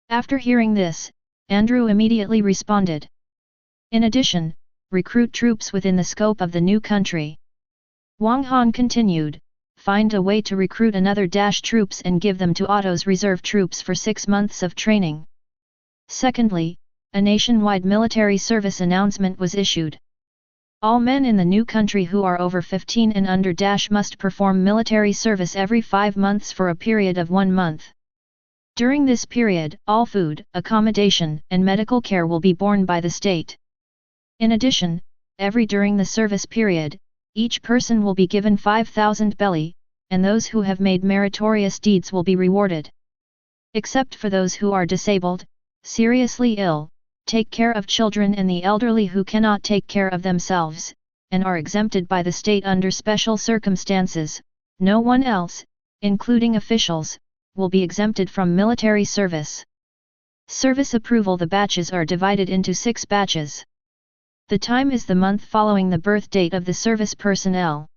After hearing this, Andrew immediately responded. In addition, recruit troops within the scope of the new country. Wang Han continued, "Find a way to recruit another troops and give them to Otto's reserve troops for 6 months of training." Secondly, a nationwide military service announcement was issued. All men in the new country who are over 15 and under must perform military service every 5 months for a period of 1 month. During this period, all food, accommodation, and medical care will be borne by the state. In addition, during the service period, each person will be given 5,000 belly, and those who have made meritorious deeds will be rewarded. Except for those who are disabled, seriously ill, take care of children and the elderly who cannot take care of themselves, and are exempted by the state under special circumstances, no one else, including officials, will be exempted from military service. Service approval. The batches are divided into 6 batches. The time is the month following the birth date of the service personnel.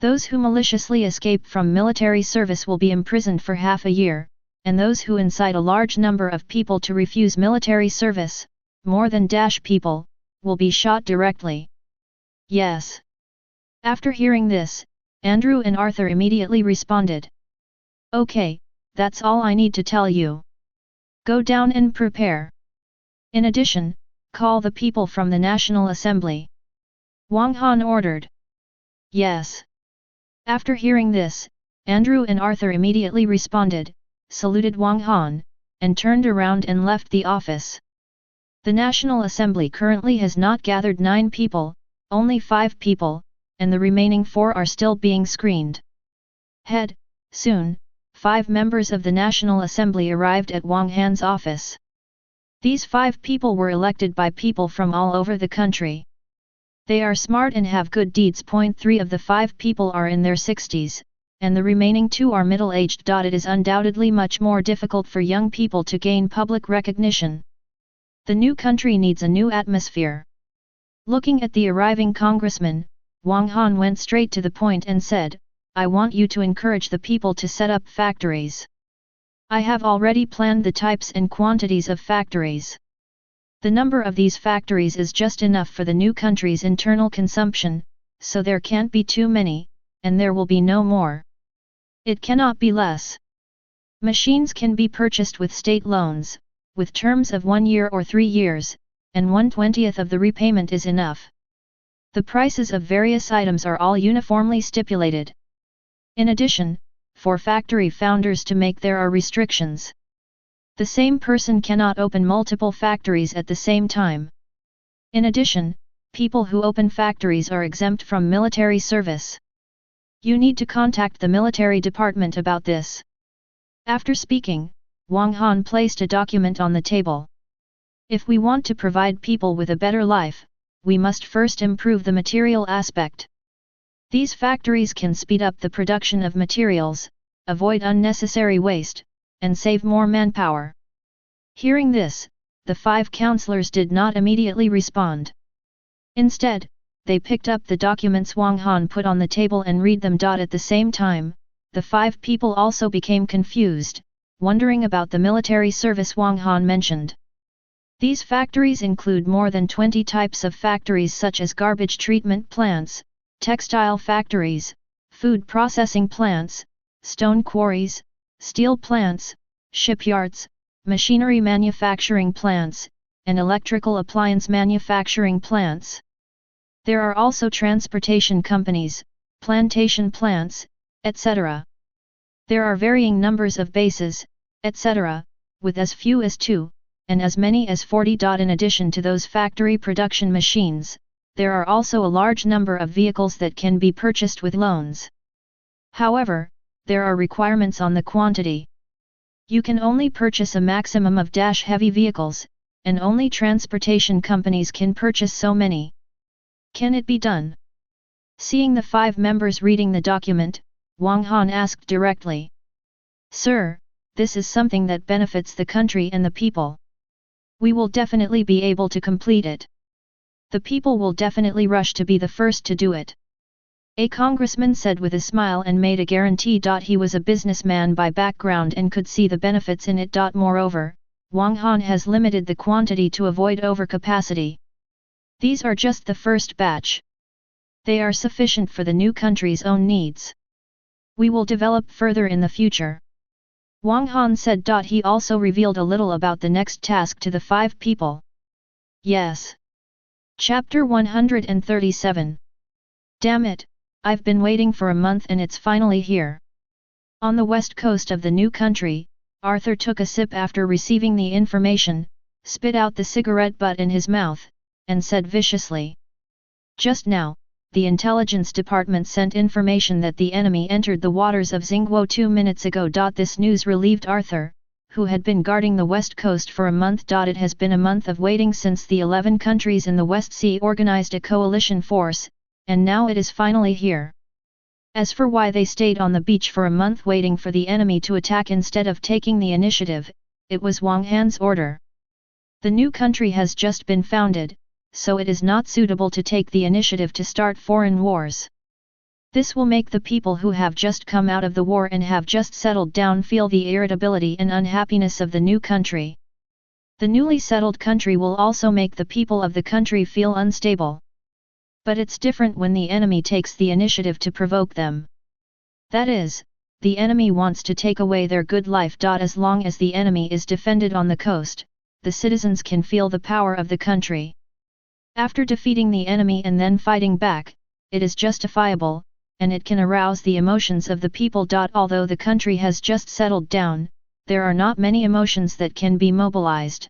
Those who maliciously escape from military service will be imprisoned for half a year, and those who incite a large number of people to refuse military service, more than people, will be shot directly. Yes. After hearing this, Andrew and Arthur immediately responded. Okay, that's all I need to tell you. Go down and prepare. In addition, Call the people from the National Assembly. Wang Han ordered. Yes. After hearing this, Andrew and Arthur immediately responded, saluted Wang Han, and turned around and left the office. The National Assembly currently has not gathered 9 people, only 5 people, and the remaining 4 are still being screened. Soon, 5 members of the National Assembly arrived at Wang Han's office. These 5 people were elected by people from all over the country. They are smart and have good deeds. 3 of the 5 people are in their 60s, and the remaining 2 are middle-aged. It is undoubtedly much more difficult for young people to gain public recognition. The new country needs a new atmosphere. Looking at the arriving congressman, Wang Han went straight to the point and said, I want you to encourage the people to set up factories. I have already planned the types and quantities of factories. The number of these factories is just enough for the new country's internal consumption, so there can't be too many, and there will be no more. It cannot be less. Machines can be purchased with state loans, with terms of 1 year or 3 years, and 1/20th of the repayment is enough. The prices of various items are all uniformly stipulated. In addition, for factory founders to make there are restrictions. The same person cannot open multiple factories at the same time. In addition, people who open factories are exempt from military service. You need to contact the military department about this. After speaking, Wang Han placed a document on the table. If we want to provide people with a better life, we must first improve the material aspect. These factories can speed up the production of materials, avoid unnecessary waste, and save more manpower. Hearing this, the 5 councillors did not immediately respond. Instead, they picked up the documents Wang Han put on the table and read them. At the same time, the 5 people also became confused, wondering about the military service Wang Han mentioned. These factories include more than 20 types of factories such as garbage treatment plants, textile factories, food processing plants, stone quarries, steel plants, shipyards, machinery manufacturing plants, and electrical appliance manufacturing plants. There are also transportation companies, plantation plants, etc. There are varying numbers of bases, etc., with as few as 2, and as many as 40. In addition to those factory production machines, there are also a large number of vehicles that can be purchased with loans. However, there are requirements on the quantity. You can only purchase a maximum of heavy vehicles, and only transportation companies can purchase so many. Can it be done? Seeing the 5 members reading the document, Wang Han asked directly. Sir, this is something that benefits the country and the people. We will definitely be able to complete it. The people will definitely rush to be the first to do it. A congressman said with a smile and made a guarantee. He was a businessman by background and could see the benefits in it. Moreover, Wang Han has limited the quantity to avoid overcapacity. These are just the first batch. They are sufficient for the new country's own needs. We will develop further in the future. Wang Han said. He also revealed a little about the next task to the 5 people. Yes. Chapter 137. Damn it, I've been waiting for a month and it's finally here. On the west coast of the new country, Arthur took a sip after receiving the information, spit out the cigarette butt in his mouth, and said viciously. Just now, the intelligence department sent information that the enemy entered the waters of Xingguo 2 minutes ago. This news relieved Arthur, who had been guarding the west coast for a month. It has been a month of waiting since the 11 countries in the West Sea organized a coalition force, and now it is finally here. As for why they stayed on the beach for a month waiting for the enemy to attack instead of taking the initiative, it was Wang Han's order. The new country has just been founded, so it is not suitable to take the initiative to start foreign wars. This will make the people who have just come out of the war and have just settled down feel the irritability and unhappiness of the new country. The newly settled country will also make the people of the country feel unstable. But it's different when the enemy takes the initiative to provoke them. That is, the enemy wants to take away their good life. As long as the enemy is defended on the coast, the citizens can feel the power of the country. After defeating the enemy and then fighting back, it is justifiable, and it can arouse the emotions of the people. Although the country has just settled down, there are not many emotions that can be mobilized.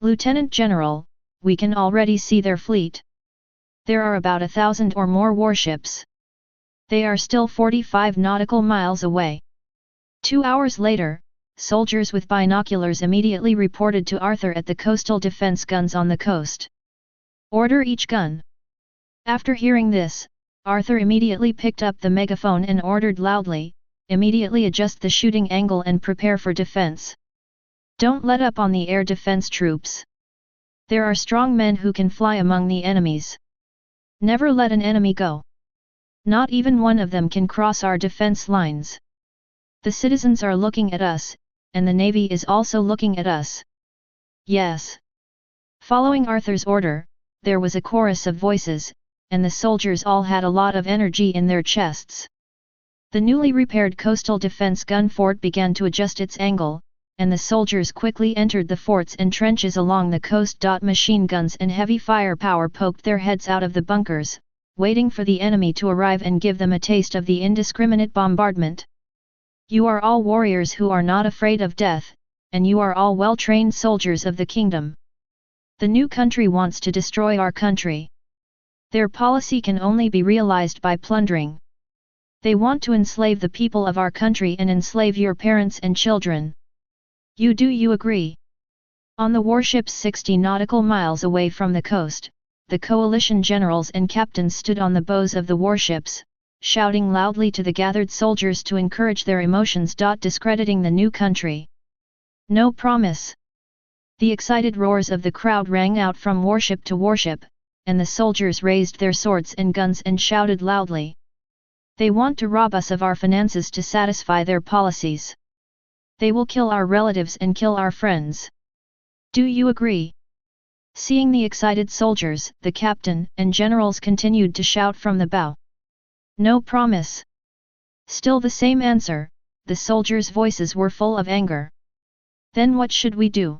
Lieutenant General, we can already see their fleet. There are about 1,000 or more warships. They are still 45 nautical miles away. 2 hours later, soldiers with binoculars immediately reported to Arthur at the coastal defense guns on the coast. Order each gun. After hearing this, Arthur immediately picked up the megaphone and ordered loudly, immediately adjust the shooting angle and prepare for defense. Don't let up on the air defense troops. There are strong men who can fly among the enemies. Never let an enemy go. Not even one of them can cross our defense lines. The citizens are looking at us, and the Navy is also looking at us. Yes. Following Arthur's order, there was a chorus of voices, and the soldiers all had a lot of energy in their chests. The newly repaired coastal defense gun fort began to adjust its angle, and the soldiers quickly entered the forts and trenches along the coast. Machine guns and heavy firepower poked their heads out of the bunkers, waiting for the enemy to arrive and give them a taste of the indiscriminate bombardment. You are all warriors who are not afraid of death, and you are all well-trained soldiers of the kingdom. The new country wants to destroy our country. Their policy can only be realized by plundering. They want to enslave the people of our country and enslave your parents and children. Do you agree? On the warships 60 nautical miles away from the coast, the coalition generals and captains stood on the bows of the warships, shouting loudly to the gathered soldiers to encourage their emotions. Discrediting the new country. No promise. The excited roars of the crowd rang out from warship to warship, and the soldiers raised their swords and guns and shouted loudly. They want to rob us of our finances to satisfy their policies. They will kill our relatives and kill our friends. Do you agree? Seeing the excited soldiers, the captain and generals continued to shout from the bow. No promise. Still the same answer, the soldiers' voices were full of anger. Then what should we do?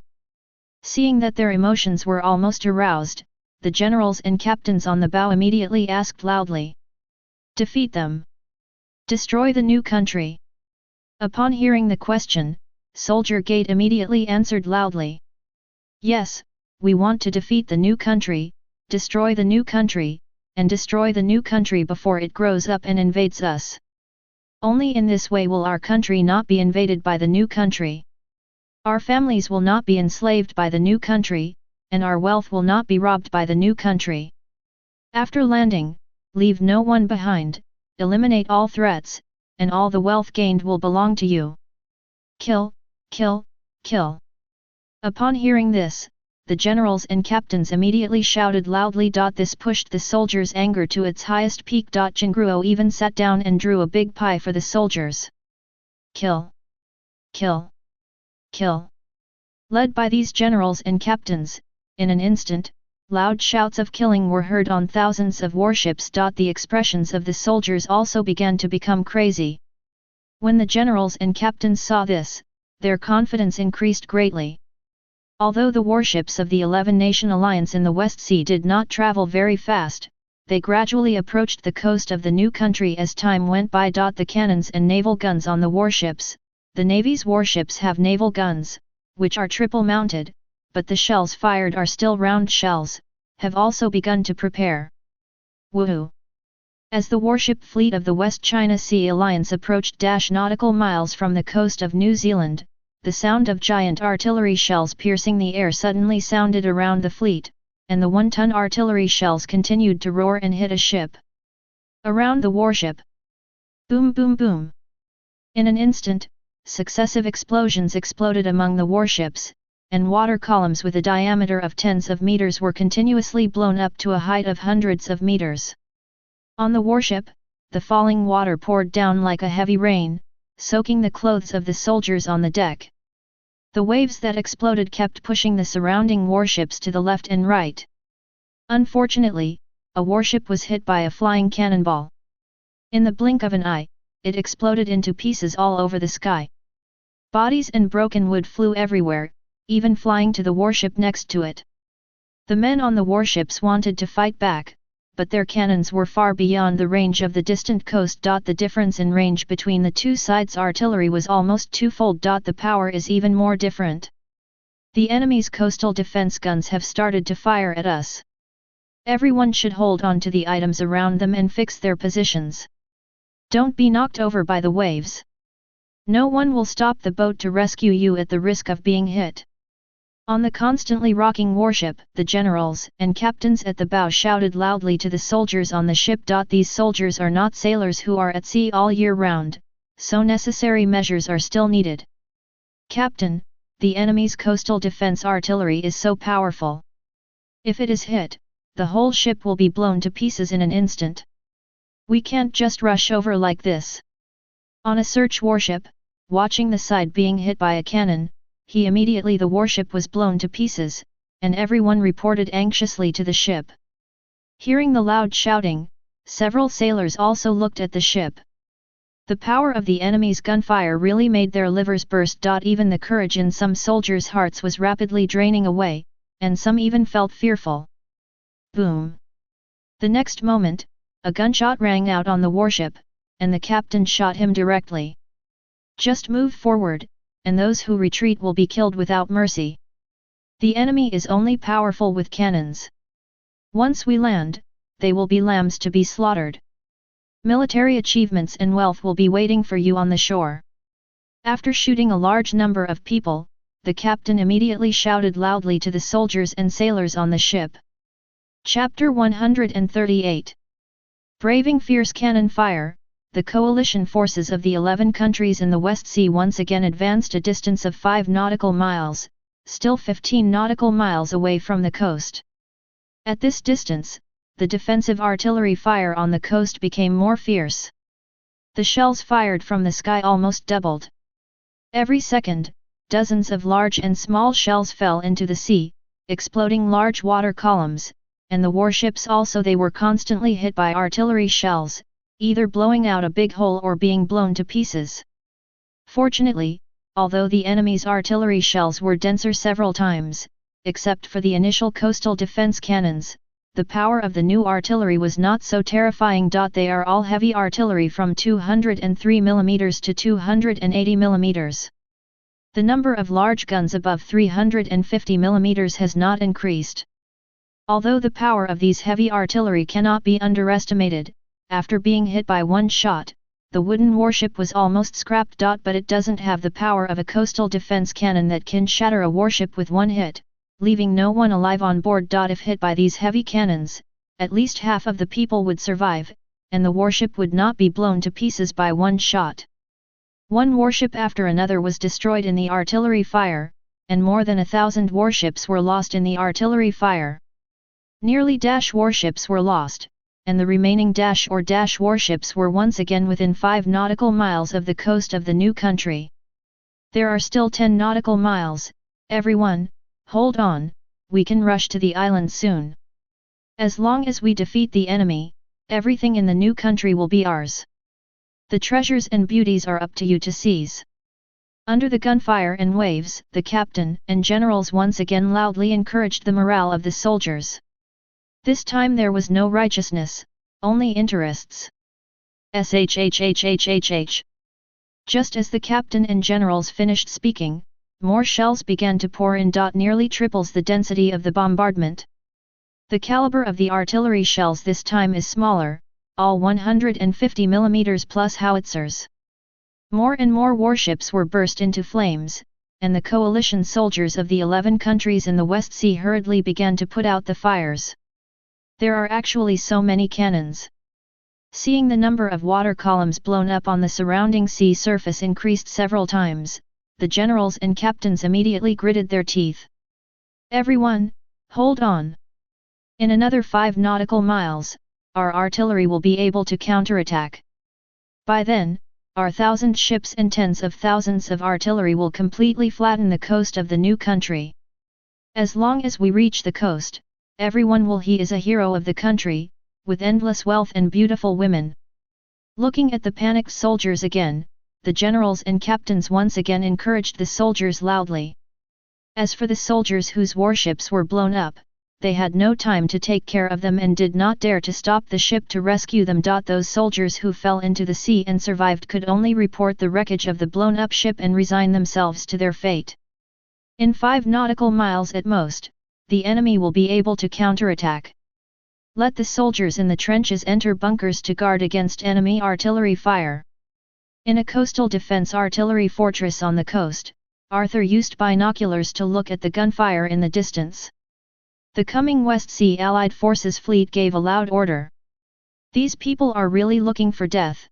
Seeing that their emotions were almost aroused, the generals and captains on the bow immediately asked loudly. Defeat them. Destroy the new country. Upon hearing the question, Soldier Gate immediately answered loudly. Yes, we want to defeat the new country, destroy the new country, and destroy the new country before it grows up and invades us. Only in this way will our country not be invaded by the new country. Our families will not be enslaved by the new country, and our wealth will not be robbed by the new country. After landing, leave no one behind, eliminate all threats, and all the wealth gained will belong to you. Kill, kill, kill. Upon hearing this, the generals and captains immediately shouted loudly. This pushed the soldiers' anger to its highest peak. Jinguo even sat down and drew a big pie for the soldiers. Kill, kill, kill. Led by these generals and captains, in an instant, loud shouts of killing were heard on thousands of warships. The expressions of the soldiers also began to become crazy. When the generals and captains saw this, their confidence increased greatly. Although the warships of the 11-nation alliance in the West Sea did not travel very fast, they gradually approached the coast of the new country as time went by. The cannons and naval guns on the warships, the Navy's warships have naval guns, which are triple-mounted, but the shells fired are still round shells, have also begun to prepare. Woohoo! As the warship fleet of the West China Sea Alliance approached nautical miles from the coast of New Zealand, the sound of giant artillery shells piercing the air suddenly sounded around the fleet, and the 1-ton artillery shells continued to roar and hit a ship. Around the warship. Boom boom boom. In an instant, successive explosions exploded among the warships, and water columns with a diameter of tens of meters were continuously blown up to a height of hundreds of meters. On the warship, the falling water poured down like a heavy rain, soaking the clothes of the soldiers on the deck. The waves that exploded kept pushing the surrounding warships to the left and right. Unfortunately, a warship was hit by a flying cannonball. In the blink of an eye, it exploded into pieces all over the sky. Bodies and broken wood flew everywhere, even flying to the warship next to it. The men on the warships wanted to fight back, but their cannons were far beyond the range of the distant coast. The difference in range between the two sides' artillery was almost twofold. The power is even more different. The enemy's coastal defense guns have started to fire at us. Everyone should hold on to the items around them and fix their positions. Don't be knocked over by the waves. No one will stop the boat to rescue you at the risk of being hit. On the constantly rocking warship, the generals and captains at the bow shouted loudly to the soldiers on the ship. These soldiers are not sailors who are at sea all year round, so necessary measures are still needed. Captain, the enemy's coastal defense artillery is so powerful. If it is hit, the whole ship will be blown to pieces in an instant. We can't just rush over like this. On a search warship, watching the side being hit by a cannon, immediately the warship was blown to pieces, and everyone reported anxiously to the ship. Hearing the loud shouting, several sailors also looked at the ship. The power of the enemy's gunfire really made their livers burst. Even the courage in some soldiers' hearts was rapidly draining away, and some even felt fearful. Boom! The next moment, a gunshot rang out on the warship, and the captain shot him directly. Just move forward, and those who retreat will be killed without mercy. The enemy is only powerful with cannons. Once we land, they will be lambs to be slaughtered. Military achievements and wealth will be waiting for you on the shore. After shooting a large number of people, the captain immediately shouted loudly to the soldiers and sailors on the ship. Chapter 138. Braving fierce cannon fire, the coalition forces of the 11 countries in the West Sea once again advanced a distance of 5 nautical miles, still 15 nautical miles away from the coast. At this distance, the defensive artillery fire on the coast became more fierce. The shells fired from the sky almost doubled. Every second, dozens of large and small shells fell into the sea, exploding large water columns, and the warships also. They were constantly hit by artillery shells, either blowing out a big hole or being blown to pieces. Fortunately, although the enemy's artillery shells were denser several times, except for the initial coastal defense cannons, the power of the new artillery was not so terrifying. They are all heavy artillery from 203 mm to 280 mm. The number of large guns above 350 mm has not increased. Although the power of these heavy artillery cannot be underestimated, after being hit by one shot, the wooden warship was almost scrapped. But it doesn't have the power of a coastal defense cannon that can shatter a warship with one hit, leaving no one alive on board. If hit by these heavy cannons, at least half of the people would survive, and the warship would not be blown to pieces by one shot. One warship after another was destroyed in the artillery fire, and more than 1,000 warships were lost in the artillery fire. Nearly warships were lost, and the remaining warships were once again within 5 nautical miles of the coast of the new country. There are still 10 nautical miles. Everyone, hold on, we can rush to the island soon. As long as we defeat the enemy, everything in the new country will be ours. The treasures and beauties are up to you to seize. Under the gunfire and waves, the captain and generals once again loudly encouraged the morale of the soldiers. This time there was no righteousness, only interests. Shhhhhhh. Just as the captain and generals finished speaking, more shells began to pour in. Nearly triples the density of the bombardment. The caliber of the artillery shells this time is smaller, all 150 mm plus howitzers. More and more warships were burst into flames, and the coalition soldiers of the 11 countries in the West Sea hurriedly began to put out the fires. There are actually so many cannons. Seeing the number of water columns blown up on the surrounding sea surface increased several times, the generals and captains immediately gritted their teeth. Everyone, hold on. In another 5 nautical miles, our artillery will be able to counterattack. By then, our 1,000 ships and tens of thousands of artillery will completely flatten the coast of the new country. As long as we reach the coast, everyone will he is a hero of the country, with endless wealth and beautiful women. Looking at the panicked soldiers again, the generals and captains once again encouraged the soldiers loudly. As for the soldiers whose warships were blown up, they had no time to take care of them and did not dare to stop the ship to rescue them. Those soldiers who fell into the sea and survived could only report the wreckage of the blown-up ship and resign themselves to their fate. In 5 nautical miles at most, the enemy will be able to counterattack. Let the soldiers in the trenches enter bunkers to guard against enemy artillery fire. In a coastal defense artillery fortress on the coast, Arthur used binoculars to look at the gunfire in the distance. The coming West Sea Allied Forces fleet gave a loud order. These people are really looking for death.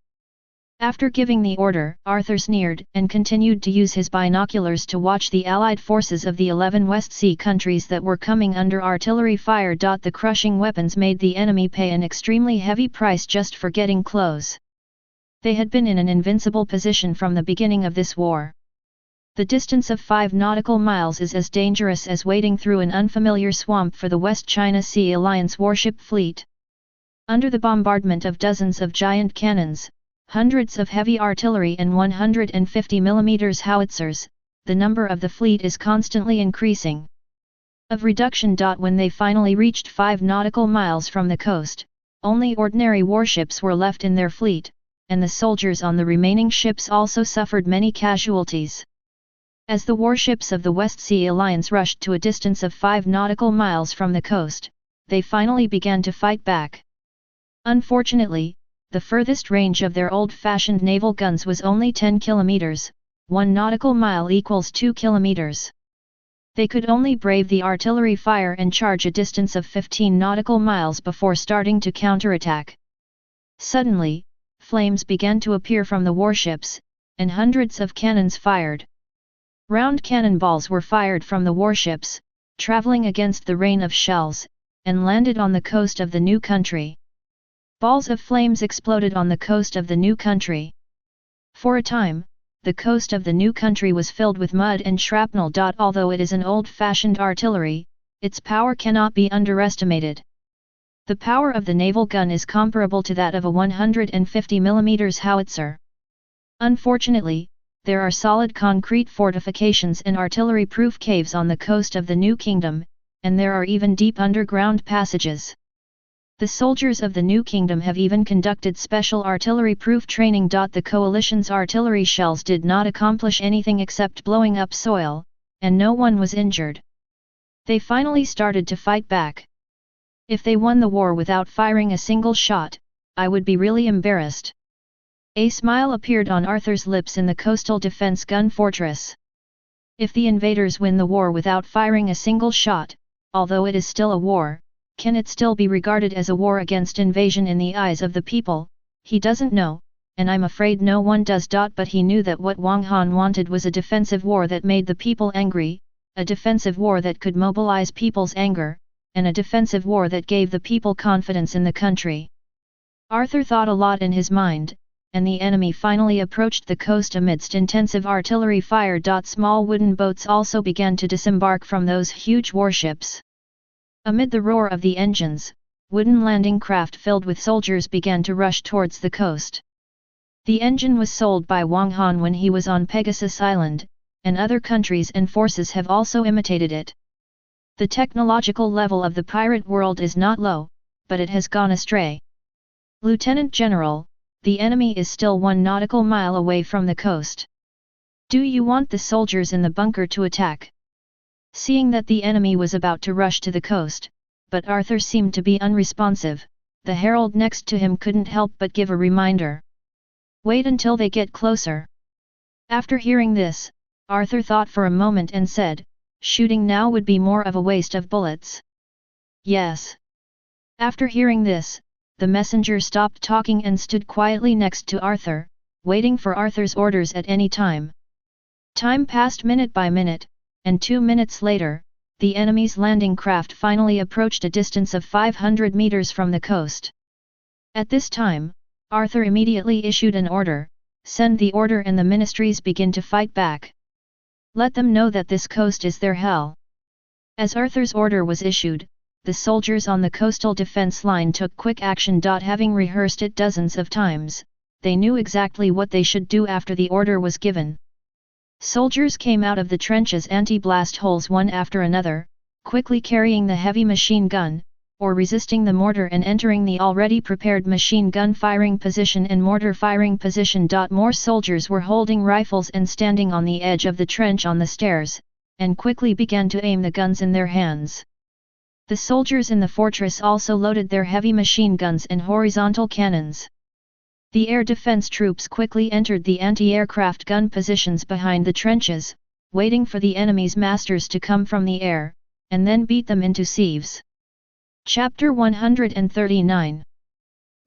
After giving the order, Arthur sneered and continued to use his binoculars to watch the Allied forces of the 11 West Sea countries that were coming under artillery fire. The crushing weapons made the enemy pay an extremely heavy price just for getting close. They had been in an invincible position from the beginning of this war. The distance of 5 nautical miles is as dangerous as wading through an unfamiliar swamp for the West China Sea Alliance warship fleet. Under the bombardment of dozens of giant cannons, hundreds of heavy artillery and 150 mm howitzers, the number of the fleet is constantly increasing. Of reduction. When they finally reached 5 nautical miles from the coast, only ordinary warships were left in their fleet, and the soldiers on the remaining ships also suffered many casualties. As the warships of the West Sea Alliance rushed to a distance of 5 nautical miles from the coast, they finally began to fight back. Unfortunately, the furthest range of their old-fashioned naval guns was only 10 kilometers, 1 nautical mile equals 2 kilometers. They could only brave the artillery fire and charge a distance of 15 nautical miles before starting to counterattack. Suddenly, flames began to appear from the warships, and hundreds of cannons fired. Round cannonballs were fired from the warships, traveling against the rain of shells, and landed on the coast of the new country. Balls of flames exploded on the coast of the new country. For a time, the coast of the new country was filled with mud and shrapnel. Although it is an old-fashioned artillery, its power cannot be underestimated. The power of the naval gun is comparable to that of a 150 mm howitzer. Unfortunately, there are solid concrete fortifications and artillery-proof caves on the coast of the New Kingdom, and there are even deep underground passages. The soldiers of the New Kingdom have even conducted special artillery-proof training. The coalition's artillery shells did not accomplish anything except blowing up soil, and no one was injured. They finally started to fight back. If they won the war without firing a single shot, I would be really embarrassed. A smile appeared on Arthur's lips in the coastal defense gun fortress. If the invaders win the war without firing a single shot, although it is still a war, can it still be regarded as a war against invasion in the eyes of the people? He doesn't know, and I'm afraid no one does. But he knew that what Wang Han wanted was a defensive war that made the people angry, a defensive war that could mobilize people's anger, and a defensive war that gave the people confidence in the country. Arthur thought a lot in his mind, and the enemy finally approached the coast amidst intensive artillery fire. Small wooden boats also began to disembark from those huge warships. Amid the roar of the engines, wooden landing craft filled with soldiers began to rush towards the coast. The engine was sold by Wang Han when he was on Pegasus Island, and other countries and forces have also imitated it. The technological level of the pirate world is not low, but it has gone astray. Lieutenant General, the enemy is still 1 nautical mile away from the coast. Do you want the soldiers in the bunker to attack? Seeing that the enemy was about to rush to the coast, but Arthur seemed to be unresponsive, the herald next to him couldn't help but give a reminder. Wait until they get closer. After hearing this, Arthur thought for a moment and said, shooting now would be more of a waste of bullets. Yes. After hearing this, the messenger stopped talking and stood quietly next to Arthur, waiting for Arthur's orders at any time. Time passed minute by minute, and 2 minutes later, the enemy's landing craft finally approached a distance of 500 meters from the coast. At this time, Arthur immediately issued an order, send the order and the ministries begin to fight back. Let them know that this coast is their hell. As Arthur's order was issued, the soldiers on the coastal defense line took quick action. Having rehearsed it dozens of times, they knew exactly what they should do after the order was given. Soldiers came out of the trenches anti-blast holes one after another, quickly carrying the heavy machine gun, or resisting the mortar and entering the already prepared machine gun firing position and mortar firing position. More soldiers were holding rifles and standing on the edge of the trench on the stairs, and quickly began to aim the guns in their hands. The soldiers in the fortress also loaded their heavy machine guns and horizontal cannons. The air defense troops quickly entered the anti-aircraft gun positions behind the trenches, waiting for the enemy's masters to come from the air, and then beat them into sieves. Chapter 139.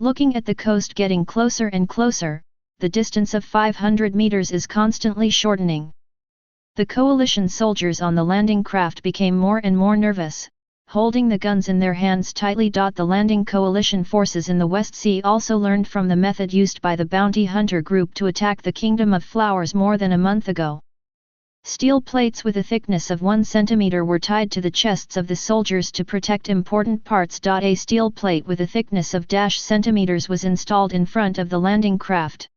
Looking at the coast getting closer and closer, the distance of 500 meters is constantly shortening. The coalition soldiers on the landing craft became more and more nervous, holding the guns in their hands tightly. The landing coalition forces in the West Sea also learned from the method used by the bounty hunter group to attack the Kingdom of Flowers more than a month ago. Steel plates with a thickness of 1 centimeter were tied to the chests of the soldiers to protect important parts. A steel plate with a thickness of centimeters was installed in front of the landing craft.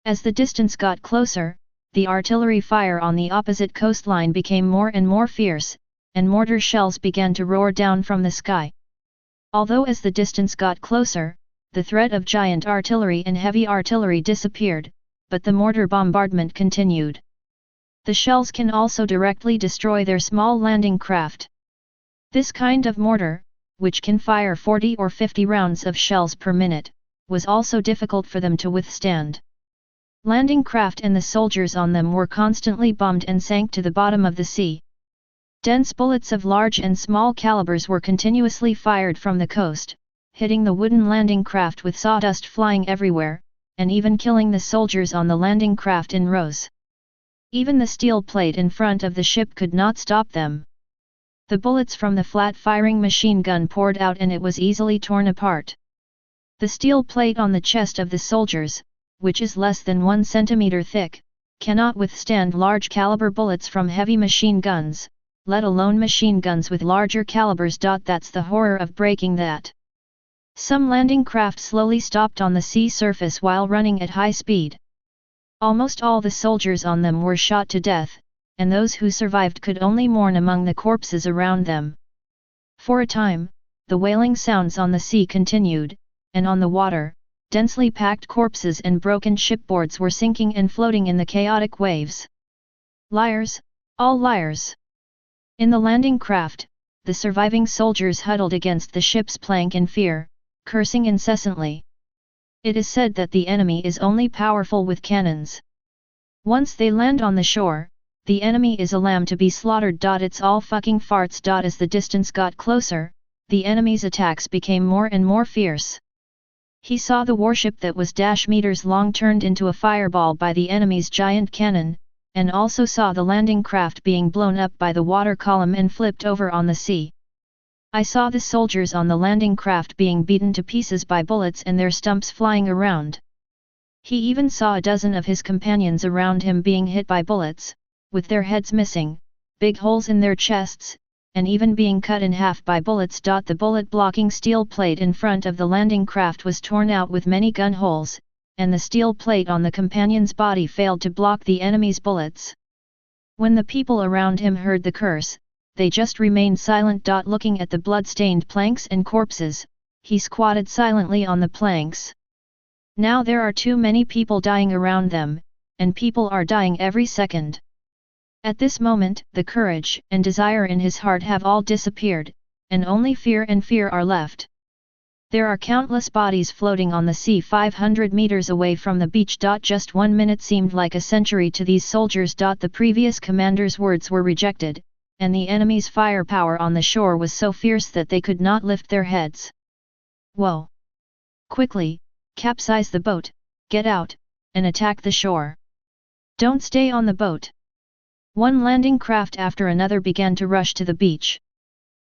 As the distance got closer, the artillery fire on the opposite coastline became more and more fierce, and mortar shells began to roar down from the sky. Although as the distance got closer, the threat of giant artillery and heavy artillery disappeared, but the mortar bombardment continued. The shells can also directly destroy their small landing craft. This kind of mortar, which can fire 40 or 50 rounds of shells per minute, was also difficult for them to withstand. Landing craft and the soldiers on them were constantly bombed and sank to the bottom of the sea. Dense bullets of large and small calibers were continuously fired from the coast, hitting the wooden landing craft with sawdust flying everywhere, and even killing the soldiers on the landing craft in rows. Even the steel plate in front of the ship could not stop them. The bullets from the flat-firing machine gun poured out and it was easily torn apart. The steel plate on the chest of the soldiers, which is less than 1 centimeter thick, cannot withstand large caliber bullets from heavy machine guns, let alone machine guns with larger calibers. That's the horror of breaking that. Some landing craft slowly stopped on the sea surface while running at high speed. Almost all the soldiers on them were shot to death, and those who survived could only mourn among the corpses around them. For a time, the wailing sounds on the sea continued, and on the water, densely packed corpses and broken shipboards were sinking and floating in the chaotic waves. Liars, all liars! In the landing craft, the surviving soldiers huddled against the ship's plank in fear, cursing incessantly. It is said that the enemy is only powerful with cannons. Once they land on the shore, the enemy is a lamb to be slaughtered. It's all fucking farts. As the distance got closer, the enemy's attacks became more and more fierce. He saw the warship that was meters long turned into a fireball by the enemy's giant cannon, and also saw the landing craft being blown up by the water column and flipped over on the sea. I saw the soldiers on the landing craft being beaten to pieces by bullets and their stumps flying around. He even saw a dozen of his companions around him being hit by bullets, with their heads missing, big holes in their chests, and even being cut in half by bullets. The bullet-blocking steel plate in front of the landing craft was torn out with many gun holes, and the steel plate on the companion's body failed to block the enemy's bullets. When the people around him heard the curse, they just remained silent. Looking at the blood-stained planks and corpses, he squatted silently on the planks. Now there are too many people dying around them, and people are dying every second. At this moment, the courage and desire in his heart have all disappeared, and only fear and fear are left. There are countless bodies floating on the sea 500 meters away from the beach. Just 1 minute seemed like a century to these soldiers. The previous commander's words were rejected, and the enemy's firepower on the shore was so fierce that they could not lift their heads. Whoa! Quickly, capsize the boat, get out, and attack the shore. Don't stay on the boat. One landing craft after another began to rush to the beach.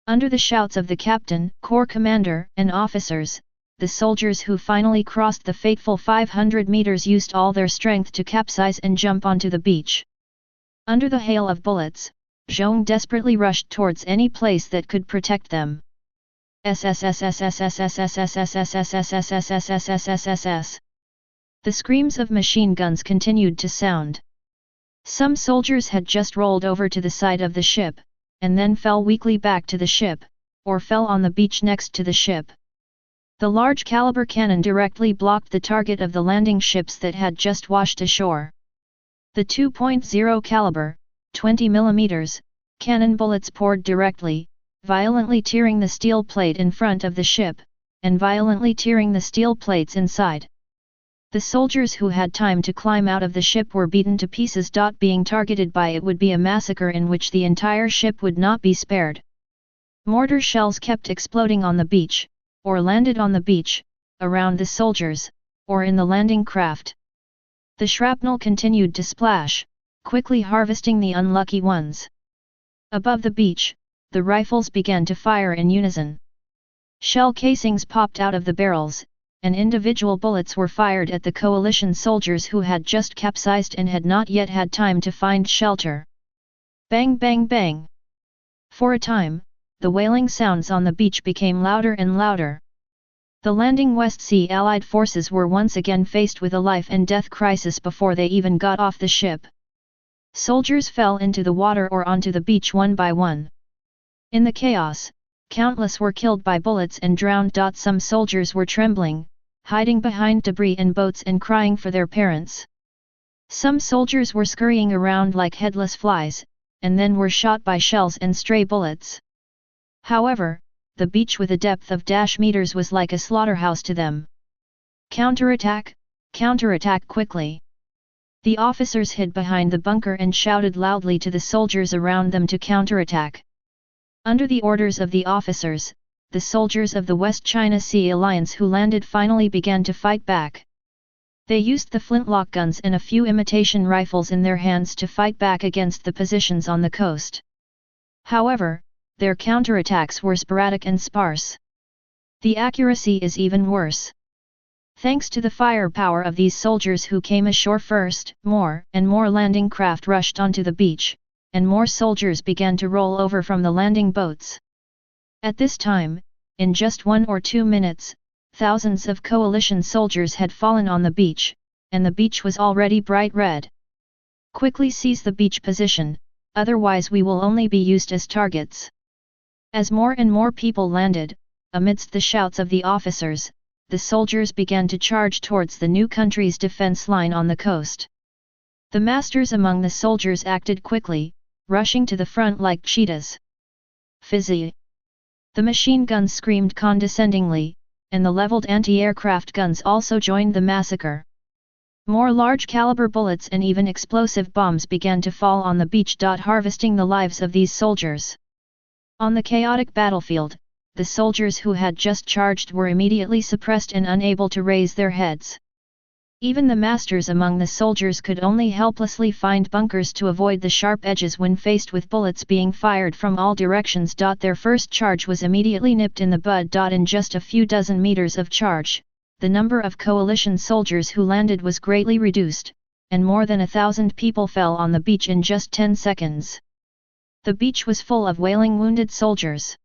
Under the shouts of the captain, corps commander, and officers, the soldiers who finally crossed the fateful 500 meters used all their strength to capsize and jump onto the beach. Under the hail of bullets, Zhong desperately rushed towards any place that could protect them. The screams of machine guns continued to sound. Some soldiers had just rolled over to the side of the ship, and then fell weakly back to the ship, or fell on the beach next to the ship. The large caliber cannon directly blocked the target of the landing ships that had just washed ashore. The 2.0 caliber, 20 mm, cannon bullets poured directly, violently tearing the steel plate in front of the ship, and violently tearing the steel plates inside. The soldiers who had time to climb out of the ship were beaten to pieces. Being targeted by it would be a massacre in which the entire ship would not be spared. Mortar shells kept exploding on the beach, or landed on the beach, around the soldiers, or in the landing craft. The shrapnel continued to splash, quickly harvesting the unlucky ones. Above the beach, the rifles began to fire in unison. Shell casings popped out of the barrels, and individual bullets were fired at the coalition soldiers who had just capsized and had not yet had time to find shelter. Bang bang bang! For a time, the wailing sounds on the beach became louder and louder. The landing West Sea Allied forces were once again faced with a life and death crisis before they even got off the ship. Soldiers fell into the water or onto the beach one by one. In the chaos, countless were killed by bullets and drowned. Some soldiers were trembling, hiding behind debris and boats and crying for their parents. Some soldiers were scurrying around like headless flies, and then were shot by shells and stray bullets. However, the beach with a depth of meters was like a slaughterhouse to them. Counterattack, counterattack quickly! The officers hid behind the bunker and shouted loudly to the soldiers around them to counterattack. Under the orders of the officers, the soldiers of the West China Sea Alliance who landed finally began to fight back. They used the flintlock guns and a few imitation rifles in their hands to fight back against the positions on the coast. However, their counterattacks were sporadic and sparse. The accuracy is even worse. Thanks to the firepower of these soldiers who came ashore first, more and more landing craft rushed onto the beach, and more soldiers began to roll over from the landing boats. At this time, in just 1 or 2 minutes, thousands of coalition soldiers had fallen on the beach, and the beach was already bright red. Quickly seize the beach position, otherwise we will only be used as targets. As more and more people landed, amidst the shouts of the officers, the soldiers began to charge towards the new country's defense line on the coast. The masters among the soldiers acted quickly, rushing to the front like cheetahs. Fizzy! The machine guns screamed condescendingly, and the leveled anti-aircraft guns also joined the massacre. More large-caliber bullets and even explosive bombs began to fall on the beach. Harvesting the lives of these soldiers. On the chaotic battlefield, the soldiers who had just charged were immediately suppressed and unable to raise their heads. Even the masters among the soldiers could only helplessly find bunkers to avoid the sharp edges when faced with bullets being fired from all directions. Their first charge was immediately nipped in the bud. In just a few dozen meters of charge, the number of coalition soldiers who landed was greatly reduced, and more than 1,000 people fell on the beach in just 10 seconds. The beach was full of wailing wounded soldiers.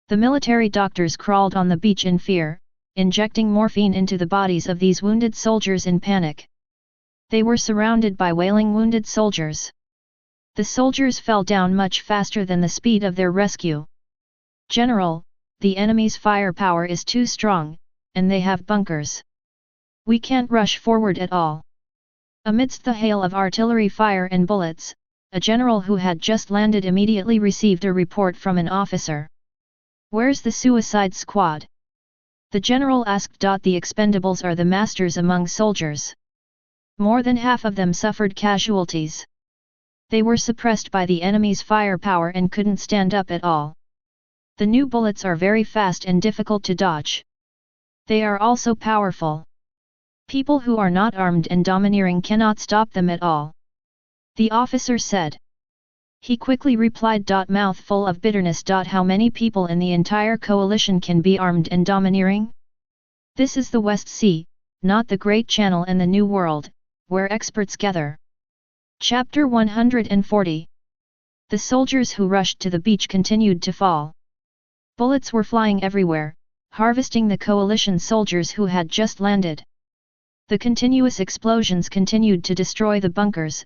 The military doctors crawled on the beach in fear, injecting morphine into the bodies of these wounded soldiers in panic. They were surrounded by wailing wounded soldiers. The soldiers fell down much faster than the speed of their rescue. General, the enemy's firepower is too strong, and they have bunkers. We can't rush forward at all. Amidst the hail of artillery fire and bullets, a general who had just landed immediately received a report from an officer. Where's the suicide squad? The general asked. The expendables are the masters among soldiers. More than half of them suffered casualties. They were suppressed by the enemy's firepower and couldn't stand up at all. The new bullets are very fast and difficult to dodge. They are also powerful. People who are not armed and domineering cannot stop them at all. The officer said. He quickly replied. Mouth full of bitterness. How many people in the entire coalition can be armed and domineering? This is the West Sea, not the Great Channel and the New World, where experts gather. Chapter 140. The soldiers who rushed to the beach continued to fall. Bullets were flying everywhere, harvesting the coalition soldiers who had just landed. The continuous explosions continued to destroy the bunkers,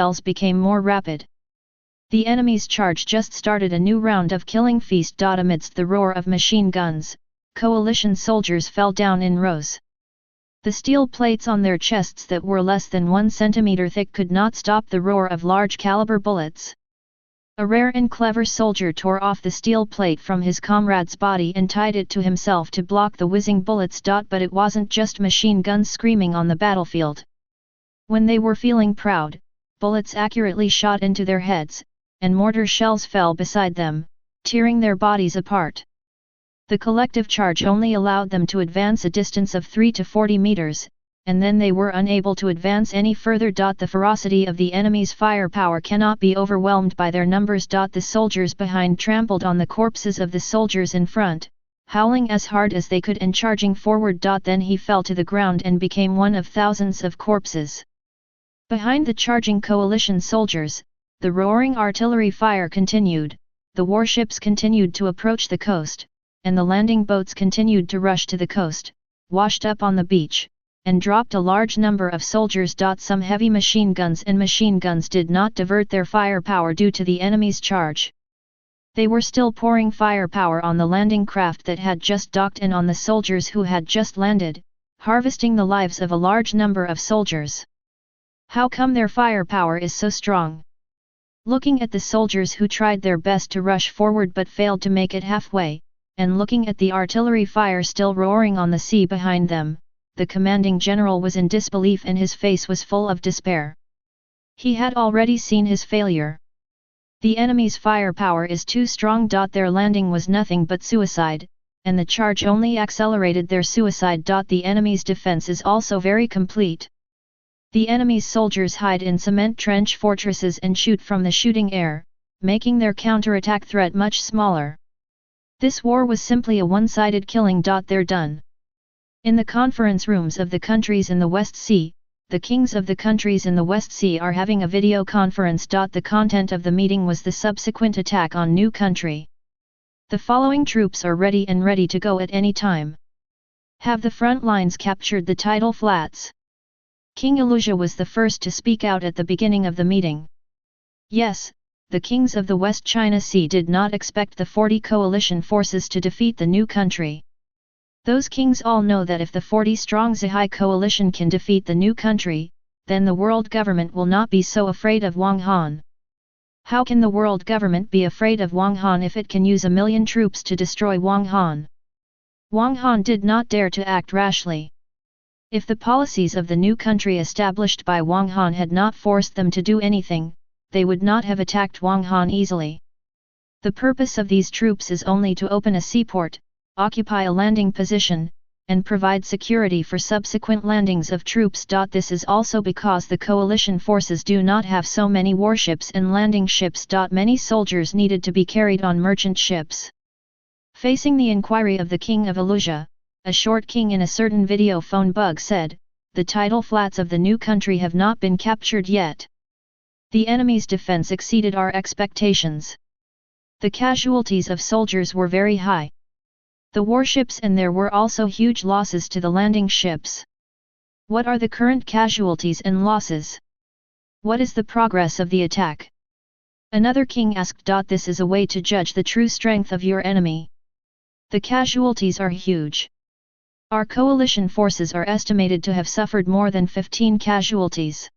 shells became more rapid. The enemy's charge just started a new round of killing feast. Amidst the roar of machine guns, coalition soldiers fell down in rows. The steel plates on their chests that were less than 1 centimeter thick could not stop the roar of large caliber bullets. A rare and clever soldier tore off the steel plate from his comrade's body and tied it to himself to block the whizzing bullets. But it wasn't just machine guns screaming on the battlefield. When they were feeling proud, bullets accurately shot into their heads, and mortar shells fell beside them, tearing their bodies apart. The collective charge only allowed them to advance a distance of 3 to 40 meters, and then they were unable to advance any further. The ferocity of the enemy's firepower cannot be overwhelmed by their numbers. The soldiers behind trampled on the corpses of the soldiers in front, howling as hard as they could and charging forward. Then he fell to the ground and became one of thousands of corpses. Behind the charging coalition soldiers, the roaring artillery fire continued, the warships continued to approach the coast, and the landing boats continued to rush to the coast, washed up on the beach, and dropped a large number of soldiers. Some heavy machine guns did not divert their firepower due to the enemy's charge. They were still pouring firepower on the landing craft that had just docked and on the soldiers who had just landed, harvesting the lives of a large number of soldiers. How come their firepower is so strong? Looking at the soldiers who tried their best to rush forward but failed to make it halfway, and looking at the artillery fire still roaring on the sea behind them, the commanding general was in disbelief and his face was full of despair. He had already seen his failure. The enemy's firepower is too strong. Their landing was nothing but suicide, and the charge only accelerated their suicide. The enemy's defense is also very complete. The enemy's soldiers hide in cement trench fortresses and shoot from the shooting air, making their counterattack threat much smaller. This war was simply a one-sided killing. They're done. In the conference rooms of the countries in the West Sea, the kings of the countries in the West Sea are having a video conference. The content of the meeting was the subsequent attack on new country. The following troops are ready to go at any time. Have the front lines captured the tidal flats? King Elijah was the first to speak out at the beginning of the meeting. Yes, the kings of the West China Sea did not expect the 40 coalition forces to defeat the new country. Those kings all know that if the 40-strong Zhai coalition can defeat the new country, then the world government will not be so afraid of Wang Han. How can the world government be afraid of Wang Han if it can use 1 million troops to destroy Wang Han? Wang Han did not dare to act rashly. If the policies of the new country established by Wang Han had not forced them to do anything, they would not have attacked Wang Han easily. The purpose of these troops is only to open a seaport, occupy a landing position, and provide security for subsequent landings of troops. This is also because the coalition forces do not have so many warships and landing ships. Many soldiers needed to be carried on merchant ships. Facing the inquiry of the king of Elijah, a short king in a certain video phone bug said, the tidal flats of the new country have not been captured yet. The enemy's defense exceeded our expectations. The casualties of soldiers were very high. The warships, and there were also huge losses to the landing ships. What are the current casualties and losses? What is the progress of the attack? Another king asked. This is a way to judge the true strength of your enemy. The casualties are huge. Our coalition forces are estimated to have suffered more than 15 casualties.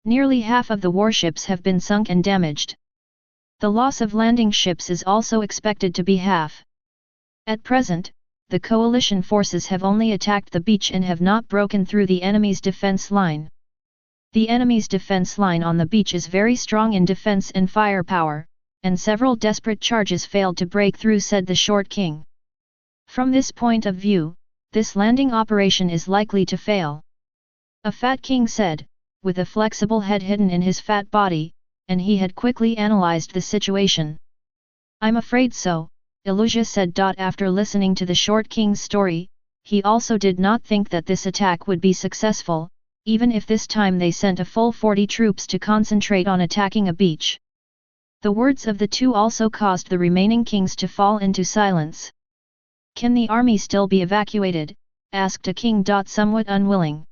Nearly half of the warships have been sunk and damaged. The loss of landing ships is also expected to be half. At present, the coalition forces have only attacked the beach and have not broken through the enemy's defense line. The enemy's defense line on the beach is very strong in defense and firepower, and several desperate charges failed to break through, said the short king. From this point of view, this landing operation is likely to fail. A fat king said, with a flexible head hidden in his fat body, and he had quickly analyzed the situation. I'm afraid so, Elijah said. After listening to the short king's story, he also did not think that this attack would be successful, even if this time they sent a full 40 troops to concentrate on attacking a beach. The words of the two also caused the remaining kings to fall into silence. Can the army still be evacuated? Asked a king. Somewhat unwilling.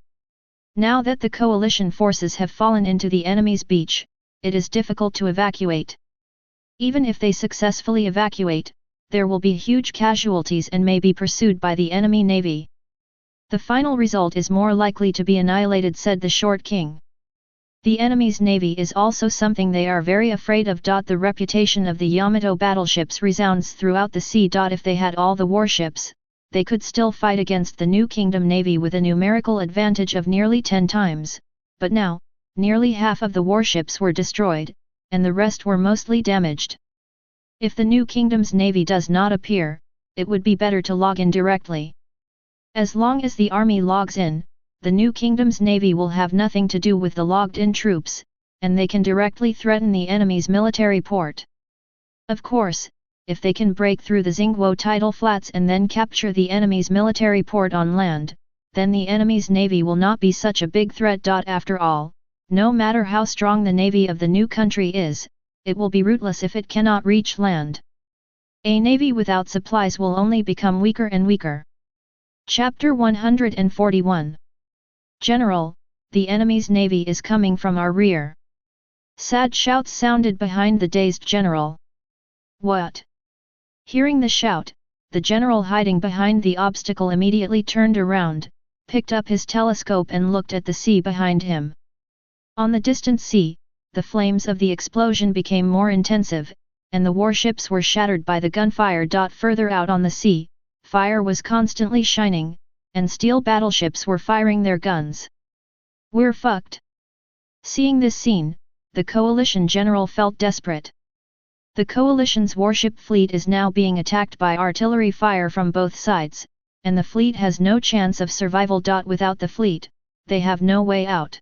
Now that the coalition forces have fallen into the enemy's beach, it is difficult to evacuate. Even if they successfully evacuate, there will be huge casualties and may be pursued by the enemy navy. The final result is more likely to be annihilated, said the short king. The enemy's navy is also something they are very afraid of. The reputation of the Yamato battleships resounds throughout the sea. If they had all the warships, they could still fight against the New Kingdom navy with a numerical advantage of nearly 10 times, but now, nearly half of the warships were destroyed, and the rest were mostly damaged. If the New Kingdom's navy does not appear, it would be better to log in directly. As long as the army logs in, the New Kingdom's navy will have nothing to do with the logged-in troops, and they can directly threaten the enemy's military port. Of course, if they can break through the Xingguo tidal flats and then capture the enemy's military port on land, then the enemy's navy will not be such a big threat. After all, no matter how strong the navy of the new country is, it will be rootless if it cannot reach land. A navy without supplies will only become weaker and weaker. Chapter 141. General, the enemy's navy is coming from our rear. Sad shouts sounded behind the dazed general. What? Hearing the shout, the general hiding behind the obstacle immediately turned around, picked up his telescope and looked at the sea behind him. On the distant sea, the flames of the explosion became more intensive, and the warships were shattered by the gunfire. Further out on the sea, fire was constantly shining, and steel battleships were firing their guns. We're fucked. Seeing this scene, the coalition general felt desperate. The coalition's warship fleet is now being attacked by artillery fire from both sides, and the fleet has no chance of survival. Without the fleet, they have no way out.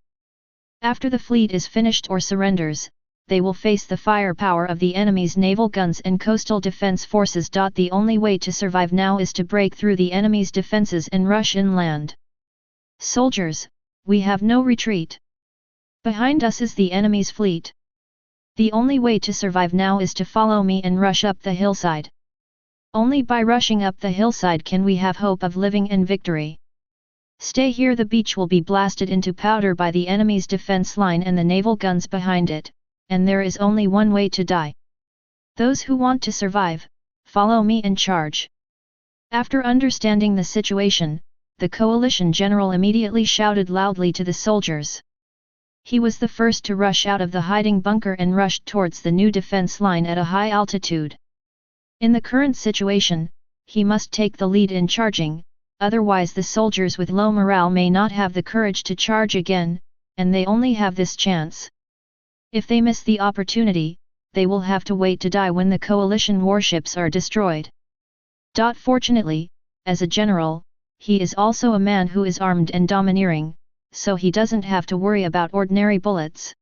After the fleet is finished or surrenders, they will face the firepower of the enemy's naval guns and coastal defense forces. The only way to survive now is to break through the enemy's defenses and rush inland. Soldiers, we have no retreat. Behind us is the enemy's fleet. The only way to survive now is to follow me and rush up the hillside. Only by rushing up the hillside can we have hope of living in victory. Stay here, the beach will be blasted into powder by the enemy's defense line and the naval guns behind it, and there is only one way to die. Those who want to survive, follow me and charge. After understanding the situation, the coalition general immediately shouted loudly to the soldiers. He was the first to rush out of the hiding bunker and rushed towards the new defense line at a high altitude. In the current situation, he must take the lead in charging, otherwise the soldiers with low morale may not have the courage to charge again, and they only have this chance. If they miss the opportunity, they will have to wait to die when the coalition warships are destroyed. Fortunately, as a general, he is also a man who is armed and domineering, so he doesn't have to worry about ordinary bullets.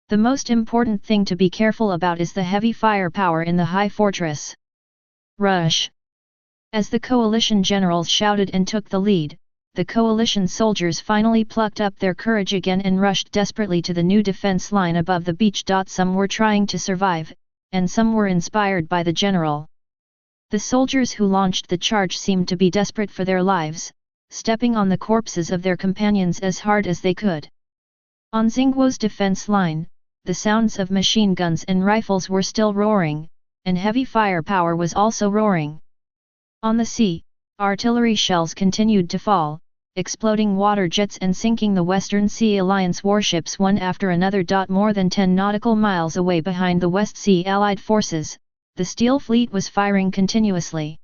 The most important thing to be careful about is the heavy firepower in the high fortress. Rush! As the coalition generals shouted and took the lead, the coalition soldiers finally plucked up their courage again and rushed desperately to the new defense line above the beach. Some were trying to survive, and some were inspired by the general. The soldiers who launched the charge seemed to be desperate for their lives, stepping on the corpses of their companions as hard as they could. On Xingguo's defense line, the sounds of machine guns and rifles were still roaring, and heavy firepower was also roaring. On the sea, artillery shells continued to fall, exploding water jets and sinking the Western Sea Alliance warships one after another. More than 10 nautical miles away behind the West Sea Allied forces, the Steel Fleet was firing continuously.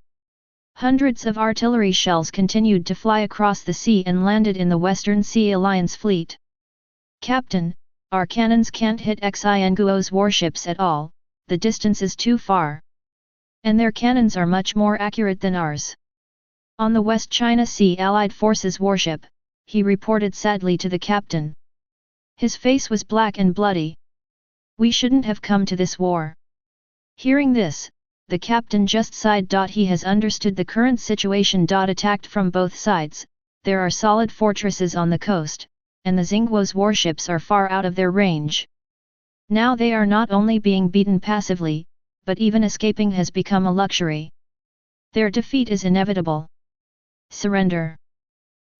Hundreds of artillery shells continued to fly across the sea and landed in the Western Sea Alliance fleet. "Captain, our cannons can't hit Xinguo's warships at all, the distance is too far. And their cannons are much more accurate than ours." On the West China Sea Allied Forces warship, he reported sadly to the captain. His face was black and bloody. "We shouldn't have come to this war." Hearing this, the captain just sighed. He has understood the current situation. Attacked from both sides, there are solid fortresses on the coast, and the Xinguo's warships are far out of their range. Now they are not only being beaten passively, but even escaping has become a luxury. Their defeat is inevitable. Surrender.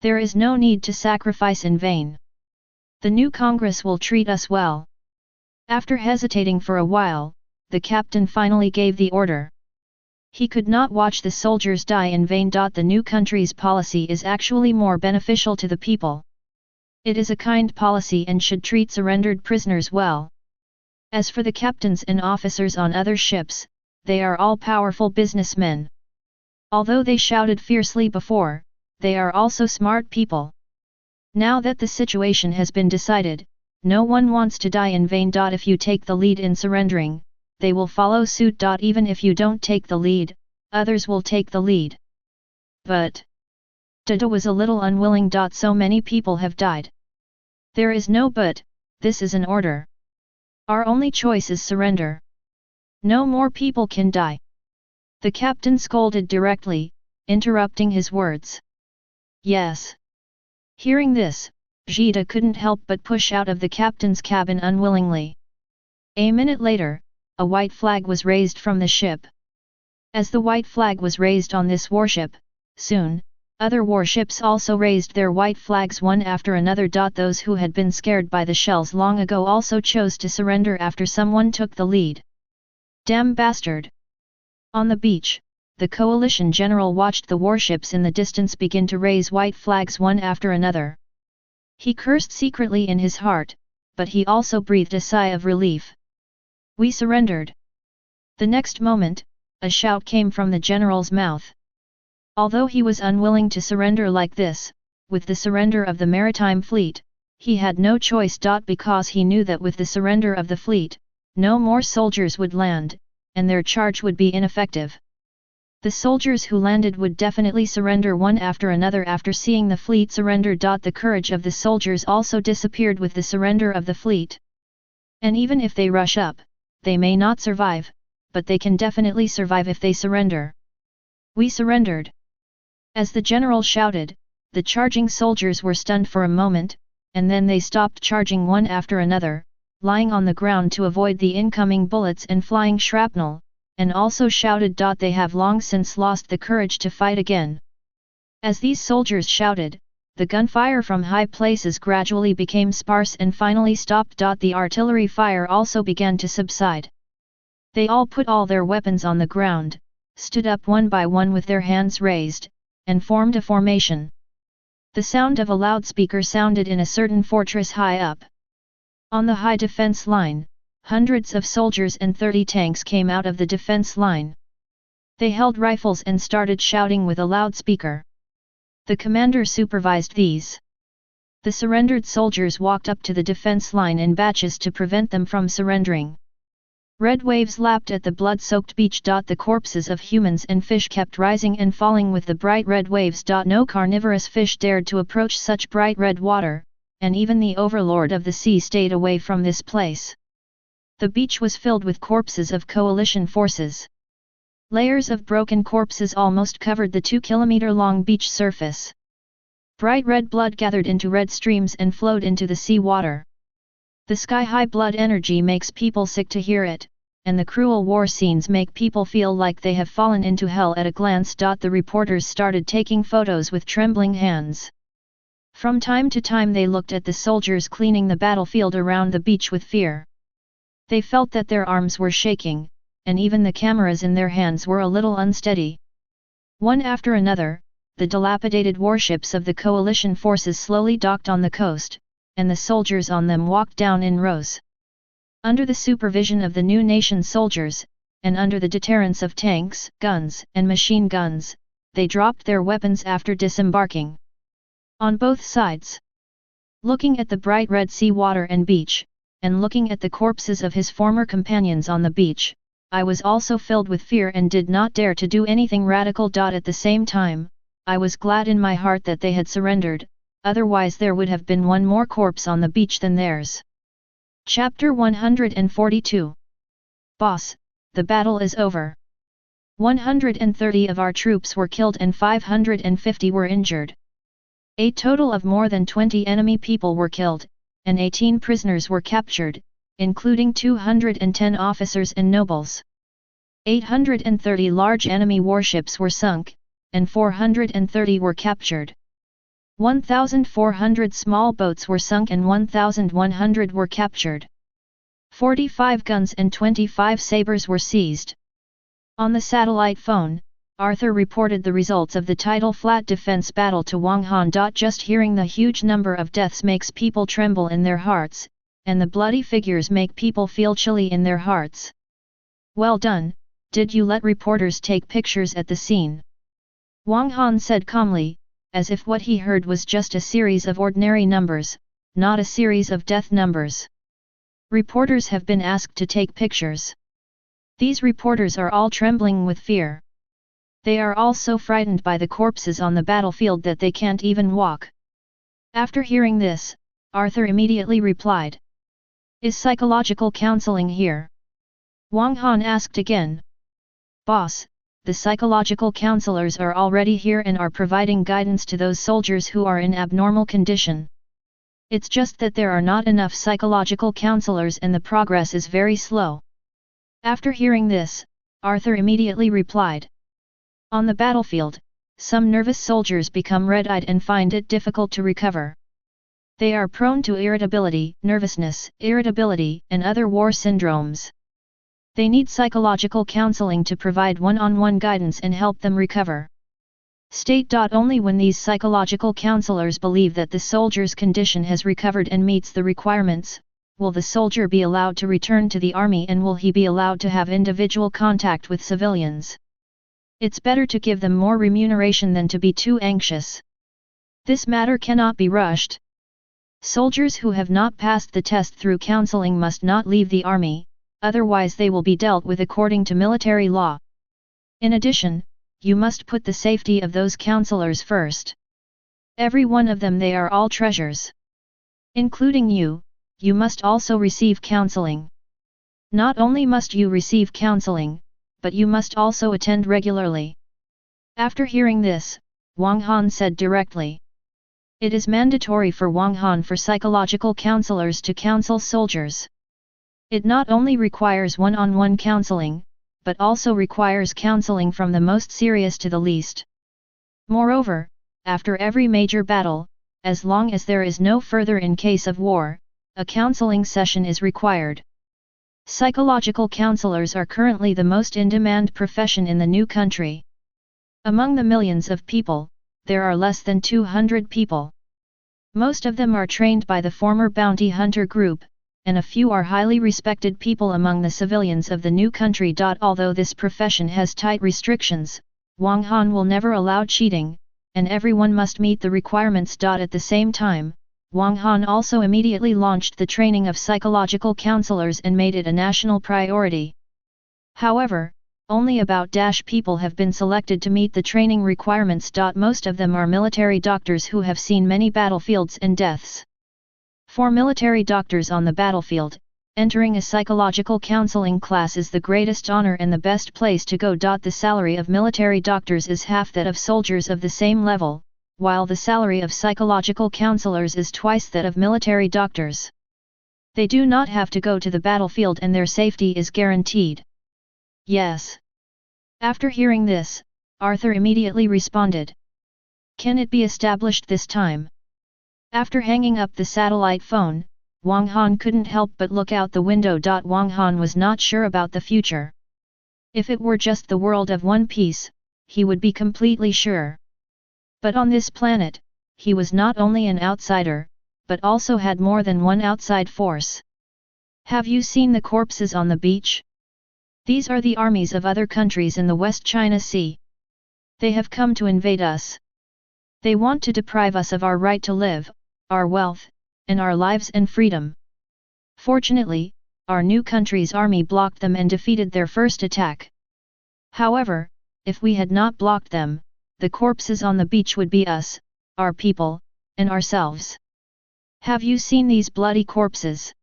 There is no need to sacrifice in vain. The new Congress will treat us well. After hesitating for a while, the captain finally gave the order. He could not watch the soldiers die in vain. The new country's policy is actually more beneficial to the people. It is a kind policy and should treat surrendered prisoners well. As for the captains and officers on other ships, they are all powerful businessmen. Although they shouted fiercely before, they are also smart people. Now that the situation has been decided, no one wants to die in vain. If you take the lead in surrendering, they will follow suit. Even if you don't take the lead, others will take the lead. But Dada was a little unwilling. So many people have died. There is no but, this is an order. Our only choice is surrender. No more people can die. The captain scolded directly, interrupting his words. Yes. Hearing this, Jida couldn't help but push out of the captain's cabin unwillingly. A minute later, a white flag was raised from the ship. As the white flag was raised on this warship, soon, other warships also raised their white flags one after another. Those who had been scared by the shells long ago also chose to surrender after someone took the lead. Damn bastard! On the beach, the coalition general watched the warships in the distance begin to raise white flags one after another. He cursed secretly in his heart, but he also breathed a sigh of relief. We surrendered. The next moment, a shout came from the general's mouth. Although he was unwilling to surrender like this, with the surrender of the maritime fleet, he had no choice. Because he knew that with the surrender of the fleet, no more soldiers would land, and their charge would be ineffective. The soldiers who landed would definitely surrender one after another after seeing the fleet surrender. The courage of the soldiers also disappeared with the surrender of the fleet. And even if they rush up, they may not survive, but they can definitely survive if they surrender. We surrendered. As the general shouted, the charging soldiers were stunned for a moment, and then they stopped charging one after another, lying on the ground to avoid the incoming bullets and flying shrapnel, and also shouted. They have long since lost the courage to fight again. As these soldiers shouted, the gunfire from high places gradually became sparse and finally stopped. The artillery fire also began to subside. They all put all their weapons on the ground, stood up one by one with their hands raised, and formed a formation. The sound of a loudspeaker sounded in a certain fortress high up. On the high defense line, hundreds of soldiers and 30 tanks came out of the defense line. They held rifles and started shouting with a loudspeaker. The commander supervised these. The surrendered soldiers walked up to the defense line in batches to prevent them from surrendering. Red waves lapped at the blood-soaked beach. The corpses of humans and fish kept rising and falling with the bright red waves. No carnivorous fish dared to approach such bright red water, and even the overlord of the sea stayed away from this place. The beach was filled with corpses of coalition forces. Layers of broken corpses almost covered the 2-kilometer-long beach surface. Bright red blood gathered into red streams and flowed into the sea water. The sky-high blood energy makes people sick to hear it, and the cruel war scenes make people feel like they have fallen into hell at a glance. The reporters started taking photos with trembling hands. From time to time they looked at the soldiers cleaning the battlefield around the beach with fear. They felt that their arms were shaking, and even the cameras in their hands were a little unsteady. One after another, the dilapidated warships of the coalition forces slowly docked on the coast, and the soldiers on them walked down in rows. Under the supervision of the new nation soldiers, and under the deterrence of tanks, guns, and machine guns, they dropped their weapons after disembarking. On both sides. Looking at the bright red sea water and beach, and looking at the corpses of his former companions on the beach, I was also filled with fear and did not dare to do anything radical. At the same time, I was glad in my heart that they had surrendered, otherwise there would have been one more corpse on the beach than theirs. Chapter 142. Boss, the battle is over. 130 of our troops were killed and 550 were injured. A total of more than 20 enemy people were killed, and 18 prisoners were captured, including 210 officers and nobles. 830 large enemy warships were sunk, and 430 were captured. 1,400 small boats were sunk and 1,100 were captured. 45 guns and 25 sabers were seized. On the satellite phone, Arthur reported the results of the tidal flat defense battle to Wang Han. Just hearing the huge number of deaths makes people tremble in their hearts, and the bloody figures make people feel chilly in their hearts. Well done, did you let reporters take pictures at the scene? Wang Han said calmly, as if what he heard was just a series of ordinary numbers, not a series of death numbers. Reporters have been asked to take pictures. These reporters are all trembling with fear. They are all so frightened by the corpses on the battlefield that they can't even walk. After hearing this, Arthur immediately replied. Is psychological counseling here? Wang Han asked again. Boss, the psychological counselors are already here and are providing guidance to those soldiers who are in abnormal condition. It's just that there are not enough psychological counselors and the progress is very slow. After hearing this, Arthur immediately replied. On the battlefield, some nervous soldiers become red-eyed and find it difficult to recover. They are prone to irritability, nervousness, irritability, and other war syndromes. They need psychological counseling to provide one-on-one guidance and help them recover. Only when these psychological counselors believe that the soldier's condition has recovered and meets the requirements, will the soldier be allowed to return to the army and will he be allowed to have individual contact with civilians. It's better to give them more remuneration than to be too anxious. This matter cannot be rushed. Soldiers who have not passed the test through counseling must not leave the army, otherwise they will be dealt with according to military law. In addition, you must put the safety of those counselors first. Every one of them, they are all treasures. Including you must also receive counseling. Not only must you receive counseling, but you must also attend regularly. After hearing this, Wang Han said directly. It is mandatory for Wang Han for psychological counselors to counsel soldiers. It not only requires one-on-one counseling, but also requires counseling from the most serious to the least. Moreover, after every major battle, as long as there is no further in case of war, a counseling session is required. Psychological counselors are currently the most in-demand profession in the new country. Among the millions of people, there are less than 200 people. Most of them are trained by the former bounty hunter group, and a few are highly respected people among the civilians of the new country. Although this profession has tight restrictions, Wang Han will never allow cheating, and everyone must meet the requirements. At the same time, Wang Han also immediately launched the training of psychological counselors and made it a national priority. However, only about people have been selected to meet the training requirements. Most of them are military doctors who have seen many battlefields and deaths. For military doctors on the battlefield, entering a psychological counseling class is the greatest honor and the best place to go. The salary of military doctors is half that of soldiers of the same level, while the salary of psychological counselors is twice that of military doctors. They do not have to go to the battlefield and their safety is guaranteed. Yes. After hearing this, Arthur immediately responded. Can it be established this time? After hanging up the satellite phone, Wang Han couldn't help but look out the window. Wang Han was not sure about the future. If it were just the world of One Piece, he would be completely sure. But on this planet, he was not only an outsider, but also had more than one outside force. Have you seen the corpses on the beach? These are the armies of other countries in the West China Sea. They have come to invade us. They want to deprive us of our right to live, our wealth, and our lives and freedom. Fortunately, our new country's army blocked them and defeated their first attack. However, if we had not blocked them, the corpses on the beach would be us, our people, and ourselves. Have you seen these bloody corpses?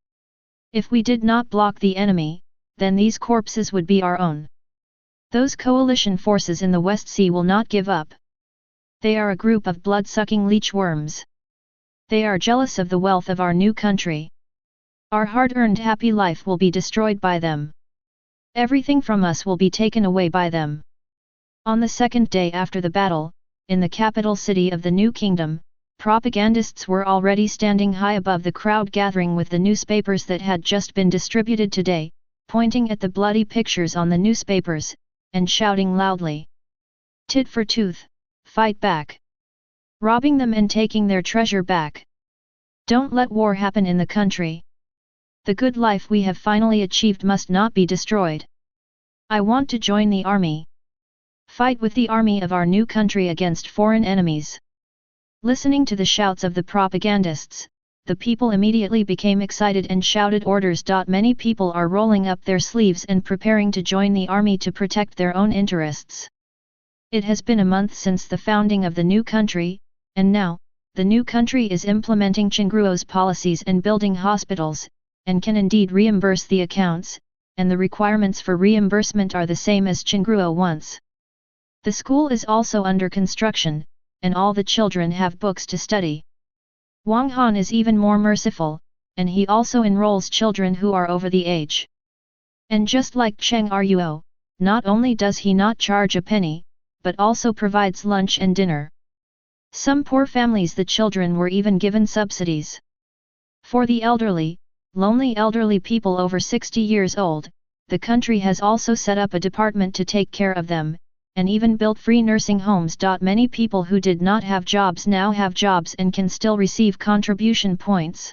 If we did not block the enemy, then these corpses would be our own. Those coalition forces in the West Sea will not give up. They are a group of blood-sucking leech worms. They are jealous of the wealth of our new country. Our hard-earned happy life will be destroyed by them. Everything from us will be taken away by them. On the second day after the battle, in the capital city of the new kingdom, propagandists were already standing high above the crowd gathering with the newspapers that had just been distributed today, pointing at the bloody pictures on the newspapers, and shouting loudly. Tit for tooth, fight back. Robbing them and taking their treasure back. Don't let war happen in the country. The good life we have finally achieved must not be destroyed. I want to join the army. Fight with the army of our new country against foreign enemies. Listening to the shouts of the propagandists, the people immediately became excited and shouted orders. Many people are rolling up their sleeves and preparing to join the army to protect their own interests. It has been a month since the founding of the new country, and now, the new country is implementing Chinguo's policies and building hospitals, and can indeed reimburse the accounts, and the requirements for reimbursement are the same as Chinguo once. The school is also under construction, and all the children have books to study. Wang Han is even more merciful, and he also enrolls children who are over the age. And just like Cheng Ruo, not only does he not charge a penny, but also provides lunch and dinner. Some poor families, the children were even given subsidies. For the elderly, lonely elderly people over 60 years old, the country has also set up a department to take care of them, and even built free nursing homes. Many people who did not have jobs now have jobs and can still receive contribution points.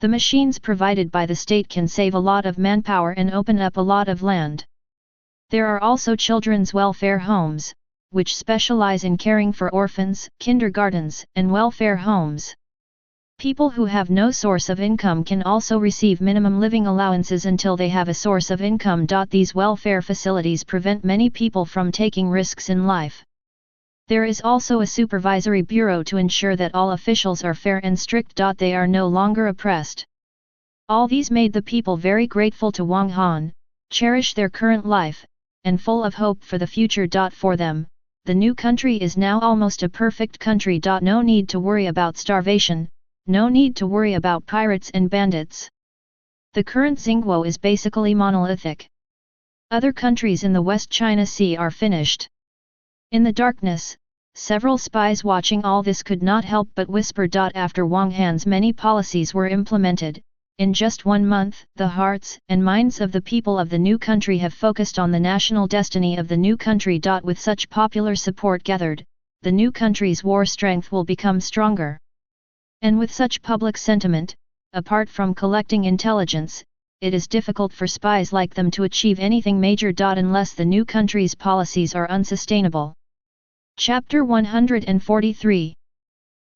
The machines provided by the state can save a lot of manpower and open up a lot of land. There are also children's welfare homes, which specialize in caring for orphans, kindergartens, and welfare homes. People who have no source of income can also receive minimum living allowances until they have a source of income. These welfare facilities prevent many people from taking risks in life. There is also a supervisory bureau to ensure that all officials are fair and strict. They are no longer oppressed. All these made the people very grateful to Wang Han, cherish their current life, and full of hope for the future. For them, the new country is now almost a perfect country. No need to worry about starvation. No need to worry about pirates and bandits. The current Xinguo is basically monolithic. Other countries in the West China Sea are finished. In the darkness, several spies watching all this could not help but whisper. After Wang Han's many policies were implemented, in just 1 month, the hearts and minds of the people of the new country have focused on the national destiny of the new country. With such popular support gathered, the new country's war strength will become stronger. And with such public sentiment, apart from collecting intelligence, it is difficult for spies like them to achieve anything major. Unless the new country's policies are unsustainable. Chapter 143.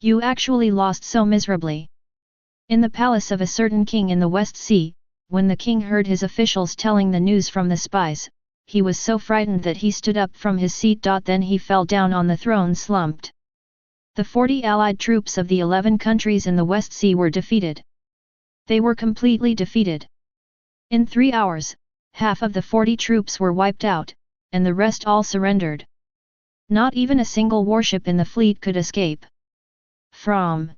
You actually lost so miserably. In the palace of a certain king in the West Sea, when the king heard his officials telling the news from the spies, he was so frightened that he stood up from his seat. Then he fell down on the throne slumped. The 40 allied troops of the 11 countries in the West Sea were defeated. They were completely defeated. In 3 hours, half of the 40 troops were wiped out, and the rest all surrendered. Not even a single warship in the fleet could escape from.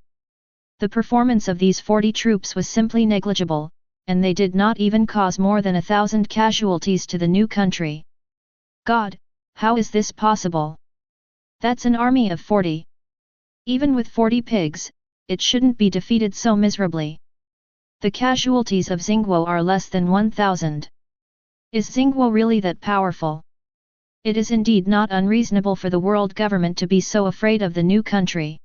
The performance of these 40 troops was simply negligible, and they did not even cause more than 1,000 casualties to the new country. God, how is this possible? That's an army of 40. Even with 40 pigs, it shouldn't be defeated so miserably. The casualties of Xingguo are less than 1,000. Is Xingguo really that powerful? It is indeed not unreasonable for the world government to be so afraid of the new country.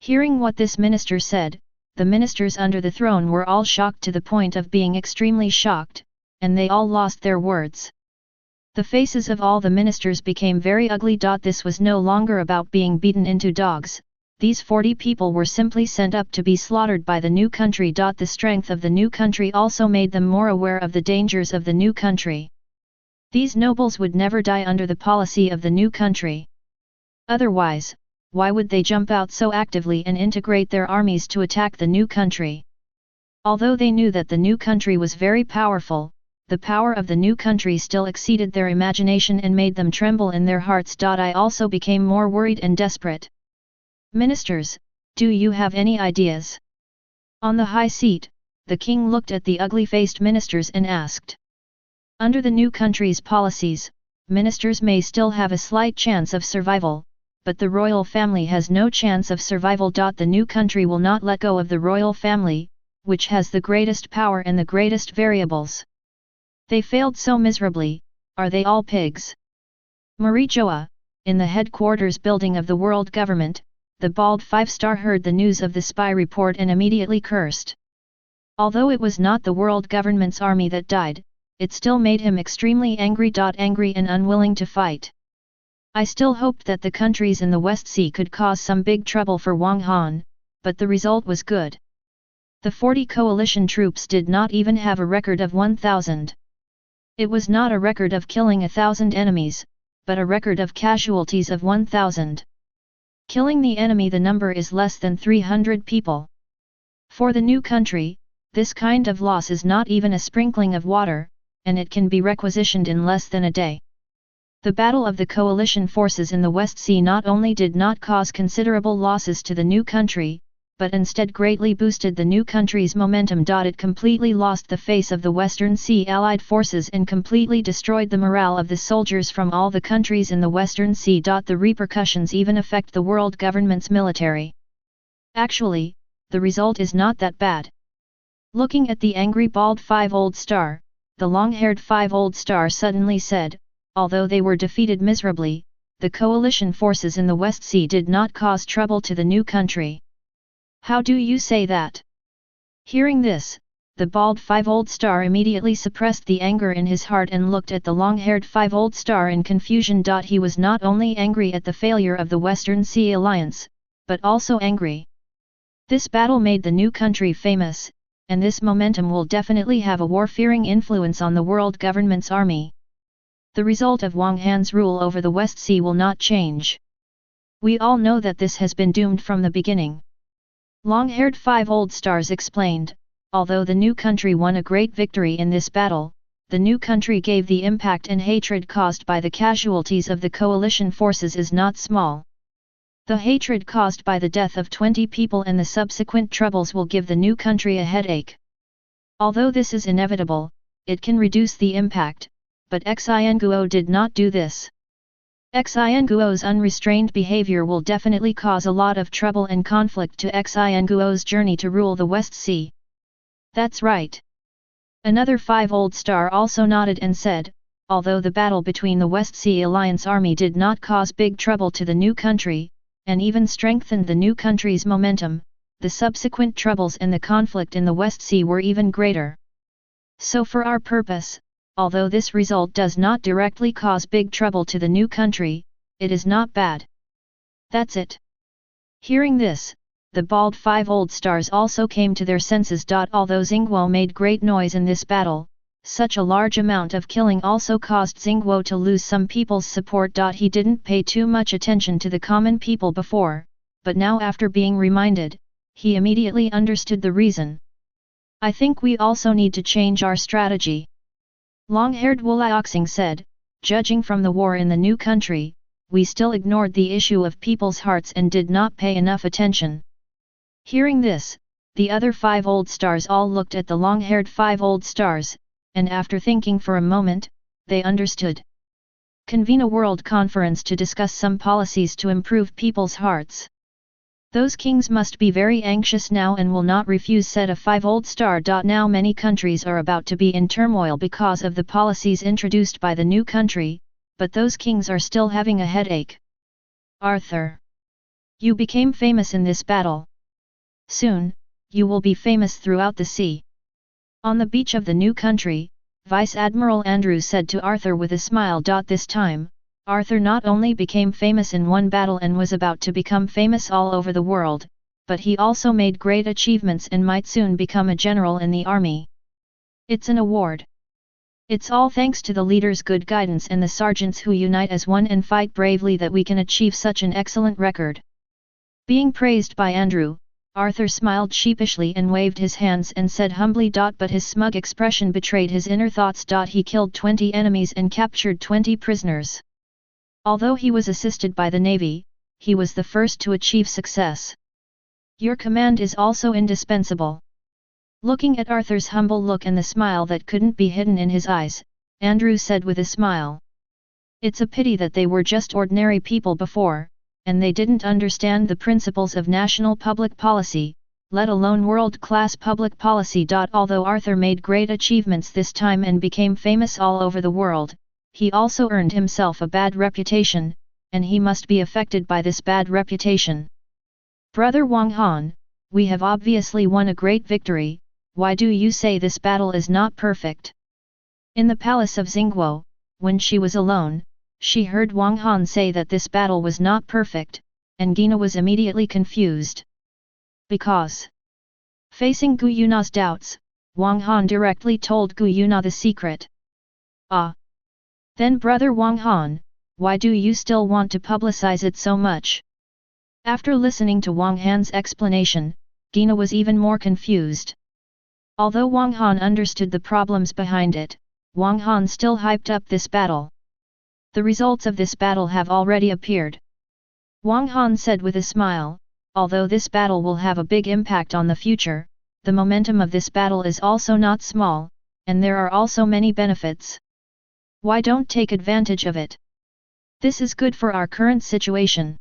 Hearing what this minister said, the ministers under the throne were all shocked to the point of being extremely shocked, and they all lost their words. The faces of all the ministers became very ugly. This was no longer about being beaten into dogs. These 40 people were simply sent up to be slaughtered by the new country. The strength of the new country also made them more aware of the dangers of the new country. These nobles would never die under the policy of the new country. Otherwise, why would they jump out so actively and integrate their armies to attack the new country? Although they knew that the new country was very powerful, the power of the new country still exceeded their imagination and made them tremble in their hearts. I also became more worried and desperate. Ministers, do you have any ideas? On the high seat, the king looked at the ugly-faced ministers and asked. Under the new country's policies, ministers may still have a slight chance of survival, but the royal family has no chance of survival. The new country will not let go of the royal family, which has the greatest power and the greatest variables. They failed so miserably. Are they all pigs? Marie Gioia, in the headquarters building of the world government, the bald 5-star heard the news of the spy report and immediately cursed. Although it was not the world government's army that died, it still made him extremely angry. Angry and unwilling to fight. I still hoped that the countries in the West Sea could cause some big trouble for Wang Han, but the result was good. The 40 coalition troops did not even have a record of 1,000. It was not a record of killing 1,000 enemies, but a record of casualties of 1,000. Killing the enemy, the number is less than 300 people. For the new country, this kind of loss is not even a sprinkling of water, and it can be requisitioned in less than a day. The battle of the coalition forces in the West Sea not only did not cause considerable losses to the new country, but instead greatly boosted the new country's momentum. It completely lost the face of the Western Sea Allied forces and completely destroyed the morale of the soldiers from all the countries in the Western Sea. The repercussions even affect the world government's military. Actually, the result is not that bad. Looking at the angry bald 5-old star, the long-haired 5-old star suddenly said, although they were defeated miserably, the coalition forces in the West Sea did not cause trouble to the new country. How do you say that? Hearing this, the bald 5-old star immediately suppressed the anger in his heart and looked at the long-haired 5-old star in confusion. He was not only angry at the failure of the Western Sea Alliance, but also angry. This battle made the new country famous, and this momentum will definitely have a war-fearing influence on the world government's army. The result of Wang Han's rule over the West Sea will not change. We all know that this has been doomed from the beginning. Long-haired 5-old stars explained, although the new country won a great victory in this battle, the new country gave the impact and hatred caused by the casualties of the coalition forces is not small. The hatred caused by the death of 20 people and the subsequent troubles will give the new country a headache. Although this is inevitable, it can reduce the impact, but Xinguo did not do this. Xinguo's unrestrained behavior will definitely cause a lot of trouble and conflict to Xinguo's journey to rule the West Sea. That's right. Another 5-old star also nodded and said, although the battle between the West Sea Alliance army did not cause big trouble to the new country, and even strengthened the new country's momentum, the subsequent troubles and the conflict in the West Sea were even greater. So for our purpose, although this result does not directly cause big trouble to the new country, it is not bad. That's it. Hearing this, the bald 5-old stars also came to their senses. Although Xingguo made great noise in this battle, such a large amount of killing also caused Xingguo to lose some people's support. He didn't pay too much attention to the common people before, but now after being reminded, he immediately understood the reason. I think we also need to change our strategy. Long-haired Wuliaoxing said, judging from the war in the new country, we still ignored the issue of people's hearts and did not pay enough attention. Hearing this, the other 5 old stars all looked at the long-haired 5 old stars, and after thinking for a moment, they understood. Convene a world conference to discuss some policies to improve people's hearts. Those kings must be very anxious now and will not refuse, said a 5 old star. Now many countries are about to be in turmoil because of the policies introduced by the new country, but those kings are still having a headache. Arthur, you became famous in this battle. Soon, you will be famous throughout the sea. On the beach of the new country, Vice Admiral Andrew said to Arthur with a smile. This time, Arthur not only became famous in one battle and was about to become famous all over the world, but he also made great achievements and might soon become a general in the army. It's an award. It's all thanks to the leader's good guidance and the sergeants who unite as one and fight bravely that we can achieve such an excellent record. Being praised by Andrew, Arthur smiled sheepishly and waved his hands and said humbly. But his smug expression betrayed his inner thoughts. He killed 20 enemies and captured 20 prisoners. Although he was assisted by the navy, he was the first to achieve success. Your command is also indispensable. Looking at Arthur's humble look and the smile that couldn't be hidden in his eyes, Andrew said with a smile. It's a pity that they were just ordinary people before, and they didn't understand the principles of national public policy, let alone world-class public policy. Although Arthur made great achievements this time and became famous all over the world, he also earned himself a bad reputation, and he must be affected by this bad reputation. Brother Wang Han, we have obviously won a great victory. Why do you say this battle is not perfect? In the palace of Xingguo, when she was alone, she heard Wang Han say that this battle was not perfect, and Gina was immediately confused. Because, facing Gu Yuna's doubts, Wang Han directly told Gu Yuna the secret. Ah! Then brother Wang Han, why do you still want to publicize it so much? After listening to Wang Han's explanation, Gina was even more confused. Although Wang Han understood the problems behind it, Wang Han still hyped up this battle. The results of this battle have already appeared. Wang Han said with a smile, although this battle will have a big impact on the future, the momentum of this battle is also not small, and there are also many benefits. Why don't take advantage of it? This is good for our current situation.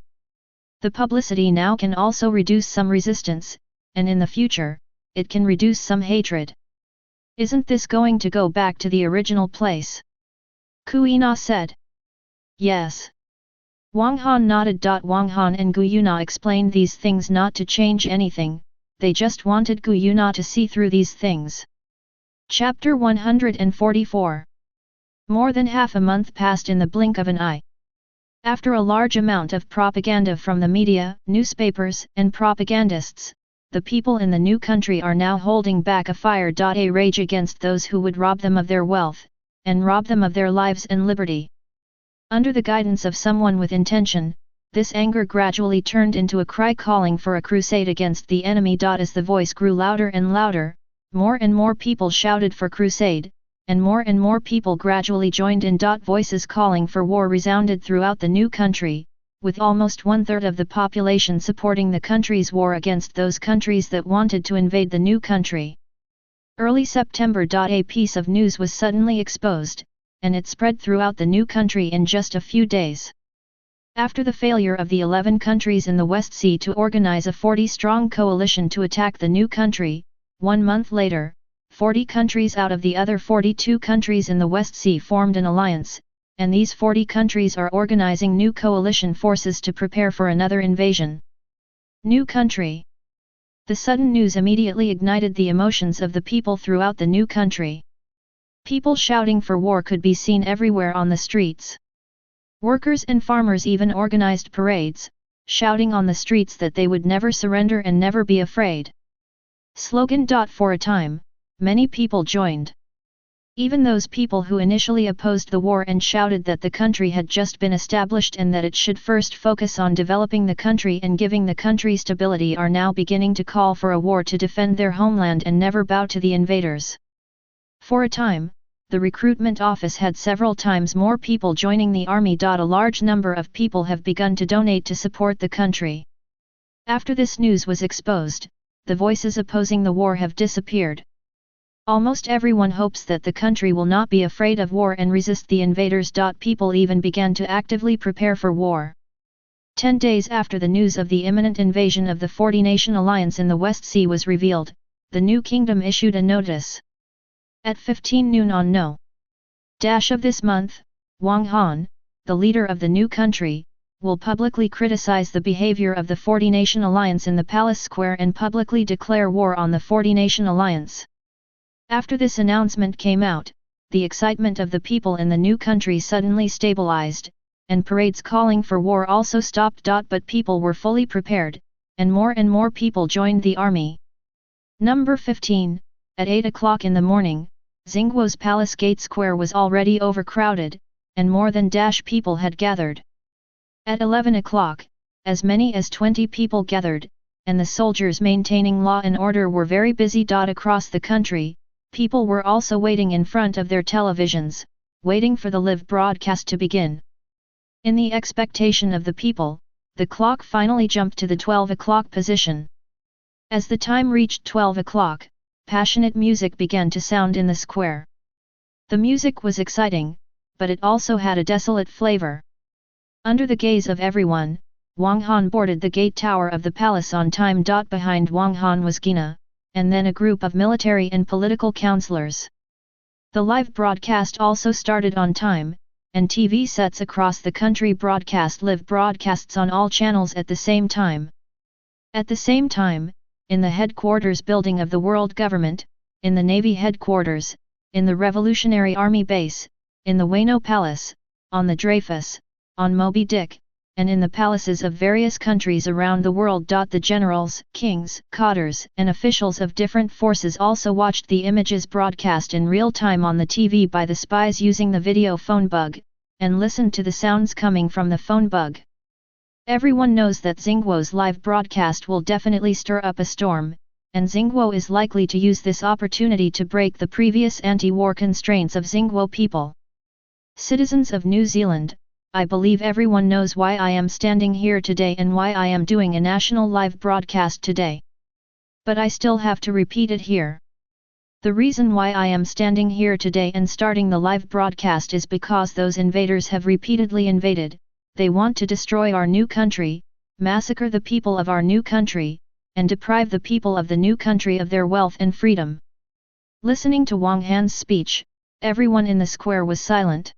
The publicity now can also reduce some resistance, and in the future, it can reduce some hatred. Isn't this going to go back to the original place? Ku Yuna said. Yes. Wang Han nodded. Wang Han and Gu Yuna explained these things not to change anything, they just wanted Gu Yuna to see through these things. Chapter 144. More than half a month passed in the blink of an eye. After a large amount of propaganda from the media, newspapers, and propagandists, the people in the new country are now holding back a fire. A rage against those who would rob them of their wealth, and rob them of their lives and liberty. Under the guidance of someone with intention, this anger gradually turned into a cry calling for a crusade against the enemy. As the voice grew louder and louder, more and more people shouted for crusade, and more people gradually joined in. Voices calling for war resounded throughout the new country, with almost 1/3 of the population supporting the country's war against those countries that wanted to invade the new country. Early September. A piece of news was suddenly exposed, and it spread throughout the new country in just a few days. After the failure of the 11 countries in the West Sea to organize a 40-strong coalition to attack the new country, 1 month later, 40 countries out of the other 42 countries in the West Sea formed an alliance, and these 40 countries are organizing new coalition forces to prepare for another invasion. New country. The sudden news immediately ignited the emotions of the people throughout the new country. People shouting for war could be seen everywhere on the streets. Workers and farmers even organized parades, shouting on the streets that they would never surrender and never be afraid. Slogan. For a time, many people joined. Even those people who initially opposed the war and shouted that the country had just been established and that it should first focus on developing the country and giving the country stability are now beginning to call for a war to defend their homeland and never bow to the invaders. For a time, the recruitment office had several times more people joining the army. A large number of people have begun to donate to support the country. After this news was exposed, the voices opposing the war have disappeared. Almost everyone hopes that the country will not be afraid of war and resist the invaders. People even began to actively prepare for war. 10 days after the news of the imminent invasion of the 40-nation alliance in the West Sea was revealed, the new kingdom issued a notice. At 15 noon on No. of this month, Wang Han, the leader of the new country, will publicly criticize the behavior of the 40-nation alliance in the palace square and publicly declare war on the 40-nation alliance. After this announcement came out, the excitement of the people in the new country suddenly stabilized, and parades calling for war also stopped. But people were fully prepared, and more people joined the army. Number 15, at 8 o'clock in the morning, Xingguo's palace gate square was already overcrowded, and more than people had gathered. At 11 o'clock, as many as 20 people gathered, and the soldiers maintaining law and order were very busy. Across the country, people were also waiting in front of their televisions, waiting for the live broadcast to begin. In the expectation of the people, the clock finally jumped to the 12 o'clock position. As the time reached 12 o'clock, passionate music began to sound in the square. The music was exciting, but it also had a desolate flavor. Under the gaze of everyone, Wang Han boarded the gate tower of the palace on time. Behind Wang Han was Gina, and then a group of military and political counselors. The live broadcast also started on time, and TV sets across the country broadcast live broadcasts on all channels at the same time. At the same time, in the headquarters building of the world government, in the Navy headquarters, in the Revolutionary Army base, in the Wayno Palace, on the Dreyfus, on Moby Dick, and in the palaces of various countries around the world. The generals, kings, cotters, and officials of different forces also watched the images broadcast in real time on the TV by the spies using the video phone bug, and listened to the sounds coming from the phone bug. Everyone knows that Xingguo's live broadcast will definitely stir up a storm, and Xingguo is likely to use this opportunity to break the previous anti-war constraints of Xingguo people. Citizens of New Zealand, I believe everyone knows why I am standing here today and why I am doing a national live broadcast today. But I still have to repeat it here. The reason why I am standing here today and starting the live broadcast is because those invaders have repeatedly invaded. They want to destroy our new country, massacre the people of our new country, and deprive the people of the new country of their wealth and freedom. Listening to Wang Han's speech, everyone in the square was silent.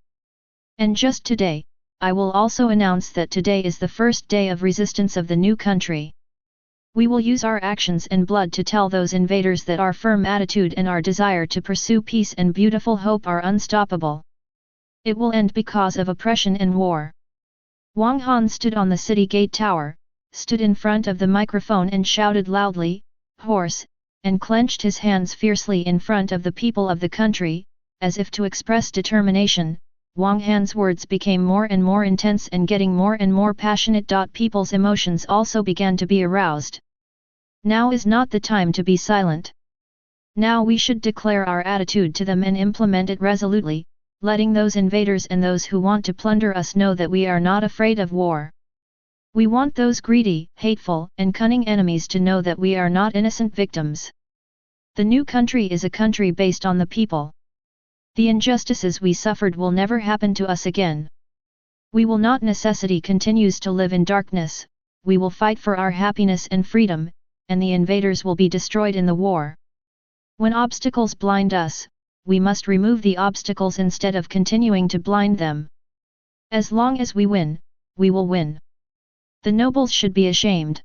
And just today, I will also announce that today is the first day of resistance of the new country. We will use our actions and blood to tell those invaders that our firm attitude and our desire to pursue peace and beautiful hope are unstoppable. It will end because of oppression and war. Wang Han stood on the city gate tower, stood in front of the microphone and shouted loudly, hoarse, and clenched his hands fiercely in front of the people of the country, as if to express determination. Wang Han's words became more and more intense and getting more and more passionate. People's emotions also began to be aroused. Now is not the time to be silent. Now we should declare our attitude to them and implement it resolutely, letting those invaders and those who want to plunder us know that we are not afraid of war. We want those greedy, hateful, and cunning enemies to know that we are not innocent victims. The new country is a country based on the people. The injustices we suffered will never happen to us again. We will not necessity continues to live in darkness, we will fight for our happiness and freedom, and the invaders will be destroyed in the war. When obstacles blind us, we must remove the obstacles instead of continuing to blind them. As long as we win, we will win. The nobles should be ashamed.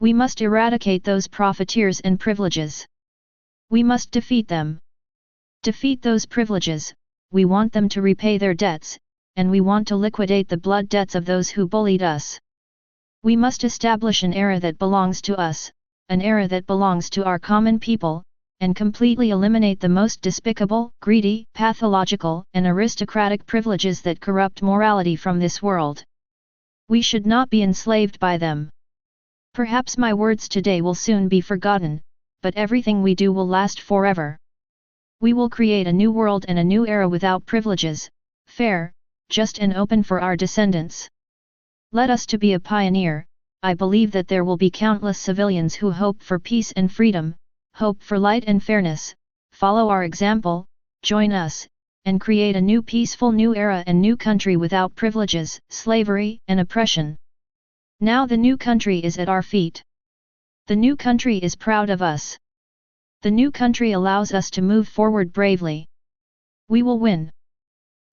We must eradicate those profiteers and privileges. We must defeat them. Defeat those privileges, we want them to repay their debts, and we want to liquidate the blood debts of those who bullied us. We must establish an era that belongs to us, an era that belongs to our common people, and completely eliminate the most despicable, greedy, pathological, and aristocratic privileges that corrupt morality from this world. We should not be enslaved by them. Perhaps my words today will soon be forgotten, but everything we do will last forever. We will create a new world and a new era without privileges, fair, just and open for our descendants. Let us to be a pioneer. I believe that there will be countless civilians who hope for peace and freedom, hope for light and fairness, follow our example, join us, and create a new peaceful new era and new country without privileges, slavery and oppression. Now the new country is at our feet. The new country is proud of us. The new country allows us to move forward bravely. We will win.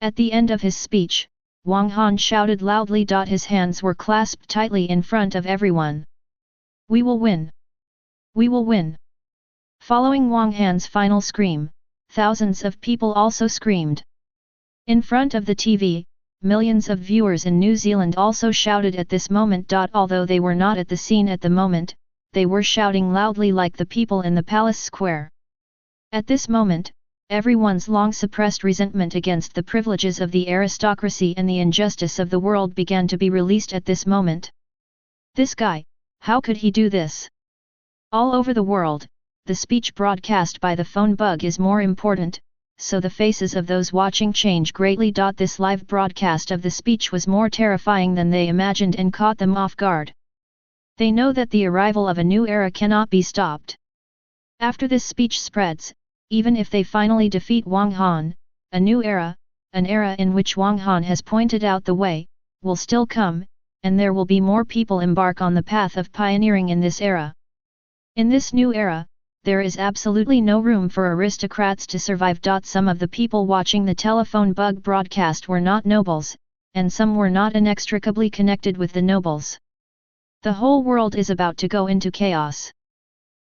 At the end of his speech, Wang Han shouted loudly. His hands were clasped tightly in front of everyone. We will win. We will win. Following Wang Han's final scream, thousands of people also screamed. In front of the TV, millions of viewers in New Zealand also shouted at this moment. Although they were not at the scene at the moment, they were shouting loudly like the people in the palace square. At this moment, everyone's long-suppressed resentment against the privileges of the aristocracy and the injustice of the world began to be released at this moment. This guy, how could he do this? All over the world, the speech broadcast by the phone bug is more important, so the faces of those watching change greatly. This live broadcast of the speech was more terrifying than they imagined and caught them off guard. They know that the arrival of a new era cannot be stopped. After this speech spreads, even if they finally defeat Wang Han, a new era, an era in which Wang Han has pointed out the way, will still come, and there will be more people embark on the path of pioneering in this era. In this new era, there is absolutely no room for aristocrats to survive. Some of the people watching the telephone bug broadcast were not nobles, and some were not inextricably connected with the nobles. The whole world is about to go into chaos.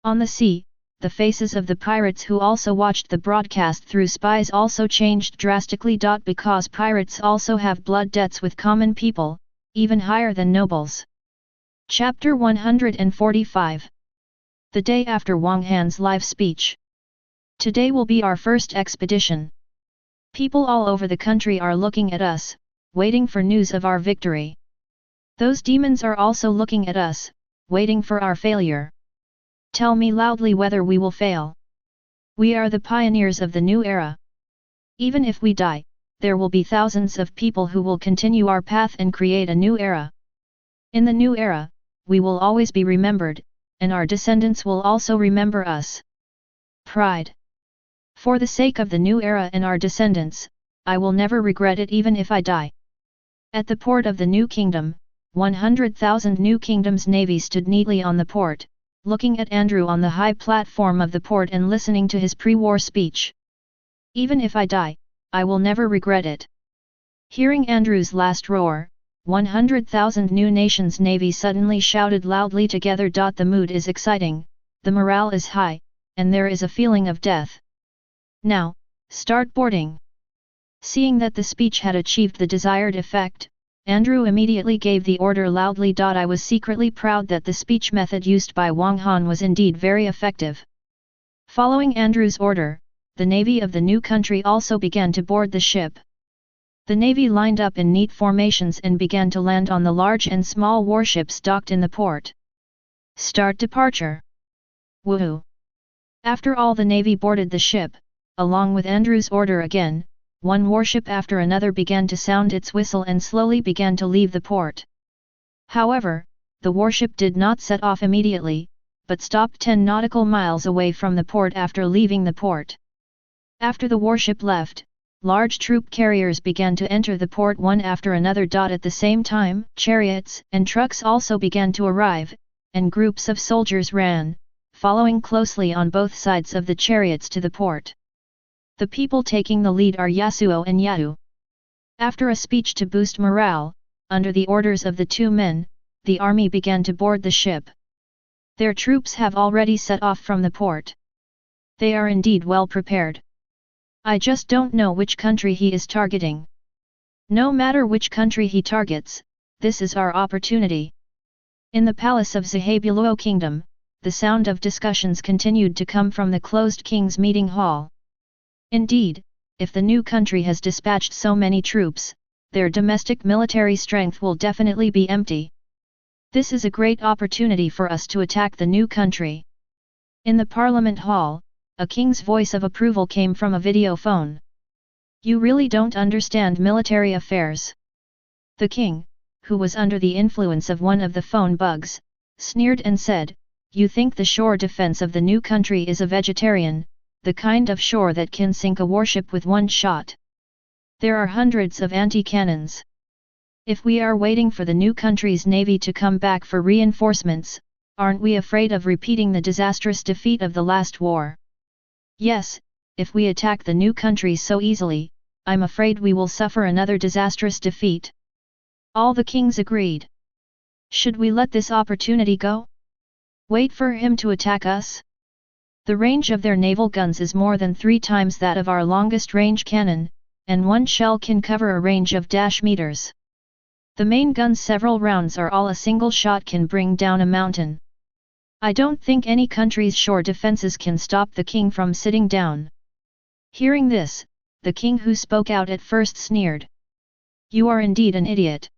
On the sea, the faces of the pirates who also watched the broadcast through spies also changed drastically. Because pirates also have blood debts with common people, even higher than nobles. Chapter 145. The day after Wang Han's live speech. Today will be our first expedition. People all over the country are looking at us, waiting for news of our victory. Those demons are also looking at us, waiting for our failure. Tell me loudly whether we will fail. We are the pioneers of the new era. Even if we die, there will be thousands of people who will continue our path and create a new era. In the new era, we will always be remembered, and our descendants will also remember us. Pride. For the sake of the new era and our descendants, I will never regret it even if I die. At the port of the new kingdom, 100,000 new kingdom's navy stood neatly on the port, looking at Andrew on the high platform of the port and listening to his pre-war speech. Even if I die, I will never regret it. Hearing Andrew's last roar, 100,000 new nations' navy suddenly shouted loudly together. The mood is exciting, the morale is high, and there is a feeling of death. Now, start boarding. Seeing that the speech had achieved the desired effect, Andrew immediately gave the order loudly. I was secretly proud that the speech method used by Wang Han was indeed very effective. Following Andrew's order, the navy of the new country also began to board the ship. The navy lined up in neat formations and began to land on the large and small warships docked in the port. Start departure. Woohoo! After all, the navy boarded the ship, along with Andrew's order again. One warship after another began to sound its whistle and slowly began to leave the port. However, the warship did not set off immediately, but stopped 10 nautical miles away from the port after leaving the port. After the warship left, large troop carriers began to enter the port one after another. At the same time, chariots and trucks also began to arrive, and groups of soldiers ran, following closely on both sides of the chariots to the port. The people taking the lead are Yasuo and Yatu. After a speech to boost morale, under the orders of the two men, the army began to board the ship. Their troops have already set off from the port. They are indeed well prepared. I just don't know which country he is targeting. No matter which country he targets, this is our opportunity. In the palace of Zahabulo Kingdom, the sound of discussions continued to come from the closed king's meeting hall. Indeed, if the new country has dispatched so many troops, their domestic military strength will definitely be empty. This is a great opportunity for us to attack the new country. In the Parliament Hall, a king's voice of approval came from a video phone. You really don't understand military affairs. The king, who was under the influence of one of the phone bugs, sneered and said, you think the shore defense of the new country is a vegetarian, the kind of shore that can sink a warship with one shot. There are hundreds of anti-cannons. If we are waiting for the new country's navy to come back for reinforcements, aren't we afraid of repeating the disastrous defeat of the last war? Yes, if we attack the new country so easily, I'm afraid we will suffer another disastrous defeat. All the kings agreed. Should we let this opportunity go? Wait for him to attack us? The range of their naval guns is more than 3 times that of our longest range cannon, and one shell can cover a range of -meters. The main gun's several rounds are all a single shot can bring down a mountain. I don't think any country's shore defenses can stop the king from sitting down. Hearing this, the king who spoke out at first sneered. You are indeed an idiot.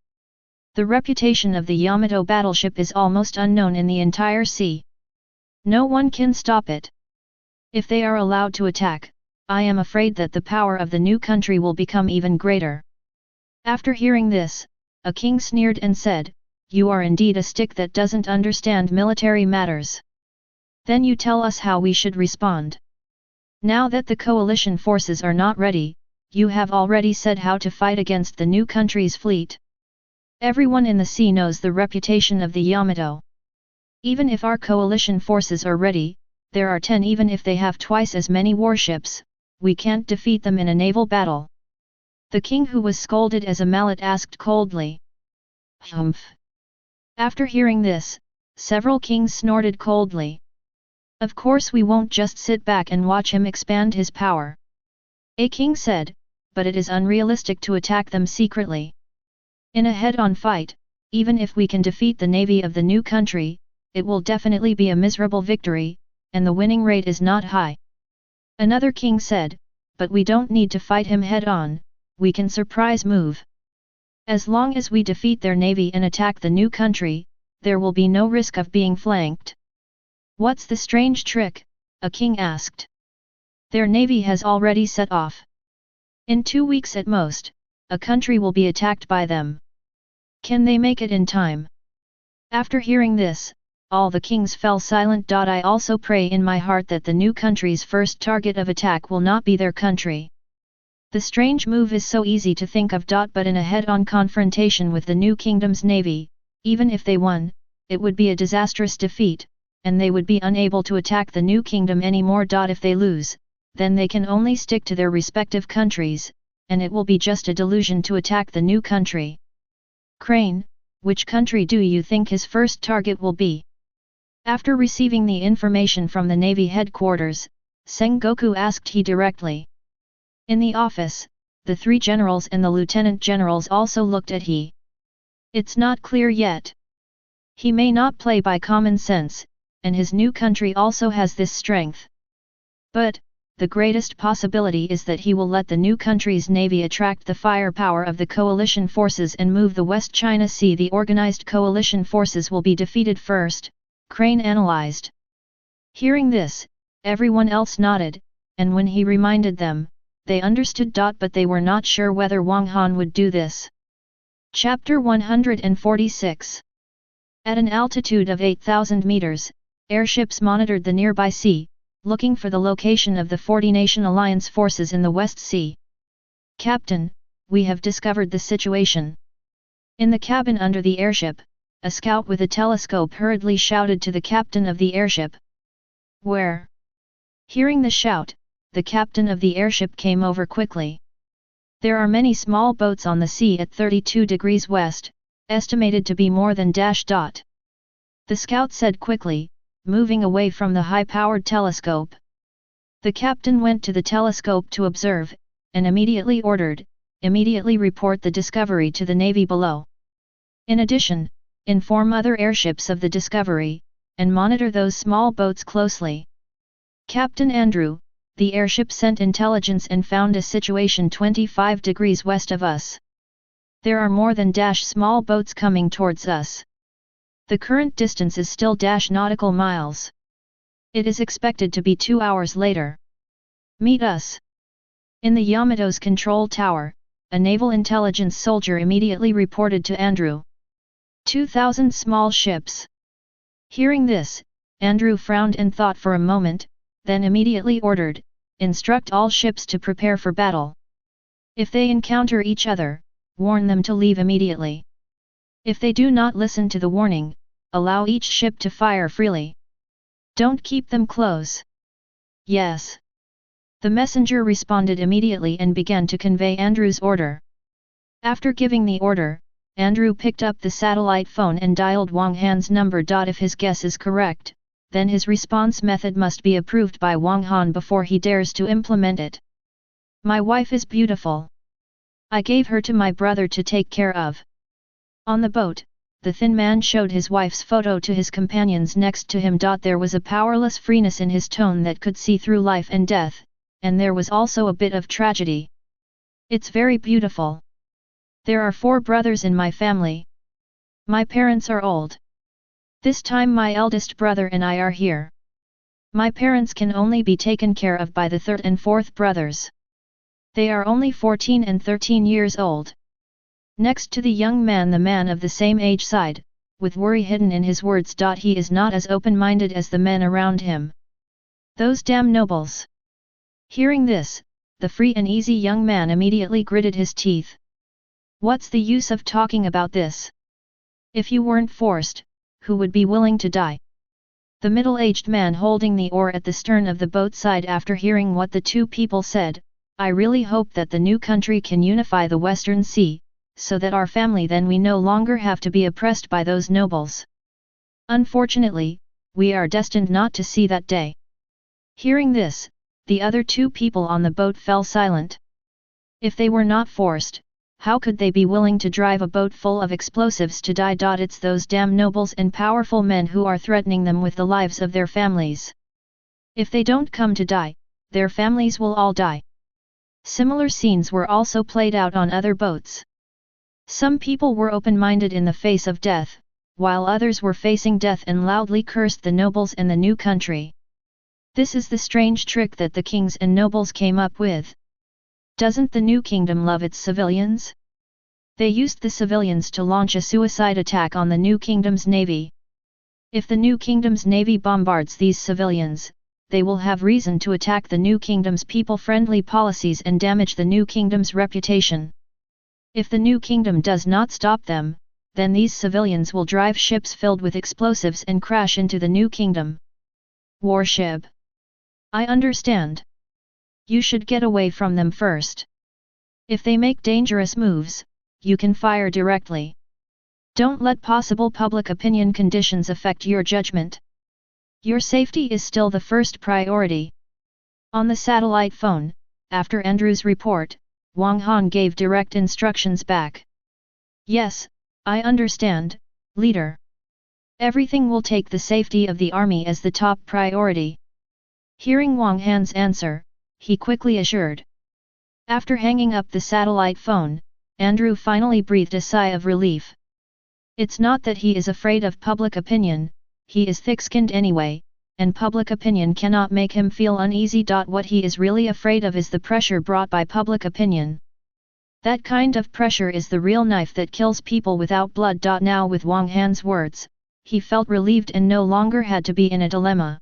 The reputation of the Yamato battleship is almost unknown in the entire sea. No one can stop it. If they are allowed to attack, I am afraid that the power of the new country will become even greater. After hearing this, a king sneered and said, you are indeed a stick that doesn't understand military matters. Then you tell us how we should respond. Now that the coalition forces are not ready, you have already said how to fight against the new country's fleet. Everyone in the sea knows the reputation of the Yamato. Even if our coalition forces are ready, there are 10 even if they have twice as many warships, we can't defeat them in a naval battle. The king who was scolded as a mallet asked coldly. Humph. After hearing this, several kings snorted coldly. Of course we won't just sit back and watch him expand his power. A king said, but it is unrealistic to attack them secretly. In a head-on fight, even if we can defeat the navy of the new country, it will definitely be a miserable victory, and the winning rate is not high. Another king said, but we don't need to fight him head-on, we can surprise move. As long as we defeat their navy and attack the new country, there will be no risk of being flanked. What's the strange trick? A king asked. Their navy has already set off. In 2 weeks at most, a country will be attacked by them. Can they make it in time? After hearing this, all the kings fell silent. I also pray in my heart that the new country's first target of attack will not be their country. The strange move is so easy to think of. But in a head-on confrontation with the new kingdom's navy, even if they won, it would be a disastrous defeat, and they would be unable to attack the new kingdom anymore. If they lose, then they can only stick to their respective countries, and it will be just a delusion to attack the new country. Crane, which country do you think his first target will be? After receiving the information from the Navy headquarters, Sengoku asked he directly. In the office, the 3 generals and the lieutenant generals also looked at he. It's not clear yet. He may not play by common sense, and his new country also has this strength. But, the greatest possibility is that he will let the new country's navy attract the firepower of the coalition forces and move the West China Sea. The organized coalition forces will be defeated first, Crane analyzed. Hearing this, everyone else nodded, and when he reminded them, they understood. But they were not sure whether Wang Han would do this. Chapter 146. At an altitude of 8,000 meters, airships monitored the nearby sea, looking for the location of the 40-nation alliance forces in the West Sea. Captain, we have discovered the situation. In the cabin under the airship, a scout with a telescope hurriedly shouted to the captain of the airship. Where? Hearing the shout, the captain of the airship came over quickly. There are many small boats on the sea at 32 degrees west, estimated to be more than The scout said quickly, moving away from the high-powered telescope. The captain went to the telescope to observe, and immediately ordered, immediately report the discovery to the navy below. In addition, inform other airships of the discovery, and monitor those small boats closely. Captain Andrew, the airship sent intelligence and found a situation 25 degrees west of us. There are more than small boats coming towards us. The current distance is still nautical miles. It is expected to be 2 hours later. Meet us. In the Yamato's control tower, a naval intelligence soldier immediately reported to Andrew. 2,000 small ships. Hearing this, Andrew frowned and thought for a moment, then immediately ordered, instruct all ships to prepare for battle. If they encounter each other, warn them to leave immediately. If they do not listen to the warning, allow each ship to fire freely. Don't keep them close. Yes. The messenger responded immediately and began to convey Andrew's order. After giving the order, Andrew picked up the satellite phone and dialed Wang Han's number. If his guess is correct, then his response method must be approved by Wang Han before he dares to implement it. My wife is beautiful. I gave her to my brother to take care of. On the boat, the thin man showed his wife's photo to his companions next to him. There was a powerless freeness in his tone that could see through life and death, and there was also a bit of tragedy. It's very beautiful. There are 4 brothers in my family. My parents are old. This time my eldest brother and I are here. My parents can only be taken care of by the 3rd and 4th brothers. They are only 14 and 13 years old. Next to the young man, the man of the same age sighed, with worry hidden in his words. He is not as open-minded as the men around him. Those damn nobles. Hearing this, the free and easy young man immediately gritted his teeth. What's the use of talking about this? If you weren't forced, who would be willing to die? The middle-aged man holding the oar at the stern of the boat sighed after hearing what the 2 people said. I really hope that the new country can unify the Western Sea, so that our family then we no longer have to be oppressed by those nobles. Unfortunately, we are destined not to see that day. Hearing this, the other 2 people on the boat fell silent. If they were not forced, how could they be willing to drive a boat full of explosives to die? It's those damn nobles and powerful men who are threatening them with the lives of their families. If they don't come to die, their families will all die. Similar scenes were also played out on other boats. Some people were open-minded in the face of death, while others were facing death and loudly cursed the nobles and the new country. This is the strange trick that the kings and nobles came up with. Doesn't the new kingdom love its civilians? They used the civilians to launch a suicide attack on the new kingdom's navy. If the new kingdom's navy bombards these civilians, they will have reason to attack the new kingdom's people-friendly policies and damage the new kingdom's reputation. If the new kingdom does not stop them, then these civilians will drive ships filled with explosives and crash into the new kingdom. Warship. I understand. You should get away from them first. If they make dangerous moves, you can fire directly. Don't let possible public opinion conditions affect your judgment. Your safety is still the first priority. On the satellite phone, after Andrew's report, Wang Han gave direct instructions back. Yes, I understand, leader. Everything will take the safety of the army as the top priority. Hearing Wang Han's answer, he quickly assured. After hanging up the satellite phone, Andrew finally breathed a sigh of relief. It's not that he is afraid of public opinion, he is thick-skinned anyway, and public opinion cannot make him feel uneasy. What he is really afraid of is the pressure brought by public opinion. That kind of pressure is the real knife that kills people without blood. Now with Wang Han's words, he felt relieved and no longer had to be in a dilemma.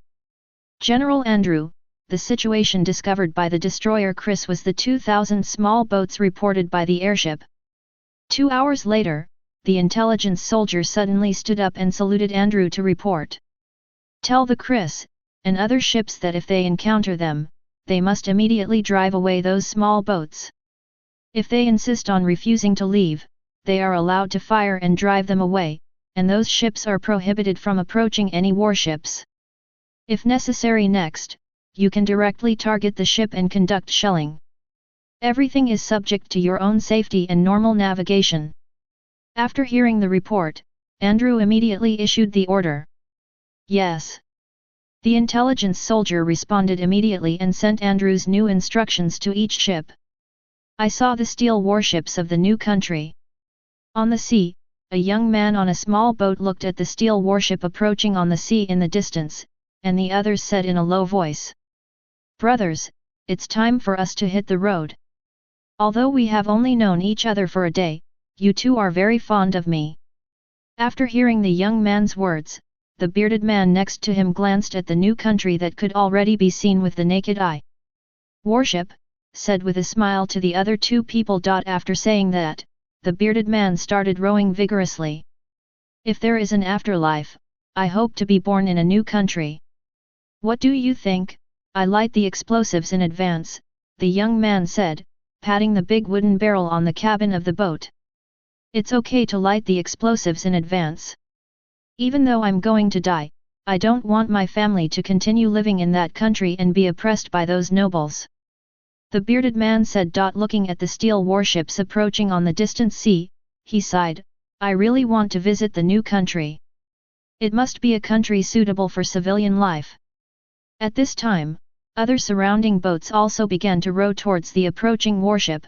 General Andrew, the situation discovered by the destroyer Chris was the 2,000 small boats reported by the airship. 2 hours later, the intelligence soldier suddenly stood up and saluted Andrew to report. Tell the Chris, and other ships that if they encounter them, they must immediately drive away those small boats. If they insist on refusing to leave, they are allowed to fire and drive them away, and those ships are prohibited from approaching any warships. If necessary next, you can directly target the ship and conduct shelling. Everything is subject to your own safety and normal navigation. After hearing the report, Andrew immediately issued the order. Yes. The intelligence soldier responded immediately and sent Andrew's new instructions to each ship. I saw the steel warships of the new country. On the sea, a young man on a small boat looked at the steel warship approaching on the sea in the distance, and the others said in a low voice. Brothers, it's time for us to hit the road. Although we have only known each other for a day, you two are very fond of me. After hearing the young man's words, the bearded man next to him glanced at the new country that could already be seen with the naked eye. Worship, said with a smile to the other two people. After saying that, the bearded man started rowing vigorously. If there is an afterlife, I hope to be born in a new country. What do you think? I light the explosives in advance, the young man said, patting the big wooden barrel on the cabin of the boat. It's okay to light the explosives in advance. Even though I'm going to die, I don't want my family to continue living in that country and be oppressed by those nobles. The bearded man said. Looking at the steel warships approaching on the distant sea, he sighed, I really want to visit the new country. It must be a country suitable for civilian life. At this time, other surrounding boats also began to row towards the approaching warship.